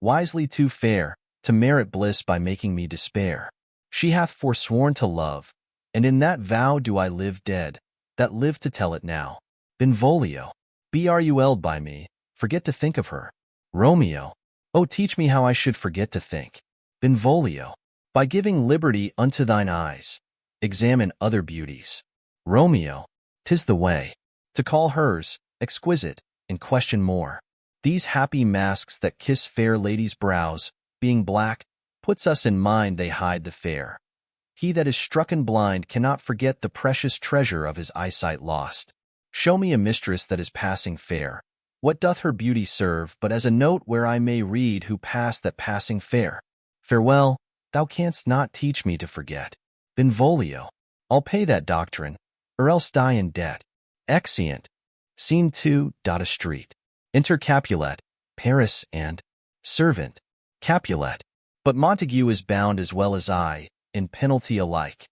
wisely too fair, to merit bliss by making me despair. She hath forsworn to love, and in that vow do I live dead, that live to tell it now. Benvolio. Bruld by me, forget to think of her. Romeo. Oh, teach me how I should forget to think. Benvolio. By giving liberty unto thine eyes, examine other beauties. Romeo. 'Tis the way to call hers exquisite, and question more. These happy masks that kiss fair ladies' brows, being black, puts us in mind they hide the fair. He that is strucken blind cannot forget the precious treasure of his eyesight lost. Show me a mistress that is passing fair. What doth her beauty serve but as a note where I may read who passed that passing fair? Farewell, thou canst not teach me to forget. Benvolio. I'll pay that doctrine, or else die in debt. Exeunt. Scene 2. A street. Enter Capulet, Paris, and servant. Capulet. But Montague is bound as well as I, in penalty alike.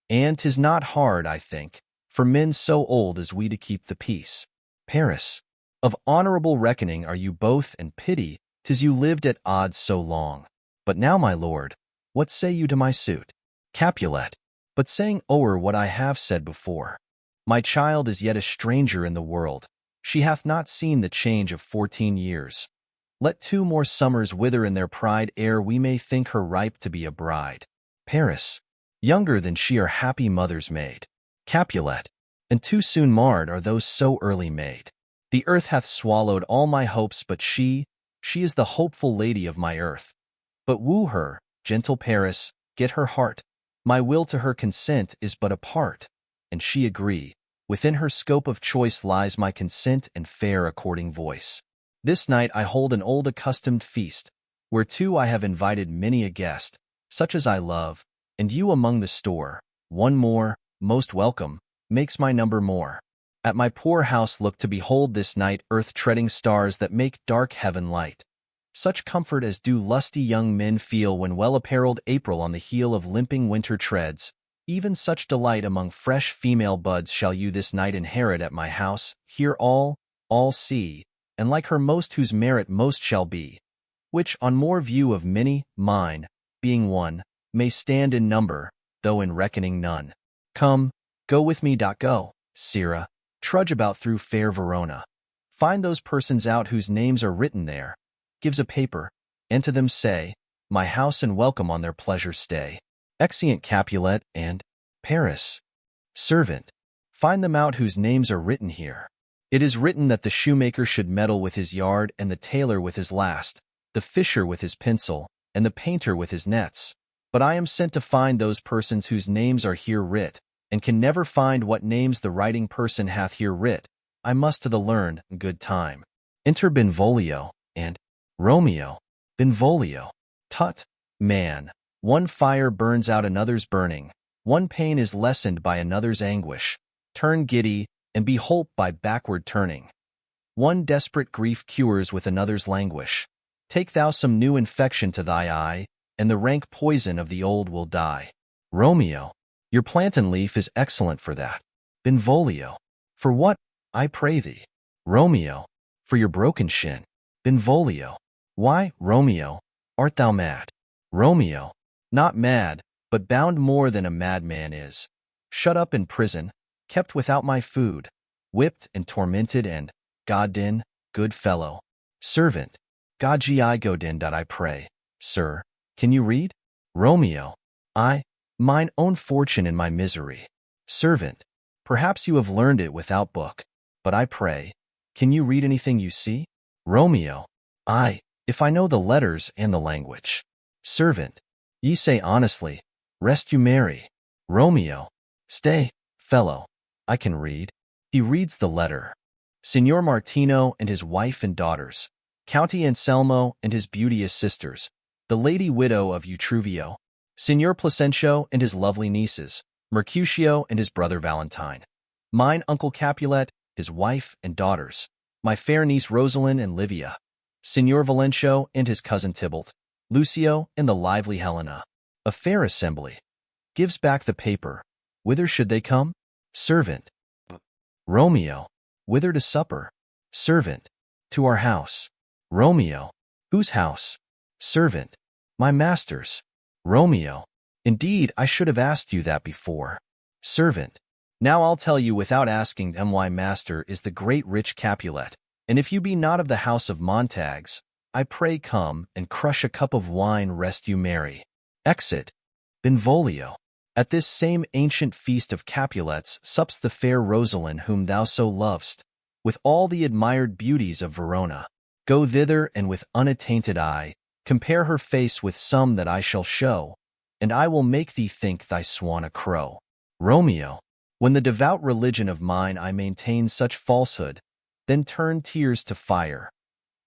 And 'tis not hard, I think, for men so old as we to keep the peace. Paris. Of honorable reckoning are you both, and pity 'tis you lived at odds so long. But now, my lord, what say you to my suit? Capulet. But saying o'er what I have said before, my child is yet a stranger in the world. She hath not seen the change of 14 years. Let 2 more summers wither in their pride ere we may think her ripe to be a bride. Paris. Younger than she are happy mothers made. Capulet. And too soon marred are those so early made. The earth hath swallowed all my hopes, but she is the hopeful lady of my earth. But woo her, gentle Paris, get her heart. My will to her consent is but a part, and she agree. Within her scope of choice lies my consent and fair according voice. This night I hold an old accustomed feast, whereto I have invited many a guest, such as I love, and you among the store. One more, most welcome, makes my number more. At my poor house look to behold this night earth-treading stars that make dark heaven light. Such comfort as do lusty young men feel when well-apparelled April on the heel of limping winter treads, even such delight among fresh female buds shall you this night inherit at my house, hear all see, and like her most whose merit most shall be, which on more view of many, mine, being one, may stand in number, though in reckoning none. Come, go with me. Go, Sirrah, trudge about through fair Verona. Find those persons out whose names are written there. Gives a paper, and to them say, my house and welcome on their pleasure stay. Exeunt Capulet and Paris. Servant. Find them out whose names are written here. It is written that the shoemaker should meddle with his yard, and the tailor with his last, the fisher with his pencil, and the painter with his nets. But I am sent to find those persons whose names are here writ, and can never find what names the writing person hath here writ. I must to the learned good time. Enter Benvolio and Romeo. Benvolio. Tut, man, one fire burns out another's burning, one pain is lessened by another's anguish. Turn giddy, and be holp by backward turning. One desperate grief cures with another's languish. Take thou some new infection to thy eye, and the rank poison of the old will die. Romeo. Your plantain leaf is excellent for that. Benvolio. For what, I pray thee? Romeo. For your broken shin. Benvolio. Why, Romeo, art thou mad? Romeo. Not mad, but bound more than a madman is, shut up in prison, kept without my food, whipped and tormented and, Godin, good fellow. Servant. God Godin. I pray, sir, can you read? Romeo. I, mine own fortune in my misery. Servant. Perhaps you have learned it without book, but I pray, can you read anything you see? Romeo. I, if I know the letters and the language. Servant. Ye say honestly, rest you merry. Romeo. Stay, fellow, I can read. He reads the letter. Signor Martino and his wife and daughters, County Anselmo and his beauteous sisters, the lady widow of Utruvio, Signor Placencio and his lovely nieces, Mercutio and his brother Valentine, mine uncle Capulet, his wife and daughters, my fair niece Rosalind and Livia, Signor Valencio and his cousin Tybalt, Lucio and the lively Helena. A fair assembly. Gives back the paper. Whither should they come? Servant. Romeo. Whither to supper? Servant. To our house. Romeo. Whose house? Servant. My master's. Romeo. Indeed, I should have asked you that before. Servant. Now I'll tell you without asking them why master is the great rich Capulet, and if you be not of the house of Montagues, I pray come and crush a cup of wine rest you merry. Exit. Benvolio. At this same ancient feast of Capulets sups the fair Rosalind whom thou so lovest, with all the admired beauties of Verona. Go thither and with unattainted eye, compare her face with some that I shall show, and I will make thee think thy swan a crow. Romeo. When the devout religion of mine I maintain such falsehood, then turn tears to fire,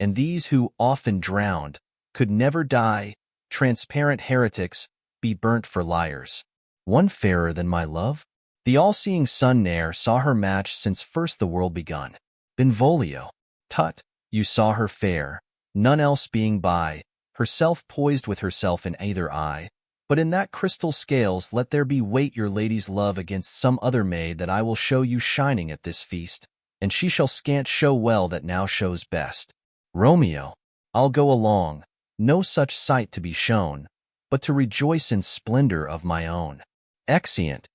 and these who, often drowned, could never die, transparent heretics, be burnt for liars. One fairer than my love? The all-seeing sun ne'er saw her match since first the world begun. Benvolio. Tut, you saw her fair, none else being by, herself poised with herself in either eye, but in that crystal scales let there be weight your lady's love against some other maid that I will show you shining at this feast, and she shall scant show well that now shows best. Romeo. I'll go along, no such sight to be shown, but to rejoice in splendor of my own. Exeunt.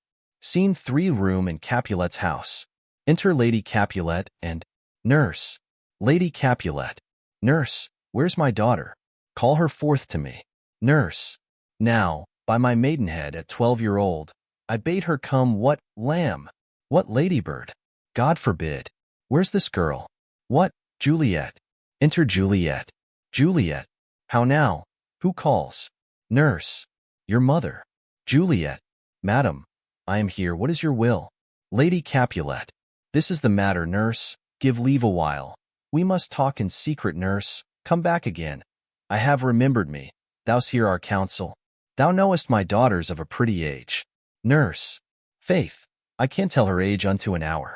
Scene 3 Room in Capulet's house. Enter Lady Capulet and Nurse. Lady Capulet. Nurse, where's my daughter? Call her forth to me. Nurse. Now, by my maidenhead at 12-year-old, I bade her come. What, lamb? What ladybird? God forbid. Where's this girl? What, Juliet? Enter Juliet. Juliet. How now? Who calls? Nurse. Your mother. Juliet. Madam, I am here. What is your will? Lady Capulet. This is the matter, nurse. Give leave a while. We must talk in secret, nurse. Come back again. I have remembered me. Thou's hear our counsel. Thou knowest my daughter's of a pretty age. Nurse. Faith, I can't tell her age unto an hour.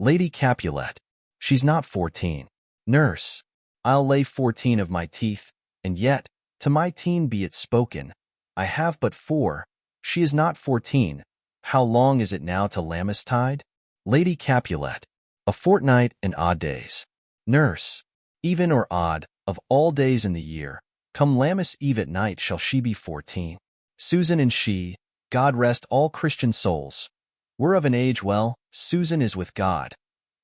Lady Capulet. She's not 14. Nurse. I'll lay 14 of my teeth, and yet, to my teen be it spoken, I have but 4. She is not 14. How long is it now to Lammastide? Lady Capulet. A fortnight and odd days. Nurse. Even or odd, of all days in the year, come Lammas Eve at night shall she be 14. Susan and she, God rest all Christian souls, were of an age. Well, Susan is with God.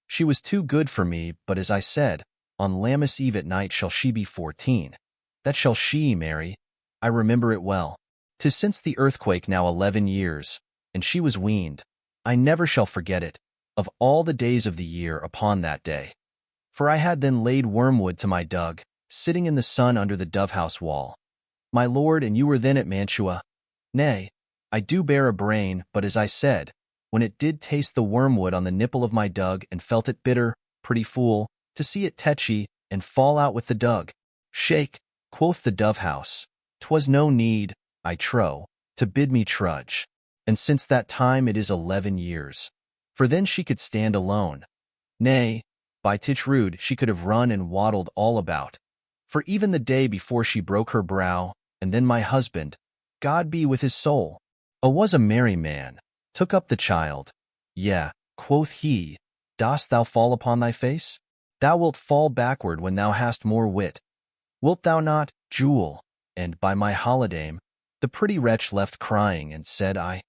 She was too good for me, but as I said, on Lammas Eve at night shall she be 14. That shall she, Mary. I remember it well. 'Tis since the earthquake now 11 years, and she was weaned. I never shall forget it, of all the days of the year upon that day. For I had then laid wormwood to my dug, sitting in the sun under the dove-house wall. My lord, and you were then at Mantua. Nay, I do bear a brain, but as I said, when it did taste the wormwood on the nipple of my dug and felt it bitter, pretty fool, to see it tetchy and fall out with the dug. Shake, quoth the dove-house, 'twas no need, I trow, to bid me trudge. And since that time it is 11 years. For then she could stand alone. Nay, by Tichrude she could have run and waddled all about. For even the day before she broke her brow, and then my husband, God be with his soul, was a merry man, took up the child. Yea, quoth he, dost thou fall upon thy face? Thou wilt fall backward when thou hast more wit. Wilt thou not, Jewel? And by my holidame, The pretty wretch left crying, and said I,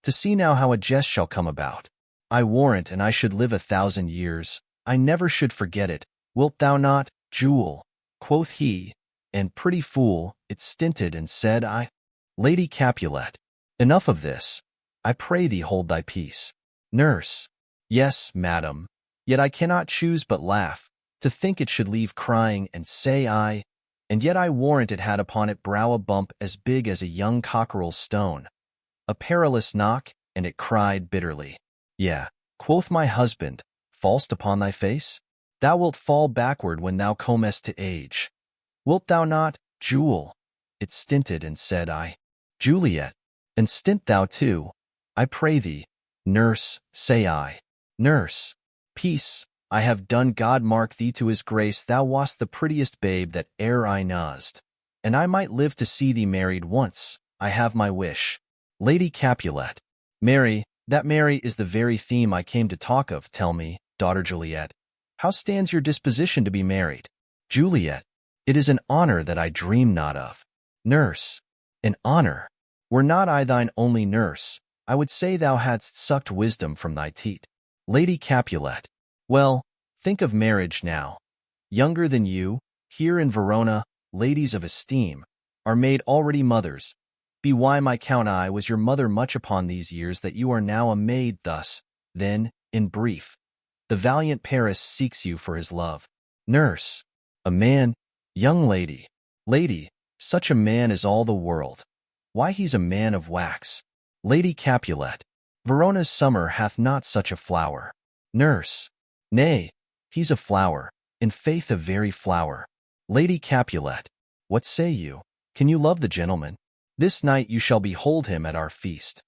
to see now how a jest shall come about. I warrant, and I should live 1,000 years, I never should forget it. Wilt thou not, jewel? Quoth he, and pretty fool, it stinted, and said I, Lady Capulet, enough of this. I pray thee hold thy peace. Nurse. Yes, madam, yet I cannot choose but laugh, to think it should leave crying, and say I, and yet I warrant it had upon it brow a bump as big as a young cockerel's stone. A perilous knock, and it cried bitterly. Yea, quoth my husband, fall'st upon thy face? Thou wilt fall backward when thou comest to age. Wilt thou not, jewel? It stinted, and said I, Juliet, and stint thou too, I pray thee. Nurse, say I. Nurse. Peace, I have done. God mark thee to his grace, thou wast the prettiest babe that e'er I nursed, and I might live to see thee married once. I have my wish. Lady Capulet. Marry, that marry is the very theme I came to talk of. Tell me, daughter Juliet, how stands your disposition to be married? Juliet. It is an honor that I dream not of. Nurse. An honor? Were not I thine only nurse, I would say thou hadst sucked wisdom from thy teat. Lady Capulet. Well, think of marriage now. Younger than you, here in Verona, ladies of esteem, are made already mothers. Be why my count I was your mother much upon these years that you are now a maid thus. Then, in brief, the valiant Paris seeks you for his love. Nurse. A man? Young lady. Lady, such a man is all the world. Why, he's a man of wax. Lady Capulet. Verona's summer hath not such a flower. Nurse. Nay, he's a flower, in faith a very flower. Lady Capulet. What say you? Can you love the gentleman? This night you shall behold him at our feast.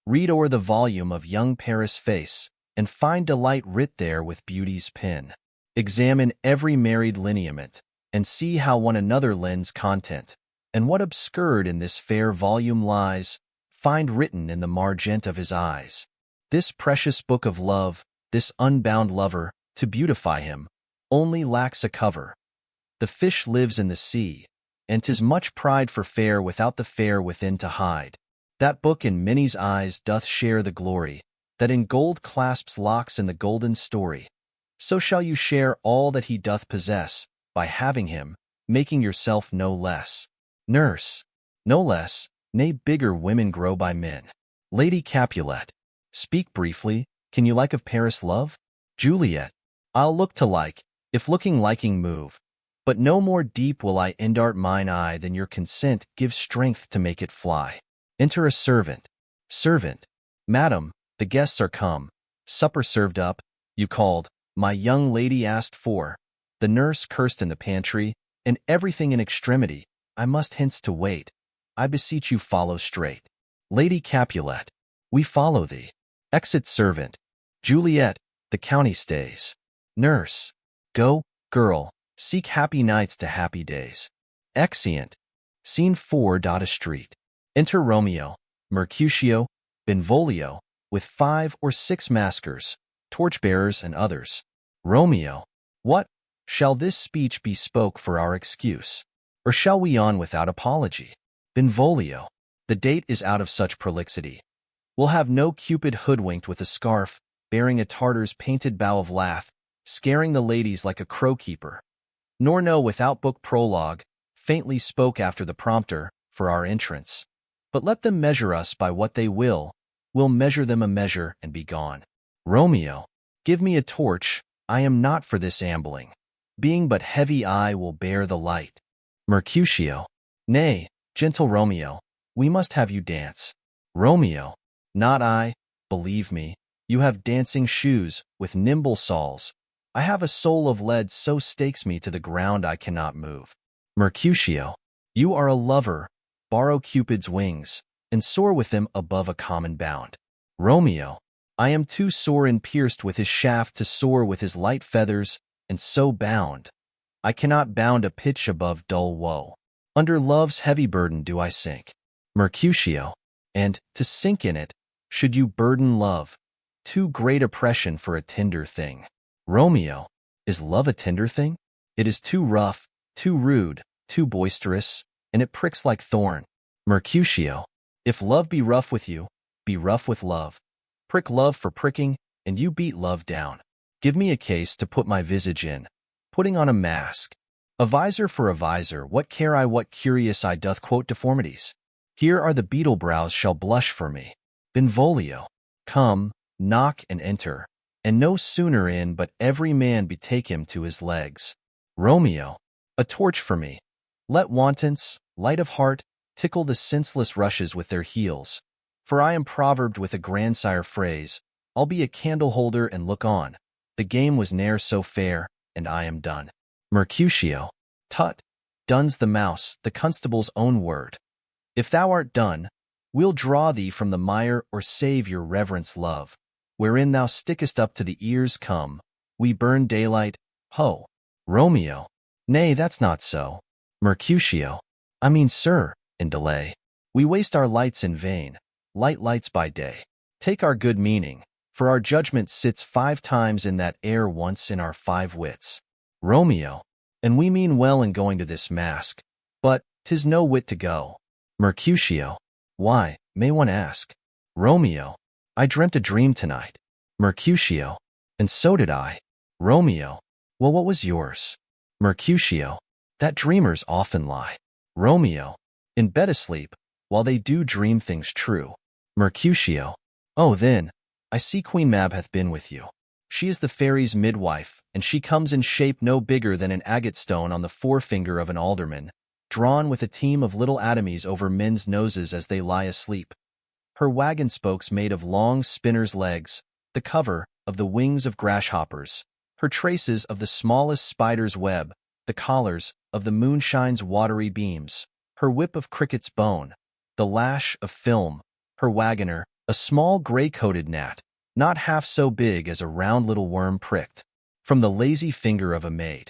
Read o'er the volume of young Paris' face, and find delight writ there with beauty's pen. Examine every married lineament, and see how one another lends content, and what obscured in this fair volume lies, find written in the margent of his eyes. This precious book of love, this unbound lover, to beautify him, only lacks a cover. The fish lives in the sea, and 'tis much pride for fair without the fair within to hide. That book in many's eyes doth share the glory, that in gold clasps locks in the golden story. So shall you share all that he doth possess, by having him, making yourself no less. Nurse. No less, nay bigger women grow by men. Lady Capulet. Speak briefly, can you like of Paris love? Juliet. I'll look to like, if looking liking move, but no more deep will I endart mine eye than your consent gives strength to make it fly. Enter a servant. Servant. Madam, the guests are come. Supper served up. You called. My young lady asked for. The nurse cursed in the pantry, and everything in extremity. I must hence to wait. I beseech you follow straight. Lady Capulet. We follow thee. Exit servant. Juliet, the county stays. Nurse. Go, girl, seek happy nights to happy days. Exeunt. Scene 4. A street. Enter Romeo, Mercutio, Benvolio, with 5 or 6 maskers, torchbearers, and others. Romeo. What? Shall this speech be spoke for our excuse? Or shall we on without apology? Benvolio. The date is out of such prolixity. We'll have no Cupid hoodwinked with a scarf, bearing a Tartar's painted bow of lath, scaring the ladies like a crow-keeper. Nor no without book prologue, faintly spoke after the prompter, for our entrance. But let them measure us by what they will, we'll measure them a measure and be gone. Romeo. Give me a torch, I am not for this ambling. Being but heavy I will bear the light. Mercutio. Nay, gentle Romeo, we must have you dance. Romeo. Not I, believe me, you have dancing shoes, with nimble soles. I have a soul of lead so stakes me to the ground I cannot move. Mercutio. You are a lover, borrow Cupid's wings, and soar with them above a common bound. Romeo. I am too sore and pierced with his shaft to soar with his light feathers, and so bound. I cannot bound a pitch above dull woe. Under love's heavy burden do I sink. Mercutio. And, to sink in it, should you burden love, too great oppression for a tender thing. Romeo. Is love a tender thing? It is too rough, too rude, too boisterous, and it pricks like thorn. Mercutio. If love be rough with you, be rough with love. Prick love for pricking, and you beat love down. Give me a case to put my visage in, putting on a mask. A visor for a visor, what care I what curious eye doth quote deformities? Here are the beetle brows shall blush for me. Benvolio. Come, knock and enter, and no sooner in but every man betake him to his legs. Romeo. A torch for me. Let wantons, light of heart, tickle the senseless rushes with their heels. For I am proverbed with a grandsire phrase, I'll be a candle holder and look on. The game was ne'er so fair, and I am done. Mercutio. Tut, done's the mouse, the constable's own word. If thou art done, we'll draw thee from the mire or save your reverence love, wherein thou stickest up to the ears come, we burn daylight, ho. Romeo. Nay, that's not so. Mercutio. I mean, sir, in delay. We waste our lights in vain, light lights by day. Take our good meaning, for our judgment sits 5 times in that air once in our 5 wits. Romeo. And we mean well in going to this mask, but 'tis no wit to go. Mercutio. Why, may one ask? Romeo. I dreamt a dream tonight. Mercutio. And so did I. Romeo. Well, what was yours? Mercutio. That dreamers often lie. Romeo. In bed asleep, while they do dream things true. Mercutio. Oh, then, I see Queen Mab hath been with you. She is the fairy's midwife, and she comes in shape no bigger than an agate stone on the forefinger of an alderman, drawn with a team of little atomies over men's noses as they lie asleep. Her wagon spokes made of long spinner's legs, the cover of the wings of grasshoppers, her traces of the smallest spider's web, the collars of the moonshine's watery beams, her whip of cricket's bone, the lash of film, her wagoner, a small gray-coated gnat, not half so big as a round little worm pricked from the lazy finger of a maid.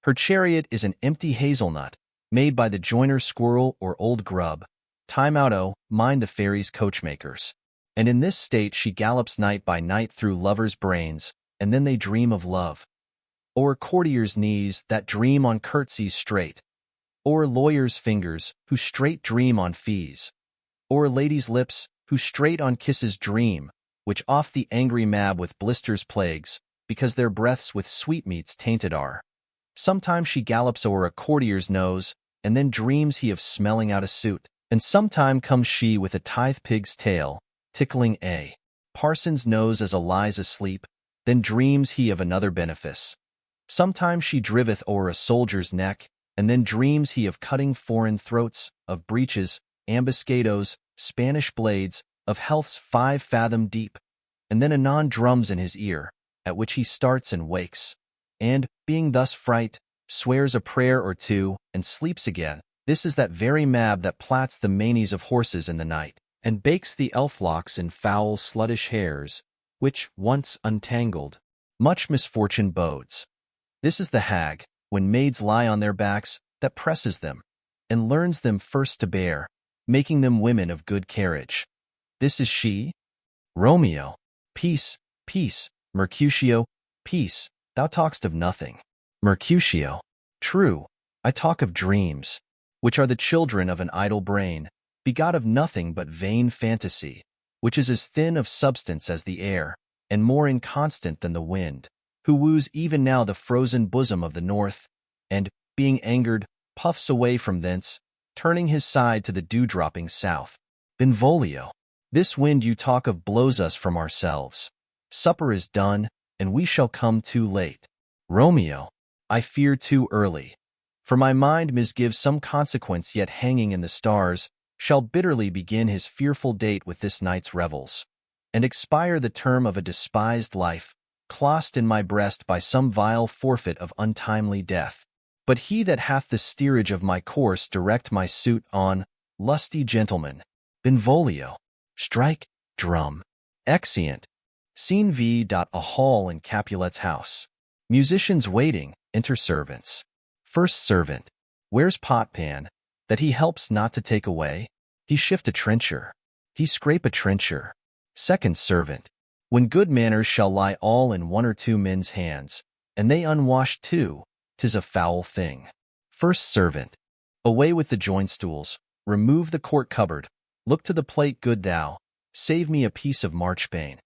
Her chariot is an empty hazelnut, made by the joiner squirrel or old grub. Time out, oh, mind the fairy's coachmakers. And in this state she gallops night by night through lovers' brains, and then they dream of love. O'er courtiers' knees that dream on curtsies straight, o'er lawyers' fingers who straight dream on fees, o'er ladies' lips who straight on kisses dream, which oft the angry Mab with blisters plagues, because their breaths with sweetmeats tainted are. Sometimes she gallops o'er a courtier's nose, and then dreams he of smelling out a suit, and sometime comes she with a tithe pig's tail, tickling a parson's nose as a lies asleep, then dreams he of another benefice. Sometimes she driveth o'er a soldier's neck, and then dreams he of cutting foreign throats, of breeches, ambuscados, Spanish blades, of health's 5 fathom deep, and then anon drums in his ear, at which he starts and wakes, and, being thus fright, swears a prayer or two, and sleeps again. This is that very Mab that plats the manes of horses in the night, and bakes the elf-locks in foul sluttish hairs, which, once untangled, much misfortune bodes. This is the hag, when maids lie on their backs, that presses them, and learns them first to bear, making them women of good carriage. This is she? Romeo. Peace, peace, Mercutio, peace, thou talk'st of nothing. Mercutio. True, I talk of dreams, which are the children of an idle brain, begot of nothing but vain fantasy, which is as thin of substance as the air, and more inconstant than the wind, who woos even now the frozen bosom of the north, and, being angered, puffs away from thence, turning his side to the dew-dropping south. Benvolio. This wind you talk of blows us from ourselves. Supper is done, and we shall come too late. Romeo. I fear too early. For my mind misgives some consequence yet hanging in the stars, shall bitterly begin his fearful date with this night's revels, and expire the term of a despised life, clossed in my breast by some vile forfeit of untimely death. But he that hath the steerage of my course direct my suit on, lusty gentlemen. Benvolio. Strike, drum. Exeunt. Scene V. A hall in Capulet's house. Musicians waiting, enter servants. First servant. Where's Potpan, that he helps not to take away? He shift a trencher. He scrape a trencher. Second servant. When good manners shall lie all in 1 or 2 men's hands, and they unwashed too, 'tis a foul thing. First servant. Away with the join stools, remove the court cupboard, look to the plate, good thou, save me a piece of marchpane.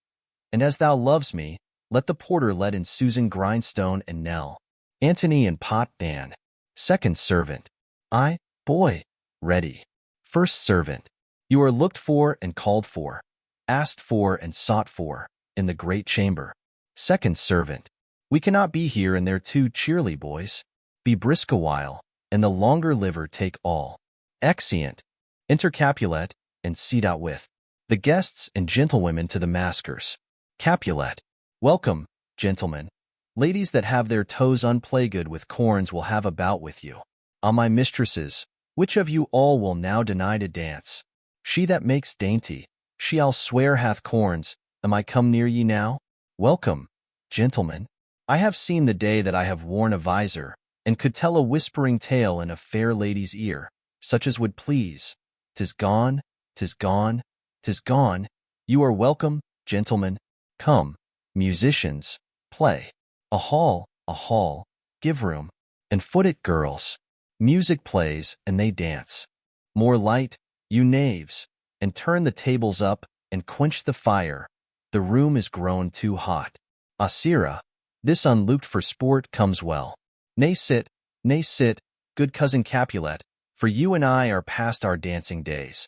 And as thou loves me, let the porter let in Susan Grindstone and Nell, Antony and Pot Dan. Second servant. I, boy, ready. First servant. You are looked for and called for, asked for and sought for, in the great chamber. Second servant. We cannot be here and there too cheerly, boys. Be brisk a while, and the longer liver take all. Exeunt. Enter Capulet, and seat out with the guests and gentlewomen to the maskers. Capulet. Welcome, gentlemen. Ladies that have their toes unplagued with corns will have a bout with you. Ah, my mistresses, which of you all will now deny to dance? She that makes dainty, she I'll swear hath corns. Am I come near ye now? Welcome, gentlemen. I have seen the day that I have worn a visor, and could tell a whispering tale in a fair lady's ear, such as would please. 'Tis gone, 'tis gone, 'tis gone. You are welcome, gentlemen. Come, musicians, play. A hall, give room, and foot it, girls. Music plays, and they dance. More light, you knaves, and turn the tables up, and quench the fire. The room is grown too hot. Ah, sirrah, this unlooked for sport comes well. Nay, sit, good cousin Capulet, for you and I are past our dancing days.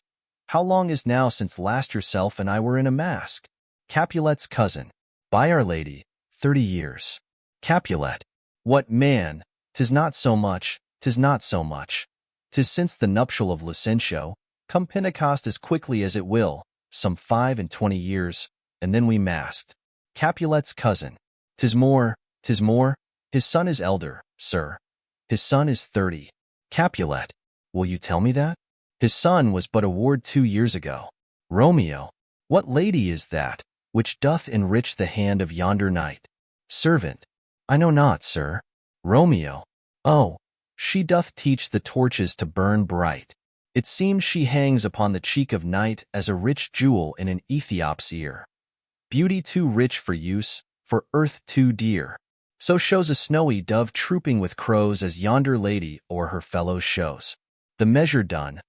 How long is now since last yourself and I were in a mask? Capulet's cousin. By Our Lady, 30 years. Capulet. What, man? 'Tis not so much, 'tis not so much. 'Tis since the nuptial of Lucentio, come Pentecost as quickly as it will, some 25 years, and then we masked. Capulet's cousin. 'Tis more, 'tis more. His son is elder, sir. His son is 30. Capulet. Will you tell me that? His son was but a ward 2 years ago. Romeo. What lady is that, which doth enrich the hand of yonder knight? Servant. I know not, sir. Romeo. Oh, she doth teach the torches to burn bright. It seems she hangs upon the cheek of night as a rich jewel in an Ethiop's ear. Beauty too rich for use, for earth too dear. So shows a snowy dove trooping with crows as yonder lady o'er her fellows shows. The measure done,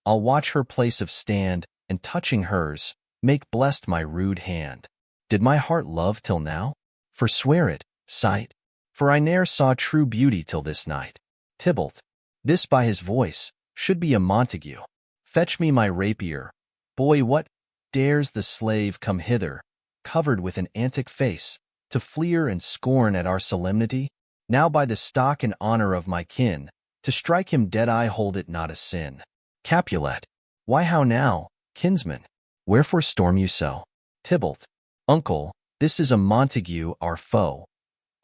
I'll watch her place of stand, and touching hers, make blessed my rude hand. Did my heart love till now? Forswear it, sight, for I ne'er saw true beauty till this night. Tybalt. This by his voice should be a Montague. Fetch me my rapier. Boy, what dares the slave come hither, covered with an antic face, to fleer and scorn at our solemnity? Now by the stock and honor of my kin, to strike him dead I hold it not a sin. Capulet. Why, how now, kinsman? Wherefore storm you so? Tybalt. Uncle, this is a Montague our foe,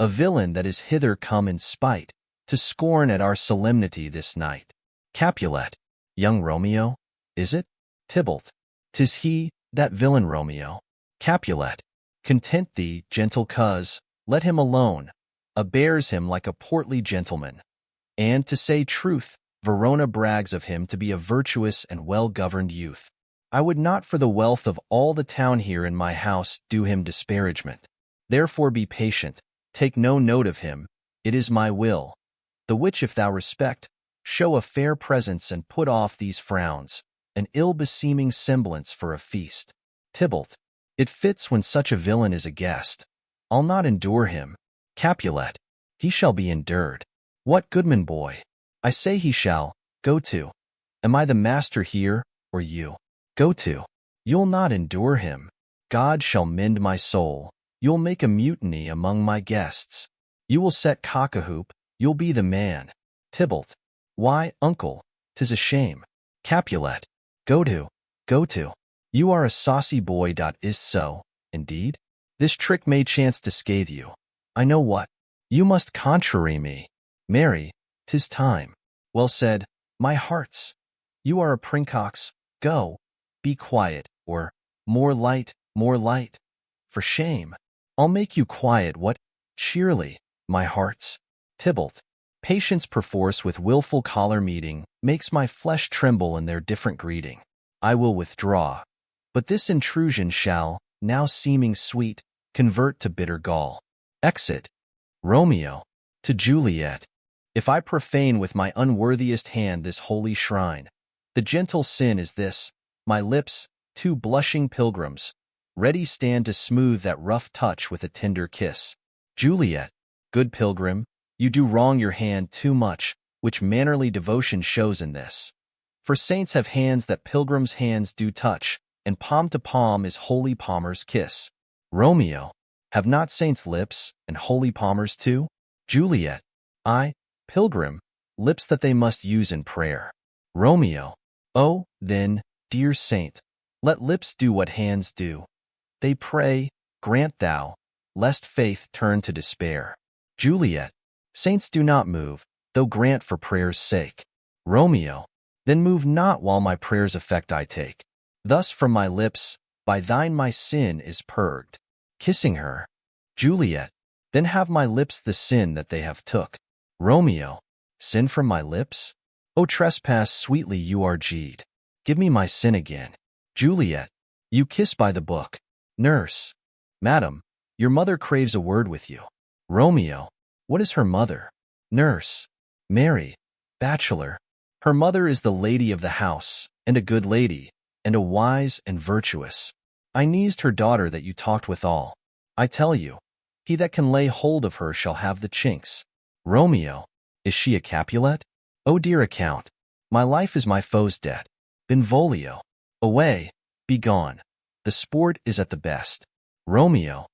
a villain that is hither come in spite, to scorn at our solemnity this night. Capulet. Young Romeo, is it? Tybalt. 'Tis he, that villain Romeo. Capulet. Content thee, gentle coz, let him alone, bears him like a portly gentleman. And, to say truth, Verona brags of him to be a virtuous and well-governed youth. I would not for the wealth of all the town here in my house do him disparagement. Therefore be patient, take no note of him, it is my will. The which if thou respect, show a fair presence and put off these frowns, an ill-beseeming semblance for a feast. Tybalt. It fits when such a villain is a guest. I'll not endure him. Capulet. He shall be endured. What, goodman boy? I say he shall. Go to. Am I the master here, or you? Go to. You'll not endure him. God shall mend my soul. You'll make a mutiny among my guests. You will set cock-a-hoop. You'll be the man. Tybalt. Why, uncle, 'tis a shame. Capulet. Go to. Go to. You are a saucy boy. Is so, indeed? This trick may chance to scathe you. I know what. You must contrary me. Marry, 'tis time. Well said, my hearts. You are a princox. Go. Be quiet, or, more light, more light. For shame. I'll make you quiet. What? Cheerly, my hearts. Tybalt. Patience perforce with wilful choler meeting makes my flesh tremble in their different greeting. I will withdraw. But this intrusion shall, now seeming sweet, convert to bitter gall. Exit. Romeo. To Juliet. If I profane with my unworthiest hand this holy shrine, The gentle sin is this, my lips, two blushing pilgrims, ready stand to smooth that rough touch with a tender kiss. Juliet, good pilgrim, you do wrong your hand too much, which mannerly devotion shows in this. For saints have hands that pilgrims' hands do touch, and palm to palm is holy palmer's kiss. Romeo, have not saints lips, and holy palmers too? Juliet, I, pilgrim, lips that they must use in prayer. Romeo, oh, then, dear saint, let lips do what hands do. They pray, grant thou, lest faith turn to despair. Juliet, saints do not move, though grant for prayer's sake. Romeo, then move not while my prayer's effect I take. Thus from my lips, by thine my sin is purged. Kissing her. Juliet, then have my lips the sin that they have took. Romeo, sin from my lips? O trespass sweetly you are G'd. Give me my sin again. Juliet, you kiss by the book. Nurse, madam, your mother craves a word with you. Romeo, what is her mother? Nurse, Mary, bachelor. Her mother is the lady of the house, and a good lady, and a wise and virtuous. I neezed her daughter that you talked withal. I tell you, he that can lay hold of her shall have the chinks. Romeo, is she a Capulet? O dear account, my life is my foe's debt. Benvolio, away, be gone. The sport is at the best. Romeo,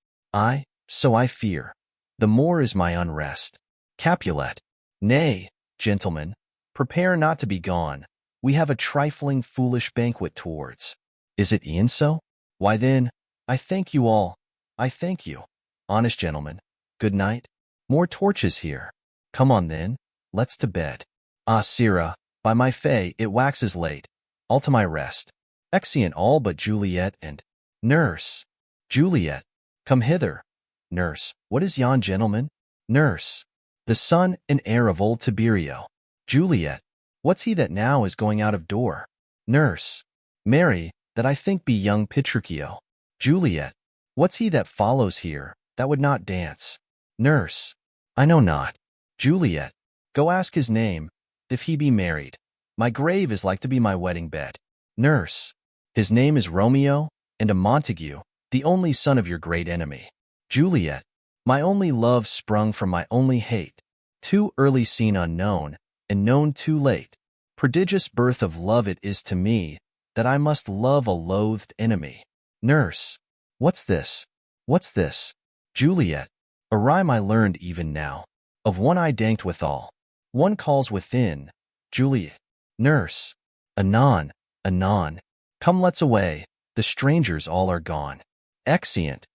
so I fear. The more is my unrest. Capulet, nay, gentlemen, prepare not to be gone. We have a trifling foolish banquet towards. Is it e'en so? Why then, I thank you all. I thank you. Honest gentlemen, good night. More torches here. Come on then, let's to bed. Ah, sirrah, by my fay, it waxes late. All to my rest. Exeunt all but Juliet and Nurse. Juliet, come hither. Nurse, what is yon gentleman? Nurse, the son and heir of old Tiberio. Juliet, what's he that now is going out of door? Nurse, Mary, that I think be young Petruchio. Juliet, what's he that follows here, that would not dance? Nurse, I know not. Juliet, go ask his name, if he be married. My grave is like to be my wedding bed. Nurse, his name is Romeo, and a Montague, the only son of your great enemy. Juliet, my only love sprung from my only hate, too early seen unknown, and known too late. Prodigious birth of love it is to me, that I must love a loathed enemy. Nurse, what's this? What's this? Juliet, a rhyme I learned even now, of one I danked withal. One calls within, Juliet. Nurse, anon, anon. Come let's away, the strangers all are gone. Exeunt.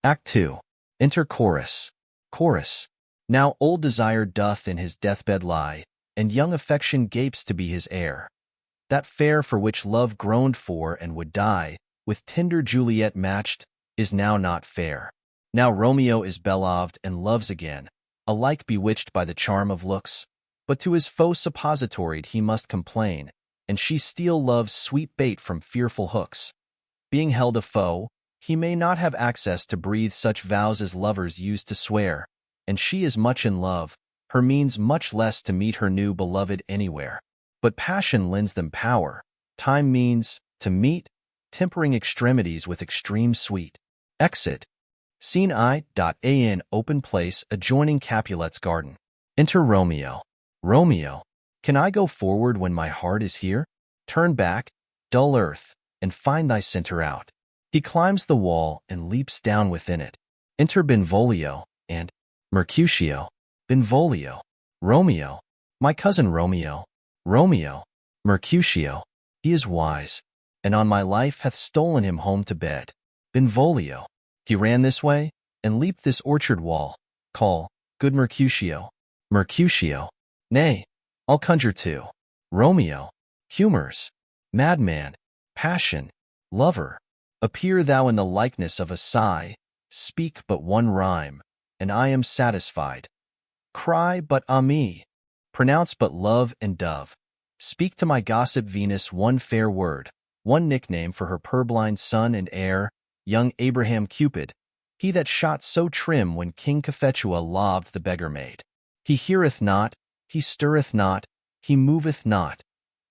Act 2. Enter Chorus. Chorus. Now old desire doth in his deathbed lie, and young affection gapes to be his heir. That fair for which love groaned for and would die, with tender Juliet matched, is now not fair. Now Romeo is beloved and loves again, alike bewitched by the charm of looks, but to his foe suppositoried he must complain, and she steal love's sweet bait from fearful hooks. Being held a foe, he may not have access to breathe such vows as lovers used to swear, and she is much in love, her means much less to meet her new beloved anywhere. But passion lends them power, time means, to meet, tempering extremities with extreme sweet. Exit. Scene I.A. Open place adjoining Capulet's garden. Enter Romeo. Romeo, can I go forward when my heart is here? Turn back, dull earth, and find thy center out. He climbs the wall and leaps down within it. Enter Benvolio and Mercutio. Benvolio. Romeo, my cousin Romeo. Romeo. Mercutio, he is wise, and on my life hath stolen him home to bed. Benvolio, he ran this way, and leaped this orchard wall. Call, good Mercutio. Mercutio, nay, I'll conjure too. Romeo, humors, madman, passion, lover, appear thou in the likeness of a sigh, speak but one rhyme, and I am satisfied. Cry but ah me, pronounce but love and dove. Speak to my gossip Venus one fair word, one nickname for her purblind son and heir, young Abraham Cupid, he that shot so trim when King Cophetua loved the beggar maid. He heareth not, he stirreth not, he moveth not.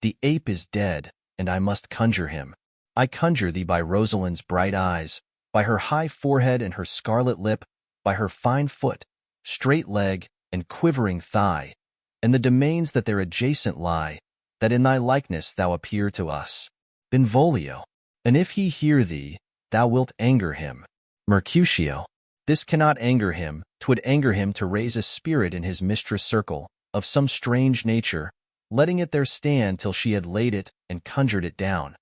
The ape is dead, and I must conjure him. I conjure thee by Rosalind's bright eyes, by her high forehead and her scarlet lip, by her fine foot, straight leg, and quivering thigh, and the domains that there adjacent lie, that in thy likeness thou appear to us. Benvolio. And if he hear thee, thou wilt anger him. Mercutio. This cannot anger him. 'Twould anger him to raise a spirit in his mistress' circle, of some strange nature, letting it there stand till she had laid it and conjured it down.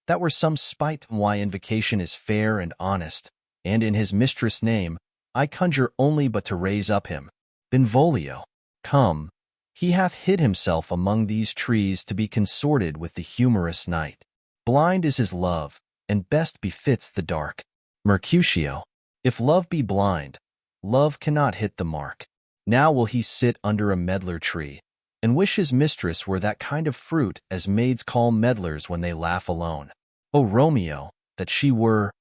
That were some spite. Why, invocation is fair and honest, and in his mistress' name, I conjure only but to raise up him. Benvolio. Come, he hath hid himself among these trees to be consorted with the humorous night. Blind is his love, and best befits the dark. Mercutio. If love be blind, love cannot hit the mark. Now will he sit under a medlar tree, and wish his mistress were that kind of fruit as maids call medlars when they laugh alone. O Romeo, that she were,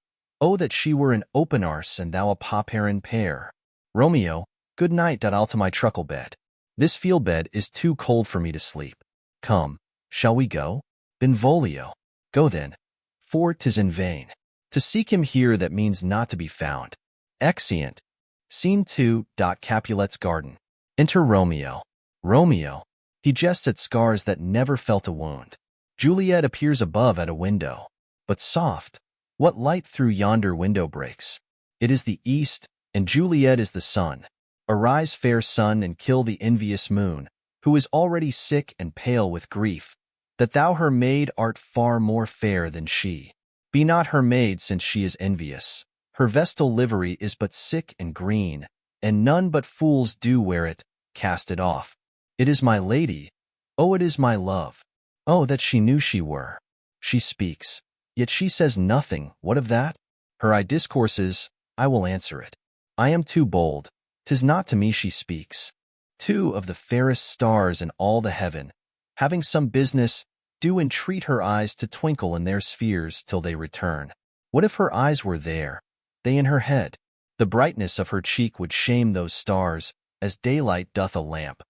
oh, that she were an open-arse and thou a poperin pear. Romeo, good night. I'll to my truckle bed. This field bed is too cold for me to sleep. Come, shall we go? Benvolio. Go then, for 'tis in vain to seek him here that means not to be found. Exeunt. Scene 2. Capulet's garden. Enter Romeo. Romeo. He jests at scars that never felt a wound. Juliet appears above at a window. But soft, what light through yonder window breaks? It is the east, and Juliet is the sun. Arise, fair sun, and kill the envious moon, who is already sick and pale with grief, that thou her maid art far more fair than she. Be not her maid, since she is envious. Her vestal livery is but sick and green, and none but fools do wear it. Cast it off. It is my lady. Oh, it is my love. Oh, that she knew she were. She speaks, yet she says nothing. What of that? Her eye discourses, I will answer it. I am too bold. 'Tis not to me she speaks. Two of the fairest stars in all the heaven, having some business, do entreat her eyes to twinkle in their spheres till they return. What if her eyes were there, they in her head? The brightness of her cheek would shame those stars, as daylight doth a lamp.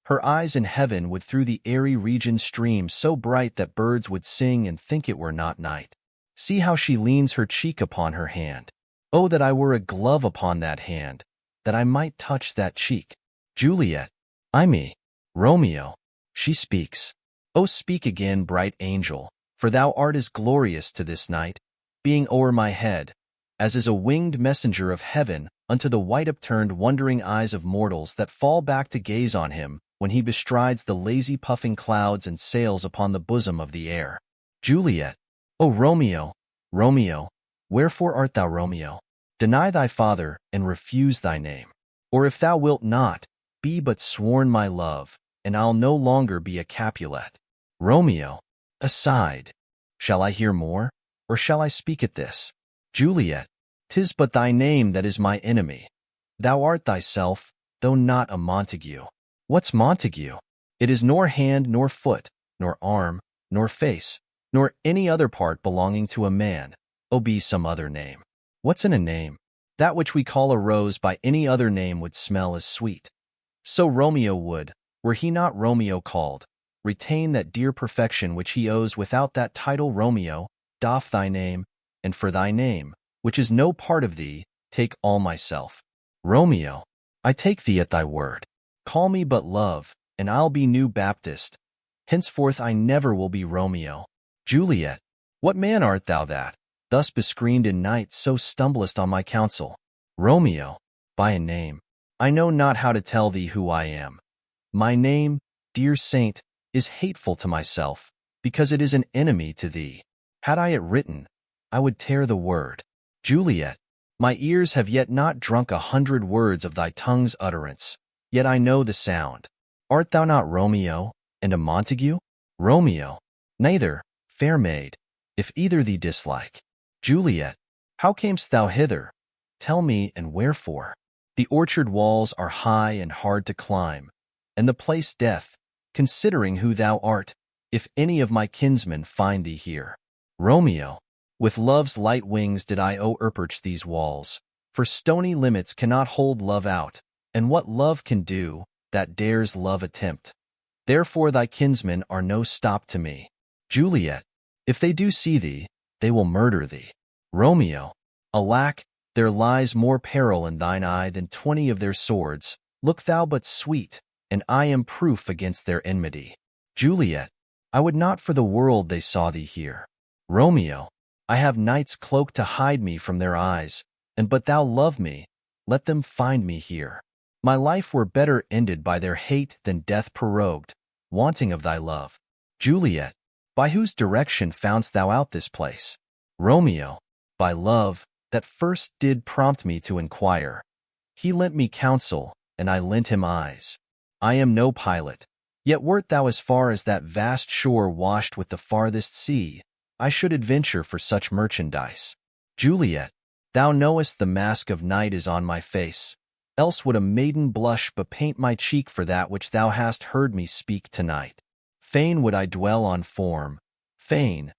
Her eyes in heaven would through the airy region stream so bright that birds would sing and think it were not night. See how she leans her cheek upon her hand. Oh, that I were a glove upon that hand, that I might touch that cheek. Juliet. I me. Romeo. She speaks. Oh, speak again, bright angel, for thou art as glorious to this night, being o'er my head, as is a winged messenger of heaven unto the white upturned wondering eyes of mortals that fall back to gaze on him when he bestrides the lazy puffing clouds and sails upon the bosom of the air. Juliet. O Romeo, Romeo, wherefore art thou Romeo? Deny thy father, and refuse thy name. Or if thou wilt not, be but sworn my love, and I'll no longer be a Capulet. Romeo. Aside. Shall I hear more, or shall I speak at this? Juliet. 'Tis but thy name that is my enemy. Thou art thyself, though not a Montague. What's Montague? It is nor hand nor foot, nor arm, nor face, nor any other part belonging to a man. O be some other name. What's in a name? That which we call a rose by any other name would smell as sweet. So Romeo would, were he not Romeo called, retain that dear perfection which he owes without that title. Romeo, doff thy name, and for thy name, which is no part of thee, take all myself. Romeo, I take thee at thy word. Call me but love, and I'll be new Baptist. Henceforth I never will be Romeo. Juliet, what man art thou that, thus bescreened in night, so stumblest on my counsel? Romeo, by a name. I know not how to tell thee who I am. My name, dear saint, is hateful to myself, because it is an enemy to thee. Had I it written, I would tear the word. Juliet, my ears have yet not drunk 100 words of thy tongue's utterance, yet I know the sound. Art thou not Romeo, and a Montague? Romeo, neither, fair maid, if either thee dislike. Juliet, how camest thou hither? Tell me, and wherefore? The orchard walls are high and hard to climb, and the place death, considering who thou art, if any of my kinsmen find thee here. Romeo, with love's light wings did I o'erperch these walls, for stony limits cannot hold love out, and what love can do, that dares love attempt? Therefore thy kinsmen are no stop to me. Juliet, if they do see thee, they will murder thee. Romeo, alack, there lies more peril in thine eye than 20 of their swords. Look thou but sweet, and I am proof against their enmity. Juliet, I would not for the world they saw thee here. Romeo, I have night's cloak to hide me from their eyes, and but thou love me, let them find me here. My life were better ended by their hate than death prorogued, wanting of thy love. Juliet, by whose direction foundst thou out this place? Romeo, by love, that first did prompt me to inquire. He lent me counsel, and I lent him eyes. I am no pilot, yet wert thou as far as that vast shore washed with the farthest sea, I should adventure for such merchandise. Juliet, thou knowest the mask of night is on my face, else would a maiden blush but paint my cheek for that which thou hast heard me speak tonight. Fain would I dwell on form, fain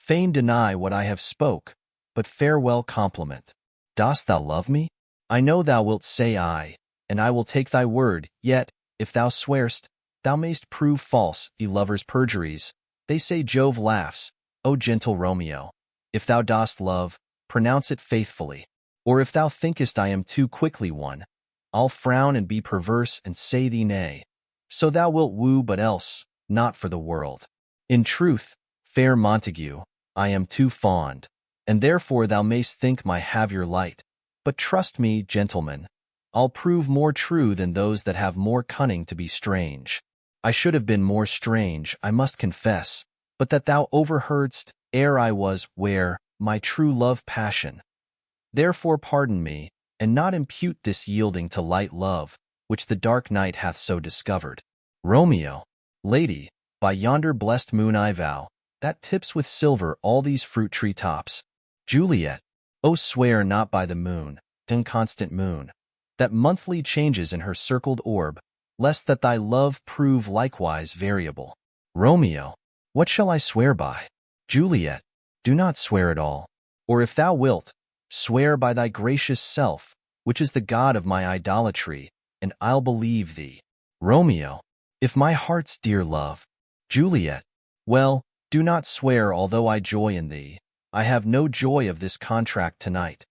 deny what I have spoke, but farewell compliment. Dost thou love me? I know thou wilt say aye, and I will take thy word, yet, if thou swearst, thou mayst prove false the lover's perjuries. They say Jove laughs, O gentle Romeo. If thou dost love, pronounce it faithfully. Or if thou thinkest I am too quickly won, I'll frown and be perverse and say thee nay. So thou wilt woo, but else, not for the world. In truth, fair Montague, I am too fond, and therefore thou mayst think my haviour light. But trust me, gentlemen, I'll prove more true than those that have more cunning to be strange. I should have been more strange, I must confess, but that thou overheardst, ere I was where, my true love passion. Therefore pardon me, and not impute this yielding to light love, which the dark night hath so discovered. Romeo, lady, by yonder blessed moon I vow, that tips with silver all these fruit tree tops. Juliet, O swear not by the moon, inconstant moon, that monthly changes in her circled orb, lest that thy love prove likewise variable. Romeo, what shall I swear by? Juliet, do not swear at all, or if thou wilt, swear by thy gracious self, which is the god of my idolatry, and I'll believe thee. Romeo, if my heart's dear love. Juliet, well, do not swear, although I joy in thee. I have no joy of this contract tonight.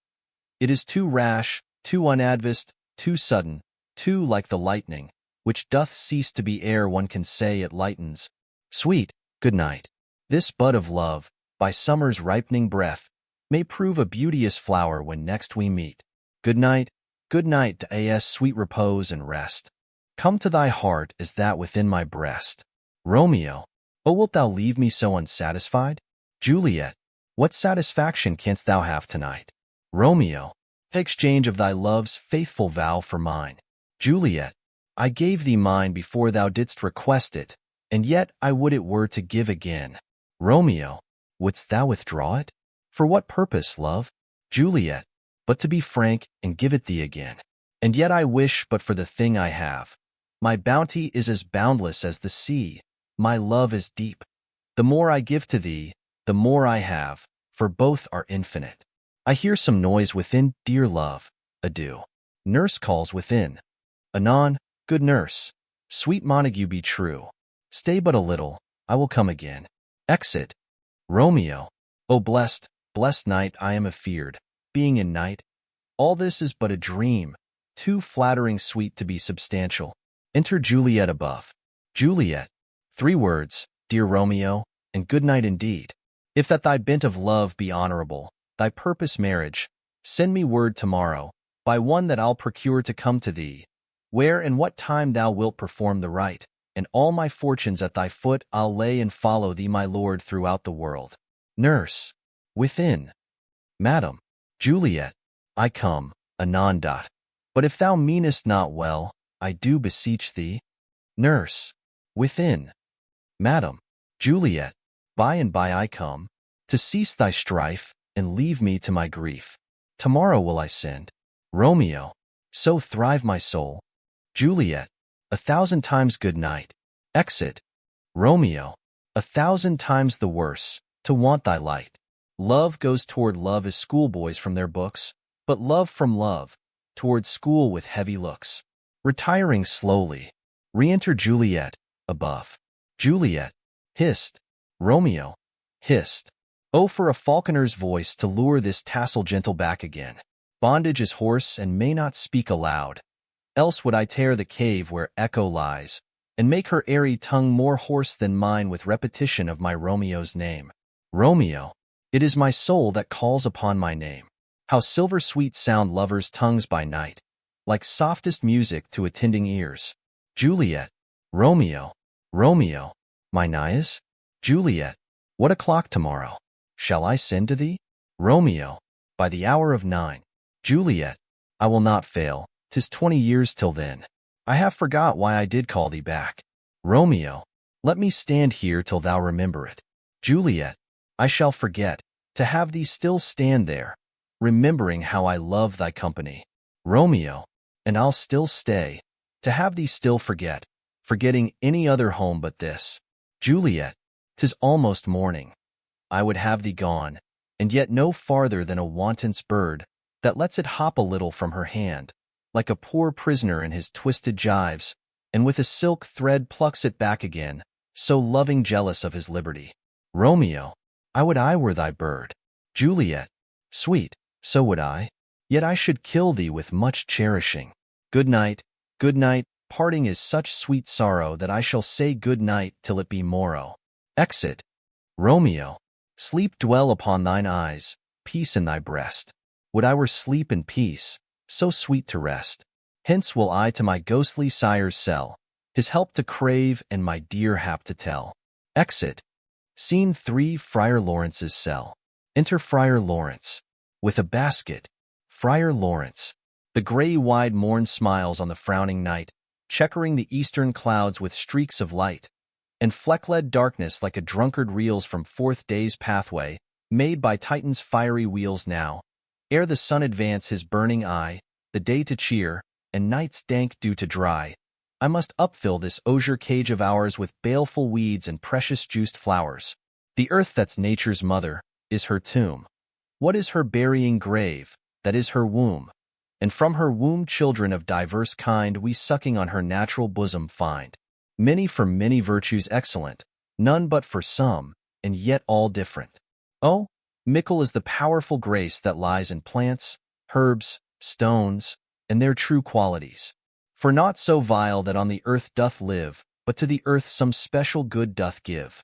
It is too rash, too unadvised, too sudden, too like the lightning, which doth cease to be ere one can say it lightens. Sweet, good night. This bud of love, by summer's ripening breath, may prove a beauteous flower when next we meet. Good night, as sweet repose and rest. Come to thy heart as that within my breast. Romeo, O wilt thou leave me so unsatisfied? Juliet, what satisfaction canst thou have tonight? Romeo, exchange of thy love's faithful vow for mine. Juliet, I gave thee mine before thou didst request it, and yet I would it were to give again. Romeo, wouldst thou withdraw it? For what purpose, love? Juliet, but to be frank and give it thee again. And yet I wish but for the thing I have. My bounty is as boundless as the sea, my love is deep. The more I give to thee, the more I have, for both are infinite. I hear some noise within, dear love, adieu. Nurse calls within. Anon, good nurse, sweet Montague, be true. Stay but a little, I will come again. Exit. Romeo, O blessed night, I am afeard, being in night. All this is but a dream, too flattering sweet to be substantial. Enter Juliet above. Juliet, 3 words, dear Romeo, and good night indeed. If that thy bent of love be honorable, thy purpose marriage, send me word tomorrow, by one that I'll procure to come to thee, where and what time thou wilt perform the rite, and all my fortunes at thy foot I'll lay and follow thee, my lord, throughout the world. Nurse, within. Madam. Juliet, I come, anon. But if thou meanest not well, I do beseech thee. Nurse, within. Madam. Juliet, by and by I come, to cease thy strife, and leave me to my grief. Tomorrow will I send. Romeo, so thrive my soul. Juliet, 1,000 times good night. Exit. Romeo, 1,000 times the worse, to want thy light. Love goes toward love as schoolboys from their books, but love from love, toward school with heavy looks. Retiring slowly, re-enter Juliet, above. Juliet, hissed. Romeo, hissed. Oh, for a falconer's voice to lure this tassel gentle back again. Bondage is hoarse and may not speak aloud. Else would I tear the cave where echo lies, and make her airy tongue more hoarse than mine with repetition of my Romeo's name. Romeo, it is my soul that calls upon my name. How silver-sweet sound lovers' tongues by night, like softest music to attending ears. Juliet, Romeo, Romeo, my Nias? Juliet, what o'clock tomorrow? Shall I send to thee? Romeo, by the hour of 9. Juliet, I will not fail, 'tis 20 years till then. I have forgot why I did call thee back. Romeo, let me stand here till thou remember it. Juliet, I shall forget, to have thee still stand there, remembering how I love thy company. Romeo, and I'll still stay, to have thee still forget, forgetting any other home but this. Juliet, 'tis almost morning. I would have thee gone, and yet no farther than a wanton's bird that lets it hop a little from her hand, like a poor prisoner in his twisted gyves, and with a silk thread plucks it back again, so loving jealous of his liberty. Romeo, I were thy bird. Juliet, sweet, so would I, yet I should kill thee with much cherishing. Good night, parting is such sweet sorrow that I shall say good night till it be morrow. Exit. Romeo, sleep dwell upon thine eyes, peace in thy breast. Would I were sleep and peace, so sweet to rest. Hence will I to my ghostly sire's cell, his help to crave and my dear hap to tell. Exit. Scene 3, Friar Lawrence's cell. Enter Friar Lawrence, with a basket. Friar Lawrence. The gray wide morn smiles on the frowning night, checkering the eastern clouds with streaks of light, and fleck-led darkness like a drunkard reels from forth day's pathway, made by Titan's fiery wheels now. Ere the sun advance his burning eye, the day to cheer, and night's dank dew to dry, I must upfill this osier cage of ours with baleful weeds and precious juiced flowers. The earth that's nature's mother is her tomb. What is her burying grave? That is her womb. And from her womb children of diverse kind we sucking on her natural bosom find. Many for many virtues excellent, none but for some, and yet all different. Oh, mickle is the powerful grace that lies in plants, herbs, stones, and their true qualities. For naught so vile that on the earth doth live, but to the earth some special good doth give.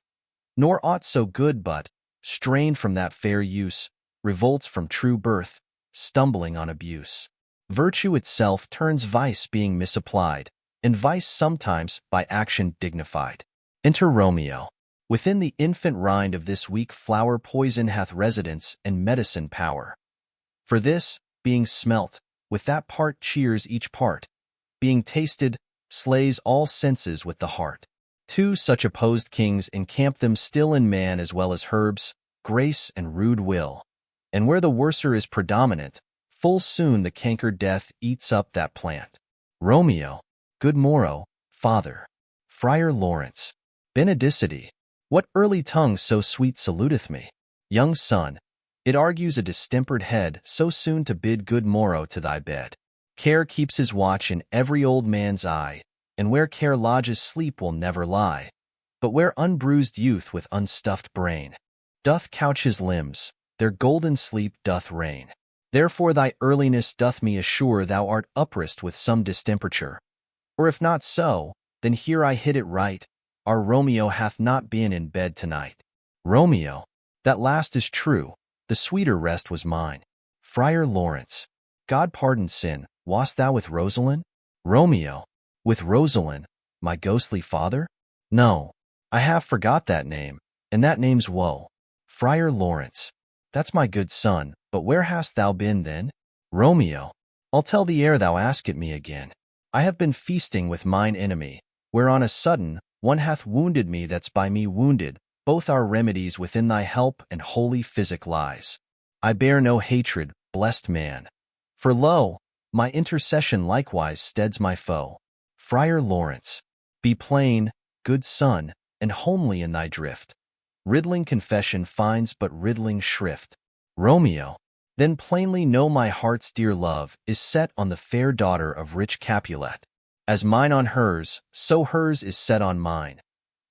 Nor aught so good but, strained from that fair use, revolts from true birth, stumbling on abuse. Virtue itself turns vice being misapplied, and vice sometimes by action dignified. Enter Romeo. Within the infant rind of this weak flower poison hath residence and medicine power. For this, being smelt, with that part cheers each part, being tasted, slays all senses with the heart. Two such opposed kings encamp them still in man as well as herbs, grace and rude will. And where the worser is predominant, full soon the cankered death eats up that plant. Romeo, good morrow, father. Friar Lawrence, benedicite. What early tongue so sweet saluteth me? Young son, it argues a distempered head so soon to bid good morrow to thy bed. Care keeps his watch in every old man's eye, and where care lodges sleep will never lie. But where unbruised youth with unstuffed brain doth couch his limbs, their golden sleep doth reign. Therefore thy earliness doth me assure thou art uprest with some distemperature. Or if not so, then here I hit it right, our Romeo hath not been in bed tonight. Romeo, that last is true, the sweeter rest was mine. Friar Lawrence, God pardon sin, wast thou with Rosalind? Romeo, with Rosalind, my ghostly father? No, I have forgot that name, and that name's woe. Friar Lawrence, that's my good son, but where hast thou been then? Romeo, I'll tell thee ere thou ask it me again. I have been feasting with mine enemy, where on a sudden one hath wounded me that's by me wounded. Both our remedies within thy help and holy physic lies. I bear no hatred, blessed man. For lo, my intercession likewise steads my foe. Friar Lawrence, be plain, good son, and homely in thy drift. Riddling confession finds but riddling shrift. Romeo, then plainly know my heart's dear love is set on the fair daughter of rich Capulet. As mine on hers, so hers is set on mine.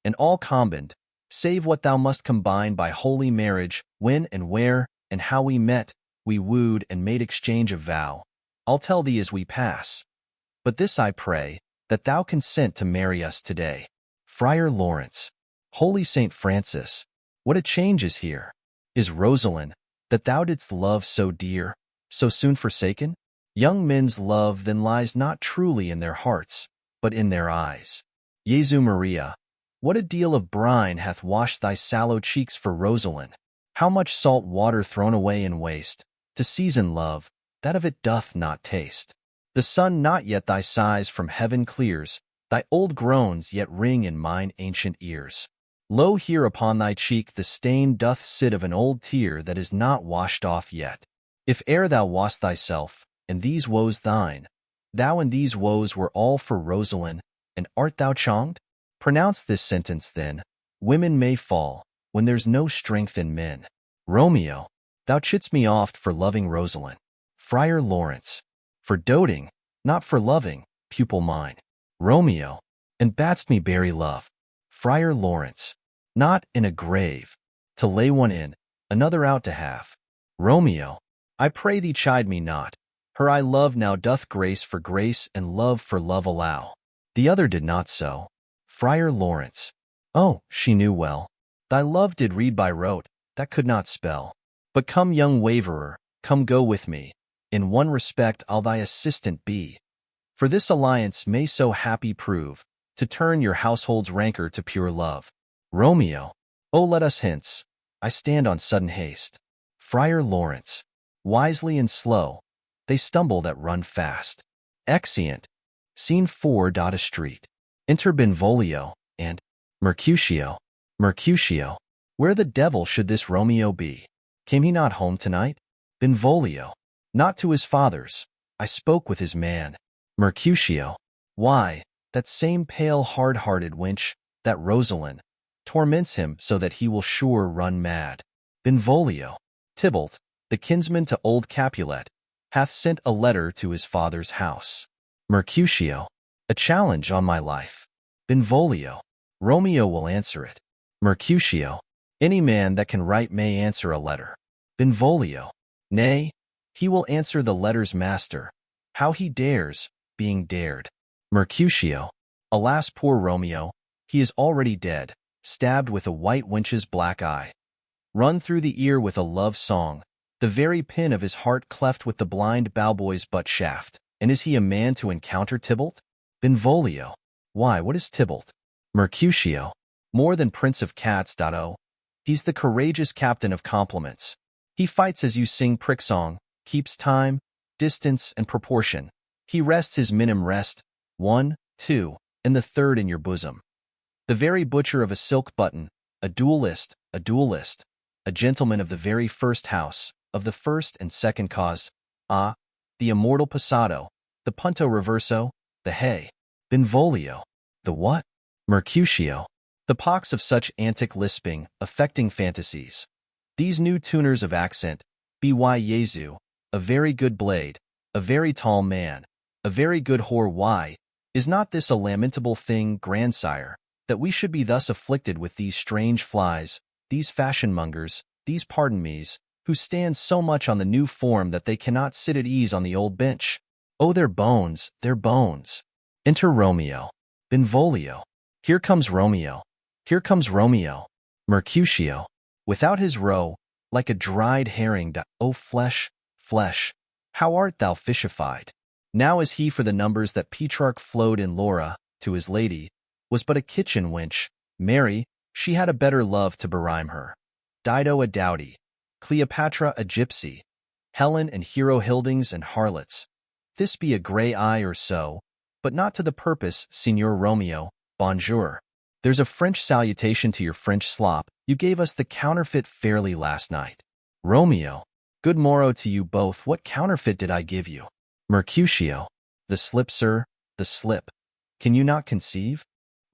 And all combined, save what thou must combine by holy marriage, when and where and how we met, we wooed and made exchange of vow. I'll tell thee as we pass. But this I pray, that thou consent to marry us today. Friar Lawrence. Holy Saint Francis, what a change is here! Is Rosalind, that thou didst love so dear, so soon forsaken? Young men's love then lies not truly in their hearts, but in their eyes. Jesu Maria, what a deal of brine hath washed thy sallow cheeks for Rosalind! How much salt water thrown away in waste, to season love, that of it doth not taste. The sun not yet thy sighs from heaven clears, thy old groans yet ring in mine ancient ears. Lo, here upon thy cheek the stain doth sit of an old tear that is not washed off yet. If e'er thou wast thyself, and these woes thine, thou and these woes were all for Rosalind, and art thou chonged? Pronounce this sentence then, women may fall, when there's no strength in men. Romeo, thou chidst me oft for loving Rosalind. Friar Lawrence, for doting, not for loving, pupil mine. Romeo, and badst me bury love. Friar Lawrence, not in a grave, to lay one in, another out to have. Romeo, I pray thee chide me not, her I love now doth grace for grace and love for love allow. The other did not so. Friar Lawrence, oh, she knew well, thy love did read by rote, that could not spell. But come, young waverer, come go with me, in one respect I'll thy assistant be. For this alliance may so happy prove, to turn your household's rancor to pure love. Romeo, oh, let us hence, I stand on sudden haste. Friar Lawrence, wisely and slow, they stumble that run fast. Exeunt. Scene 4. A street. Enter Benvolio and Mercutio. Mercutio, where the devil should this Romeo be? Came he not home tonight? Benvolio, not to his father's. I spoke with his man. Mercutio, why, that same pale hard-hearted wench, that Rosalind, torments him so that he will sure run mad. Benvolio, Tybalt, the kinsman to old Capulet, hath sent a letter to his father's house. Mercutio, a challenge on my life. Benvolio, Romeo will answer it. Mercutio, any man that can write may answer a letter. Benvolio, nay, he will answer the letter's master. How he dares, being dared. Mercutio, alas, poor Romeo, he is already dead, stabbed with a white wench's black eye. Run through the ear with a love song, the very pin of his heart cleft with the blind bowboy's butt shaft. And is he a man to encounter Tybalt? Benvolio, why, what is Tybalt? Mercutio, more than prince of cats. Oh, he's the courageous captain of compliments. He fights as you sing prick song, keeps time, distance, and proportion. He rests his minim rest, 1, 2, and the third in your bosom. The very butcher of a silk button, a duellist, a gentleman of the very first house, of the first and second cause, ah, the immortal passado, the punto reverso, the hey. Benvolio, the what? Mercutio, the pox of such antic lisping, affecting fantasies. These new tuners of accent, by Jesu, a very good blade, a very tall man, a very good whore. Why, is not this a lamentable thing, grandsire, that we should be thus afflicted with these strange flies, these fashionmongers, these pardon me's, who stand so much on the new form that they cannot sit at ease on the old bench? Oh, their bones, their bones. Enter Romeo. Benvolio, here comes Romeo, here comes Romeo. Mercutio, without his roe, like a dried herring. O flesh, flesh, how art thou fishified? Now is he for the numbers that Petrarch flowed in Laura, to his lady, was but a kitchen wench. Mary, she had a better love to berhyme her. Dido a dowdy, Cleopatra a gypsy, Helen and Hero Hildings and harlots. This be a grey eye or so, but not to the purpose. Signor Romeo, bonjour. There's a French salutation to your French slop. You gave us the counterfeit fairly last night. Romeo, good morrow to you both. What counterfeit did I give you? Mercutio, the slip, sir, the slip. Can you not conceive?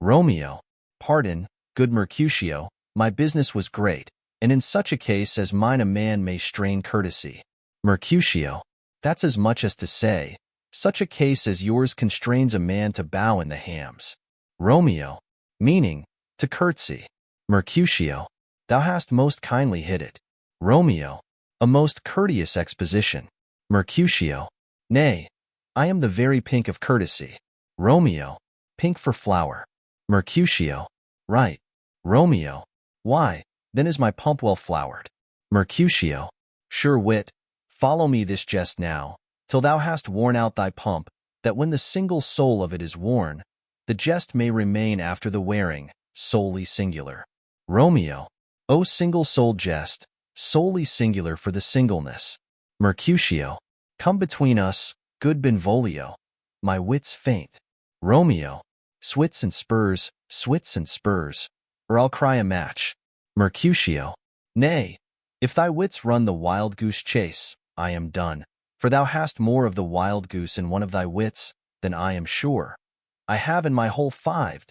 Romeo, pardon, good Mercutio, my business was great, and in such a case as mine a man may strain courtesy. Mercutio, that's as much as to say, Such a case as yours constrains a man to bow in the hams. Romeo, meaning, to curtsy. Mercutio, thou hast most kindly hit it. Romeo, a most courteous exposition. Mercutio, nay, I am the very pink of courtesy. Romeo, pink for flower. Mercutio, right. Romeo, why, then is my pump well flowered. Mercutio, sure wit, follow me this jest now, till thou hast worn out thy pump, that when the single soul of it is worn, the jest may remain after the wearing, solely singular. Romeo, O single-souled jest, solely singular for the singleness. Mercutio, come between us, good Benvolio, my wits faint. Romeo, swits and spurs, or I'll cry a match. Mercutio, nay, if thy wits run the wild goose chase, I am done, for thou hast more of the wild goose in one of thy wits than I am sure I have in my whole 5.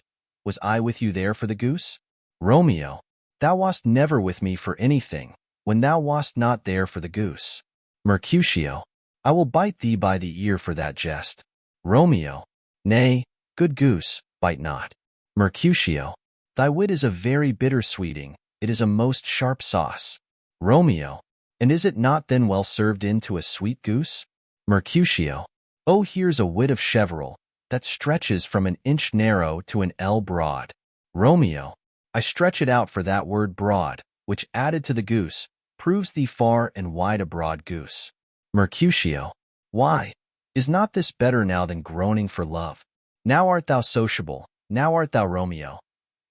Was I with you there for the goose? Romeo, thou wast never with me for anything, when thou wast not there for the goose. Mercutio, I will bite thee by the ear for that jest. Romeo, nay, good goose, bite not. Mercutio, thy wit is a very bitter sweeting, it is a most sharp sauce. Romeo, and is it not then well served into a sweet goose? Mercutio, oh, here's a wit of Cheverel, that stretches from an inch narrow to an ell broad. Romeo, I stretch it out for that word broad, which added to the goose, proves thee far and wide a broad goose. Mercutio, why, is not this better now than groaning for love? Now art thou sociable, now art thou Romeo.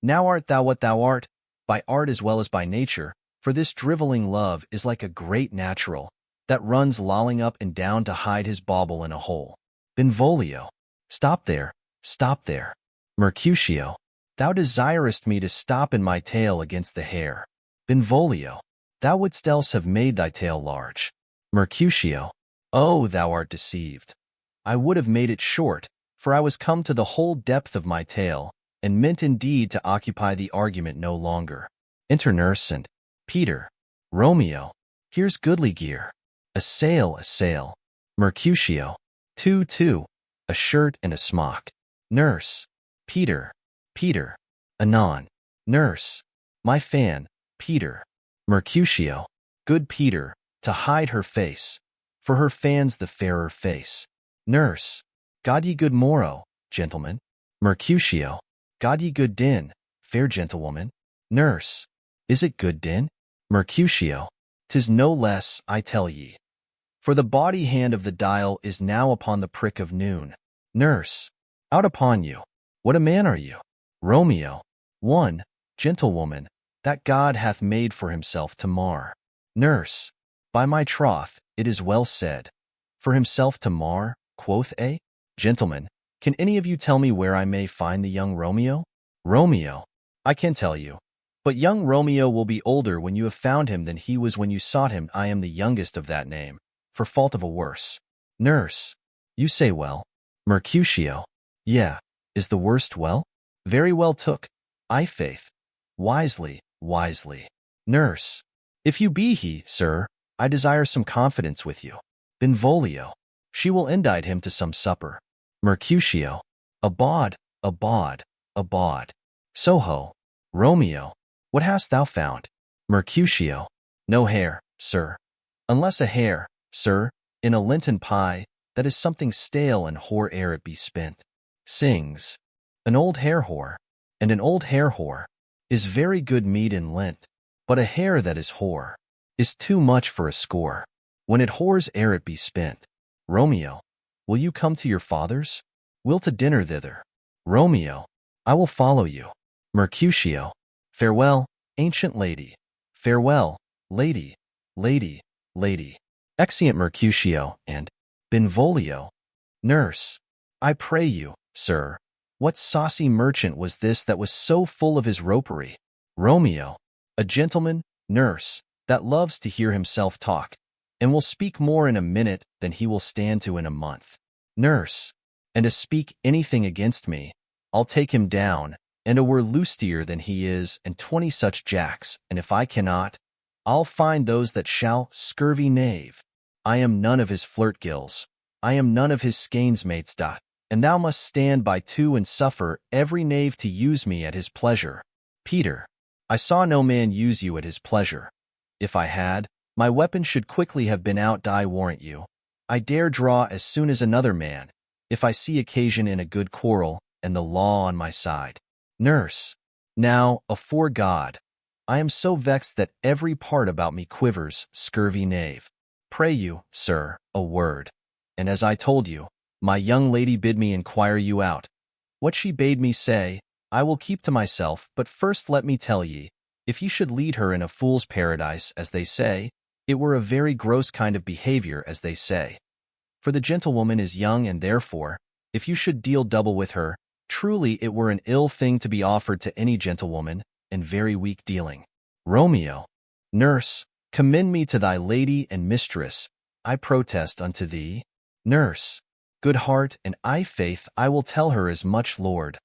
Now art thou what thou art, by art as well as by nature, for this drivelling love is like a great natural, that runs lolling up and down to hide his bauble in a hole. Benvolio, stop there, stop there. Mercutio, thou desirest me to stop in my tale against the hair. Benvolio, thou wouldst else have made thy tale large. Mercutio, oh, thou art deceived. I would have made it short, for I was come to the whole depth of my tale, and meant indeed to occupy the argument no longer. Enter nurse and Peter. Romeo, here's goodly gear. A sail, a sail. Mercutio, two, a shirt and a smock. Nurse, Peter, anon. Nurse, my fan, Peter. Mercutio, good Peter, to hide her face, for her fan's the fairer face. Nurse, God ye good morrow, gentlemen. Mercutio, God ye good din, fair gentlewoman. Nurse, is it good din? Mercutio, 'tis no less, I tell ye. For the body hand of the dial is now upon the prick of noon. Nurse, out upon you. What a man are you? Romeo, one, gentlewoman, that God hath made for himself to mar. Nurse, by my troth, it is well said. For himself to mar, quoth a? Gentlemen, can any of you tell me where I may find the young Romeo? Romeo, I can tell you. But young Romeo will be older when you have found him than he was when you sought him. I am the youngest of that name, for fault of a worse. Nurse, you say well. Mercutio, yeah, is the worst well? Very well took, I faith. Wisely. Nurse, if you be he, sir, I desire some confidence with you. Benvolio, she will indite him to some supper. Mercutio, a bawd. Soho, Romeo, what hast thou found? Mercutio, no hare, sir. Unless a hare, sir, in a Lenten pie, that is something stale and hoar ere it be spent. Sings, an old hare whore, and an old hare whore is very good meat in Lent, but a hare that is whore is too much for a score, when it whores ere it be spent. Romeo, will you come to your father's? Will to dinner thither? Romeo, I will follow you. Mercutio, farewell, ancient lady. Farewell, lady. Exeunt Mercutio and Benvolio. Nurse, I pray you, sir, what saucy merchant was this that was so full of his ropery? Romeo, a gentleman, nurse, that loves to hear himself talk, and will speak more in a minute than he will stand to in a month. Nurse, and to speak anything against me, I'll take him down, and a were lustier than he is, and 20 such jacks, and if I cannot, I'll find those that shall. Scurvy knave, I am none of his flirt gills. I am none of his skeins mates. And thou must stand by too and suffer every knave to use me at his pleasure. Peter, I saw no man use you at his pleasure. If I had, my weapon should quickly have been out. I warrant you. I dare draw as soon as another man, if I see occasion in a good quarrel, and the law on my side. Nurse, now, afore God, I am so vexed that every part about me quivers, scurvy knave. Pray you, sir, a word. And as I told you, my young lady bid me inquire you out. What she bade me say, I will keep to myself, but first let me tell ye, if ye should lead her in a fool's paradise, as they say, it were a very gross kind of behavior, as they say. For the gentlewoman is young, and therefore, if you should deal double with her, truly it were an ill thing to be offered to any gentlewoman, and very weak dealing. Romeo, nurse, commend me to thy lady and mistress, I protest unto thee. Nurse, good heart, and I faith I will tell her as much. Lord,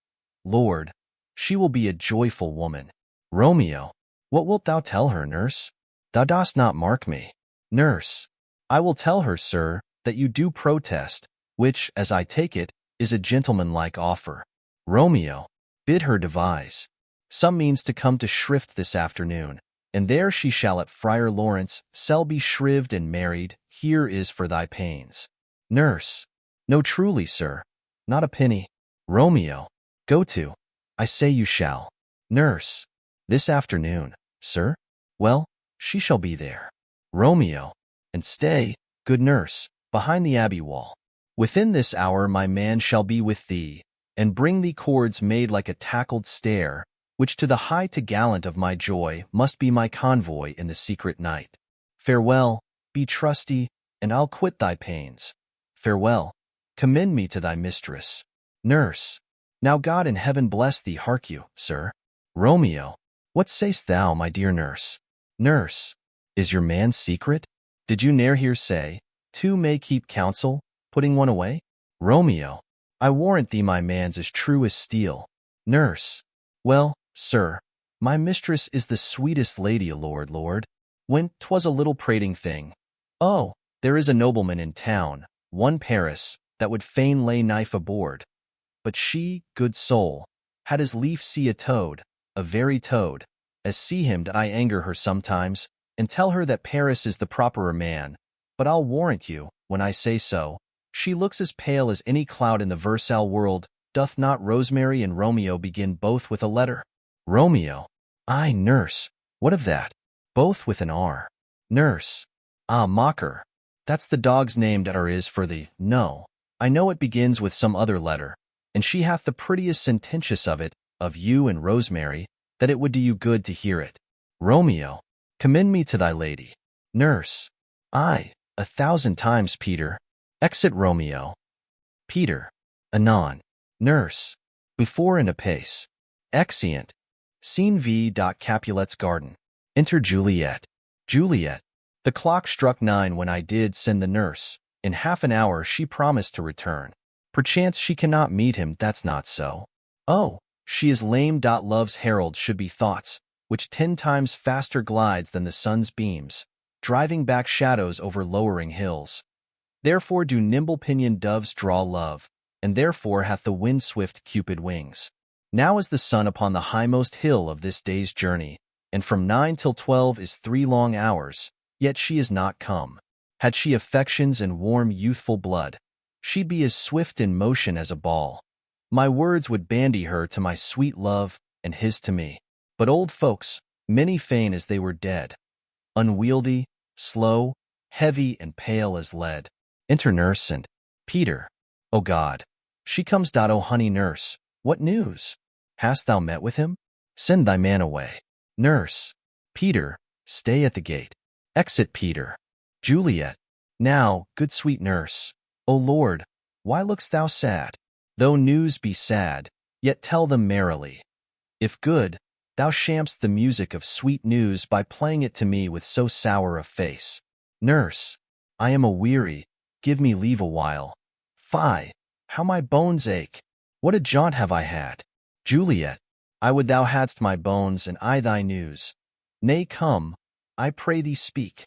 Lord, she will be a joyful woman. Romeo, what wilt thou tell her, nurse? Thou dost not mark me. Nurse, I will tell her, sir, that you do protest, which, as I take it, is a gentlemanlike offer. Romeo, bid her devise some means to come to Shrift this afternoon, and there she shall at Friar Lawrence shall be shrived and married. Here is for thy pains. Nurse, no truly, sir, not a penny. Romeo, go to, I say you shall. Nurse, this afternoon, sir? Well, she shall be there. Romeo, and stay, good nurse, behind the abbey wall. Within this hour my man shall be with thee, and bring thee cords made like a tackled stair, which to the high gallant of my joy must be my convoy in the secret night. Farewell, be trusty, and I'll quit thy pains. Farewell, commend me to thy mistress. Nurse, now God in heaven bless thee. Hark you, sir. Romeo, what say'st thou, my dear nurse? Nurse, is your man secret? Did you ne'er hear say, two may keep counsel, putting one away? Romeo, I warrant thee my man's as true as steel. Nurse, well, sir, my mistress is the sweetest lady, Lord, when 'twas a little prating thing. Oh, there is a nobleman in town, one Paris, that would fain lay knife aboard. But she, good soul, had as lief see a toad, a very toad, as see him. I anger her sometimes, and tell her that Paris is the properer man, but I'll warrant you, when I say so, she looks as pale as any cloud in the Versailles world. Doth not Rosemary and Romeo begin both with a letter? Romeo, ay, nurse, what of that? Both with an R. Nurse, ah, mocker, that's the dog's name that is for the, no, I know it begins with some other letter, and she hath the prettiest sententious of it, of you and Rosemary, that it would do you good to hear it. Romeo, commend me to thy lady. Nurse, ay, 1,000 times, Peter. Exit Romeo. Peter, anon. Nurse, before and apace. Exeunt. Scene V. Capulet's garden. Enter Juliet. Juliet, the clock struck 9 when I did send the nurse. In half an hour she promised to return. Perchance she cannot meet him. That's not so. Oh, she is lame. Love's herald should be thoughts, which 10 times faster glides than the sun's beams, driving back shadows over lowering hills. Therefore do nimble-pinioned doves draw love, and therefore hath the wind-swift Cupid wings. Now is the sun upon the highmost hill of this day's journey, and from 9 till 12 is 3 long hours, yet she is not come. Had she affections and warm youthful blood, she'd be as swift in motion as a ball. My words would bandy her to my sweet love, and his to me. But old folks, many fain as they were dead, unwieldy, slow, heavy, and pale as lead. Enter nurse and Peter. O God, she comes. O honey nurse, what news? Hast thou met with him? Send thy man away. Nurse, Peter, stay at the gate. Exit Peter. Juliet, now, good sweet nurse, O Lord, why look'st thou sad? Though news be sad, yet tell them merrily. If good, thou sham'st the music of sweet news by playing it to me with so sour a face. Nurse, I am a-weary, give me leave a while. Fie, how my bones ache! What a jaunt have I had! Juliet, I would thou hadst my bones, and I thy news. Nay, come, I pray thee speak.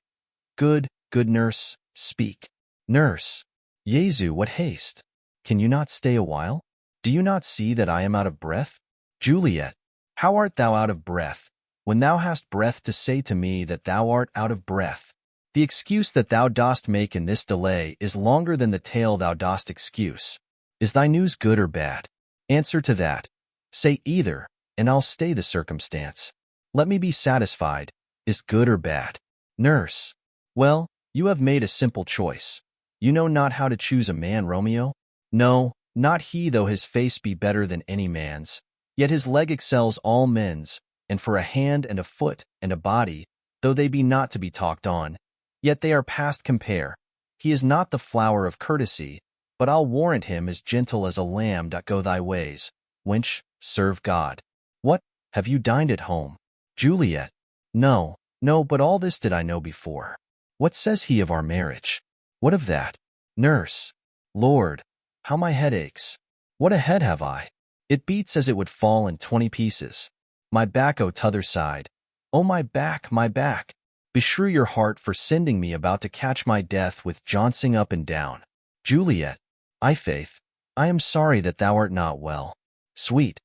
Good nurse, speak. Nurse, Jesu, what haste! Can you not stay a while? Do you not see that I am out of breath? Juliet, how art thou out of breath, when thou hast breath to say to me that thou art out of breath? The excuse that thou dost make in this delay is longer than the tale thou dost excuse. Is thy news good or bad? Answer to that. Say either, and I'll stay the circumstance. Let me be satisfied. Is good or bad? Nurse. Well, you have made a simple choice. You know not how to choose a man, Romeo? No, not he, though his face be better than any man's. Yet his leg excels all men's, and for a hand and a foot and a body, though they be not to be talked on, yet they are past compare. He is not the flower of courtesy, but I'll warrant him as gentle as a lamb. Go thy ways, wench, serve God. What, have you dined at home? Juliet. No, but all this did I know before. What says he of our marriage? What of that? Nurse. Lord, how my head aches. What a head have I! It beats as it would fall in 20 pieces. My back, o' t'other side. Oh, my back, my back. Beshrew your heart for sending me about to catch my death with jouncing up and down. Juliet. I faith, I am sorry that thou art not well. Sweet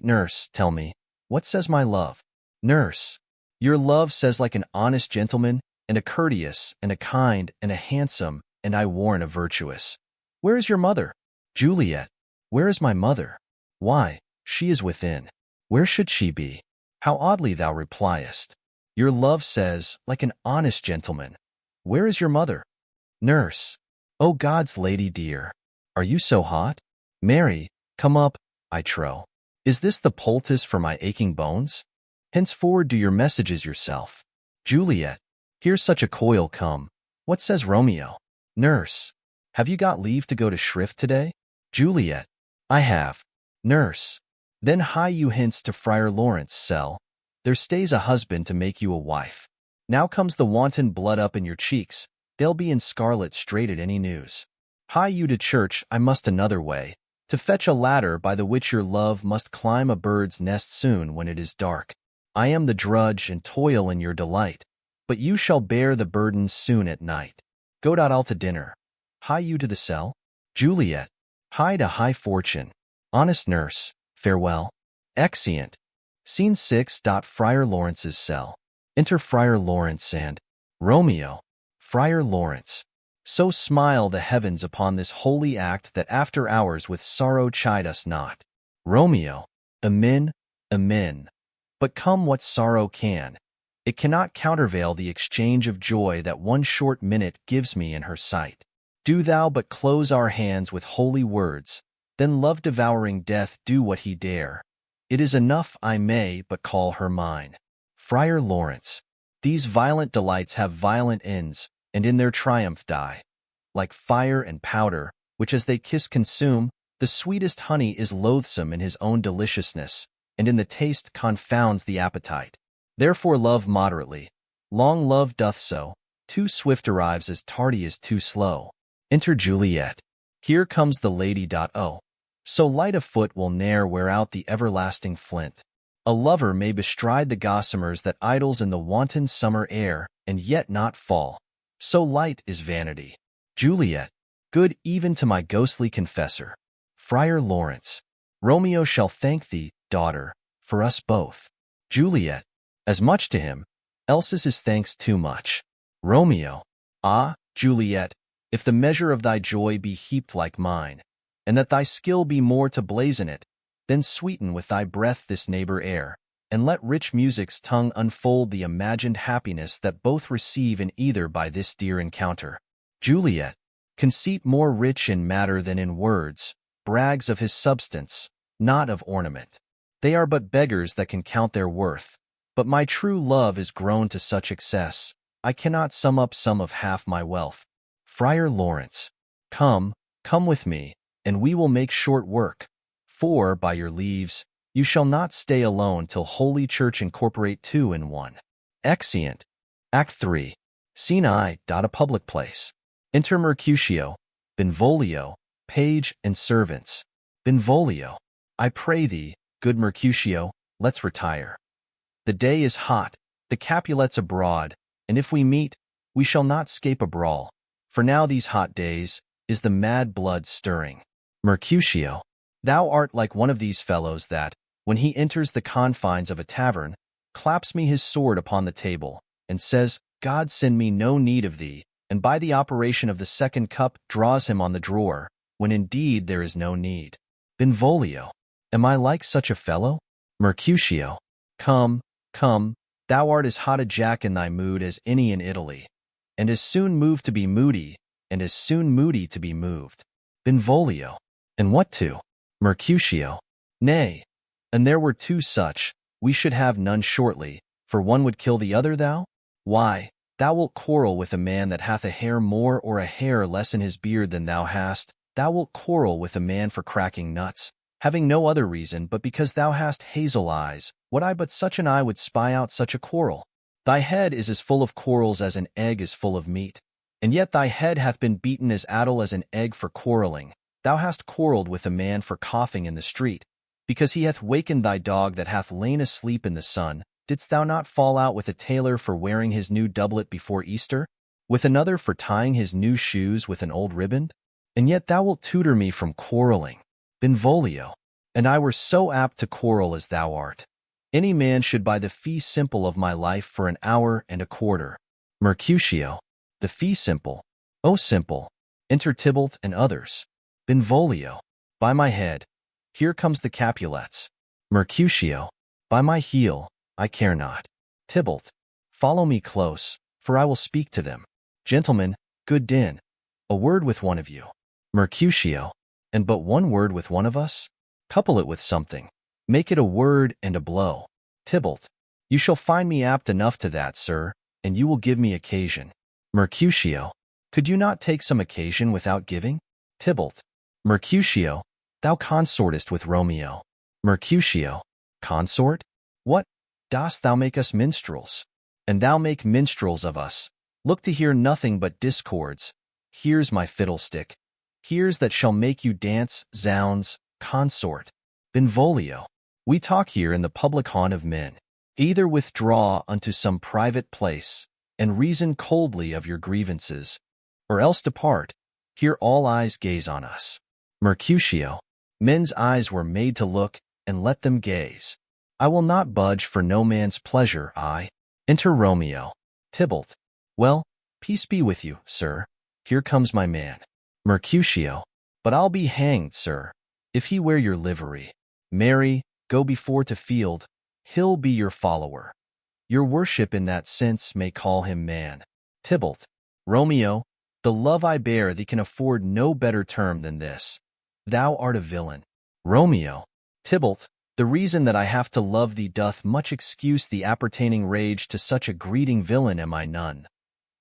nurse, tell me, what says my love? Nurse. Your love says like an honest gentleman, and a courteous, and a kind, and a handsome, and I warn a virtuous. Where is your mother? Juliet. Where is my mother? Why, she is within. Where should she be? How oddly thou repliest. Your love says, like an honest gentleman. Where is your mother? Nurse. O God's lady dear, are you so hot? Mary, come up, I trow. Is this the poultice for my aching bones? Henceforward do your messages yourself. Juliet. Here's such a coil come. What says Romeo? Nurse. Have you got leave to go to shrift today? Juliet. I have. Nurse. Then hie you hence to Friar Lawrence' cell. There stays a husband to make you a wife. Now comes the wanton blood up in your cheeks. They'll be in scarlet straight at any news. Hie you to church, I must another way, to fetch a ladder by the which your love must climb a bird's nest soon when it is dark. I am the drudge and toil in your delight, but you shall bear the burden soon at night. Go all to dinner. Hie you to the cell? Juliet. Hie to high fortune. Honest nurse, farewell. Exeunt. Scene 6. Friar Lawrence's cell. Enter Friar Lawrence and Romeo. Friar Lawrence. So smile the heavens upon this holy act that after hours with sorrow chide us not. Romeo. Amen, amen. But come what sorrow can, it cannot countervail the exchange of joy that one short minute gives me in her sight. Do thou but close our hands with holy words, then love-devouring death do what he dare. It is enough I may but call her mine. Friar Lawrence. These violent delights have violent ends, and in their triumph die. Like fire and powder, which as they kiss consume, the sweetest honey is loathsome in his own deliciousness, and in the taste confounds the appetite. Therefore love moderately. Long love doth so, too swift arrives as tardy as too slow. Enter Juliet. Here comes the lady. Oh, so light a foot will ne'er wear out the everlasting flint. A lover may bestride the gossamers that idles in the wanton summer air, and yet not fall. So light is vanity. Juliet. Good even to my ghostly confessor. Friar Lawrence. Romeo shall thank thee, daughter, for us both. Juliet. As much to him, else is his thanks too much. Romeo. Ah, Juliet, if the measure of thy joy be heaped like mine, and that thy skill be more to blazon it, then sweeten with thy breath this neighbor air, and let rich music's tongue unfold the imagined happiness that both receive in either by this dear encounter. Juliet. Conceit more rich in matter than in words, brags of his substance, not of ornament. They are but beggars that can count their worth, but my true love is grown to such excess, I cannot sum up some of half my wealth. Friar Lawrence. Come with me, and we will make short work, for, by your leaves, you shall not stay alone till Holy Church incorporate two in one. Exeunt. Act 3. Scene I. A public place. Enter Mercutio, Benvolio, page and servants. Benvolio. I pray thee, good Mercutio, let's retire. The day is hot, the Capulets abroad, and if we meet, we shall not scape a brawl, For now these hot days is the mad blood stirring. Mercutio, thou art like one of these fellows that, when he enters the confines of a tavern, claps me his sword upon the table, and says, God send me no need of thee, and by the operation of the second cup draws him on the drawer, when indeed there is no need. Benvolio, am I like such a fellow? Mercutio, come, come, thou art as hot a jack in thy mood as any in Italy, and as soon moved to be moody, and as soon moody to be moved. Benvolio, and what to? Mercutio, nay, and there were two such, we should have none shortly, for one would kill the other thou? Why, thou wilt quarrel with a man that hath a hair more or a hair less in his beard than thou hast. Thou wilt quarrel with a man for cracking nuts, having no other reason but because thou hast hazel eyes. Would I but such an eye would spy out such a quarrel? Thy head is as full of quarrels as an egg is full of meat, and yet thy head hath been beaten as addle as an egg for quarreling. Thou hast quarrelled with a man for coughing in the street, because he hath wakened thy dog that hath lain asleep in the sun. Didst thou not fall out with a tailor for wearing his new doublet before Easter, with another for tying his new shoes with an old riband? And yet thou wilt tutor me from quarrelling. Benvolio, and I were so apt to quarrel as thou art. Any man should buy the fee simple of my life for an hour and a quarter. Mercutio, the fee simple, O simple, enter Tybalt and others. Benvolio, by my head, here comes the Capulets. Mercutio, by my heel, I care not. Tybalt, follow me close, for I will speak to them. Gentlemen, good din, a word with one of you. Mercutio, and but one word with one of us? Couple it with something. Make it a word and a blow. Tybalt, you shall find me apt enough to that, sir, and you will give me occasion. Mercutio, could you not take some occasion without giving? Tybalt, Mercutio, thou consortest with Romeo. Mercutio, consort? What? Dost thou make us minstrels? And thou make minstrels of us. Look to hear nothing but discords. Here's my fiddlestick. Here's that shall make you dance, zounds, consort. Benvolio, we talk here in the public haunt of men. Either withdraw unto some private place, and reason coldly of your grievances, or else depart. Here all eyes gaze on us. Mercutio, men's eyes were made to look, and let them gaze. I will not budge for no man's pleasure, I. Enter Romeo. Tybalt, well, peace be with you, sir. Here comes my man. Mercutio, but I'll be hanged, sir, if he wear your livery. Marry, go before to field, he'll be your follower. Your worship in that sense may call him man. Tybalt, Romeo, the love I bear thee can afford no better term than this. Thou art a villain. Romeo, Tybalt, the reason that I have to love thee doth much excuse the appertaining rage to such a greeting villain am I none.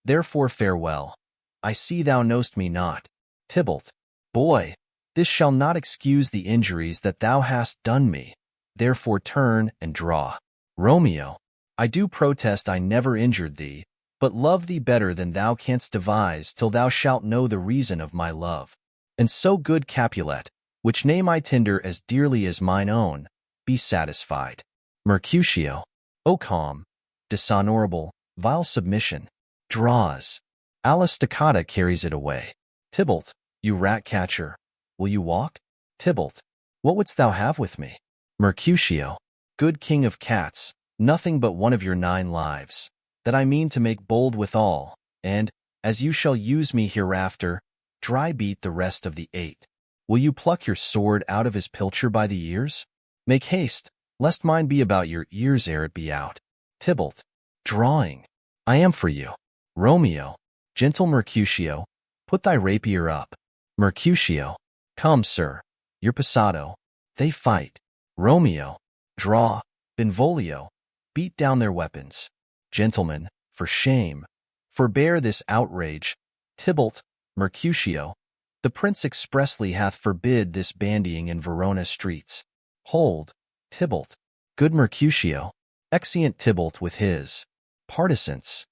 Therefore farewell. I see thou know'st me not. Tybalt, boy, this shall not excuse the injuries that thou hast done me. Therefore turn and draw. Romeo, I do protest I never injured thee, but love thee better than thou canst devise till thou shalt know the reason of my love. And so good Capulet, which name I tender as dearly as mine own, be satisfied. Mercutio, O calm, dishonorable, vile submission, draws. Alla Stoccata carries it away. Tybalt, you rat-catcher, will you walk? Tybalt, what wouldst thou have with me? Mercutio, good king of cats, nothing but one of your 9 lives, that I mean to make bold withal, and, as you shall use me hereafter, dry beat the rest of the 8. Will you pluck your sword out of his pilcher by the ears? Make haste, lest mine be about your ears ere it be out. Tybalt, drawing. I am for you. Romeo, gentle Mercutio, put thy rapier up. Mercutio, come, sir, your passado. They fight. Romeo, draw. Benvolio, beat down their weapons. Gentlemen, for shame, forbear this outrage. Tybalt, Mercutio, the prince expressly hath forbid this bandying in Verona streets. Hold, Tybalt, good Mercutio, exeunt Tybalt with his partisans.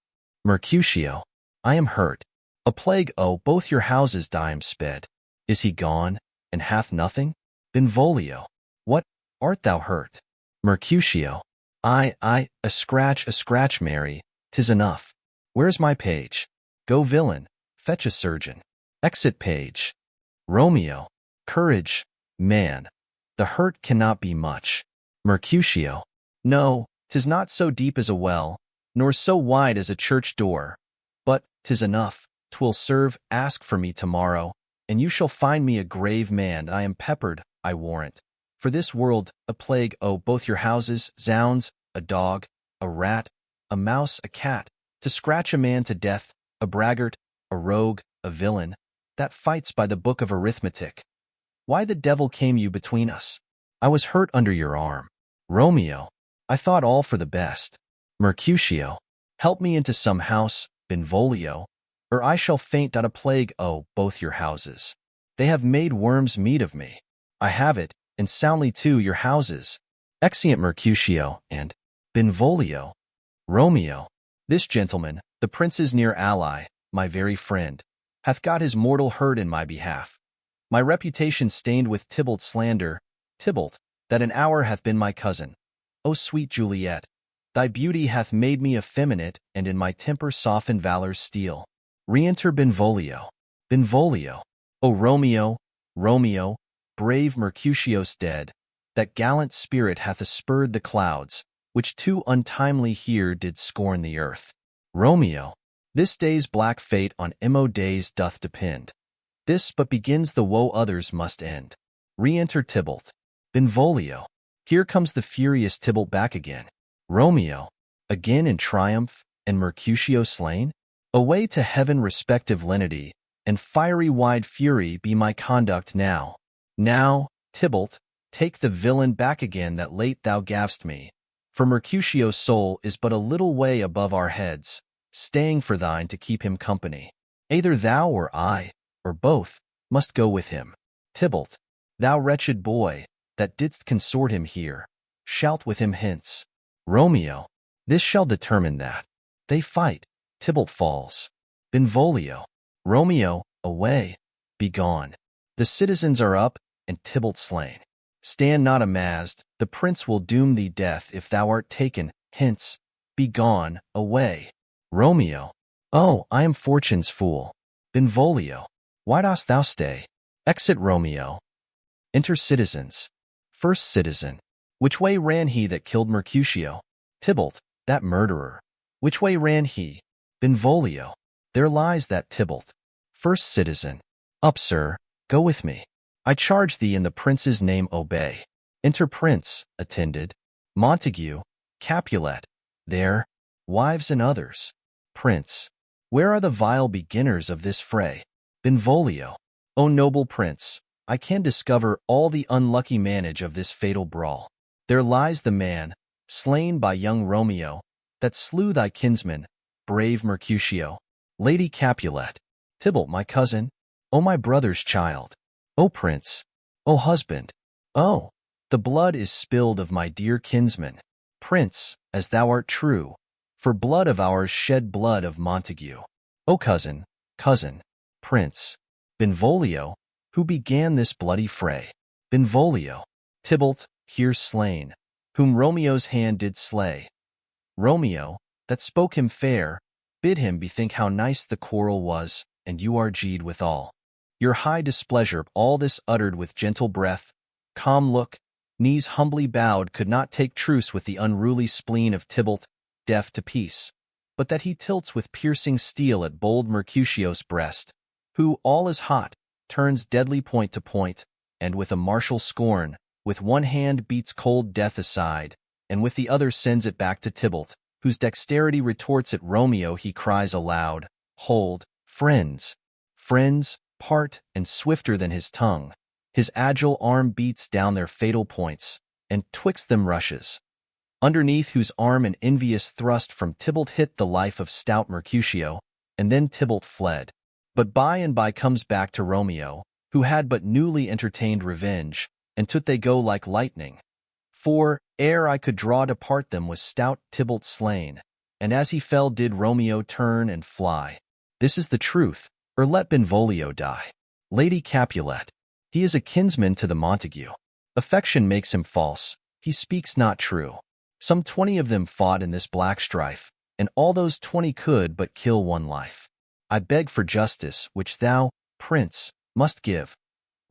Mercutio, I am hurt. A plague, oh, both your houses die am sped. Is he gone, and hath nothing? Benvolio, what, art thou hurt? Mercutio, a scratch, Mary, 'tis enough. Where's my page? Go, villain, fetch a surgeon. Exit page. Romeo, courage, man. The hurt cannot be much. Mercutio, no, 'tis not so deep as a well, nor so wide as a church door. But 'tis enough, 'twill serve. Ask for me tomorrow, and you shall find me a grave man. I am peppered, I warrant. For this world, a plague, oh, both your houses, zounds, a dog, a rat, a mouse, a cat, to scratch a man to death, a braggart, a rogue, a villain, that fights by the book of arithmetic. Why the devil came you between us? I was hurt under your arm. Romeo, I thought all for the best. Mercutio, help me into some house, Benvolio, or I shall faint. A plague, oh, both your houses. They have made worms meat of me. I have it, and soundly too, your houses. Exeunt Mercutio and Benvolio. Romeo, this gentleman, the prince's near ally, my very friend, hath got his mortal hurt in my behalf. My reputation stained with Tybalt's slander, Tybalt, that an hour hath been my cousin. O sweet Juliet, thy beauty hath made me effeminate, and in my temper softened valor's steel. Re-enter Benvolio. Benvolio, O Romeo, Romeo, brave Mercutio's dead, that gallant spirit hath aspurred the clouds, which too untimely here did scorn the earth. Romeo, this day's black fate on Imo days doth depend. This but begins the woe others must end. Re-enter Tybalt. Benvolio, here comes the furious Tybalt back again. Romeo, again in triumph, and Mercutio slain? Away to heaven respective lenity, and fiery wide fury be my conduct now. Now, Tybalt, take the villain back again that late thou gav'st me, for Mercutio's soul is but a little way above our heads, staying for thine to keep him company. Either thou or I, or both, must go with him. Tybalt, thou wretched boy, that didst consort him here, shalt with him hence. Romeo, this shall determine that. They fight, Tybalt falls. Benvolio, Romeo, away, be gone. The citizens are up, and Tybalt slain. Stand not amazed, the prince will doom thee death if thou art taken. Hence, be gone, away. Romeo, oh, I am fortune's fool. Benvolio, why dost thou stay? Exit Romeo. Enter citizens. First citizen, which way ran he that killed Mercutio? Tybalt, that murderer. Which way ran he? Benvolio, there lies that Tybalt. First citizen, up, sir, go with me. I charge thee in the prince's name obey. Enter prince, attended. Montague, Capulet, there, wives and others. Prince, where are the vile beginners of this fray? Benvolio, O noble prince, I can discover all the unlucky manage of this fatal brawl. There lies the man, slain by young Romeo, that slew thy kinsman, brave Mercutio. Lady Capulet, Tybalt my cousin, O my brother's child. O prince, O husband, oh, the blood is spilled of my dear kinsman. Prince, as thou art true, for blood of ours shed blood of Montague. O cousin, cousin, prince, Benvolio, who began this bloody fray. Benvolio, Tybalt, here slain, whom Romeo's hand did slay. Romeo, that spoke him fair, bid him bethink how nice the quarrel was, and you are G'd withal. Your high displeasure, all this uttered with gentle breath, calm look, knees humbly bowed, could not take truce with the unruly spleen of Tybalt, deaf to peace, but that he tilts with piercing steel at bold Mercutio's breast, who, all is hot, turns deadly point to point, and with a martial scorn, with one hand beats cold death aside, and with the other sends it back to Tybalt, whose dexterity retorts at Romeo. He cries aloud, hold, friends, friends, part, and swifter than his tongue, his agile arm beats down their fatal points, and twixt them rushes, underneath whose arm an envious thrust from Tybalt hit the life of stout Mercutio, and then Tybalt fled. But by and by comes back to Romeo, who had but newly entertained revenge, and took they go like lightning. For, ere I could draw to part them, was stout Tybalt slain, and as he fell did Romeo turn and fly. This is the truth, or let Benvolio die. Lady Capulet, he is a kinsman to the Montague. Affection makes him false, he speaks not true. Some 20 of them fought in this black strife, and all those 20 could but kill one life. I beg for justice, which thou, Prince, must give.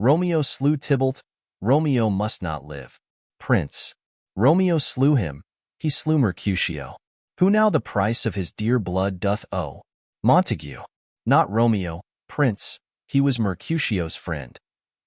Romeo slew Tybalt, Romeo must not live. Prince. Romeo slew him, he slew Mercutio. Who now the price of his dear blood doth owe? Montague. Not Romeo, Prince, he was Mercutio's friend.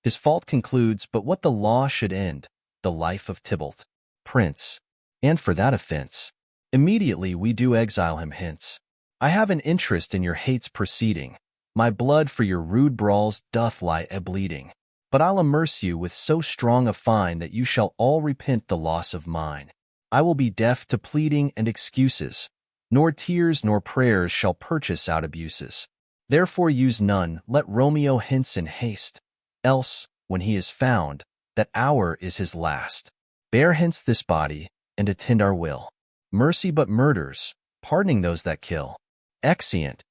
His fault concludes but what the law should end, the life of Tybalt. Prince. And for that offense, immediately we do exile him hence. I have an interest in your hate's proceeding. My blood for your rude brawls doth lie a-bleeding. But I'll amerce you with so strong a fine that you shall all repent the loss of mine. I will be deaf to pleading and excuses, nor tears nor prayers shall purchase out abuses. Therefore use none, let Romeo hence in haste, else, when he is found, that hour is his last. Bear hence this body, and attend our will. Mercy but murders, pardoning those that kill. Exeunt.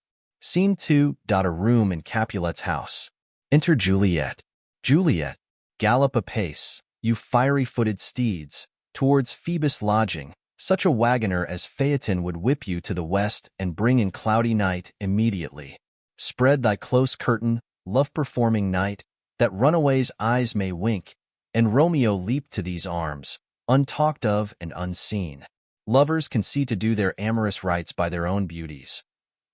Scene 2. A room in Capulet's house. Enter Juliet. Juliet, gallop apace, you fiery-footed steeds, towards Phoebus' lodging. Such a wagoner as Phaeton would whip you to the west and bring in cloudy night immediately. Spread thy close curtain, love-performing night, that runaways' eyes may wink, and Romeo leap to these arms, untalked of and unseen. Lovers can see to do their amorous rites by their own beauties.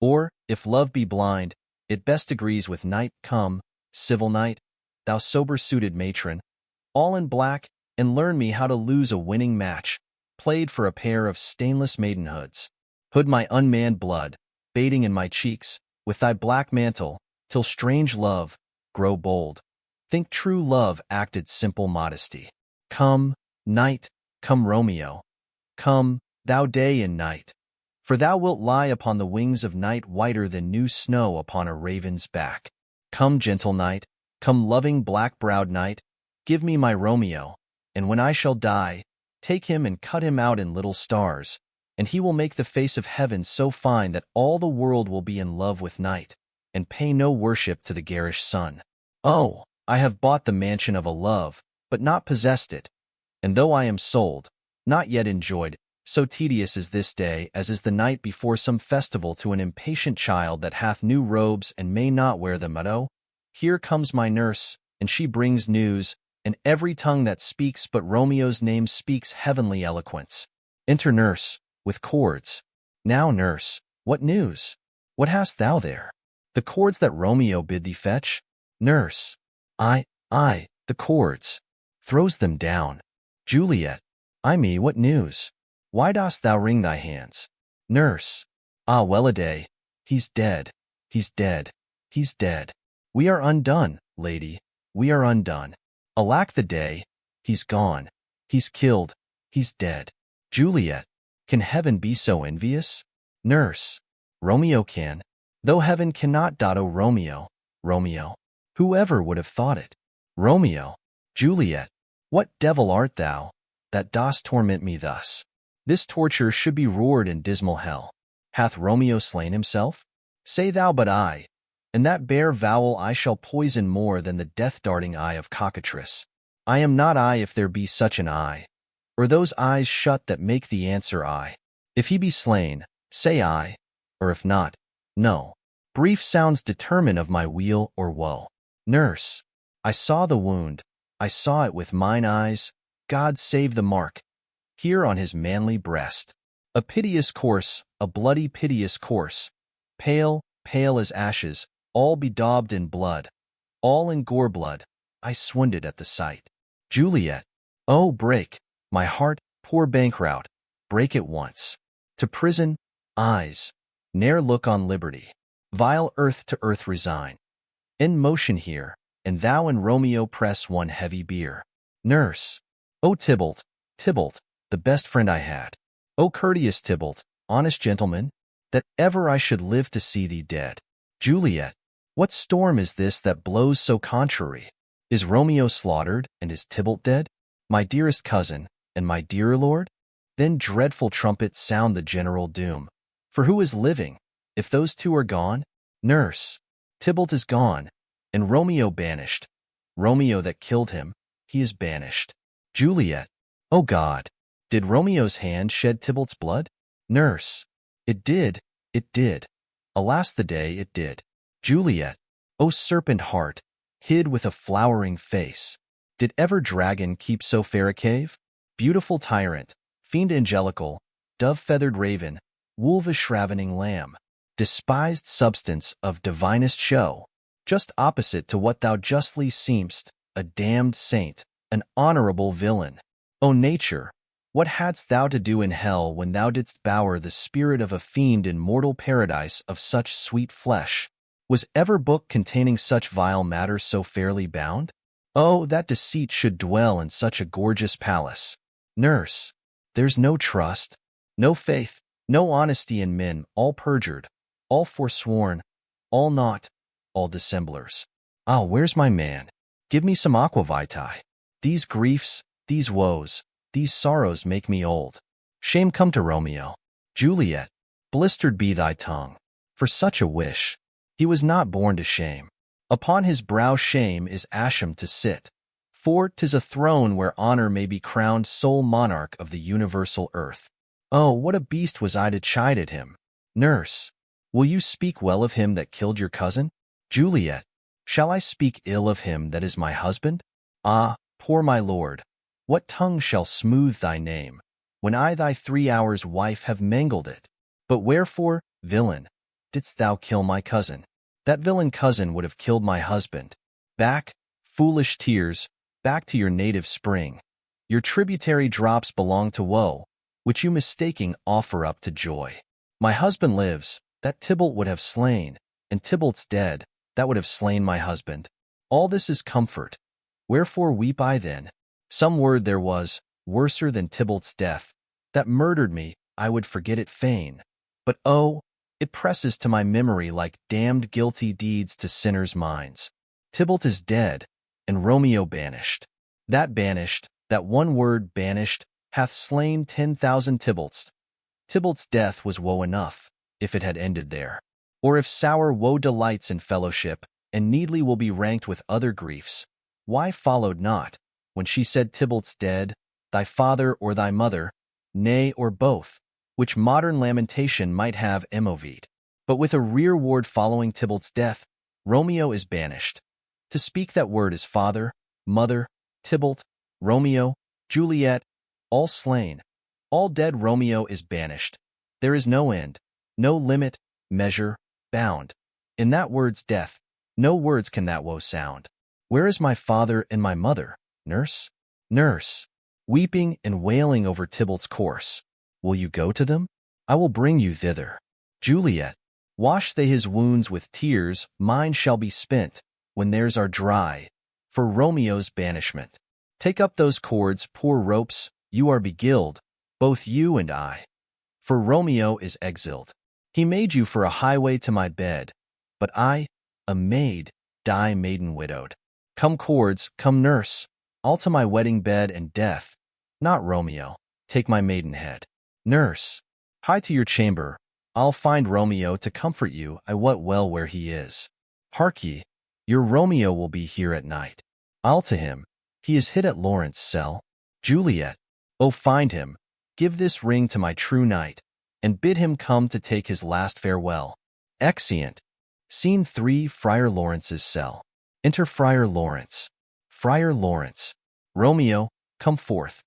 Or, if love be blind, it best agrees with night. Come, civil night, thou sober-suited matron, all in black, and learn me how to lose a winning match, played for a pair of stainless maidenhoods. Hood my unmanned blood, bathing in my cheeks, with thy black mantle, till strange love grow bold. Think true love acted simple modesty. Come, night, come Romeo, come, thou day and night, for thou wilt lie upon the wings of night whiter than new snow upon a raven's back. Come, gentle night, come loving black-browed night, give me my Romeo, and when I shall die, take him and cut him out in little stars, and he will make the face of heaven so fine that all the world will be in love with night, and pay no worship to the garish sun. Oh, I have bought the mansion of a love, but not possessed it, and though I am sold, not yet enjoyed, so tedious is this day as is the night before some festival to an impatient child that hath new robes and may not wear them at all. Here comes my nurse, and she brings news, and every tongue that speaks but Romeo's name speaks heavenly eloquence. Enter nurse, with cords. Now, nurse, what news? What hast thou there? The cords that Romeo bid thee fetch? Nurse. I, the cords. Throws them down. Juliet. I me, what news? Why dost thou wring thy hands? Nurse. Ah, well-a-day. He's dead. He's dead. He's dead. We are undone, lady, we are undone. Alack the day, he's gone, he's killed, he's dead. Juliet, can heaven be so envious? Nurse, Romeo can, though heaven cannot. O Romeo, Romeo, whoever would have thought it? Romeo, Juliet, what devil art thou, that dost torment me thus? This torture should be roared in dismal hell. Hath Romeo slain himself? Say thou but I, and that bare vowel I shall poison more than the death-darting eye of cockatrice. I am not I if there be such an eye, or those eyes shut that make the answer I. If he be slain, say I, or if not, no. Brief sounds determine of my weal or woe. Nurse, I saw the wound, I saw it with mine eyes, God save the mark, here on his manly breast. A piteous corse, a bloody piteous corse, pale, pale as ashes, all bedaubed in blood, all in gore-blood. I swounded at the sight. Juliet, oh, break, my heart, poor bankrout, break it once. To prison, eyes, ne'er look on liberty. Vile earth to earth resign. In motion here, and thou and Romeo press one heavy bier. Nurse, O Tybalt, Tybalt, the best friend I had. O courteous Tybalt, honest gentleman, that ever I should live to see thee dead. Juliet, what storm is this that blows so contrary? Is Romeo slaughtered, and is Tybalt dead? My dearest cousin, and my dear lord? Then dreadful trumpets sound the general doom. For who is living, if those two are gone? Nurse, Tybalt is gone, and Romeo banished. Romeo that killed him, he is banished. Juliet, O God, did Romeo's hand shed Tybalt's blood? Nurse, it did, it did. Alas the day it did. Juliet, O serpent heart, hid with a flowering face, did ever dragon keep so fair a cave? Beautiful tyrant, fiend angelical, dove-feathered raven, wolvish-ravening lamb, despised substance of divinest show, just opposite to what thou justly seem'st, a damned saint, an honorable villain. O nature, what hadst thou to do in hell when thou didst bower the spirit of a fiend in mortal paradise of such sweet flesh? Was ever book containing such vile matter so fairly bound? Oh, that deceit should dwell in such a gorgeous palace. Nurse, there's no trust, no faith, no honesty in men, all perjured, all forsworn, all naught, all dissemblers. Ah, where's my man? Give me some aqua vitae. These griefs, these woes, these sorrows make me old. Shame come to Romeo. Juliet, blistered be thy tongue. For such a wish, he was not born to shame. Upon his brow shame is asham to sit. For 'tis a throne where honor may be crowned sole monarch of the universal earth. Oh, what a beast was I to chide at him. Nurse, will you speak well of him that killed your cousin? Juliet, shall I speak ill of him that is my husband? Ah, poor my lord, what tongue shall smooth thy name, when I thy 3 hours' wife have mangled it? But wherefore, villain, didst thou kill my cousin? That villain cousin would have killed my husband. Back, foolish tears, back to your native spring. Your tributary drops belong to woe, which you mistaking offer up to joy. My husband lives, that Tybalt would have slain, and Tybalt's dead, that would have slain my husband. All this is comfort. Wherefore weep I then? Some word there was, worser than Tybalt's death, that murdered me, I would forget it fain. But oh, it presses to my memory like damned guilty deeds to sinners' minds. Tybalt is dead, and Romeo banished. That banished, that one word banished, hath slain 10,000 Tybalts. Tybalt's death was woe enough, if it had ended there. Or if sour woe delights in fellowship, and needly will be ranked with other griefs, why followed not, when she said Tybalt's dead, thy father or thy mother, nay, or both, which modern lamentation might have emoved. But with a rearward following Tybalt's death, Romeo is banished. To speak that word is father, mother, Tybalt, Romeo, Juliet, all slain, all dead. Romeo is banished. There is no end, no limit, measure, bound. In that word's death, no words can that woe sound. Where is my father and my mother, nurse? Nurse, weeping and wailing over Tybalt's corse. Will you go to them? I will bring you thither. Juliet, wash they his wounds with tears, mine shall be spent, when theirs are dry, for Romeo's banishment. Take up those cords, poor ropes, you are beguiled, both you and I. For Romeo is exiled. He made you for a highway to my bed, but I, a maid, die maiden widowed. Come cords, come nurse, I'll to my wedding bed and death, not Romeo, take my maidenhead. Nurse, hie to your chamber, I'll find Romeo to comfort you, I wot well where he is. Hark ye, your Romeo will be here at night. I'll to him, he is hid at Lawrence's cell. Juliet, oh find him, give this ring to my true knight, and bid him come to take his last farewell. Exeunt. Scene 3. Friar Lawrence's cell. Enter Friar Lawrence. Friar Lawrence. Romeo, come forth,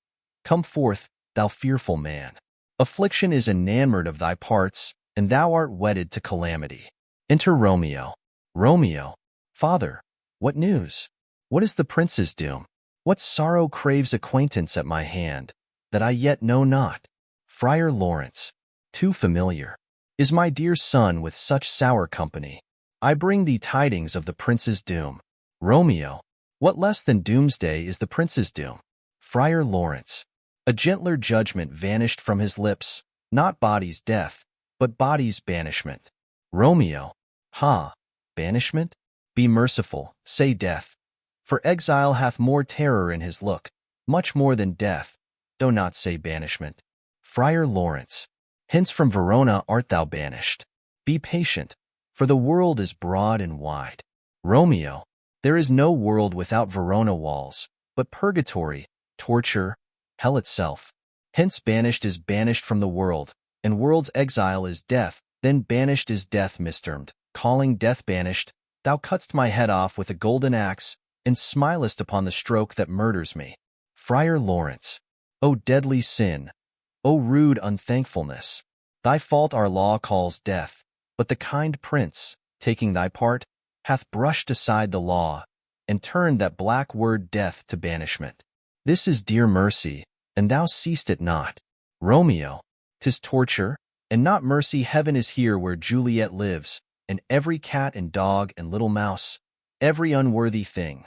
thou fearful man. Affliction is enamored of thy parts, and thou art wedded to calamity. Enter Romeo. Romeo, father, what news? What is the prince's doom? What sorrow craves acquaintance at my hand, that I yet know not? Friar Lawrence, too familiar, is my dear son with such sour company. I bring thee tidings of the prince's doom. Romeo, what less than doomsday is the prince's doom? Friar Lawrence, a gentler judgment vanished from his lips, not body's death, but body's banishment. Romeo, ha, banishment? Be merciful, say death. For exile hath more terror in his look, much more than death, though not say banishment. Friar Lawrence, hence from Verona art thou banished. Be patient, for the world is broad and wide. Romeo, there is no world without Verona walls, but purgatory, torture, hell itself. Hence banished is banished from the world, and world's exile is death, Then banished is death mistermed, calling death banished, thou cutt'st my head off with a golden axe, and smilest upon the stroke that murders me. Friar Lawrence. O deadly sin! O rude unthankfulness! Thy fault our law calls death, but the kind prince, taking thy part, hath brushed aside the law, and turned that black word death to banishment. This is dear mercy, and thou seest it not. Romeo, 'tis torture, and not mercy. Heaven is here where Juliet lives, and every cat and dog and little mouse, every unworthy thing,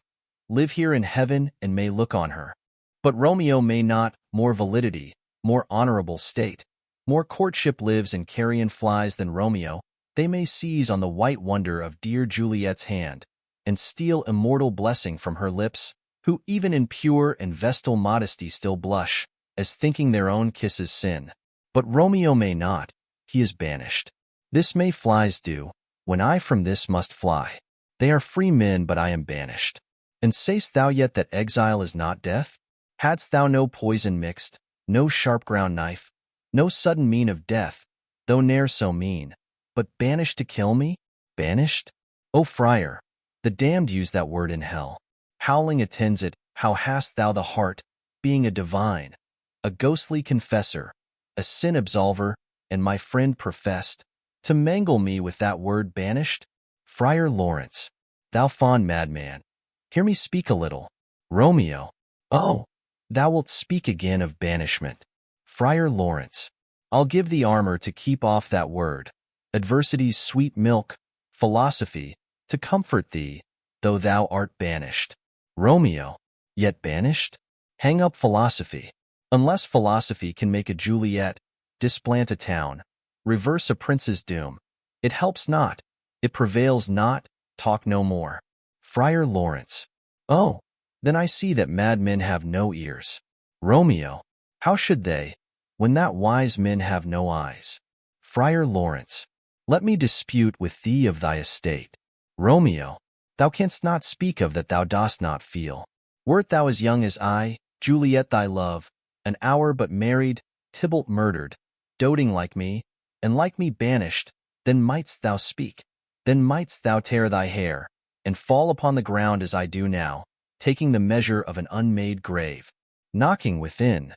live here in heaven and may look on her. But Romeo may not. More validity, more honorable state, more courtship lives in carrion flies than Romeo. They may seize on the white wonder of dear Juliet's hand, and steal immortal blessing from her lips, who even in pure and vestal modesty still blush, as thinking their own kisses sin. But Romeo may not, he is banished. This may flies do, when I from this must fly. They are free men, but I am banished. And say'st thou yet that exile is not death? Hadst thou no poison mixed, no sharp ground knife, no sudden mean of death, though ne'er so mean, but banished to kill me? Banished? O friar, the damned use that word in hell. Howling attends it. How hast thou the heart, being a divine, a ghostly confessor, a sin absolver, and my friend professed, to mangle me with that word banished? Friar Lawrence, thou fond madman, hear me speak a little. Romeo, oh, thou wilt speak again of banishment. Friar Lawrence, I'll give thee armor to keep off that word, adversity's sweet milk, philosophy, to comfort thee, though thou art banished. Romeo, yet banished? Hang up philosophy. Unless philosophy can make a Juliet, displant a town, reverse a prince's doom, it helps not, it prevails not, talk no more. Friar Lawrence, oh, then I see that madmen have no ears. Romeo, how should they, when that wise men have no eyes? Friar Lawrence, let me dispute with thee of thy estate. Romeo, thou canst not speak of that thou dost not feel. Wert thou as young as I, Juliet thy love, an hour but married, Tybalt murdered, doting like me, and like me banished, then mightst thou speak, then mightst thou tear thy hair, and fall upon the ground as I do now, taking the measure of an unmade grave. Knocking within.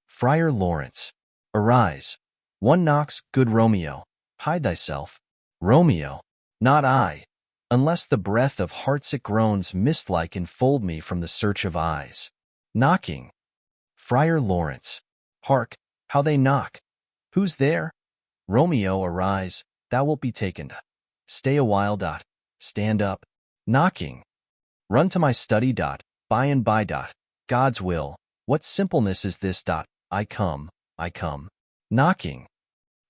Friar Lawrence, arise. One knocks, good Romeo, hide thyself. Romeo, not I, unless the breath of heartsick groans mist-like enfold me from the search of eyes. Knocking. Friar Lawrence, hark, how they knock. Who's there? Romeo, arise, thou wilt be taken. Stay a while. Stand up. Knocking. Run to my study. By and by. God's will. What simpleness is this? I come. Knocking.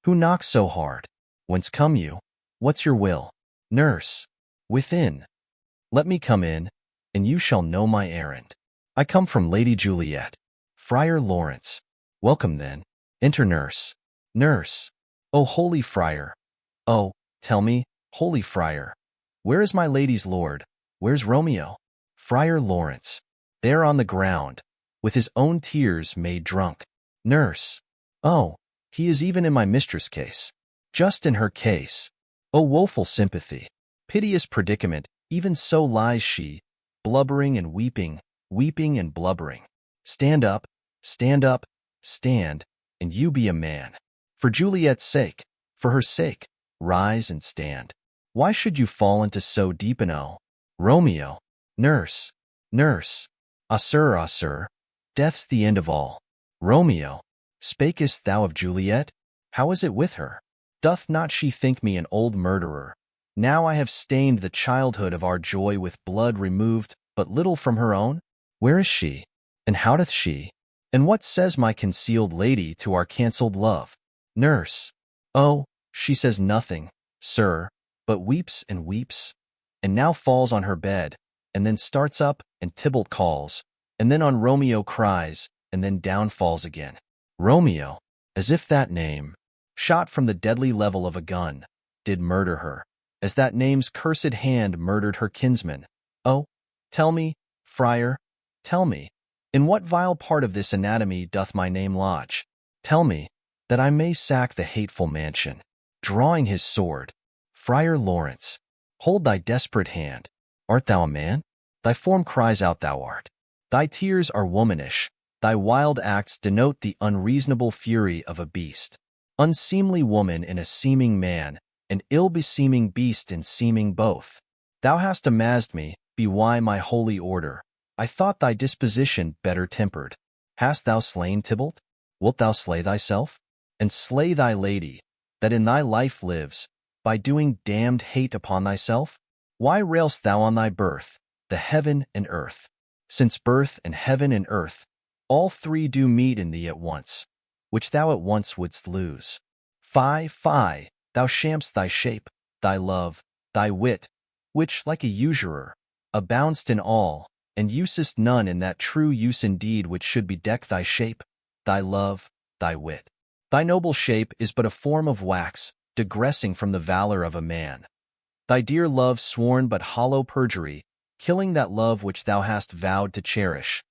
Who knocks so hard? Whence come you? What's your will? Nurse. Within. Let me come in, and you shall know my errand. I come from Lady Juliet. Friar Lawrence. Welcome then. Enter nurse. Nurse. O holy friar. Oh, tell me, holy friar, where is my lady's lord? Where's Romeo? Friar Lawrence. There on the ground, with his own tears made drunk. Nurse. Oh, he is even in my mistress' case. Just in her case. O woeful sympathy. Piteous predicament, even so lies she, blubbering and weeping, weeping and blubbering. Stand up, stand, and you be a man. For Juliet's sake, for her sake, rise and stand. Why should you fall into so deep an Romeo. Nurse. Ah, sir, death's the end of all. Romeo. Spakest thou of Juliet? How is it with her? Doth not she think me an old murderer? Now I have stained the childhood of our joy with blood removed but little from her own? Where is she? And how doth she? And what says my concealed lady to our cancelled love? Nurse. Oh, she says nothing, sir, but weeps and weeps, and now falls on her bed, and then starts up, and Tybalt calls, and then on Romeo cries, and then down falls again. Romeo, as if that name, shot from the deadly level of a gun, did murder her, as that name's cursed hand murdered her kinsman. Oh, tell me, friar, tell me, in what vile part of this anatomy doth my name lodge? Tell me, that I may sack the hateful mansion. drawing his sword. Friar Lawrence, hold thy desperate hand. Art thou a man? Thy form cries out thou art. Thy tears are womanish. Thy wild acts denote the unreasonable fury of a beast. Unseemly woman in a seeming man, an ill-beseeming beast in seeming both. Thou hast amazed me, be why my holy order. I thought thy disposition better tempered. Hast thou slain Tybalt? Wilt thou slay thyself? And slay thy lady, that in thy life lives, by doing damned hate upon thyself? Why railst thou on thy birth, the heaven and earth? Since birth and heaven and earth, all three do meet in thee at once, which thou at once wouldst lose. Fie, fie, thou sham'st thy shape, thy love, thy wit, which, like a usurer, abound'st in all, and usest none in that true use indeed which should bedeck thy shape, thy love, thy wit. Thy noble shape is but a form of wax, digressing from the valor of a man. Thy dear love sworn but hollow perjury, killing that love which thou hast vowed to cherish.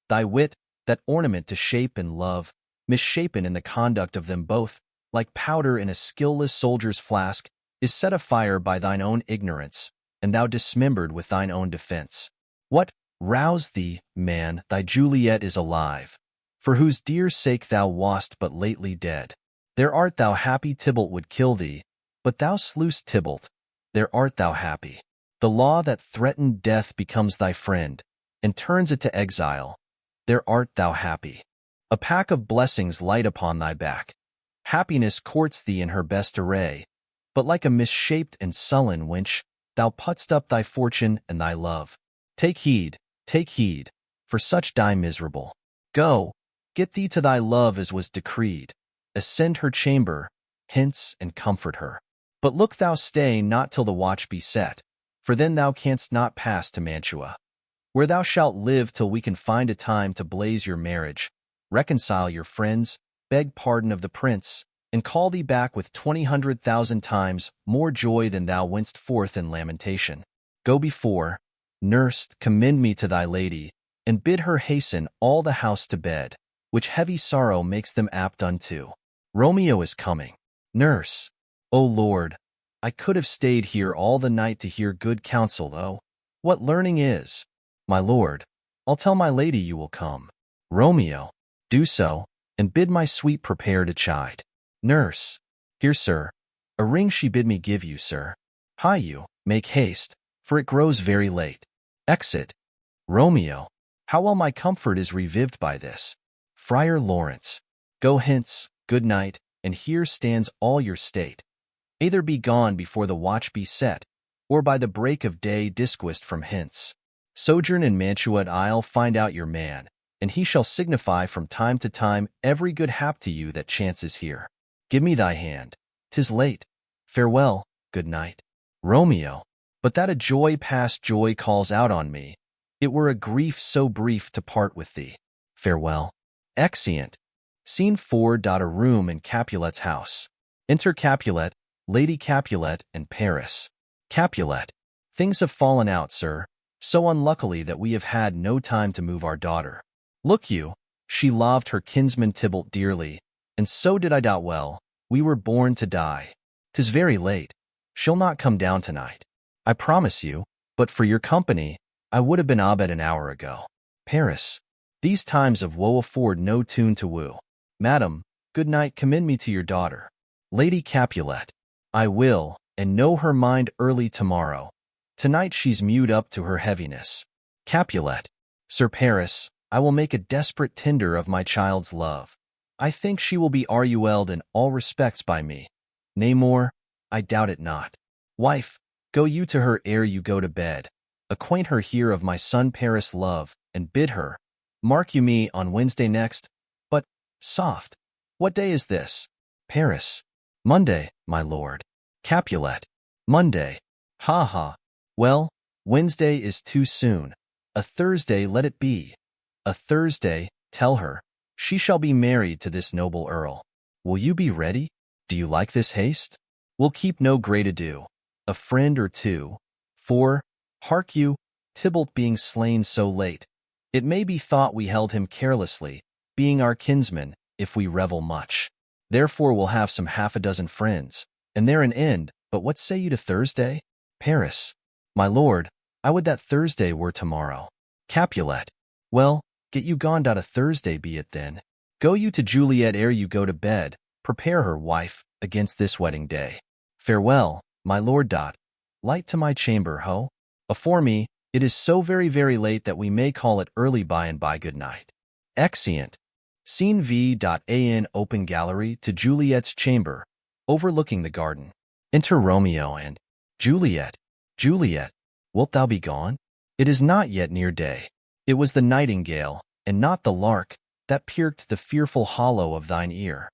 Thy wit, that ornament to shape and love, misshapen in the conduct of them both, like powder in a skilless soldier's flask, is set afire by thine own ignorance, and thou dismembered with thine own defense. What? Rouse thee, man, thy Juliet is alive, for whose dear sake thou wast but lately dead. There art thou happy Tybalt would kill thee, but thou slew'st Tybalt, there art thou happy. The law that threatened death becomes thy friend, and turns it to exile. There art thou happy. A pack of blessings light upon thy back. Happiness courts thee in her best array, but like a misshaped and sullen wench, thou putt'st up thy fortune and thy love. Take heed, for such die miserable. Go, get thee to thy love as was decreed. Ascend her chamber, hence and comfort her. But look thou stay not till the watch be set, for then thou canst not pass to Mantua, where thou shalt live till we can find a time to blaze your marriage, reconcile your friends, beg pardon of the prince, and call thee back with 20,000 times more joy than thou went'st forth in lamentation. Go before, nurse, commend me to thy lady, and bid her hasten all the house to bed, which heavy sorrow makes them apt unto. Romeo is coming. Nurse. O Lord, I could have stayed here all the night to hear good counsel, though. What learning is. My lord, I'll tell my lady you will come. Romeo. Do so, and bid my sweet prepare to chide. Nurse. Here, sir. A ring she bid me give you, sir. Hie you, make haste, for it grows very late. Exit. Romeo. How well my comfort is revived by this. Friar Lawrence. Go hence, good night, and here stands all your state. Either be gone before the watch be set, or by the break of day disquist from hence. Sojourn in Mantua, and I'll find out your man, and he shall signify from time to time every good hap to you that chances here. Give me thy hand. 'Tis late. Farewell, good night. Romeo. But that a joy past joy calls out on me, it were a grief so brief to part with thee. Farewell. Exeunt. Scene 4. A room in Capulet's house. Enter Capulet, Lady Capulet, and Paris. Capulet. Things have fallen out, sir, so unluckily that we have had no time to move our daughter. Look you, she loved her kinsman Tybalt dearly, and so did I doubt well. We were born to die. 'Tis very late. She'll not come down tonight, I promise you, but for your company, I would have been abed an hour ago. Paris. These times of woe afford no tune to woo. Madam, good night, commend me to your daughter. Lady Capulet. I will, and know her mind early tomorrow. Tonight she's mewed up to her heaviness. Capulet. Sir Paris, I will make a desperate tender of my child's love. I think she will be arguelled in all respects by me. Nay more, I doubt it not. Wife, go you to her ere you go to bed. Acquaint her here of my son Paris' love, and bid her, mark you me on Wednesday next. But, soft, what day is this? Paris. Monday, my lord. Capulet. Monday. Ha ha. Well, Wednesday is too soon. A Thursday let it be. A Thursday, tell her, she shall be married to this noble earl. Will you be ready? Do you like this haste? We'll keep no great ado. A friend or two. For, hark you, Tybalt being slain so late, it may be thought we held him carelessly, being our kinsman, if we revel much. Therefore we'll have some half a dozen friends, and there an end. But what say you to Thursday? Paris. My lord, I would that Thursday were tomorrow. Capulet. Well, get you gone a Thursday be it then. Go you to Juliet ere you go to bed, prepare her, wife, against this wedding day. Farewell, my lord. Light to my chamber, ho. Afore me, it is so very, very late that we may call it early by and by good night. Exeunt. Scene V.An open gallery to Juliet's chamber, overlooking the garden. Enter Romeo and Juliet. Juliet, wilt thou be gone? It is not yet near day. It was the nightingale, and not the lark, that pierced the fearful hollow of thine ear.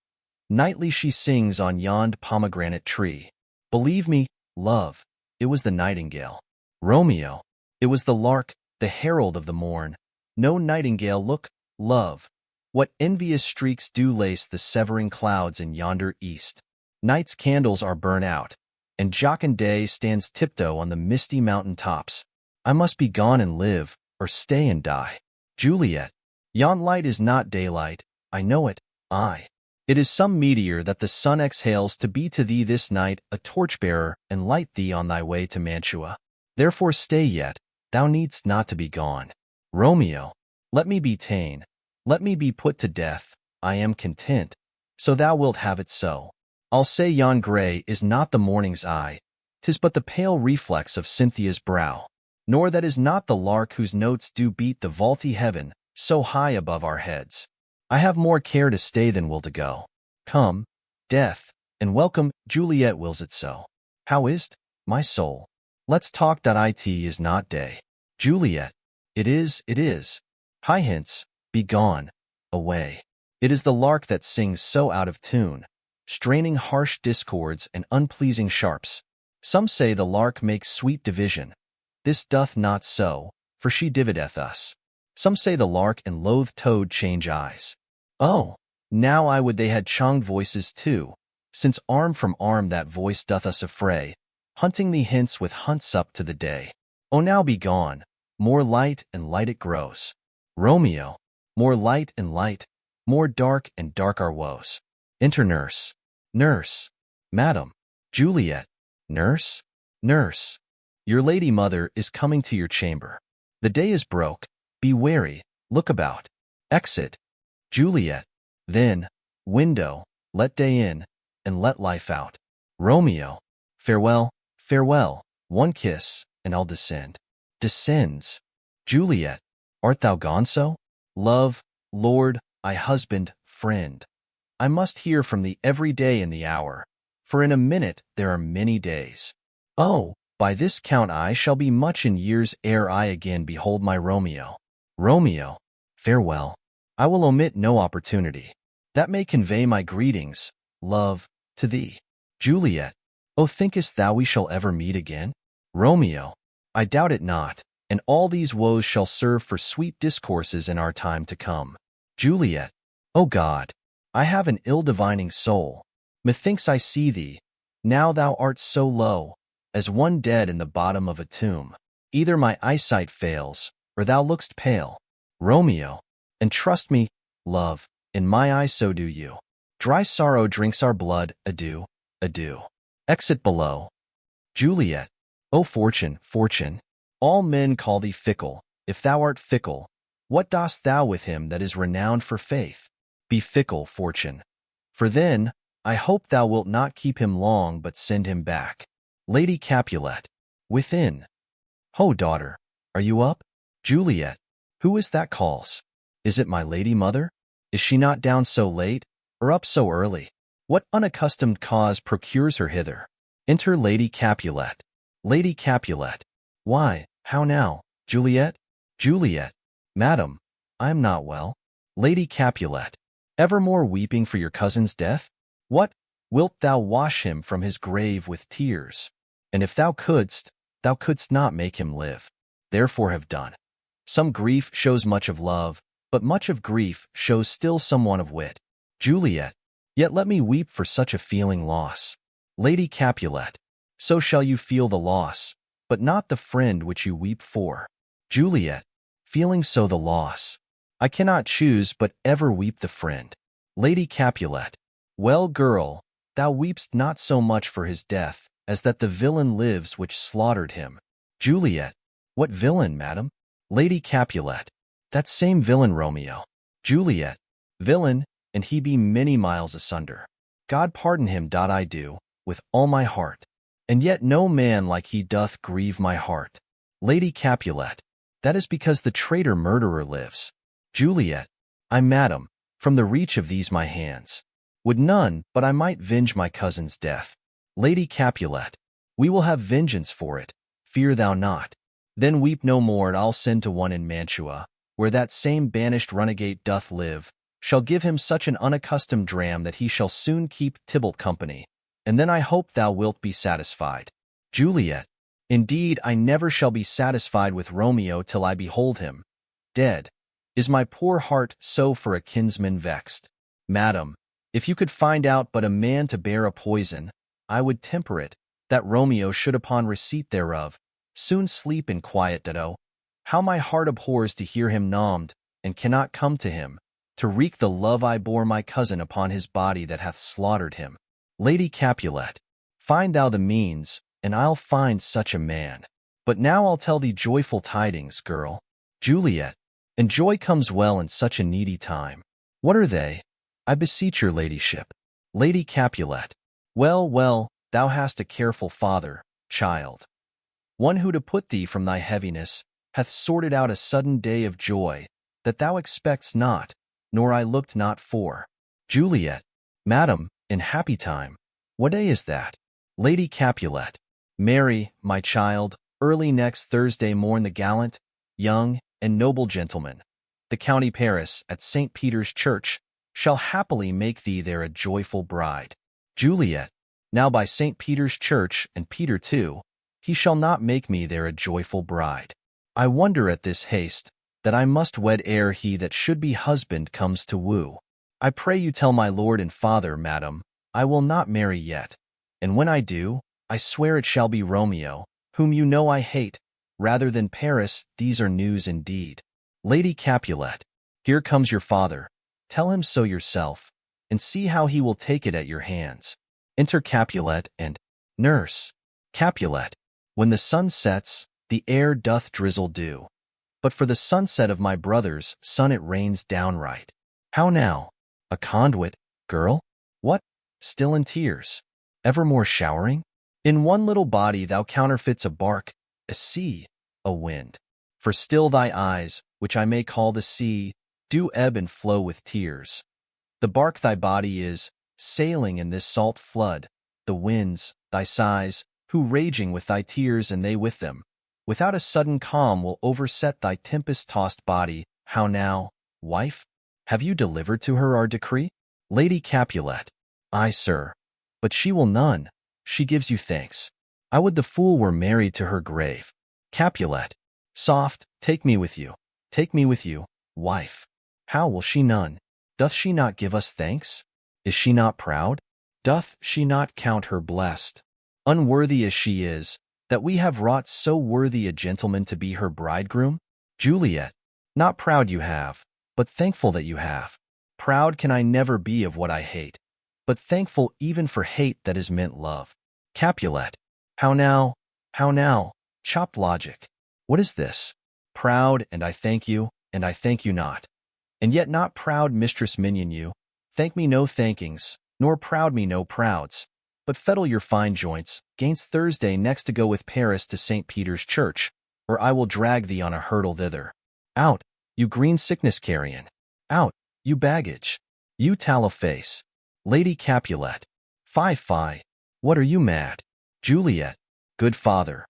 Nightly she sings on yond pomegranate tree. Believe me, love, it was the nightingale. Romeo, it was the lark, the herald of the morn. No nightingale, look, love. What envious streaks do lace the severing clouds in yonder east. Night's candles are burnt out, and jocund day stands tiptoe on the misty mountain tops. I must be gone and live, or stay and die. Juliet, yon light is not daylight, I know it, aye. It is some meteor that the sun exhales to be to thee this night a torchbearer and light thee on thy way to Mantua. Therefore stay yet, thou needst not to be gone. Romeo, let me be ta'en, let me be put to death, I am content, so thou wilt have it so. I'll say yon grey is not the morning's eye, 'tis but the pale reflex of Cynthia's brow, nor that is not the lark whose notes do beat the vaulty heaven so high above our heads. I have more care to stay than will to go. Come, death, and welcome, Juliet wills it so. How is't, my soul? Let's talk. It is not day. Juliet, it is. Hie hence, be gone, away. It is the lark that sings so out of tune, straining harsh discords and unpleasing sharps. Some say the lark makes sweet division. This doth not so, for she divideth us. Some say the lark and loath toad change eyes. Oh, now I would they had chonged voices too, since arm from arm that voice doth us affray, hunting thee hence with hunts up to the day. Oh, now be gone, more light and light it grows. Romeo, more light and light, more dark and dark our woes. Enter nurse. Nurse, madam. Juliet, nurse, nurse. Your lady mother is coming to your chamber. The day is broke, be wary, look about. Exit. Juliet, then, window, let day in, and let life out. Romeo, farewell, farewell, one kiss, and I'll descend. Descends. Juliet, art thou gone so? Love, lord, I husband, friend. I must hear from thee every day in the hour, for in a minute there are many days. Oh, by this count I shall be much in years ere I again behold my Romeo. Romeo, farewell. I will omit no opportunity that may convey my greetings, love, to thee. Juliet, oh, thinkest thou we shall ever meet again? Romeo, I doubt it not, and all these woes shall serve for sweet discourses in our time to come. Juliet, O God, I have an ill-divining soul. Methinks I see thee, now thou art so low, as one dead in the bottom of a tomb. Either my eyesight fails, or thou look'st pale. Romeo, and trust me, love, in my eyes so do you. Dry sorrow drinks our blood, adieu, adieu. Exit below. Juliet, O fortune, fortune, all men call thee fickle. If thou art fickle, what dost thou with him that is renowned for faith? Be fickle, fortune. For then, I hope thou wilt not keep him long but send him back. Lady Capulet, within. Ho, daughter, are you up? Juliet, who is that calls? Is it my lady mother? Is she not down so late, or up so early? What unaccustomed cause procures her hither? Enter Lady Capulet. Lady Capulet, why, how now, Juliet? Juliet, madam, I am not well. Lady Capulet, evermore weeping for your cousin's death? What, wilt thou wash him from his grave with tears? And if thou couldst not make him live. Therefore have done. Some grief shows much of love, but much of grief shows still some want of wit. Juliet, yet let me weep for such a feeling loss. Lady Capulet, so shall you feel the loss, but not the friend which you weep for. Juliet, feeling so the loss, I cannot choose but ever weep the friend. Lady Capulet, well, girl, thou weepst not so much for his death, as that the villain lives which slaughtered him. Juliet. What villain, madam? Lady Capulet. That same villain Romeo. Juliet. Villain, and he be many miles asunder. God pardon him. I do, with all my heart. And yet no man like he doth grieve my heart. Lady Capulet. That is because the traitor murderer lives. Juliet. I, madam, from the reach of these my hands, would none, but I might venge my cousin's death. Lady Capulet. We will have vengeance for it, fear thou not. Then weep no more, and I'll send to one in Mantua, where that same banished runagate doth live, shall give him such an unaccustomed dram that he shall soon keep Tybalt company, and then I hope thou wilt be satisfied. Juliet. Indeed, I never shall be satisfied with Romeo till I behold him dead. Is my poor heart so for a kinsman vexed? Madam, if you could find out but a man to bear a poison, I would temper it, that Romeo should upon receipt thereof soon sleep in quiet. Oh, how my heart abhors to hear him nommed, and cannot come to him, to wreak the love I bore my cousin upon his body that hath slaughtered him. Lady Capulet. Find thou the means, and I'll find such a man. But now I'll tell thee joyful tidings, girl. Juliet. And joy comes well in such a needy time. What are they? I beseech your ladyship. Lady Capulet. Well, well, thou hast a careful father, child. One who to put thee from thy heaviness hath sorted out a sudden day of joy, that thou expectst not, nor I looked not for. Juliet. Madam, in happy time. What day is that? Lady Capulet. Mary, my child, early next Thursday morn the gallant, young, and noble gentleman, the county Paris at St. Peter's Church, shall happily make thee there a joyful bride. Juliet. Now by St. Peter's Church, and Peter too, he shall not make me there a joyful bride. I wonder at this haste, that I must wed ere he that should be husband comes to woo. I pray you tell my lord and father, madam, I will not marry yet, and when I do, I swear it shall be Romeo, whom you know I hate, rather than Paris. These are news indeed. Lady Capulet. Here comes your father. Tell him so yourself, and see how he will take it at your hands. Enter Capulet and Nurse. Capulet. When the sun sets, the air doth drizzle dew. But for the sunset of my brother's son it rains downright. How now? A conduit, girl? What? Still in tears? Evermore showering? In one little body thou counterfeits a bark, a sea, a wind. For still thy eyes, which I may call the sea, do ebb and flow with tears. The bark thy body is, sailing in this salt flood, the winds, thy sighs, who raging with thy tears and they with them, without a sudden calm will overset thy tempest-tossed body. How now, wife? Have you delivered to her our decree? Lady Capulet. Aye, sir. But she will none. She gives you thanks. I would the fool were married to her grave. Capulet. Soft, take me with you. Take me with you, wife. How will she none? Doth she not give us thanks? Is she not proud? Doth she not count her blessed, unworthy as she is, that we have wrought so worthy a gentleman to be her bridegroom? Juliet. Not proud you have, but thankful that you have. Proud can I never be of what I hate, but thankful even for hate that is meant love. Capulet. How now? How now? Chopped logic. What is this? Proud, and I thank you not. And yet not proud, mistress minion you. Thank me no thankings, nor proud me no prouds. But fettle your fine joints, gainst Thursday next to go with Paris to St. Peter's Church, or I will drag thee on a hurdle thither. Out, you green sickness carrion. Out, you baggage. You tallow face. Lady Capulet. Fie, fie. What are you mad? Juliet. Good father,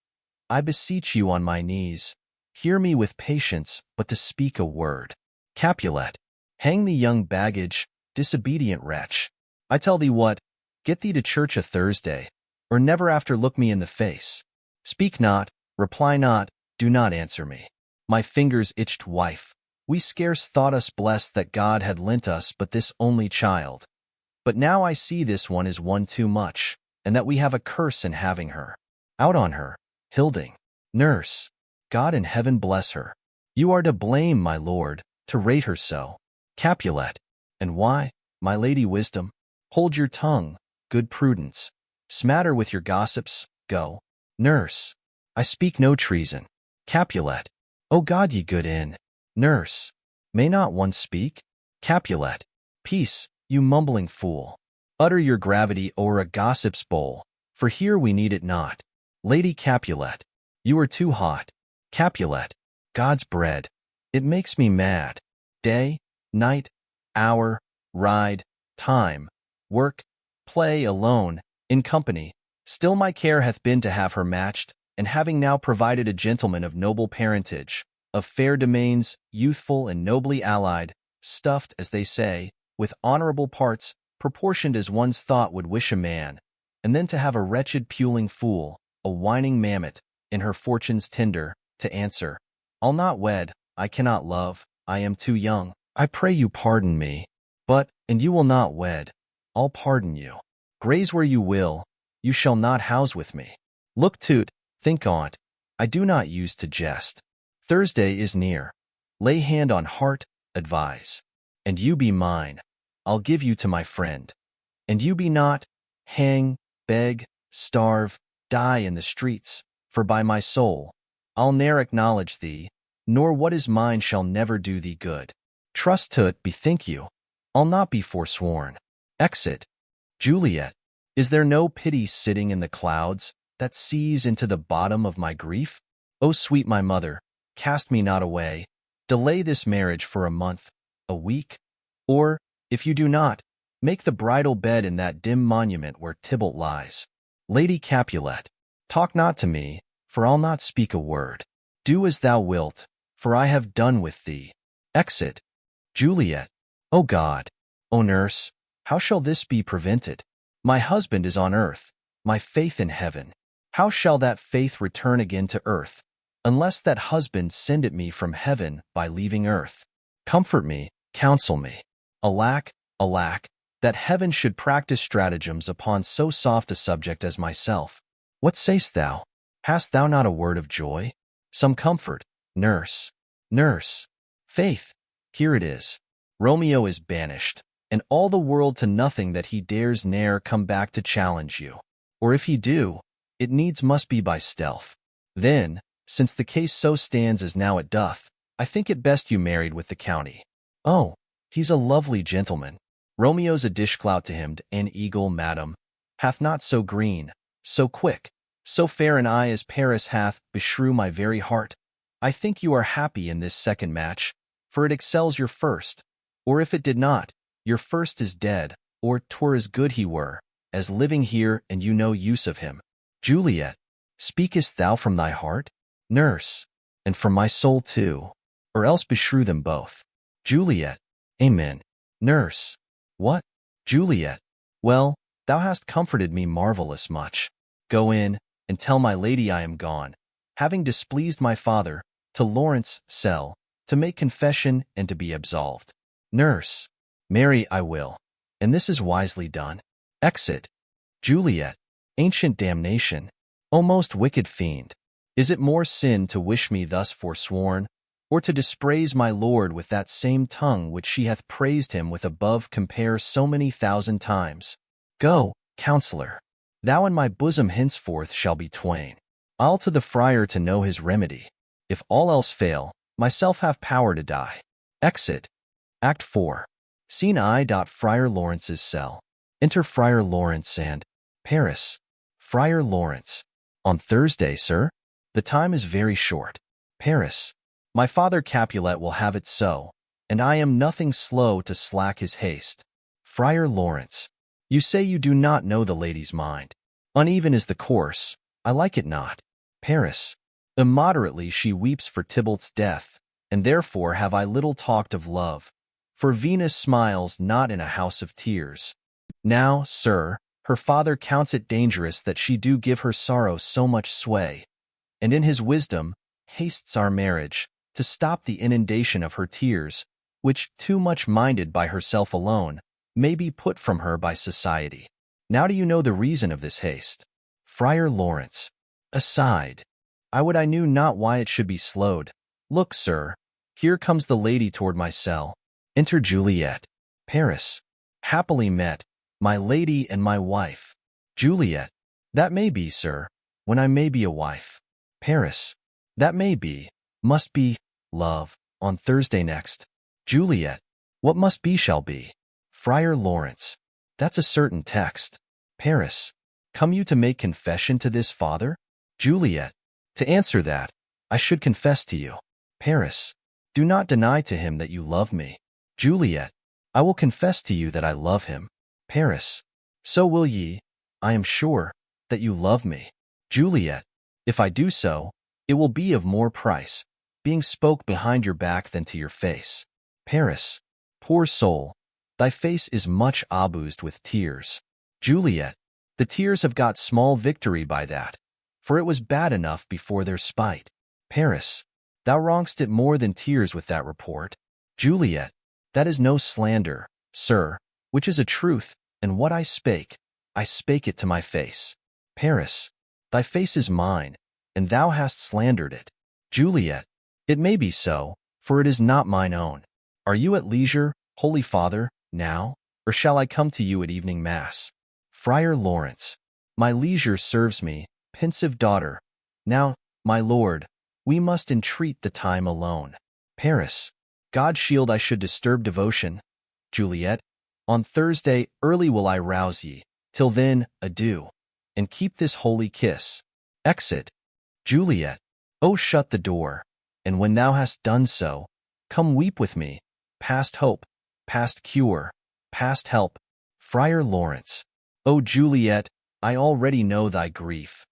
I beseech you on my knees, hear me with patience, but to speak a word. Capulet. Hang the young baggage, disobedient wretch. I tell thee what, get thee to church a Thursday, or never after look me in the face. Speak not, reply not, do not answer me. My fingers itched, wife. We scarce thought us blessed that God had lent us but this only child. But now I see this one is one too much, and that we have a curse in having her. Out on her, Hilding. Nurse. God in heaven bless her. You are to blame, my lord, to rate her so. Capulet. And why, my lady Wisdom? Hold your tongue, good prudence. Smatter with your gossips, go. Nurse. I speak no treason. Capulet. O God, ye good inn. Nurse. May not one speak? Capulet. Peace, you mumbling fool. Utter your gravity o'er a gossip's bowl, for here we need it not. Lady Capulet. You are too hot. Capulet. God's bread. It makes me mad. Day, night, hour, ride, time, work, play alone, in company. Still my care hath been to have her matched, and having now provided a gentleman of noble parentage, of fair domains, youthful and nobly allied, stuffed, as they say, with honorable parts, proportioned as one's thought would wish a man, and then to have a wretched puling fool, a whining mammet, in her fortune's tinder, to answer, I'll not wed, I cannot love, I am too young, I pray you pardon me. But, and you will not wed, I'll pardon you. Graze where you will, you shall not house with me. Look to't, think on't, I do not use to jest. Thursday is near. Lay hand on heart, advise. And you be mine, I'll give you to my friend. And you be not, hang, beg, starve, die in the streets, for by my soul, I'll ne'er acknowledge thee, nor what is mine shall never do thee good. Trust to't, bethink you, I'll not be forsworn. Exit. Juliet. Is there no pity sitting in the clouds, that sees into the bottom of my grief? O sweet my mother, cast me not away, delay this marriage for a month, a week, or, if you do not, make the bridal bed in that dim monument where Tybalt lies. Lady Capulet. Talk not to me, for I'll not speak a word. Do as thou wilt, for I have done with thee. Exit. Juliet. O God, O nurse, how shall this be prevented? My husband is on earth, my faith in heaven. How shall that faith return again to earth, unless that husband send it me from heaven by leaving earth? Comfort me, counsel me. Alack, alack, that heaven should practice stratagems upon so soft a subject as myself. What sayst thou? Hast thou not a word of joy? Some comfort, nurse. Nurse. Faith, here it is. Romeo is banished, and all the world to nothing that he dares ne'er come back to challenge you. Or if he do, it needs must be by stealth. Then, since the case so stands as now it doth, I think it best you married with the county. Oh, he's a lovely gentleman. Romeo's a dishclout to him, an eagle, madam, hath not so green, so quick, so fair an eye as Paris hath, beshrew my very heart. I think you are happy in this second match, for it excels your first, or if it did not, your first is dead, or 'twere as good he were, as living here and you no use of him. Juliet, speakest thou from thy heart? Nurse, and from my soul too, or else beshrew them both. Juliet, amen. Nurse, what? Juliet, well, thou hast comforted me marvelous much. Go in, and tell my lady I am gone, having displeased my father, to Lawrence' cell, to make confession and to be absolved. Nurse, marry I will, and this is wisely done. Exit. Juliet, ancient damnation, O most wicked fiend, is it more sin to wish me thus forsworn, or to dispraise my lord with that same tongue which she hath praised him with above compare so many thousand times? Go, counselor, thou and my bosom henceforth shall be twain. I'll to the friar to know his remedy. If all else fail, myself have power to die. Exit. Act 4. Scene I. Friar Lawrence's cell. Enter Friar Lawrence and Paris. Friar Lawrence. On Thursday, sir? The time is very short. Paris. My father Capulet will have it so, and I am nothing slow to slack his haste. Friar Lawrence. You say you do not know the lady's mind. Uneven is the course, I like it not. Paris. Immoderately she weeps for Tybalt's death, and therefore have I little talked of love. For Venus smiles not in a house of tears. Now, sir, her father counts it dangerous that she do give her sorrow so much sway, and in his wisdom hastes our marriage, to stop the inundation of her tears, which, too much minded by herself alone, may be put from her by society. Now do you know the reason of this haste? Friar Lawrence. Aside. I would I knew not why it should be slowed. Look, sir, here comes the lady toward my cell. Enter Juliet. Paris. Happily met, my lady and my wife. Juliet. That may be, sir, when I may be a wife. Paris. That may be, must be, love, on Thursday next. Juliet. What must be shall be. Friar Lawrence. That's a certain text. Paris. Come you to make confession to this father? Juliet. To answer that, I should confess to you. Paris. Do not deny to him that you love me. Juliet. I will confess to you that I love him. Paris. So will ye, I am sure, that you love me. Juliet. If I do so, it will be of more price, being spoke behind your back than to your face. Paris. Poor soul, thy face is much abused with tears. Juliet. The tears have got small victory by that, for it was bad enough before their spite. Paris. Thou wrong'st it more than tears with that report. Juliet. That is no slander, sir, which is a truth, and what I spake it to my face. Paris. Thy face is mine, and thou hast slandered it. Juliet. It may be so, for it is not mine own. Are you at leisure, Holy Father, now, or shall I come to you at evening mass? Friar Lawrence. My leisure serves me, pensive daughter. Now, my lord, we must entreat the time alone. Paris. God shield I should disturb devotion. Juliet. On Thursday early will I rouse ye. Till then, adieu, and keep this holy kiss. Exit. Juliet. Oh, shut the door, and when thou hast done so, come weep with me, past hope, past cure, past help. Friar Lawrence. O Juliet, I already know thy grief.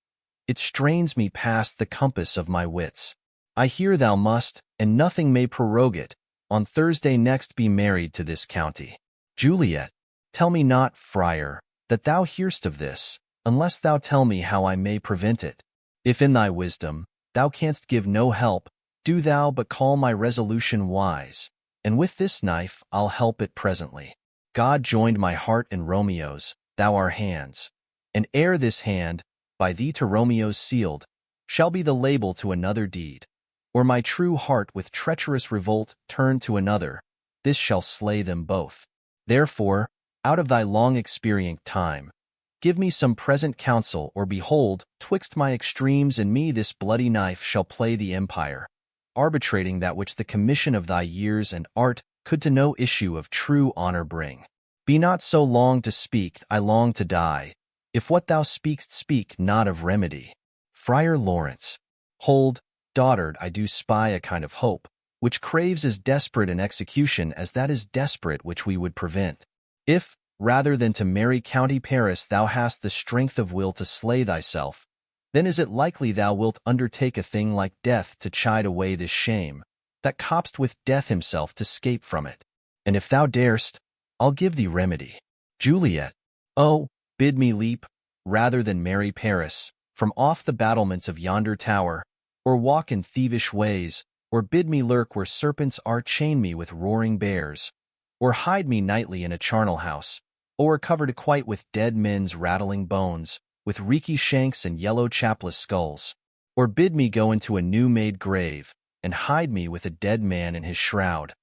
It strains me past the compass of my wits. I hear thou must, and nothing may prorogue it, on Thursday next be married to this county. Juliet. Tell me not, friar, that thou hear'st of this, unless thou tell me how I may prevent it. If in thy wisdom thou canst give no help, do thou but call my resolution wise, and with this knife I'll help it presently. God joined my heart and Romeo's, thou our hands, and ere this hand, by thee to Romeo's sealed, shall be the label to another deed, or my true heart with treacherous revolt turn to another, this shall slay them both. Therefore, out of thy long experient time, give me some present counsel, or behold, twixt my extremes and me this bloody knife shall play the empire, arbitrating that which the commission of thy years and art could to no issue of true honor bring. Be not so long to speak, I long to die, if what thou speak'st speak not of remedy. Friar Lawrence. Hold, dotard, I do spy a kind of hope, which craves as desperate an execution as that is desperate which we would prevent. If, rather than to marry County Paris thou hast the strength of will to slay thyself, then is it likely thou wilt undertake a thing like death to chide away this shame, that copst with death himself to scape from it. And if thou darest, I'll give thee remedy. Juliet. Oh, bid me leap, rather than marry Paris, from off the battlements of yonder tower, or walk in thievish ways, or bid me lurk where serpents are, chain me with roaring bears, or hide me nightly in a charnel house, or covered quite with dead men's rattling bones, with reeky shanks and yellow chapless skulls, or bid me go into a new-made grave, and hide me with a dead man in his shroud.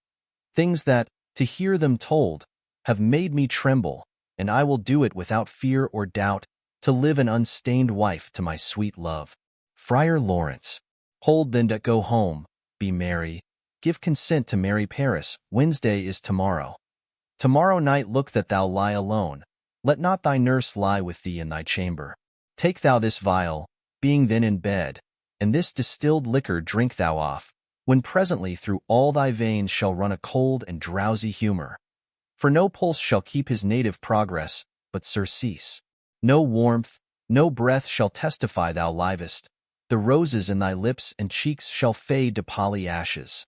Things that, to hear them told, have made me tremble, and I will do it without fear or doubt, to live an unstained wife to my sweet love. Friar Lawrence. Hold then that go home, be merry, give consent to marry Paris. Wednesday is tomorrow. Tomorrow night look that thou lie alone, let not thy nurse lie with thee in thy chamber. Take thou this vial, being then in bed, and this distilled liquor drink thou off, when presently through all thy veins shall run a cold and drowsy humor. For no pulse shall keep his native progress, but surcease. No warmth, no breath shall testify thou livest. The roses in thy lips and cheeks shall fade to poly ashes.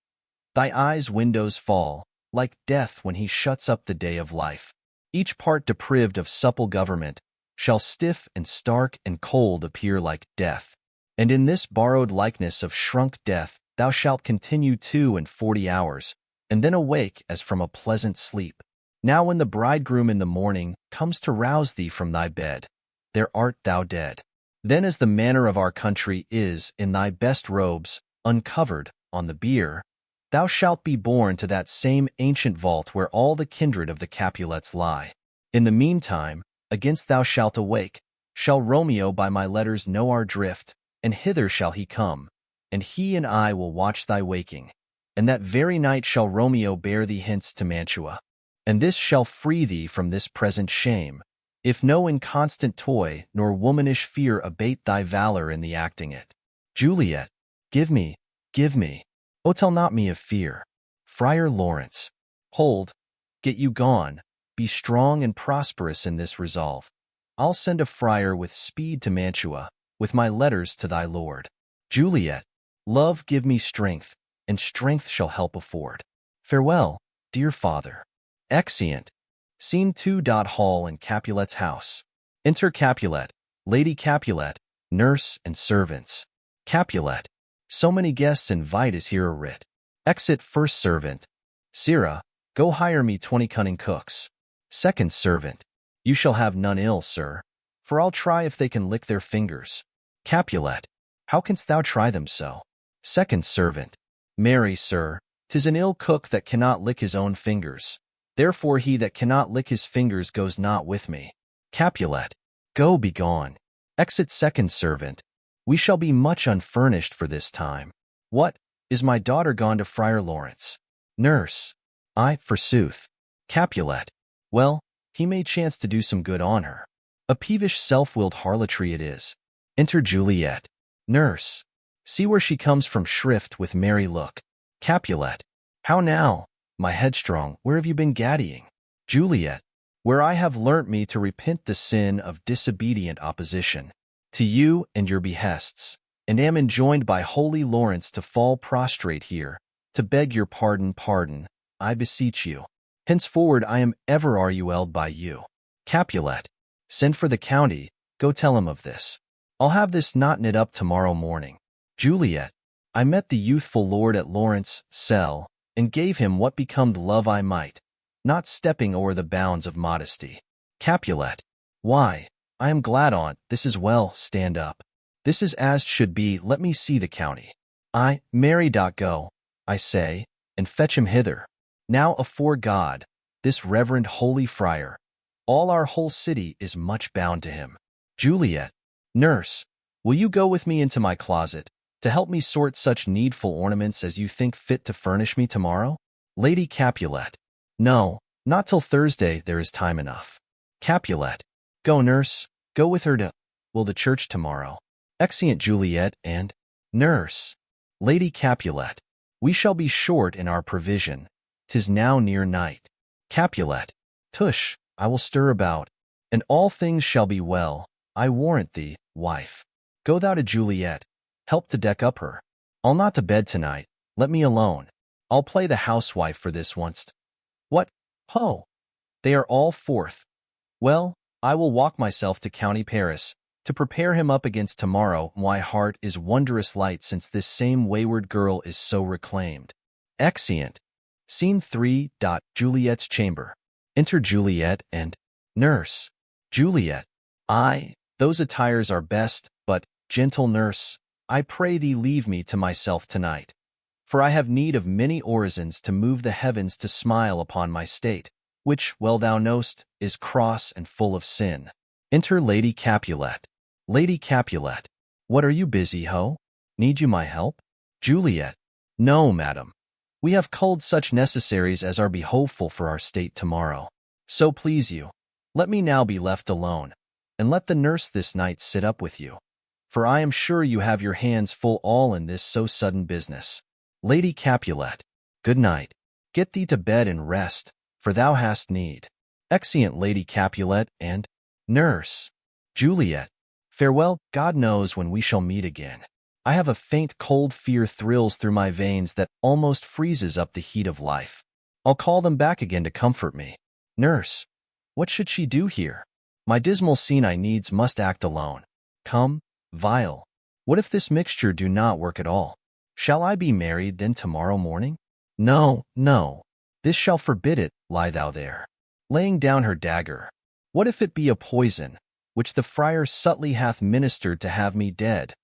Thy eyes' windows fall, like death when he shuts up the day of life. Each part deprived of supple government shall stiff and stark and cold appear like death. And in this borrowed likeness of shrunk death thou shalt continue 42 hours, and then awake as from a pleasant sleep. Now when the bridegroom in the morning comes to rouse thee from thy bed, there art thou dead. Then as the manner of our country is, in thy best robes, uncovered, on the bier, thou shalt be borne to that same ancient vault where all the kindred of the Capulets lie. In the meantime, against thou shalt awake, shall Romeo by my letters know our drift, and hither shall he come, and he and I will watch thy waking. And that very night shall Romeo bear thee hence to Mantua. And this shall free thee from this present shame, if no inconstant toy nor womanish fear abate thy valor in the acting it. Juliet, give me, oh tell not me of fear. Friar Lawrence, hold, get you gone, be strong and prosperous in this resolve. I'll send a friar with speed to Mantua, with my letters to thy lord. Juliet, love give me strength, and strength shall help afford. Farewell, dear father. Exeunt. Scene 2. Hall in Capulet's house. Enter Capulet, Lady Capulet, nurse and servants. Capulet, so many guests invite is here a writ. Exit first servant. Sirrah, go hire me 20 cunning cooks. Second servant, you shall have none ill, sir, for I'll try if they can lick their fingers. Capulet, how canst thou try them so? Second servant, marry, sir, 'tis an ill cook that cannot lick his own fingers. Therefore he that cannot lick his fingers goes not with me. Capulet, go, be gone. Exit second servant. We shall be much unfurnished for this time. What, is my daughter gone to Friar Lawrence? Nurse, I, forsooth. Capulet, well, he may chance to do some good on her. A peevish self-willed harlotry it is. Enter Juliet. Nurse, see where she comes from shrift with merry look. Capulet, how now, my headstrong, where have you been gaddying? Juliet, where I have learnt me to repent the sin of disobedient opposition to you and your behests, and am enjoined by holy Lawrence to fall prostrate here, to beg your pardon, I beseech you. Henceforward I am ever RUL'd by you. Capulet, send for the county, go tell him of this. I'll have this knot knit up tomorrow morning. Juliet, I met the youthful lord at Lawrence' cell, and gave him what becomed love I might, not stepping o'er the bounds of modesty. Capulet, why, I am glad on't, this is well, stand up. This is as should be, let me see the county. Marry, go, I say, and fetch him hither. Now afore God, this reverend holy friar, all our whole city is much bound to him. Juliet, nurse, will you go with me into my closet, to help me sort such needful ornaments as you think fit to furnish me tomorrow? Lady Capulet, no, not till Thursday there is time enough. Capulet, go nurse, go with her to, the church tomorrow. Exeunt Juliet and nurse. Lady Capulet, we shall be short in our provision, 'tis now near night. Capulet, tush, I will stir about, and all things shall be well, I warrant thee, wife. Go thou to Juliet, help to deck up her. I'll not to bed tonight, let me alone. I'll play the housewife for this once. What, ho! They are all forth. Well, I will walk myself to County Paris, to prepare him up against tomorrow. My heart is wondrous light since this same wayward girl is so reclaimed. Exeunt. Scene 3. Juliet's chamber. Enter Juliet and nurse. Juliet, those attires are best, but, gentle nurse, I pray thee leave me to myself tonight. For I have need of many orisons to move the heavens to smile upon my state, which, well thou know'st, is cross and full of sin. Enter Lady Capulet. Lady Capulet, what are you busy, ho? Need you my help? Juliet, no, madam. We have culled such necessaries as are behoveful for our state tomorrow. So please you, let me now be left alone, and let the nurse this night sit up with you. For I am sure you have your hands full all in this so sudden business. Lady Capulet, good night. Get thee to bed and rest, for thou hast need. Exeunt Lady Capulet and nurse. Juliet, farewell, God knows when we shall meet again. I have a faint cold fear thrills through my veins that almost freezes up the heat of life. I'll call them back again to comfort me. Nurse, what should she do here? My dismal scene I needs must act alone. Come, vile, what if this mixture do not work at all? Shall I be married then tomorrow morning? No, no, this shall forbid it, lie thou there. Laying down her dagger. What if it be a poison, which the friar subtly hath ministered to have me dead,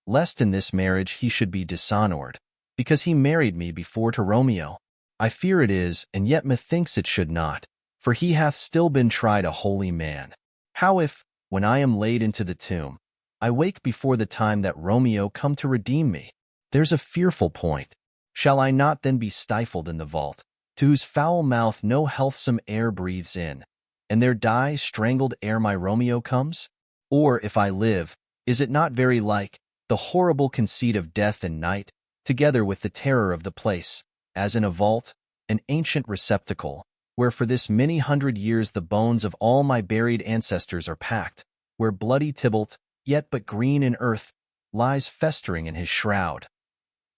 lest in this marriage he should be dishonored, because he married me before to Romeo? I fear it is, and yet methinks it should not, for he hath still been tried a holy man. How if, when I am laid into the tomb, I wake before the time that Romeo come to redeem me? There's a fearful point. Shall I not then be stifled in the vault, to whose foul mouth no healthsome air breathes in, and there die strangled ere my Romeo comes? Or, if I live, is it not very like the horrible conceit of death and night, together with the terror of the place, as in a vault, an ancient receptacle, where for this many hundred years the bones of all my buried ancestors are packed, where bloody Tybalt, yet but green in earth, lies festering in his shroud?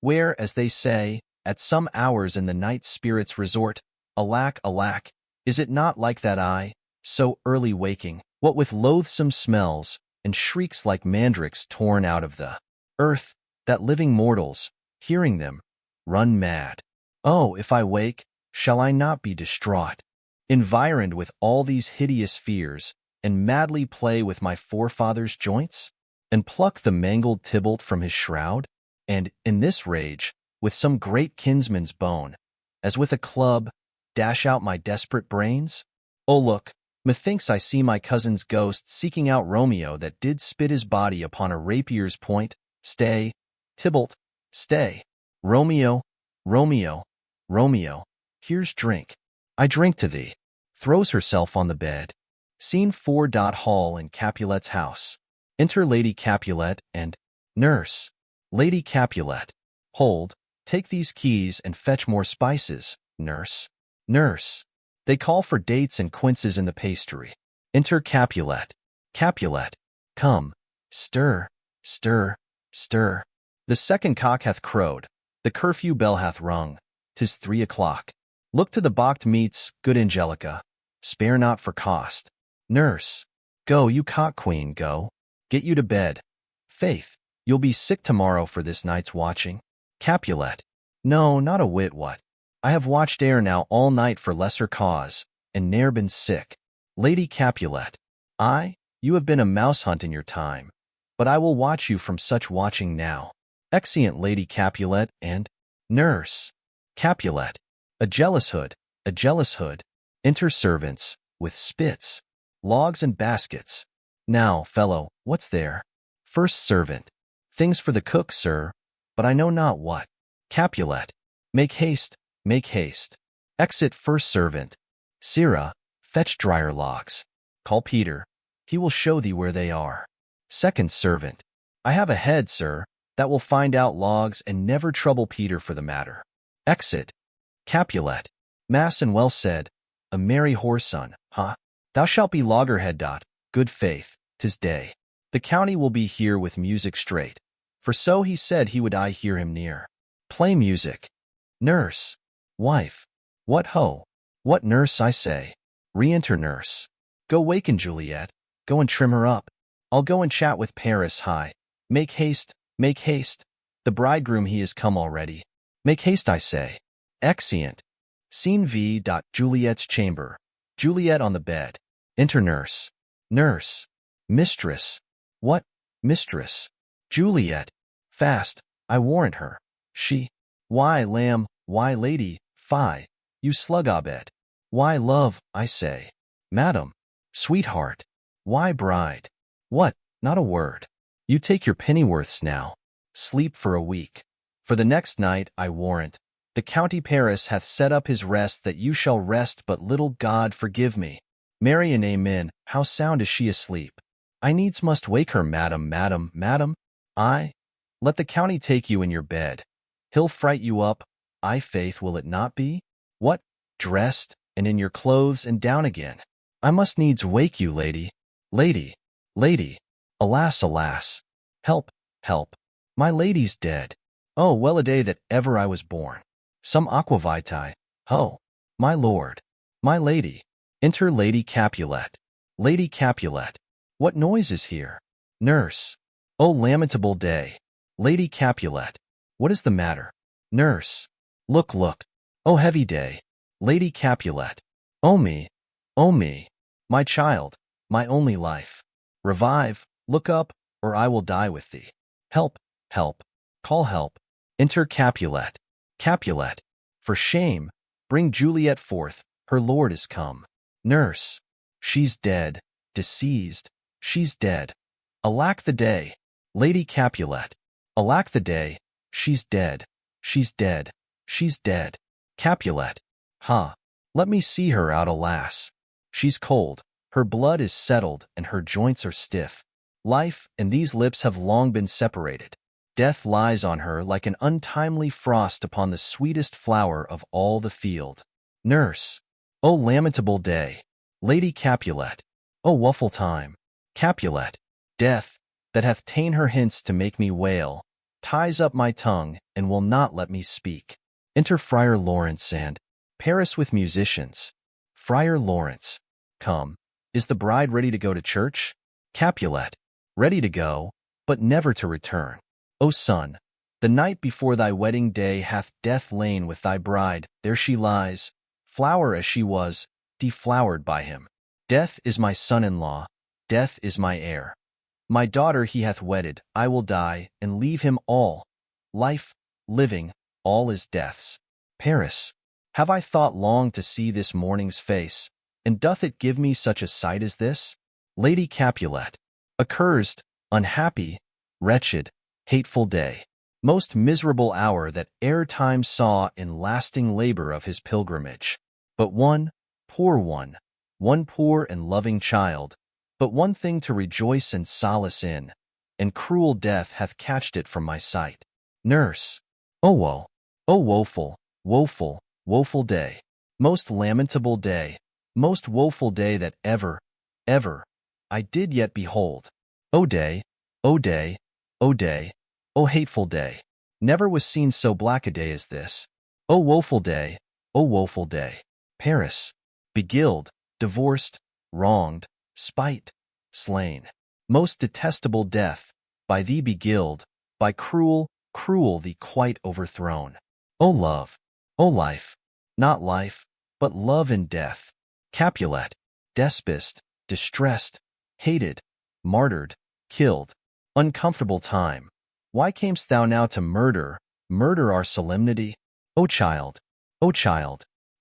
Where, as they say, at some hours in the night spirits resort, alack, alack, is it not like that I, so early waking, what with loathsome smells, and shrieks like mandrakes torn out of the earth, that living mortals, hearing them, run mad? Oh, if I wake, shall I not be distraught, environed with all these hideous fears, and madly play with my forefathers' joints, and pluck the mangled Tybalt from his shroud, and, in this rage, with some great kinsman's bone, as with a club, dash out my desperate brains? Oh, look, methinks I see my cousin's ghost seeking out Romeo that did spit his body upon a rapier's point. Stay, Tybalt, stay. Romeo, Romeo, Romeo, here's drink. I drink to thee. Throws herself on the bed. Scene 4. Hall in Capulet's house. Enter Lady Capulet and Nurse. Lady Capulet. Hold, take these keys and fetch more spices, Nurse. Nurse. They call for dates and quinces in the pastry. Enter Capulet. Capulet. Come. Stir, stir, stir. The second cock hath crowed. The curfew bell hath rung. 'Tis 3 o'clock. Look to the bocked meats, good Angelica. Spare not for cost. Nurse. Go, you cock queen, go. Get you to bed. Faith, you'll be sick tomorrow for this night's watching. Capulet. No, not a whit what. I have watched ere now all night for lesser cause, and ne'er been sick. Lady Capulet. Ay, you have been a mouse hunt in your time, but I will watch you from such watching now. Exeunt Lady Capulet and Nurse. Capulet. A jealous hood, a jealous hood. Enter servants, with spits, logs and baskets. Now, fellow, what's there? First servant. Things for the cook, sir, but I know not what. Capulet. Make haste, make haste. Exit first servant. Sirrah, fetch dryer logs. Call Peter. He will show thee where they are. Second servant. I have a head, sir, that will find out logs and never trouble Peter for the matter. Exit. Capulet. Mass and well said. A merry whoreson, huh? Thou shalt be loggerhead. Good faith, 'tis day. The county will be here with music straight, for so he said he would I hear him near. Play music. Nurse. Wife. What ho? What, nurse, I say? Re-enter Nurse. Go waken Juliet. Go and trim her up. I'll go and chat with Paris. Hi. Make haste, make haste. The bridegroom he is come already. Make haste, I say. Exeunt. Scene V. Juliet's chamber. Juliet on the bed. Enter Nurse. Nurse. Mistress. What, mistress? Juliet. Fast, I warrant her. She. Why, lamb, why, lady, fie, you slug abed. Why, love, I say. Madam. Sweetheart. Why, bride? What, not a word. You take your pennyworths now. Sleep for a week. For the next night, I warrant, the county Paris hath set up his rest that you shall rest but little. God forgive me. Marry and amen, how sound is she asleep? I needs must wake her, madam, madam, madam. I. Let the county take you in your bed. He'll fright you up. I faith, will it not be? What? Dressed, and in your clothes, and down again. I must needs wake you, lady. Lady. Lady. Alas, alas. Help, help. My lady's dead. Oh, well a day that ever I was born. Some aquavitae. Ho. My lord. My lady. Enter Lady Capulet. Lady Capulet. What noise is here? Nurse. Oh, lamentable day. Lady Capulet. What is the matter? Nurse. Look, look. Oh, heavy day. Lady Capulet. Oh me. Oh me. My child. My only life. Revive. Look up, or I will die with thee. Help. Help. Call help. Enter Capulet. Capulet. For shame. Bring Juliet forth. Her lord is come. Nurse. She's dead. Deceased. She's dead. Alack the day. Lady Capulet. Alack the day. She's dead. She's dead. She's dead. Capulet. Ha! Let me see her out, alas. She's cold. Her blood is settled, and her joints are stiff. Life and these lips have long been separated. Death lies on her like an untimely frost upon the sweetest flower of all the field. Nurse. O lamentable day. Lady Capulet. O woeful time. Capulet. Death, that hath ta'en her hints to make me wail, ties up my tongue and will not let me speak. Enter Friar Lawrence and Paris with musicians. Friar Lawrence. Come. Is the bride ready to go to church? Capulet. Ready to go, but never to return. O son, the night before thy wedding day hath death lain with thy bride. There she lies, flower as she was, deflowered by him. Death is my son-in-law, death is my heir. My daughter he hath wedded. I will die, and leave him all. Life, living, all is death's. Paris. Have I thought long to see this morning's face, and doth it give me such a sight as this? Lady Capulet. Accursed, unhappy, wretched, hateful day. Most miserable hour that e'er time saw in lasting labor of his pilgrimage. But one poor one poor and loving child, but one thing to rejoice and solace in, and cruel death hath catched it from my sight. Nurse. O woe! O woeful, woeful, woeful day! Most lamentable day, most woeful day that ever I did yet behold. O day, O day, O day, O hateful day! Never was seen so black a day as this. O woeful day, O woeful day! Paris. Beguiled, divorced, wronged, spite, slain. Most detestable death, by thee beguiled, by cruel thee quite overthrown. O love, O life, not life, but love and death. Capulet. Despist, distressed, hated, martyred, killed. Uncomfortable time. Why camest thou now to murder our solemnity? O child,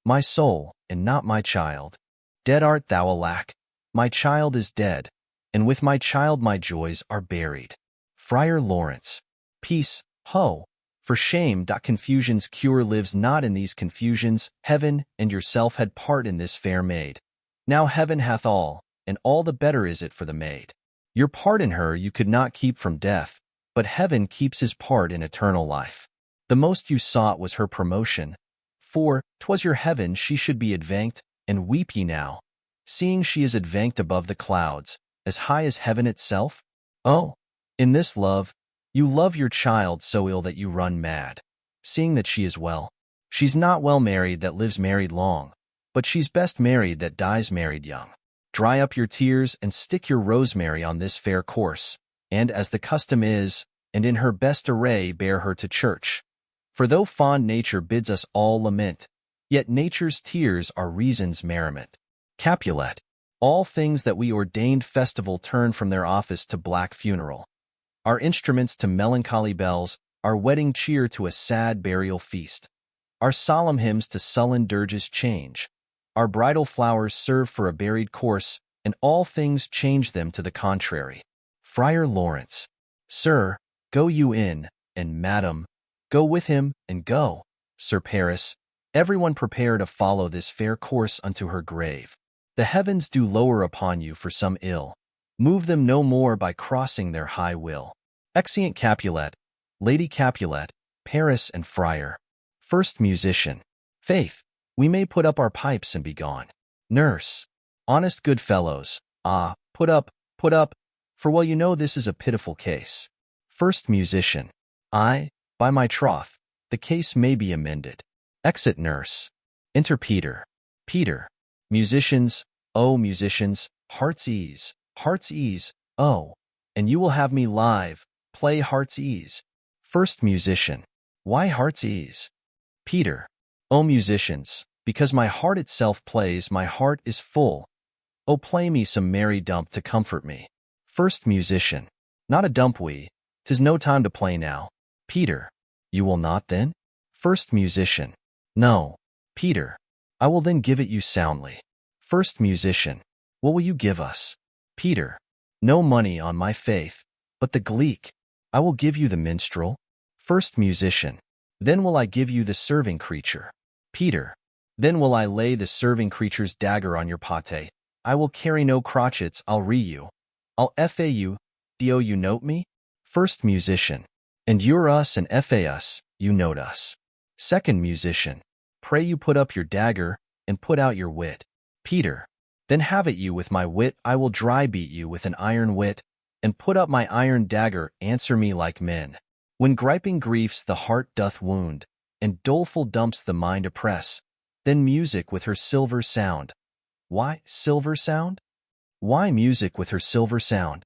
my soul, and not my child. Dead art thou, alack! My child is dead, and with my child my joys are buried. Friar Lawrence. Peace, ho! For shame. Confusion's cure lives not in these confusions. Heaven and yourself had part in this fair maid. Now heaven hath all, and all the better is it for the maid. Your part in her you could not keep from death, but heaven keeps his part in eternal life. The most you sought was her promotion, for 'twas your heaven she should be advanced, and weep ye now, seeing she is advanced above the clouds, as high as heaven itself? Oh, in this love, you love your child so ill that you run mad, seeing that she is well. She's not well married that lives married long, but she's best married that dies married young. Dry up your tears and stick your rosemary on this fair course, and as the custom is, and in her best array bear her to church. For though fond nature bids us all lament, yet nature's tears are reason's merriment. Capulet. All things that we ordained festival turn from their office to black funeral. Our instruments to melancholy bells, our wedding cheer to a sad burial feast. Our solemn hymns to sullen dirges change. Our bridal flowers serve for a buried corse, and all things change them to the contrary. Friar Lawrence. Sir, go you in, and madam, go with him, and go, Sir Paris, everyone prepare to follow this fair course unto her grave. The heavens do lower upon you for some ill. Move them no more by crossing their high will. Exeunt Capulet, Lady Capulet, Paris, and Friar. First musician. Faith, we may put up our pipes and be gone. Nurse. Honest good fellows, put up, for well you know this is a pitiful case. First musician. By my troth, the case may be amended. Exit Nurse. Enter Peter. Peter. Musicians, oh musicians, heart's ease, oh, and you will have me live, play heart's ease. First musician. Why heart's ease? Peter. O musicians, because my heart itself plays, my heart is full. Oh, play me some merry dump to comfort me. First musician. Not a dump 'tis no time to play now. Peter. You will not then? First musician. No. Peter. I will then give it you soundly. First musician. What will you give us? Peter. No money on my faith, but the gleek. I will give you the minstrel. First musician. Then will I give you the serving creature. Peter. Then will I lay the serving creature's dagger on your pate. I will carry no crotchets, I'll ree you. I'll fa you, do you note me? First musician. And you're us and fa us, you note us. Second musician. Pray you put up your dagger, and put out your wit. Peter. Then have it you with my wit, I will dry beat you with an iron wit, and put up my iron dagger, answer me like men. When griping griefs the heart doth wound, and doleful dumps the mind oppress, then music with her silver sound. Why silver sound? Why music with her silver sound?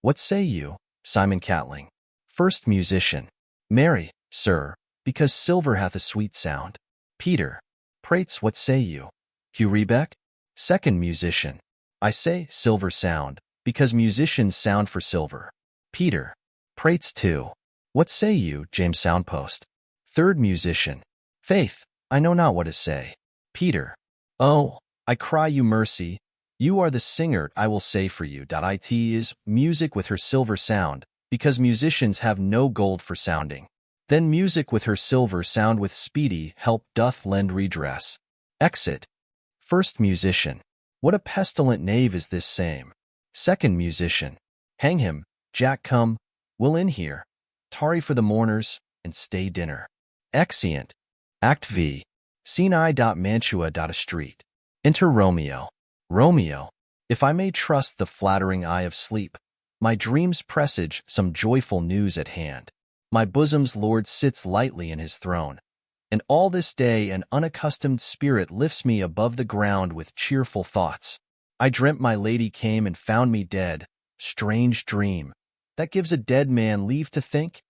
What say you, Simon Catling? First musician. Marry, sir, because silver hath a sweet sound. Peter. Prates, what say you? Hugh Rebeck? Second musician. I say silver sound, because musicians sound for silver. Peter. Prates too. What say you, James Soundpost? Third musician. Faith, I know not what to say. Peter. Oh, I cry you mercy. You are the singer, I will say for you. It is music with her silver sound, because musicians have no gold for sounding. Then music with her silver sound with speedy help doth lend redress. Exit. First musician. What a pestilent knave is this same. Second musician. Hang him, Jack, come, we'll in here. Tarry for the mourners, and stay dinner. Exeunt. Act V. Scene I. Mantua. A street. Enter Romeo. Romeo. If I may trust the flattering eye of sleep, my dreams presage some joyful news at hand. My bosom's lord sits lightly in his throne, and all this day an unaccustomed spirit lifts me above the ground with cheerful thoughts. I dreamt my lady came and found me dead. Strange dream, that gives a dead man leave to think,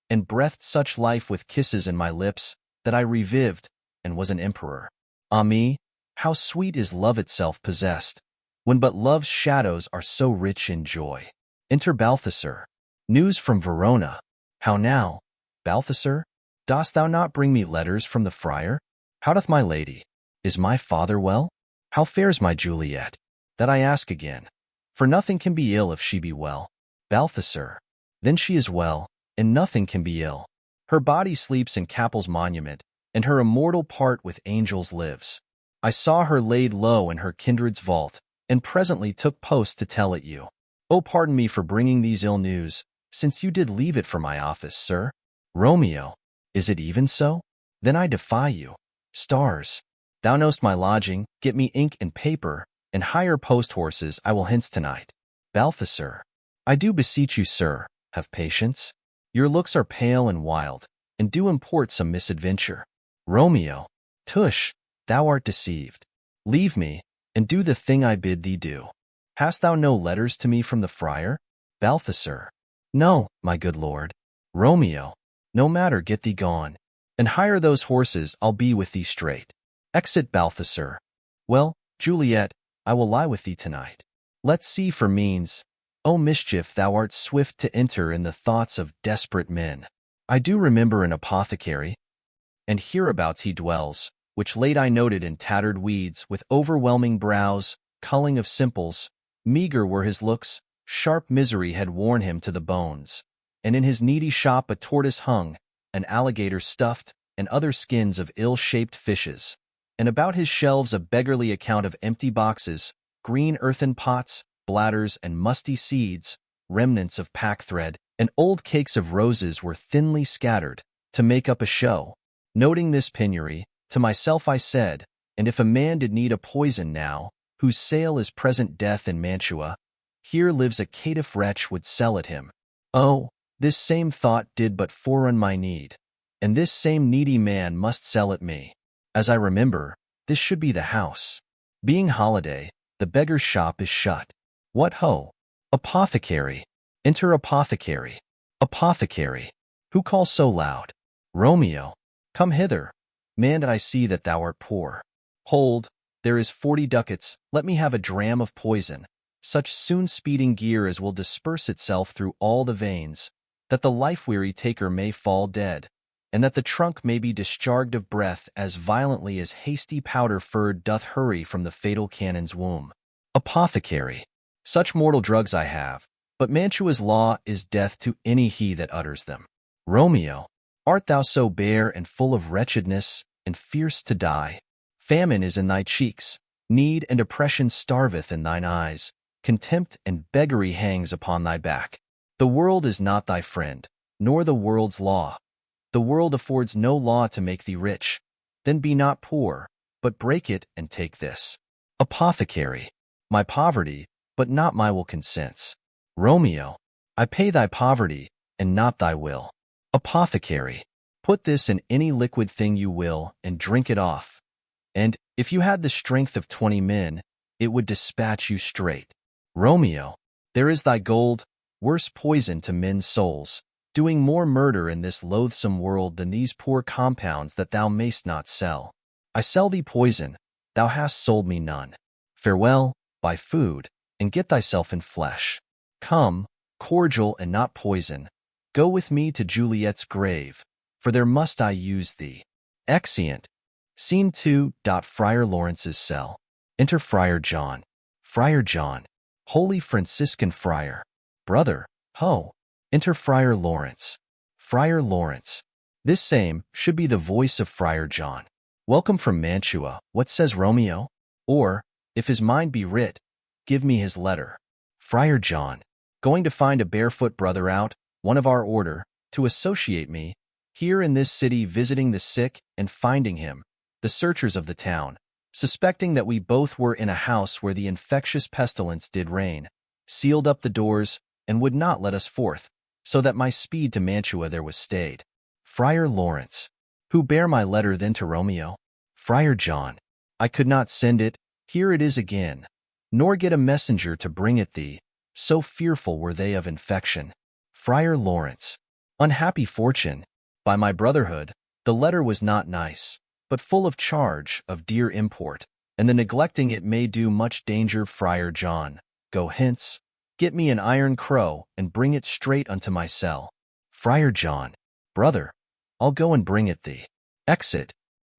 and breathed such life with kisses in my lips, that I revived, and was an emperor. Ah me, how sweet is love itself possessed, when but love's shadows are so rich in joy. Enter Balthasar. News from Verona. How now, Balthasar? Dost thou not bring me letters from the friar? How doth my lady? Is my father well? How fares my Juliet? That I ask again, for nothing can be ill if she be well. Balthasar. Then she is well, and nothing can be ill. Her body sleeps in Capel's monument, and her immortal part with angels lives. I saw her laid low in her kindred's vault, and presently took post to tell it you. Oh, pardon me for bringing these ill news, since you did leave it for my office, sir. Romeo. Is it even so? Then I defy you. Stars. Thou know'st my lodging, get me ink and paper, and hire post-horses I will hence tonight. Balthasar. I do beseech you, sir, have patience. Your looks are pale and wild, and do import some misadventure. Romeo. Tush, thou art deceived. Leave me, and do the thing I bid thee do. Hast thou no letters to me from the friar? Balthasar. No, my good lord. Romeo. No matter, get thee gone, and hire those horses, I'll be with thee straight. Exit Balthasar. Well, Juliet, I will lie with thee tonight. Let's see for means. O mischief, thou art swift to enter in the thoughts of desperate men. I do remember an apothecary, and hereabouts he dwells, which late I noted in tattered weeds, with overwhelming brows, culling of simples, meager were his looks, sharp misery had worn him to the bones. And in his needy shop a tortoise hung, an alligator stuffed, and other skins of ill-shaped fishes. And about his shelves a beggarly account of empty boxes, green earthen pots, bladders and musty seeds, remnants of pack-thread, and old cakes of roses were thinly scattered, to make up a show. Noting this penury, to myself I said, and if a man did need a poison now, whose sale is present death in Mantua, here lives a caitiff wretch would sell it him. Oh, this same thought did but forerun my need, and this same needy man must sell it me. As I remember, this should be the house. Being holiday, the beggar's shop is shut. What ho! Apothecary! Enter apothecary! Apothecary! Who calls so loud? Romeo! Come hither. Man, I see that thou art poor. Hold, there is 40 ducats, let me have a dram of poison, such soon speeding gear as will disperse itself through all the veins, that the life-weary taker may fall dead. and that the trunk may be discharged of breath as violently as hasty powder-furred doth hurry from the fatal cannon's womb. Apothecary. Such mortal drugs I have, but Mantua's law is death to any he that utters them. Romeo, art thou so bare and full of wretchedness, and fierce to die? Famine is in thy cheeks, need and oppression starveth in thine eyes, contempt and beggary hangs upon thy back. The world is not thy friend, nor the world's law. The world affords no law to make thee rich. Then be not poor, but break it and take this. Apothecary. My poverty, but not my will consents. Romeo, I pay thy poverty, and not thy will. Apothecary. Put this in any liquid thing you will, and drink it off. And, if you had the strength of 20 men, it would dispatch you straight. Romeo, there is thy gold, worse poison to men's souls, doing more murder in this loathsome world than these poor compounds that thou mayst not sell. I sell thee poison, thou hast sold me none. Farewell, buy food, and get thyself in flesh. Come, cordial and not poison, go with me to Juliet's grave, for there must I use thee. Exeunt. Scene 2. Friar Lawrence's cell. Enter Friar John. Friar John. Holy Franciscan friar. Brother, ho. Enter Friar Lawrence. Friar Lawrence. This same should be the voice of Friar John. Welcome from Mantua. What says Romeo? Or, if his mind be writ, give me his letter. Friar John. Going to find a barefoot brother out, one of our order, to associate me, here in this city visiting the sick and finding him, the searchers of the town, suspecting that we both were in a house where the infectious pestilence did reign, sealed up the doors, and would not let us forth, so that my speed to Mantua there was stayed. Friar Lawrence. Who bare my letter then to Romeo? Friar John. I could not send it, here it is again, nor get a messenger to bring it thee, so fearful were they of infection. Friar Lawrence. Unhappy fortune. By my brotherhood, the letter was not nice, but full of charge of dear import, and the neglecting it may do much danger. Friar John. Go hence, get me an iron crow, and bring it straight unto my cell. Friar John. Brother, I'll go and bring it thee. Exit.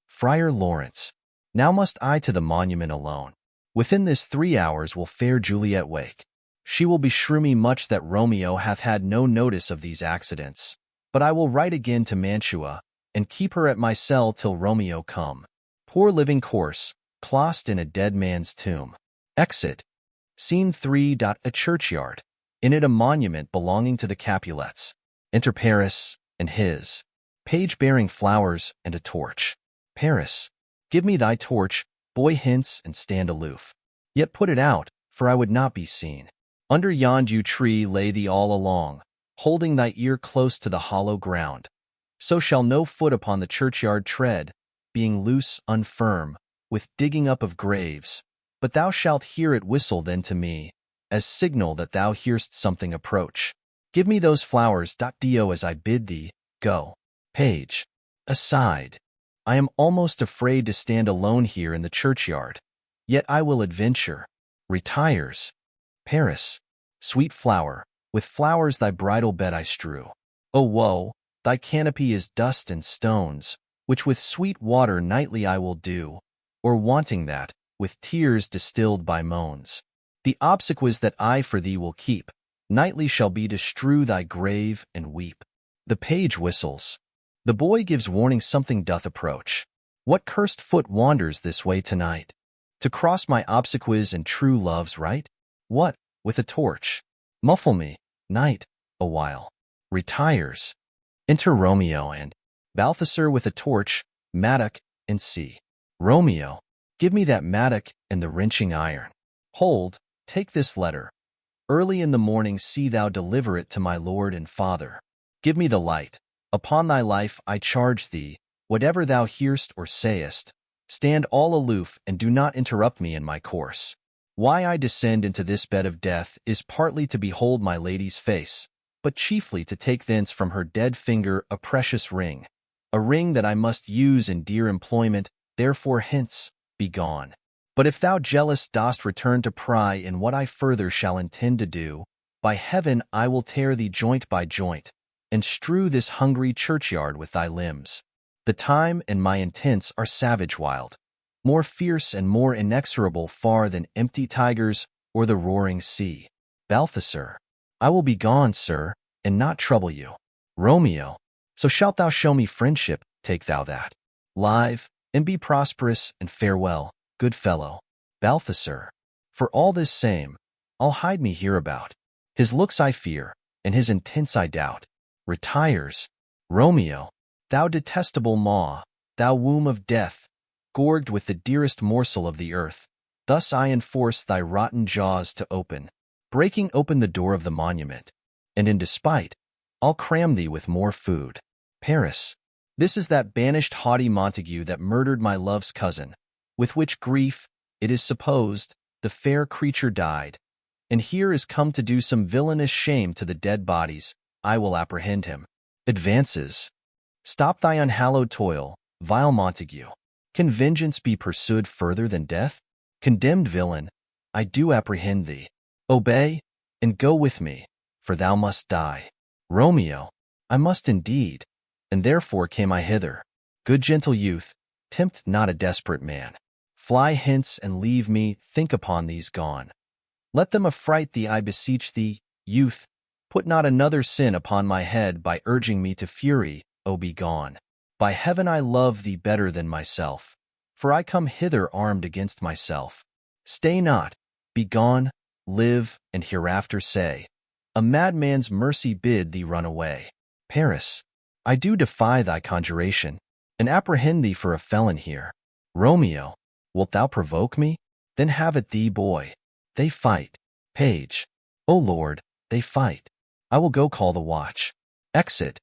Friar Lawrence. Now must I to the monument alone. Within this 3 hours will fair Juliet wake. She will beshrew me much that Romeo hath had no notice of these accidents, but I will write again to Mantua, and keep her at my cell till Romeo come. Poor living corse, clost in a dead man's tomb. Exit. Scene 3. A churchyard. In it a monument belonging to the Capulets. Enter Paris, and his page bearing flowers and a torch. Paris. Give me thy torch, boy hence, and stand aloof. Yet put it out, for I would not be seen. Under yond yew tree lay thee all along, holding thy ear close to the hollow ground. So shall no foot upon the churchyard tread, being loose, unfirm, with digging up of graves. But thou shalt hear it whistle then to me, as signal that thou hear'st something approach. Give me those flowers. Dio, as I bid thee, go. Page. Aside. I am almost afraid to stand alone here in the churchyard, yet I will adventure. Retires. Paris. Sweet flower, with flowers thy bridal bed I strew. O woe, thy canopy is dust and stones, which with sweet water nightly I will dew, or wanting that, with tears distilled by moans. The obsequies that I for thee will keep, nightly shall be to strew thy grave and weep. The page whistles. The boy gives warning something doth approach. What cursed foot wanders this way tonight? To cross my obsequies and true love's right? What, with a torch? Muffle me, night, awhile. Retires. Enter Romeo and Balthasar with a torch, mattock, and sea. Romeo. Give me that mattock and the wrenching iron. Hold, take this letter. Early in the morning see thou deliver it to my lord and father. Give me the light. Upon thy life I charge thee, whatever thou hearst or sayest, stand all aloof and do not interrupt me in my course. Why I descend into this bed of death is partly to behold my lady's face, but chiefly to take thence from her dead finger a precious ring, a ring that I must use in dear employment, therefore hence, be gone. But if thou jealous dost return to pry in what I further shall intend to do, by heaven I will tear thee joint by joint, and strew this hungry churchyard with thy limbs. The time and my intents are savage wild, more fierce and more inexorable far than empty tigers or the roaring sea. Balthasar, I will be gone, sir, and not trouble you. Romeo, so shalt thou show me friendship, take thou that. Live, and be prosperous, and farewell, good fellow. Balthasar, for all this same, I'll hide me hereabout. His looks I fear, and his intents I doubt. Retires. Romeo, thou detestable maw, thou womb of death, gorged with the dearest morsel of the earth, thus I enforce thy rotten jaws to open, breaking open the door of the monument, and in despite, I'll cram thee with more food. Paris, this is that banished haughty Montague that murdered my love's cousin, with which grief, it is supposed, the fair creature died, and here is come to do some villainous shame to the dead bodies. I will apprehend him. Advances. Stop thy unhallowed toil, vile Montague. Can vengeance be pursued further than death? Condemned villain, I do apprehend thee. Obey, and go with me, for thou must die. Romeo, I must indeed, and therefore came I hither. Good gentle youth, tempt not a desperate man. Fly hence and leave me, think upon these gone. Let them affright thee, I beseech thee. Youth, put not another sin upon my head by urging me to fury, O be gone. By heaven I love thee better than myself, for I come hither armed against myself. Stay not, be gone, live, and hereafter say, a madman's mercy bid thee run away. Paris, I do defy thy conjuration, and apprehend thee for a felon here. Romeo, wilt thou provoke me? Then have it thee, boy. They fight. Page, O Lord, they fight. I will go call the watch. Exit.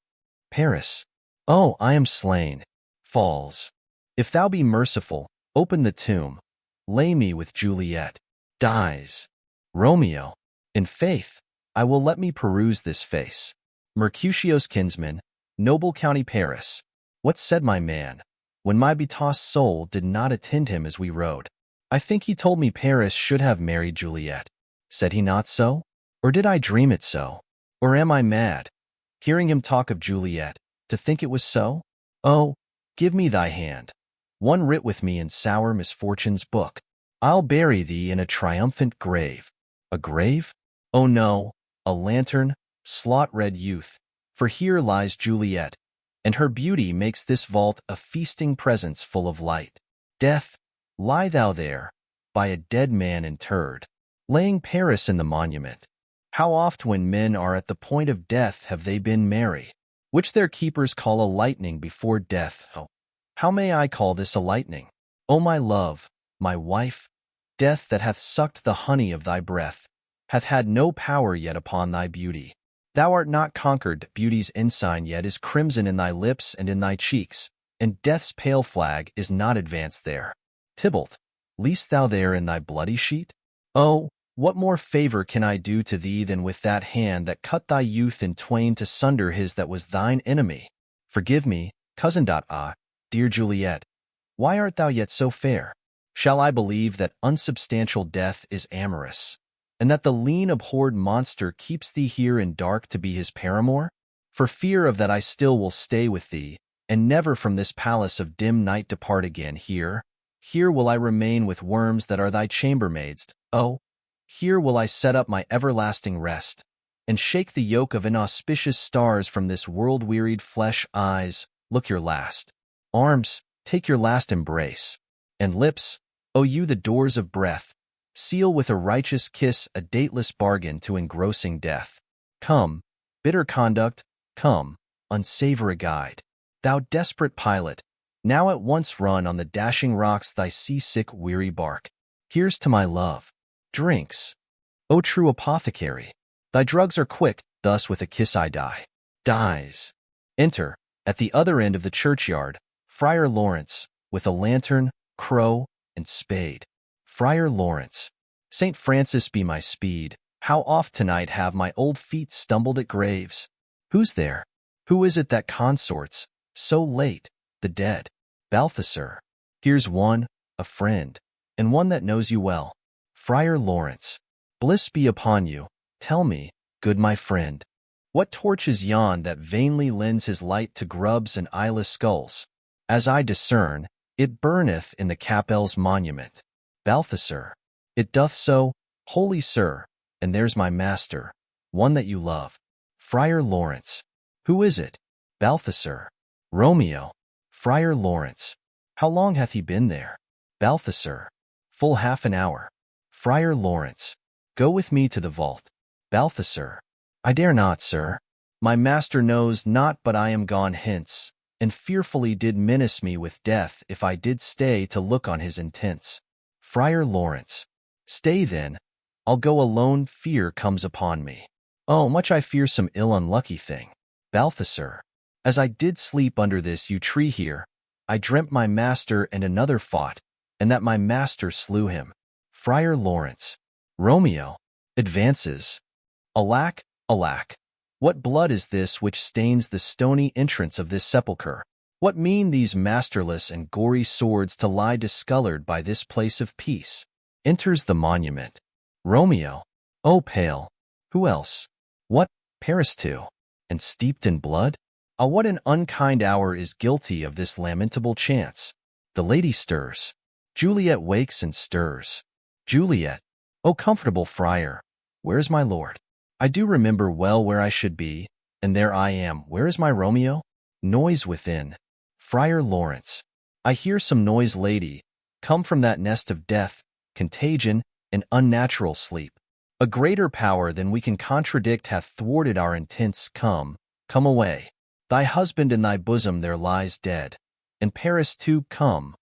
Paris, oh, I am slain. Falls. If thou be merciful, open the tomb. Lay me with Juliet. Dies. Romeo, in faith, I will let me peruse this face. Mercutio's kinsman, noble county Paris. What said my man, when my betossed soul did not attend him as we rode? I think he told me Paris should have married Juliet. Said he not so? Or did I dream it so? Or am I mad, hearing him talk of Juliet, to think it was so? Oh, give me thy hand, one writ with me in sour misfortune's book. I'll bury thee in a triumphant grave. A grave? Oh no, a lantern, slot-red youth, for here lies Juliet, and her beauty makes this vault a feasting presence full of light. Death, lie thou there, by a dead man interred, laying Paris in the monument. How oft when men are at the point of death have they been merry, which their keepers call a lightning before death. Oh, how may I call this a lightning? O my love, my wife, death that hath sucked the honey of thy breath, hath had no power yet upon thy beauty. Thou art not conquered, beauty's ensign yet is crimson in thy lips and in thy cheeks, and death's pale flag is not advanced there. Tybalt, least thou there in thy bloody sheet? Oh, what more favor can I do to thee than with that hand that cut thy youth in twain to sunder his that was thine enemy? Forgive me, cousin. Ah, dear Juliet, why art thou yet so fair? Shall I believe that unsubstantial death is amorous, and that the lean abhorred monster keeps thee here in dark to be his paramour? For fear of that I still will stay with thee, and never from this palace of dim night depart again. Here will I remain with worms that are thy chambermaids. Oh, here will I set up my everlasting rest, and shake the yoke of inauspicious stars from this world-wearied flesh. Eyes, look your last. Arms, take your last embrace. And lips, O you the doors of breath, seal with a righteous kiss a dateless bargain to engrossing death. Come, bitter conduct, come, unsavory guide. Thou desperate pilot, now at once run on the dashing rocks thy seasick weary bark. Here's to my love. Drinks. O true apothecary, thy drugs are quick, thus with a kiss I die. Dies. Enter, at the other end of the churchyard, Friar Lawrence, with a lantern, crow, and spade. Friar Lawrence, Saint Francis be my speed, how oft tonight have my old feet stumbled at graves. Who's there? Who is it that consorts, so late, the dead? Balthasar, here's one, a friend, and one that knows you well. Friar Lawrence, bliss be upon you, tell me, good my friend, What torch is yon that vainly lends his light to grubs and eyeless skulls? As I discern, it burneth in the Capel's monument. Balthasar. It doth so, holy sir, and there's my master, one that you love. Friar Lawrence. Who is it? Balthasar. Romeo. Friar Lawrence. How long hath he been there? Balthasar. Full half an hour. Friar Lawrence. Go with me to the vault. Balthasar. I dare not, sir. My master knows not but I am gone hence, and fearfully did menace me with death if I did stay to look on his intents. Friar Lawrence. Stay then. I'll go alone, fear comes upon me. Oh, much I fear some ill unlucky thing. Balthasar. As I did sleep under this yew tree here, I dreamt my master and another fought, and that my master slew him. Friar Lawrence. Romeo. Advances. Alack, alack! What blood is this which stains the stony entrance of this sepulchre? What mean these masterless and gory swords to lie discolored by this place of peace? Enters the monument. Romeo. Oh, pale! Who else? What, Paris too? And steeped in blood? Ah, what an unkind hour is guilty of this lamentable chance! The lady stirs. Juliet wakes and stirs. Juliet. O comfortable friar, where's my lord? I do remember well where I should be, and there I am. Where is my Romeo? Noise within. Friar Lawrence. I hear some noise, lady, come from that nest of death, contagion, and unnatural sleep. A greater power than we can contradict hath thwarted our intents. Come, come away. Thy husband in thy bosom there lies dead. And Paris too, come.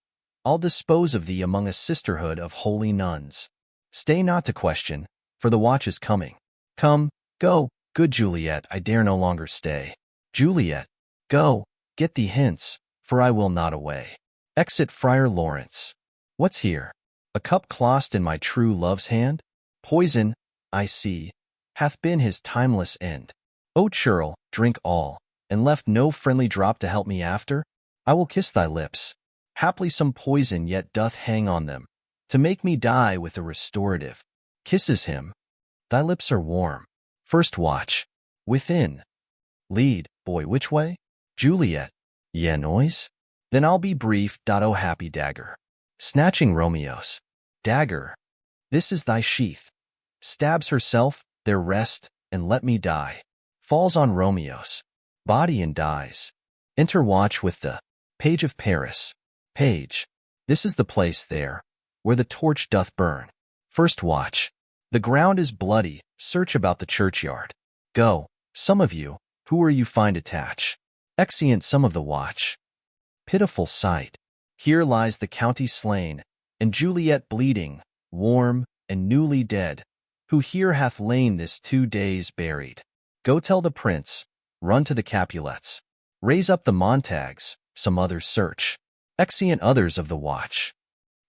I'll dispose of thee among a sisterhood of holy nuns. Stay not to question, for the watch is coming. Come, go, good Juliet, I dare no longer stay. Juliet. Go, get thee hence, for I will not away. Exit Friar Lawrence. What's here? A cup clasped in my true love's hand? Poison, I see, hath been his timeless end. O churl, drink all, and left no friendly drop to help me after? I will kiss thy lips. Haply some poison yet doth hang on them, to make me die with a restorative. Kisses him. Thy lips are warm. First watch. Within. Lead, boy, which way? Juliet. Yea, noise? Then I'll be brief. O happy dagger. Snatching Romeo's dagger. This is thy sheath. Stabs herself, there rest, and let me die. Falls on Romeo's body and dies. Enter watch with the page of Paris. Page. This is the place there, where the torch doth burn. First watch. The ground is bloody, search about the churchyard. Go, some of you, who are you find attach. Exeunt some of the watch. Pitiful sight. Here lies the county slain, and Juliet bleeding, warm, and newly dead, who here hath lain this 2 days buried. Go tell the prince, run to the Capulets. Raise up the Montagues, some others search. Exeunt others of the watch.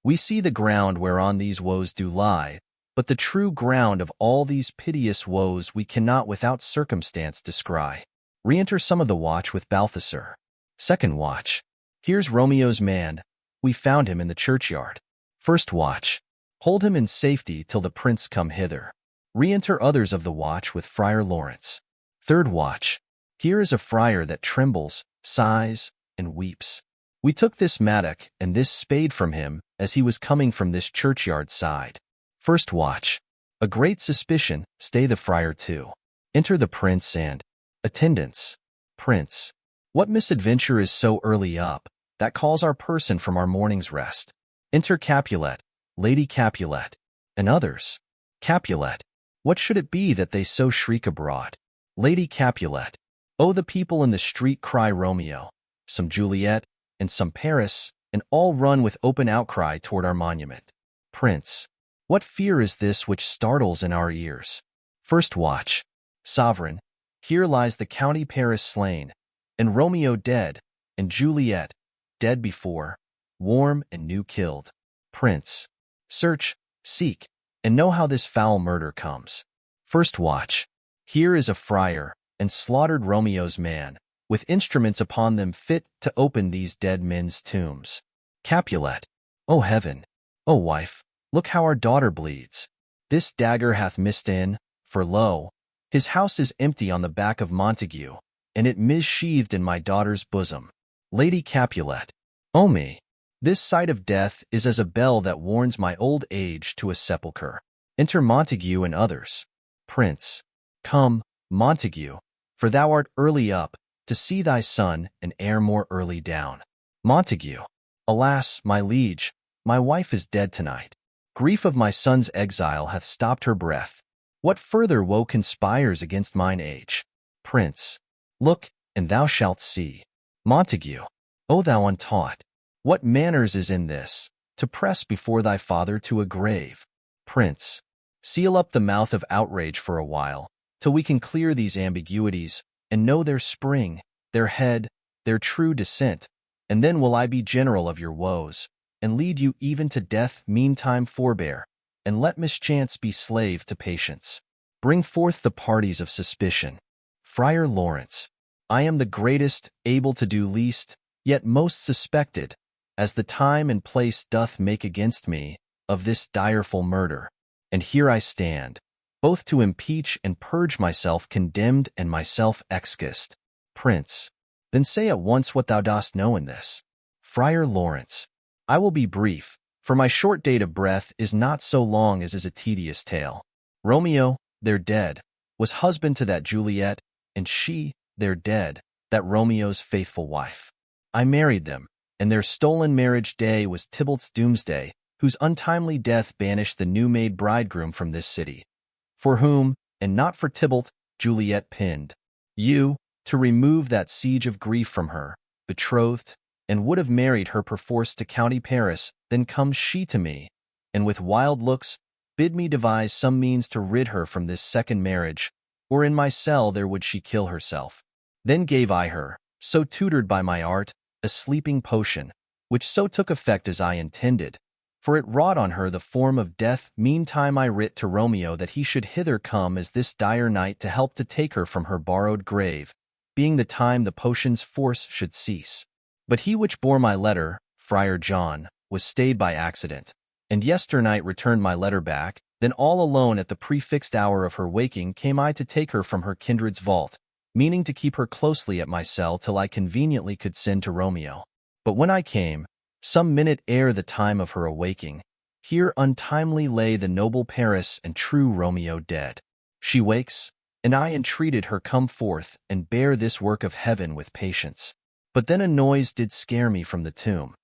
We see the ground whereon these woes do lie, but the true ground of all these piteous woes we cannot without circumstance descry. Re-enter some of the watch with Balthasar. Second watch. Here's Romeo's man. We found him in the churchyard. First watch. Hold him in safety till the prince come hither. Re-enter others of the watch with Friar Lawrence. Third watch. Here is a friar that trembles, sighs, and weeps. We took this mattock and this spade from him as he was coming from this churchyard side. First watch. A great suspicion, stay the friar too. Enter the prince and attendants. Prince. What misadventure is so early up, that calls our person from our morning's rest? Enter Capulet, Lady Capulet, and others. Capulet. What should it be that they so shriek abroad? Lady Capulet. Oh, the people in the street cry Romeo, some Juliet, and some Paris, and all run with open outcry toward our monument. Prince. What fear is this which startles in our ears? First watch. Sovereign. Here lies the county Paris slain, and Romeo dead, and Juliet, dead before, warm and new killed. Prince. Search, seek, and know how this foul murder comes. First watch. Here is a friar, and slaughtered Romeo's man, with instruments upon them fit to open these dead men's tombs. Capulet. O heaven! O wife! Look how our daughter bleeds. This dagger hath missed in, for lo, His house is empty on the back of Montague, and it missheathed in my daughter's bosom. Lady Capulet. O me! This sight of death is as a bell that warns my old age to a sepulchre. Enter Montague and others. Prince. Come, Montague, for thou art early up, to see thy son, and ere more early down. Montague. Alas, my liege, my wife is dead tonight. Grief of my son's exile hath stopped her breath. What further woe conspires against mine age? Prince. Look, and thou shalt see. Montague. O thou untaught! What manners is in this, to press before thy father to a grave? Prince. Seal up the mouth of outrage for a while, till we can clear these ambiguities, and know their spring, their head, their true descent, and then will I be general of your woes, and lead you even to death. Meantime forbear, and let mischance be slave to patience. Bring forth the parties of suspicion. Friar Lawrence. I am the greatest, able to do least, yet most suspected, as the time and place doth make against me, of this direful murder. And here I stand, both to impeach and purge myself condemned and myself excused. Prince. Then say at once what thou dost know in this. Friar Lawrence. I will be brief, for my short date of breath is not so long as is a tedious tale. Romeo, their dead, was husband to that Juliet, and she, their dead, that Romeo's faithful wife. I married them, and their stolen marriage day was Tybalt's doomsday, whose untimely death banished the new-made bridegroom from this city, for whom, and not for Tybalt, Juliet pinned you, to remove that siege of grief from her, betrothed, and would have married her perforce to county Paris. Then comes she to me, and with wild looks bid me devise some means to rid her from this second marriage, or in my cell there would she kill herself. Then gave I her, so tutored by my art, a sleeping potion, which so took effect as I intended, for it wrought on her the form of death. Meantime I writ to Romeo that he should hither come as this dire night to help to take her from her borrowed grave, being the time the potion's force should cease. But he which bore my letter, Friar John, was stayed by accident, and yesternight returned my letter back. Then all alone at the prefixed hour of her waking came I to take her from her kindred's vault, meaning to keep her closely at my cell till I conveniently could send to Romeo. But when I came, some minute ere the time of her awaking, here untimely lay the noble Paris and true Romeo dead. She wakes, and I entreated her come forth and bear this work of heaven with patience. But then a noise did scare me from the tomb,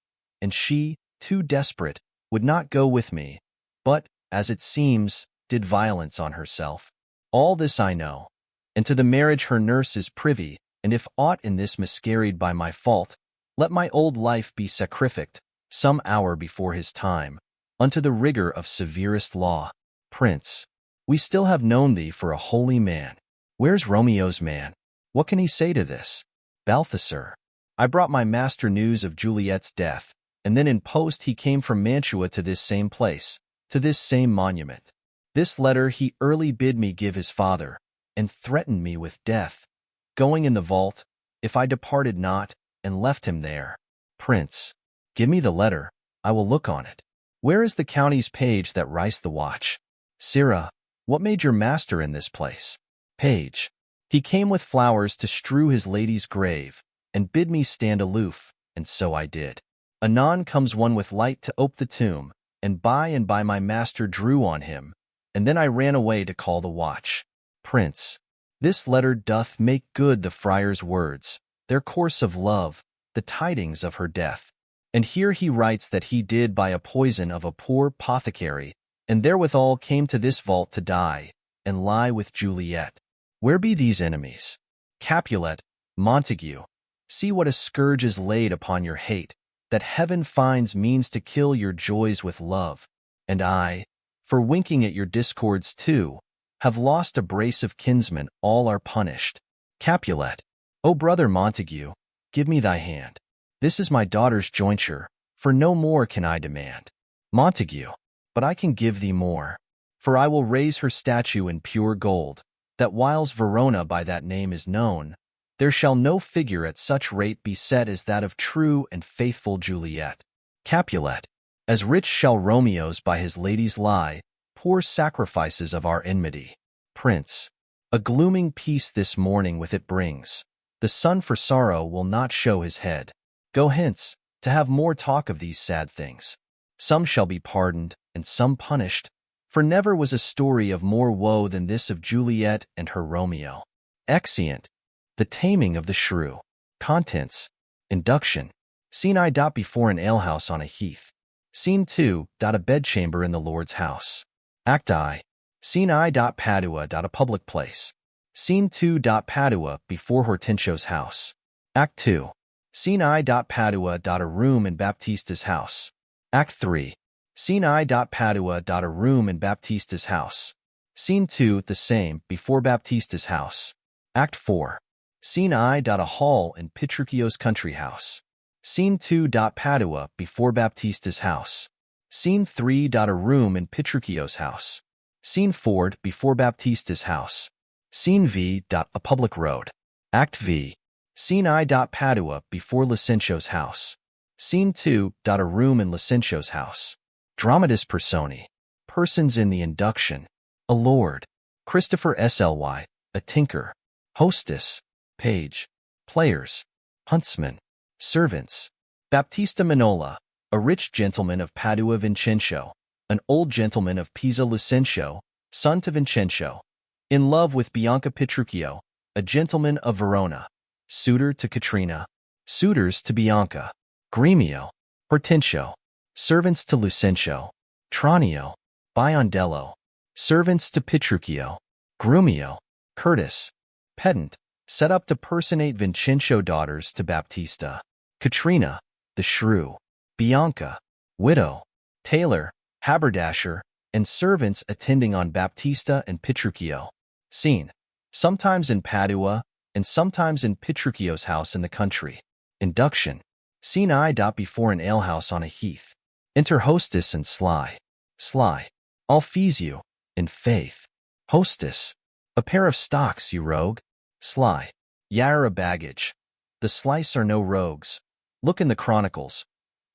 and she, too desperate, would not go with me, but, as it seems, did violence on herself. All this I know, and to the marriage her nurse is privy, and if aught in this miscarried by my fault, let my old life be sacrificed, some hour before his time, unto the rigor of severest law. Prince. We still have known thee for a holy man. Where's Romeo's man? What can he say to this? Balthasar. I brought my master news of Juliet's death, and then in post he came from Mantua to this same place, to this same monument. This letter he early bid me give his father, and threatened me with death, going in the vault, if I departed not, and left him there. Prince. Give me the letter, I will look on it. Where is the county's page that riced the watch? Sirrah, what made your master in this place? Page. He came with flowers to strew his lady's grave, and bid me stand aloof, and so I did. Anon comes one with light to ope the tomb, and by my master drew on him, and then I ran away to call the watch. Prince. This letter doth make good the friar's words, their course of love, the tidings of her death. And here he writes that he did by a poison of a poor apothecary, and therewithal came to this vault to die, and lie with Juliet. Where be these enemies? Capulet, Montague, see what a scourge is laid upon your hate, that heaven finds means to kill your joys with love. And I, for winking at your discords too, have lost a brace of kinsmen. All are punished. Capulet. O brother Montague, give me thy hand. This is my daughter's jointure, for no more can I demand. Montague. But I can give thee more, for I will raise her statue in pure gold, that whiles Verona by that name is known, there shall no figure at such rate be set as that of true and faithful Juliet. Capulet. As rich shall Romeo's by his ladies lie, poor sacrifices of our enmity. Prince. A glooming peace this morning with it brings. The sun for sorrow will not show his head. Go hence, to have more talk of these sad things. Some shall be pardoned, and some punished, for never was a story of more woe than this of Juliet and her Romeo. Exeunt. The Taming of the Shrew. Contents. Induction. Scene I. Before an alehouse on a heath. Scene 2. A bedchamber in the Lord's house. Act I. Scene I. Padua. A public place. Scene 2. Padua, before Hortensio's house. Act 2. Scene I. Padua. A room in Baptista's house. Act 3. Scene I. Padua. A room in Baptista's house. Scene 2. The same, before Baptista's house. Act 4. Scene I. A hall in Petruchio's country house. Scene 2. Padua, before Baptista's house. Scene 3. A room in Petruchio's house. Scene 4. Before Baptista's house. Scene V. A public road. Act V. Scene I. Padua, before Licentio's house. Scene 2. A room in Licentio's house. Dramatis Personae. Persons in the induction. A lord. Christopher Sly. A tinker. Hostess. Page. Players. Huntsman. Servants. Baptista Minola, a rich gentleman of Padua Vincenzo, an old gentleman of Pisa Licentio, son to Vincenzo, in love with Bianca Petruchio, a gentleman of Verona, suitor to Katrina, suitors to Bianca, Gremio, Hortensio, servants to Lucentio, Tranio, Biondello, servants to Petruchio, Grumio, Curtis, pedant, set up to personate Vincenzo, daughters to Baptista, Katrina, the shrew, Bianca, widow, tailor, haberdasher, and servants attending on Baptista and Petruchio. Scene. Sometimes in Padua, and sometimes in Petruchio's house in the country. Induction. Scene I. Before an alehouse on a heath. Enter hostess and Sly. Sly. I'll fees you, in faith. Hostess. A pair of stocks, you rogue. Sly. Y'are a baggage. The Slice are no rogues. Look in the chronicles.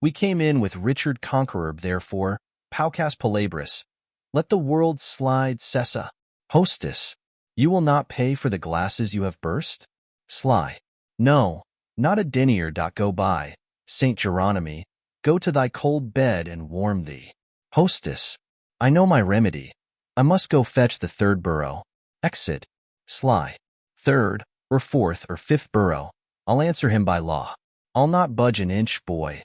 We came in with Richard Conqueror, therefore, paucas palabras. Let the world slide cessa. Hostess. You will not pay for the glasses you have burst? Sly. No, not a denier. Go by, Saint Geronimy. Go to thy cold bed and warm thee. Hostess. I know my remedy. I must go fetch the third burrow. Exit. Sly. Third, or fourth, or fifth burrow. I'll answer him by law. I'll not budge an inch, boy.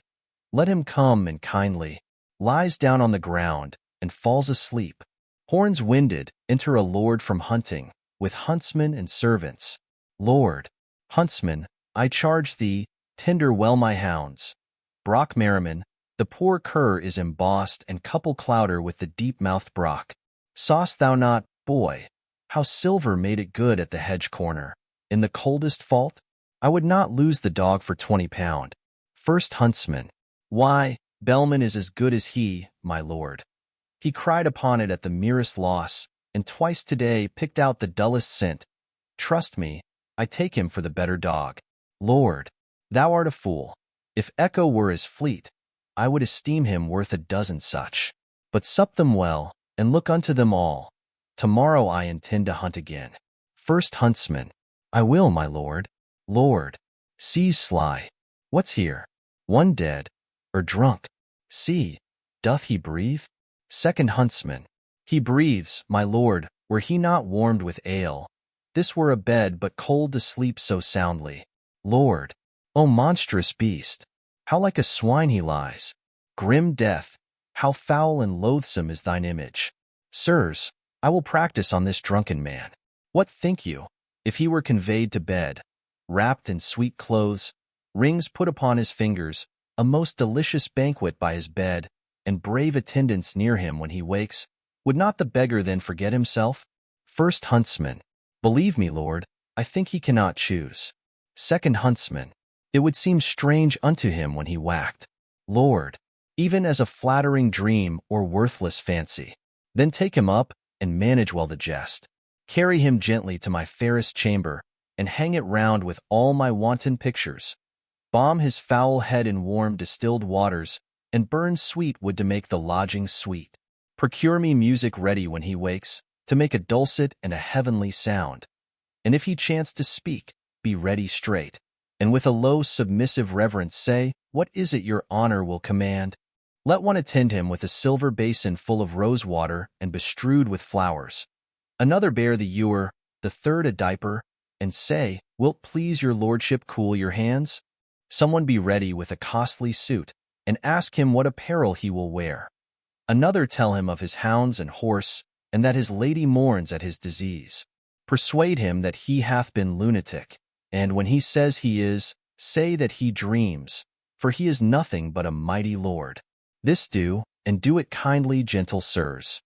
Let him come and kindly lies down on the ground and falls asleep. Horns winded, enter a lord from hunting, with huntsmen and servants. Lord. Huntsman, I charge thee, tender well my hounds. Brock Merriman, the poor cur is embossed and couple clouder with the deep-mouthed Brock. Saw'st thou not, boy, how silver made it good at the hedge corner? In the coldest fault? I would not lose the dog for 20 pound. First huntsman. Why, Bellman is as good as he, my lord. He cried upon it at the merest loss, and twice today picked out the dullest scent. Trust me, I take him for the better dog. Lord, thou art a fool. If Echo were as fleet, I would esteem him worth a dozen such. But sup them well, and look unto them all. Tomorrow I intend to hunt again. First huntsman. I will, my lord. Lord. Seize Sly. What's here? One dead, or drunk? See, doth he breathe? Second huntsman. He breathes, my lord, were he not warmed with ale. This were a bed but cold to sleep so soundly. Lord. O monstrous beast! How like a swine he lies! Grim death! How foul and loathsome is thine image! Sirs, I will practice on this drunken man. What think you, if he were conveyed to bed, wrapped in sweet clothes, rings put upon his fingers, a most delicious banquet by his bed, and brave attendants near him when he wakes, would not the beggar then forget himself? First huntsman. Believe me, lord, I think he cannot choose. Second huntsman. It would seem strange unto him when he whacked. Lord. Even as a flattering dream or worthless fancy. Then take him up, and manage well the jest. Carry him gently to my fairest chamber, and hang it round with all my wanton pictures. Balm his foul head in warm distilled waters, and burn sweet wood to make the lodging sweet. Procure me music ready when he wakes, to make a dulcet and a heavenly sound. And if he chance to speak, be ready straight, and with a low submissive reverence say, "What is it your honor will command?" Let one attend him with a silver basin full of rose water and bestrewed with flowers. Another bear the ewer, the third a diaper, and say, "Wilt please your lordship cool your hands?" Someone be ready with a costly suit, and ask him what apparel he will wear. Another tell him of his hounds and horse, and that his lady mourns at his disease. Persuade him that he hath been lunatic, and when he says he is, say that he dreams, for he is nothing but a mighty lord. This do, and do it kindly, gentle sirs.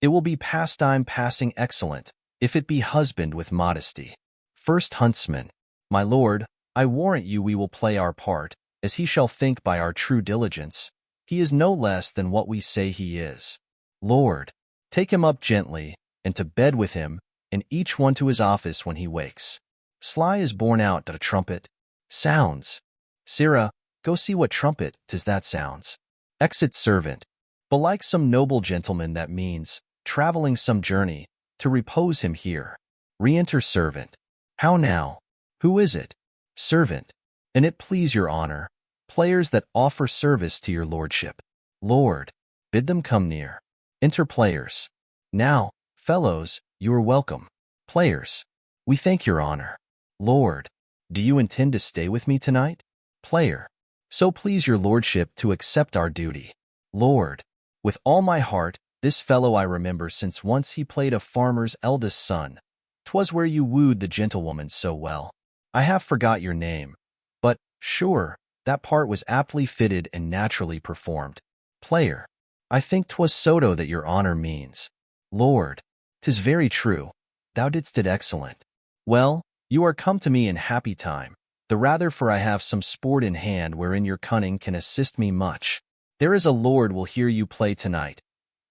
It will be pastime passing excellent, if it be husband with modesty. First Huntsman. My lord, I warrant you we will play our part, as he shall think by our true diligence. He is no less than what we say he is. Lord, take him up gently, and to bed with him, and each one to his office when he wakes. Sly is borne out at a trumpet. Sounds. Sirrah, go see what trumpet 'tis that sounds. Exit servant. Belike some noble gentleman that means, travelling some journey, to repose him here. Re-enter servant. How now? Who is it? Servant. And it please your honor, players that offer service to your lordship. Lord, bid them come near. Enter players. Now, fellows, you are welcome. Players, we thank your honor. Lord, do you intend to stay with me tonight? Player, so please your lordship to accept our duty. Lord, with all my heart, this fellow I remember since once he played a farmer's eldest son. 'Twas where you wooed the gentlewoman so well. I have forgot your name, but, sure, that part was aptly fitted and naturally performed. Player, I think 'twas Soto that your honor means. Lord, 'tis very true, thou didst it excellent. Well, you are come to me in happy time, the rather for I have some sport in hand wherein your cunning can assist me much. There is a lord will hear you play tonight,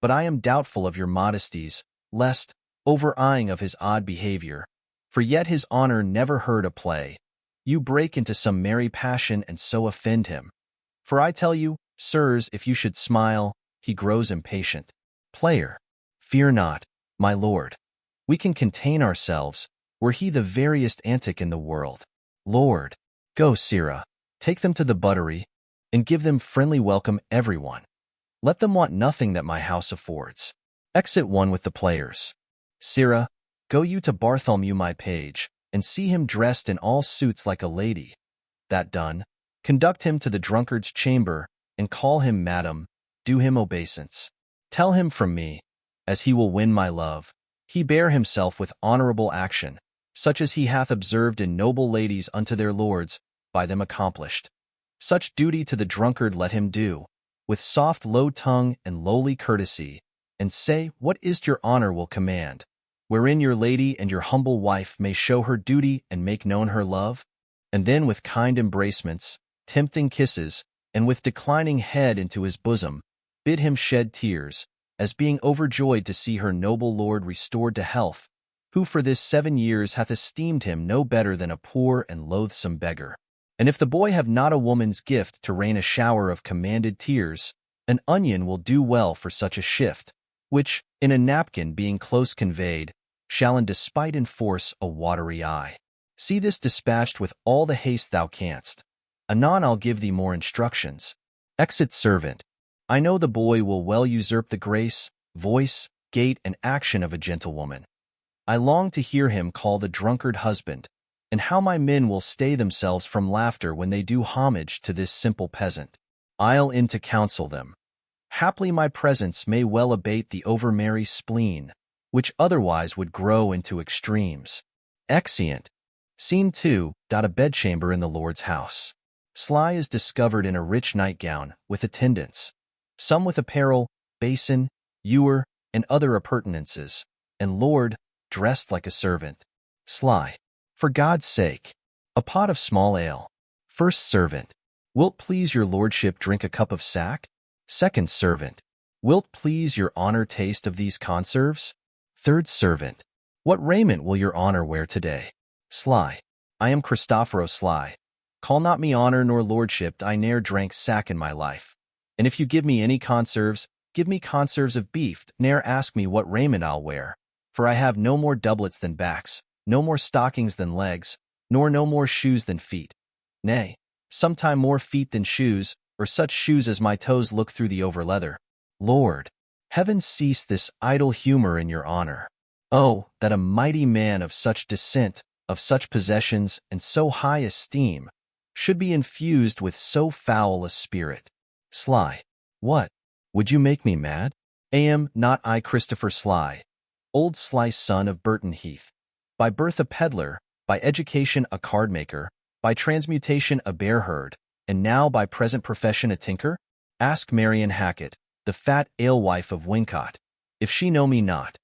but I am doubtful of your modesties, lest, over-eyeing of his odd behavior, for yet his honor never heard a play, you break into some merry passion and so offend him. For I tell you, sirs, if you should smile, he grows impatient. Player, fear not, my lord. We can contain ourselves, were he the veriest antic in the world. Lord, go, Sirrah, take them to the buttery, and give them friendly welcome everyone. Let them want nothing that my house affords. Exit one with the players. Sirrah, go you to Bartholomew my page, and see him dressed in all suits like a lady. That done, conduct him to the drunkard's chamber, and call him madam, do him obeisance. Tell him from me, as he will win my love, he bear himself with honorable action, such as he hath observed in noble ladies unto their lords, by them accomplished. Such duty to the drunkard let him do, with soft low tongue and lowly courtesy, and say what is't your honor will command, wherein your lady and your humble wife may show her duty and make known her love, and then with kind embracements, tempting kisses, and with declining head into his bosom, bid him shed tears, as being overjoyed to see her noble lord restored to health, who for this 7 years hath esteemed him no better than a poor and loathsome beggar. And if the boy have not a woman's gift to rain a shower of commanded tears, an onion will do well for such a shift, which, in a napkin being close conveyed, shall in despite enforce a watery eye. See this dispatched with all the haste thou canst. Anon I'll give thee more instructions. Exit servant. I know the boy will well usurp the grace, voice, gait, and action of a gentlewoman. I long to hear him call the drunkard husband, and how my men will stay themselves from laughter when they do homage to this simple peasant. I'll in to counsel them. Haply my presence may well abate the over-merry spleen, which otherwise would grow into extremes. Exeunt. Scene 2. A bedchamber in the lord's house. Sly is discovered in a rich nightgown, with attendants, some with apparel, basin, ewer, and other appurtenances, and lord, dressed like a servant. Sly. For God's sake, a pot of small ale. First servant. Wilt please your lordship drink a cup of sack? Second servant. Wilt please your honor taste of these conserves? Third servant. What raiment will your honor wear today? Sly. I am Christophoro Sly. Call not me honor nor lordship, I ne'er drank sack in my life. And if you give me any conserves, give me conserves of beef, ne'er ask me what raiment I'll wear. For I have no more doublets than backs, no more stockings than legs, nor no more shoes than feet. Nay, sometime more feet than shoes, or such shoes as my toes look through the over-leather. Lord, heaven cease this idle humor in your honor. Oh, that a mighty man of such descent, of such possessions, and so high esteem, should be infused with so foul a spirit. Sly. What? Would you make me mad? Am not I Christopher Sly, old sly son of Burton Heath, by birth a peddler, by education a card-maker, by transmutation a bear-herd, and now by present profession a tinker? Ask Marian Hackett, the fat alewife of Wincot, if she know me not.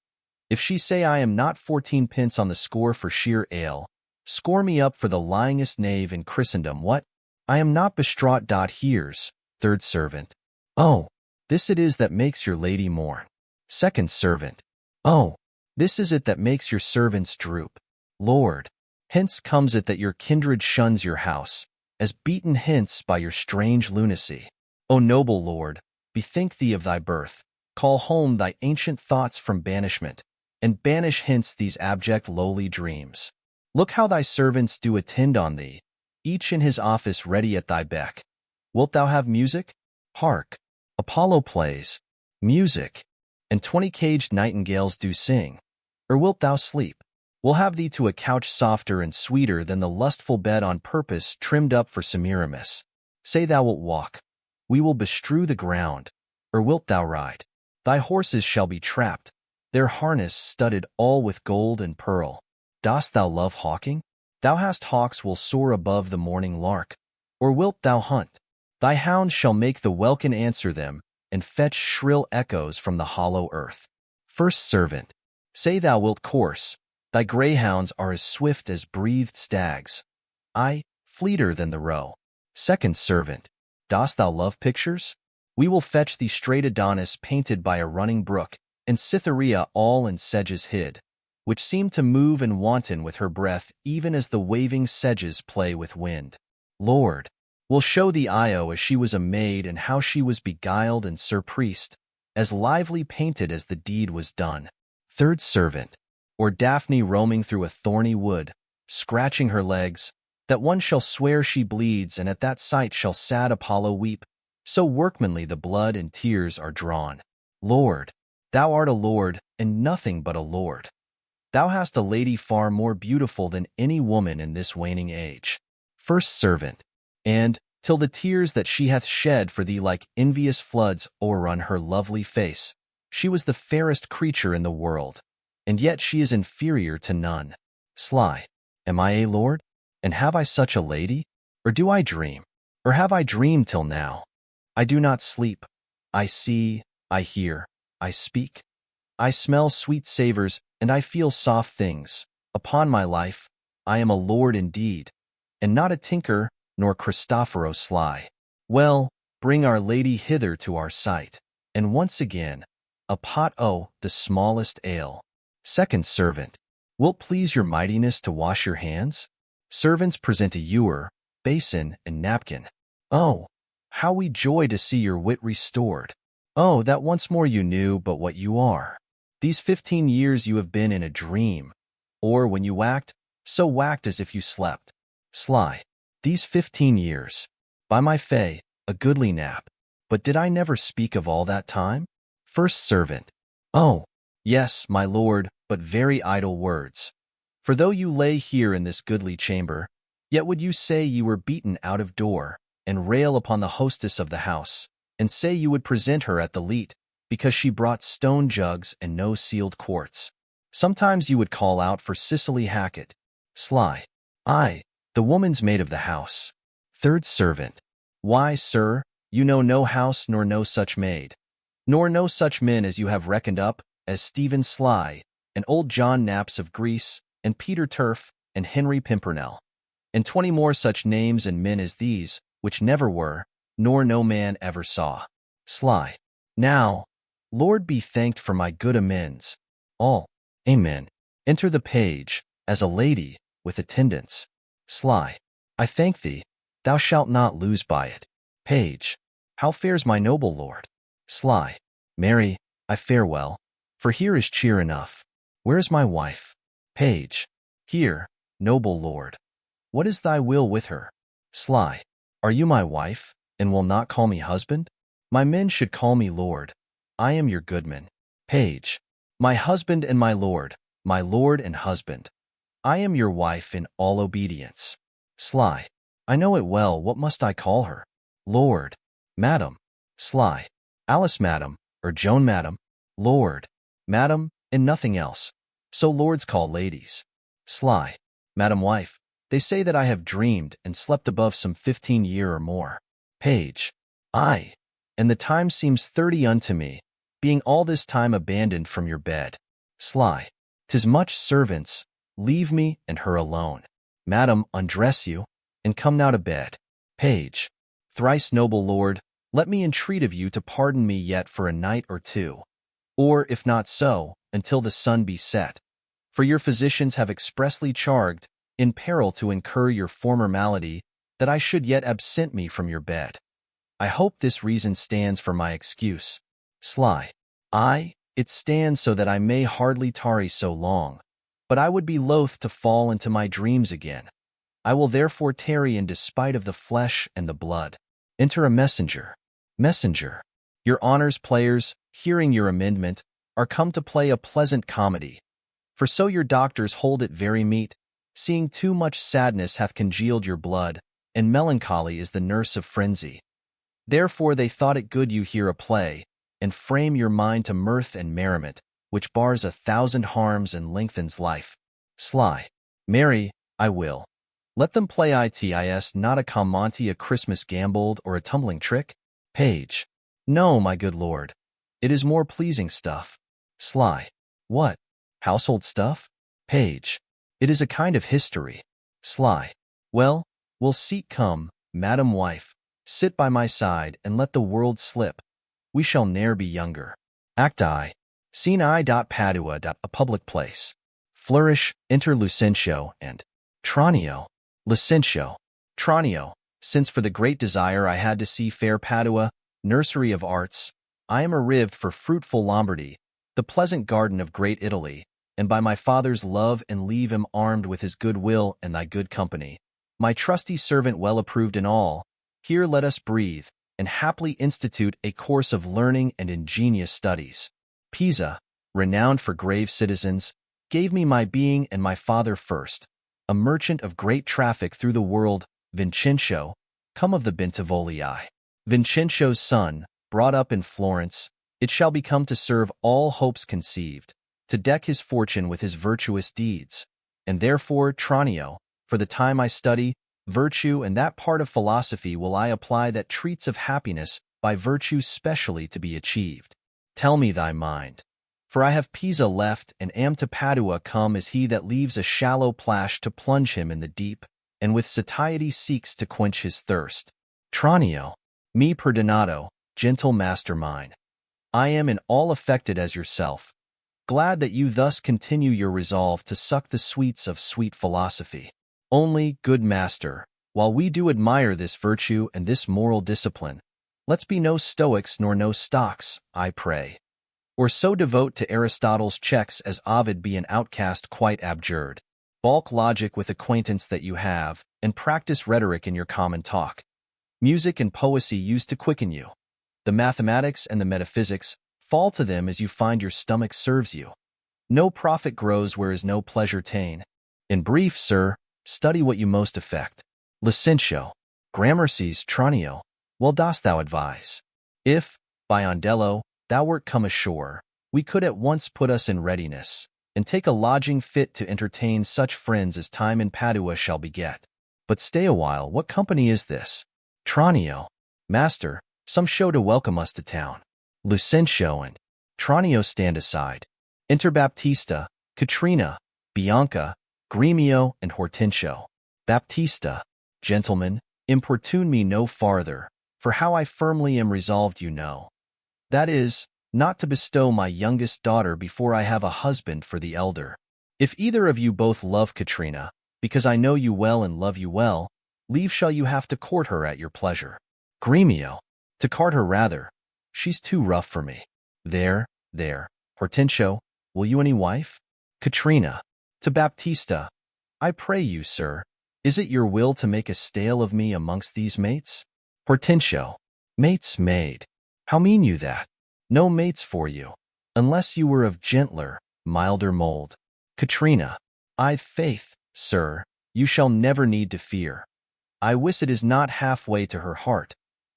If she say I am not 14 pence on the score for sheer ale, score me up for the lyingest knave in Christendom. What? I am not bestraught. Here's third servant. Oh, this it is that makes your lady mourn. Second servant. Oh, this is it that makes your servants droop. Lord, hence comes it that your kindred shuns your house, as beaten hence by your strange lunacy. O noble lord, bethink thee of thy birth, call home thy ancient thoughts from banishment, and banish hence these abject lowly dreams. Look how thy servants do attend on thee, each in his office ready at thy beck. Wilt thou have music? Hark! Apollo plays, music, and 20 caged nightingales do sing. Or wilt thou sleep? We'll have thee to a couch softer and sweeter than the lustful bed on purpose trimmed up for Semiramis. Say thou wilt walk, we will bestrew the ground. Or wilt thou ride? Thy horses shall be trapped, their harness studded all with gold and pearl. Dost thou love hawking? Thou hast hawks will soar above the morning lark. Or wilt thou hunt? Thy hounds shall make the welkin answer them, and fetch shrill echoes from the hollow earth. First servant. Say thou wilt course, thy greyhounds are as swift as breathed stags. Ay, fleeter than the roe. Second servant. Dost thou love pictures? We will fetch thee straight Adonis painted by a running brook, and Cytherea all in sedges hid, which seem to move and wanton with her breath even as the waving sedges play with wind. Lord, we'll show thee Io as she was a maid and how she was beguiled and surpriest, as lively painted as the deed was done. Third servant. Or Daphne roaming through a thorny wood, scratching her legs, that one shall swear she bleeds, and at that sight shall sad Apollo weep, so workmanly the blood and tears are drawn. Lord, thou art a lord, and nothing but a lord. Thou hast a lady far more beautiful than any woman in this waning age. First servant. And, till the tears that she hath shed for thee like envious floods o'errun her lovely face, she was the fairest creature in the world, and yet she is inferior to none. Sly. Am I a lord? And have I such a lady? Or do I dream? Or have I dreamed till now? I do not sleep. I see, I hear, I speak. I smell sweet savors, and I feel soft things. Upon my life, I am a lord indeed, and not a tinker, nor Christophoro Sly. Well, bring our lady hither to our sight, and once again, a pot o' the smallest ale. Second servant. Wilt please your mightiness to wash your hands? Servants present a ewer, basin, and napkin. Oh, how we joy to see your wit restored. Oh, that once more you knew but what you are. These 15 years you have been in a dream, or when you whacked, so whacked as if you slept. Sly. These 15 years. By my fay, a goodly nap. But did I never speak of all that time? First servant. Oh, yes, my lord, but very idle words. For though you lay here in this goodly chamber, yet would you say you were beaten out of door, and rail upon the hostess of the house, and say you would present her at the leet, because she brought stone jugs and no sealed quarts. Sometimes you would call out for Cicely Hackett. Sly. Ay, the woman's maid of the house. Third servant. Why, sir, you know no house nor no such maid, nor no such men as you have reckoned up, as Stephen Sly, and old John Naps of Greece, and Peter Turf, and Henry Pimpernel, and 20 more such names and men as these, which never were, nor no man ever saw. Sly. Now, Lord be thanked for my good amends. All. Amen. Enter the page, as a lady, with attendants. Sly. I thank thee, thou shalt not lose by it. Page. How fares my noble lord? Sly. Marry, I fare well, for here is cheer enough. Where is my wife? Page. Here, noble lord. What is thy will with her? Sly. Are you my wife, and will not call me husband? My men should call me lord. I am your goodman. Page. My husband and my lord and husband. I am your wife in all obedience. Sly. I know it well. What must I call her? Lord. Madam. Sly. Alice madam, or Joan madam. Lord. Madam, and nothing else. So lords call ladies. Sly. Madam wife. They say that I have dreamed and slept above some 15 year or more. Page. Aye. And the time seems 30 unto me, being all this time abandoned from your bed. Sly. 'Tis much servants. Leave me and her alone. Madam, undress you, and come now to bed. Page. Thrice noble lord, let me entreat of you to pardon me yet for a night or two, or, if not so, until the sun be set. For your physicians have expressly charged, in peril to incur your former malady, that I should yet absent me from your bed. I hope this reason stands for my excuse. Sly. Aye, it stands so that I may hardly tarry so long, but I would be loath to fall into my dreams again. I will therefore tarry in despite of the flesh and the blood. Enter a messenger. Messenger. Your honors players, hearing your amendment, are come to play a pleasant comedy. For so your doctors hold it very meet, seeing too much sadness hath congealed your blood, and melancholy is the nurse of frenzy. Therefore they thought it good you hear a play, and frame your mind to mirth and merriment, which bars 1,000 harms and lengthens life. Sly. Marry, I will. Let them play itis not a commonty, a Christmas gambold, or a tumbling trick. Page. No, my good lord. It is more pleasing stuff. Sly. What? Household stuff? Page. It is a kind of history. Sly. Well, we'll seek come, madam wife. Sit by my side, and let the world slip. We shall ne'er be younger. Act I. Scene I. Padua. A public place. Flourish, enter Lucentio and Tranio. Lucentio. Tranio. Since for the great desire I had to see fair Padua, nursery of arts, I am arrived for fruitful Lombardy, the pleasant garden of great Italy, and by my father's love and leave am armed with his good will and thy good company. My trusty servant well approved in all, here let us breathe, and haply institute a course of learning and ingenious studies. Pisa, renowned for grave citizens, gave me my being and my father first, a merchant of great traffic through the world, Vincenzo, come of the Bentivoglii. Vincenzo's son, brought up in Florence, it shall become to serve all hopes conceived, to deck his fortune with his virtuous deeds. And therefore, Tranio, for the time I study virtue, and that part of philosophy will I apply that treats of happiness by virtue specially to be achieved. Tell me thy mind. For I have Pisa left, and am to Padua come as he that leaves a shallow plash to plunge him in the deep, and with satiety seeks to quench his thirst. Tranio. Me perdonato, gentle master mine. I am in all affected as yourself, glad that you thus continue your resolve to suck the sweets of sweet philosophy. Only, good master, while we do admire this virtue and this moral discipline, let's be no Stoics nor no stocks, I pray. Or so devote to Aristotle's checks as Ovid be an outcast quite abjured. Balk logic with acquaintance that you have, and practice rhetoric in your common talk. Music and poesy used to quicken you. The mathematics and the metaphysics, fall to them as you find your stomach serves you. No profit grows where is no pleasure ta'en. In brief, sir, study what you most affect. Licentio. Gramercies, Tranio. Well dost thou advise. If, by Ondello, thou wert come ashore, we could at once put us in readiness, and take a lodging fit to entertain such friends as time in Padua shall beget. But stay a while, what company is this? Tranio. Master, some show to welcome us to town. Lucentio and Tranio stand aside. Enter Baptista, Katrina, Bianca, Gremio, and Hortensio. Baptista. Gentlemen, importune me no farther, for how I firmly am resolved you know. That is, not to bestow my youngest daughter before I have a husband for the elder. If either of you both love Katrina, because I know you well and love you well, leave shall you have to court her at your pleasure. Gremio. To court her rather. She's too rough for me. There. Hortensio, will you any wife? Katrina. To Baptista. I pray you, sir, is it your will to make a stale of me amongst these mates? Hortensio. Mates made. How mean you that? No mates for you, unless you were of gentler, milder mold. Katrina. I' faith, sir, you shall never need to fear. I wis it is not halfway to her heart,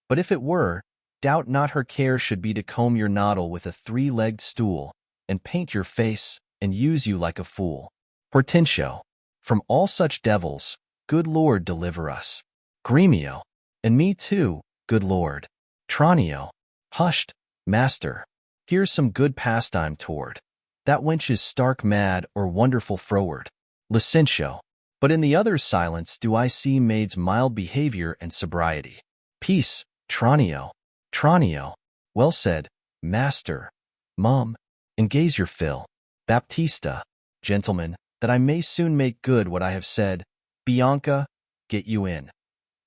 but if it were, doubt not her care should be to comb your noddle with a three-legged stool, and paint your face, and use you like a fool. Hortensio. From all such devils, good Lord deliver us. Gremio. And me too, good Lord. Tranio. Hushed, master. Here's some good pastime toward. That wench is stark mad or wonderful froward. Licentio. But in the other's silence do I see maid's mild behavior and sobriety. Peace, Tranio. Tranio. Well said, master. Mum. And gaze your fill. Baptista. Gentlemen, that I may soon make good what I have said, Bianca, get you in.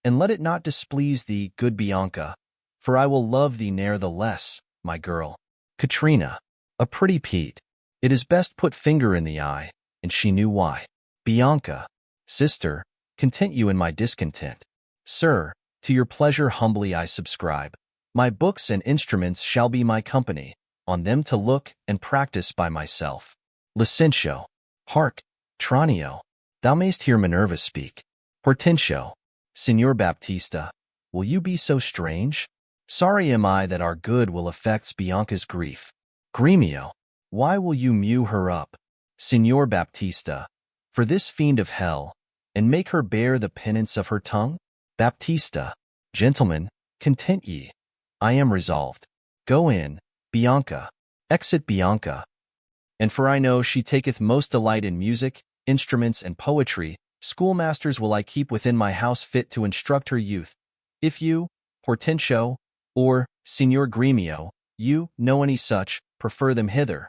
And let it not displease thee, good Bianca, for I will love thee ne'er the less, my girl. Katrina. A pretty Pete. It is best put finger in the eye, and she knew why. Bianca. Sister, content you in my discontent. Sir, to your pleasure humbly I subscribe. My books and instruments shall be my company, on them to look and practice by myself. Licentio. Hark, Tranio. Thou mayst hear Minerva speak. Hortensio. Signor Baptista, will you be so strange? Sorry am I that our good will affect Bianca's grief. Gremio. Why will you mew her up, Signor Baptista, for this fiend of hell, and make her bear the penance of her tongue? Baptista. Gentlemen, content ye. I am resolved. Go in, Bianca. Exit Bianca. And for I know she taketh most delight in music, instruments, and poetry, schoolmasters will I keep within my house fit to instruct her youth. If you, Hortensio, or, Signor Gremio, you know any such, prefer them hither.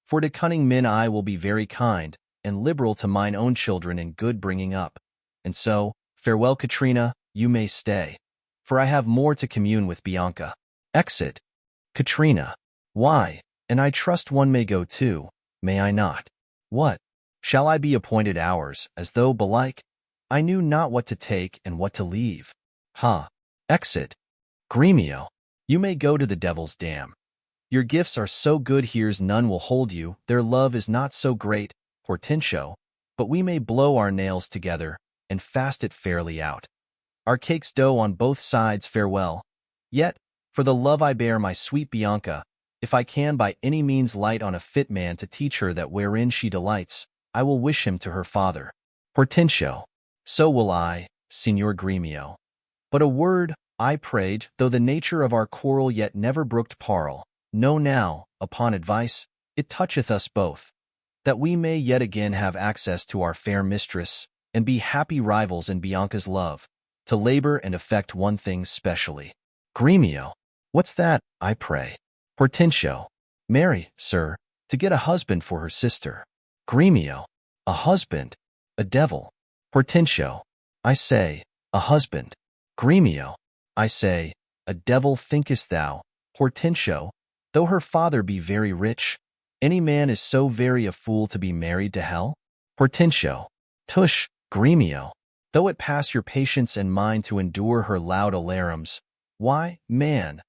For to cunning men I will be very kind, and liberal to mine own children in good bringing up. And so, farewell Katrina, you may stay. For I have more to commune with Bianca. Exit. Katrina. Why, and I trust one may go too, may I not? What? Shall I be appointed hours, as though belike I knew not what to take and what to leave? Ha! Exit. Gremio. You may go to the devil's dam. Your gifts are so good here's none will hold you, their love is not so great, Hortensio, but we may blow our nails together, and fast it fairly out. Our cake's dough on both sides farewell. Yet, for the love I bear my sweet Bianca, if I can by any means light on a fit man to teach her that wherein she delights, I will wish him to her father. Hortensio. So will I, Signor Gremio. But a word, I prayed, though the nature of our quarrel yet never brooked parle. Know now, upon advice, it toucheth us both, that we may yet again have access to our fair mistress, and be happy rivals in Bianca's love, to labor and effect one thing specially. Gremio. What's that, I pray? Hortensio. Marry, sir, to get a husband for her sister. Gremio. A husband? A devil. Hortensio. I say, a husband. Gremio. I say, a devil thinkest thou, Hortensio, though her father be very rich, any man is so very a fool to be married to hell? Hortensio. Tush, Gremio. Though it pass your patience and mine to endure her loud alarums, why, man,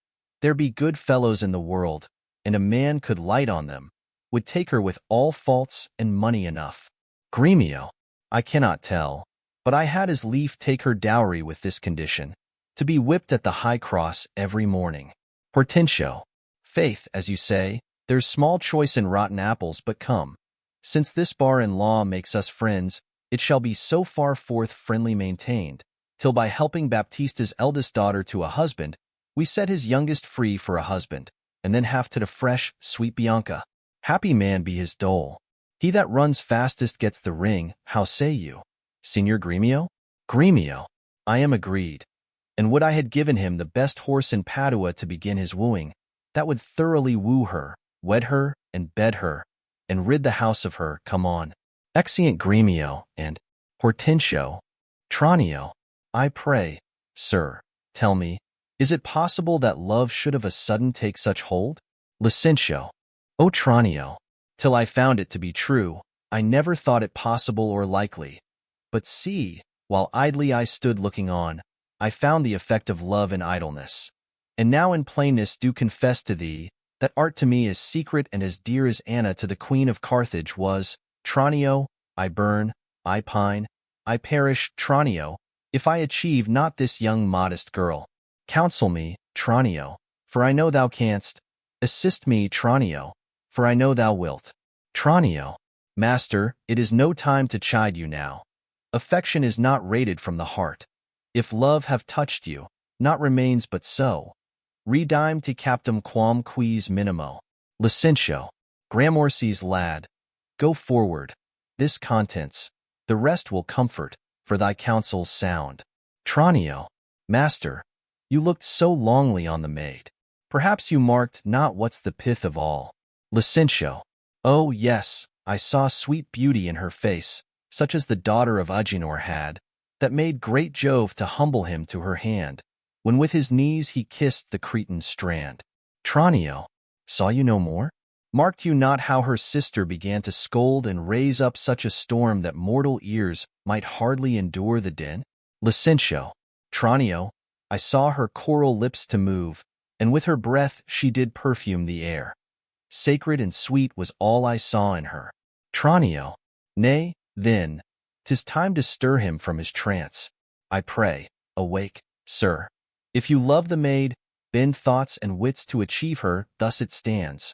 there be good fellows in the world, and a man could light on them, would take her with all faults and money enough. Gremio. I cannot tell, but I had as lief take her dowry with this condition, to be whipped at the high cross every morning. Hortensio. Faith, as you say, there's small choice in rotten apples, but come, since this bar in law makes us friends, it shall be so far forth friendly maintained, till by helping Baptista's eldest daughter to a husband, we set his youngest free for a husband, and then have to the fresh, sweet Bianca. Happy man be his dole. He that runs fastest gets the ring, how say you? Signor Gremio? Gremio. I am agreed. And would I had given him the best horse in Padua to begin his wooing, that would thoroughly woo her, wed her, and bed her, and rid the house of her. Come on. Exeunt Gremio, and Hortensio. Tranio. I pray, sir, tell me, is it possible that love should of a sudden take such hold? Licentio. O Tranio. Till I found it to be true, I never thought it possible or likely. But see, while idly I stood looking on, I found the effect of love in idleness. And now in plainness do confess to thee, that art to me is secret and as dear as Anna to the Queen of Carthage was. Tranio, I burn, I pine, I perish, Tranio, if I achieve not this young modest girl. Counsel me, Tranio, for I know thou canst. Assist me, Tranio, for I know thou wilt. Tranio, master, it is no time to chide you now. Affection is not rated from the heart. If love have touched you, not remains but so. Redime te captum quam quis minimo. Licentio, Gramorcy's lad, go forward. This contents, the rest will comfort, for thy counsels sound. Tranio, master, you looked so longly on the maid. Perhaps you marked not what's the pith of all. Licentio, oh yes, I saw sweet beauty in her face, such as the daughter of Agenor had, that made great Jove to humble him to her hand, when with his knees he kissed the Cretan strand. Tranio, saw you no more? Marked you not how her sister began to scold and raise up such a storm that mortal ears might hardly endure the din? Licentio, Tranio, I saw her coral lips to move, and with her breath she did perfume the air. Sacred and sweet was all I saw in her. Tranio, nay, then, 'tis time to stir him from his trance. I pray, awake, sir. If you love the maid, bend thoughts and wits to achieve her. Thus it stands.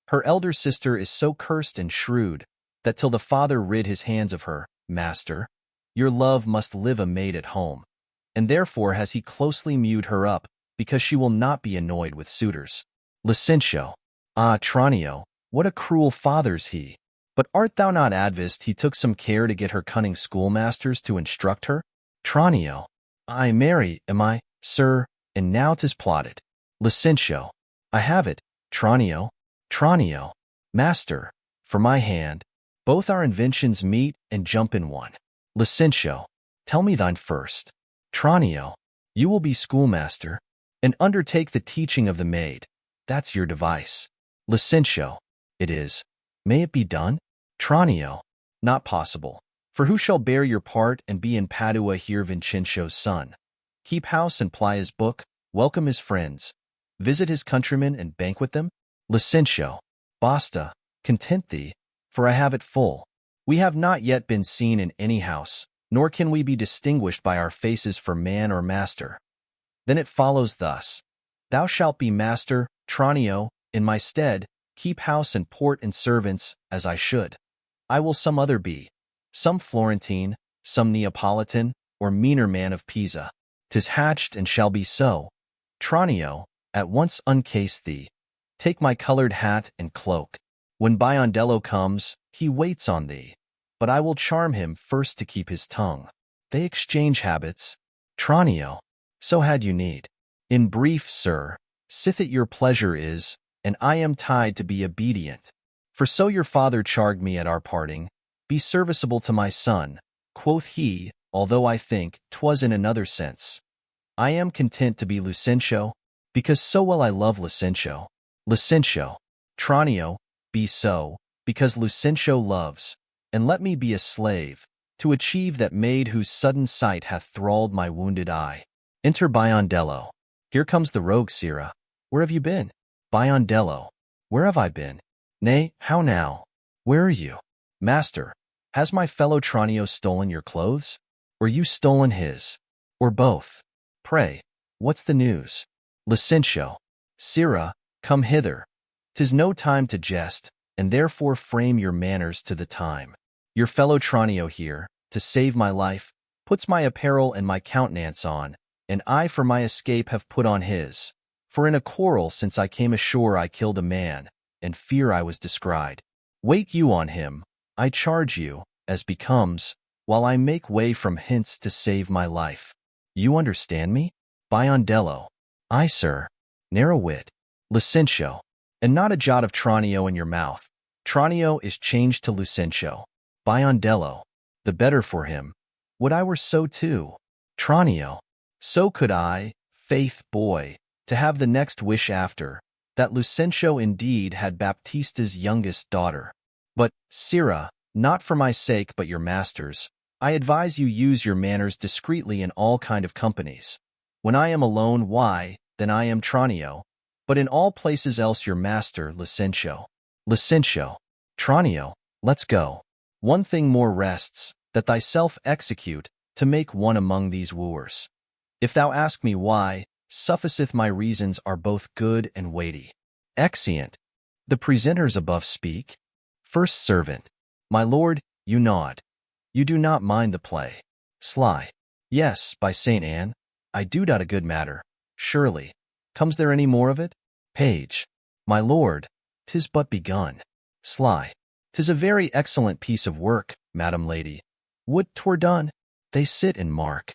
Her elder sister is so cursed and shrewd, that till the father rid his hands of her, master, your love must live a maid at home. And therefore has he closely mewed her up, because she will not be annoyed with suitors. Licentio, ah, Tranio, what a cruel father's he! But art thou not advised he took some care to get her cunning schoolmasters to instruct her? Tranio, I marry, am I, sir, and now 'tis plotted. Licentio, I have it, Tranio. Tranio, master, for my hand, both our inventions meet and jump in one. Licentio, tell me thine first. Tranio, you will be schoolmaster, and undertake the teaching of the maid. That's your device. Licentio, it is. May it be done? Tranio, not possible. For who shall bear your part and be in Padua here Vincentio's son? Keep house and ply his book, welcome his friends, visit his countrymen and banquet them? Licentio, basta, content thee, for I have it full. We have not yet been seen in any house, nor can we be distinguished by our faces for man or master. Then it follows thus. Thou shalt be master, Tranio, in my stead, keep house and port and servants, as I should. I will some other be, some Florentine, some Neapolitan, or meaner man of Pisa. 'Tis hatched and shall be so. Tranio, at once uncase thee. Take my colored hat and cloak. When Biondello comes, he waits on thee. But I will charm him first to keep his tongue. They exchange habits. Tranio, so had you need. In brief, sir, sith it your pleasure is, and I am tied to be obedient. For so your father charged me at our parting, be serviceable to my son, quoth he, although I think 'twas in another sense. I am content to be Licentio, because so well I love Licentio. Licentio, Tranio, be so, because Licentio loves, and let me be a slave, to achieve that maid whose sudden sight hath thralled my wounded eye. Enter Biondello. Here comes the rogue, Sirrah. Where have you been? Biondello, where have I been? Nay, how now? Where are you? Master, has my fellow Tranio stolen your clothes? Or you stolen his? Or both? Pray, what's the news? Licentio, Sirrah, come hither. 'Tis no time to jest, and therefore frame your manners to the time. Your fellow Tranio here, to save my life, puts my apparel and my countenance on, and I for my escape have put on his. For in a quarrel since I came ashore I killed a man, and fear I was descried. Wait you on him, I charge you, as becomes, while I make way from hence to save my life. You understand me? Biondello. Aye, sir. Ne'er a whit. Licentio. And not a jot of Tranio in your mouth. Tranio is changed to Licentio. Biondello. The better for him. Would I were so too. Tranio. So could I, faith, boy, to have the next wish after, that Licentio indeed had Baptista's youngest daughter. But, Sirrah, Not for my sake but your master's. I advise you use your manners discreetly in all kind of companies. When I am alone, why, then I am Tranio, but in all places else your master, Licentio. Licentio. Tranio, let's go. One thing more rests, that thyself execute, to make one among these wooers. If thou ask me why, sufficeth my reasons are both good and weighty. Exeunt. The presenters above speak. First servant. My lord, you nod. You do not mind the play. Sly. Yes, by Saint Anne, I do doubt a good matter. Surely. Comes there any more of it? Page. My lord, 'tis but begun. Sly. 'Tis a very excellent piece of work, madam lady. Would 'twere done. They sit and mark.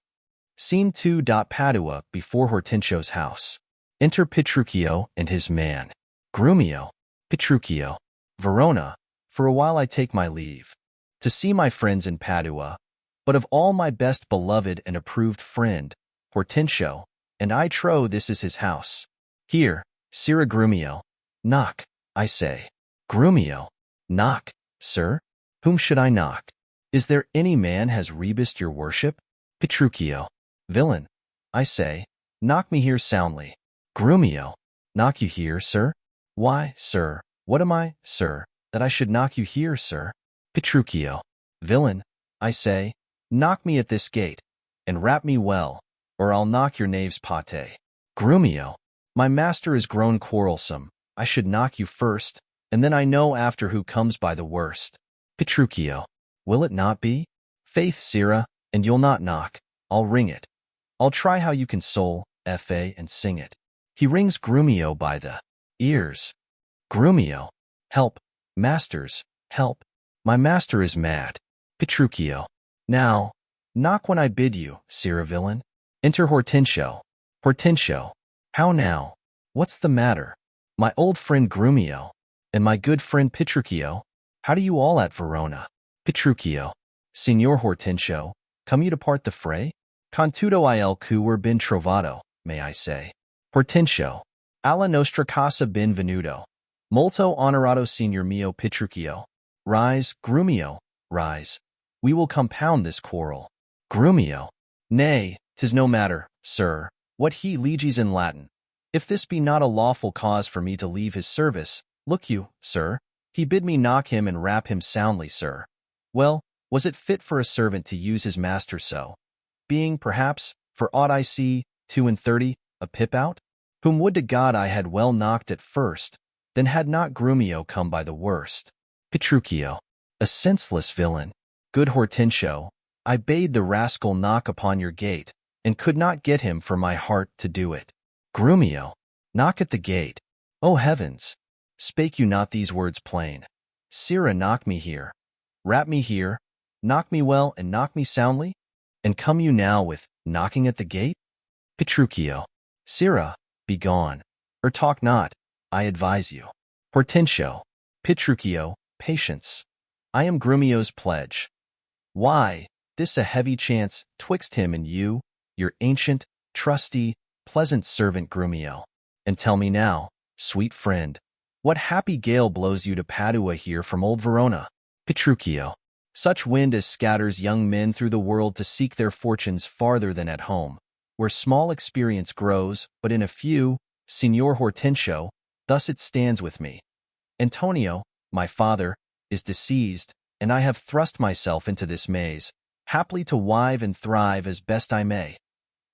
Scene 2. Padua, before Hortensio's house. Enter Petruchio and his man. Grumio. Petruchio. Verona, for a while I take my leave. To see my friends in Padua, but of all my best beloved and approved friend, Hortensio, and I trow this is his house. Here, Sirrah Grumio. Knock, I say. Grumio. Knock, sir? Whom should I knock? Is there any man has rebused your worship? Petruchio. Villain, I say, knock me here soundly. Grumio. Knock you here, sir? Why, sir, what am I, sir, that I should knock you here, sir? Petruchio. Villain, I say, knock me at this gate, and rap me well, or I'll knock your knave's pate. Grumio. My master is grown quarrelsome. I should knock you first, and then I know after who comes by the worst. Petruchio. Will it not be? Faith, Sirrah, and you'll not knock. I'll ring it. I'll try how you console, F.A., and sing it. He rings Grumio by the ears. Grumio. Help, masters, help. My master is mad. Petruchio. Now, knock when I bid you, Sirrah villain. Enter Hortensio. Hortensio. How now? What's the matter? My old friend Grumio, and my good friend Petruchio, how do you all at Verona? Petruchio. Signor Hortensio, come you to part the fray? Contudo il cuor ben trovato, may I say. Hortensio. Alla nostra casa benvenuto. Molto onorato signor mio Petruchio. Rise, Grumio, rise. We will compound this quarrel. Grumio. Nay, 'tis no matter, sir, what he leges in Latin. If this be not a lawful cause for me to leave his service, look you, sir, he bid me knock him and rap him soundly, sir. Well, was it fit for a servant to use his master so? Being, perhaps, for aught I see, 32, a pip-out? Whom would to God I had well knocked at first, then had not Grumio come by the worst. Petruchio. A senseless villain. Good Hortensio, I bade the rascal knock upon your gate, and could not get him for my heart to do it. Grumio. Knock at the gate. O heavens! Spake you not these words plain? Sirrah, knock me here. Rap me here. Knock me well and knock me soundly? And come you now with knocking at the gate? Petruchio. Sirrah, be gone. Or talk not, I advise you. Hortensio. Petruchio. Patience. I am Grumio's pledge. Why, this a heavy chance twixt him and you, your ancient, trusty, pleasant servant Grumio. And tell me now, sweet friend, what happy gale blows you to Padua here from old Verona? Petruchio. Such wind as scatters young men through the world to seek their fortunes farther than at home, where small experience grows, but in a few, Signor Hortensio, thus it stands with me. Antonio, my father, is deceased, and I have thrust myself into this maze, haply to wive and thrive as best I may.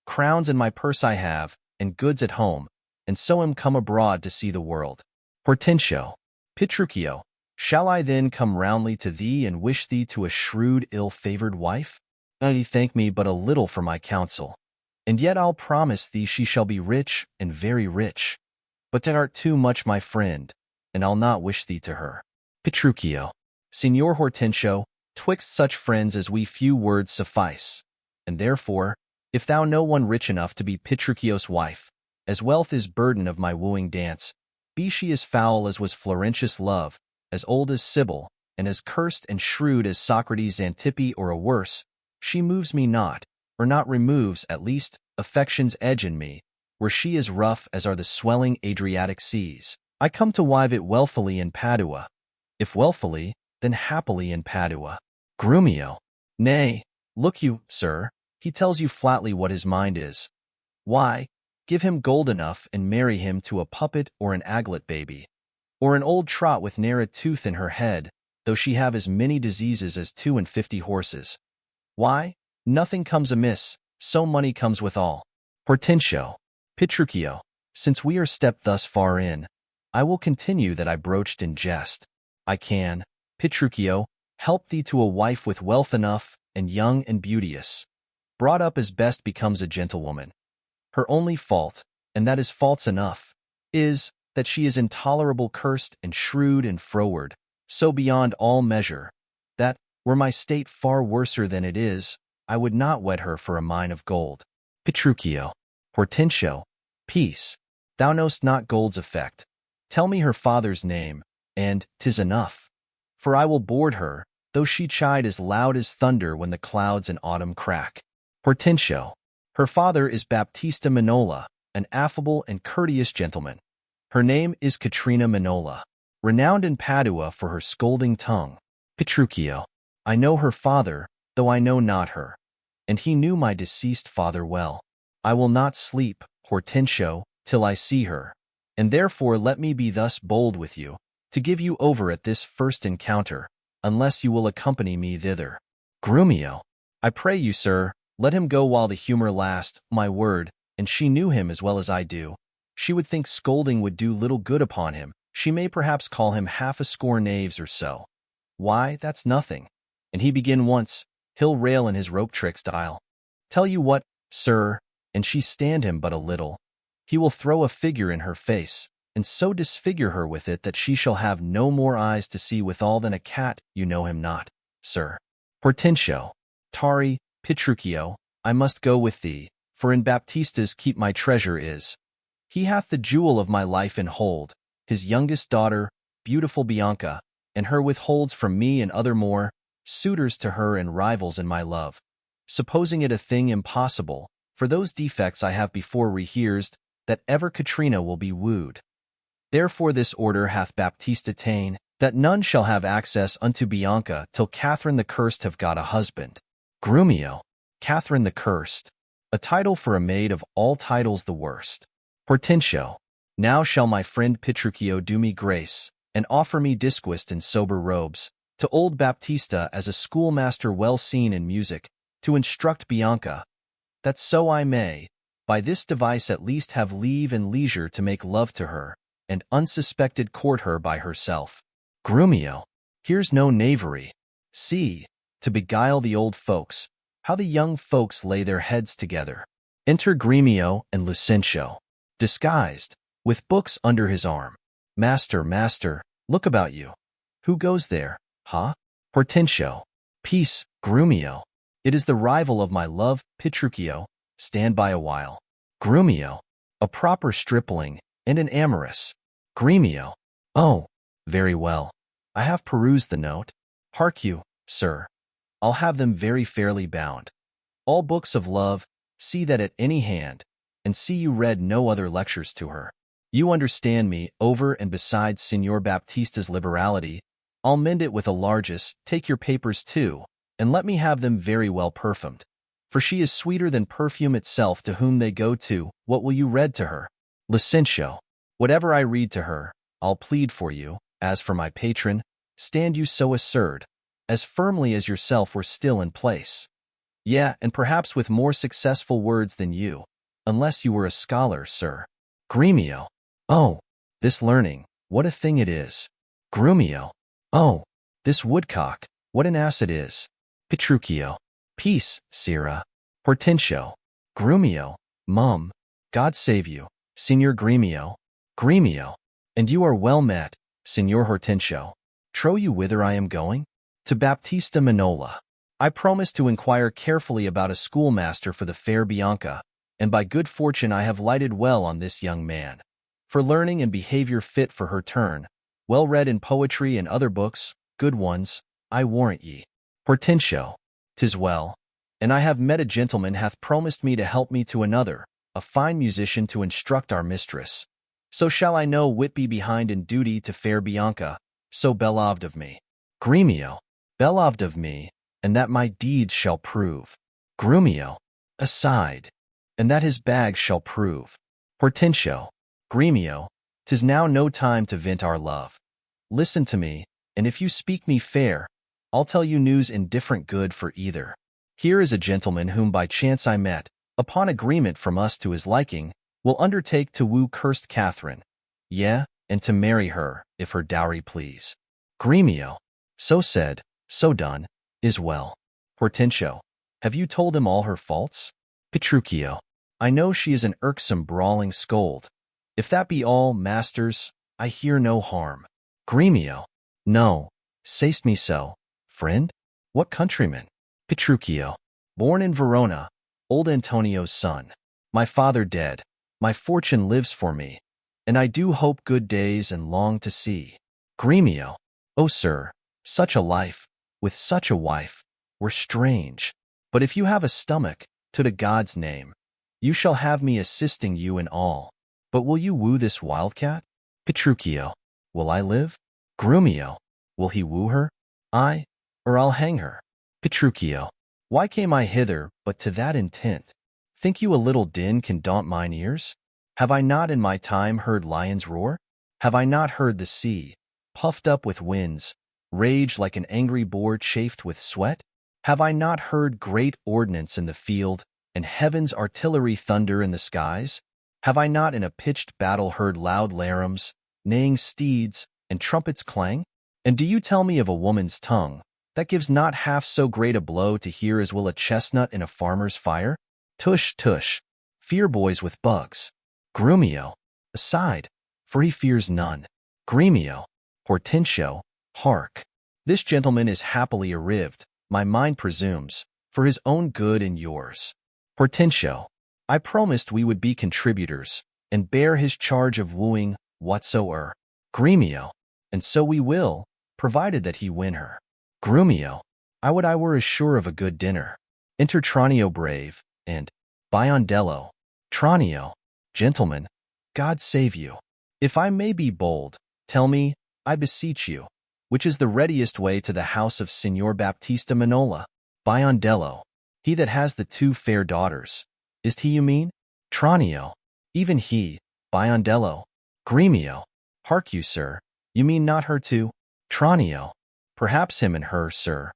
Crowns in my purse I have, and goods at home, and so am come abroad to see the world. Hortensio. Petruchio. Shall I then come roundly to thee and wish thee to a shrewd, ill-favored wife? Thee thank me but a little for my counsel, and yet I'll promise thee she shall be rich and very rich. But thou art too much my friend, and I'll not wish thee to her. Petruchio. Signor Hortensio, twixt such friends as we few words suffice, and therefore, if thou know one rich enough to be Petruchio's wife, as wealth is burden of my wooing dance, be she as foul as was Florentius' love, as old as Sibyl, and as cursed and shrewd as Socrates' Xanthippe or a worse, she moves me not, or not removes, at least, affection's edge in me, were she as rough as are the swelling Adriatic seas. I come to wive it wealthily in Padua. If wealthily, then happily in Padua. Grumio. Nay, look you, sir, he tells you flatly what his mind is. Why, give him gold enough and marry him to a puppet or an aglet baby, or an old trot with ne'er a tooth in her head, though she have as many diseases as 52 horses. Why, nothing comes amiss, so money comes withal. Hortensio. Petruchio. Since we are stepped thus far in, I will continue that I broached in jest. I can, Petruchio, help thee to a wife with wealth enough, and young and beauteous, brought up as best becomes a gentlewoman. Her only fault, and that is faults enough, is, that she is intolerable cursed and shrewd and froward, so beyond all measure, that, were my state far worser than it is, I would not wed her for a mine of gold. Petruchio. Hortensio. Peace. Thou know'st not gold's effect. Tell me her father's name, and 'tis enough. For I will board her, though she chide as loud as thunder when the clouds in autumn crack. Hortensio. Her father is Baptista Minola, an affable and courteous gentleman. Her name is Katrina Minola, renowned in Padua for her scolding tongue. Petruchio. I know her father, though I know not her, and he knew my deceased father well. I will not sleep, Hortensio, till I see her, and therefore let me be thus bold with you, to give you over at this first encounter, unless you will accompany me thither. Grumio. I pray you, sir, let him go while the humor last, my word, and she knew him as well as I do. She would think scolding would do little good upon him. She may perhaps call him 50 knaves or so. Why, that's nothing. And he begin once, he'll rail in his rope trick style. Tell you what, sir, and she stand him but a little, he will throw a figure in her face, and so disfigure her with it that she shall have no more eyes to see withal than a cat. You know him not, sir. Hortensio. Tari, Petruchio, I must go with thee, for in Baptista's keep my treasure is. He hath the jewel of my life in hold, his youngest daughter, beautiful Bianca, and her withholds from me and other more, suitors to her and rivals in my love. Supposing it a thing impossible, for those defects I have before rehearsed, that ever Katrina will be wooed. Therefore this order hath Baptista ta'en, that none shall have access unto Bianca till Catherine the Cursed have got a husband. Grumio. Catherine the Cursed. A title for a maid of all titles the worst. Hortensio. Now shall my friend Petruchio do me grace, and offer me disquist in sober robes, to old Baptista as a schoolmaster well seen in music, to instruct Bianca, that so I may, by this device at least have leave and leisure to make love to her, and unsuspected court her by herself. Grumio. Here's no knavery. See, to beguile the old folks, how the young folks lay their heads together. Enter Grumio and Lucentio, disguised, with books under his arm. Master, master, look about you. Who goes there, huh? Hortensio. Peace, Grumio. It is the rival of my love, Petruchio. Stand by a while. Grumio. A proper stripling, and an amorous. Grumio. Oh, very well. I have perused the note. Hark you, sir. I'll have them very fairly bound. All books of love, see that at any hand, and see you read no other lectures to her. You understand me, over and besides Signor Baptista's liberality, I'll mend it with a largess. Take your papers too, and let me have them very well perfumed. For she is sweeter than perfume itself to whom they go to. What will you read to her? Lucentio. Whatever I read to her, I'll plead for you. As for my patron, stand you so assured, as firmly as yourself were still in place. Yeah, and perhaps with more successful words than you, unless you were a scholar, sir. Grumio. Oh, this learning, what a thing it is. Grumio. Oh, this woodcock, what an ass it is. Petruchio. Peace, sirrah. Hortensio. Grumio. Mum. God save you, Signor Grumio. Grumio. And you are well met, Signor Hortensio. Trow you whither I am going? To Baptista Minola. I promised to inquire carefully about a schoolmaster for the fair Bianca, and by good fortune I have lighted well on this young man. For learning and behavior fit for her turn, well read in poetry and other books, good ones, I warrant ye. Hortensio. 'Tis well. And I have met a gentleman hath promised me to help me to another, a fine musician to instruct our mistress. So shall I no whit be behind in duty to fair Bianca, so beloved of me. Grumio, beloved of me, and that my deeds shall prove. Grumio, aside, and that his bags shall prove. Hortensio, Grumio, 'tis now no time to vent our love. Listen to me, and if you speak me fair, I'll tell you news indifferent good for either. Here is a gentleman whom by chance I met, upon agreement from us to his liking, will undertake to woo cursed Catherine, yea, and to marry her, if her dowry please. Grumio, so said, so done, is well. Hortensio, have you told him all her faults? Petruchio, I know she is an irksome brawling scold. If that be all, masters, I hear no harm. Grumio, no, say'st me so, friend? What countryman? Petruchio, born in Verona, old Antonio's son. My father dead, my fortune lives for me, and I do hope good days and long to see. Grumio, O sir, such a life, with such a wife, were strange. But if you have a stomach, to the God's name, you shall have me assisting you in all. But will you woo this wildcat? Petruchio, will I live? Grumio, will he woo her? I, or I'll hang her. Petruchio, why came I hither but to that intent? Think you a little din can daunt mine ears? Have I not in my time heard lions roar? Have I not heard the sea, puffed up with winds, rage like an angry boar chafed with sweat? Have I not heard great ordnance in the field, and heaven's artillery thunder in the skies? Have I not in a pitched battle heard loud larums, neighing steeds, and trumpets clang? And do you tell me of a woman's tongue, that gives not half so great a blow to hear as will a chestnut in a farmer's fire? Tush, tush, fear boys with bugs. Grumio, aside, for he fears none. Grumio, Hortensio, hark. This gentleman is happily arrived, my mind presumes, for his own good and yours. Hortensio, I promised we would be contributors, and bear his charge of wooing whatsoe'er. Grumio, and so we will, provided that he win her. Grumio, I would I were as sure of a good dinner. Enter Tranio brave, and Biondello. Tranio, gentlemen, God save you. If I may be bold, tell me, I beseech you, which is the readiest way to the house of Signor Baptista Minola? Biondello, he that has the two fair daughters. Is't he you mean? Tranio, even he. Biondello. Grumio, hark you, sir, you mean not her too? Tranio, perhaps him and her, sir.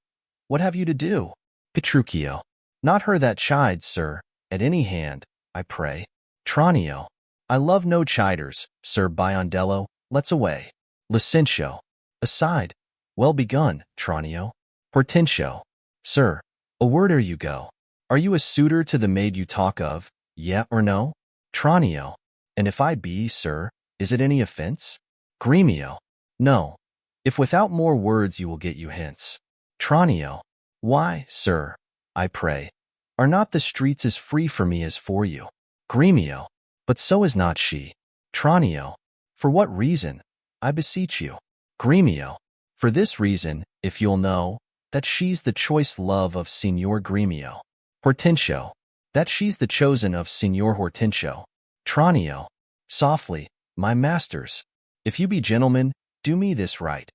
What have you to do? Petruchio, not her that chides, sir, at any hand, I pray. Tranio, I love no chiders, sir. Biondello, let's away. Licentio, aside. Well begun, Tranio. Hortensio, sir, a word ere you go. Are you a suitor to the maid you talk of, yea or no? Tranio, and if I be, sir, is it any offense? Grumio, no. If without more words you will get you hence. Tranio, why, sir, I pray, are not the streets as free for me as for you? Grumio, but so is not she. Tranio, for what reason, I beseech you? Grumio, for this reason, if you'll know, that she's the choice love of Signor Grumio. Hortensio, that she's the chosen of Signor Hortensio. Tranio, softly, my masters, if you be gentlemen, do me this right.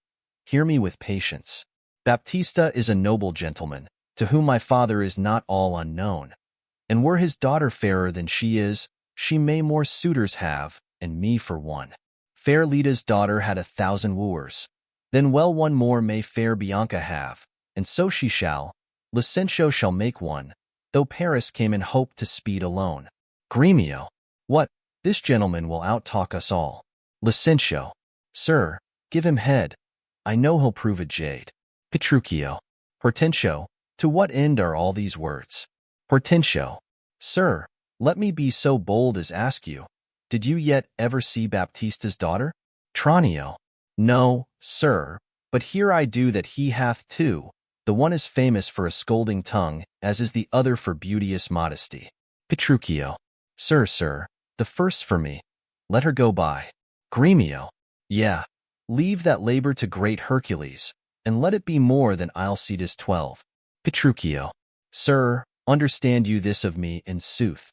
Hear me with patience. Baptista is a noble gentleman, to whom my father is not all unknown. And were his daughter fairer than she is, she may more suitors have, and me for one. Fair Lida's daughter had 1,000 wooers. Then well one more may fair Bianca have, and so she shall. Licentio shall make one, though Paris came in hope to speed alone. Grumio, what, this gentleman will out-talk us all. Licentio, sir, give him head. I know he'll prove a jade. Petruchio, Hortensio, to what end are all these words? Hortensio, sir, let me be so bold as ask you, did you yet ever see Baptista's daughter? Tranio, no, sir, but here I do that he hath two. The one is famous for a scolding tongue, as is the other for beauteous modesty. Petruchio, sir, the first for me. Let her go by. Grumio, yeah, leave that labor to great Hercules, and let it be more than Alcides 12. Petruchio, sir, understand you this of me in sooth.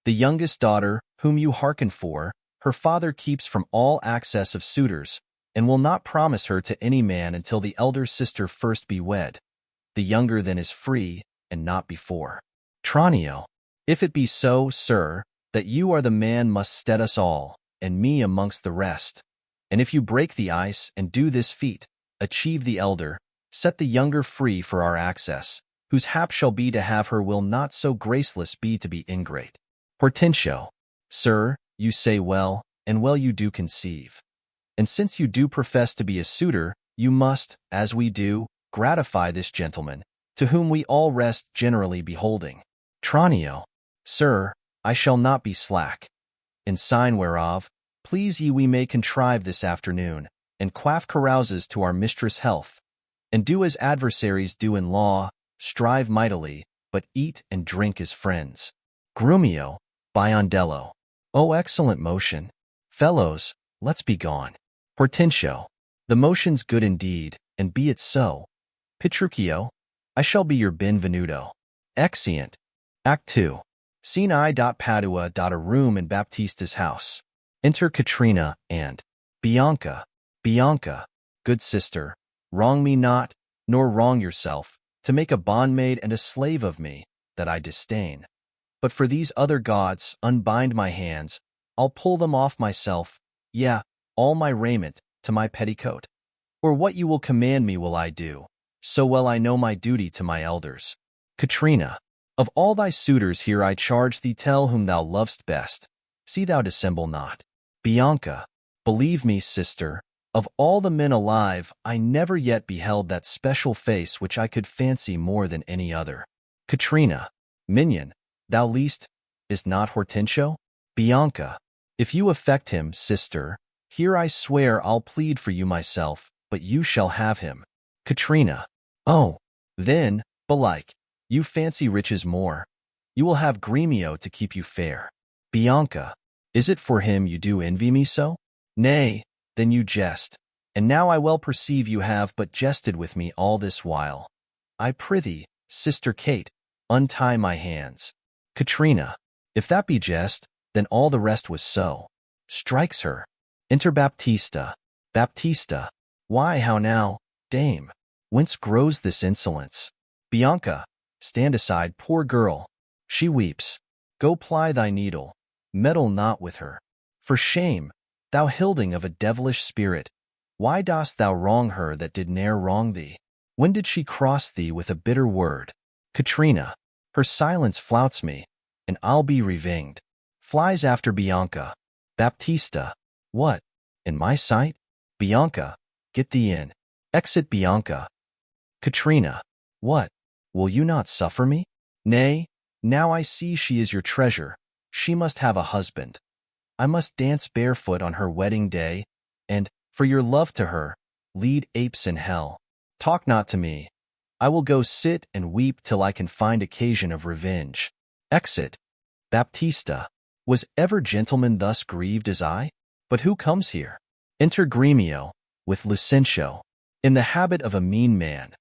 The youngest daughter, whom you hearken for, her father keeps from all access of suitors, and will not promise her to any man until the elder sister first be wed. The younger then is free, and not before. Tranio. If it be so, sir, that you are the man must stead us all, and me amongst the rest. And if you break the ice and do this feat, achieve the elder, set the younger free for our access, whose hap shall be to have her will not so graceless be to be ingrate. Hortensio. Sir, you say well, and well you do conceive. And since you do profess to be a suitor, you must, as we do, gratify this gentleman, to whom we all rest generally beholding. Tranio. Sir, I shall not be slack. In sign whereof, please ye we may contrive this afternoon, and quaff carouses to our mistress' health, and do as adversaries do in law, strive mightily, but eat and drink as friends. Grumio. Biondello. Oh, excellent motion. Fellows, let's be gone. Hortensio. The motion's good indeed, and be it so. Petruchio. I shall be your benvenuto. Exeunt. Act 2. Scene I. Padua. A room in Baptista's house. Enter Katrina and Bianca. Bianca. Good sister, wrong me not, nor wrong yourself, to make a bondmaid and a slave of me, that I disdain. But for these other gods, unbind my hands, I'll pull them off myself, yea, all my raiment, to my petticoat. Or what you will command me will I do, so well I know my duty to my elders. Katrina. Of all thy suitors here I charge thee tell whom thou lovest best, see thou dissemble not. Bianca. Believe me, sister, of all the men alive, I never yet beheld that special face which I could fancy more than any other. Katrina. Minion. Thou least, is not Hortensio? Bianca. If you affect him, sister, here I swear I'll plead for you myself, but you shall have him. Katrina. Oh, then, belike, you fancy riches more. You will have Gremio to keep you fair. Bianca. Is it for him you do envy me so? Nay, then you jest, and now I well perceive you have but jested with me all this while. I prithee, sister Kate, untie my hands. Katrina. If that be jest, then all the rest was so. Strikes her. Enter Baptista. Baptista. Why, how now, dame? Whence grows this insolence? Bianca. Stand aside, poor girl. She weeps. Go ply thy needle. Meddle not with her. For shame, thou hilding of a devilish spirit. Why dost thou wrong her that did ne'er wrong thee? When did she cross thee with a bitter word? Katrina. Her silence flouts me, and I'll be revenged. Flies after Bianca. Baptista. What? In my sight? Bianca. Get thee in. Exit Bianca. Katrina. What? Will you not suffer me? Nay, now I see she is your treasure. She must have a husband. I must dance barefoot on her wedding day, and, for your love to her, lead apes in hell. Talk not to me. I will go sit and weep till I can find occasion of revenge. Exit. Baptista. Was ever gentleman thus grieved as I? But who comes here? Enter Gremio, with Lucentio, in the habit of a mean man.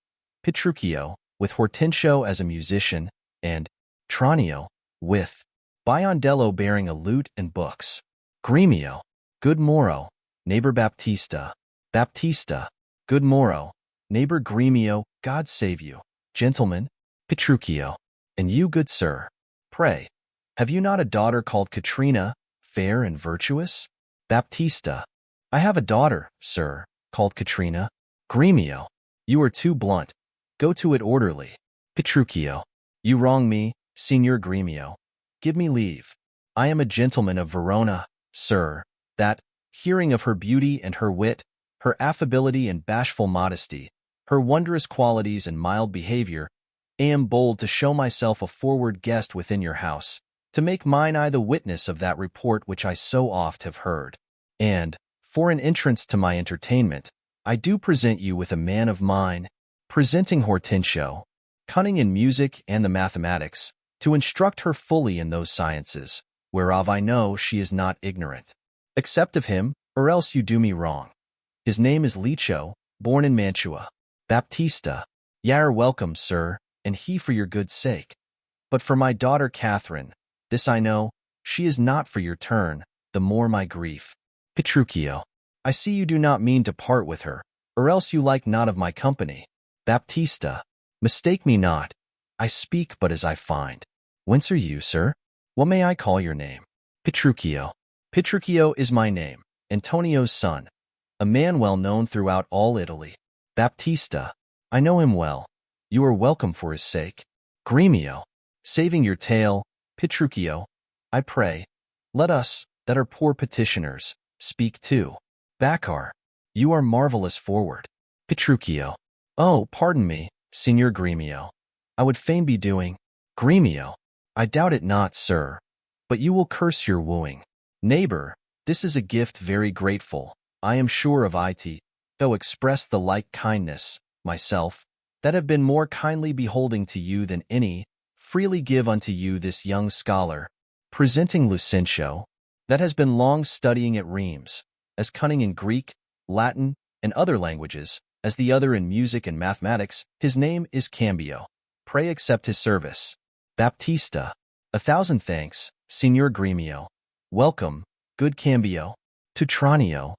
Petruchio, with Hortensio as a musician, and Tranio, with Biondello bearing a lute and books. Gremio. Good morrow, neighbor Baptista. Baptista. Good morrow, neighbor Gremio. God save you, gentlemen. Petruchio. And you, good sir. Pray, have you not a daughter called Katrina, fair and virtuous? Baptista. I have a daughter, sir, called Katrina. Gremio. You are too blunt. Go to it orderly. Petruchio. You wrong me, Signor Gremio. Give me leave. I am a gentleman of Verona, sir, that, hearing of her beauty and her wit, her affability and bashful modesty, her wondrous qualities and mild behavior, am bold to show myself a forward guest within your house, to make mine eye the witness of that report which I so oft have heard. And, for an entrance to my entertainment, I do present you with a man of mine, presenting Hortensio, cunning in music and the mathematics, to instruct her fully in those sciences, whereof I know she is not ignorant. Accept of him, or else you do me wrong. His name is Licio, born in Mantua. Baptista. Y'are welcome, sir, and he for your good sake. But for my daughter Catherine, this I know, she is not for your turn, the more my grief. Petruchio. I see you do not mean to part with her, or else you like not of my company. Baptista, mistake me not. I speak but as I find. Whence are you, sir? What may I call your name? Petruchio. Petruchio is my name, Antonio's son, a man well known throughout all Italy. Baptista, I know him well. You are welcome for his sake. Gremio, saving your tale, Petruchio, I pray, let us, that are poor petitioners, speak too. Baccar, you are marvelous forward. Petruchio, oh, pardon me, Signor Gremio. I would fain be doing. Gremio, I doubt it not, sir, but you will curse your wooing. Neighbor, this is a gift very grateful, I am sure of it, though express the like kindness, myself, that have been more kindly beholding to you than any, freely give unto you this young scholar, presenting Lucentio, that has been long studying at Rheims, as cunning in Greek, Latin, and other languages, as the other in music and mathematics. His name is Cambio. Pray accept his service. Baptista, 1,000 thanks, Signor Gremio. Welcome, good Cambio, to Tranio.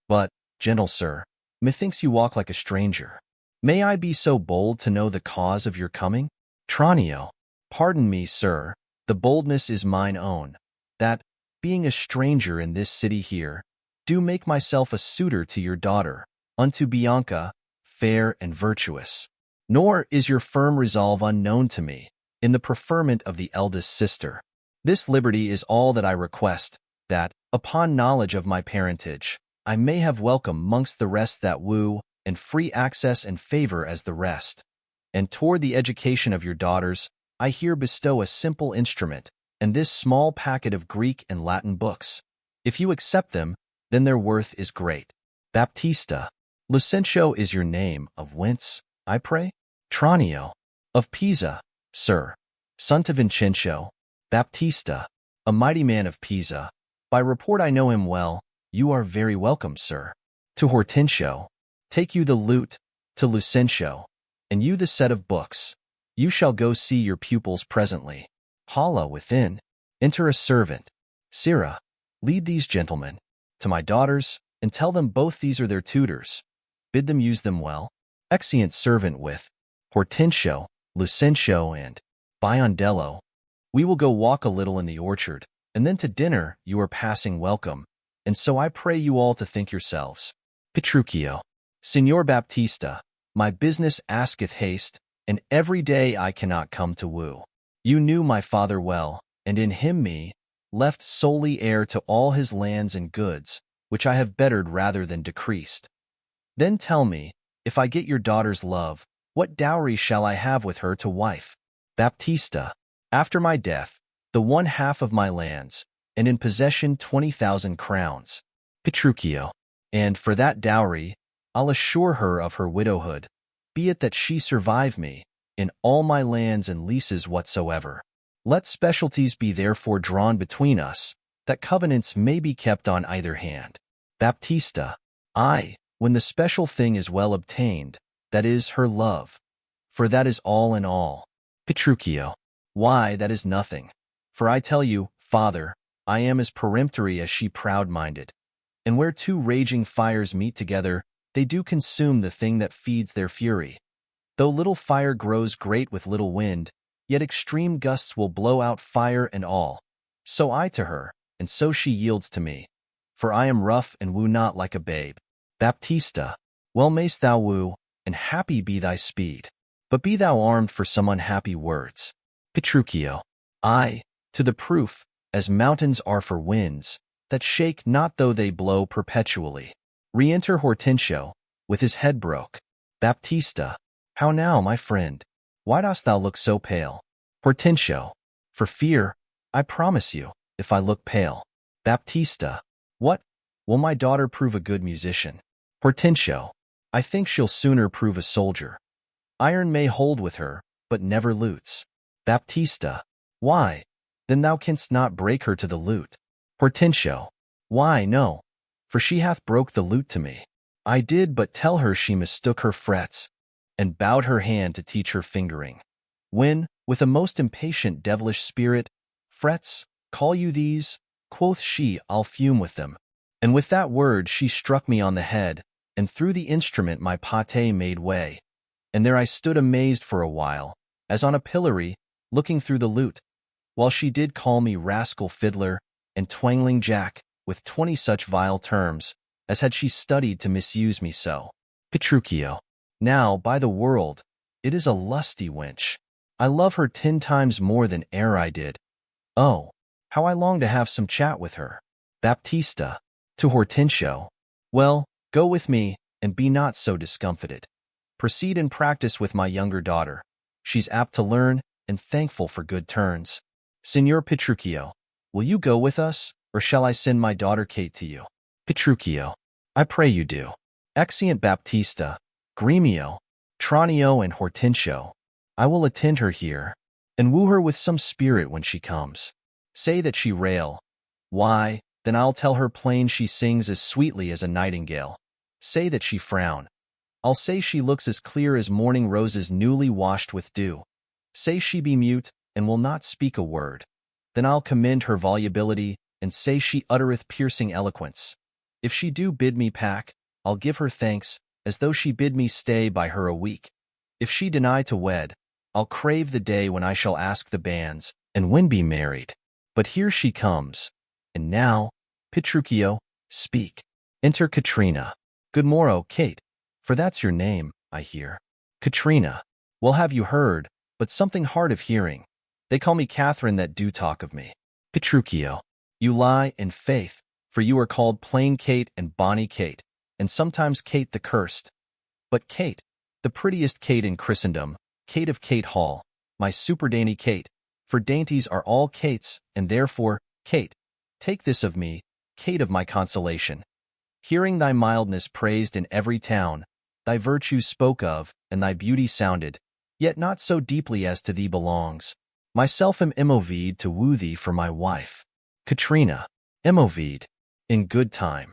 But, gentle sir, methinks you walk like a stranger. May I be so bold to know the cause of your coming? Tranio, pardon me, sir, the boldness is mine own, that, being a stranger in this city here, do make myself a suitor to your daughter, unto Bianca, fair and virtuous. Nor is your firm resolve unknown to me, in the preferment of the eldest sister. This liberty is all that I request, that, upon knowledge of my parentage, I may have welcome mongst the rest that woo, and free access and favor as the rest. And toward the education of your daughters, I here bestow a simple instrument, and this small packet of Greek and Latin books. If you accept them, then their worth is great. Baptista, Lucentio is your name, of whence, I pray? Tranio, of Pisa, sir, son to Vincencio. Baptista, a mighty man of Pisa. By report I know him well. You are very welcome, sir. To Hortensio, take you the lute, to Lucentio, and you the set of books. You shall go see your pupils presently. Hala within, enter a servant. Sirrah, lead these gentlemen to my daughters, and tell them both these are their tutors. Bid them use them well. Exeunt servant with Hortensio, Lucentio, and Biondello. We will go walk a little in the orchard, and then to dinner you are passing welcome, and so I pray you all to think yourselves. Petruchio, Signor Baptista, my business asketh haste, and every day I cannot come to woo. You knew my father well, and in him me, left solely heir to all his lands and goods, which I have bettered rather than decreased. Then tell me, if I get your daughter's love, what dowry shall I have with her to wife? Baptista, after my death, the 1/2 of my lands, and in possession 20,000 crowns. Petruchio, and for that dowry, I'll assure her of her widowhood, be it that she survive me, in all my lands and leases whatsoever. Let specialties be therefore drawn between us, that covenants may be kept on either hand. Baptista, I, when the special thing is well obtained, that is her love. For that is all in all. Petruchio, why, that is nothing. For I tell you, father, I am as peremptory as she proud-minded. And where two raging fires meet together, they do consume the thing that feeds their fury. Though little fire grows great with little wind, yet extreme gusts will blow out fire and all. So I to her, and so she yields to me. For I am rough and woo not like a babe. Baptista, well mayst thou woo, and happy be thy speed. But be thou armed for some unhappy words. Petruchio, I, to the proof, as mountains are for winds, that shake not though they blow perpetually. Re-enter Hortensio, with his head broke. Baptista, how now, my friend? Why dost thou look so pale? Hortensio, for fear, I promise you, if I look pale. Baptista, what? Will my daughter prove a good musician? Hortensio, I think she'll sooner prove a soldier. Iron may hold with her, but never lutes. Baptista, why? Then thou canst not break her to the lute. Hortensio, why, no, for she hath broke the lute to me. I did but tell her she mistook her frets, and bowed her hand to teach her fingering. When, with a most impatient devilish spirit, frets, call you these? Quoth she, I'll fume with them. And with that word she struck me on the head, and through the instrument my pate made way. And there I stood amazed for a while, as on a pillory, looking through the lute, while she did call me rascal fiddler, and twangling jack, with 20 such vile terms, as had she studied to misuse me so. Petruchio. Now, by the world, it is a lusty wench. I love her 10 times more than e'er I did. Oh, how I long to have some chat with her. Baptista. To Hortensio. Well, go with me, and be not so discomfited. Proceed in practice with my younger daughter. She's apt to learn, and thankful for good turns. Signor Petruchio, will you go with us, or shall I send my daughter Kate to you? Petruchio. I pray you do. Exeunt Baptista, Gremio, Tranio, and Hortensio. I will attend her here, and woo her with some spirit when she comes. Say that she rail. Why, then I'll tell her plain she sings as sweetly as a nightingale. Say that she frown. I'll say she looks as clear as morning roses newly washed with dew. Say she be mute, and will not speak a word. Then I'll commend her volubility, and say she uttereth piercing eloquence. If she do bid me pack, I'll give her thanks, as though she bid me stay by her a week. If she deny to wed, I'll crave the day when I shall ask the banns, and when be married. But here she comes. And now, Petruchio, speak. Enter Katrina. Good morrow, Kate, for that's your name, I hear. Katrina. Well, have you heard, but something hard of hearing. They call me Catherine that do talk of me. Petruchio. You lie, in faith, for you are called plain Kate and bonny Kate, and sometimes Kate the cursed. But Kate, the prettiest Kate in Christendom, Kate of Kate Hall, my superdainty Kate, for dainties are all Kates, and therefore, Kate, take this of me, Kate of my consolation. Hearing thy mildness praised in every town, thy virtues spoke of, and thy beauty sounded, yet not so deeply as to thee belongs. Myself am immoved to woo thee for my wife. Katrina. Immoved. In good time.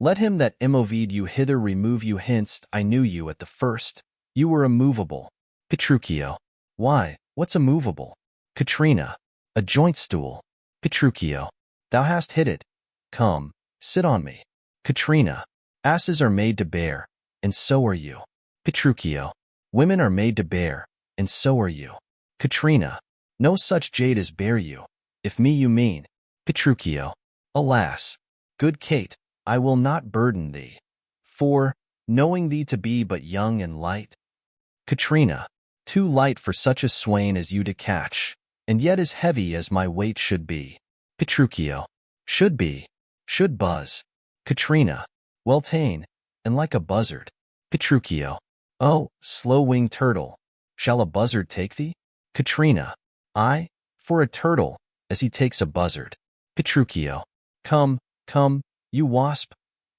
Let him that immoved you hither remove you hence. I knew you at the first. You were immovable. Petruchio. Why, what's immovable? Katrina. A joint stool. Petruchio. Thou hast hit it. Come, sit on me. Katrina. Asses are made to bear, and so are you. Petruchio. Women are made to bear, and so are you. Katrina. No such jade as bear you, if me you mean. Petruchio. Alas, good Kate, I will not burden thee. For, knowing thee to be but young and light. Katrina. Too light for such a swain as you to catch, and yet as heavy as my weight should be. Petruchio. Should be. Should buzz. Katrina. Well ta'en, and like a buzzard. Petruchio. Oh, slow-winged turtle, shall a buzzard take thee? Katrina. Aye, for a turtle, as he takes a buzzard. Petruchio. Come, come, you wasp.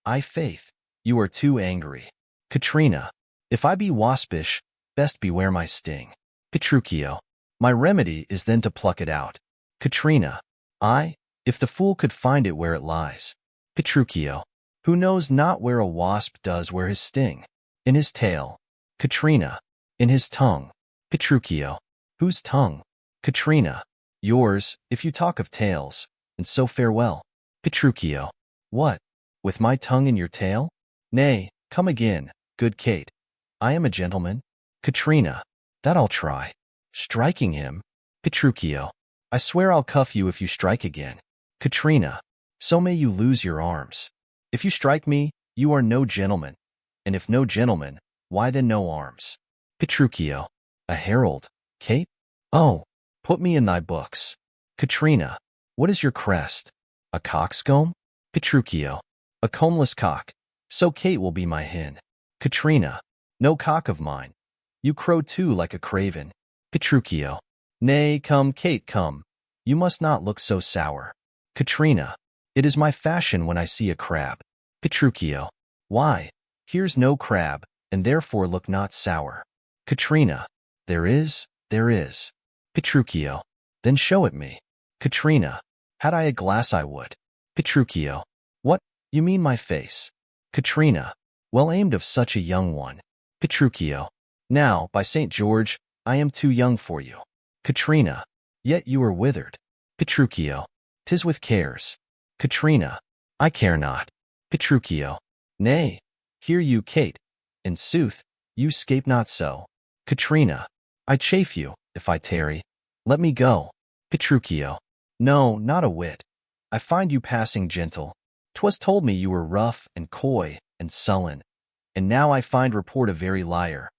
I faith, you are too angry. Katrina. If I be waspish, best beware my sting. Petruchio. My remedy is then to pluck it out. Katrina. Aye, if the fool could find it where it lies. Petruchio. Who knows not where a wasp does wear his sting? In his tail. Katrina. In his tongue. Petruchio. Whose tongue? Katrina. Yours, if you talk of tails, and so farewell. Petruchio. What? With my tongue in your tail? Nay, come again, good Kate. I am a gentleman. Katrina. That I'll try. Striking him? Petruchio. I swear I'll cuff you if you strike again. Katrina. So may you lose your arms. If you strike me, you are no gentleman. And if no gentleman, why then no arms? Petruchio. A herald, Kate? Oh, put me in thy books. Katrina. What is your crest? A coxcomb? Petruchio. A combless cock. So Kate will be my hen. Katrina. No cock of mine. You crow too like a craven. Petruchio. Nay, come, Kate, come. You must not look so sour. Katrina. It is my fashion when I see a crab. Petruchio. Why? Here's no crab, and therefore look not sour. Katrina. There is, there is. Petruchio. Then show it me. Katrina. Had I a glass I would. Petruchio. What, you mean my face? Katrina. Well aimed of such a young one. Petruchio. Now, by St. George, I am too young for you. Katrina. Yet you are withered. Petruchio. 'Tis with cares. Katrina. I care not. Petruchio. Nay, hear you, Kate. In sooth, you scape not so. Katrina. I chafe you, if I tarry. Let me go. Petruchio. No, not a whit. I find you passing gentle. 'Twas told me you were rough and coy and sullen, and now I find report a very liar.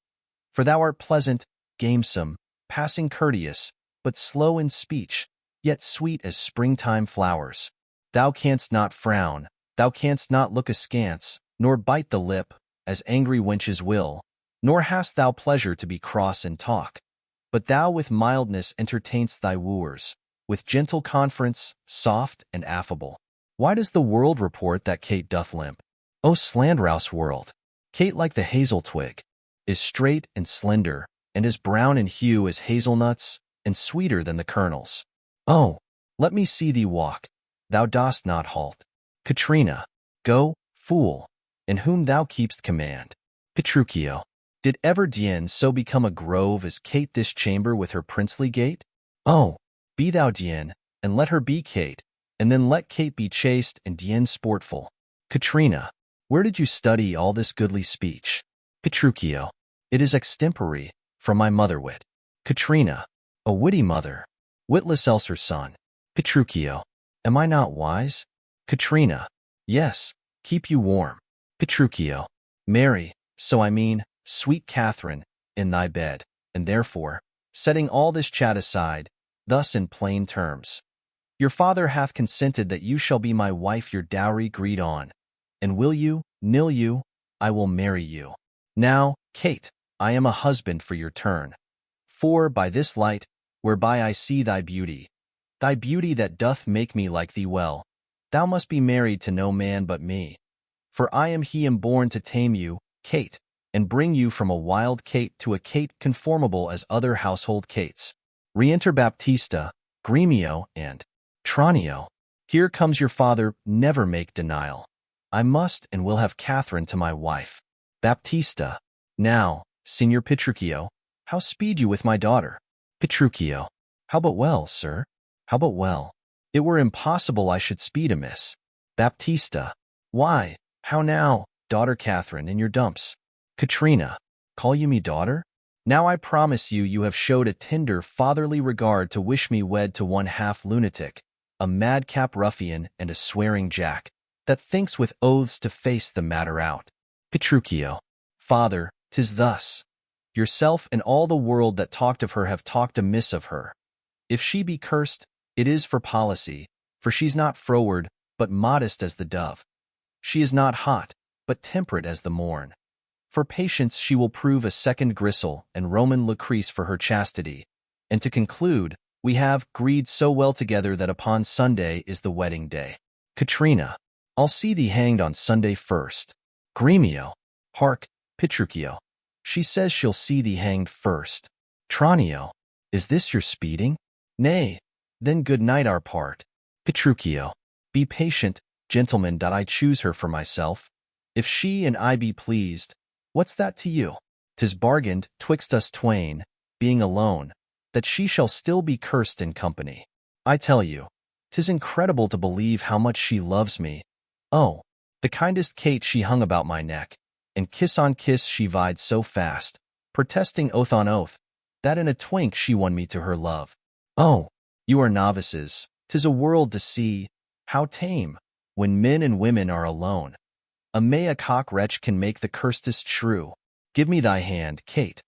For thou art pleasant, gamesome, passing courteous, but slow in speech, yet sweet as springtime flowers. Thou canst not frown, thou canst not look askance, nor bite the lip, as angry wenches will, nor hast thou pleasure to be cross in talk. But thou with mildness entertainst thy wooers, with gentle conference, soft and affable. Why does the world report that Kate doth limp? O slanderous world! Kate, like the hazel twig, is straight and slender, and as brown in hue as hazelnuts, and sweeter than the kernels. Oh, let me see thee walk. Thou dost not halt. Katrina. Go, fool, in whom thou keepst command. Petruchio. Did ever Dian so become a grove as Kate this chamber with her princely gait? Oh, be thou Dian, and let her be Kate, and then let Kate be chaste and Dian sportful. Katrina. Where did you study all this goodly speech? Petruchio. It is extempore, from my mother wit. Katrina. A witty mother. Witless else her son. Petruchio. Am I not wise? Katrina. Yes, keep you warm. Petruchio. Marry, so I mean, sweet Catherine, in thy bed, and therefore, setting all this chat aside, thus in plain terms. Your father hath consented that you shall be my wife, your dowry agreed on. And will you, nill you, I will marry you. Now, Kate, I am a husband for your turn. For by this light, whereby I see thy beauty that doth make me like thee well, thou must be married to no man but me. For I am he am born to tame you, Kate, and bring you from a wild Kate to a Kate conformable as other household Kates. Reenter Baptista, Gremio, and Tranio. Here comes your father, never make denial. I must and will have Catherine to my wife. Baptista. Now, Signor Petruchio, how speed you with my daughter? Petruchio. How but well, sir? How but well? It were impossible I should speed amiss. Baptista. Why, how now, daughter Catherine, in your dumps? Katrina. Call you me daughter? Now I promise you, you have showed a tender fatherly regard to wish me wed to one half lunatic, a madcap ruffian and a swearing jack, that thinks with oaths to face the matter out. Petruchio. Father, 'tis thus. Yourself and all the world that talked of her have talked amiss of her. If she be cursed, it is for policy, for she's not froward, but modest as the dove. She is not hot, but temperate as the morn. For patience she will prove a second Grisel and Roman Lucrece for her chastity. And to conclude, we have agreed so well together that upon Sunday is the wedding day. Katrina. I'll see thee hanged on Sunday first. Gremio. Hark, Petruchio. She says she'll see thee hanged first. Tranio. Is this your speeding? Nay, then good night our part. Petruchio. Be patient, gentlemen, that I choose her for myself. If she and I be pleased, what's that to you? 'Tis bargained, twixt us twain, being alone, that she shall still be cursed in company. I tell you, 'tis incredible to believe how much she loves me. Oh, the kindest Kate she hung about my neck, and kiss on kiss she vied so fast, protesting oath on oath, that in a twink she won me to her love. Oh, you are novices, 'tis a world to see, how tame, when men and women are alone. A mea cock wretch can make the cursedest shrew. Give me thy hand, Kate.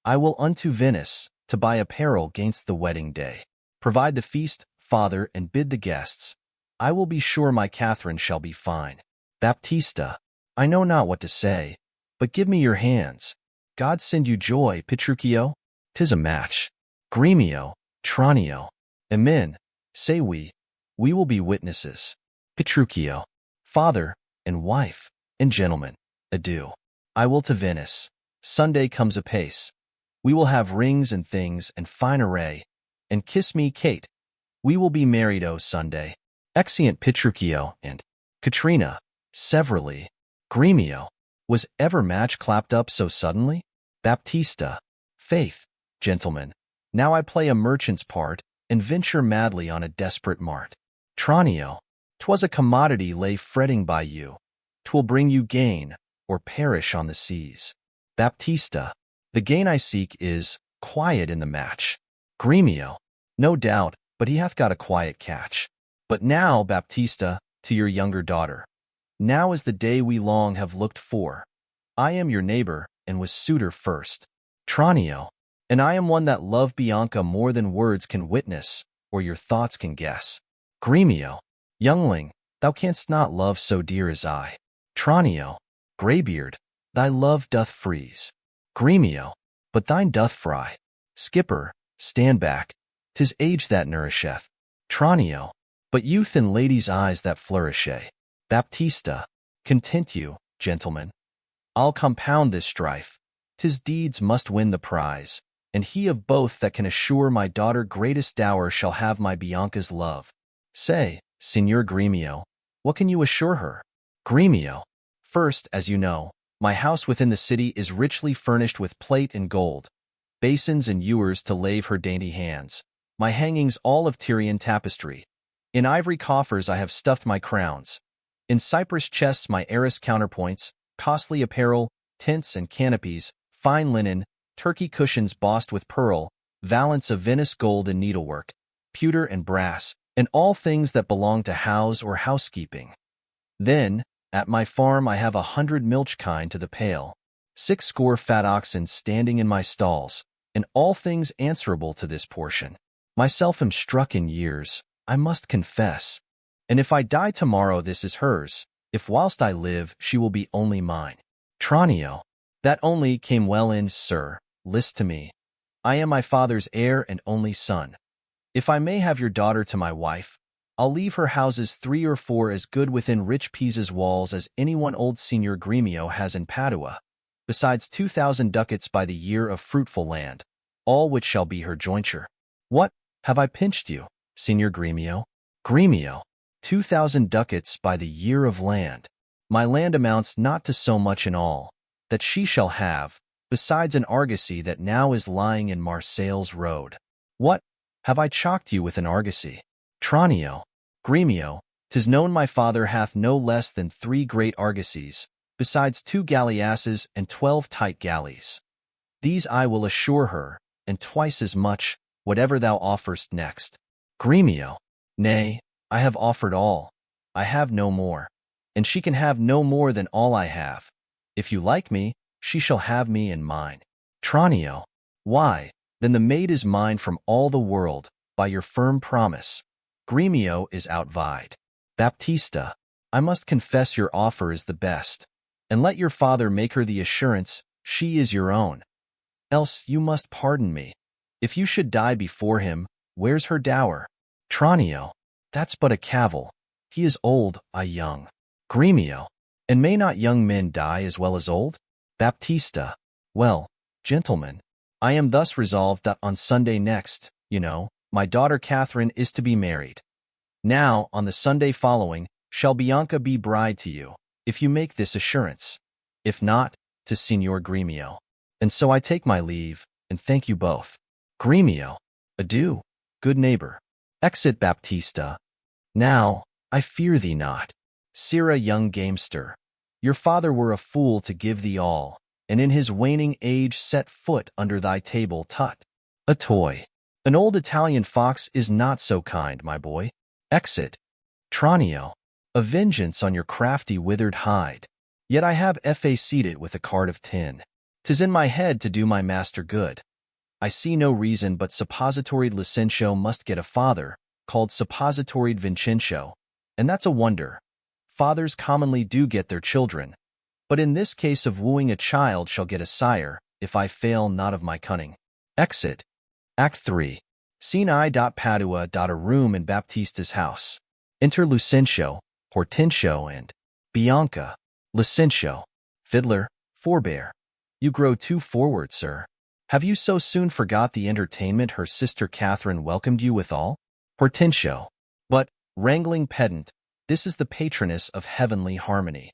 I will unto Venice, to buy apparel gainst the wedding day. Provide the feast, father, and bid the guests. I will be sure my Catherine shall be fine. Baptista. I know not what to say, but give me your hands. God send you joy, Petruchio. 'Tis a match. Gremio, Tranio. Amen, say we. We will be witnesses. Petruchio. Father, and wife, and gentlemen, adieu. I will to Venice. Sunday comes apace. We will have rings and things and fine array. And kiss me, Kate. We will be married, O Sunday. Exeunt Petruchio and Katrina, severally. Gremio. Was ever match clapped up so suddenly? Baptista. Faith, gentlemen, now I play a merchant's part, and venture madly on a desperate mart. Tranio. 'Twas a commodity lay fretting by you. 'Twill bring you gain, or perish on the seas. Baptista, the gain I seek is quiet in the match. Gremio, no doubt, but he hath got a quiet catch. But now, Baptista, to your younger daughter. Now is the day we long have looked for. I am your neighbor, and was suitor first. Tranio, and I am one that love Bianca more than words can witness, or your thoughts can guess. Gremio, youngling, thou canst not love so dear as I. Tranio, greybeard, thy love doth freeze. Gremio, but thine doth fry. Skipper, stand back, 'tis age that nourisheth. Tranio, but youth in ladies' eyes that flourish. Baptista, content you, gentlemen. I'll compound this strife. 'Tis deeds must win the prize, and he of both that can assure my daughter greatest dower shall have my Bianca's love. Say, Signor Gremio, what can you assure her? Gremio, first, as you know, my house within the city is richly furnished with plate and gold, basins and ewers to lave her dainty hands, my hangings all of Tyrian tapestry. In ivory coffers I have stuffed my crowns. In cypress chests my arras counterpoints, costly apparel, tents and canopies, fine linen, turkey cushions bossed with pearl, valance of Venice gold and needlework, pewter and brass, and all things that belong to house or housekeeping. Then, at my farm I have 100 milch kine to the pail, 60 fat oxen standing in my stalls, and all things answerable to this portion. Myself am struck in years, I must confess, and if I die tomorrow this is hers, if whilst I live she will be only mine. Tranio, that only came well in, sir, list to me. I am my father's heir and only son. If I may have your daughter to my wife, I'll leave her houses 3 or 4 as good within rich Pisa's walls as anyone old Signor Gremio has in Padua, besides 2,000 ducats by the year of fruitful land, all which shall be her jointure. What, have I pinched you, Signor Gremio? Gremio, 2,000 ducats by the year of land. My land amounts not to so much in all, that she shall have, besides an argosy that now is lying in Marseilles road. What, have I chalked you with an argosy? Tranio, Gremio, 'tis known my father hath no less than 3 great argosies, besides 2 galleasses and 12 tight galleys. These I will assure her, and twice as much, whatever thou offerst next. Gremio, nay, I have offered all. I have no more, and she can have no more than all I have. If you like me, she shall have me and mine. Tranio, why, then the maid is mine from all the world, by your firm promise. Gremio is outvied. Baptista, I must confess your offer is the best, and let your father make her the assurance she is your own. Else you must pardon me. If you should die before him, where's her dower? Tranio, that's but a cavil. He is old, I young. Gremio, and may not young men die as well as old? Baptista, well, gentlemen, I am thus resolved that on Sunday next, you know, my daughter Catherine is to be married. Now, on the Sunday following, shall Bianca be bride to you, if you make this assurance. If not, to Signor Gremio. And so I take my leave, and thank you both. Gremio, adieu, good neighbor. Exit Baptista. Now, I fear thee not. Sirrah, young gamester, your father were a fool to give thee all, and in his waning age set foot under thy table. Tut, a toy. An old Italian fox is not so kind, my boy. Exit. Tranio, a vengeance on your crafty withered hide. Yet I have fac'd it with a card of tin. 'Tis in my head to do my master good. I see no reason but suppositoried Licentio must get a father, called suppositoried Vincencio, and that's a wonder. Fathers commonly do get their children, but in this case of wooing a child shall get a sire, if I fail not of my cunning. Exit. Act 3. Scene I. Padua. A room in Baptista's house. Enter Lucentio, Hortensio, and Bianca. Lucentio. Fiddler, forbear. You grow too forward, sir. Have you so soon forgot the entertainment her sister Catherine welcomed you withal? Hortensio. But, wrangling pedant, this is the patroness of heavenly harmony.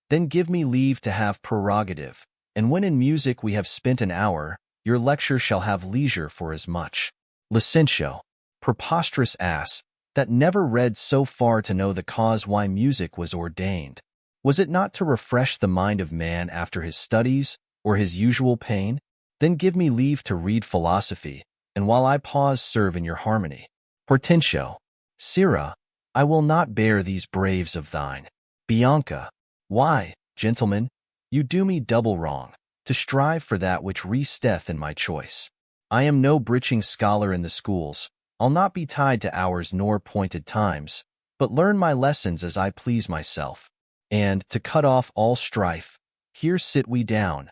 Then give me leave to have prerogative, and when in music we have spent an hour, your lecture shall have leisure for as much. Licentio. Preposterous ass, that never read so far to know the cause why music was ordained. Was it not to refresh the mind of man after his studies or his usual pain? Then give me leave to read philosophy, and while I pause serve in your harmony. Hortensio. Sirrah, I will not bear these braves of thine. Bianca. Why, gentlemen, you do me double wrong, to strive for that which resteth in my choice. I am no breeching scholar in the schools. I'll not be tied to hours nor pointed times, but learn my lessons as I please myself. And, to cut off all strife, here sit we down.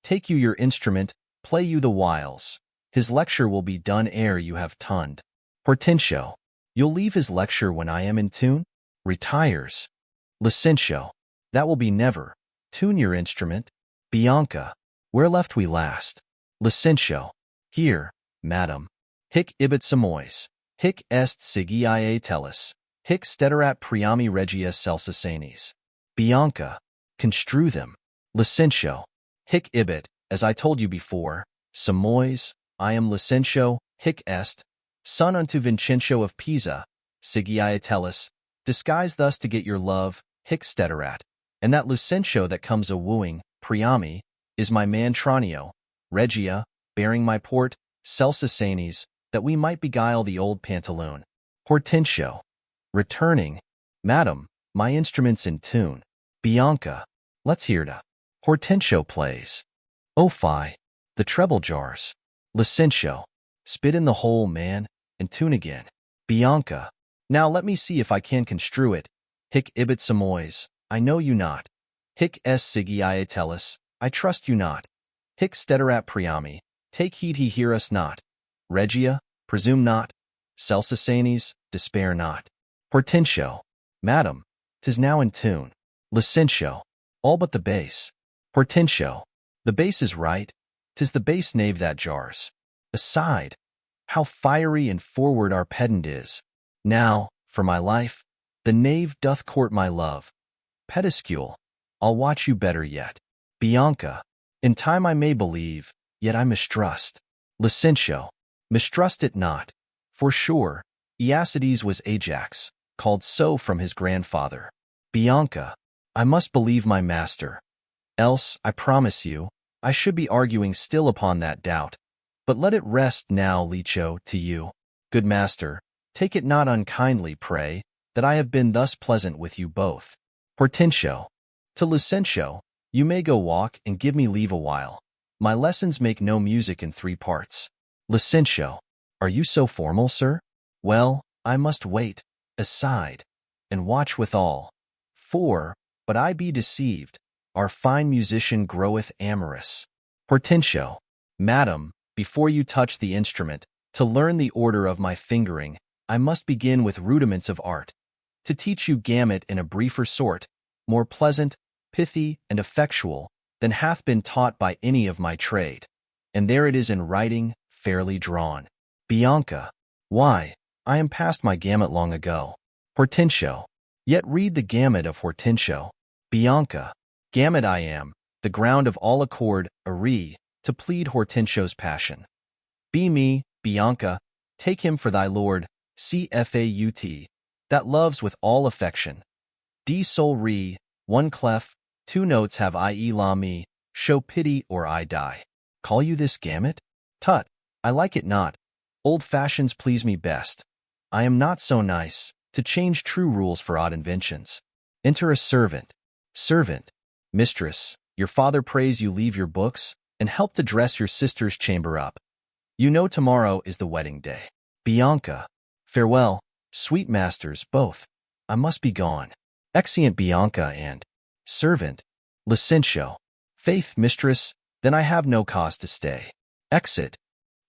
Take you your instrument, play you the whiles. His lecture will be done ere you have tunned. Hortensio. You'll leave his lecture when I am in tune? Retires. Licentio. That will be never. Tune your instrument. Bianca. Where left we last? Licentio. Here, madam. Hic ibit Samois. Hic est sigiae tellus. Hic steterat priami regia celsisanes. Bianca. Construe them. Licentio. Hic ibit, as I told you before, Samois, I am Licentio, hic est, son unto Vincentio of Pisa, sigiae tellus, disguised thus to get your love, hic steterat, and that Licentio that comes a-wooing, priami, is my man Tranio, regia, bearing my port, celsisanes, that we might beguile the old pantaloon. Hortensio. Returning. Madam, my instrument's in tune. Bianca. Let's hear to. Hortensio plays. Oh fie. The treble jars. Licentio. Spit in the hole, man, and tune again. Bianca. Now let me see if I can construe it. Hic ibit Samois. I know you not. Hic est sigiae tellus. I trust you not. Hic steterat priami. Take heed he hear us not. Regia. Presume not. Celsisanes. Despair not. Hortensio. Madam. 'Tis now in tune. Licentio. All but the bass. Hortensio. The bass is right. 'Tis the bass knave that jars. Aside. How fiery and forward our pedant is. Now, for my life, the knave doth court my love. Pediscule. I'll watch you better yet. Bianca. In time I may believe, yet I mistrust. Licentio. Mistrust it not. For sure, Aeacides was Ajax, called so from his grandfather. Bianca. I must believe my master. Else, I promise you, I should be arguing still upon that doubt. But let it rest now, Licio, to you. Good master, take it not unkindly, pray, that I have been thus pleasant with you both. Hortensio. To Licentio, you may go walk and give me leave a while. My lessons make no music in 3 parts. Licentio. Are you so formal, sir? Well, I must wait, aside, and watch withal. For, but I be deceived, our fine musician groweth amorous. Hortensio. Madam, before you touch the instrument, to learn the order of my fingering, I must begin with rudiments of art. To teach you gamut in a briefer sort, more pleasant, pithy, and effectual, than hath been taught by any of my trade. And there it is in writing, fairly drawn. Bianca. Why, I am past my gamut long ago. Hortensio. Yet read the gamut of Hortensio. Bianca. Gamut I am, the ground of all accord, to plead Hortensio's passion. Be me, Bianca, take him for thy lord, cfaut, that loves with all affection. D sol re, 1 clef, 2 notes have I la me, show pity or I die. Call you this gamut? Tut, I like it not. Old fashions please me best. I am not so nice, to change true rules for odd inventions. Enter a servant. Servant. Mistress, your father prays you leave your books, and help to dress your sister's chamber up. You know tomorrow is the wedding day. Bianca. Farewell, sweet masters, both. I must be gone. Exeunt Bianca and servant. Licentio. Faith, mistress, then I have no cause to stay. Exit.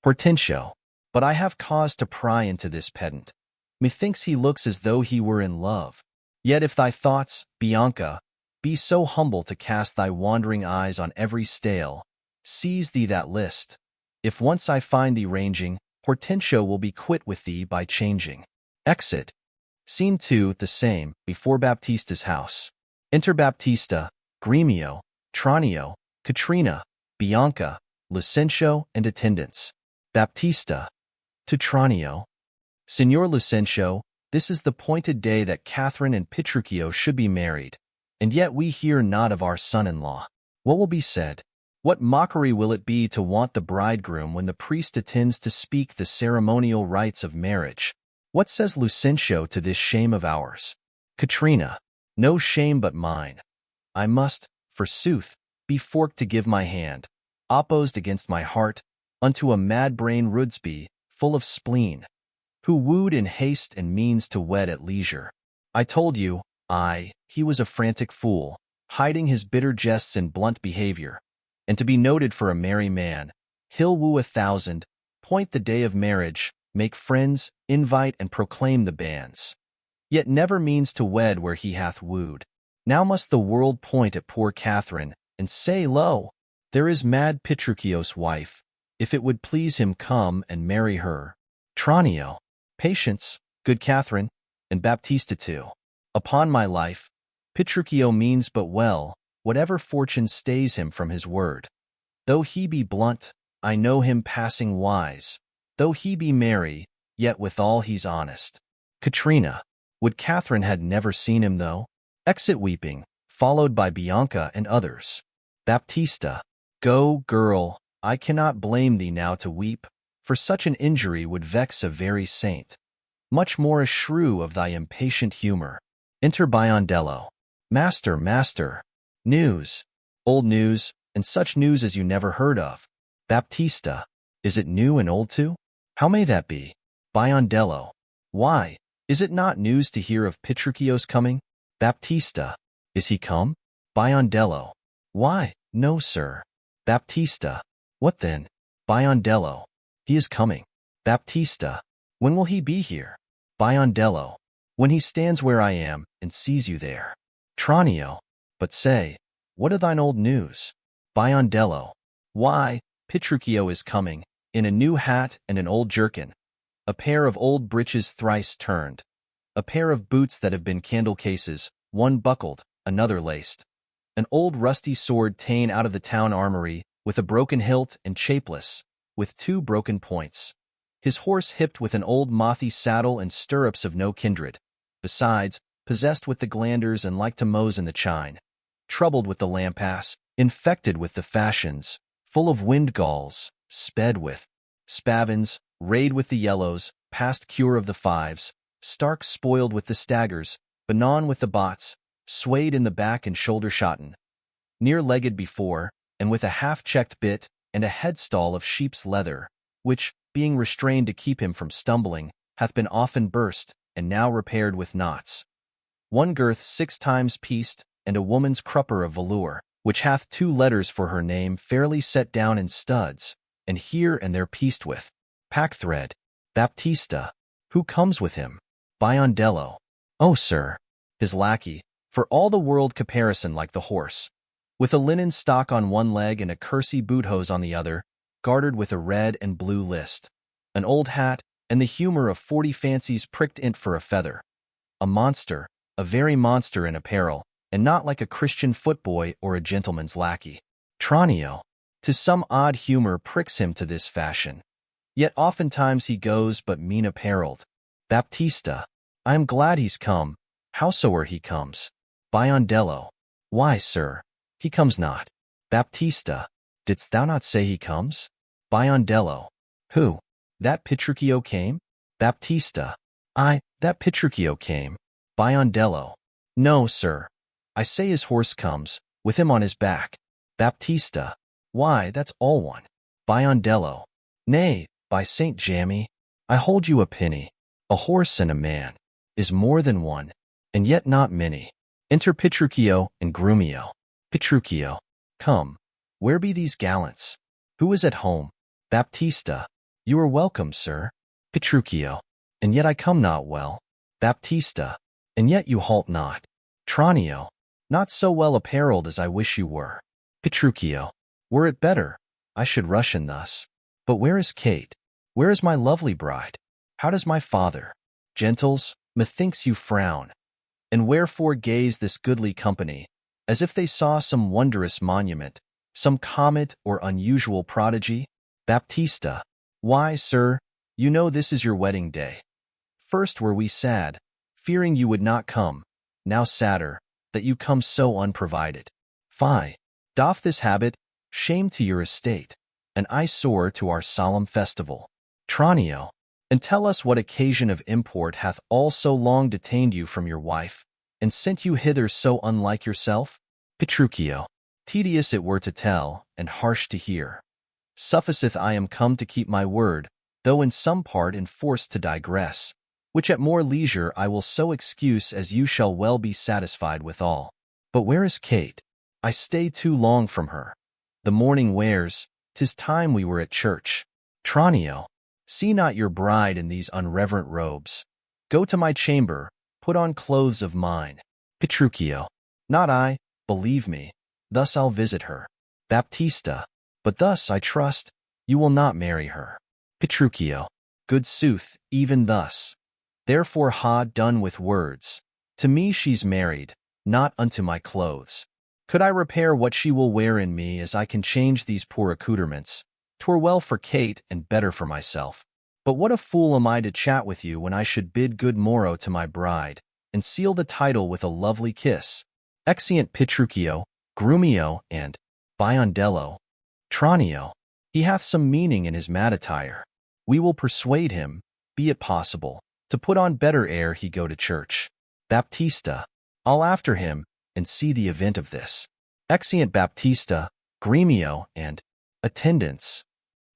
Hortensio. But I have cause to pry into this pedant. Methinks he looks as though he were in love. Yet if thy thoughts, Bianca, be so humble to cast thy wandering eyes on every stale, seize thee that list. If once I find thee ranging, Hortensio will be quit with thee by changing. Exit. Scene 2, the same, before Baptista's house. Enter Baptista, Gremio, Tranio, Katrina, Bianca, Licentio, and attendants. Baptista. To Tranio. Signor Licentio, this is the appointed day that Catherine and Petruchio should be married. And yet we hear not of our son-in-law. What will be said? What mockery will it be to want the bridegroom when the priest attends to speak the ceremonial rites of marriage? What says Lucentio to this shame of ours? Katrina, no shame but mine. I must, forsooth, be forked to give my hand, opposed against my heart, unto a mad-brain Rudesby, full of spleen, who wooed in haste and means to wed at leisure. I told you, he was a frantic fool, hiding his bitter jests in blunt behavior, and to be noted for a merry man. He'll woo 1,000, point the day of marriage, make friends, invite and proclaim the banns. Yet never means to wed where he hath wooed. Now must the world point at poor Catherine, and say, Lo, there is mad Petruchio's wife, if it would please him come and marry her. Tranio, patience, good Catherine, and Baptista too. Upon my life, Petruchio means but well, whatever fortune stays him from his word. Though he be blunt, I know him passing wise. Though he be merry, yet withal he's honest. Katrina, would Catherine had never seen him though? Exit weeping, followed by Bianca and others. Baptista, go, girl, I cannot blame thee now to weep, for such an injury would vex a very saint. Much more a shrew of thy impatient humor. Enter Biondello. Master, master. News. Old news, and such news as you never heard of. Baptista, is it new and old too? How may that be? Biondello, why, is it not news to hear of Petruchio's coming? Baptista, is he come? Biondello, why, no, sir. Baptista, what then? Biondello, he is coming. Baptista, when will he be here? Biondello, when he stands where I am and sees you there. Tranio, but say, what are thine old news? Biondello, why, Petruchio is coming, in a new hat and an old jerkin, a pair of old breeches thrice turned, a pair of boots that have been candle cases, one buckled, another laced, an old rusty sword ta'en out of the town armory, with a broken hilt and chapeless, with 2 broken points. His horse hipped with an old mothy saddle and stirrups of no kindred, besides, possessed with the glanders and like to mose in the chine, troubled with the lampass, infected with the fashions, full of wind-galls, sped with spavins, rayed with the yellows, past cure of the fives, stark spoiled with the staggers, banon with the bots, swayed in the back and shoulder-shotten, near-legged before, and with a half-checked bit and a headstall of sheep's leather, which, being restrained to keep him from stumbling, hath been often burst, and now repaired with knots. One girth 6 times pieced, and a woman's crupper of velour, which hath 2 letters for her name fairly set down in studs, and here and there pieced with packthread. Baptista, who comes with him? Biondello, oh, sir, his lackey, for all the world caparison like the horse, with a linen stock on one leg and a kersey boot-hose on the other, gartered with a red and blue list, an old hat, and the humor of 40 fancies pricked in't for a feather. A monster, a very monster in apparel, and not like a Christian footboy or a gentleman's lackey. Tranio, 'tis some odd humor pricks him to this fashion. Yet oftentimes he goes but mean apparelled. Baptista, I am glad he's come, howsoe'er he comes. Biondello, why, sir, he comes not. Baptista, didst thou not say he comes? Biondello, who? That Petruchio came? Baptista, aye, that Petruchio came. Biondello, no, sir, I say his horse comes, with him on his back. Baptista, why, that's all one. Biondello, nay, by Saint Jammy, I hold you a penny. A horse and a man is more than one, and yet not many. Enter Petruchio and Grumio. Petruchio, come, where be these gallants? Who is at home? Baptista, you are welcome, sir. Petruchio, and yet I come not well. Baptista, and yet you halt not. Tranio, not so well apparelled as I wish you were. Petruchio, were it better, I should rush in thus. But where is Kate? Where is my lovely bride? How does my father? Gentles, methinks you frown. And wherefore gaze this goodly company, as if they saw some wondrous monument, some comet or unusual prodigy? Baptista, why, sir, you know this is your wedding day. First were we sad, fearing you would not come, now sadder, that you come so unprovided. Fie! Doff this habit, shame to your estate, an eyesore to our solemn festival. Tranio, and tell us what occasion of import hath all so long detained you from your wife, and sent you hither so unlike yourself? Petruchio, tedious it were to tell, and harsh to hear. Sufficeth I am come to keep my word, though in some part enforced to digress, which at more leisure I will so excuse as you shall well be satisfied withal. But where is Kate? I stay too long from her. The morning wears, 'tis time we were at church. Tranio, see not your bride in these unreverent robes. Go to my chamber, put on clothes of mine. Petruchio, not I, believe me, thus I'll visit her. Baptista, but thus, I trust, you will not marry her. Petruchio, good sooth, even thus. Therefore ha done with words. To me she's married, not unto my clothes. Could I repair what she will wear in me as I can change these poor accoutrements, 'twere well for Kate and better for myself. But what a fool am I to chat with you when I should bid good morrow to my bride, and seal the title with a lovely kiss. Exeunt Petruchio, Grumio, and Biondello. Tranio, he hath some meaning in his mad attire. We will persuade him, be it possible, to put on better ere he go to church. Baptista, I'll after him, and see the event of this. Exeunt Baptista, Gremio, and attendants.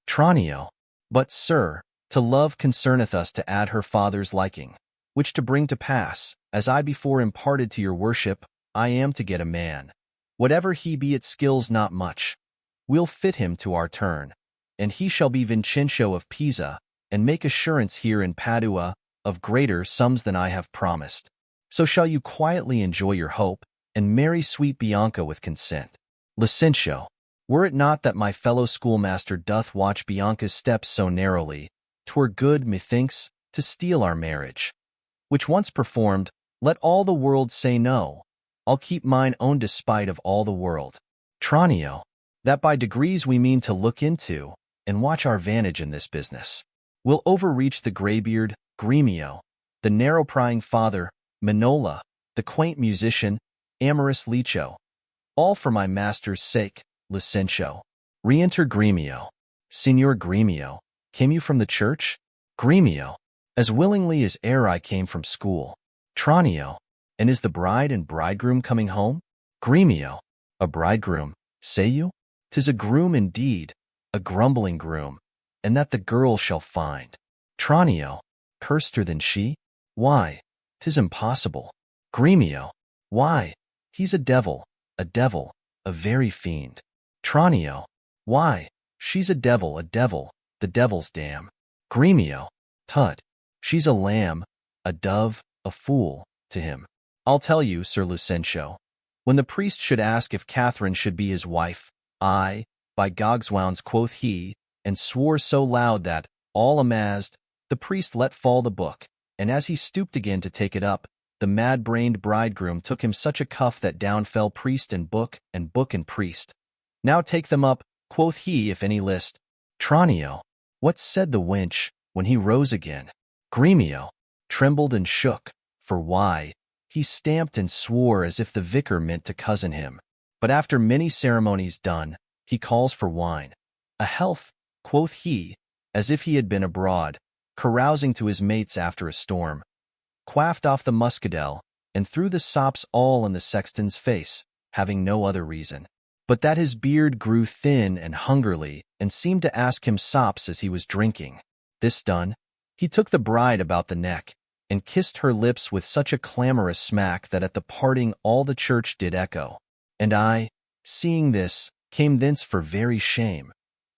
Tranio, but, sir, to love concerneth us to add her father's liking, which to bring to pass, as I before imparted to your worship, I am to get a man. Whatever he be, it skills not much. We'll fit him to our turn, and he shall be Vincenzo of Pisa, and make assurance here in Padua of greater sums than I have promised. So shall you quietly enjoy your hope, and marry sweet Bianca with consent. Licentio, were it not that my fellow schoolmaster doth watch Bianca's steps so narrowly, 'twere good, methinks, to steal our marriage. Which once performed, let all the world say no. I'll keep mine own despite of all the world. Tranio, that by degrees we mean to look into, and watch our vantage in this business. We'll overreach the graybeard, Gremio, the narrow-prying father, Minola, the quaint musician, amorous Licio. All for my master's sake, Licentio. Re-enter Gremio. Signor Gremio, came you from the church? Gremio, as willingly as ere I came from school. Tranio, and is the bride and bridegroom coming home? Gremio, a bridegroom, say you? 'Tis a groom indeed, a grumbling groom, and that the girl shall find. Tranio, curster than she? Why, 'tis impossible. Gremio, why, he's a devil, a very fiend. Tranio, why, she's a devil, the devil's dam. Gremio, tut, she's a lamb, a dove, a fool, to him. I'll tell you, Sir Licentio, when the priest should ask if Catherine should be his wife, I, by Gogswounds, quoth he, and swore so loud that, all amazed, the priest let fall the book, and as he stooped again to take it up, the mad-brained bridegroom took him such a cuff that down fell priest and book and priest. Now take them up, quoth he, if any list. Tranio, what said the wench, when he rose again? Gremio, trembled and shook, for why, he stamped and swore as if the vicar meant to cozen him. But after many ceremonies done, he calls for wine. A health, quoth he, as if he had been abroad, carousing to his mates after a storm. Quaffed off the muscadel, and threw the sops all in the sexton's face, having no other reason, but that his beard grew thin and hungerly, and seemed to ask him sops as he was drinking. This done, he took the bride about the neck, and kissed her lips with such a clamorous smack that at the parting all the church did echo. And I, seeing this, came thence for very shame.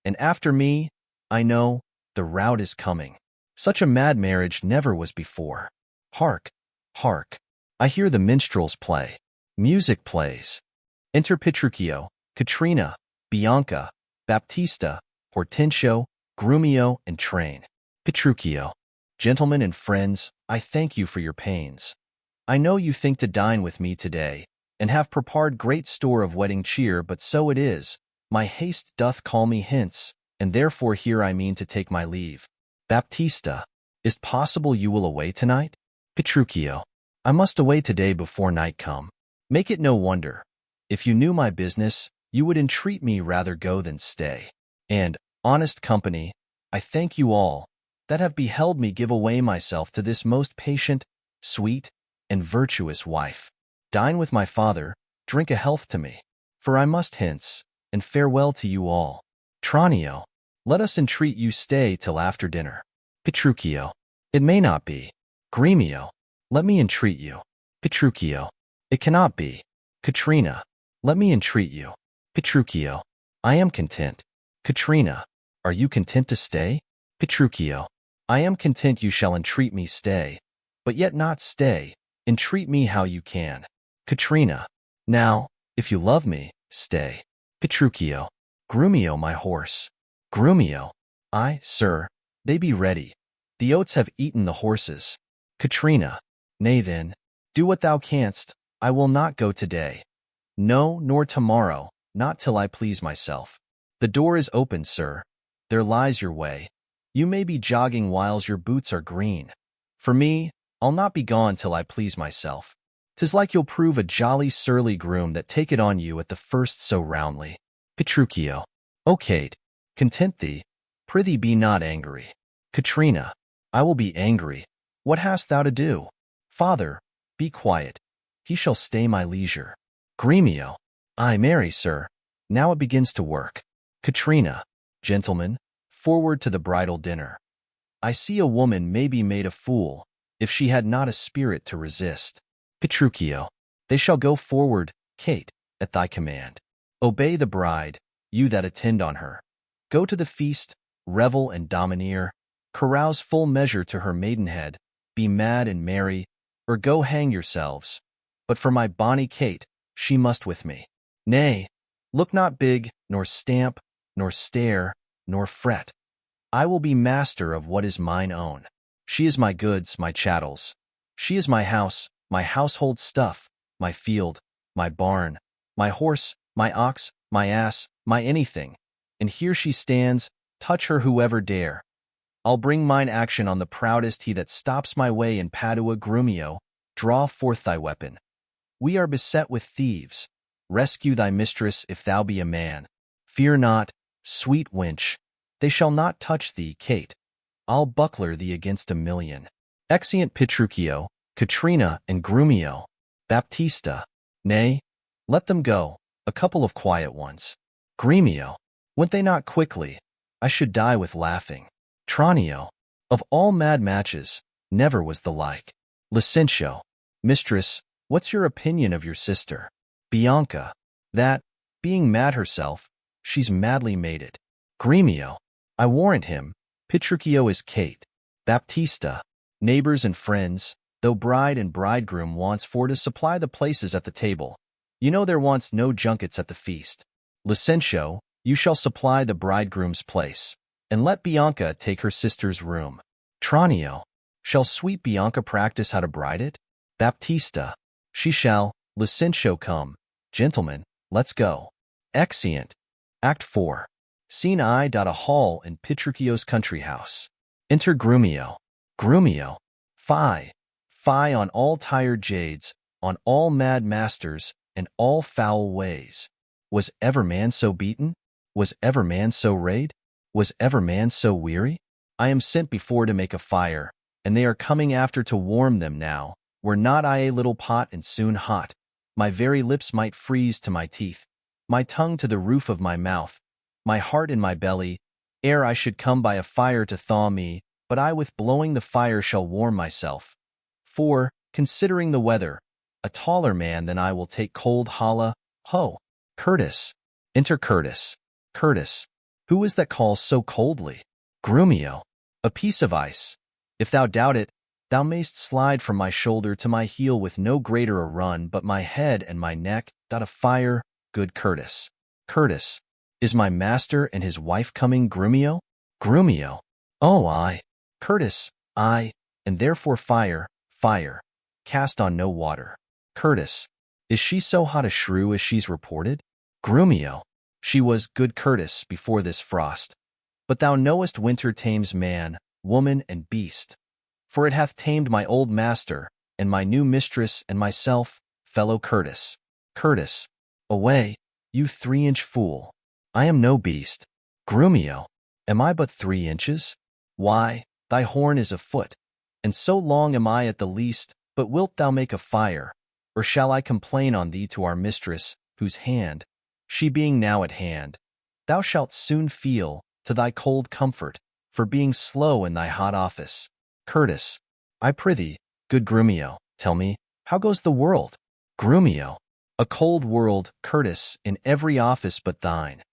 And after me, I know, the rout is coming. Such a mad marriage never was before. Hark, hark, I hear the minstrels play. Music plays. Enter Petruchio, Katrina, Bianca, Baptista, Hortensio, Grumio, and train. Petruchio, gentlemen and friends, I thank you for your pains. I know you think to dine with me today, and have prepared great store of wedding cheer, but so it is, my haste doth call me hence, and therefore here I mean to take my leave. Baptista, is't possible you will away tonight? Petruchio, I must away today before night come. Make it no wonder. If you knew my business, you would entreat me rather go than stay. And, honest company, I thank you all, that have beheld me give away myself to this most patient, sweet, and virtuous wife. Dine with my father, drink a health to me. For I must hence, and farewell to you all. Tranio, let us entreat you stay till after dinner. Petruchio, it may not be. Gremio, let me entreat you. Petruchio, it cannot be. Katrina, let me entreat you. Petruchio, I am content. Katrina, are you content to stay? Petruchio, I am content you shall entreat me stay, but yet not stay. Entreat me how you can. Katrina, now, if you love me, stay. Petruchio, Grumio, my horse. Grumio, I, sir, they be ready. The oats have eaten the horses. Katrina, nay then, do what thou canst. I will not go today. No, nor tomorrow, not till I please myself. The door is open, sir. There lies your way. You may be jogging whiles your boots are green. For me, I'll not be gone till I please myself. 'Tis like you'll prove a jolly surly groom that take it on you at the first so roundly. Petruchio, O Kate, content thee, prithee be not angry. Katrina, I will be angry. What hast thou to do? Father, be quiet. He shall stay my leisure. Gremio, I marry, sir. Now it begins to work. Katrina, gentlemen, forward to the bridal dinner. I see a woman may be made a fool, if she had not a spirit to resist. Petruchio, they shall go forward, Kate, at thy command. Obey the bride, you that attend on her. Go to the feast, revel and domineer, carouse full measure to her maidenhead, be mad and merry, or go hang yourselves. But for my bonny Kate, she must with me. Nay, look not big, nor stamp, nor stare, nor fret. I will be master of what is mine own. She is my goods, my chattels. She is my house, my household stuff, my field, my barn, my horse, my ox, my ass, my anything. And here she stands, touch her whoever dare. I'll bring mine action on the proudest he that stops my way in Padua. Grumio, draw forth thy weapon. We are beset with thieves. Rescue thy mistress if thou be a man. Fear not, sweet wench. They shall not touch thee, Kate. I'll buckler thee against 1,000,000. Exeunt Petruchio, Katrina, and Grumio. Baptista, nay, let them go, a couple of quiet ones. Gremio, went they not quickly? I should die with laughing. Tranio, of all mad matches, never was the like. Licentio, mistress, what's your opinion of your sister? Bianca, that, being mad herself, she's madly mated. Gremio, I warrant him, Petruchio is Kate. Baptista, neighbors and friends, though bride and bridegroom wants for to supply the places at the table. You know there wants no junkets at the feast. Licentio, you shall supply the bridegroom's place, and let Bianca take her sister's room. Tranio, shall sweet Bianca practice how to bride it? Baptista, she shall. Licentio, come, gentlemen, let's go. Exeunt. Act 4. Scene I. A hall in Petruchio's country house. Enter Grumio. Grumio, fie, fie on all tired jades, on all mad masters, and all foul ways. Was ever man so beaten? Was ever man so rayed? Was ever man so weary? I am sent before to make a fire, and they are coming after to warm them now. Were not I a little pot and soon hot, my very lips might freeze to my teeth, my tongue to the roof of my mouth, my heart in my belly, ere I should come by a fire to thaw me, but I with blowing the fire shall warm myself. For, considering the weather, a taller man than I will take cold holla, ho, Curtis. Enter Curtis. Curtis, who is that calls so coldly? Grumio, a piece of ice. If thou doubt it, thou mayst slide from my shoulder to my heel with no greater a run but my head and my neck. A fire, good Curtis. Curtis, is my master and his wife coming? Grumio? Grumio, oh, I. Curtis, I, and therefore fire, fire, cast on no water. Curtis, is she so hot a shrew as she's reported? Grumio, she was, good Curtis, before this frost. But thou knowest winter tames man, woman, and beast. For it hath tamed my old master, and my new mistress, and myself. fellow Curtis. Curtis, away, you 3-inch fool. I am no beast. Grumio, am I but 3 inches? Why, thy horn is a foot, and so long am I at the least. But wilt thou make a fire, or shall I complain on thee to our mistress, whose hand, she being now at hand, thou shalt soon feel, to thy cold comfort, for being slow in thy hot office? Curtis, I prithee, good Grumio, tell me, how goes the world? Grumio, a cold world, Curtis, in every office but thine.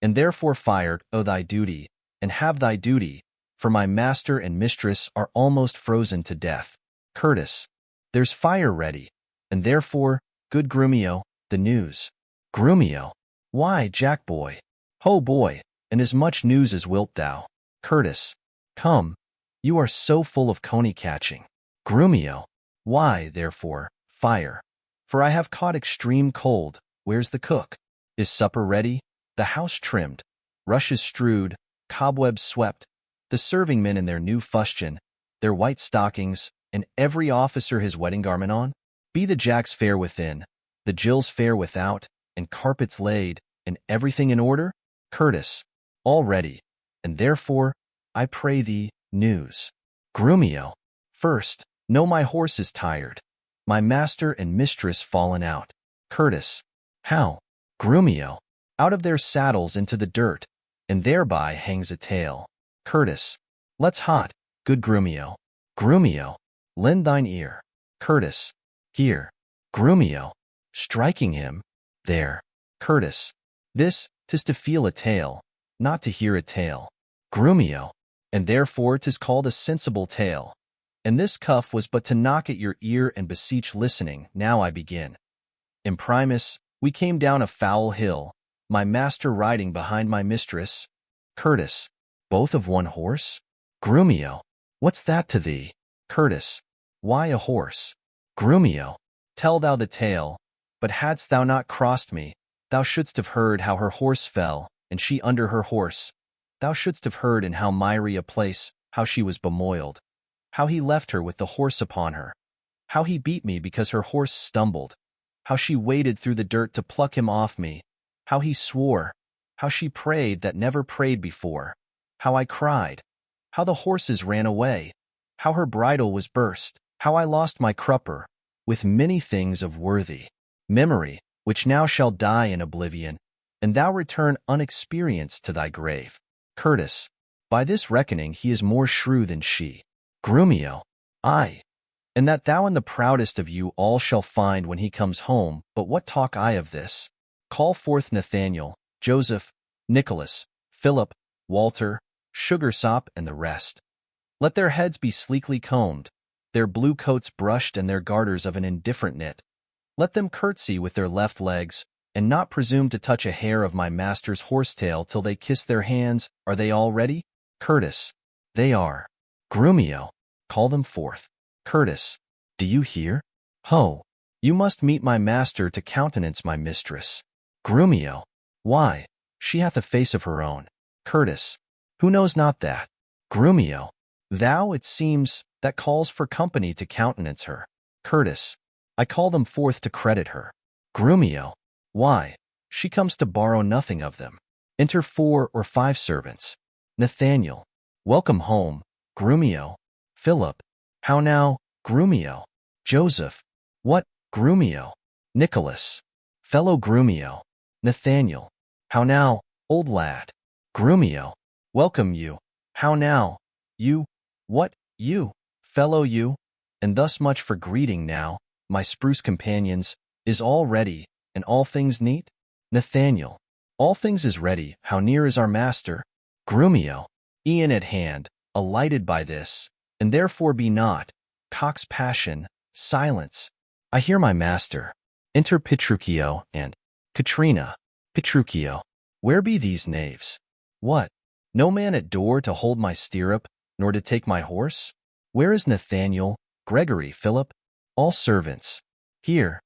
And therefore fired, o thy duty, and have thy duty, for my master and mistress are almost frozen to death. Curtis, there's fire ready, and therefore, good Grumio, the news. Grumio, why, Jack boy, ho boy, and as much news as wilt thou. Curtis, come, you are so full of coney catching. Grumio, why, therefore, fire? For I have caught extreme cold. Where's the cook? Is supper ready? The house trimmed, rushes strewed, cobwebs swept, the serving men in their new fustian, their white stockings, and every officer his wedding garment on? Be the jacks fair within, the Jills fair without, and carpets laid, and everything in order? Curtis, all ready, and therefore, I pray thee, news. Grumio, first, know my horse is tired, my master and mistress fallen out. Curtis, how? Grumio, out of their saddles into the dirt, and thereby hangs a tail. Curtis, let's hot, good Grumio. Grumio, lend thine ear. Curtis, here. Grumio, striking him, there. Curtis, this, 'tis to feel a tale, not to hear a tale. Grumio, and therefore 'tis called a sensible tale. And this cuff was but to knock at your ear and beseech listening. Now I begin. Imprimis, we came down a foul hill, my master riding behind my mistress. Curtis, both of one horse? Grumio, what's that to thee? Curtis, why a horse? Grumio, tell thou the tale, but hadst thou not crossed me, thou shouldst have heard how her horse fell, and she under her horse. Thou shouldst have heard in how miry a place, how she was bemoiled, how he left her with the horse upon her, how he beat me because her horse stumbled, how she waded through the dirt to pluck him off me, how he swore, how she prayed that never prayed before, how I cried, how the horses ran away, how her bridle was burst, how I lost my crupper, with many things of worthy memory, which now shall die in oblivion, and thou return unexperienced to thy grave. Curtis, by this reckoning he is more shrew than she. Grumio, aye, and that thou and the proudest of you all shall find when he comes home. But what talk I of this? Call forth Nathaniel, Joseph, Nicholas, Philip, Walter, Sugarsop, and the rest. Let their heads be sleekly combed, their blue coats brushed, and their garters of an indifferent knit. Let them curtsy with their left legs, and not presume to touch a hair of my master's horsetail till they kiss their hands. Are they all ready? Curtis, they are. Grumio, call them forth. Curtis, do you hear? Ho, you must meet my master to countenance my mistress. Grumio, why, she hath a face of her own. Curtis, who knows not that? Grumio, thou, it seems, that calls for company to countenance her. Curtis, I call them forth to credit her. Grumio, why, she comes to borrow nothing of them. Enter 4 or 5 servants. Nathaniel, welcome home. Grumio, Philip, how now? Grumio, Joseph, what? Grumio, Nicholas, fellow Grumio, Nathaniel, how now, old lad? Grumio, welcome you, how now? You, what, you, fellow you? And thus much for greeting now, my spruce companions. Is all ready, and all things neat? Nathaniel, all things is ready. How near is our master? Grumio, e'en at hand, alighted by this, and therefore be not, cock's passion, silence. I hear my master. Enter Petruchio and Katrina. Petruchio, where be these knaves? What, no man at door to hold my stirrup, nor to take my horse? Where is Nathaniel, Gregory, Philip? All servants. Here,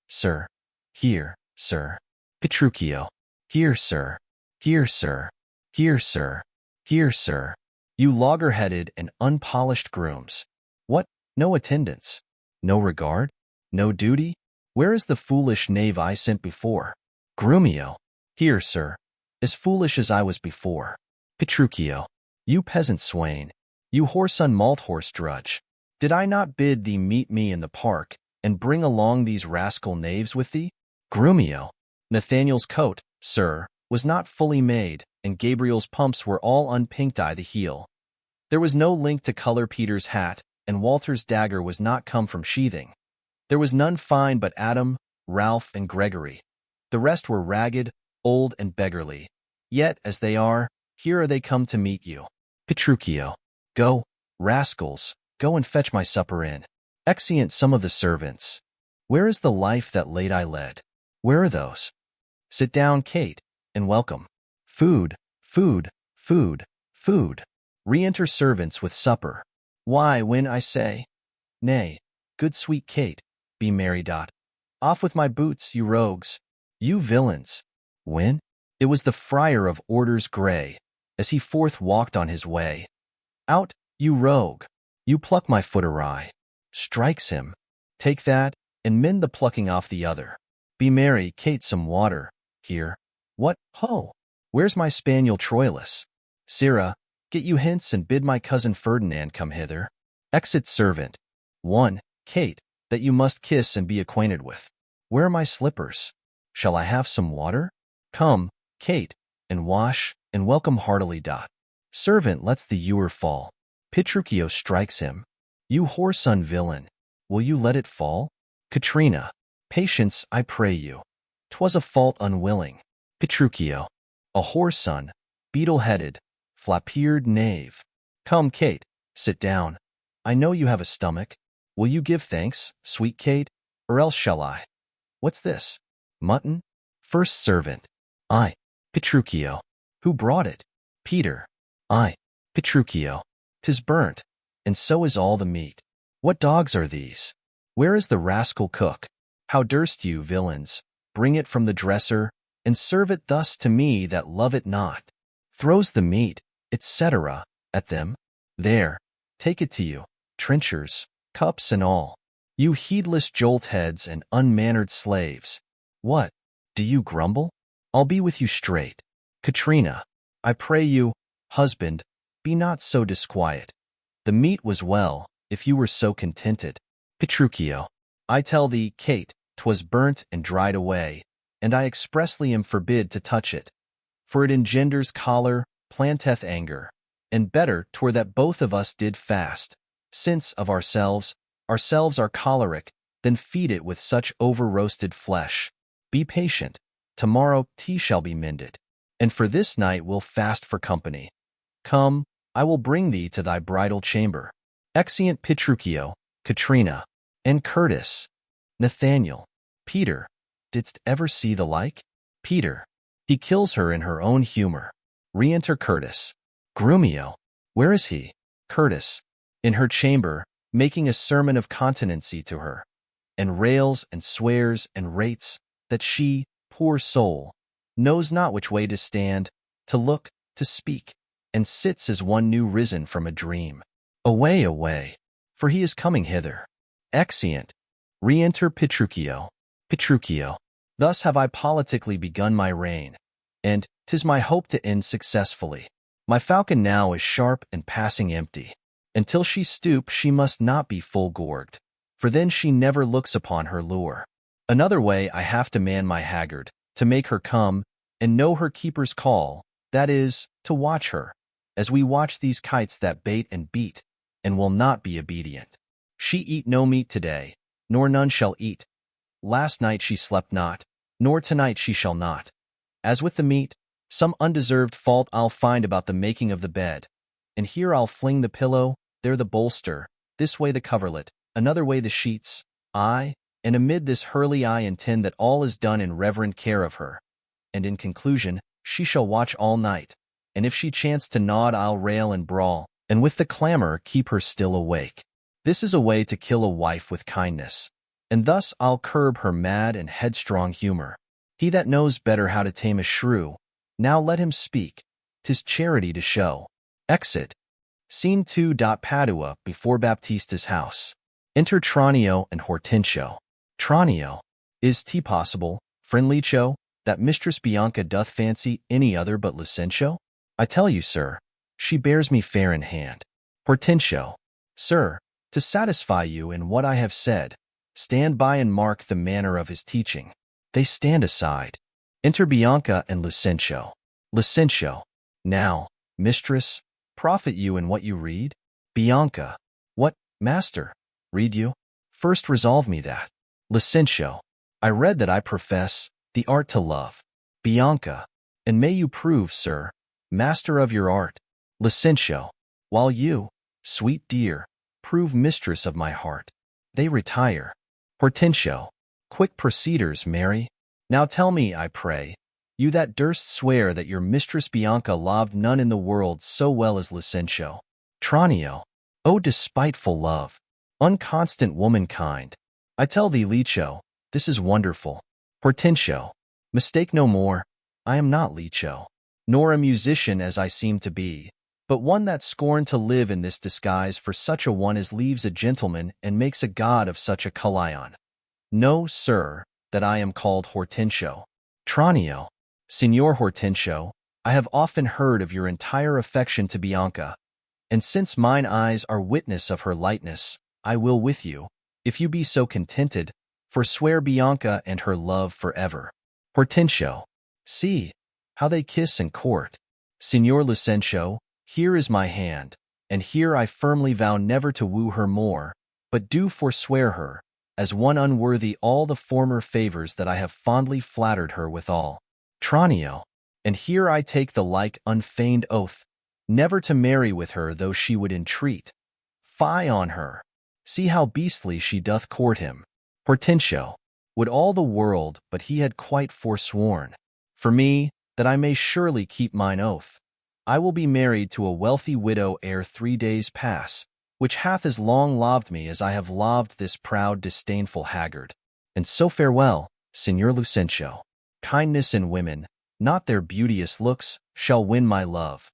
sir. Here, sir. Petruchio, here, sir. Here, sir. Here, sir. Here, sir. You logger-headed and unpolished grooms. What, no attendance? No regard? No duty? Where is the foolish knave I sent before? Grumio. Here, sir. As foolish as I was before. Petruchio. You peasant swain. You whoreson malt horse drudge. Did I not bid thee meet me in the park, and bring along these rascal knaves with thee? Grumio. Nathaniel's coat, sir, was not fully made, and Gabriel's pumps were all unpinked the heel. There was no link to color Peter's hat, and Walter's dagger was not come from sheathing. There was none fine but Adam, Ralph, and Gregory. The rest were ragged, old, and beggarly. Yet, as they are, here are they come to meet you. Petruchio. Go, rascals, go and fetch my supper in. Exeunt some of the servants. Where is the life that late I led? Where are those? Sit down, Kate, and welcome. Food, food, food, food. Re-enter servants with supper. Why, when I say, nay, good sweet Kate, be merry. Off with my boots, you rogues, you villains. When? It was the friar of orders grey, as he forth walked on his way. Out, you rogue, you pluck my foot awry. Strikes him. Take that, and mend the plucking off the other. Be merry, Kate, some water. Here. What, ho! Where's my spaniel Troilus? Sirrah, get you hence and bid my cousin Ferdinand come hither. Exit servant. 1. Kate, that you must kiss and be acquainted with. Where are my slippers? Shall I have some water? Come, Kate, and wash, and welcome heartily. Servant lets the ewer fall. Petruchio strikes him. You whoreson villain, will you let it fall? Katrina. Patience, I pray you. 'Twas a fault unwilling. Petruchio. A whoreson, beetle-headed, flap-eared knave. Come, Kate, sit down. I know you have a stomach. Will you give thanks, sweet Kate, or else shall I? What's this? Mutton? First servant. I. Petruchio. Who brought it? Peter. I. Petruchio. 'Tis burnt, and so is all the meat. What dogs are these? Where is the rascal cook? How durst you, villains, bring it from the dresser, and serve it thus to me that love it not? Throws the meat, etc., at them. There, take it to you, trenchers, cups and all. You heedless jolt-heads and unmannered slaves. What, do you grumble? I'll be with you straight. Katrina, I pray you, husband, be not so disquiet. The meat was well, if you were so contented. Petruchio. I tell thee, Kate, 'twas burnt and dried away, and I expressly am forbid to touch it. For it engenders choler, planteth anger, and better 'twere that both of us did fast, since of ourselves are choleric, than feed it with such over-roasted flesh. Be patient, tomorrow tea shall be mended, and for this night we'll fast for company. Come, I will bring thee to thy bridal chamber. Exeunt Petruchio, Katrina, and Curtis. Nathaniel. Peter, didst ever see the like? Peter. He kills her in her own humor. Re-enter Curtis. Grumio. Where is he? Curtis. In her chamber, making a sermon of continency to her, and rails and swears and rates that she, poor soul, knows not which way to stand, to look, to speak, and sits as one new risen from a dream. Away, away, for he is coming hither. Exeunt. Re-enter Petruchio. Petruchio. Thus have I politically begun my reign, and 'tis my hope to end successfully. My falcon now is sharp and passing empty. Until she stoop, she must not be full gorged, for then she never looks upon her lure. Another way I have to man my haggard, to make her come, and know her keeper's call, that is, to watch her, as we watch these kites that bait and beat, and will not be obedient. She eat no meat today, nor none shall eat. Last night she slept not, nor tonight she shall not. As with the meat, some undeserved fault I'll find about the making of the bed, and here I'll fling the pillow, there the bolster, this way the coverlet, another way the sheets. Aye, and amid this hurly I intend that all is done in reverent care of her. And in conclusion, she shall watch all night, and if she chance to nod I'll rail and brawl, and with the clamor keep her still awake. This is a way to kill a wife with kindness, and thus I'll curb her mad and headstrong humor. He that knows better how to tame a shrew, now let him speak, 'tis charity to show. Exit. Scene 2. Padua, before Baptista's house. Enter Tranio and Hortensio. Tranio. Is 't possible, friend Licio, that Mistress Bianca doth fancy any other but Lucentio? I tell you, sir, she bears me fair in hand. Hortensio. Sir, to satisfy you in what I have said, stand by and mark the manner of his teaching. They stand aside. Enter Bianca and Lucentio. Lucentio. Now, mistress, profit you in what you read? Bianca. What, master, read you? First resolve me that. Lucentio. I read that I profess the art to love. Bianca. And may you prove, sir, master of your art. Lucentio. While you, sweet dear, prove mistress of my heart. They retire. Hortensio. Quick proceeders, Mary. Now tell me, I pray, you that durst swear that your mistress Bianca loved none in the world so well as Lucentio. Tranio. O despiteful love, unconstant womankind. I tell thee, Licio, this is wonderful. Hortensio. Mistake no more, I am not Licio, nor a musician as I seem to be, but one that scorned to live in this disguise for such a one as leaves a gentleman and makes a god of such a Calion. Know, sir, that I am called Hortensio. Tranio. Signor Hortensio, I have often heard of your entire affection to Bianca, and since mine eyes are witness of her lightness, I will with you, if you be so contented, forswear Bianca and her love forever. Hortensio. See, how they kiss and court. Signor Lucentio, here is my hand, and here I firmly vow never to woo her more, but do forswear her, as one unworthy all the former favors that I have fondly flattered her withal. Tranio. And here I take the like unfeigned oath, never to marry with her though she would entreat. Fie on her. See how beastly she doth court him. Hortensio. Would all the world but he had quite forsworn. For me, that I may surely keep mine oath, I will be married to a wealthy widow ere 3 days pass, which hath as long loved me as I have loved this proud disdainful haggard. And so farewell, Signor Lucentio. Kindness in women, not their beauteous looks, shall win my love.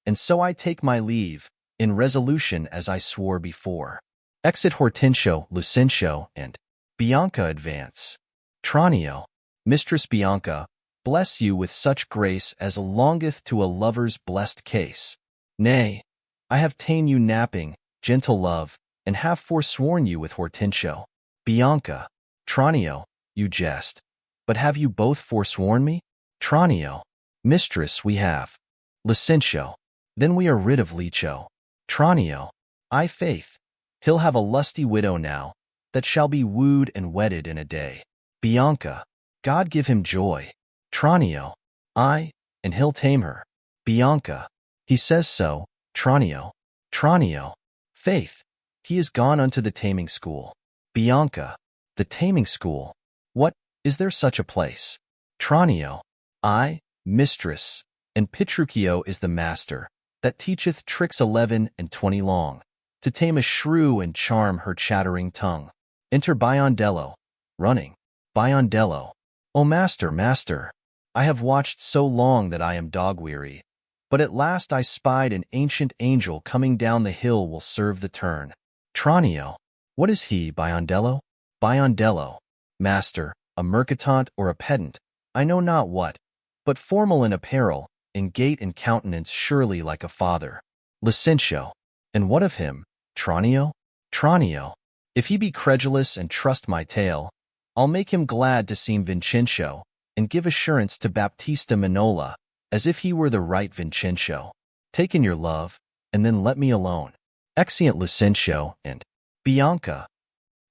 And so I take my leave, in resolution as I swore before. Exit Hortensio, Lucentio, and Bianca advance. Tranio. Mistress Bianca, bless you with such grace as longeth to a lover's blessed case. Nay, I have ta'en you napping, gentle love, and have forsworn you with Hortensio. Bianca. Tranio. You jest. But have you both forsworn me? Tranio. Mistress, we have. Lucentio. Then we are rid of Licio. Tranio. I faith, he'll have a lusty widow now, that shall be wooed and wedded in a day. Bianca. God give him joy. Tranio. Ay, and he'll tame her. Bianca. He says so. Tranio. Tranio. Faith, he is gone unto the taming school. Bianca. The taming school. What, is there such a place? Tranio. Ay, mistress, and Petruchio is the master, that teacheth tricks 11 and 20 long, to tame a shrew and charm her chattering tongue. Enter Biondello, running. Biondello. O master, master, I have watched so long that I am dog-weary, but at last I spied an ancient angel coming down the hill will serve the turn. Tranio. What is he, Biondello? Biondello. Master, a mercatant or a pedant, I know not what, but formal in apparel, in gait and countenance surely like a father. Lucentio. And what of him, Tranio? Tranio. If he be credulous and trust my tale, I'll make him glad to seem Vincentio, and give assurance to Baptista Minola, as if he were the right Vincentio. Take in your love, and then let me alone. Exeunt Lucentio and Bianca.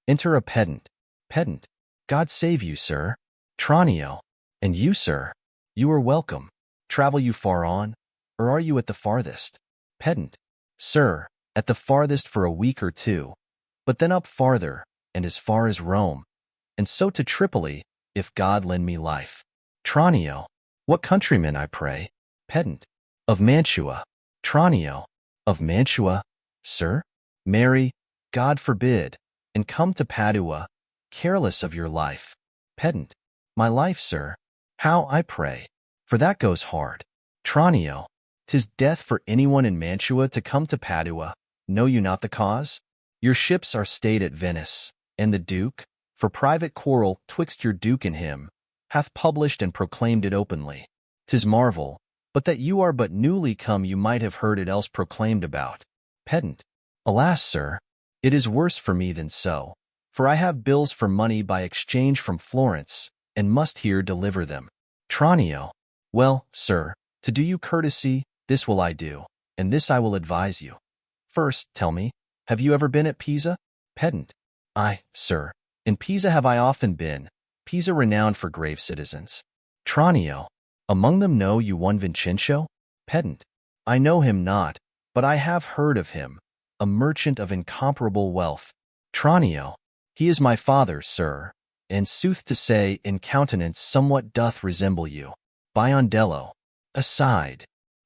Enter a pedant. Pedant. God save you, sir. Tranio. And you, sir. You are welcome. Travel you far on, or are you at the farthest? Pedant. Sir, at the farthest for a week or two, but then up farther, and as far as Rome, and so to Tripoli, if God lend me life. Tranio. What countryman, I pray? Pedant. Of Mantua. Tranio. Of Mantua, sir? Marry, God forbid, and come to Padua, careless of your life. Pedant. My life, sir? How, I pray? For that goes hard. Tranio. 'Tis death for anyone in Mantua to come to Padua. Know you not the cause? Your ships are stayed at Venice, and the Duke, for private quarrel twixt your duke and him, hath published and proclaimed it openly. 'Tis marvel, but that you are but newly come you might have heard it else proclaimed about. Pedant. Alas, sir, it is worse for me than so, for I have bills for money by exchange from Florence, and must here deliver them. Tranio. Well, sir, to do you courtesy, this will I do, and this I will advise you. First, tell me, have you ever been at Pisa? Pedant. Aye, sir, in Pisa have I often been, Pisa renowned for grave citizens. Tranio. Among them know you one Vincenzo? Pedant. I know him not, but I have heard of him, a merchant of incomparable wealth. Tranio. He is my father, sir, and sooth to say, in countenance somewhat doth resemble you. Biondello. Aside.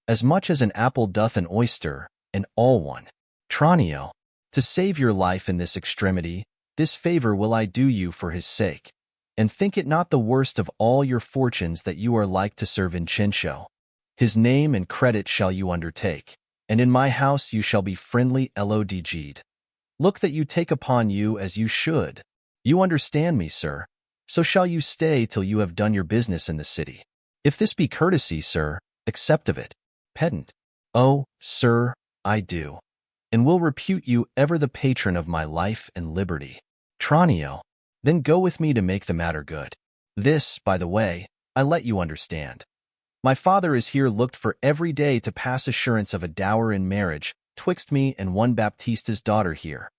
As much as an apple doth an oyster, and all one. Tranio. To save your life in this extremity, this favor will I do you for his sake. And think it not the worst of all your fortunes that you are like to Sir Vincenzo. His name and credit shall you undertake, and in my house you shall be friendly LODG'd. Look that you take upon you as you should. You understand me, sir. So shall you stay till you have done your business in the city. If this be courtesy, sir, accept of it. Pedant. Oh, sir, I do, and will repute you ever the patron of my life and liberty. Tranio. Then go with me to make the matter good. This, by the way, I let you understand. My father is here looked for every day to pass assurance of a dower in marriage, twixt me and one Baptista's daughter here.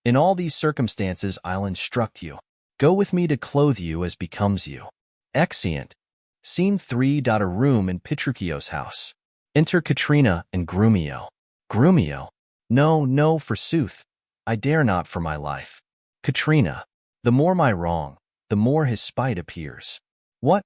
In all these circumstances I'll instruct you. Go with me to clothe you as becomes you. Exeunt. Scene 3. A room in Petruchio's house. Enter Katrina and Grumio. Grumio. No, no, forsooth. I dare not for my life. Katrina. The more my wrong, the more his spite appears. What?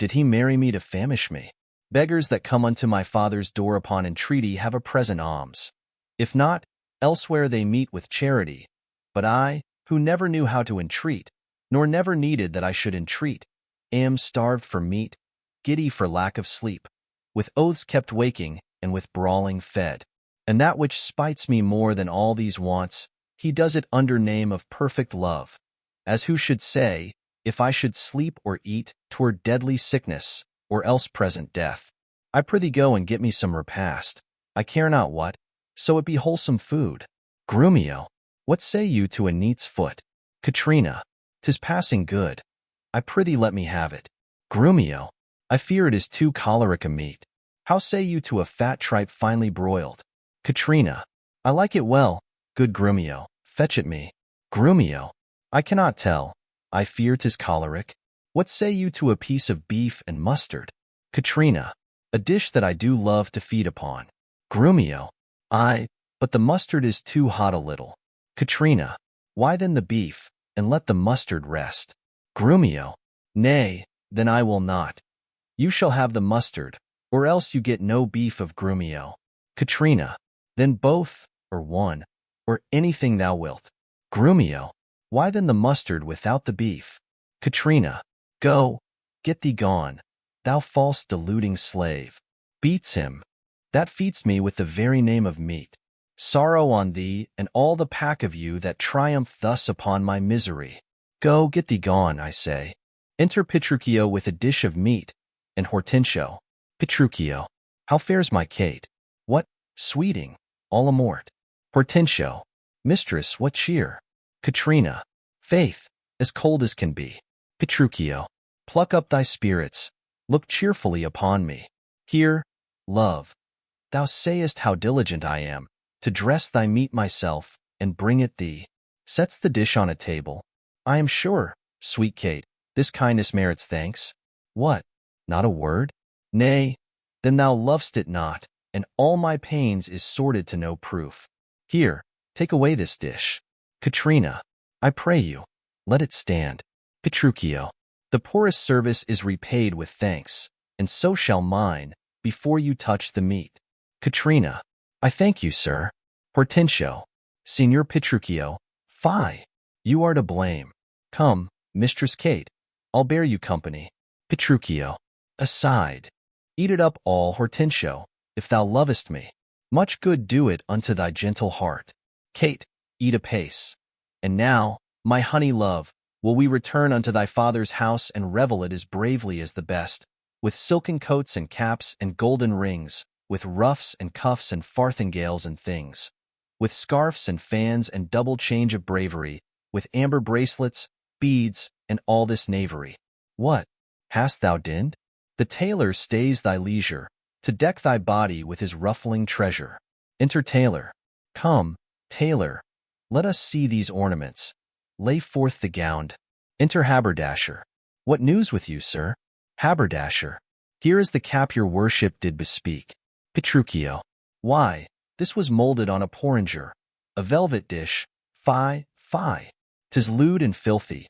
Did he marry me to famish me? Beggars that come unto my father's door upon entreaty have a present alms. If not, elsewhere they meet with charity. But I, who never knew how to entreat, nor never needed that I should entreat, am starved for meat, giddy for lack of sleep, with oaths kept waking, and with brawling fed. And that which spites me more than all these wants, he does it under name of perfect love. As who should say, if I should sleep or eat, 'twere deadly sickness, or else present death. I prithee go and get me some repast, I care not what, so it be wholesome food. Grumio. What say you to a neat's foot? Katrina. 'Tis passing good. I prithee let me have it. Grumio. I fear it is too choleric a meat. How say you to a fat tripe finely broiled? Katrina. I like it well, good Grumio, fetch it me. Grumio. I cannot tell. I fear 'tis choleric. What say you to a piece of beef and mustard? Katrina. A dish that I do love to feed upon. Grumio. Aye, but the mustard is too hot a little. Katrina. Why then the beef, and let the mustard rest? Grumio. Nay, then I will not. You shall have the mustard, or else you get no beef of Grumio. Katrina. Then both, or one, or anything thou wilt. Grumio. Why then the mustard without the beef? Katrina. Go, get thee gone, thou false deluding slave. Beats him. That feeds me with the very name of meat. Sorrow on thee and all the pack of you that triumph thus upon my misery. Go, get thee gone, I say. Enter Petruchio with a dish of meat, and Hortensio. Petruchio. How fares my Kate? What, sweeting, all amort. Hortensio. Mistress, what cheer? Katrina. Faith, as cold as can be. Petruchio. Pluck up thy spirits, look cheerfully upon me. Here, love, thou sayest how diligent I am, to dress thy meat myself, and bring it thee. Sets the dish on a table. I am sure, sweet Kate, this kindness merits thanks. What, not a word? Nay, then thou lov'st it not, and all my pains is sorted to no proof. Here, take away this dish. Katrina. I pray you, let it stand. Petruchio. The poorest service is repaid with thanks, and so shall mine, before you touch the meat. Katrina. I thank you, sir. Hortensio. Signor Petruchio. Fie. You are to blame. Come, Mistress Kate, I'll bear you company. Petruchio. Aside. Eat it up all, Hortensio, if thou lovest me. Much good do it unto thy gentle heart. Kate, eat apace. And now, my honey love, will we return unto thy father's house and revel it as bravely as the best, with silken coats and caps and golden rings, with ruffs and cuffs and farthingales and things, with scarfs and fans and double change of bravery, with amber bracelets, beads, and all this knavery. What? Hast thou dinned? The tailor stays thy leisure, to deck thy body with his ruffling treasure. Enter tailor. Come, tailor, let us see these ornaments. Lay forth the gown. Enter haberdasher. What news with you, sir? Haberdasher. Here is the cap your worship did bespeak. Petruchio. Why, this was molded on a porringer, a velvet dish. Fie, fie. 'Tis lewd and filthy.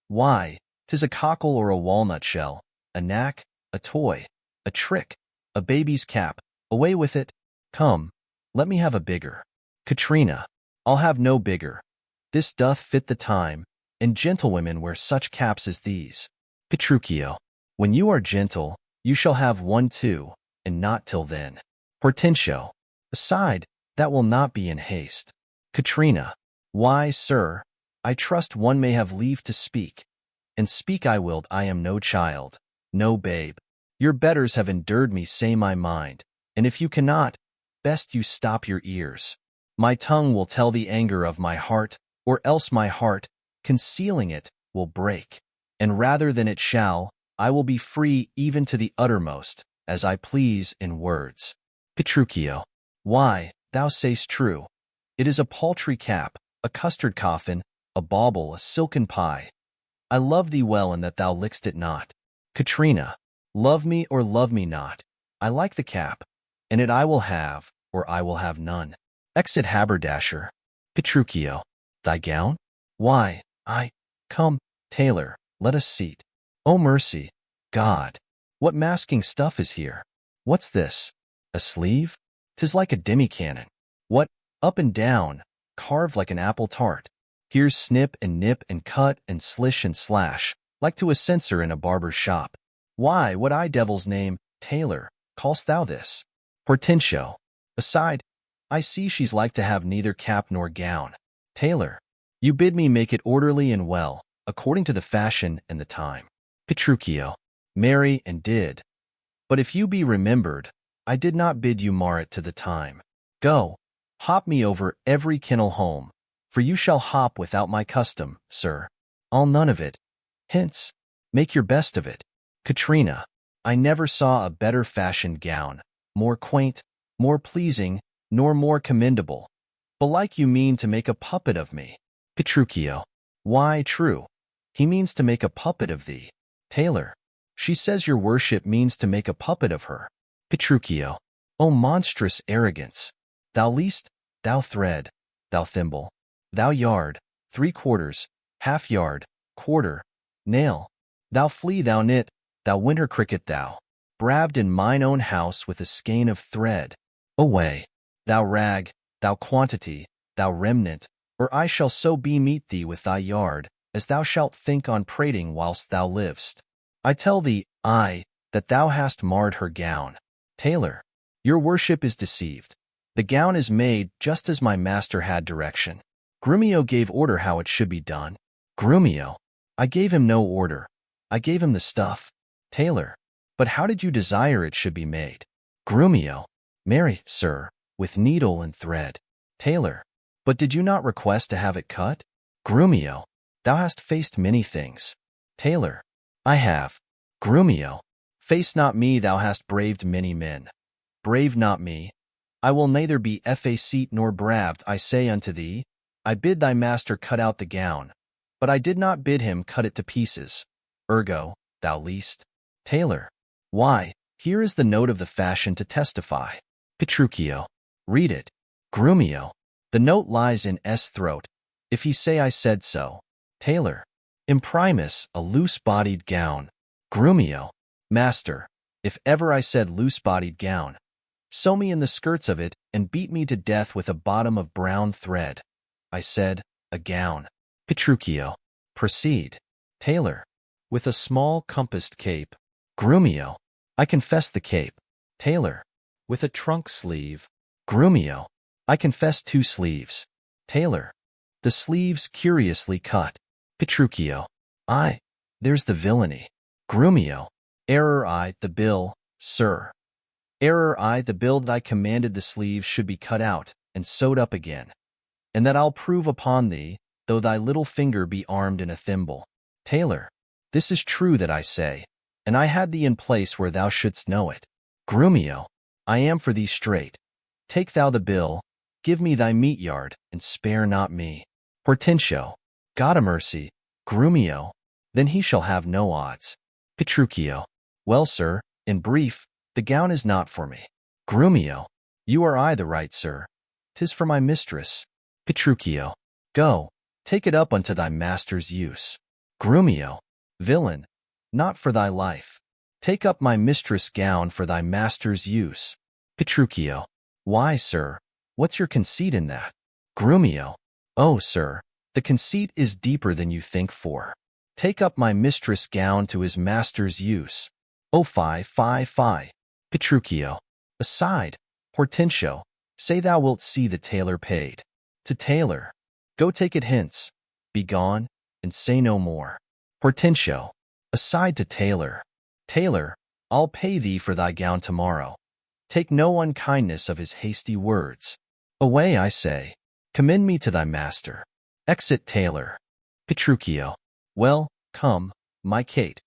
Why, 'tis a cockle or a walnut shell, a knack, a toy, a trick, a baby's cap. Away with it. Come, let me have a bigger. Katrina. I'll have no bigger. This doth fit the time, and gentlewomen wear such caps as these. Petruchio. When you are gentle, you shall have one too, and not till then. Hortensio. Aside, that will not be in haste. Katrina. Why, sir, I trust one may have leave to speak. And speak I will. I am no child, no babe. Your betters have endured me, say my mind, and if you cannot, best you stop your ears. My tongue will tell the anger of my heart, or else my heart, concealing it, will break. And rather than it shall, I will be free even to the uttermost, as I please in words. Petruchio. Why, thou say'st true. It is a paltry cap, a custard coffin, a bauble, a silken pie. I love thee well, and that thou lick'st it not. Katrina. Love me or love me not. I like the cap, and it I will have, or I will have none. Exit haberdasher. Petruchio. Thy gown? Why, come, tailor, let us seat. Oh mercy, God, what masking stuff is here? What's this? A sleeve? 'Tis like a demi-cannon. What, up and down, carved like an apple tart. Here's snip and nip and cut and slish and slash, like to a censer in a barber's shop. Why, what I devil's name, tailor, call'st thou this? Hortensio. Aside, I see she's like to have neither cap nor gown. Tailor. You bid me make it orderly and well, according to the fashion and the time. Petruchio. Marry, and did. But if you be remembered, I did not bid you mar it to the time. Go, hop me over every kennel home, for you shall hop without my custom, sir. I'll none of it. Hence, make your best of it. Katrina. I never saw a better fashioned gown, more quaint, more pleasing, nor more commendable. Belike you mean to make a puppet of me. Petruchio. Why, true. He means to make a puppet of thee. Tailor. She says your worship means to make a puppet of her. Petruchio. O monstrous arrogance! Thou least, thou thread, thou thimble, thou yard, 3/4, half yard, quarter, nail, thou flea, thou knit, thou winter cricket, thou, braved in mine own house with a skein of thread. Away, thou rag, thou quantity, thou remnant, or I shall so be-meet thee with thy yard, as thou shalt think on prating whilst thou livest. I tell thee, that thou hast marred her gown. Tailor. Your worship is deceived. The gown is made just as my master had direction. Grumio gave order how it should be done. Grumio. I gave him no order. I gave him the stuff. Tailor. But how did you desire it should be made? Grumio. Marry, sir, with needle and thread. Tailor. But did you not request to have it cut? Grumio. Thou hast faced many things. Tailor. I have. Grumio. Face not me, thou hast braved many men. Brave not me. I will neither be facete nor braved, I say unto thee. I bid thy master cut out the gown, but I did not bid him cut it to pieces. Ergo, thou least. Tailor. Why, here is the note of the fashion to testify. Petruchio. Read it. Grumio. The note lies in S throat, if he say I said so. Tailor. Imprimis, a loose-bodied gown. Grumio. Master, if ever I said loose-bodied gown, sew me in the skirts of it and beat me to death with a bottom of brown thread. I said, a gown. Petruchio. Proceed. Tailor. With a small compassed cape. Grumio. I confess the cape. Tailor. With a trunk sleeve. Grumio. I confess 2 sleeves. Tailor. The sleeves curiously cut. Petruchio. Ay, there's the villainy. Grumio. Error I, the bill, sir. Error I, the bill that I commanded the sleeves should be cut out and sewed up again, and that I'll prove upon thee, though thy little finger be armed in a thimble. Tailor. This is true that I say, and I had thee in place where thou shouldst know it. Grumio. I am for thee straight. Take thou the bill, give me thy meat yard, and spare not me. Hortensio. God a mercy. Grumio. Then he shall have no odds. Petruchio. Well, sir, in brief, the gown is not for me. Grumio. You are I the right, sir. 'Tis for my mistress. Petruchio. Go, take it up unto thy master's use. Grumio. Villain, not for thy life. Take up my mistress' gown for thy master's use. Petruchio. Why, sir, what's your conceit in that? Grumio. Oh, sir, the conceit is deeper than you think for. Take up my mistress' gown to his master's use. Oh, fie, fie, fie. Petruchio. Aside, Hortensio, say thou wilt see the tailor paid. To tailor. Go take it hence. Be gone, and say no more. Hortensio. Aside to tailor. Tailor, I'll pay thee for thy gown tomorrow. Take no unkindness of his hasty words. Away, I say. Commend me to thy master. Exit tailor. Petruchio. Well, come, my Kate.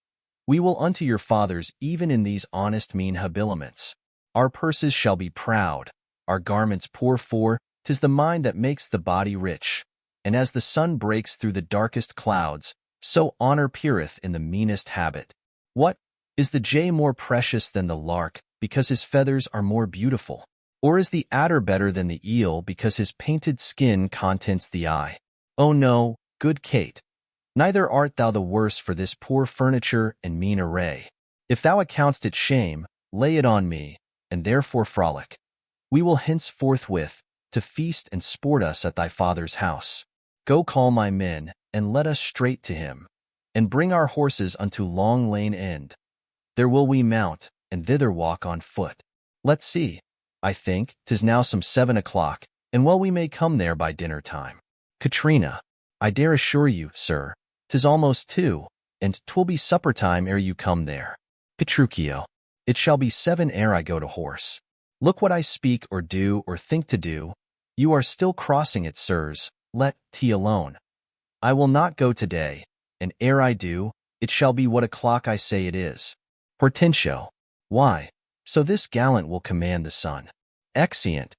We will unto your fathers even in these honest mean habiliments. Our purses shall be proud, our garments poor, for 'tis the mind that makes the body rich. And as the sun breaks through the darkest clouds, so honor peereth in the meanest habit. What? Is the jay more precious than the lark, because his feathers are more beautiful? Or is the adder better than the eel, because his painted skin contents the eye? Oh no, good Kate. Neither art thou the worse for this poor furniture and mean array. If thou account'st it shame, lay it on me, and therefore frolic. We will hence forthwith to feast and sport us at thy father's house. Go call my men, and let us straight to him, and bring our horses unto Long Lane End. There will we mount, and thither walk on foot. Let's see, I think 'tis now some 7 o'clock, and well we may come there by dinner time. Katrina. I dare assure you, sir, 'tis almost 2, and 'twill be supper time ere you come there. Petruchio. It shall be 7 ere I go to horse. Look what I speak or do or think to do. You are still crossing it, sirs. Let tea alone. I will not go today, and ere I do, it shall be what o'clock I say it is. Hortensio. Why, so this gallant will command the sun. Exeunt.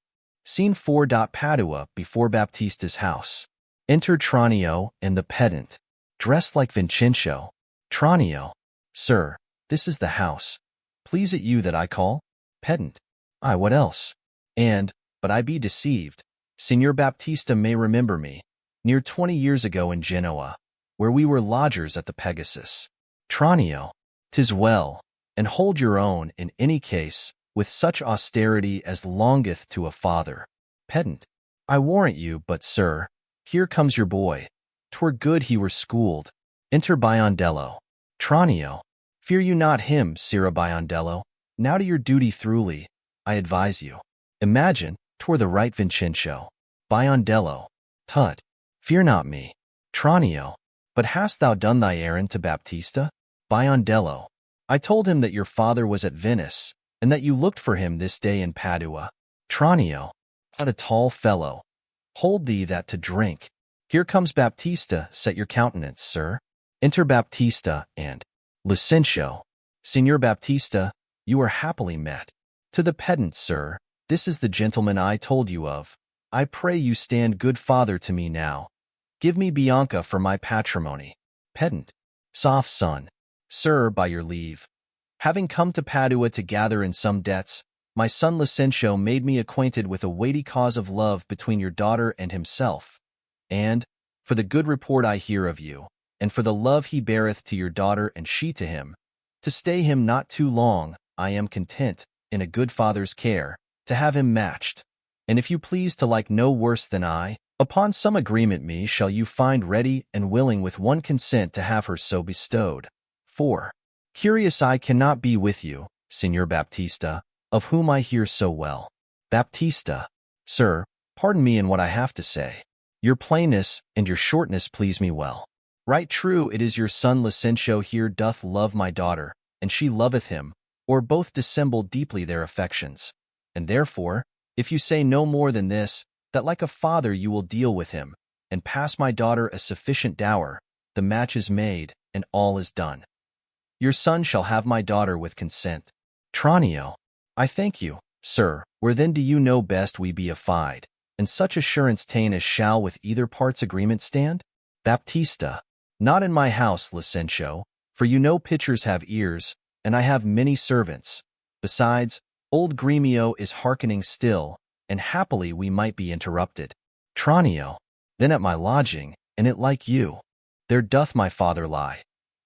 Scene 4. Padua, before Baptista's house. Enter Tranio and the pedant, dressed like Vincenzo. Tranio. Sir, this is the house. Please it you that I call? Pedant. Ay, what else? And, but I be deceived, Signor Baptista may remember me, near 20 years ago in Genoa, where we were lodgers at the Pegasus. Tranio. 'Tis well, and hold your own in any case, with such austerity as longeth to a father. Pedant. I warrant you, but sir, here comes your boy. 'Twere good he were schooled. Enter Biondello. Tranio. Fear you not him, Sirrah Biondello. Now to your duty throughly, I advise you. Imagine, 'twere the right Vincenzo. Biondello. Tut. Fear not me. Tranio. But hast thou done thy errand to Baptista? Biondello. I told him that your father was at Venice, and that you looked for him this day in Padua. Tranio. What a tall fellow. Hold thee that to drink. Here comes Baptista, set your countenance, sir. Enter Baptista and Lucentio. Signor Baptista, you are happily met. To the pedant, sir, this is the gentleman I told you of. I pray you stand good father to me now. Give me Bianca for my patrimony. Pedant. Soft son. Sir, by your leave. Having come to Padua to gather in some debts, my son Lucentio made me acquainted with a weighty cause of love between your daughter and himself. And, for the good report I hear of you, and for the love he beareth to your daughter and she to him, to stay him not too long, I am content, in a good father's care, to have him matched. And if you please to like no worse than I, upon some agreement me shall you find ready and willing with one consent to have her so bestowed. 4. Curious I cannot be with you, Signor Baptista, of whom I hear so well. Baptista. Sir, pardon me in what I have to say. Your plainness and your shortness please me well. Right true, it is your son Licentio here doth love my daughter, and she loveth him, or both dissemble deeply their affections. And therefore, if you say no more than this, that like a father you will deal with him, and pass my daughter a sufficient dower, the match is made, and all is done. Your son shall have my daughter with consent. Tranio. I thank you, sir, where then do you know best we be affied, and such assurance ta'en as shall with either part's agreement stand? Baptista. Not in my house, Licentio, for you know pitchers have ears, and I have many servants. Besides, old Gremio is hearkening still, and happily we might be interrupted. Tranio. Then at my lodging, and it like you. There doth my father lie.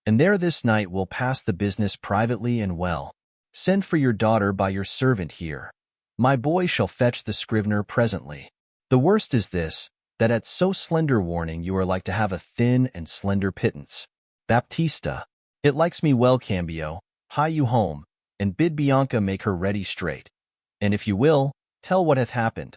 And there this night will pass the business privately and well. Send for your daughter by your servant here. My boy shall fetch the scrivener presently. The worst is this, that at so slender warning you are like to have a thin and slender pittance. Baptista. It likes me well, Cambio. Hie you home, and bid Bianca make her ready straight. And if you will, tell what hath happened.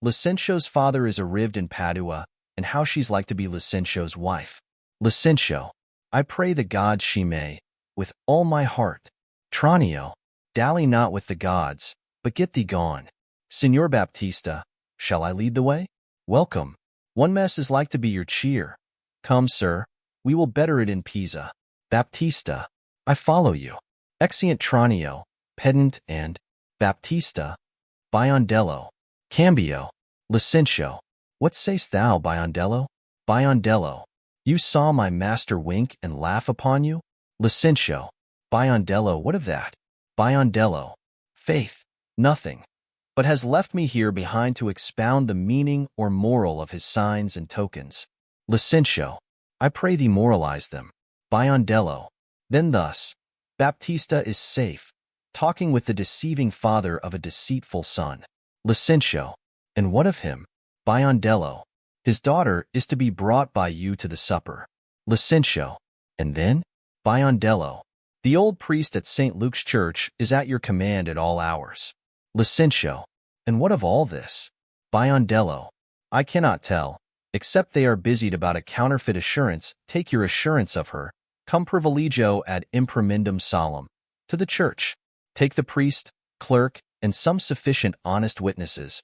Licentio's father is arrived in Padua, and how she's like to be Licentio's wife. Licentio. I pray the gods she may, with all my heart. Tranio. Dally not with the gods, but get thee gone. Signor Baptista, shall I lead the way? Welcome. One mess is like to be your cheer. Come, sir, we will better it in Pisa. Baptista. I follow you. Exeunt Tranio, pedant and Baptista. Biondello. Cambio. Licentio. What sayst thou, Biondello? Biondello. You saw my master wink and laugh upon you? Licentio. Biondello, what of that? Biondello. Faith, nothing, but has left me here behind to expound the meaning or moral of his signs and tokens. Licentio. I pray thee moralize them. Biondello. Then thus, Baptista is safe, talking with the deceiving father of a deceitful son. Licentio. And what of him? Biondello. His daughter is to be brought by you to the supper. Licentio. And then? Biondello. The old priest at St. Luke's church is at your command at all hours. Licentio. And what of all this? Biondello. I cannot tell, except they are busied about a counterfeit assurance. Take your assurance of her, cum privilegio ad imprimendum solemn, to the church. Take the priest, clerk, and some sufficient honest witnesses.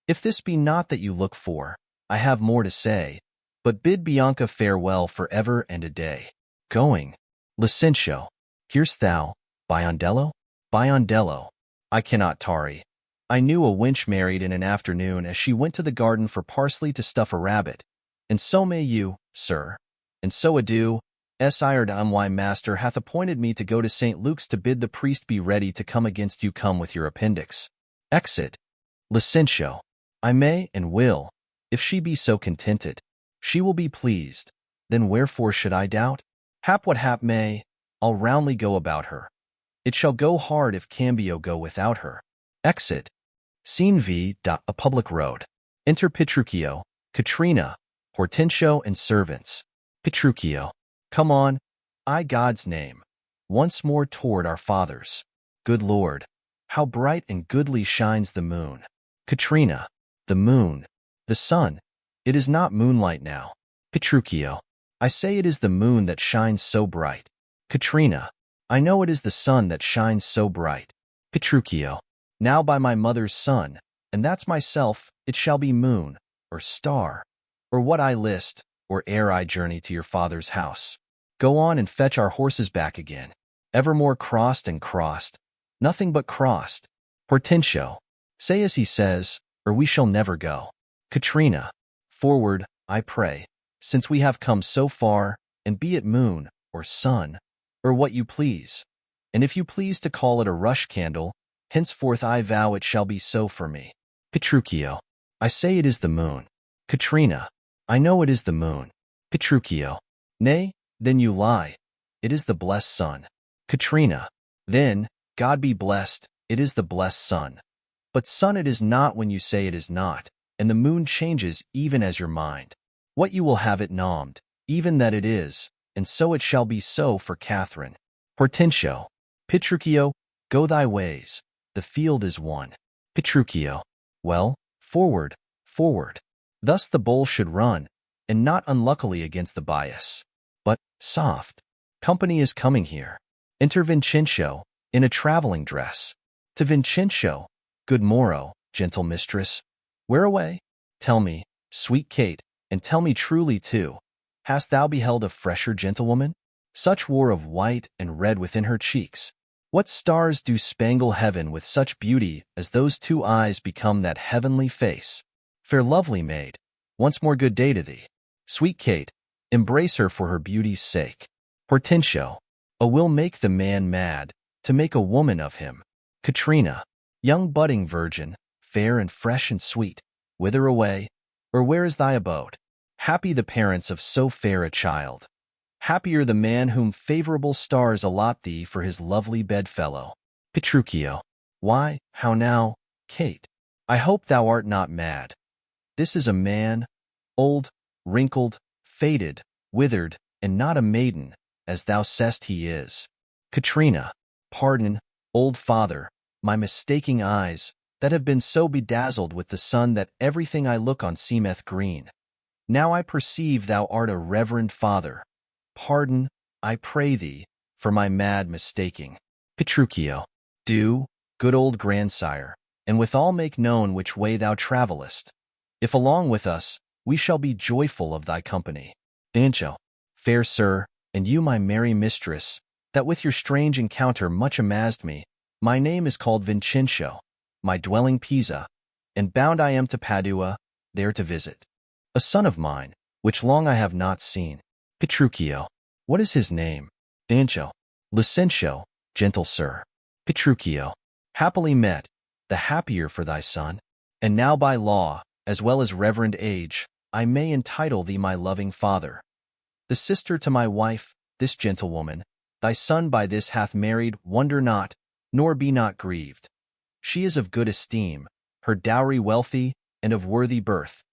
If this be not that you look for, I have more to say, but bid Bianca farewell for ever and a day. Going. Licentio. Hear'st thou, Biondello? Biondello. I cannot tarry. I knew a wench married in an afternoon as she went to the garden for parsley to stuff a rabbit. And so may you, sir. And so adieu. My master hath appointed me to go to St. Luke's to bid the priest be ready to come against you come with your appendix. Exit. Licentio. I may and will, if she be so contented. She will be pleased. Then wherefore should I doubt? Hap what hap may, I'll roundly go about her. It shall go hard if Cambio go without her. Exit. Scene V. A public road. Enter Petruchio, Katrina, Hortensio, and servants. Petruchio. Come on, I God's name. Once more toward our fathers. Good Lord, how bright and goodly shines the moon. Katrina. The moon. The sun. It is not moonlight now. Petruchio. I say it is the moon that shines so bright. Katrina. I know it is the sun that shines so bright. Petruchio. Now by my mother's son, and that's myself, it shall be moon, or star, or what I list, or ere I journey to your father's house. Go on and fetch our horses back again. Evermore crossed and crossed, nothing but crossed. Hortensio. Say as he says, or we shall never go. Katrina. Forward, I pray, since we have come so far, and be it moon, or sun, or what you please. And if you please to call it a rush candle, henceforth I vow it shall be so for me. Petruchio. I say it is the moon. Katrina. I know it is the moon. Petruchio. Nay, then you lie. It is the blessed sun. Katrina. Then, God be blessed, it is the blessed sun. But sun it is not when you say it is not, and the moon changes even as your mind. What you will have it nommed, even that it is, and so it shall be so for Catherine. Hortensio. Petruchio, go thy ways. The field is won. Petruchio. Well, forward, forward. Thus the bowl should run, and not unluckily against the bias. Soft. Company is coming here. Enter Vincenzo, in a traveling dress. To Vincenzo, good morrow, gentle mistress. Where away? Tell me, sweet Kate, and tell me truly too, hast thou beheld a fresher gentlewoman? Such war of white and red within her cheeks. What stars do spangle heaven with such beauty as those two eyes become that heavenly face? Fair lovely maid, once more good day to thee. Sweet Kate, embrace her for her beauty's sake. Hortensio, a will make the man mad, to make a woman of him. Katrina, young budding virgin, fair and fresh and sweet, whither away, or where is thy abode? Happy the parents of so fair a child. Happier the man whom favorable stars allot thee for his lovely bedfellow. Petruchio, why, how now, Kate? I hope thou art not mad. This is a man, old, wrinkled, faded, withered, and not a maiden, as thou sayest he is. Katrina, pardon, old father, my mistaking eyes, that have been so bedazzled with the sun that everything I look on seemeth green. Now I perceive thou art a reverend father. Pardon, I pray thee, for my mad mistaking. Petruchio, do, good old grandsire, and withal make known which way thou travellest. If along with us, we shall be joyful of thy company. Dancho, fair sir, and you my merry mistress, that with your strange encounter much amazed me. My name is called Vincenzo, my dwelling Pisa, and bound I am to Padua, there to visit a son of mine, which long I have not seen. Petruchio, what is his name? Dancho, Licentio, gentle sir. Petruchio, happily met, the happier for thy son. And now by law, as well as reverend age, I may entitle thee my loving father. The sister to my wife, this gentlewoman, thy son by this hath married, wonder not, nor be not grieved. She is of good esteem, her dowry wealthy, and of worthy birth.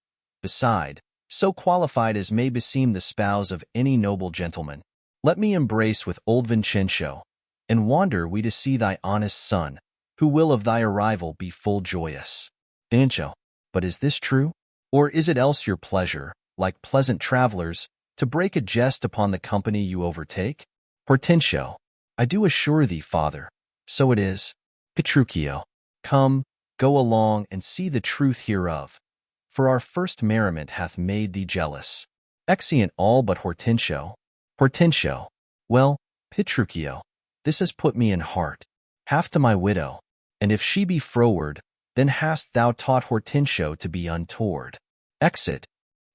Beside, so qualified as may beseem the spouse of any noble gentleman. Let me embrace with old Vincenzo, and wander we to see thy honest son, who will of thy arrival be full joyous. Dancho, but is this true? Or is it else your pleasure, like pleasant travelers, to break a jest upon the company you overtake? Hortensio, I do assure thee, father, so it is. Petruchio, come, go along and see the truth hereof, for our first merriment hath made thee jealous. Exeunt all but Hortensio. Hortensio, well, Petruchio, this has put me in heart, half to my widow, and if she be froward, then hast thou taught Hortensio to be untoward. Exit.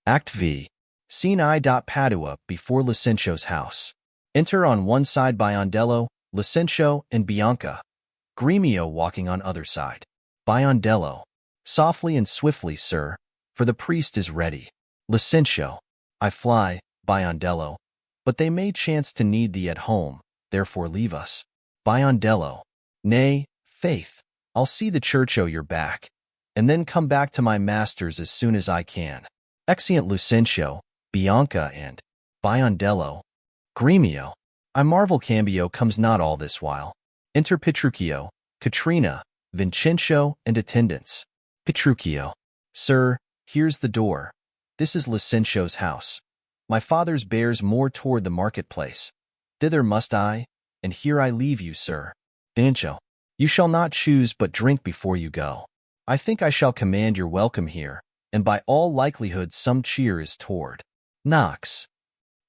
Act V. Scene I. Padua, before Licentio's house. Enter on one side Biondello, Licentio, and Bianca. Gremio walking on other side. Biondello, softly and swiftly, sir, for the priest is ready. Licentio, I fly, Biondello, but they may chance to need thee at home, therefore leave us. Biondello, nay, faith, I'll see the church o' your back, and then come back to my master's as soon as I can. Exeunt Licentio, Bianca, and Biondello. Gremio, I marvel Cambio comes not all this while. Enter Petruchio, Katrina, Vincenzo, and attendants. Petruchio, sir, here's the door. This is Licentio's house. My father's bears more toward the marketplace. Thither must I, and here I leave you, sir. Dancho, you shall not choose but drink before you go. I think I shall command your welcome here, and by all likelihood some cheer is toward. Knocks.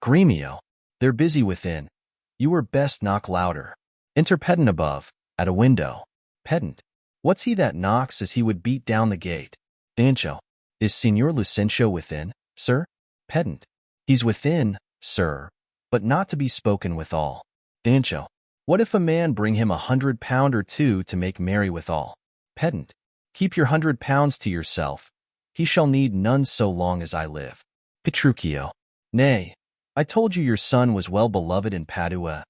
Gremio, they're busy within. You were best knock louder. Enter pedant above, at a window. Pedant, what's he that knocks as he would beat down the gate? Dancho, is Signor Licentio within, sir? Pedant, he's within, sir, but not to be spoken withal. Dancho, what if a man bring him £100 or two to make merry withal? Pedant, keep your £100 to yourself. He shall need none so long as I live. Petruchio, nay, I told you your son was well beloved in Padua.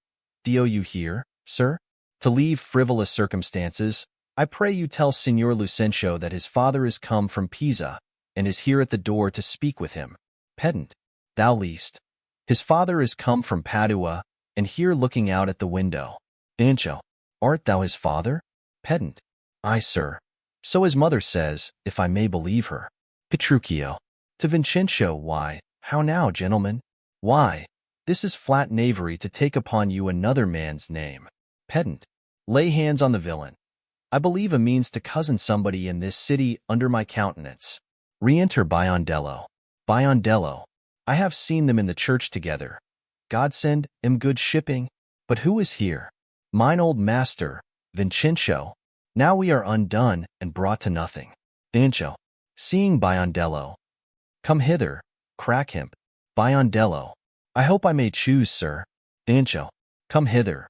Do you hear, sir? To leave frivolous circumstances, I pray you tell Signor Licentio that his father is come from Pisa, and is here at the door to speak with him. Pedant, thou least. His father is come from Padua, and here looking out at the window. Dancho, art thou his father? Pedant, aye, sir. So his mother says, if I may believe her. Petruchio, to Vincenzo, why, how now, gentlemen? Why, This is flat knavery to take upon you another man's name. Pedant. Lay hands on the villain. I believe a means to cozen somebody in this city under my countenance. Re-enter Biondello. Biondello. I have seen them in the church together. God send him good shipping. But who is here? Mine old master, Vincenzo. Now we are undone and brought to nothing. Vincenzo. Seeing Biondello. Come hither, crack him. Biondello. I hope I may choose, sir. Vincenzo. Come hither.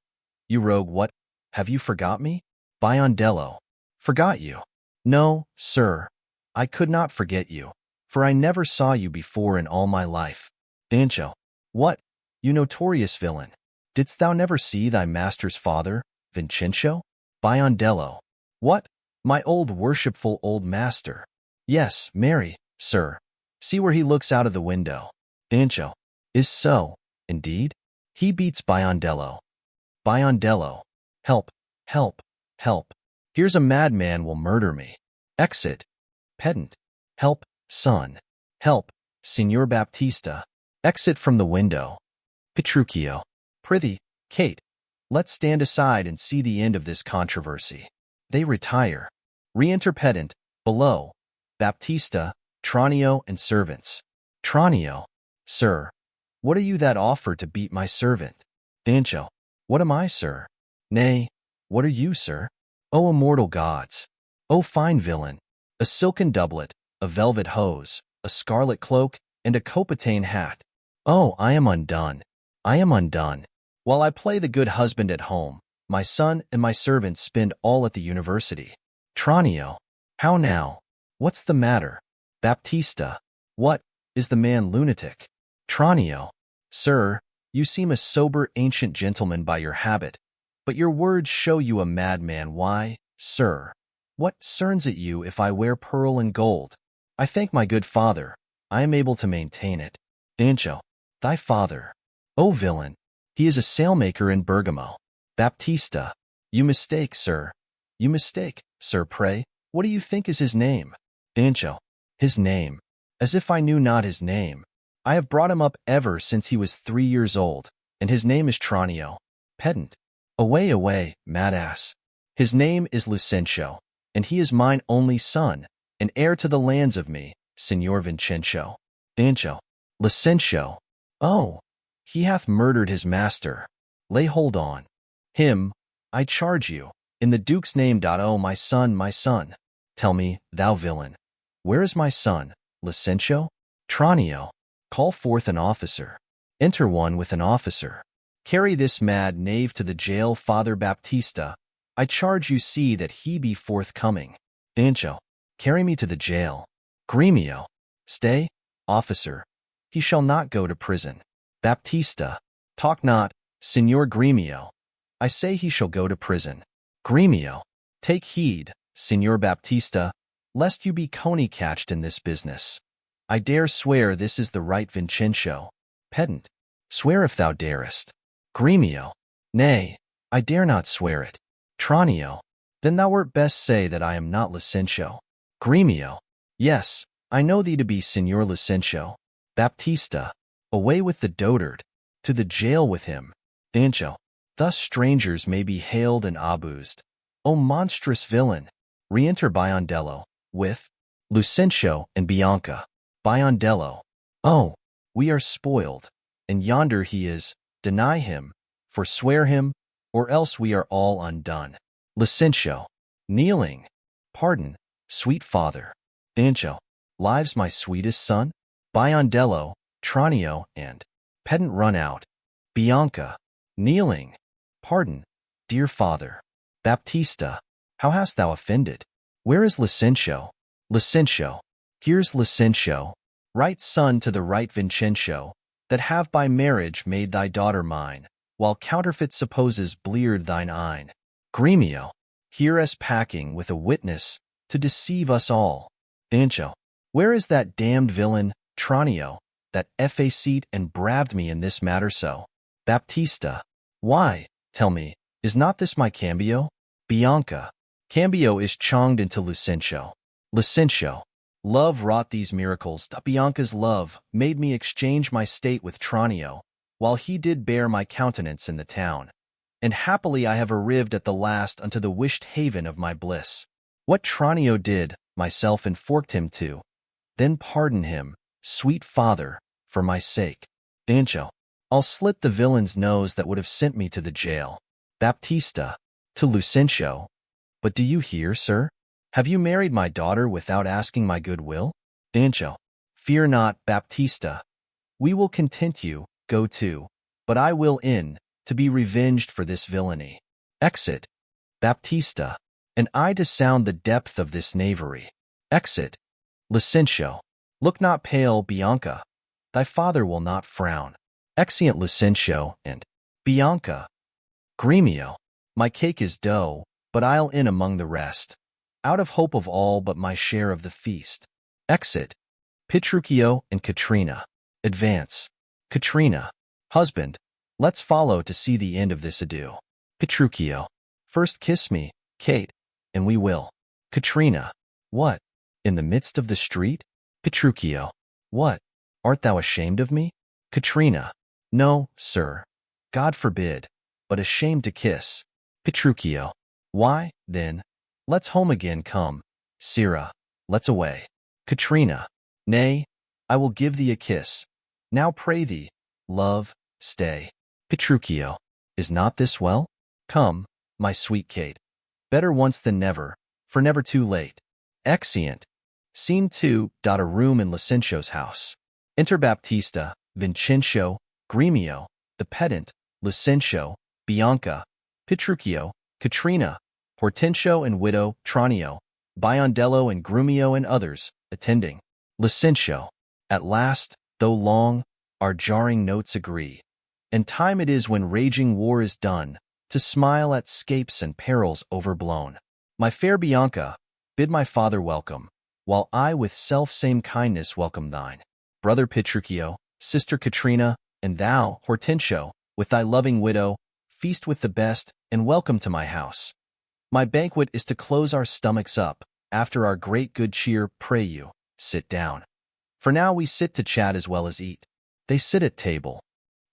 You rogue, what? Have you forgot me? Biondello. Forgot you? No, sir. I could not forget you, for I never saw you before in all my life. Vincenzo. What? You notorious villain. Didst thou never see thy master's father, Vincenzo? Biondello. What? My old worshipful old master. Yes, marry, sir. See where he looks out of the window. Vincenzo. Is so, indeed? He beats Biondello. Biondello. Help, help, help. Here's a madman will murder me. Exit. Pedant. Help, son. Help, Signor Baptista. Exit from the window. Petruchio. Prithee, Kate, let's stand aside and see the end of this controversy. They retire. Re-enter Pedant. Below. Baptista, Tranio, and servants. Tranio. Sir, what are you that offer to beat my servant? Vincenzo. What am I, sir? Nay, what are you, sir? O immortal gods! O fine villain! A silken doublet, a velvet hose, a scarlet cloak, and a copatain hat. Oh, I am undone. I am undone. While I play the good husband at home, my son and my servants spend all at the university. Tranio. How now? What's the matter? Baptista. What? Is the man lunatic? Tranio. Sir, you seem a sober ancient gentleman by your habit, but your words show you a madman. Why, sir? What cerns it you if I wear pearl and gold? I thank my good father, I am able to maintain it. Vincenzo. Thy father. O villain. He is a sailmaker in Bergamo. Baptista. You mistake, sir. You mistake, sir, pray. What do you think is his name? Vincenzo. His name. As if I knew not his name. I have brought him up ever since he was 3 years old, and his name is Tranio. Pedant. Away, away, mad ass. His name is Lucentio, and he is mine only son, and heir to the lands of me, Signor Vincenzo. Vincenzo. Lucentio. Oh, he hath murdered his master. Lay hold on him, I charge you, in the Duke's name. Oh, my son, my son. Tell me, thou villain, where is my son, Lucentio? Tranio. Call forth an officer. Enter one with an officer. Carry this mad knave to the jail. Father Baptista, I charge you see that he be forthcoming. Vincenzo. Carry me to the jail. Gremio. Stay, officer. He shall not go to prison. Baptista. Talk not, Signor Gremio. I say he shall go to prison. Gremio. Take heed, Signor Baptista, lest you be coney-catched in this business. I dare swear this is the right Vincenzo. Pedant. Swear if thou darest. Gremio. Nay, I dare not swear it. Tranio. Then thou wert best say that I am not Lucentio. Gremio. Yes, I know thee to be Signor Lucentio. Baptista. Away with the dotard. To the jail with him. Vincenzo. Thus strangers may be hailed and abused. O monstrous villain! Re-enter Biondello, with Lucentio and Bianca. Biondello. Oh, we are spoiled, and yonder he is. Deny him, forswear him, or else we are all undone. Lucentio. Kneeling. Pardon, sweet father. Vincenzo. Lives my sweetest son? Biondello, Tranio, and Pedant run out. Bianca. Kneeling. Pardon, dear father. Baptista. How hast thou offended? Where is Lucentio? Lucentio. Here's Lucentio, right son to the right Vincenzo, that have by marriage made thy daughter mine, while counterfeit supposes bleared thine eyne. Gremio. Here as packing with a witness, to deceive us all. Vincenzo. Where is that damned villain, Tranio, that effaced and braved me in this matter so? Baptista. Why, tell me, is not this my Cambio? Bianca. Cambio is chonged into Lucentio. Lucentio. Love wrought these miracles. Bianca's love made me exchange my state with Tranio, while he did bear my countenance in the town. And happily I have arrived at the last unto the wished haven of my bliss. What Tranio did, myself enforked him to. Then pardon him, sweet father, for my sake. Dancho. I'll slit the villain's nose that would have sent me to the jail. Baptista. To Lucentio. But do you hear, sir? Have you married my daughter without asking my good will? Dancho. Fear not, Baptista. We will content you, go to. But I will in, to be revenged for this villainy. Exit. Baptista. And I to sound the depth of this knavery. Exit. Lucentio. Look not pale, Bianca. Thy father will not frown. Exeunt Lucentio and Bianca. Gremio. My cake is dough, but I'll in among the rest, out of hope of all but my share of the feast. Exit. Petruchio and Katrina. Advance. Katrina. Husband. Let's follow to see the end of this ado. Petruchio. First kiss me, Kate, and we will. Katrina. What? In the midst of the street? Petruchio. What? Art thou ashamed of me? Katrina. No, sir. God forbid. But ashamed to kiss. Petruchio. Why, then? Let's home again come. Sirrah. Let's away. Katrina. Nay, I will give thee a kiss. Now pray thee, love, stay. Petruchio. Is not this well? Come, my sweet Kate. Better once than never, for never too late. Exeunt. Scene 2. A room in Lucentio's house. Enter Baptista, Vincencio, Gremio, the pedant, Lucentio, Bianca, Petruchio, Katrina, Hortensio and widow, Tranio, Biondello and Grumio and others, attending. Lucentio. At last, though long, our jarring notes agree. And time it is when raging war is done, to smile at scapes and perils overblown. My fair Bianca, bid my father welcome, while I with self-same kindness welcome thine. Brother Petruchio, sister Katrina, and thou, Hortensio, with thy loving widow, feast with the best, and welcome to my house. My banquet is to close our stomachs up, after our great good cheer, pray you, sit down. For now we sit to chat as well as eat. They sit at table.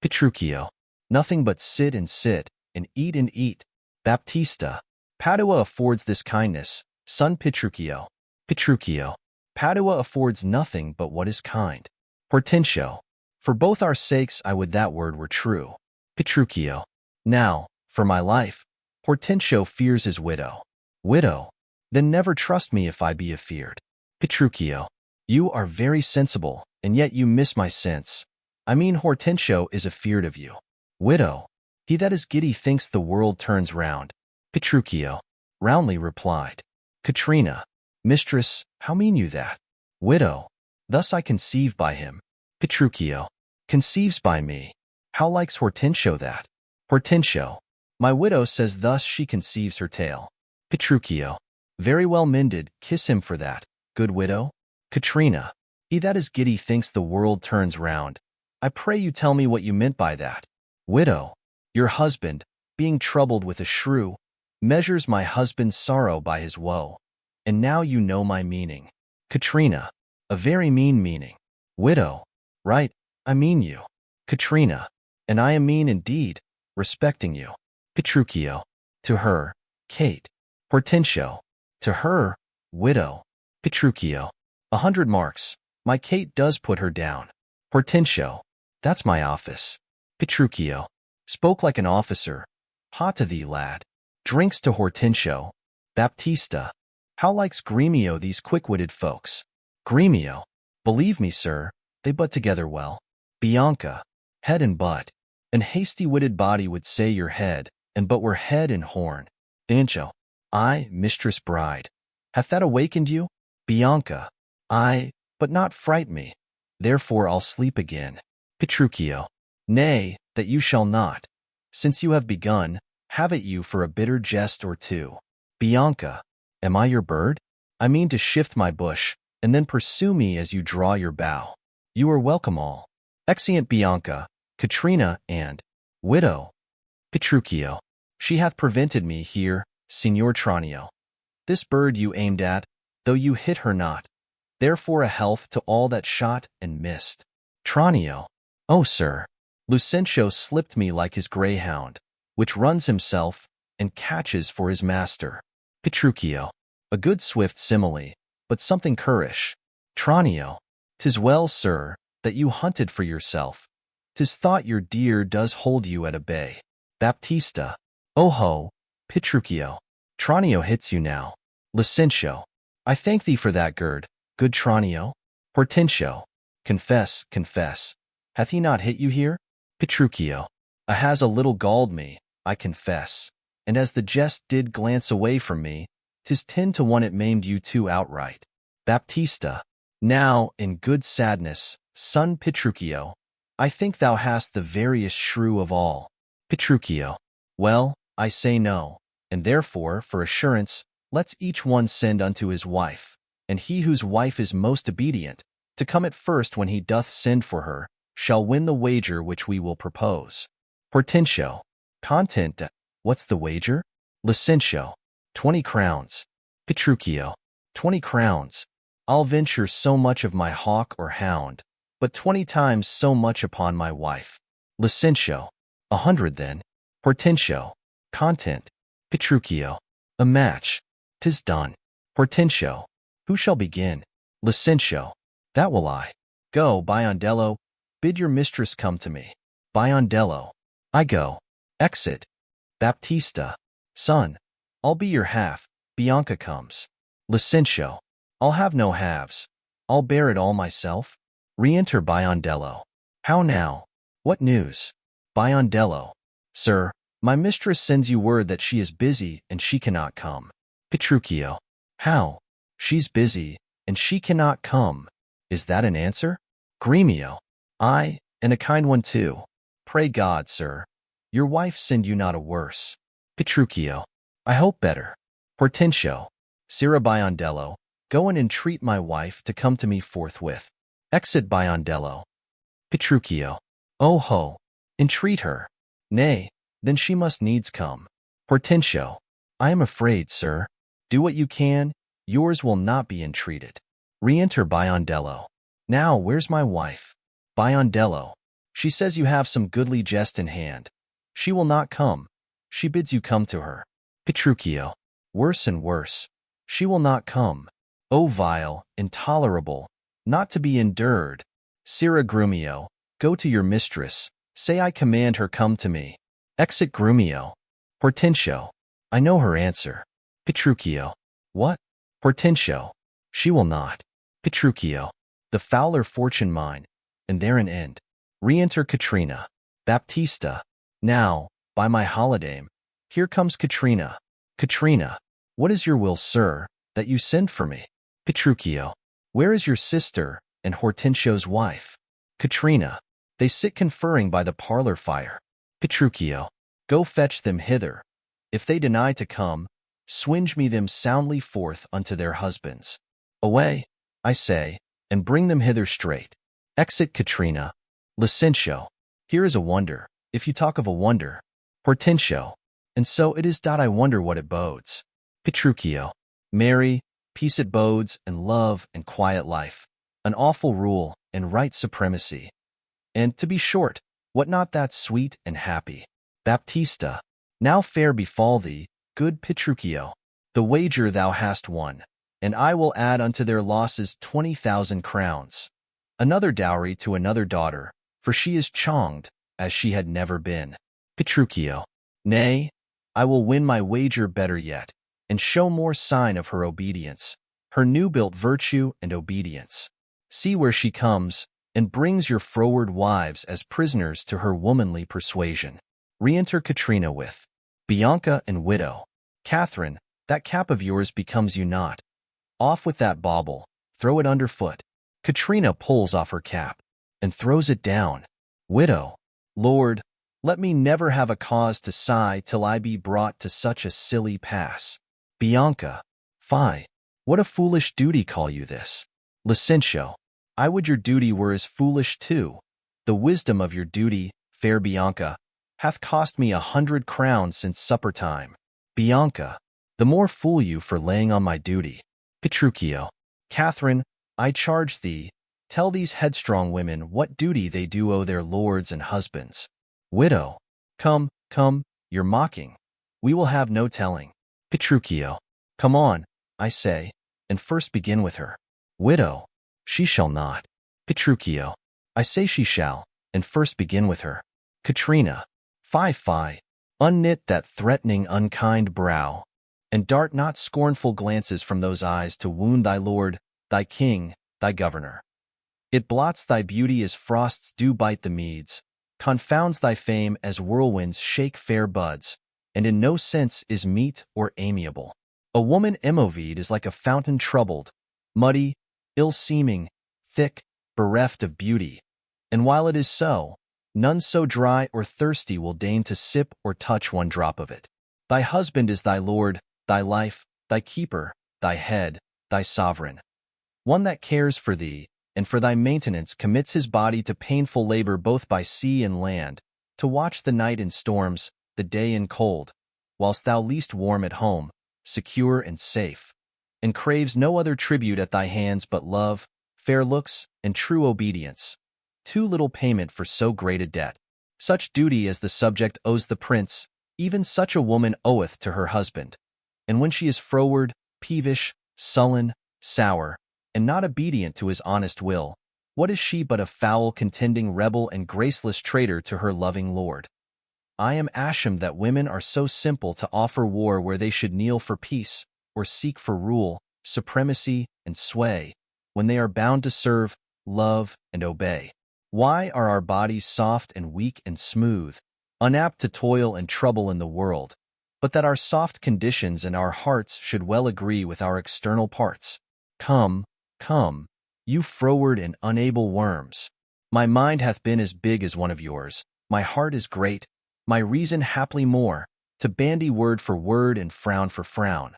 Petruchio. Nothing but sit, and eat. Baptista. Padua affords this kindness, son Petruchio. Petruchio. Padua affords nothing but what is kind. Hortensio. For both our sakes I would that word were true. Petruchio. Now, for my life, Hortensio fears his widow. Widow. Then never trust me if I be afeard. Petruchio. You are very sensible, and yet you miss my sense. I mean Hortensio is afeard of you. Widow. He that is giddy thinks the world turns round. Petruchio. Roundly replied. Katrina. Mistress, how mean you that? Widow. Thus I conceive by him. Petruchio. Conceives by me. How likes Hortensio that? Hortensio. My widow says thus she conceives her tale. Petruchio. Very well mended, kiss him for that, good widow. Katrina. He that is giddy thinks the world turns round. I pray you tell me what you meant by that. Widow. Your husband, being troubled with a shrew, measures my husband's sorrow by his woe. And now you know my meaning. Katrina. A very mean meaning. Widow. Right, I mean you. Katrina. And I am mean indeed, respecting you. Petruchio. To her, Kate. Hortensio. To her, widow. Petruchio. 100 marks. My Kate does put her down. Hortensio. That's my office. Petruchio. Spoke like an officer. Ha to thee, lad. Drinks to Hortensio. Baptista. How likes Gremio these quick-witted folks? Gremio. Believe me, sir, they butt together well. Bianca. Head and butt. An hasty-witted body would say your head, and but were head and horn. Dancho. I, mistress bride. Hath that awakened you? Bianca. I, but not fright me. Therefore I'll sleep again. Petruchio. Nay, that you shall not. Since you have begun, have it you for a bitter jest or two. Bianca. Am I your bird? I mean to shift my bush, and then pursue me as you draw your bow. You are welcome all. Exeunt Bianca, Katrina, and widow. Petruchio. She hath prevented me here, Signor Tranio. This bird you aimed at, though you hit her not. Therefore a health to all that shot and missed. Tranio. Oh, sir. Lucentio slipped me like his greyhound, which runs himself and catches for his master. Petruchio. A good swift simile, but something currish. Tranio. 'Tis well, sir, that you hunted for yourself. 'Tis thought your deer does hold you at a bay. Baptista. Oho, Petruchio. Tranio hits you now. Lucentio. I thank thee for that, good Tranio. Hortensio. Confess, confess. Hath he not hit you here? Petruchio. Has a little galled me, I confess, and as the jest did glance away from me, 'tis 10 to 1 it maimed you too outright. Baptista. Now, in good sadness, son Petruchio, I think thou hast the veriest shrew of all. Petruchio. Well, I say no, and therefore, for assurance, let's each one send unto his wife, and he whose wife is most obedient, to come at first when he doth send for her, shall win the wager which we will propose. Hortensio. Content. What's the wager? Lucentio. 20 crowns. Petruchio. 20 crowns. I'll venture so much of my hawk or hound, but 20 times so much upon my wife. Lucentio. 100 then. Hortensio. Content. Petruchio. A match. 'Tis done. Hortensio. Who shall begin? Lucentio. That will I. Go, Biondello. Bid your mistress come to me. Biondello. I go. Exit. Baptista. Son, I'll be your half. Bianca comes. Lucentio. I'll have no halves. I'll bear it all myself. Re-enter Biondello. How now? What news? Biondello. Sir, my mistress sends you word that she is busy and she cannot come. Petruchio. How? She's busy and she cannot come. Is that an answer? Gremio. Aye, and a kind one too. Pray God, sir, your wife send you not a worse. Petruchio. I hope better. Hortensio. Sirrah Biondello, go and entreat my wife to come to me forthwith. Exit Biondello. Petruchio. Oh ho, entreat her. Nay, then she must needs come. Hortensio. I am afraid, sir. Do what you can, yours will not be entreated. Re-enter Biondello. Now, where's my wife? Biondello. She says you have some goodly jest in hand. She will not come. She bids you come to her. Petruchio. Worse and worse. She will not come. O vile, intolerable, not to be endured. Sirrah Grumio, go to your mistress. Say I command her come to me. Exit Grumio. Hortensio. I know her answer. Petruchio. What? Hortensio. She will not. Petruchio. The fouler fortune mine, and there an end. Re-enter Katrina. Baptista. Now, by my holiday, here comes Katrina. Katrina. What is your will, sir, that you send for me? Petruchio. Where is your sister and Hortensio's wife? Katrina. They sit conferring by the parlor fire. Petruchio. Go fetch them hither. If they deny to come, swinge me them soundly forth unto their husbands. Away, I say, and bring them hither straight. Exit Katrina. Lucentio. Here is a wonder, if you talk of a wonder. Hortensio. And so it is. I wonder what it bodes. Petruchio. Marry, peace it bodes, and love and quiet life, an awful rule and right supremacy. And, to be short, what not that's sweet and happy? Baptista. Now fair befall thee, good Petruchio. The wager thou hast won, and I will add unto their losses 20,000 crowns. Another dowry to another daughter, for she is chonged, as she had never been. Petruchio. Nay, I will win my wager better yet, and show more sign of her obedience, her new-built virtue and obedience. See where she comes, and brings your froward wives as prisoners to her womanly persuasion. Re-enter Katrina with Bianca and widow. Catherine, that cap of yours becomes you not. Off with that bauble, throw it underfoot. Katrina pulls off her cap, and throws it down. Widow. Lord, let me never have a cause to sigh till I be brought to such a silly pass. Bianca. Fie, what a foolish duty call you this. Lucentio. I would your duty were as foolish too. The wisdom of your duty, fair Bianca, hath cost me 100 crowns since supper time. Bianca. The more fool you for laying on my duty. Petruchio. Catherine, I charge thee, Tell these headstrong women what duty they do owe their lords and husbands. Widow. Come, come, you're mocking. We will have no telling. Petruchio. Come on, I say, and first begin with her. Widow. She shall not. Petruchio. I say she shall, and first begin with her. Katrina. Fie, fie. Unknit that threatening, unkind brow, and dart not scornful glances from those eyes to wound thy lord, thy king, thy governor. It blots thy beauty as frosts do bite the meads, confounds thy fame as whirlwinds shake fair buds, and in no sense is meet or amiable. A woman Emovede is like a fountain troubled, muddy, ill-seeming, thick, bereft of beauty, and while it is so, none so dry or thirsty will deign to sip or touch one drop of it. Thy husband is thy lord, thy life, thy keeper, thy head, thy sovereign. One that cares for thee, and for thy maintenance commits his body to painful labor both by sea and land, to watch the night in storms, the day in cold, whilst thou least warm at home, secure and safe, and craves no other tribute at thy hands but love, fair looks, and true obedience. Too little payment for so great a debt. Such duty as the subject owes the prince, even such a woman oweth to her husband. And when she is froward, peevish, sullen, sour, and not obedient to his honest will, what is she but a foul, contending rebel and graceless traitor to her loving lord? I am ashamed that women are so simple to offer war where they should kneel for peace, or seek for rule, supremacy, and sway, when they are bound to serve, love, and obey. Why are our bodies soft and weak and smooth, unapt to toil and trouble in the world, but that our soft conditions and our hearts should well agree with our external parts? Come, come, you froward and unable worms. My mind hath been as big as one of yours, my heart is great, my reason haply more, to bandy word for word and frown for frown.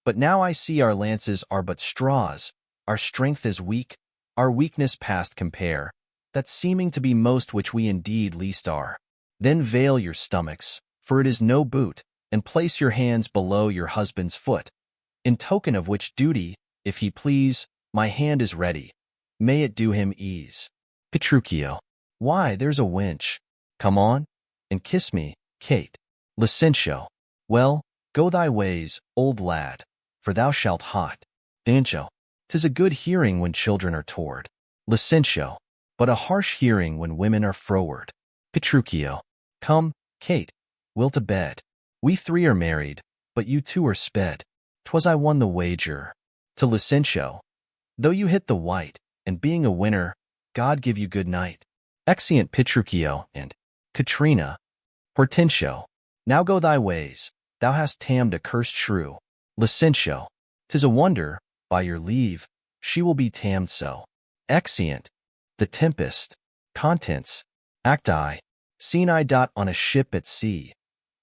But now I see our lances are but straws, our strength is weak, our weakness past compare, that seeming to be most which we indeed least are. Then veil your stomachs, for it is no boot, and place your hands below your husband's foot, in token of which duty, if he please, my hand is ready. May it do him ease. Petruchio. Why, there's a wench. Come on, and kiss me, Kate. Licentio. Well, go thy ways, old lad, for thou shalt hot. Dancho. 'Tis a good hearing when children are toward. Licentio. But a harsh hearing when women are froward. Petruchio. Come, Kate, we'll to bed. We three are married, but you two are sped. 'Twas I won the wager. To Licentio. Though you hit the white, and being a winner, God give you good night. Exeunt Petruchio and Katrina. Hortensio. Now go thy ways, thou hast tamed a cursed shrew. Licentio. 'Tis a wonder, by your leave, she will be tamed so. Exeunt. The Tempest. Contents. Act I. Scene I. On a ship at sea.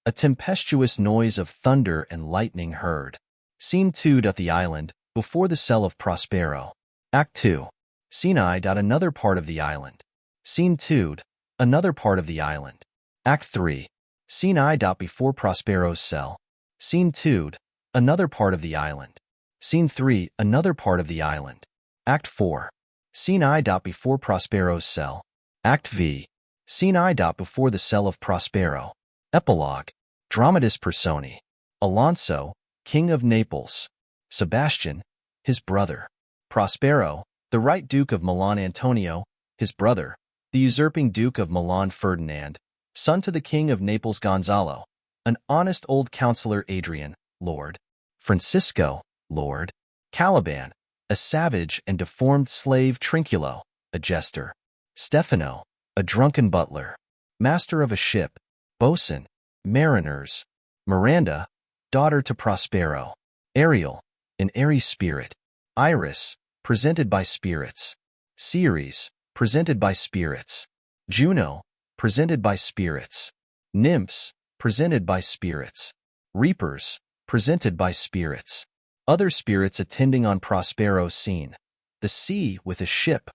A tempestuous noise of thunder and lightning heard. Scene 2. The island, before the cell of Prospero. Act 2. Scene I. Another part of the island. Scene 2. Another part of the island. Act 3. Scene I. Before Prospero's cell. Scene 2. Another part of the island. Scene 3. Another part of the island. Act 4. Scene I. Before Prospero's cell. Act V. Scene I. Before the cell of Prospero. Epilogue. Dramatis Personae. Alonso, King of Naples. Sebastian, his brother. Prospero, the right Duke of Milan. Antonio, his brother, the usurping Duke of Milan. Ferdinand, son to the King of Naples. Gonzalo, an honest old counselor. Adrian, Lord. Francisco, Lord. Caliban, a savage and deformed slave. Trinculo, a jester. Stefano, a drunken butler. Master of a ship. Boatswain. Mariners. Miranda, daughter to Prospero. Ariel, an airy spirit. Iris, presented by spirits. Ceres, presented by spirits. Juno, presented by spirits. Nymphs, presented by spirits. Reapers, presented by spirits. Other spirits attending on Prospero's scene. The sea with a ship.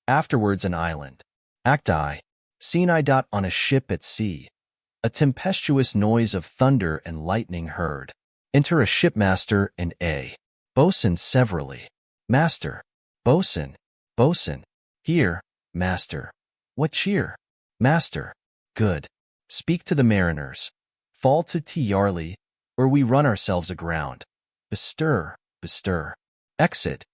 Afterwards an island. Act I. Scene I. On a ship at sea. A tempestuous noise of thunder and lightning heard. Enter a shipmaster and a boatswain severally. Master. Boatswain. Boatswain. Here, master. What cheer? Master. Good. Speak to the mariners. Fall to Yarley, or we run ourselves aground. Bestir, bestir. Exit.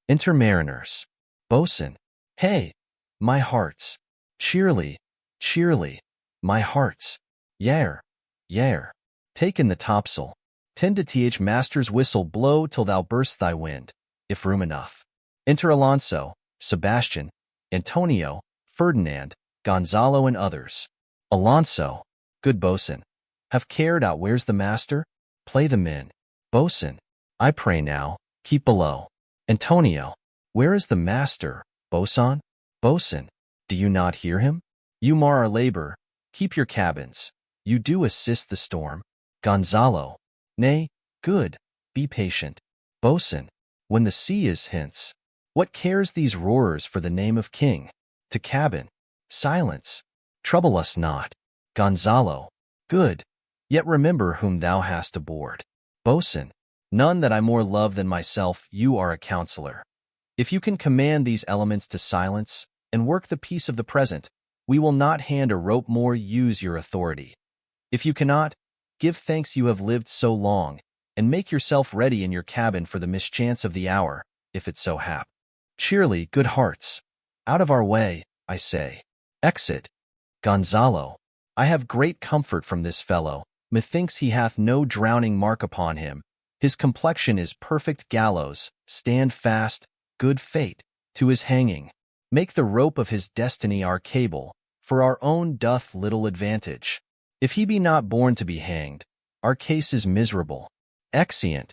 Enter mariners. Boatswain. Hey, my hearts. Cheerly, cheerly, my hearts. Yare, yare. Take in the topsail. Tend to th master's whistle blow till thou burst thy wind, if room enough. Enter Alonso, Sebastian, Antonio, Ferdinand, Gonzalo, and others. Alonso. Good boatswain. Have cared out where's the master? Play them in. Boatswain. I pray now, keep below. Antonio. Where is the master, boatswain? Boatswain. Do you not hear him? You mar our labor. Keep your cabins. You do assist the storm. Gonzalo. Nay, good. Be patient. Boatswain. When the sea is hence, what cares these roarers for the name of king? To cabin. Silence. Trouble us not. Gonzalo. Good. Yet remember whom thou hast aboard. Boatswain. None that I more love than myself. You are a counselor. If you can command these elements to silence and work the peace of the present, we will not hand a rope more. Use your authority. If you cannot, give thanks you have lived so long, and make yourself ready in your cabin for the mischance of the hour, if it so hap. Cheerly, good hearts. Out of our way, I say. Exit. Gonzalo. I have great comfort from this fellow. Methinks he hath no drowning mark upon him. His complexion is perfect gallows. Stand fast, good fate, to his hanging. Make the rope of his destiny our cable, for our own doth little advantage. If he be not born to be hanged, our case is miserable. Exeunt.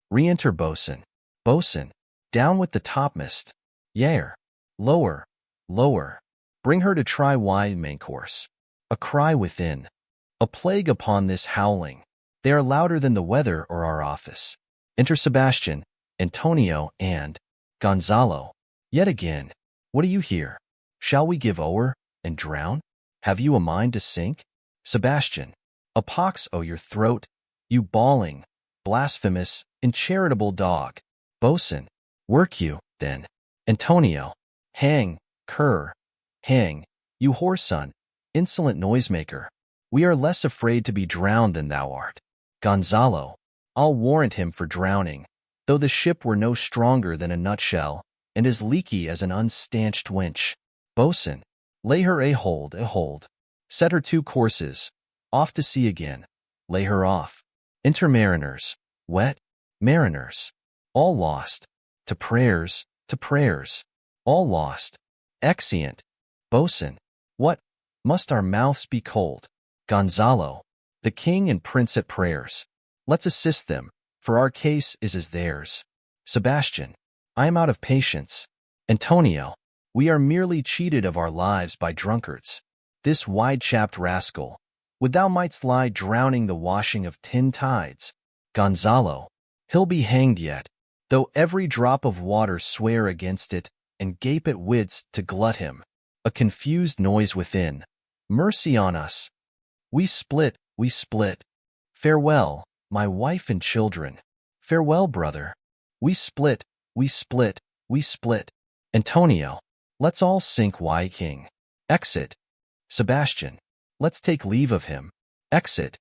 Re-enter boatswain. Boatswain. Down with the topmast. Yare. Lower, lower. Bring her to try wide main course. A cry within. A plague upon this howling. They are louder than the weather or our office. Enter Sebastian, Antonio, and Gonzalo. Yet again. What do you hear? Shall we give o'er and drown? Have you a mind to sink? Sebastian. A pox o' your throat, you bawling, blasphemous, uncharitable dog. Boatswain. Work you, then. Antonio. Hang, cur. Hang, you whoreson, insolent noisemaker. We are less afraid to be drowned than thou art. Gonzalo. I'll warrant him for drowning, though the ship were no stronger than a nutshell, and as leaky as an unstanched winch. Boatswain. Lay her a hold, a hold. Set her 2 courses. Off to sea again. Lay her off. Enter mariners. Wet. Mariners. All lost. To prayers, to prayers. All lost. Exeunt. Boatswain. What? Must our mouths be cold? Gonzalo. The king and prince at prayers. Let's assist them, for our case is as theirs. Sebastian. I am out of patience. Antonio. We are merely cheated of our lives by drunkards. This wide-chapped rascal. Would thou mightst lie drowning the washing of 10 tides. Gonzalo. He'll be hanged yet, though every drop of water swear against it, and gape at wits to glut him. A confused noise within. Mercy on us. We split, we split. Farewell, my wife and children. Farewell, brother. We split, we split, we split. Antonio. Let's all sink, why king. Exit. Sebastian. Let's take leave of him. Exit.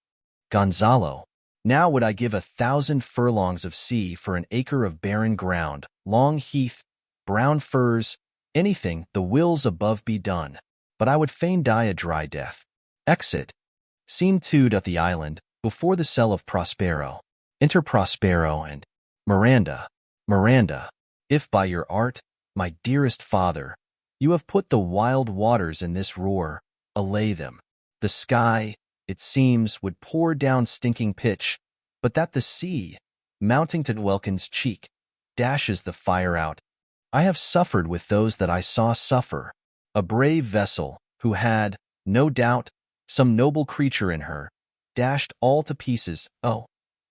Gonzalo. Now would I give 1,000 furlongs of sea for an acre of barren ground, long heath, brown furs, anything, the wills above be done. But I would fain die a dry death. Exit. Scene 2 doth the island, before the cell of Prospero. Enter Prospero and Miranda. Miranda. If by your art, my dearest father, you have put the wild waters in this roar, allay them. The sky, it seems, would pour down stinking pitch, but that the sea, mounting to Welkin's cheek, dashes the fire out. I have suffered with those that I saw suffer. A brave vessel, who had, no doubt, some noble creature in her, dashed all to pieces. Oh,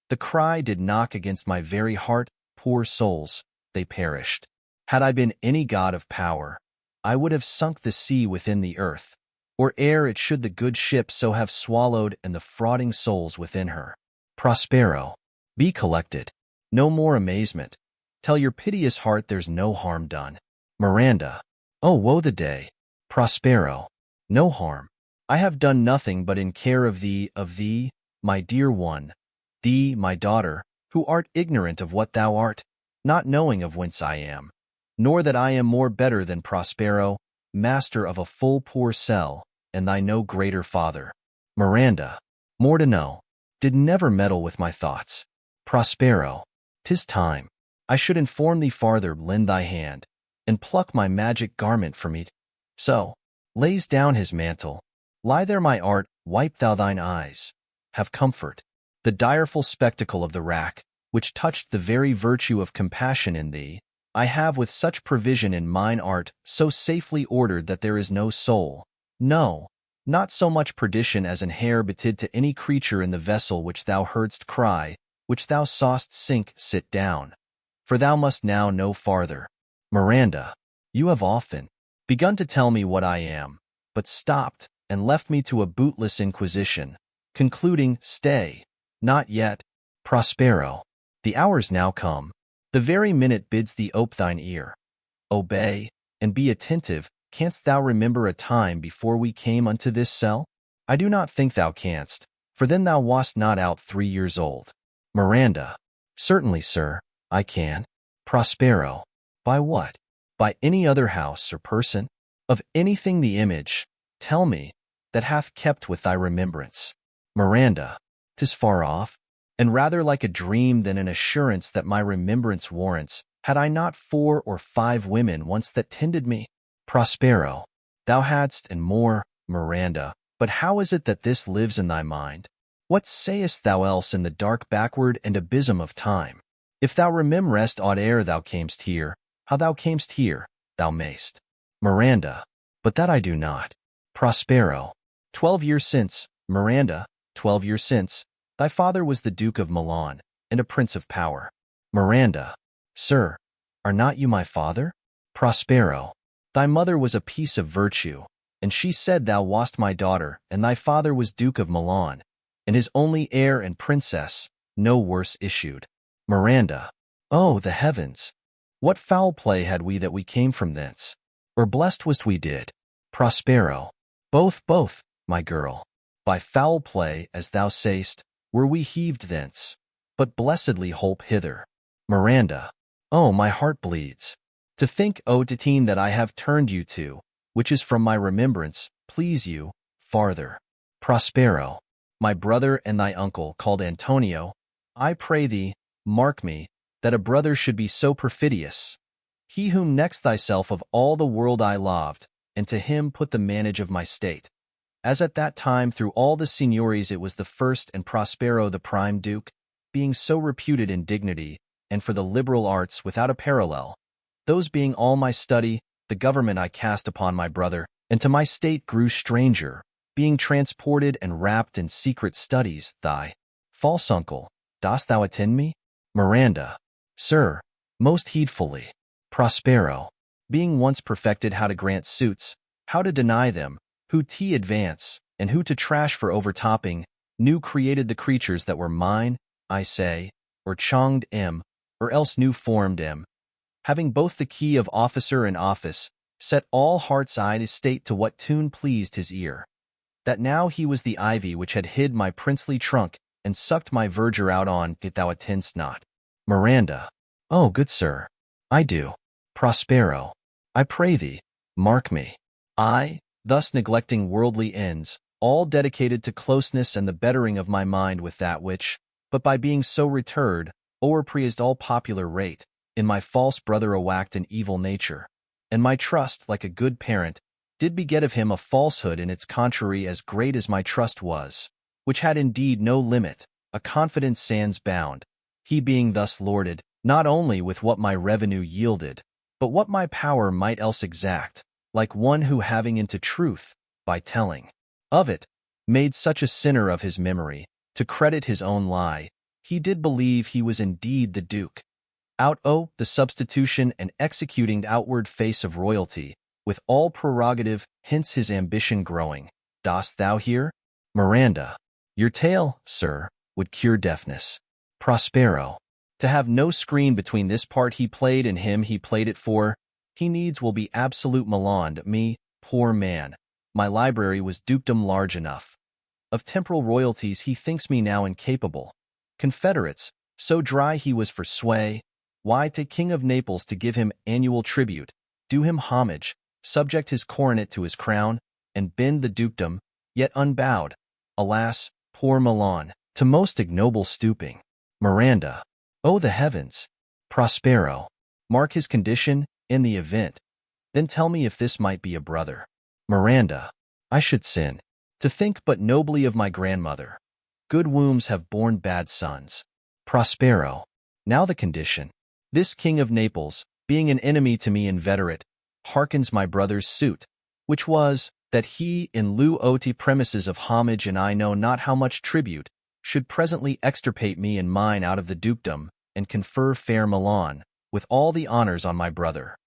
the cry did knock against my very heart. Poor souls, they perished. Had I been any god of power, I would have sunk the sea within the earth, or ere it should the good ship so have swallowed and the frauding souls within her. Prospero. Be collected. No more amazement. Tell your piteous heart there's no harm done. Miranda. Oh, woe the day. Prospero. No harm. I have done nothing but in care of thee, my dear one, thee, my daughter, who art ignorant of what thou art, not knowing of whence I am, nor that I am more better than Prospero, master of a full poor cell, and thy no greater father. Miranda. More to know. Did never meddle with my thoughts. Prospero. 'Tis time. I should inform thee farther, lend thy hand, and pluck my magic garment from me. So, lays down his mantle. Lie there, my art, wipe thou thine eyes. Have comfort. The direful spectacle of the rack, which touched the very virtue of compassion in thee, I have with such provision in mine art so safely ordered that there is no soul, no, not so much perdition as an hair betid to any creature in the vessel which thou heardst cry, which thou saw'st sink, sit down. For thou must now no farther. Miranda, you have often begun to tell me what I am, but stopped and left me to a bootless inquisition, concluding, stay, not yet. Prospero, the hour's now come. The very minute bids thee ope thine ear. Obey, and be attentive. Canst thou remember a time before we came unto this cell? I do not think thou canst, for then thou wast not out 3 years old. Miranda, certainly, sir, I can. Prospero, by what? By any other house or person? Of anything the image, tell me, that hath kept with thy remembrance. Miranda, 'tis far off, and rather like a dream than an assurance that my remembrance warrants. Had I not 4 or 5 women once that tended me? Prospero, thou hadst and more, Miranda, but how is it that this lives in thy mind? What sayest thou else in the dark backward and abysm of time? If thou rememberest aught ere thou camest here, how thou camest here, thou mayst. Miranda, but that I do not. Prospero, 12 years since, Miranda, 12 years since, thy father was the Duke of Milan, and a prince of power. Miranda, sir, are not you my father? Prospero, thy mother was a piece of virtue, and she said thou wast my daughter, and thy father was Duke of Milan, and his only heir and princess, no worse issued. Miranda, oh, the heavens! What foul play had we that we came from thence? Or blessed was we did? Prospero, both, my girl. By foul play, as thou say'st, were we heaved thence, but blessedly holp hither. Miranda, oh, my heart bleeds. To think, O Tatine, that I have turned you to, which is from my remembrance, please you, farther. Prospero, my brother and thy uncle, called Antonio, I pray thee, mark me, that a brother should be so perfidious. He whom next thyself of all the world I loved, and to him put the manage of my state. As at that time through all the signories it was the first, and Prospero the prime duke, being so reputed in dignity, and for the liberal arts without a parallel. Those being all my study, the government I cast upon my brother, and to my state grew stranger, being transported and wrapped in secret studies. Thy false uncle, dost thou attend me? Miranda, sir, most heedfully. Prospero, being once perfected how to grant suits, how to deny them, who to advance, and who to trash for overtopping, new created the creatures that were mine, I say, or chonged em, or else new formed em, having both the key of officer and office, set all heart's-eyed estate to what tune pleased his ear. That now he was the ivy which had hid my princely trunk, and sucked my verdure out on it thou attend'st not. Miranda, oh, good sir, I do. Prospero, I pray thee, mark me. I, thus neglecting worldly ends, all dedicated to closeness and the bettering of my mind with that which, but by being so reterred, o'erpraised all popular rate, in my false brother awacked an evil nature, and my trust, like a good parent, did beget of him a falsehood in its contrary as great as my trust was, which had indeed no limit, a confidence sans bound, he being thus lorded, not only with what my revenue yielded, but what my power might else exact, like one who having into truth, by telling of it, made such a sinner of his memory, to credit his own lie, he did believe he was indeed the Duke. The substitution and executing outward face of royalty, with all prerogative, hence his ambition growing. Dost thou hear? Miranda, your tale, sir, would cure deafness. Prospero, to have no screen between this part he played and him he played it for, he needs will be absolute Milan. Me, poor man. My library was dukedom large enough. Of temporal royalties he thinks me now incapable. Confederates, so dry he was for sway, why take King of Naples to give him annual tribute, do him homage, subject his coronet to his crown, and bend the dukedom, yet unbowed. Alas, poor Milan, to most ignoble stooping. Miranda. Oh, the heavens! Prospero. Mark his condition, in the event. Then tell me if this might be a brother. Miranda. I should sin. To think but nobly of my grandmother. Good wombs have borne bad sons. Prospero. Now the condition. This King of Naples, being an enemy to me inveterate, hearkens my brother's suit, which was, that he, in lieu oti premises of homage and I know not how much tribute, should presently extirpate me and mine out of the dukedom, and confer fair Milan, with all the honors on my brother.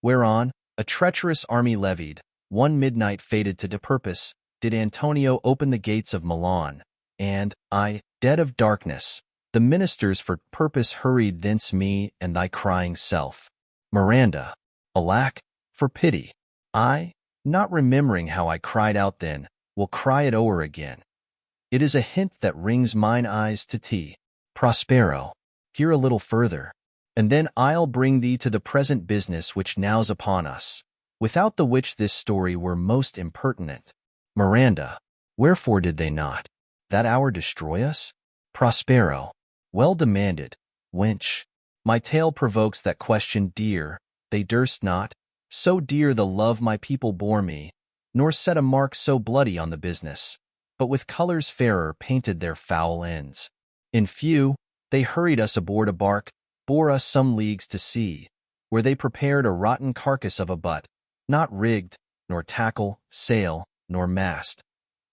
Whereon, a treacherous army levied, one midnight fated to purpose, did Antonio open the gates of Milan, and, I, dead of darkness, the ministers for purpose hurried thence me and thy crying self. Miranda. Alack, for pity. I, not remembering how I cried out then, will cry it o'er again. It is a hint that rings mine eyes to tea. Prospero. Hear a little further, and then I'll bring thee to the present business which now's upon us, without the which this story were most impertinent. Miranda. Wherefore did they not that hour destroy us? Prospero. Well demanded, wench. My tale provokes that question dear, they durst not, so dear the love my people bore me, nor set a mark so bloody on the business, but with colors fairer painted their foul ends. In few, they hurried us aboard a bark, bore us some leagues to sea, where they prepared a rotten carcass of a butt, not rigged, nor tackle, sail, nor mast.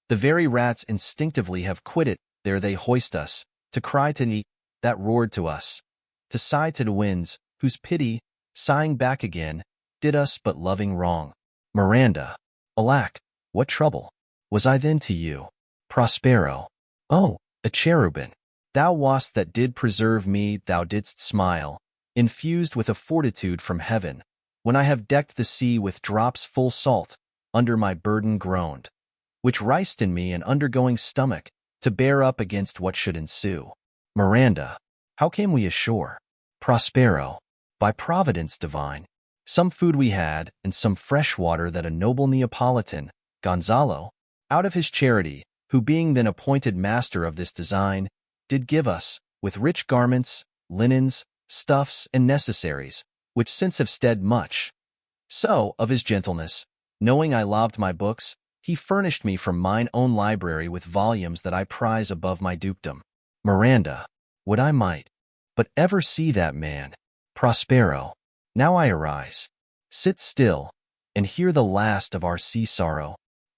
The very rats instinctively have quitted, there they hoist us, to cry to me, that roared to us, to sigh to the winds, whose pity, sighing back again, did us but loving wrong. Miranda. Alack, what trouble was I then to you? Prospero. Oh, a cherubin. Thou wast that did preserve me, thou didst smile, infused with a fortitude from heaven, when I have decked the sea with drops full salt, under my burden groaned, which riced in me an undergoing stomach, to bear up against what should ensue. Miranda. How came we ashore? Prospero. By providence divine. Some food we had, and some fresh water that a noble Neapolitan, Gonzalo, out of his charity, who being then appointed master of this design, did give us, with rich garments, linens, stuffs, and necessaries, which since have stead much. So, of his gentleness, knowing I loved my books, he furnished me from mine own library with volumes that I prize above my dukedom. Miranda. Would I might but ever see that man. Prospero. Now I arise. Sit still, and hear the last of our sea sorrow.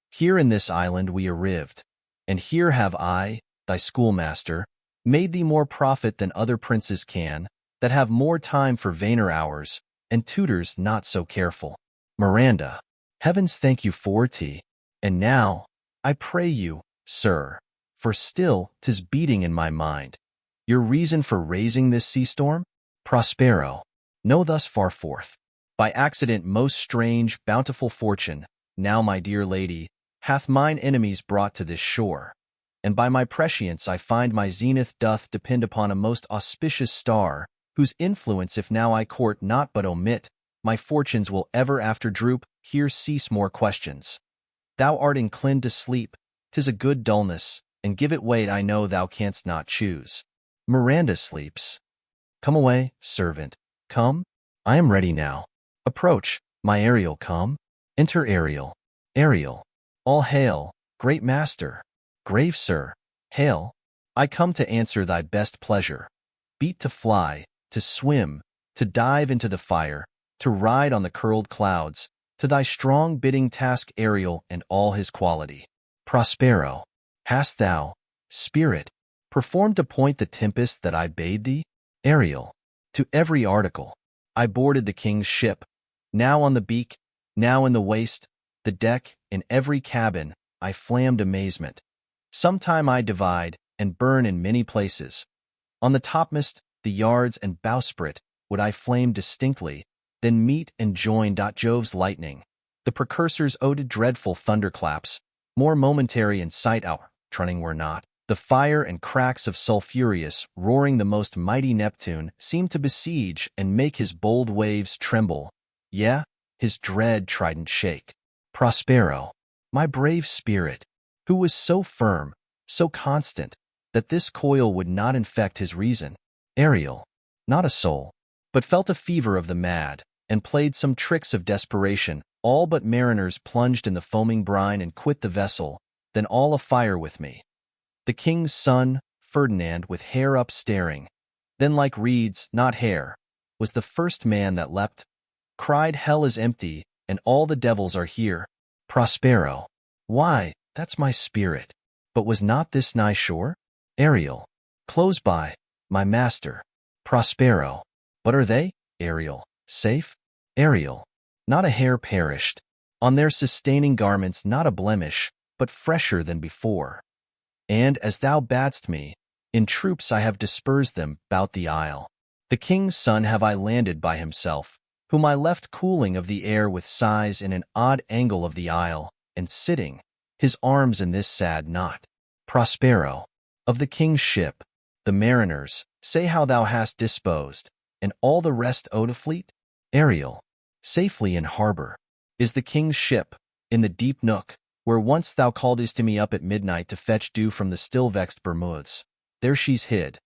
Here in this island we arrived, and here have I, thy schoolmaster, made thee more profit than other princes can, that have more time for vainer hours, and tutors not so careful. Miranda. Heavens thank you for tea. And now, I pray you, sir, for still 'tis beating in my mind, your reason for raising this sea storm? Prospero. Know thus far forth, by accident most strange, bountiful fortune, now my dear lady, hath mine enemies brought to this shore, and by my prescience I find my zenith doth depend upon a most auspicious star, whose influence if now I court not but omit, my fortunes will ever after droop. Here cease more questions. Thou art inclined to sleep, 'tis a good dullness, and give it weight I know thou canst not choose. Miranda sleeps. Come away, servant, come. I am ready now. Approach, my Ariel, come. Enter Ariel. Ariel. All hail, great master. Grave sir, hail. I come to answer thy best pleasure. Beat to fly, to swim, to dive into the fire, to ride on the curled clouds, to thy strong bidding task Ariel and all his quality. Prospero. Hast thou, spirit, performed to point the tempest that I bade thee? Ariel. To every article. I boarded the king's ship, now on the beak, now in the waist, the deck, in every cabin, I flammed amazement. Sometime I divide, and burn in many places. On the topmast, the yards and bowsprit, would I flame distinctly, then meet and join Jove's lightning. The precursors owed dreadful thunderclaps, more momentary in sight outrunning were not. The fire and cracks of sulphureous, roaring the most mighty Neptune seemed to besiege and make his bold waves tremble. Yeah, his dread trident shake. Prospero, my brave spirit, who was so firm, so constant, that this coil would not infect his reason. Ariel, not a soul, but felt a fever of the mad, and played some tricks of desperation. All but mariners plunged in the foaming brine and quit the vessel, then all afire with me. The king's son, Ferdinand, with hair up staring, then like reeds, not hair, was the first man that leapt, cried, "Hell is empty, and all the devils are here." Prospero, why, that's my spirit. But was not this nigh shore? Ariel, close by, my master. Prospero, but are they, Ariel, safe? Ariel, not a hair perished. On their sustaining garments not a blemish, but fresher than before. And as thou badst me, in troops I have dispersed them bout the isle. The king's son have I landed by himself, whom I left cooling of the air with sighs in an odd angle of the isle, and sitting, his arms in this sad knot. Prospero, of the king's ship, the mariners, say how thou hast disposed, and all the rest owed a fleet? Ariel, safely in harbor, is the king's ship, in the deep nook, where once thou calledst me up at midnight to fetch dew from the still-vexed Bermudas. There she's hid.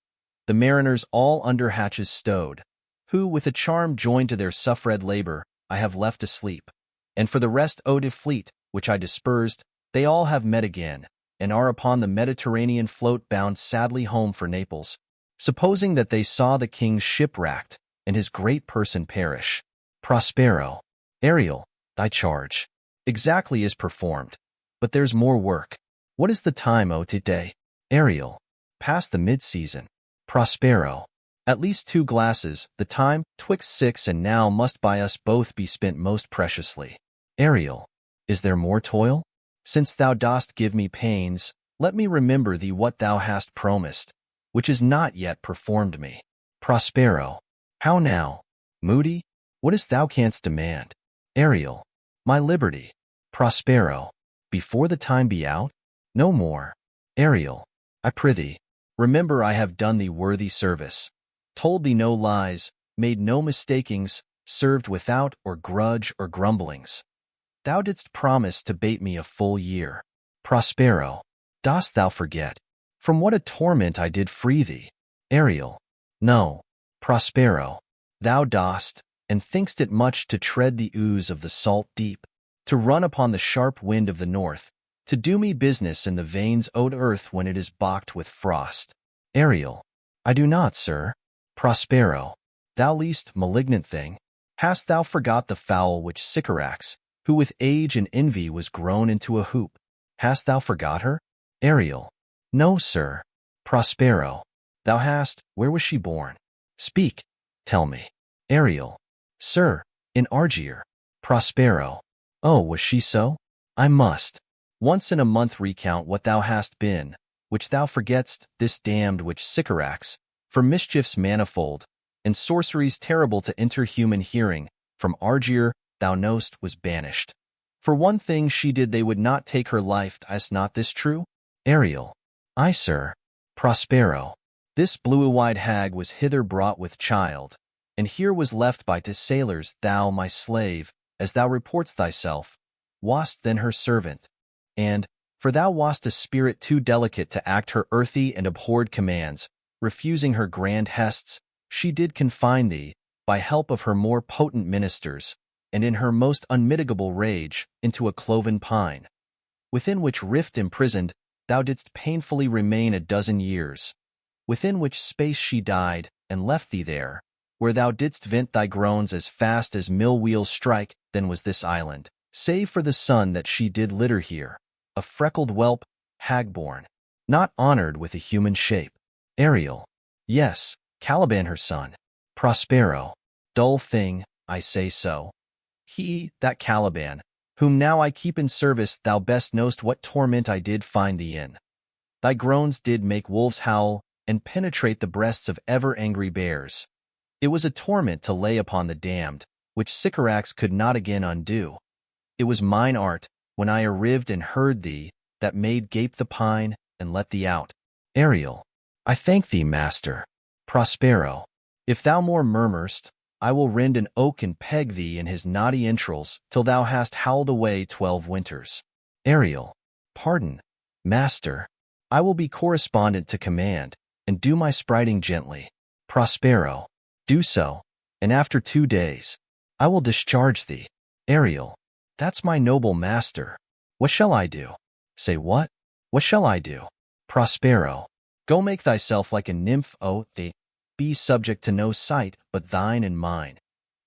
The mariners all under hatches stowed, who, with a charm joined to their suffred labor, I have left asleep. And for the rest owed a fleet, which I dispersed, they all have met again, and are upon the Mediterranean float bound sadly home for Naples, supposing that they saw the king's shipwrecked, and his great person perish. Prospero, Ariel, thy charge exactly is performed. But there's more work. What is the time, O today? Ariel, past the mid-season. Prospero, at least 2 glasses, the time, 'twixt 6 and now must by us both be spent most preciously. Ariel, is there more toil? Since thou dost give me pains, let me remember thee what thou hast promised, which is not yet performed me. Prospero, how now? Moody, what is thou canst demand? Ariel, my liberty. Prospero, before the time be out? No more. Ariel, I prithee, remember I have done thee worthy service, told thee no lies, made no mistakings, served without or grudge or grumblings. Thou didst promise to bate me a full year. Prospero, dost thou forget? From what a torment I did free thee. Ariel, no. Prospero, thou dost, and think'st it much to tread the ooze of the salt deep, to run upon the sharp wind of the north, to do me business in the veins owed earth when it is balked with frost. Ariel, I do not, sir. Prospero, thou least malignant thing, hast thou forgot the fowl which Sycorax, who with age and envy was grown into a hoop? Hast thou forgot her? Ariel, no, sir. Prospero, thou hast. Where was she born? Speak, tell me. Ariel, sir, in Argier. Prospero, oh, was she so? I must once in a month recount what thou hast been, which thou forget'st, this damned which Sycorax, for mischiefs manifold, and sorceries terrible to interhuman hearing, from Argier, thou know'st, was banished. For one thing she did they would not take her life. Is not this true? Ariel, aye, sir. Prospero, this blue-eyed hag was hither brought with child, and here was left by to sailors. Thou, my slave, as thou reportst thyself, wast then her servant, and, for thou wast a spirit too delicate to act her earthy and abhorred commands, refusing her grand hests, she did confine thee, by help of her more potent ministers, and in her most unmitigable rage, into a cloven pine, within which rift imprisoned, thou didst painfully remain a dozen years, within which space she died, and left thee there, where thou didst vent thy groans as fast as mill-wheels strike. Then was this island, save for the son that she did litter here, a freckled whelp, hag-born, not honored with a human shape. Ariel, yes, Caliban her son. Prospero, dull thing, I say so. He, that Caliban, whom now I keep in service, thou best know'st what torment I did find thee in. Thy groans did make wolves howl, and penetrate the breasts of ever-angry bears. It was a torment to lay upon the damned, which Sycorax could not again undo. It was mine art, when I arrived and heard thee, that made gape the pine, and let thee out. Ariel. I thank thee, master. Prospero. If thou more murmurst, I will rend an oak and peg thee in his knotty entrails till thou hast howled away 12 winters. Ariel. Pardon, master. I will be correspondent to command, and do my spriting gently. Prospero. Do so, and after 2 days, I will discharge thee. Ariel. That's my noble master. What shall I do? Say what? What shall I do? Prospero. Go make thyself like a nymph, O thee. Be subject to no sight but thine and mine.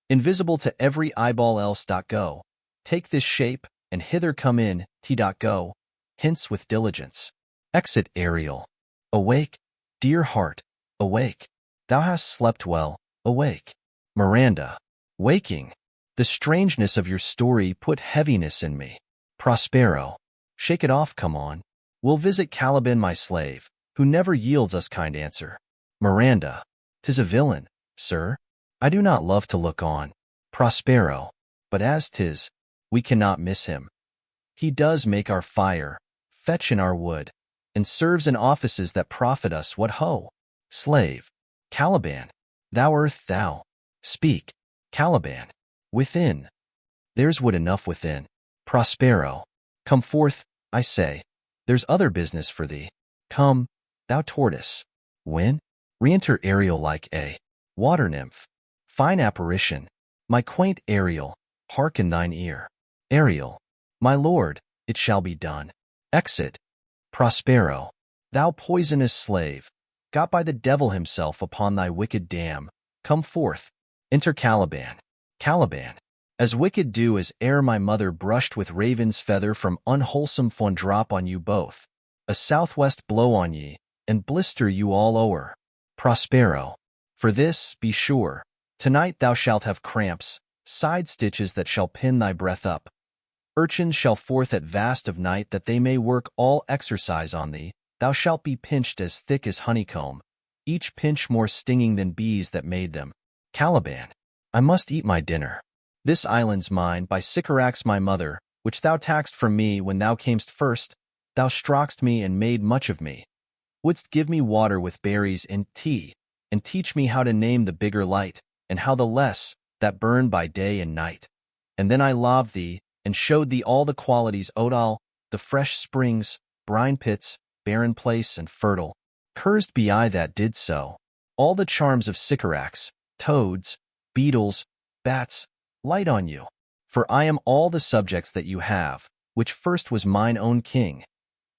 Invisible to every eyeball else. Go. Take this shape, and hither come in. Go. Hence with diligence. Exit Ariel. Awake, dear heart, awake. Thou hast slept well, awake. Miranda. Waking. The strangeness of your story put heaviness in me. Prospero. Shake it off, come on. We'll visit Caliban, my slave, who never yields us kind answer. Miranda. 'Tis a villain, sir. I do not love to look on. Prospero. But as 'tis, we cannot miss him. He does make our fire, fetch in our wood, and serves in offices that profit us. What ho? Slave. Caliban. Thou earth, thou. Speak. Caliban. Within. There's wood enough within. Prospero. Come forth, I say. There's other business for thee. Come, thou tortoise. When? Re-enter Ariel like a water nymph. Fine apparition. My quaint Ariel, hearken thine ear. Ariel. My lord, it shall be done. Exit. Prospero. Thou poisonous slave, got by the devil himself upon thy wicked dam, come forth. Enter Caliban. Caliban. As wicked do as ere my mother brushed with raven's feather from unwholesome fond drop on you both. A southwest blow on ye, and blister you all o'er. Prospero. For this, be sure, tonight thou shalt have cramps, side stitches that shall pin thy breath up. Urchins shall forth at vast of night that they may work all exercise on thee. Thou shalt be pinched as thick as honeycomb, each pinch more stinging than bees that made them. Caliban. I must eat my dinner. This island's mine by Sycorax my mother, which thou taxed from me when thou camest first. Thou strock'st me and made much of me. Wouldst give me water with berries and tea, and teach me how to name the bigger light, and how the less, that burn by day and night. And then I loved thee, and showed thee all the qualities Odal, the fresh springs, brine pits, barren place, and fertile. Cursed be I that did so. All the charms of Sycorax, toads, beetles, bats, light on you. For I am all the subjects that you have, which first was mine own king.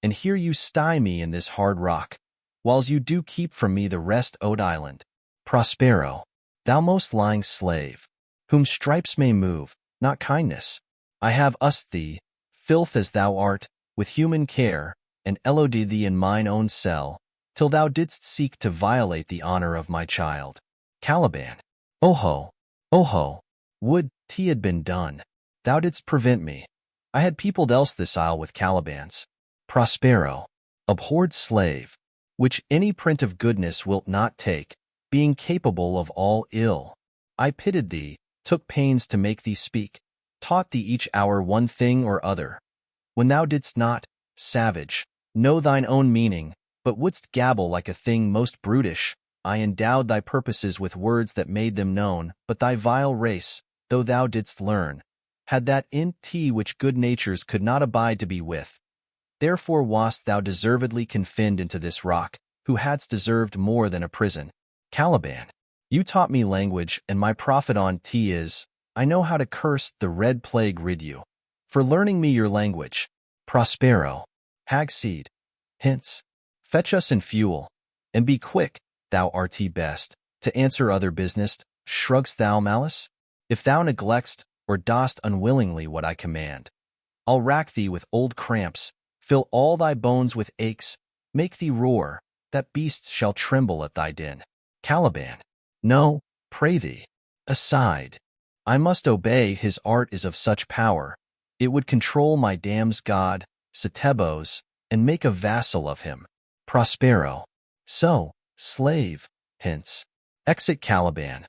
And here you sty me in this hard rock, whiles you do keep from me the rest Ode Island. Prospero. Thou most lying slave, whom stripes may move, not kindness. I have used thee, filth as thou art, with human care, and eloded thee in mine own cell, till thou didst seek to violate the honor of my child. Caliban. Oho, oho, would 't had been done. Thou didst prevent me. I had peopled else this isle with Calibans. Prospero. Abhorred slave, which any print of goodness wilt not take, being capable of all ill. I pitied thee, took pains to make thee speak, taught thee each hour one thing or other. When thou didst not, savage, know thine own meaning, but wouldst gabble like a thing most brutish, I endowed thy purposes with words that made them known, but thy vile race, though thou didst learn, had that in tea which good natures could not abide to be with. Therefore wast thou deservedly confined into this rock, who hadst deserved more than a prison. Caliban. You taught me language, and my profit on tea is, I know how to curse the red plague rid you. For learning me your language. Prospero. Hag seed. Hence. Fetch us in fuel. And be quick, thou art best, to answer other business. Shrugg'st thou malice? If thou neglect'st, or dost unwillingly what I command, I'll rack thee with old cramps, fill all thy bones with aches, make thee roar, that beasts shall tremble at thy din. Caliban. No, pray thee. Aside. I must obey, his art is of such power. It would control my dam's god, Setebos, and make a vassal of him. Prospero. So, slave, hence. Exit Caliban.